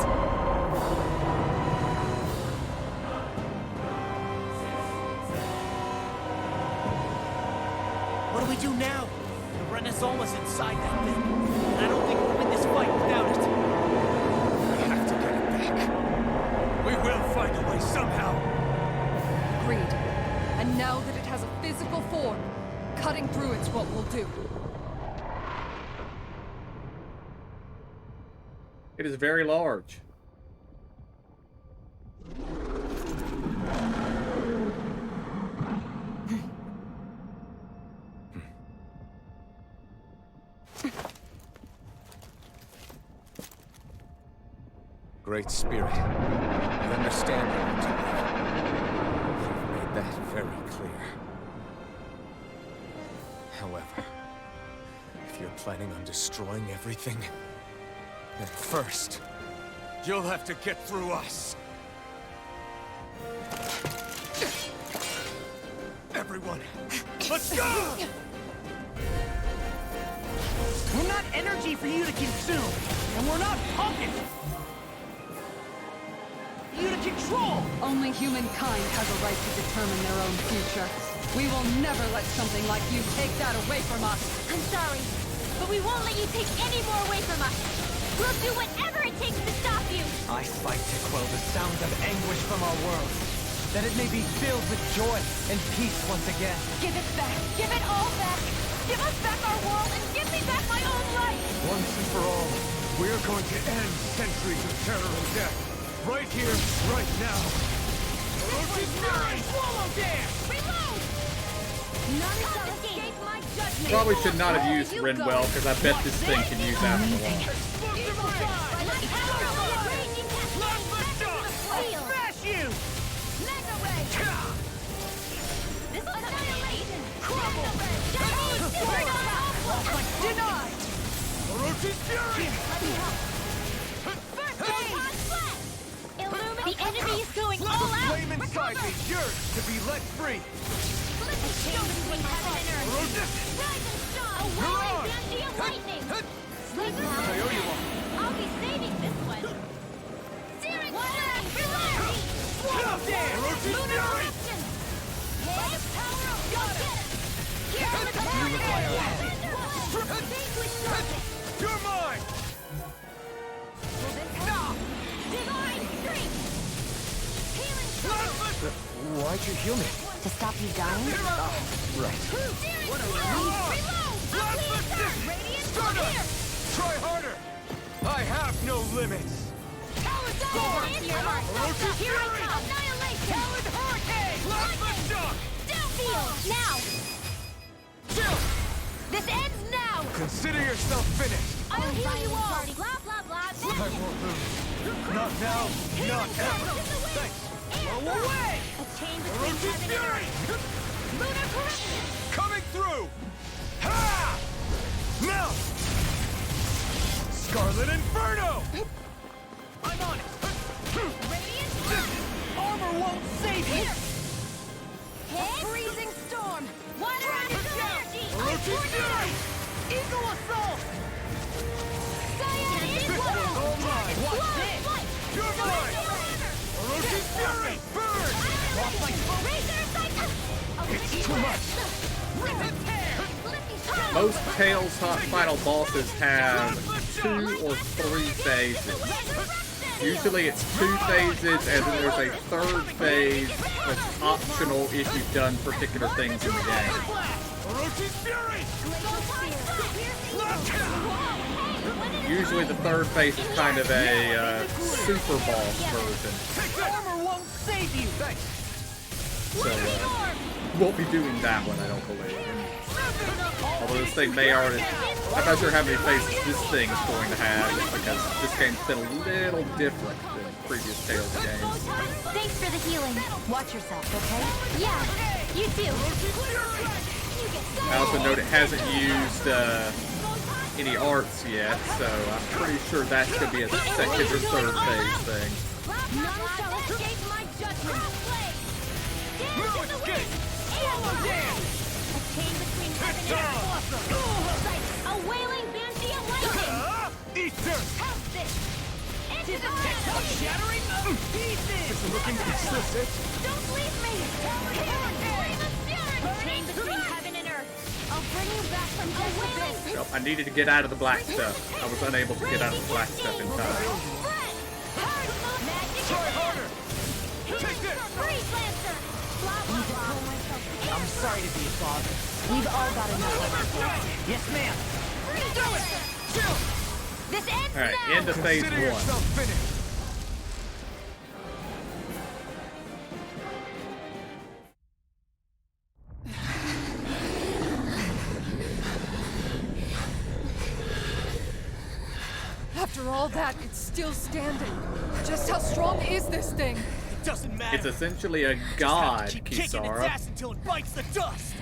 What do we do now? The Renasolma's inside that thing. I don't think we'll win this fight without it. We have to get it back. We will find a way somehow. Agreed. And now that it has a physical form, cutting through it's what we'll do. It is very large. Great Spirit, I understand you want to live. You've made that very clear. However, if you're planning on destroying everything, then first, You'll have to get through us. Everyone, let's go! We're not energy for you to consume, and we're not pumpkin for you to control! Only humankind has a right to determine their own future. We will never let something like you take that away from us. I'm sorry, but we won't let you take any more away from us. We'll do whatever it takes to stop you. I fight to quell the sounds of anguish from our world, that it may be filled with joy and peace once again. Give it back. Give it all back. Give us back our world and give me back my own life. Once and for all, we're going to end centuries of terror and death. Right here, right now. Swallow dance! Reload! None shall escape my judgment. Probably should not have used Rinwell, because I bet this thing can use Afterlife. Smash you! Mega Ray! This annihilation! Crumble! Chinese Supernova! Denied! Orochi's Fury! Let me help! First Photon Flash! Illuminate! The enemy is going all The out! flame inside me yearns to be let free! Split the shield between heaven and earth! Orochi! Rise and shine! A whirling banshee of lightning! Sleep now! I owe you one. I'll be saving this one! Searing Flash! Beware! Swallow dance! Orochi's Lunar Fury! eruption! Hey, power of God! Here on the You require a head. You're mine! Divine strength! Healing right, you're human. To stop you dying? Right. What a relief! Start up! Try harder! I have no limits! Talon Here I come! Annihilation! Talon Hurricane! Plasma shock! Downfield! Now! Chill! This ends now! Consider yourself finished! I'll heal you all! Blah, blah, blah! I won't lose. Not now, not ever! Thanks! Blow away! A chain between heaven and earth! Lunar correction! Coming through! Ha! Now! Scarlet Inferno! I'm on it! Radiant! Armor won't save you! Here! Hit! Freezing storm! Water energy! Orochi Fury! Eagle Assault! Cyan Oh my! Watch this! You're mine! Orochi Fury! Burn! It's too much! Most Tales final bosses have 2 or 3 phases. Usually it's 2 phases, and then there's a 3rd phase that's optional if you've done particular things in the game. Usually the 3rd phase is kind of a super boss version. Armor won't save you! So, won't be doing that one, I don't believe. Although this thing may already... I'm not sure how many phases this thing is going to have, because this game's been a little different than previous Tales games. Thanks for the healing. Watch yourself, okay? Yeah, you too. I also note it hasn't used any arts yet, so I'm pretty sure that could be a 2nd or 3rd phase thing. None shall escape my judgment. No escape! A chain between heaven and earth. A wailing banshee of lightning. Easter! How's this? Into the Shattering pieces! Is it looking consistent? Don't leave me! A chain between heaven and earth. I'll bring you back from death abyss. Nope, I needed to get out of the black stuff. I was unable to get out of the black stuff in time. Try harder! Take this! Freeze Lancer! Blah, blah, blah. I'm sorry to be a father. We've all got enough on our plates. Yes, ma'am. Do it! Chill! This ends Alright, now! into phase Consider 1. yourself finished! After all that, it's still standing. Just how strong is this thing? It doesn't matter. It's essentially a god, Keep kicking its Kisara. ass until it bites the dust.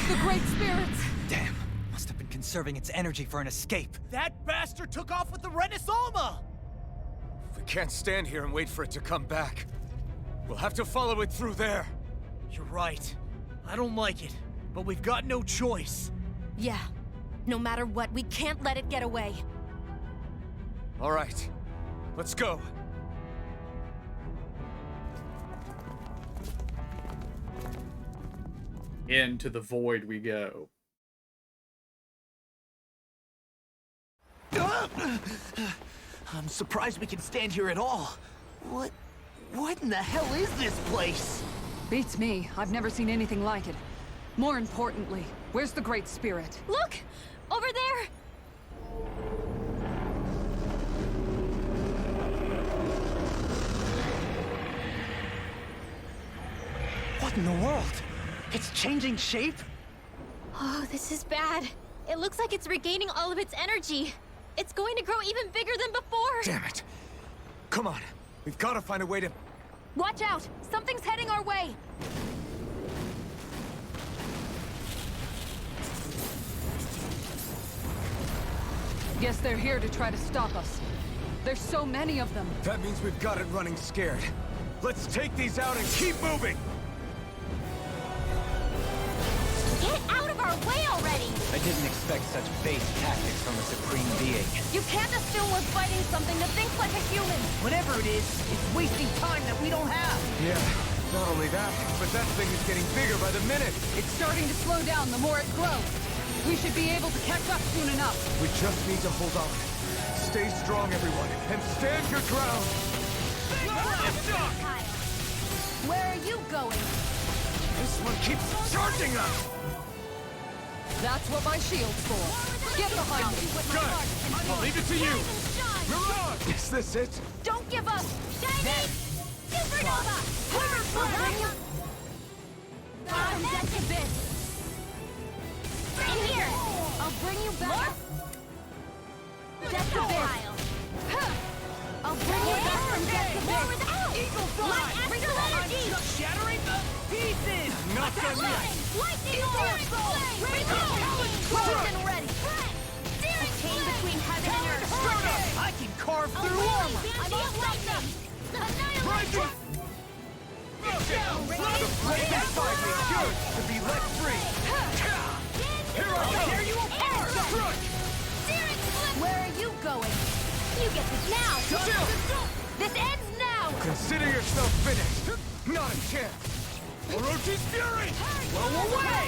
The Great Spirits! Damn, must have been conserving its energy for an escape. That bastard took off with the Renis Alma! We can't stand here and wait for it to come back. We'll have to follow it through there. You're right. I don't like it, but we've got no choice. Yeah. No matter what, we can't let it get away. All right, let's go. Into the void we go. I'm surprised we can stand here at all. What in the hell is this place? Beats me. I've never seen anything like it. More importantly, where's the Great Spirit? Look! Over there! What in the world? It's changing shape? Oh, this is bad. It looks like it's regaining all of its energy. It's going to grow even bigger than before. Damn it. Come on, we've got to find a way to... Watch out! Something's heading our way! Guess they're here to try to stop us. There's so many of them. That means we've got it running scared. Let's take these out and keep moving! Get out of our way already! I didn't expect such base tactics from a supreme being. You can't assume we're fighting something that thinks like a human! Whatever it is, it's wasting time that we don't have. Yeah, Not only that, but that thing is getting bigger by the minute. It's starting to slow down the more it grows. We should be able to catch up soon enough. We just need to hold on. Stay strong, everyone, and stand your ground. Where are you going? This one keeps charging us. That's what my shield's for. Get behind me. Good. I'll leave it to you. Mirage! Is this it? Don't give up! Shiny! Supernova! Powerful! That's a bit. In here! I'll bring you back. That's a bit. I'll bring you back from Death Abyss. Eagle Fly! Crystal energy! Shattering the pieces! Not done yet! Lightning Soul! Poison ready! Chain between heaven and earth. I can carve through armor! I'm all lightning! Annihilate! The flame inside me yearns to be let free. Here I come! Tear you apart! Where are you going? You get this now! This ends now! Consider yourself finished. Not a chance. Orochi's fury! Blow away!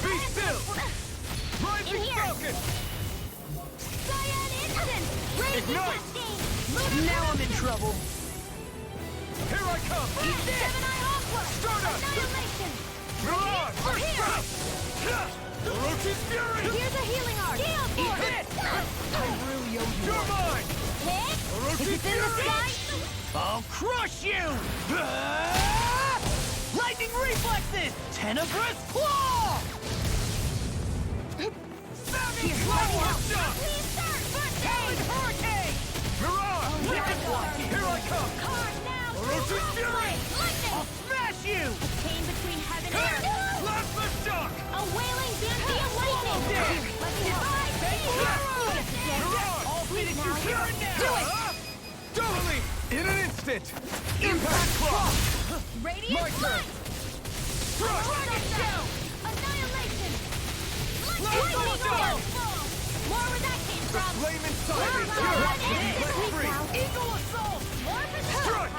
Be still! Rising Falcon! Cyan instant! Ignite! Now I'm in trouble. Here I come! Gemini Aqua! Stardust! Annihilation! Mirage! Here! Orochi's fury! Here's a healing art! Gale Force! I really owe you You're one. mine! Hit! Orochi's Is it in the fury! sky? I'll crush you! Lightning reflexes! Tenebrous claw! Savvy Flower Shot! Please, sir! First aid! Hurricane! Mirage! Here I come! Card now! Orochi's fury! Lightning! I'll smash you! Chain between heaven and earth! Blast the shock! A wailing Danthea lightning! Let's Mirage! I'll finish you here and now! Do it! Totally! In an instant! Impact Claw! Radiant My turn! light! Target shell! Annihilation! Lightning storm! More where that came The from! flame inside me yearns to be let free! Eagle assault! More for the Strike!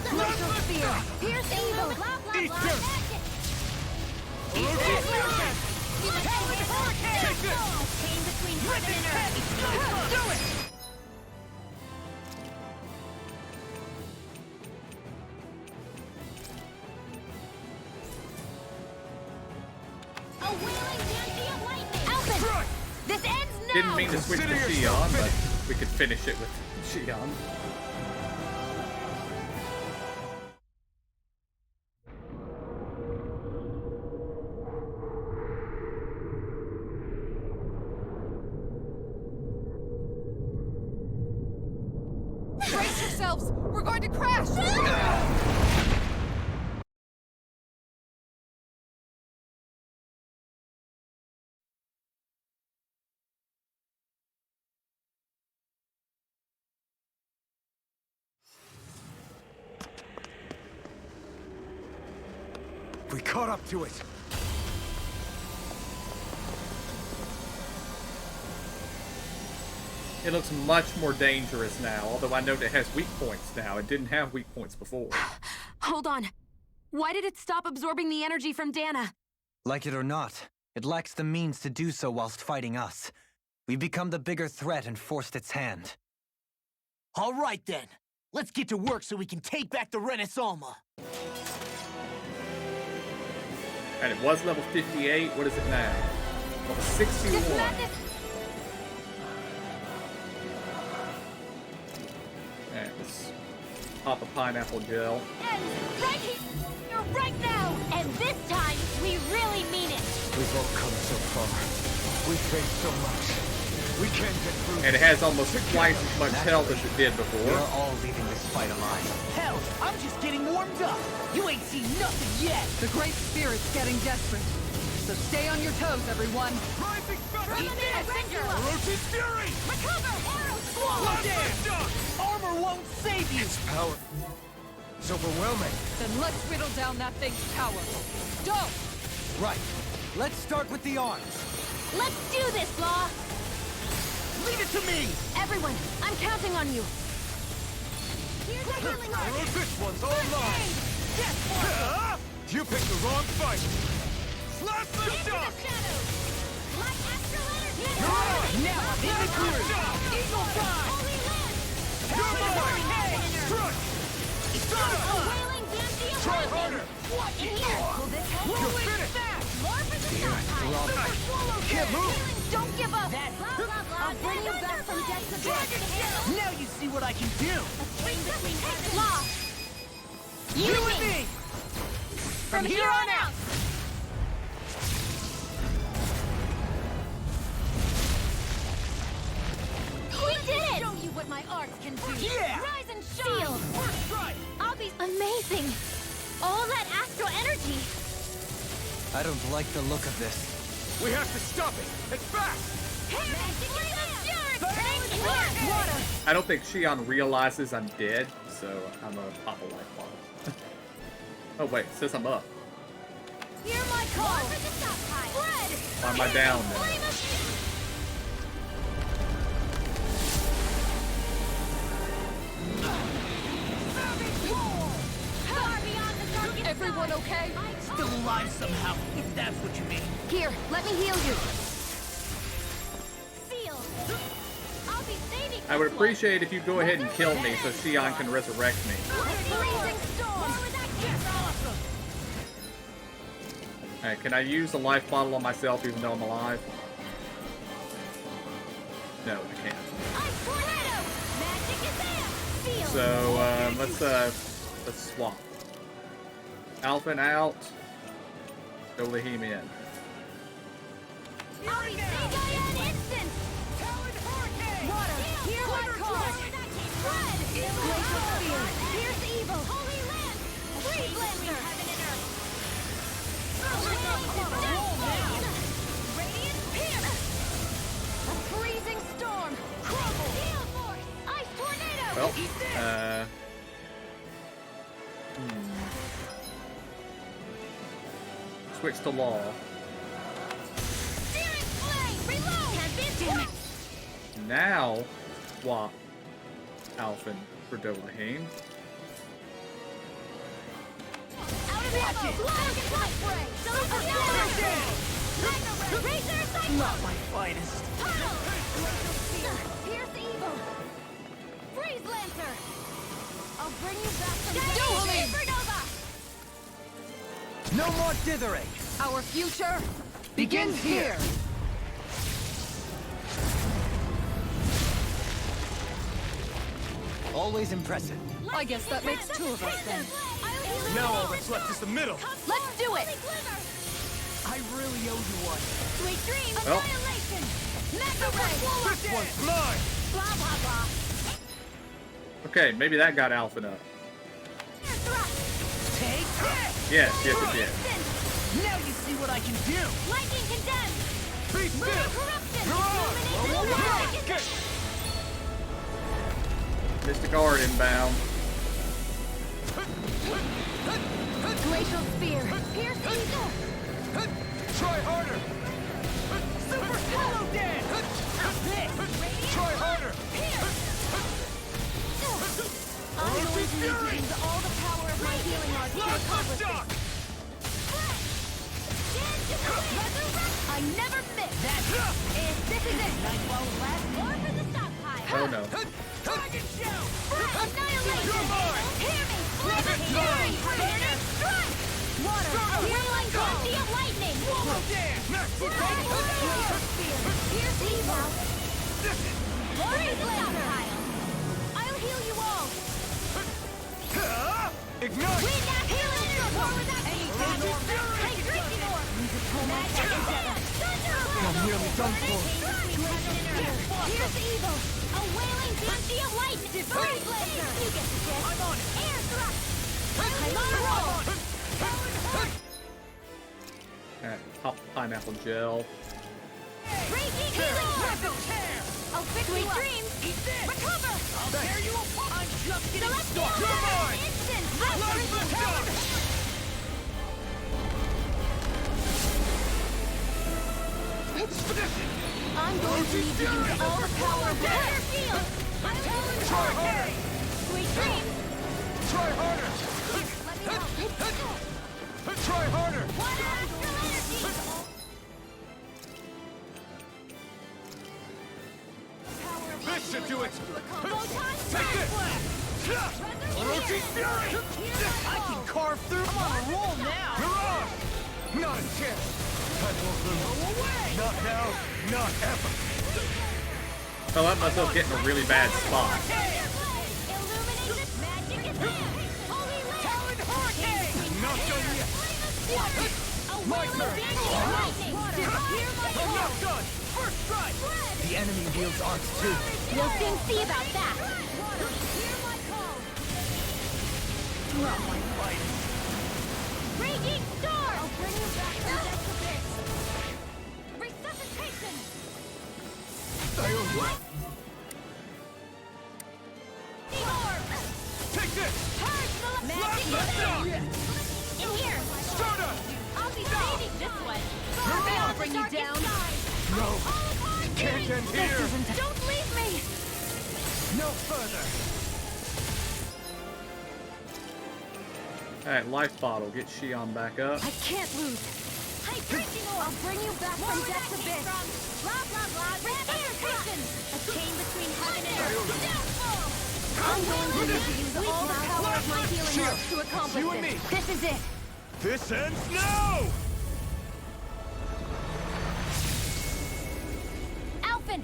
Glacial spear! Pierce evil! Blah blah blah! Eastern! Orochi's Fury! Take this! Chain between heaven and earth! Do it! A wailing Danthea lightning! Alpin! This ends now! Didn't mean to switch to Consider yourself Xion, but we could finish it with Xion. Brace yourselves! We're going to crash! We caught up to it. It looks much more dangerous now, although I know it has weak points now. It didn't have weak points before. Hold on. Why did it stop absorbing the energy from Dana? Like it or not, it lacks the means to do so whilst fighting us. We've become the bigger threat and forced its hand. All right then. Let's get to work so we can take back the Renaissance. And it was level 58. What is it now? Level 61. Alright, let's pop a pineapple gel. And right here, right now! And this time, we really mean it! We've all come so far. We've faced so much. We can't get through. And it has almost twice as much health as it did before. We're all leaving this fight alive. Hell, I'm just getting warmed up. You ain't seen nothing yet. The Great Spirit's getting desperate. So stay on your toes, everyone. Rising Orochi's fury! Recover! Arrow Swallow damn! Armor won't save you! Its power is overwhelming. Then let's whittle down that thing's power. Go! Right. Let's start with the arms. Let's do this, Law! Leave it to me! Everyone, I'm counting on you. Here's a healing art! This one's all mine. You picked the wrong fight! Slap the shock! You're on! Now I'm in the groove! Eagle Fly! You're mine! Strike! Shut up! Try harder! Watch it! You're finished! Can't move! Don't give up! I'll bring you back from death to death. Now you see what I can do! Law! You and me! From here on out! We did it! Show you what my arts can do. Yeah! Rise and shine! First strike! I'll be amazing! All that astral energy! I don't like the look of this. We have to stop it! And fast! Water! I don't think Xion realizes I'm dead, so I'm gonna pop a life bottle. Oh wait, it says I'm up. Hear my call! Red! Why am I down then? Everyone okay? Still alive somehow, if that's what you mean. Here, let me heal you. I would appreciate if you go ahead and kill me so Xion can resurrect me. Alright, can I use a life bottle on myself even though I'm alive? No, I can't. So, let's swap. Alphen out. Dolahim in. Well, switch to law. Now, swap Alphen for Dolahim. Not my finest. Here's evil. Freeze Lancer. I'll bring you back from Supernova. No more dithering. Our future begins here. Always impressive. I guess that makes two of us then. Now all that's left is the middle! Let's do it! I really owe you one. Sweet dreams. Well. Annihilation. Mega ray. This one's mine! Blah blah blah. Okay, maybe that got Alphen up. Take that! Yes, yes it did. Now you see what I can do! Lightning condemned. Be still! Corruption. You're on! Get! Mystic Guard inbound. Glacial spear. Pierce eagle. Try harder! Super Swallow Dance! Try harder! I'm going to use all the power of my healing arts to accomplish Shock! this. I never miss. And this is it. Nightfall last more for the stockpile. Oh no. Dragon Shout! Annihilation. Hear me. Legendary. Predator strike. Water. Healing Gauntlet of lightning. Swallow Dance! Glacial spear. Pierce evil. Freeze Lancer. I'll heal you all. Ignite! We got healing. War without Hey, drinking orb. Magic endeavor. I'm nearly done for. Here's evil. A wailing dynasty of lightning. Freeze Lancer. You get the gist. I'm on it. Air thrust. I'm on a roll. Alright, pop pineapple gel. Breaking eagle. I'll fix sweet dreams. Recover. I'll tear you apart! I'm just getting started! You're mine! Instant. Life and death! Expedition! I'm going to need to use all the power of Water Field. Try harder! Sweet dreams. Try harder! Let me help. Take this! Orochi Fury! I can carve through. I'm on a roll now. Mirage! Not a chance! I won't lose. Not now, not ever. I let myself get in a really bad spot. Not done yet. My turn. I'm not done. First strike. The enemy wields arcs too. We'll soon see about that. Not my fight. Raging storm! I'll bring you back from death's abyss. Resuscitation! What? Take this! Magic Left down! in here! Stardust! I'll be saving this one! I'll bring you down! No! Can't end here! Don't leave me! No further! Alright, life bottle. Get Shion back up. I can't lose! I'll bring you back from death's abyss! Blah blah blah! Resuscitation! A chain between heaven and earth! I'm going to need to use all the power of my healing arts to accomplish You and this. me. This is it! This ends now! Alphen!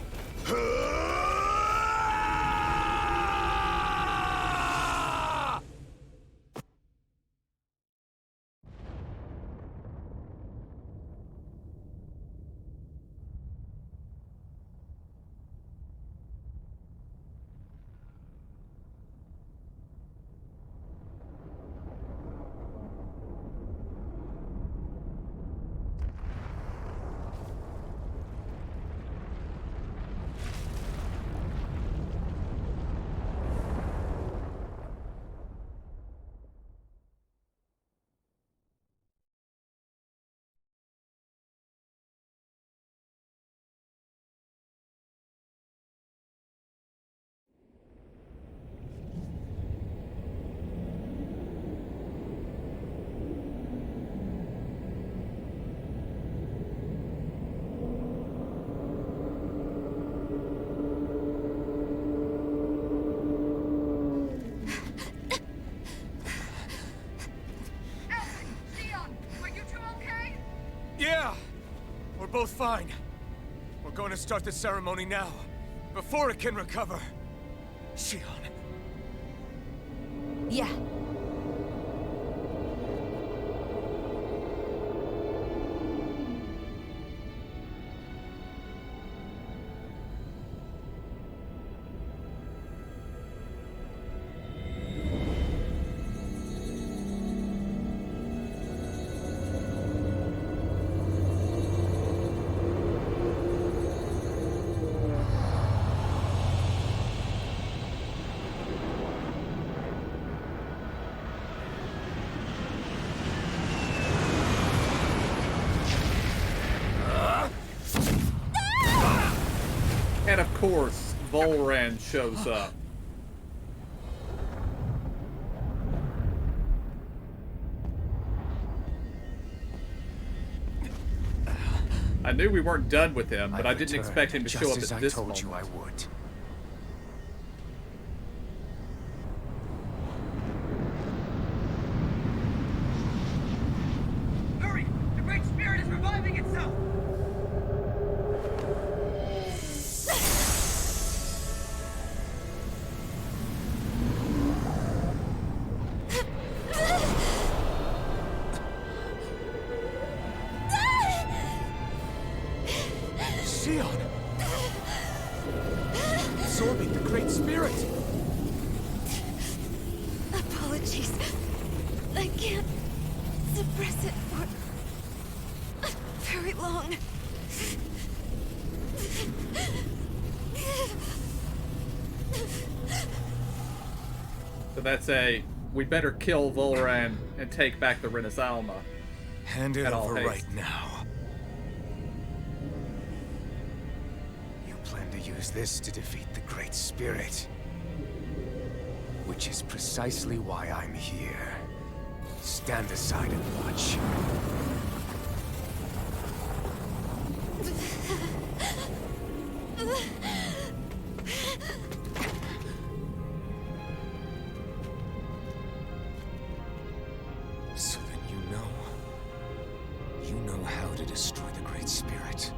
Yeah! We're both fine. We're going to start the ceremony now, before it can recover. Shion. Yeah. And of course, Volran shows up. I knew we weren't done with him, but I didn't expect him to show up just as at this I told moment. you I would. Hurry! The Great Spirit is reviving itself! Shion! Absorbing the Great Spirit! Apologies. I can't suppress it for very long. So that's a, we better kill Volran and take back the Renaissance. Hand it At all over haste. right now. You plan to use this to defeat the Great Spirit. Which is precisely why I'm here. Stand aside and watch. destroy the Great Spirit.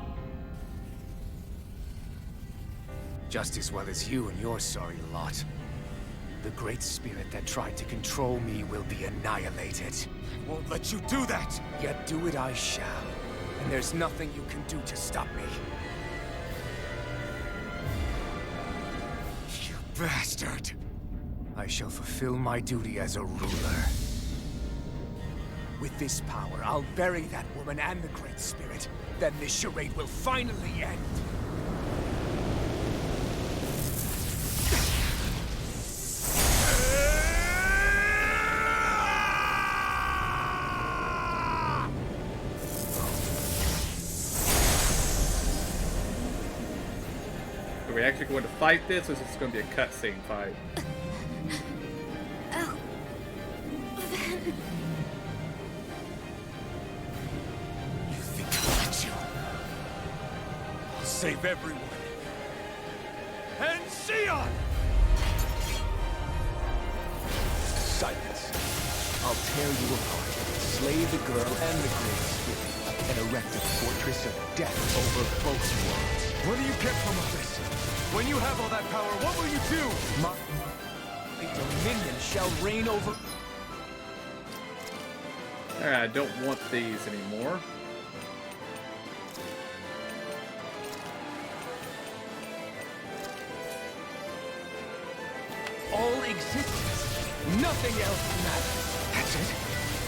Just as well as you and your sorry lot. The Great Spirit that tried to control me will be annihilated. I won't let you do that! Yet do it I shall. And there's nothing you can do to stop me. You bastard! I shall fulfill my duty as a ruler. With this power, I'll bury that woman and the Great Spirit. Then this charade will finally end. Are we actually going to fight this, or is this going to be a cutscene fight? Oh. You think I'll let you? I'll save everyone. And Xion! Silence. I'll tear you apart, slay the girl and the Great Spirit, and erect a fortress of death over both worlds. What do you get from all this? When you have all that power, what will you do? My dominion shall reign over... Alright, I don't want these anymore. All existence. Nothing else matters. That's it?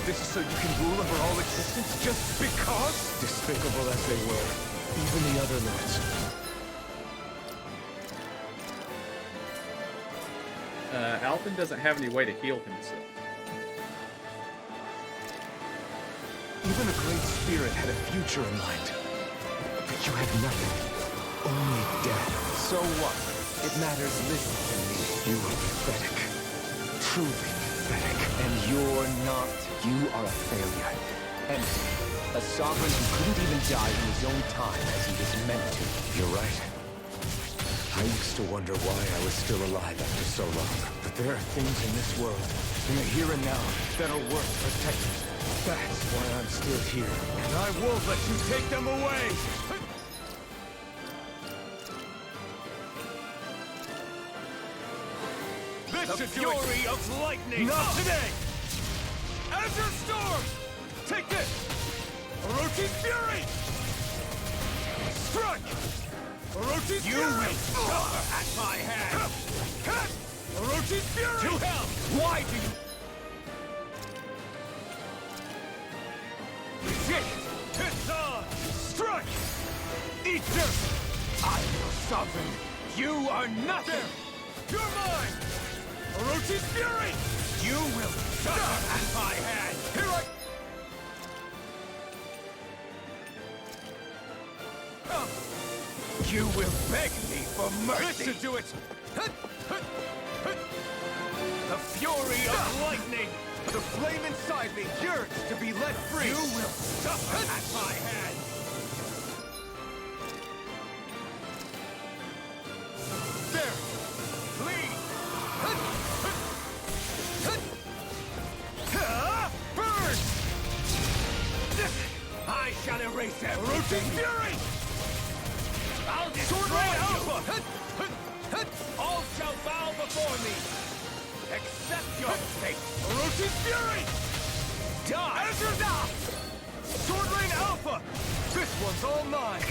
This is so you can rule over all existence just because? Despicable as they were, even the other lords. Alvin doesn't have any way to heal himself. Even the Great Spirit had a future in mind. But you had nothing. Only death. So what? It matters little to me. You are pathetic. Truly pathetic. And you're not. You are a failure. Empty. A sovereign who couldn't even die in his own time as he was meant to. You're right. I used to wonder why I was still alive after so long. But there are things in this world, in the here and now, that are worth protecting. That's why I'm still here. And I won't let you take them away! The fury of lightning! Not today! Azure Storm! Take this! Orochi's Fury! Strike! Orochi's Fury! You will suffer at my hand! Orochi's Fury! To hell! Why do you... Resist! It's on! Strike! Eat dirt! I am your sovereign! You are nothing! You're mine! Orochi's Fury! You will suffer at my hand! Here I... You will beg me for mercy! This should do it! The fury of lightning! The flame inside me yearns to be let free! You will suffer at my hand! There! Please! Burn! I shall erase them! Orochi's Fury! I'll destroy Alpha! All shall bow before me! Accept your fate! Orochi's Fury! Die! Azure! Sword Rain Alpha! This one's all mine!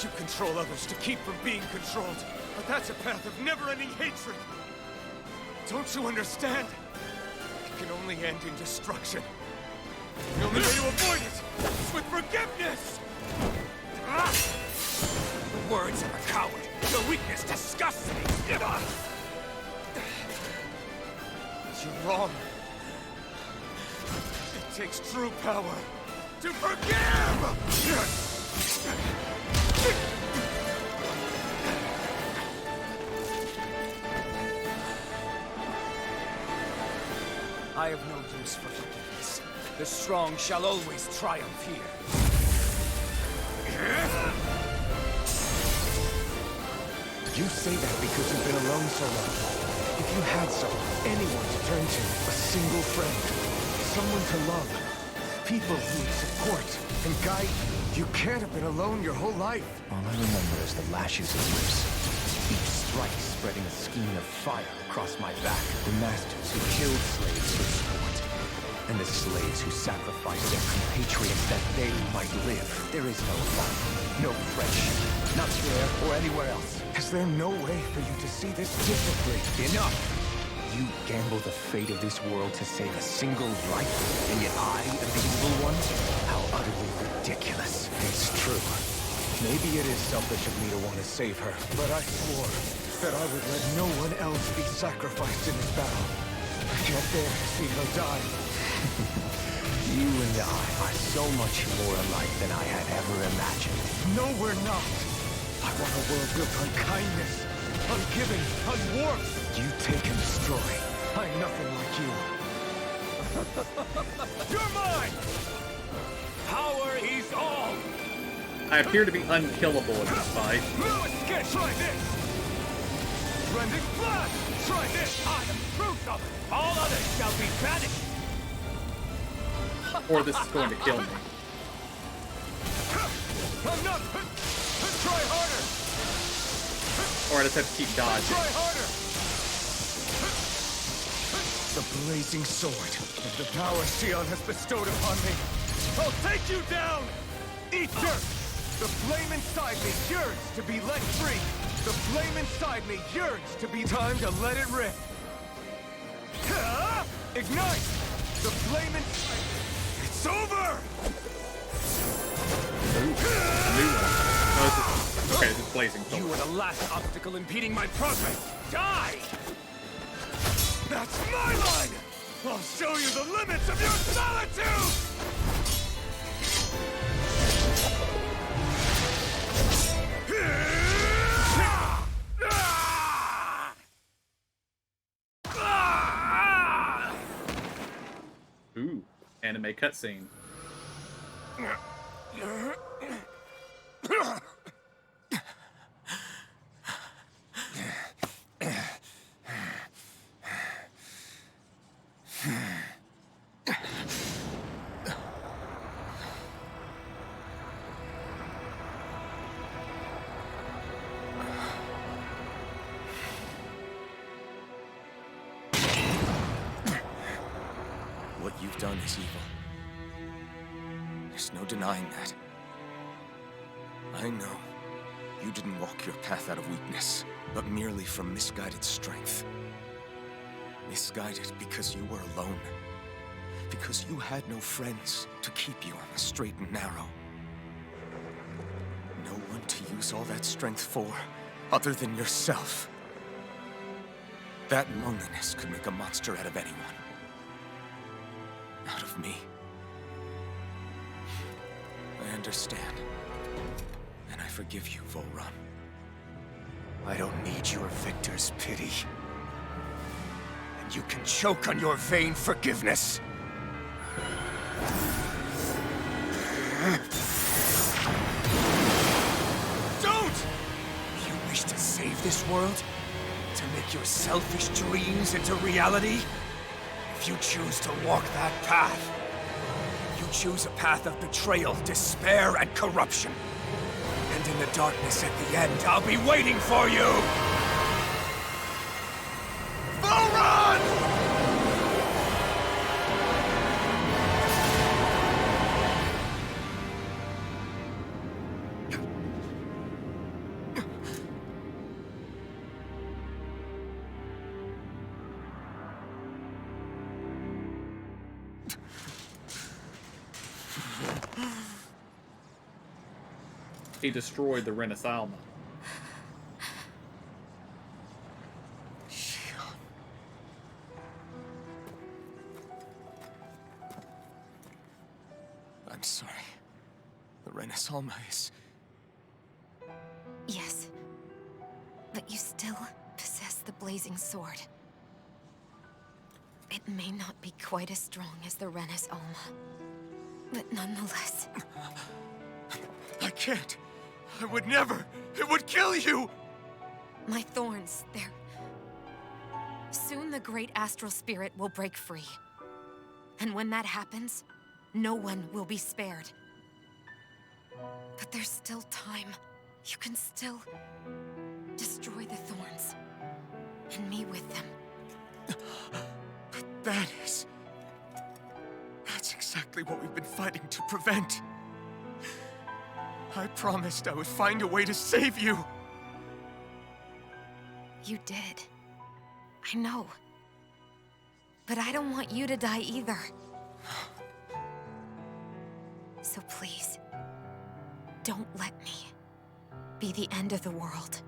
You control others to keep from being controlled, but that's a path of never-ending hatred! Don't you understand? It can only end in destruction. The only way to avoid it is with forgiveness! The words of a coward. Your weakness disgusts me! You're wrong. It takes true power to forgive! I have no use for forgiveness. The strong shall always triumph here. You say that because you've been alone so long. If you had someone, anyone to turn to, a single friend, someone to love, people who would support and guide you, you can't have been alone your whole life. All I remember is the lashes of whips. Each strike spreading a skein of fire across my back. The masters who killed slaves for sport. And the slaves who sacrificed their compatriots that they might live. There is no love, no friendship, not there or anywhere else. Is there no way for you to see this differently? Enough! You gamble the fate of this world to save a single life, and yet I am the evil one? How utterly ridiculous. It's true. Maybe it is selfish of me to want to save her, but I swore that I would let no one else be sacrificed in this battle. I can't bear to see her die. You and I are so much more alike than I had ever imagined. No, we're not. I want a world built on kindness, on giving, on warmth. You take and destroy. I'm nothing like you. You're mine! Power is all! I appear to be unkillable in this fight. Try this! Rending flash! Try this! I am proof of it! All others shall be banished! Or this is going to kill me. I'm not... Try harder! Or I just have to keep dodging. Try harder! The blazing sword of the power Sion has bestowed upon me. I'll take you down! Eat dirt! The flame inside me yearns to be let free. The flame inside me yearns to be time to let it rip. Ignite! The flame inside me. It's over! Okay, this is blazing. You are the last obstacle impeding my progress. Die! That's my line! I'll show you the limits of your solitude! Ooh, anime cutscene. What you've done is evil. There's no denying that. I know you didn't walk your path out of weakness, but merely from misguided strength. Misguided because you were alone. Because you had no friends to keep you on the straight and narrow. No one to use all that strength for, other than yourself. That loneliness could make a monster out of anyone. Out of me. I understand. And I forgive you, Volron. I don't need your victor's pity. And you can choke on your vain forgiveness. Don't! You wish to save this world? To make your selfish dreams into reality? If you choose to walk that path, you choose a path of betrayal, despair, and corruption. And in the darkness at the end, I'll be waiting for you! Volron! He destroyed the Renaissance. I'm sorry. The Renaissance is... Yes. But you still possess the blazing sword. It may not be quite as strong as the Renaissance, but nonetheless... I can't. I would never. It would kill you! My thorns, they're Soon the great astral spirit will break free. And when that happens, no one will be spared. But there's still time. You can still destroy the thorns. And me with them. That's exactly what we've been fighting to prevent. I promised I would find a way to save you. You did. I know. But I don't want you to die either. So please, don't let me be the end of the world.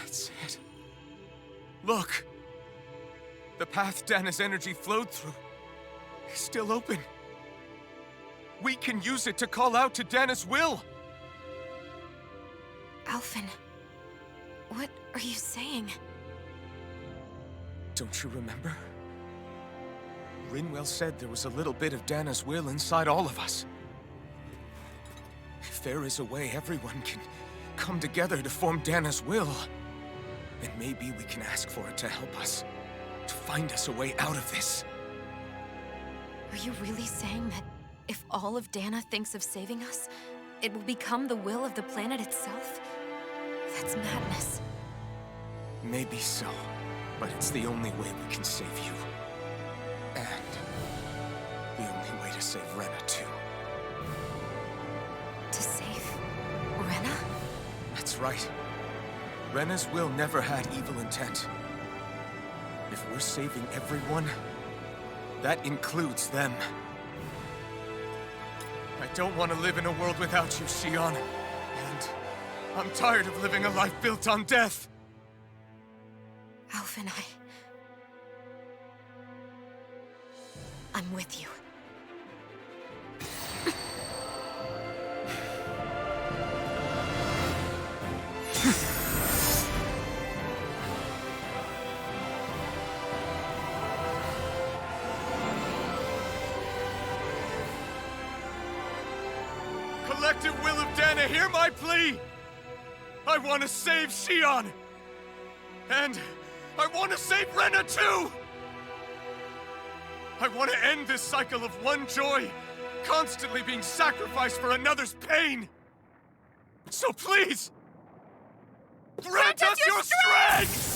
That's it. Look! The path Dana's energy flowed through is still open. We can use it to call out to Dana's will! Alphen, what are you saying? Don't you remember? Rinwell said there was a little bit of Dana's will inside all of us. If there is a way everyone can come together to form Dana's will, then maybe we can ask for it to help us, to find us a way out of this. Are you really saying that if all of Dana thinks of saving us, it will become the will of the planet itself? That's madness. Maybe so, but it's the only way we can save you. And the only way to save Rena, too. To save Rena? That's right. Rena's will never had evil intent. If we're saving everyone, that includes them. I don't want to live in a world without you, Xion. And I'm tired of living a life built on death. Alphen, I'm with you. Collective will of Dana, hear my plea! I want to save Xion! And I want to save Rena too! I want to end this cycle of one joy, constantly being sacrificed for another's pain! So please, grant us your strength!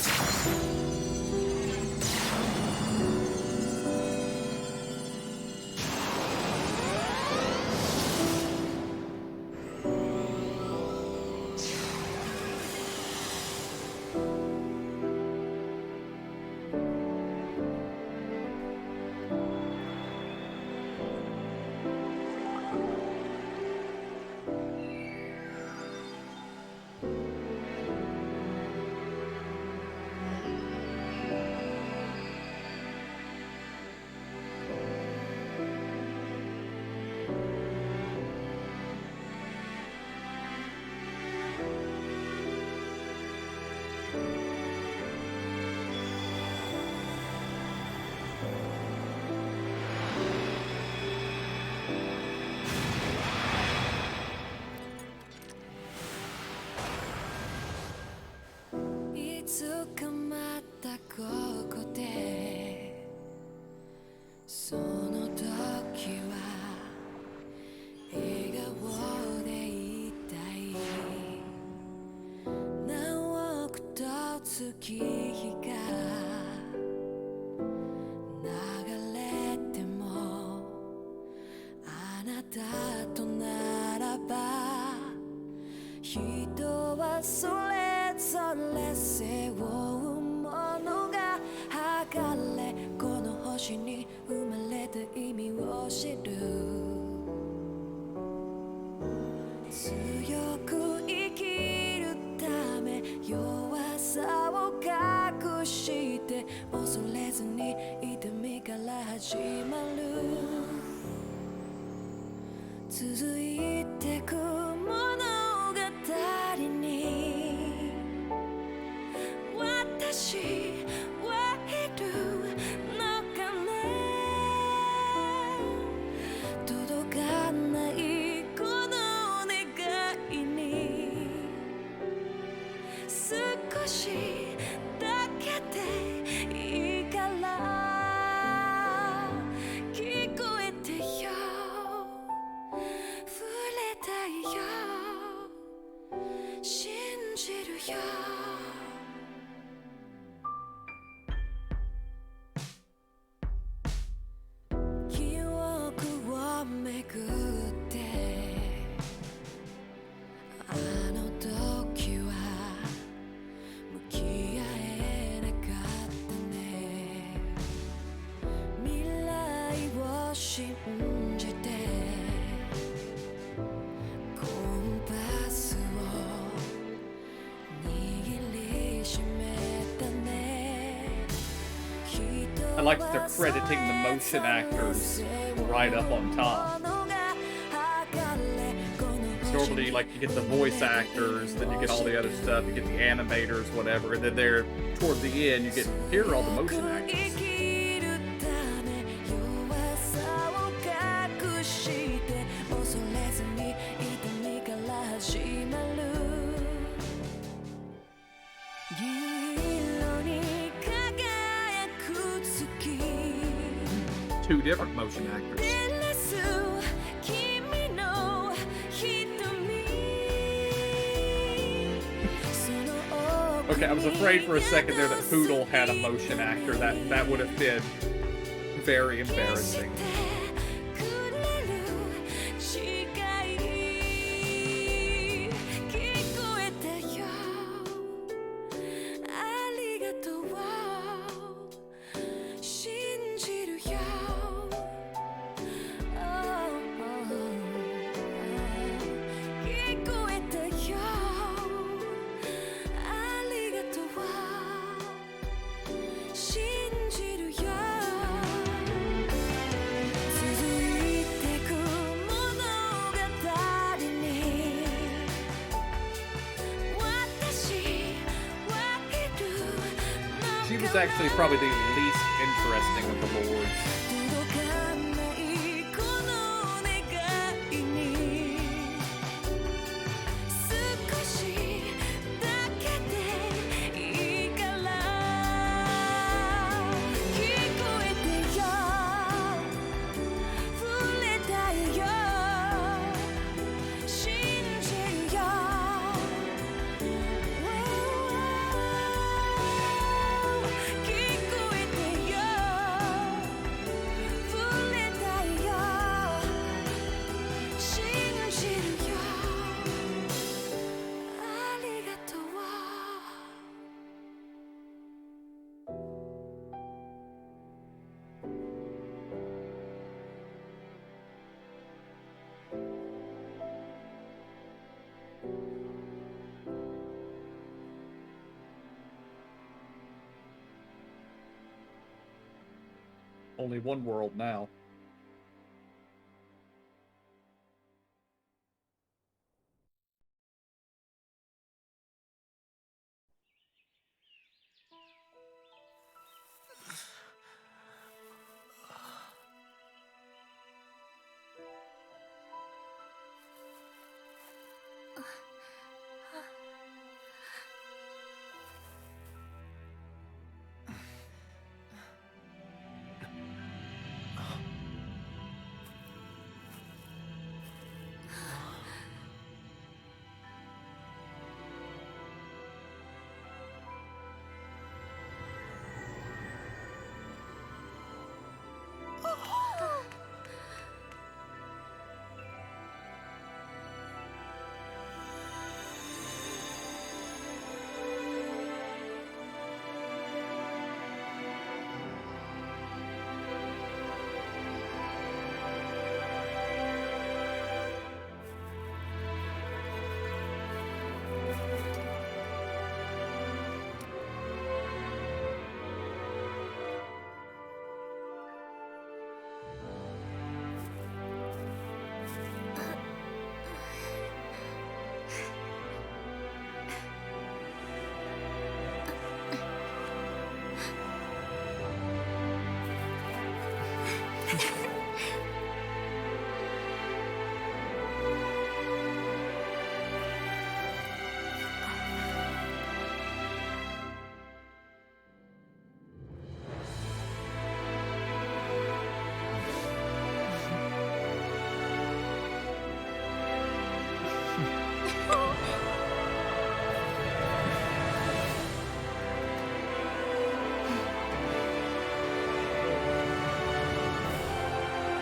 強く生きるため弱さを隠して恐れずに痛みから始まる続いてく物語に私はいるのかな届かないこの願いに少しだけでいいから聞こえてよ触れたいよ信じるよ記憶をめくってあの時は向き合えなかったね未来を信じてコンパスを握りしめたね I like that they're crediting the motion actors right up on top. Normally, like, you get the voice actors, then you get all the other stuff, you get the animators, whatever, and then there, toward the end, you get, here are all the motion actors. 隠して恐れずに痛みから始まる銀色に輝く月 Two different motion actors. 照らす君の瞳 Okay, I was afraid for a second there that Poodle had a motion actor. That would have been very embarrassing. 続いてく物語に私はいるの She was actually probably the least interesting of the lords. 届かないこの願いに少しだけでいいから聞こえてよ触れたいよ信じるよ聞こえてよ触れたいよ信じるよありがとう Only one world now.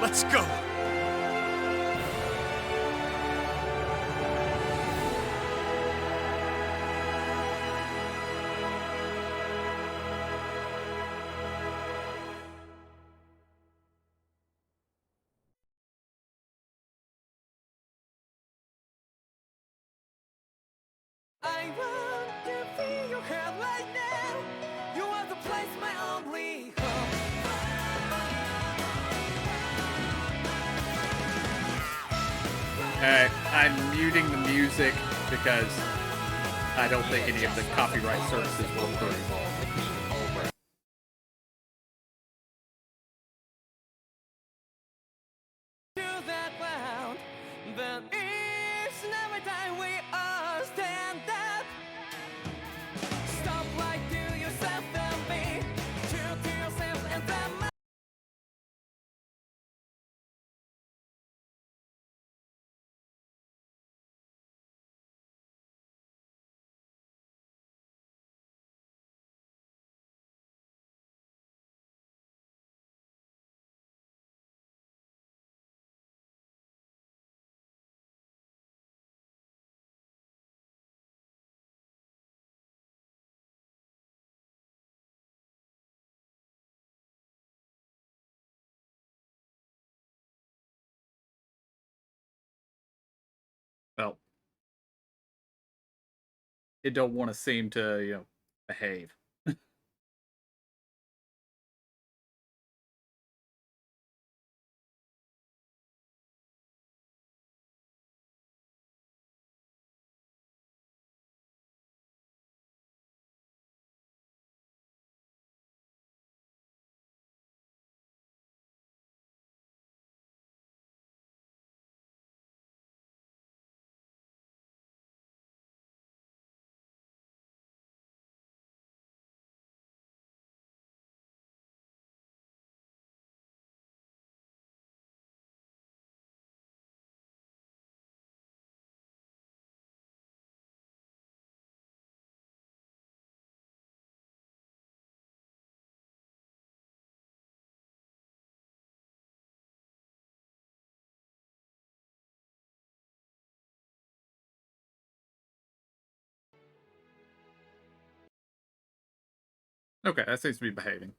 Let's go! I want to feel your head right now. You are the place, my only Alright, I'm muting the music because I don't think any of the copyright services will approve. to that ground, but it's never time we all stand up. Stop like to yourself and be true to yourself and the Well, it don't want to seem to, behave. Okay, that seems to be behaving.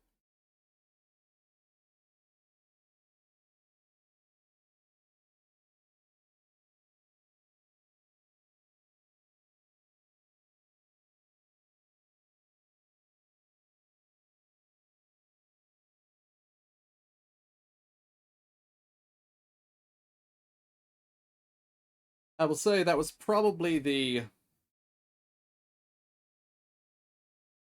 I will say that was probably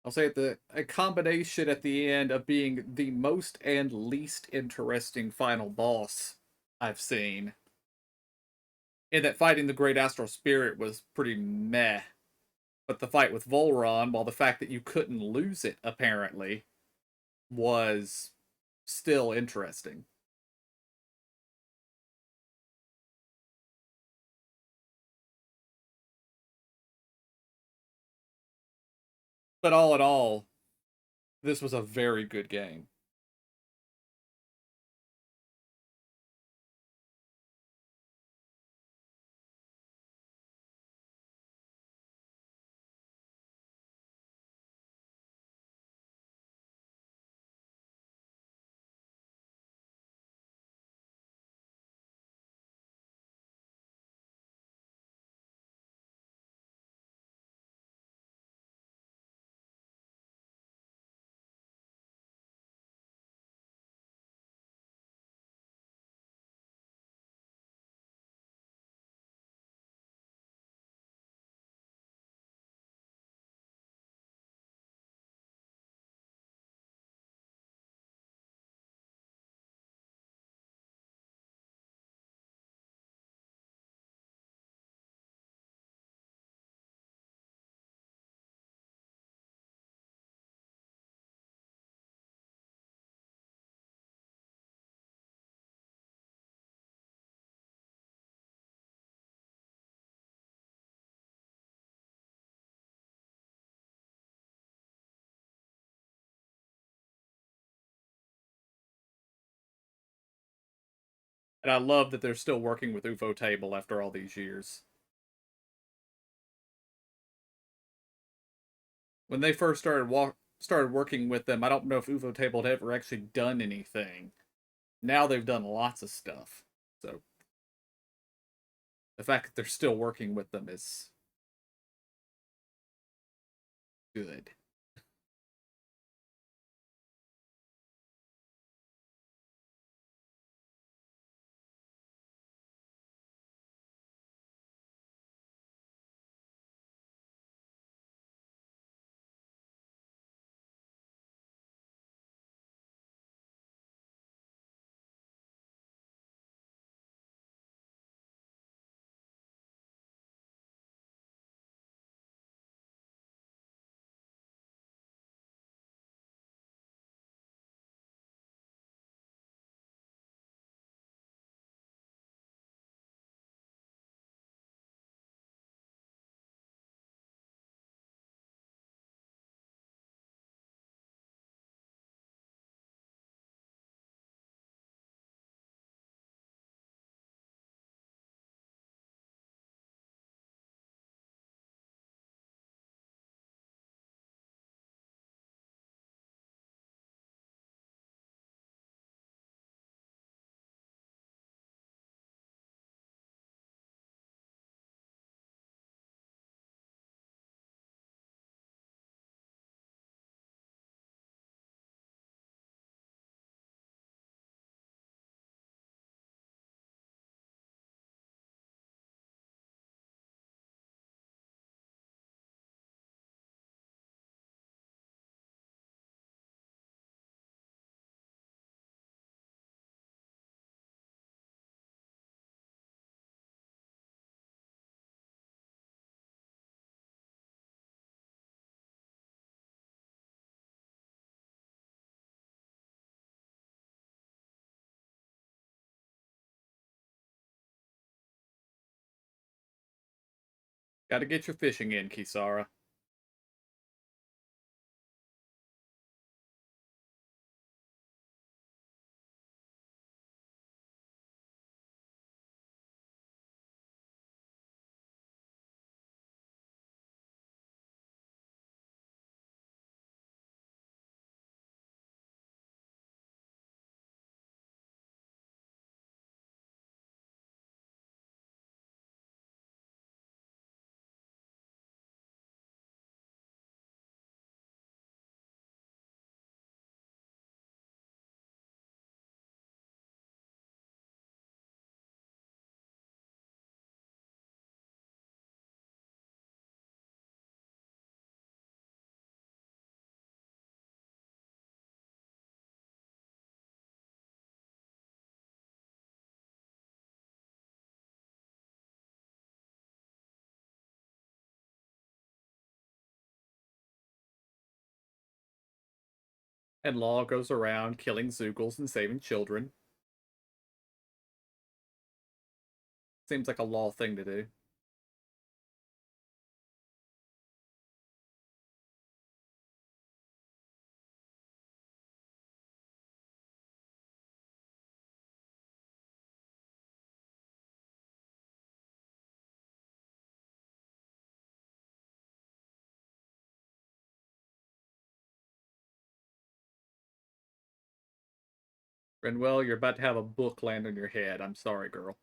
I'll say a combination at the end of being the most and least interesting final boss I've seen. In that fighting the Great Astral Spirit was pretty meh. But the fight with Volron, while the fact that you couldn't lose it, apparently, was still interesting. But all in all, this was a very good game. And I love that they're still working with UFO Table after all these years. When they first started working with them, I don't know if UFO Table had ever actually done anything. Now they've done lots of stuff. So the fact that they're still working with them is good. Gotta get your fishing in, Kisara. And Law goes around killing Zeugles and saving children. Seems like a Law thing to do. Renwell, you're about to have a book land on your head. I'm sorry, girl.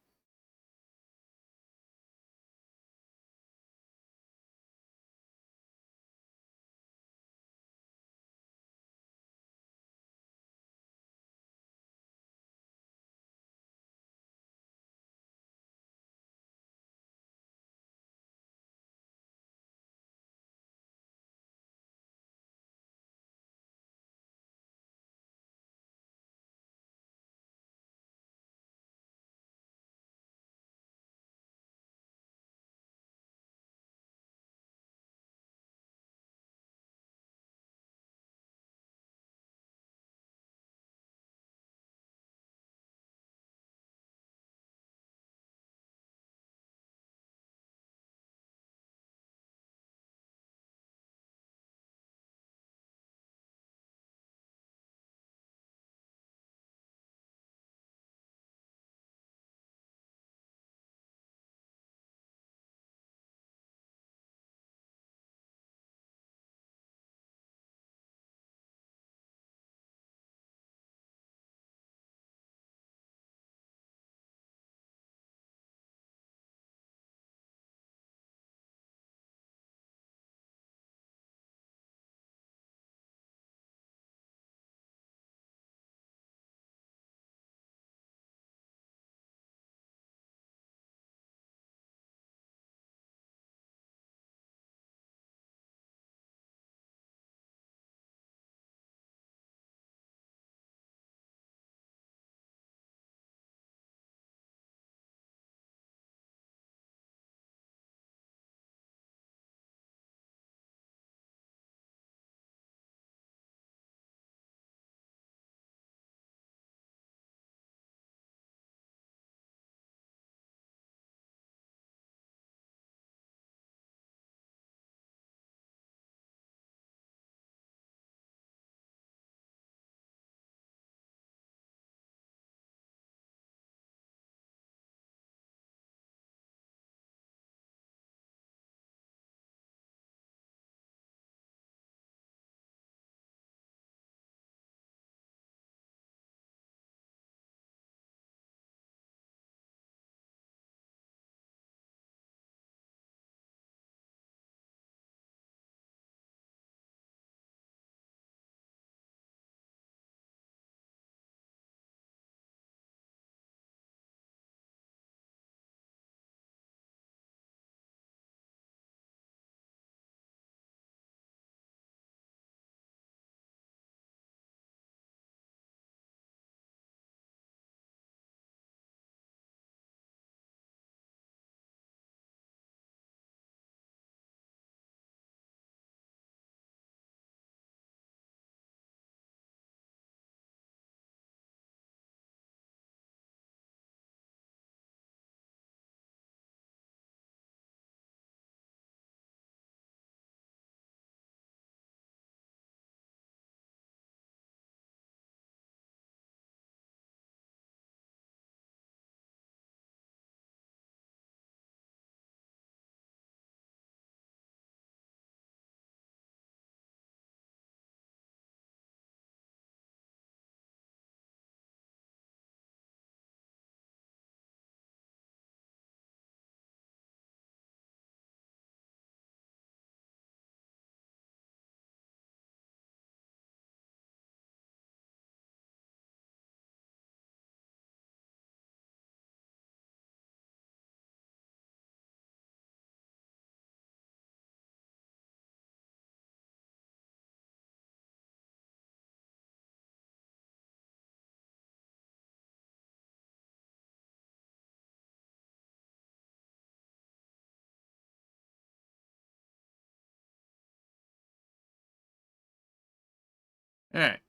Alright.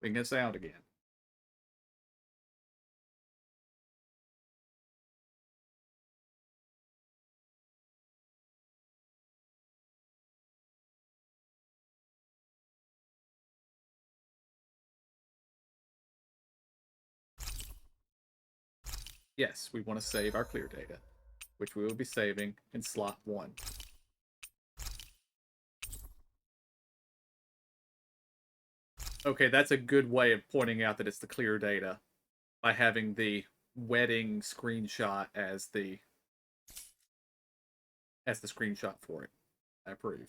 We can get sound again. Yes, we want to save our clear data, which we will be saving in slot 1. Okay, that's a good way of pointing out that it's the clear data by having the wedding screenshot as the screenshot for it. I approve.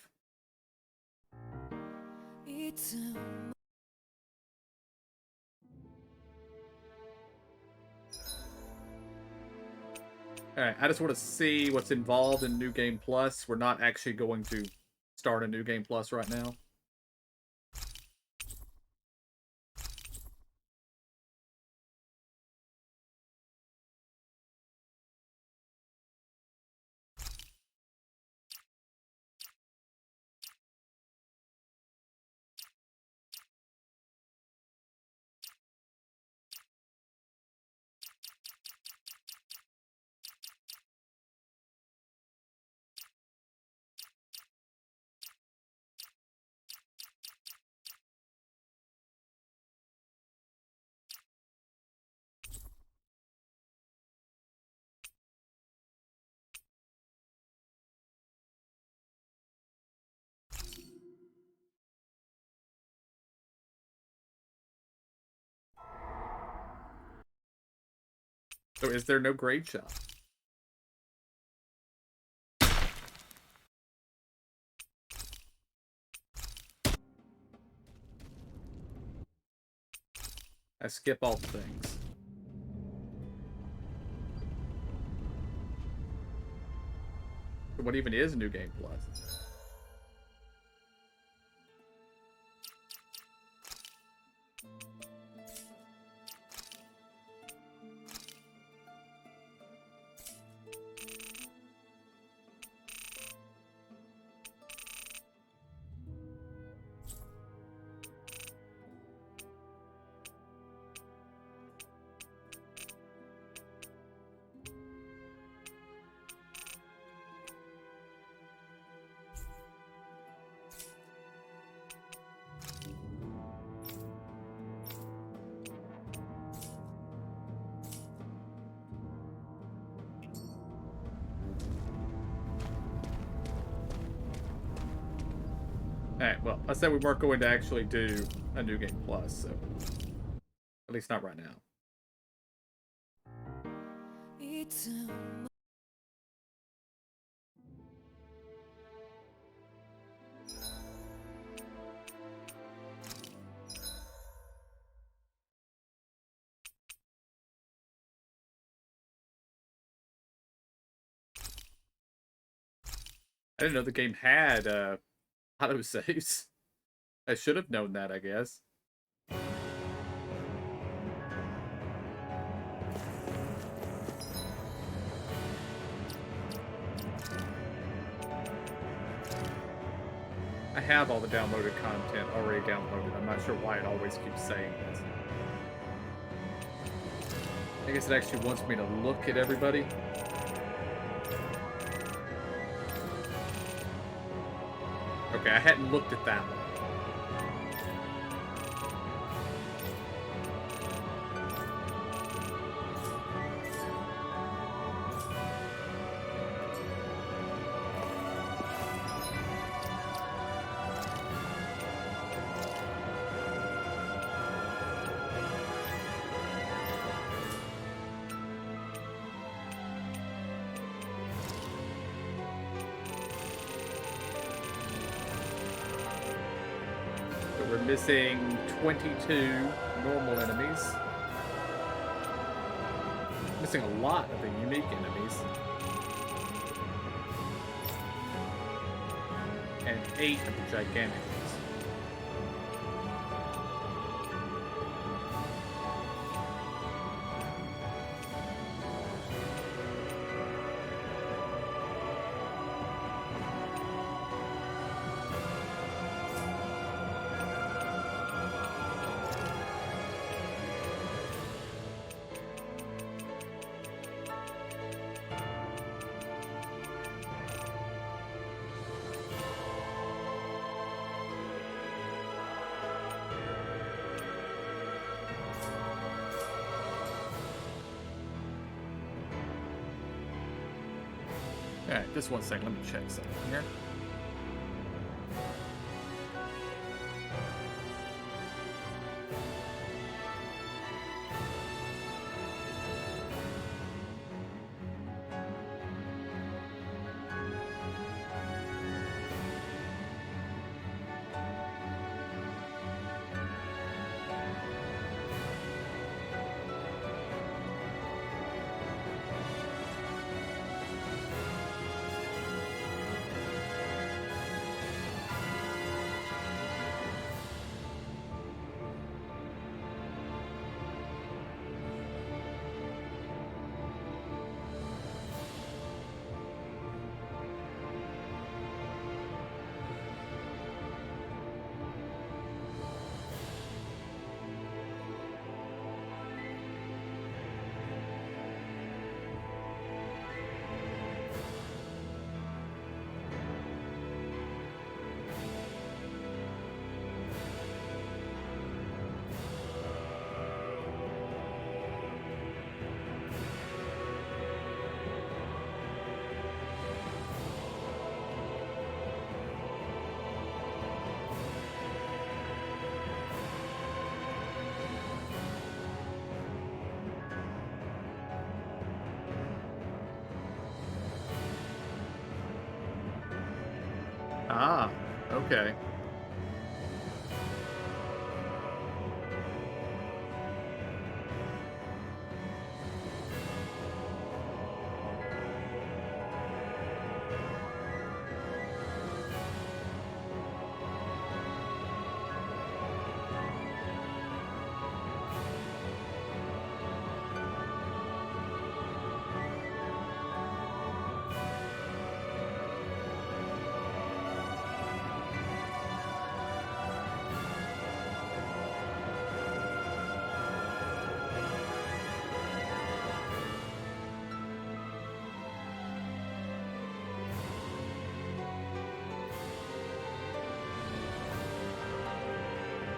Alright, I just want to see what's involved in New Game Plus. We're not actually going to start a New Game Plus right now. So is there no grade shop? I skip all the things. What even is New Game Plus? Alright, well, I said we weren't going to actually do a New Game Plus, so... At least not right now. I didn't know the game had, autosaves. I should have known that, I guess. I have all the downloaded content already downloaded. I'm not sure why it always keeps saying this. I guess it actually wants me to look at everybody. Okay, I hadn't looked at that one. We're missing 22 normal enemies. Missing a lot of the unique enemies. And 8 of the gigantic ones. Alright, just one second. Let me check something here. Ah, okay.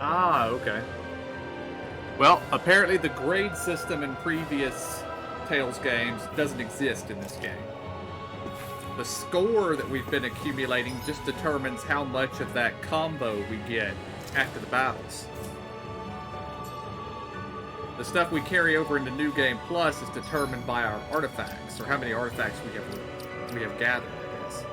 Ah, okay. Well, apparently the grade system in previous Tales games doesn't exist in this game. The score that we've been accumulating just determines how much of that combo we get after the battles. The stuff we carry over into New Game Plus is determined by our artifacts, or how many artifacts we have gathered, I guess.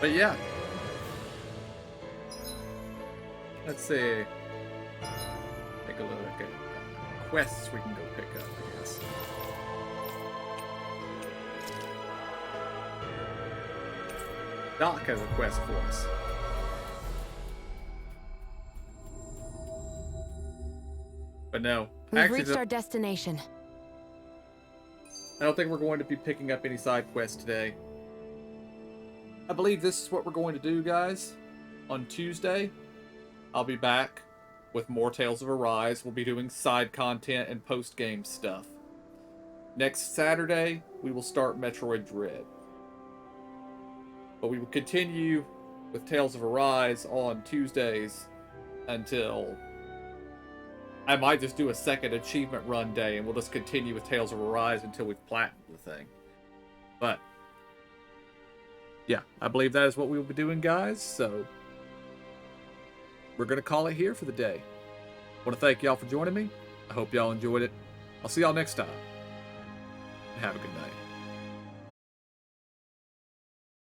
But yeah. Let's see. Take a look at quests we can go pick up, I guess. Doc has a quest for us. But no. We've reached our destination. I don't think we're going to be picking up any side quests today. I believe this is what we're going to do, guys. On Tuesday, I'll be back with more Tales of Arise. We'll be doing side content and post-game stuff. Next Saturday, we will start Metroid Dread. But we will continue with Tales of Arise on Tuesdays until... I might just do a second achievement run day, and we'll just continue with Tales of Arise until we've platinumed the thing. But... yeah, I believe that is what we will be doing, guys, so we're going to call it here for the day. I want to thank y'all for joining me. I hope y'all enjoyed it. I'll see y'all next time. And have a good night.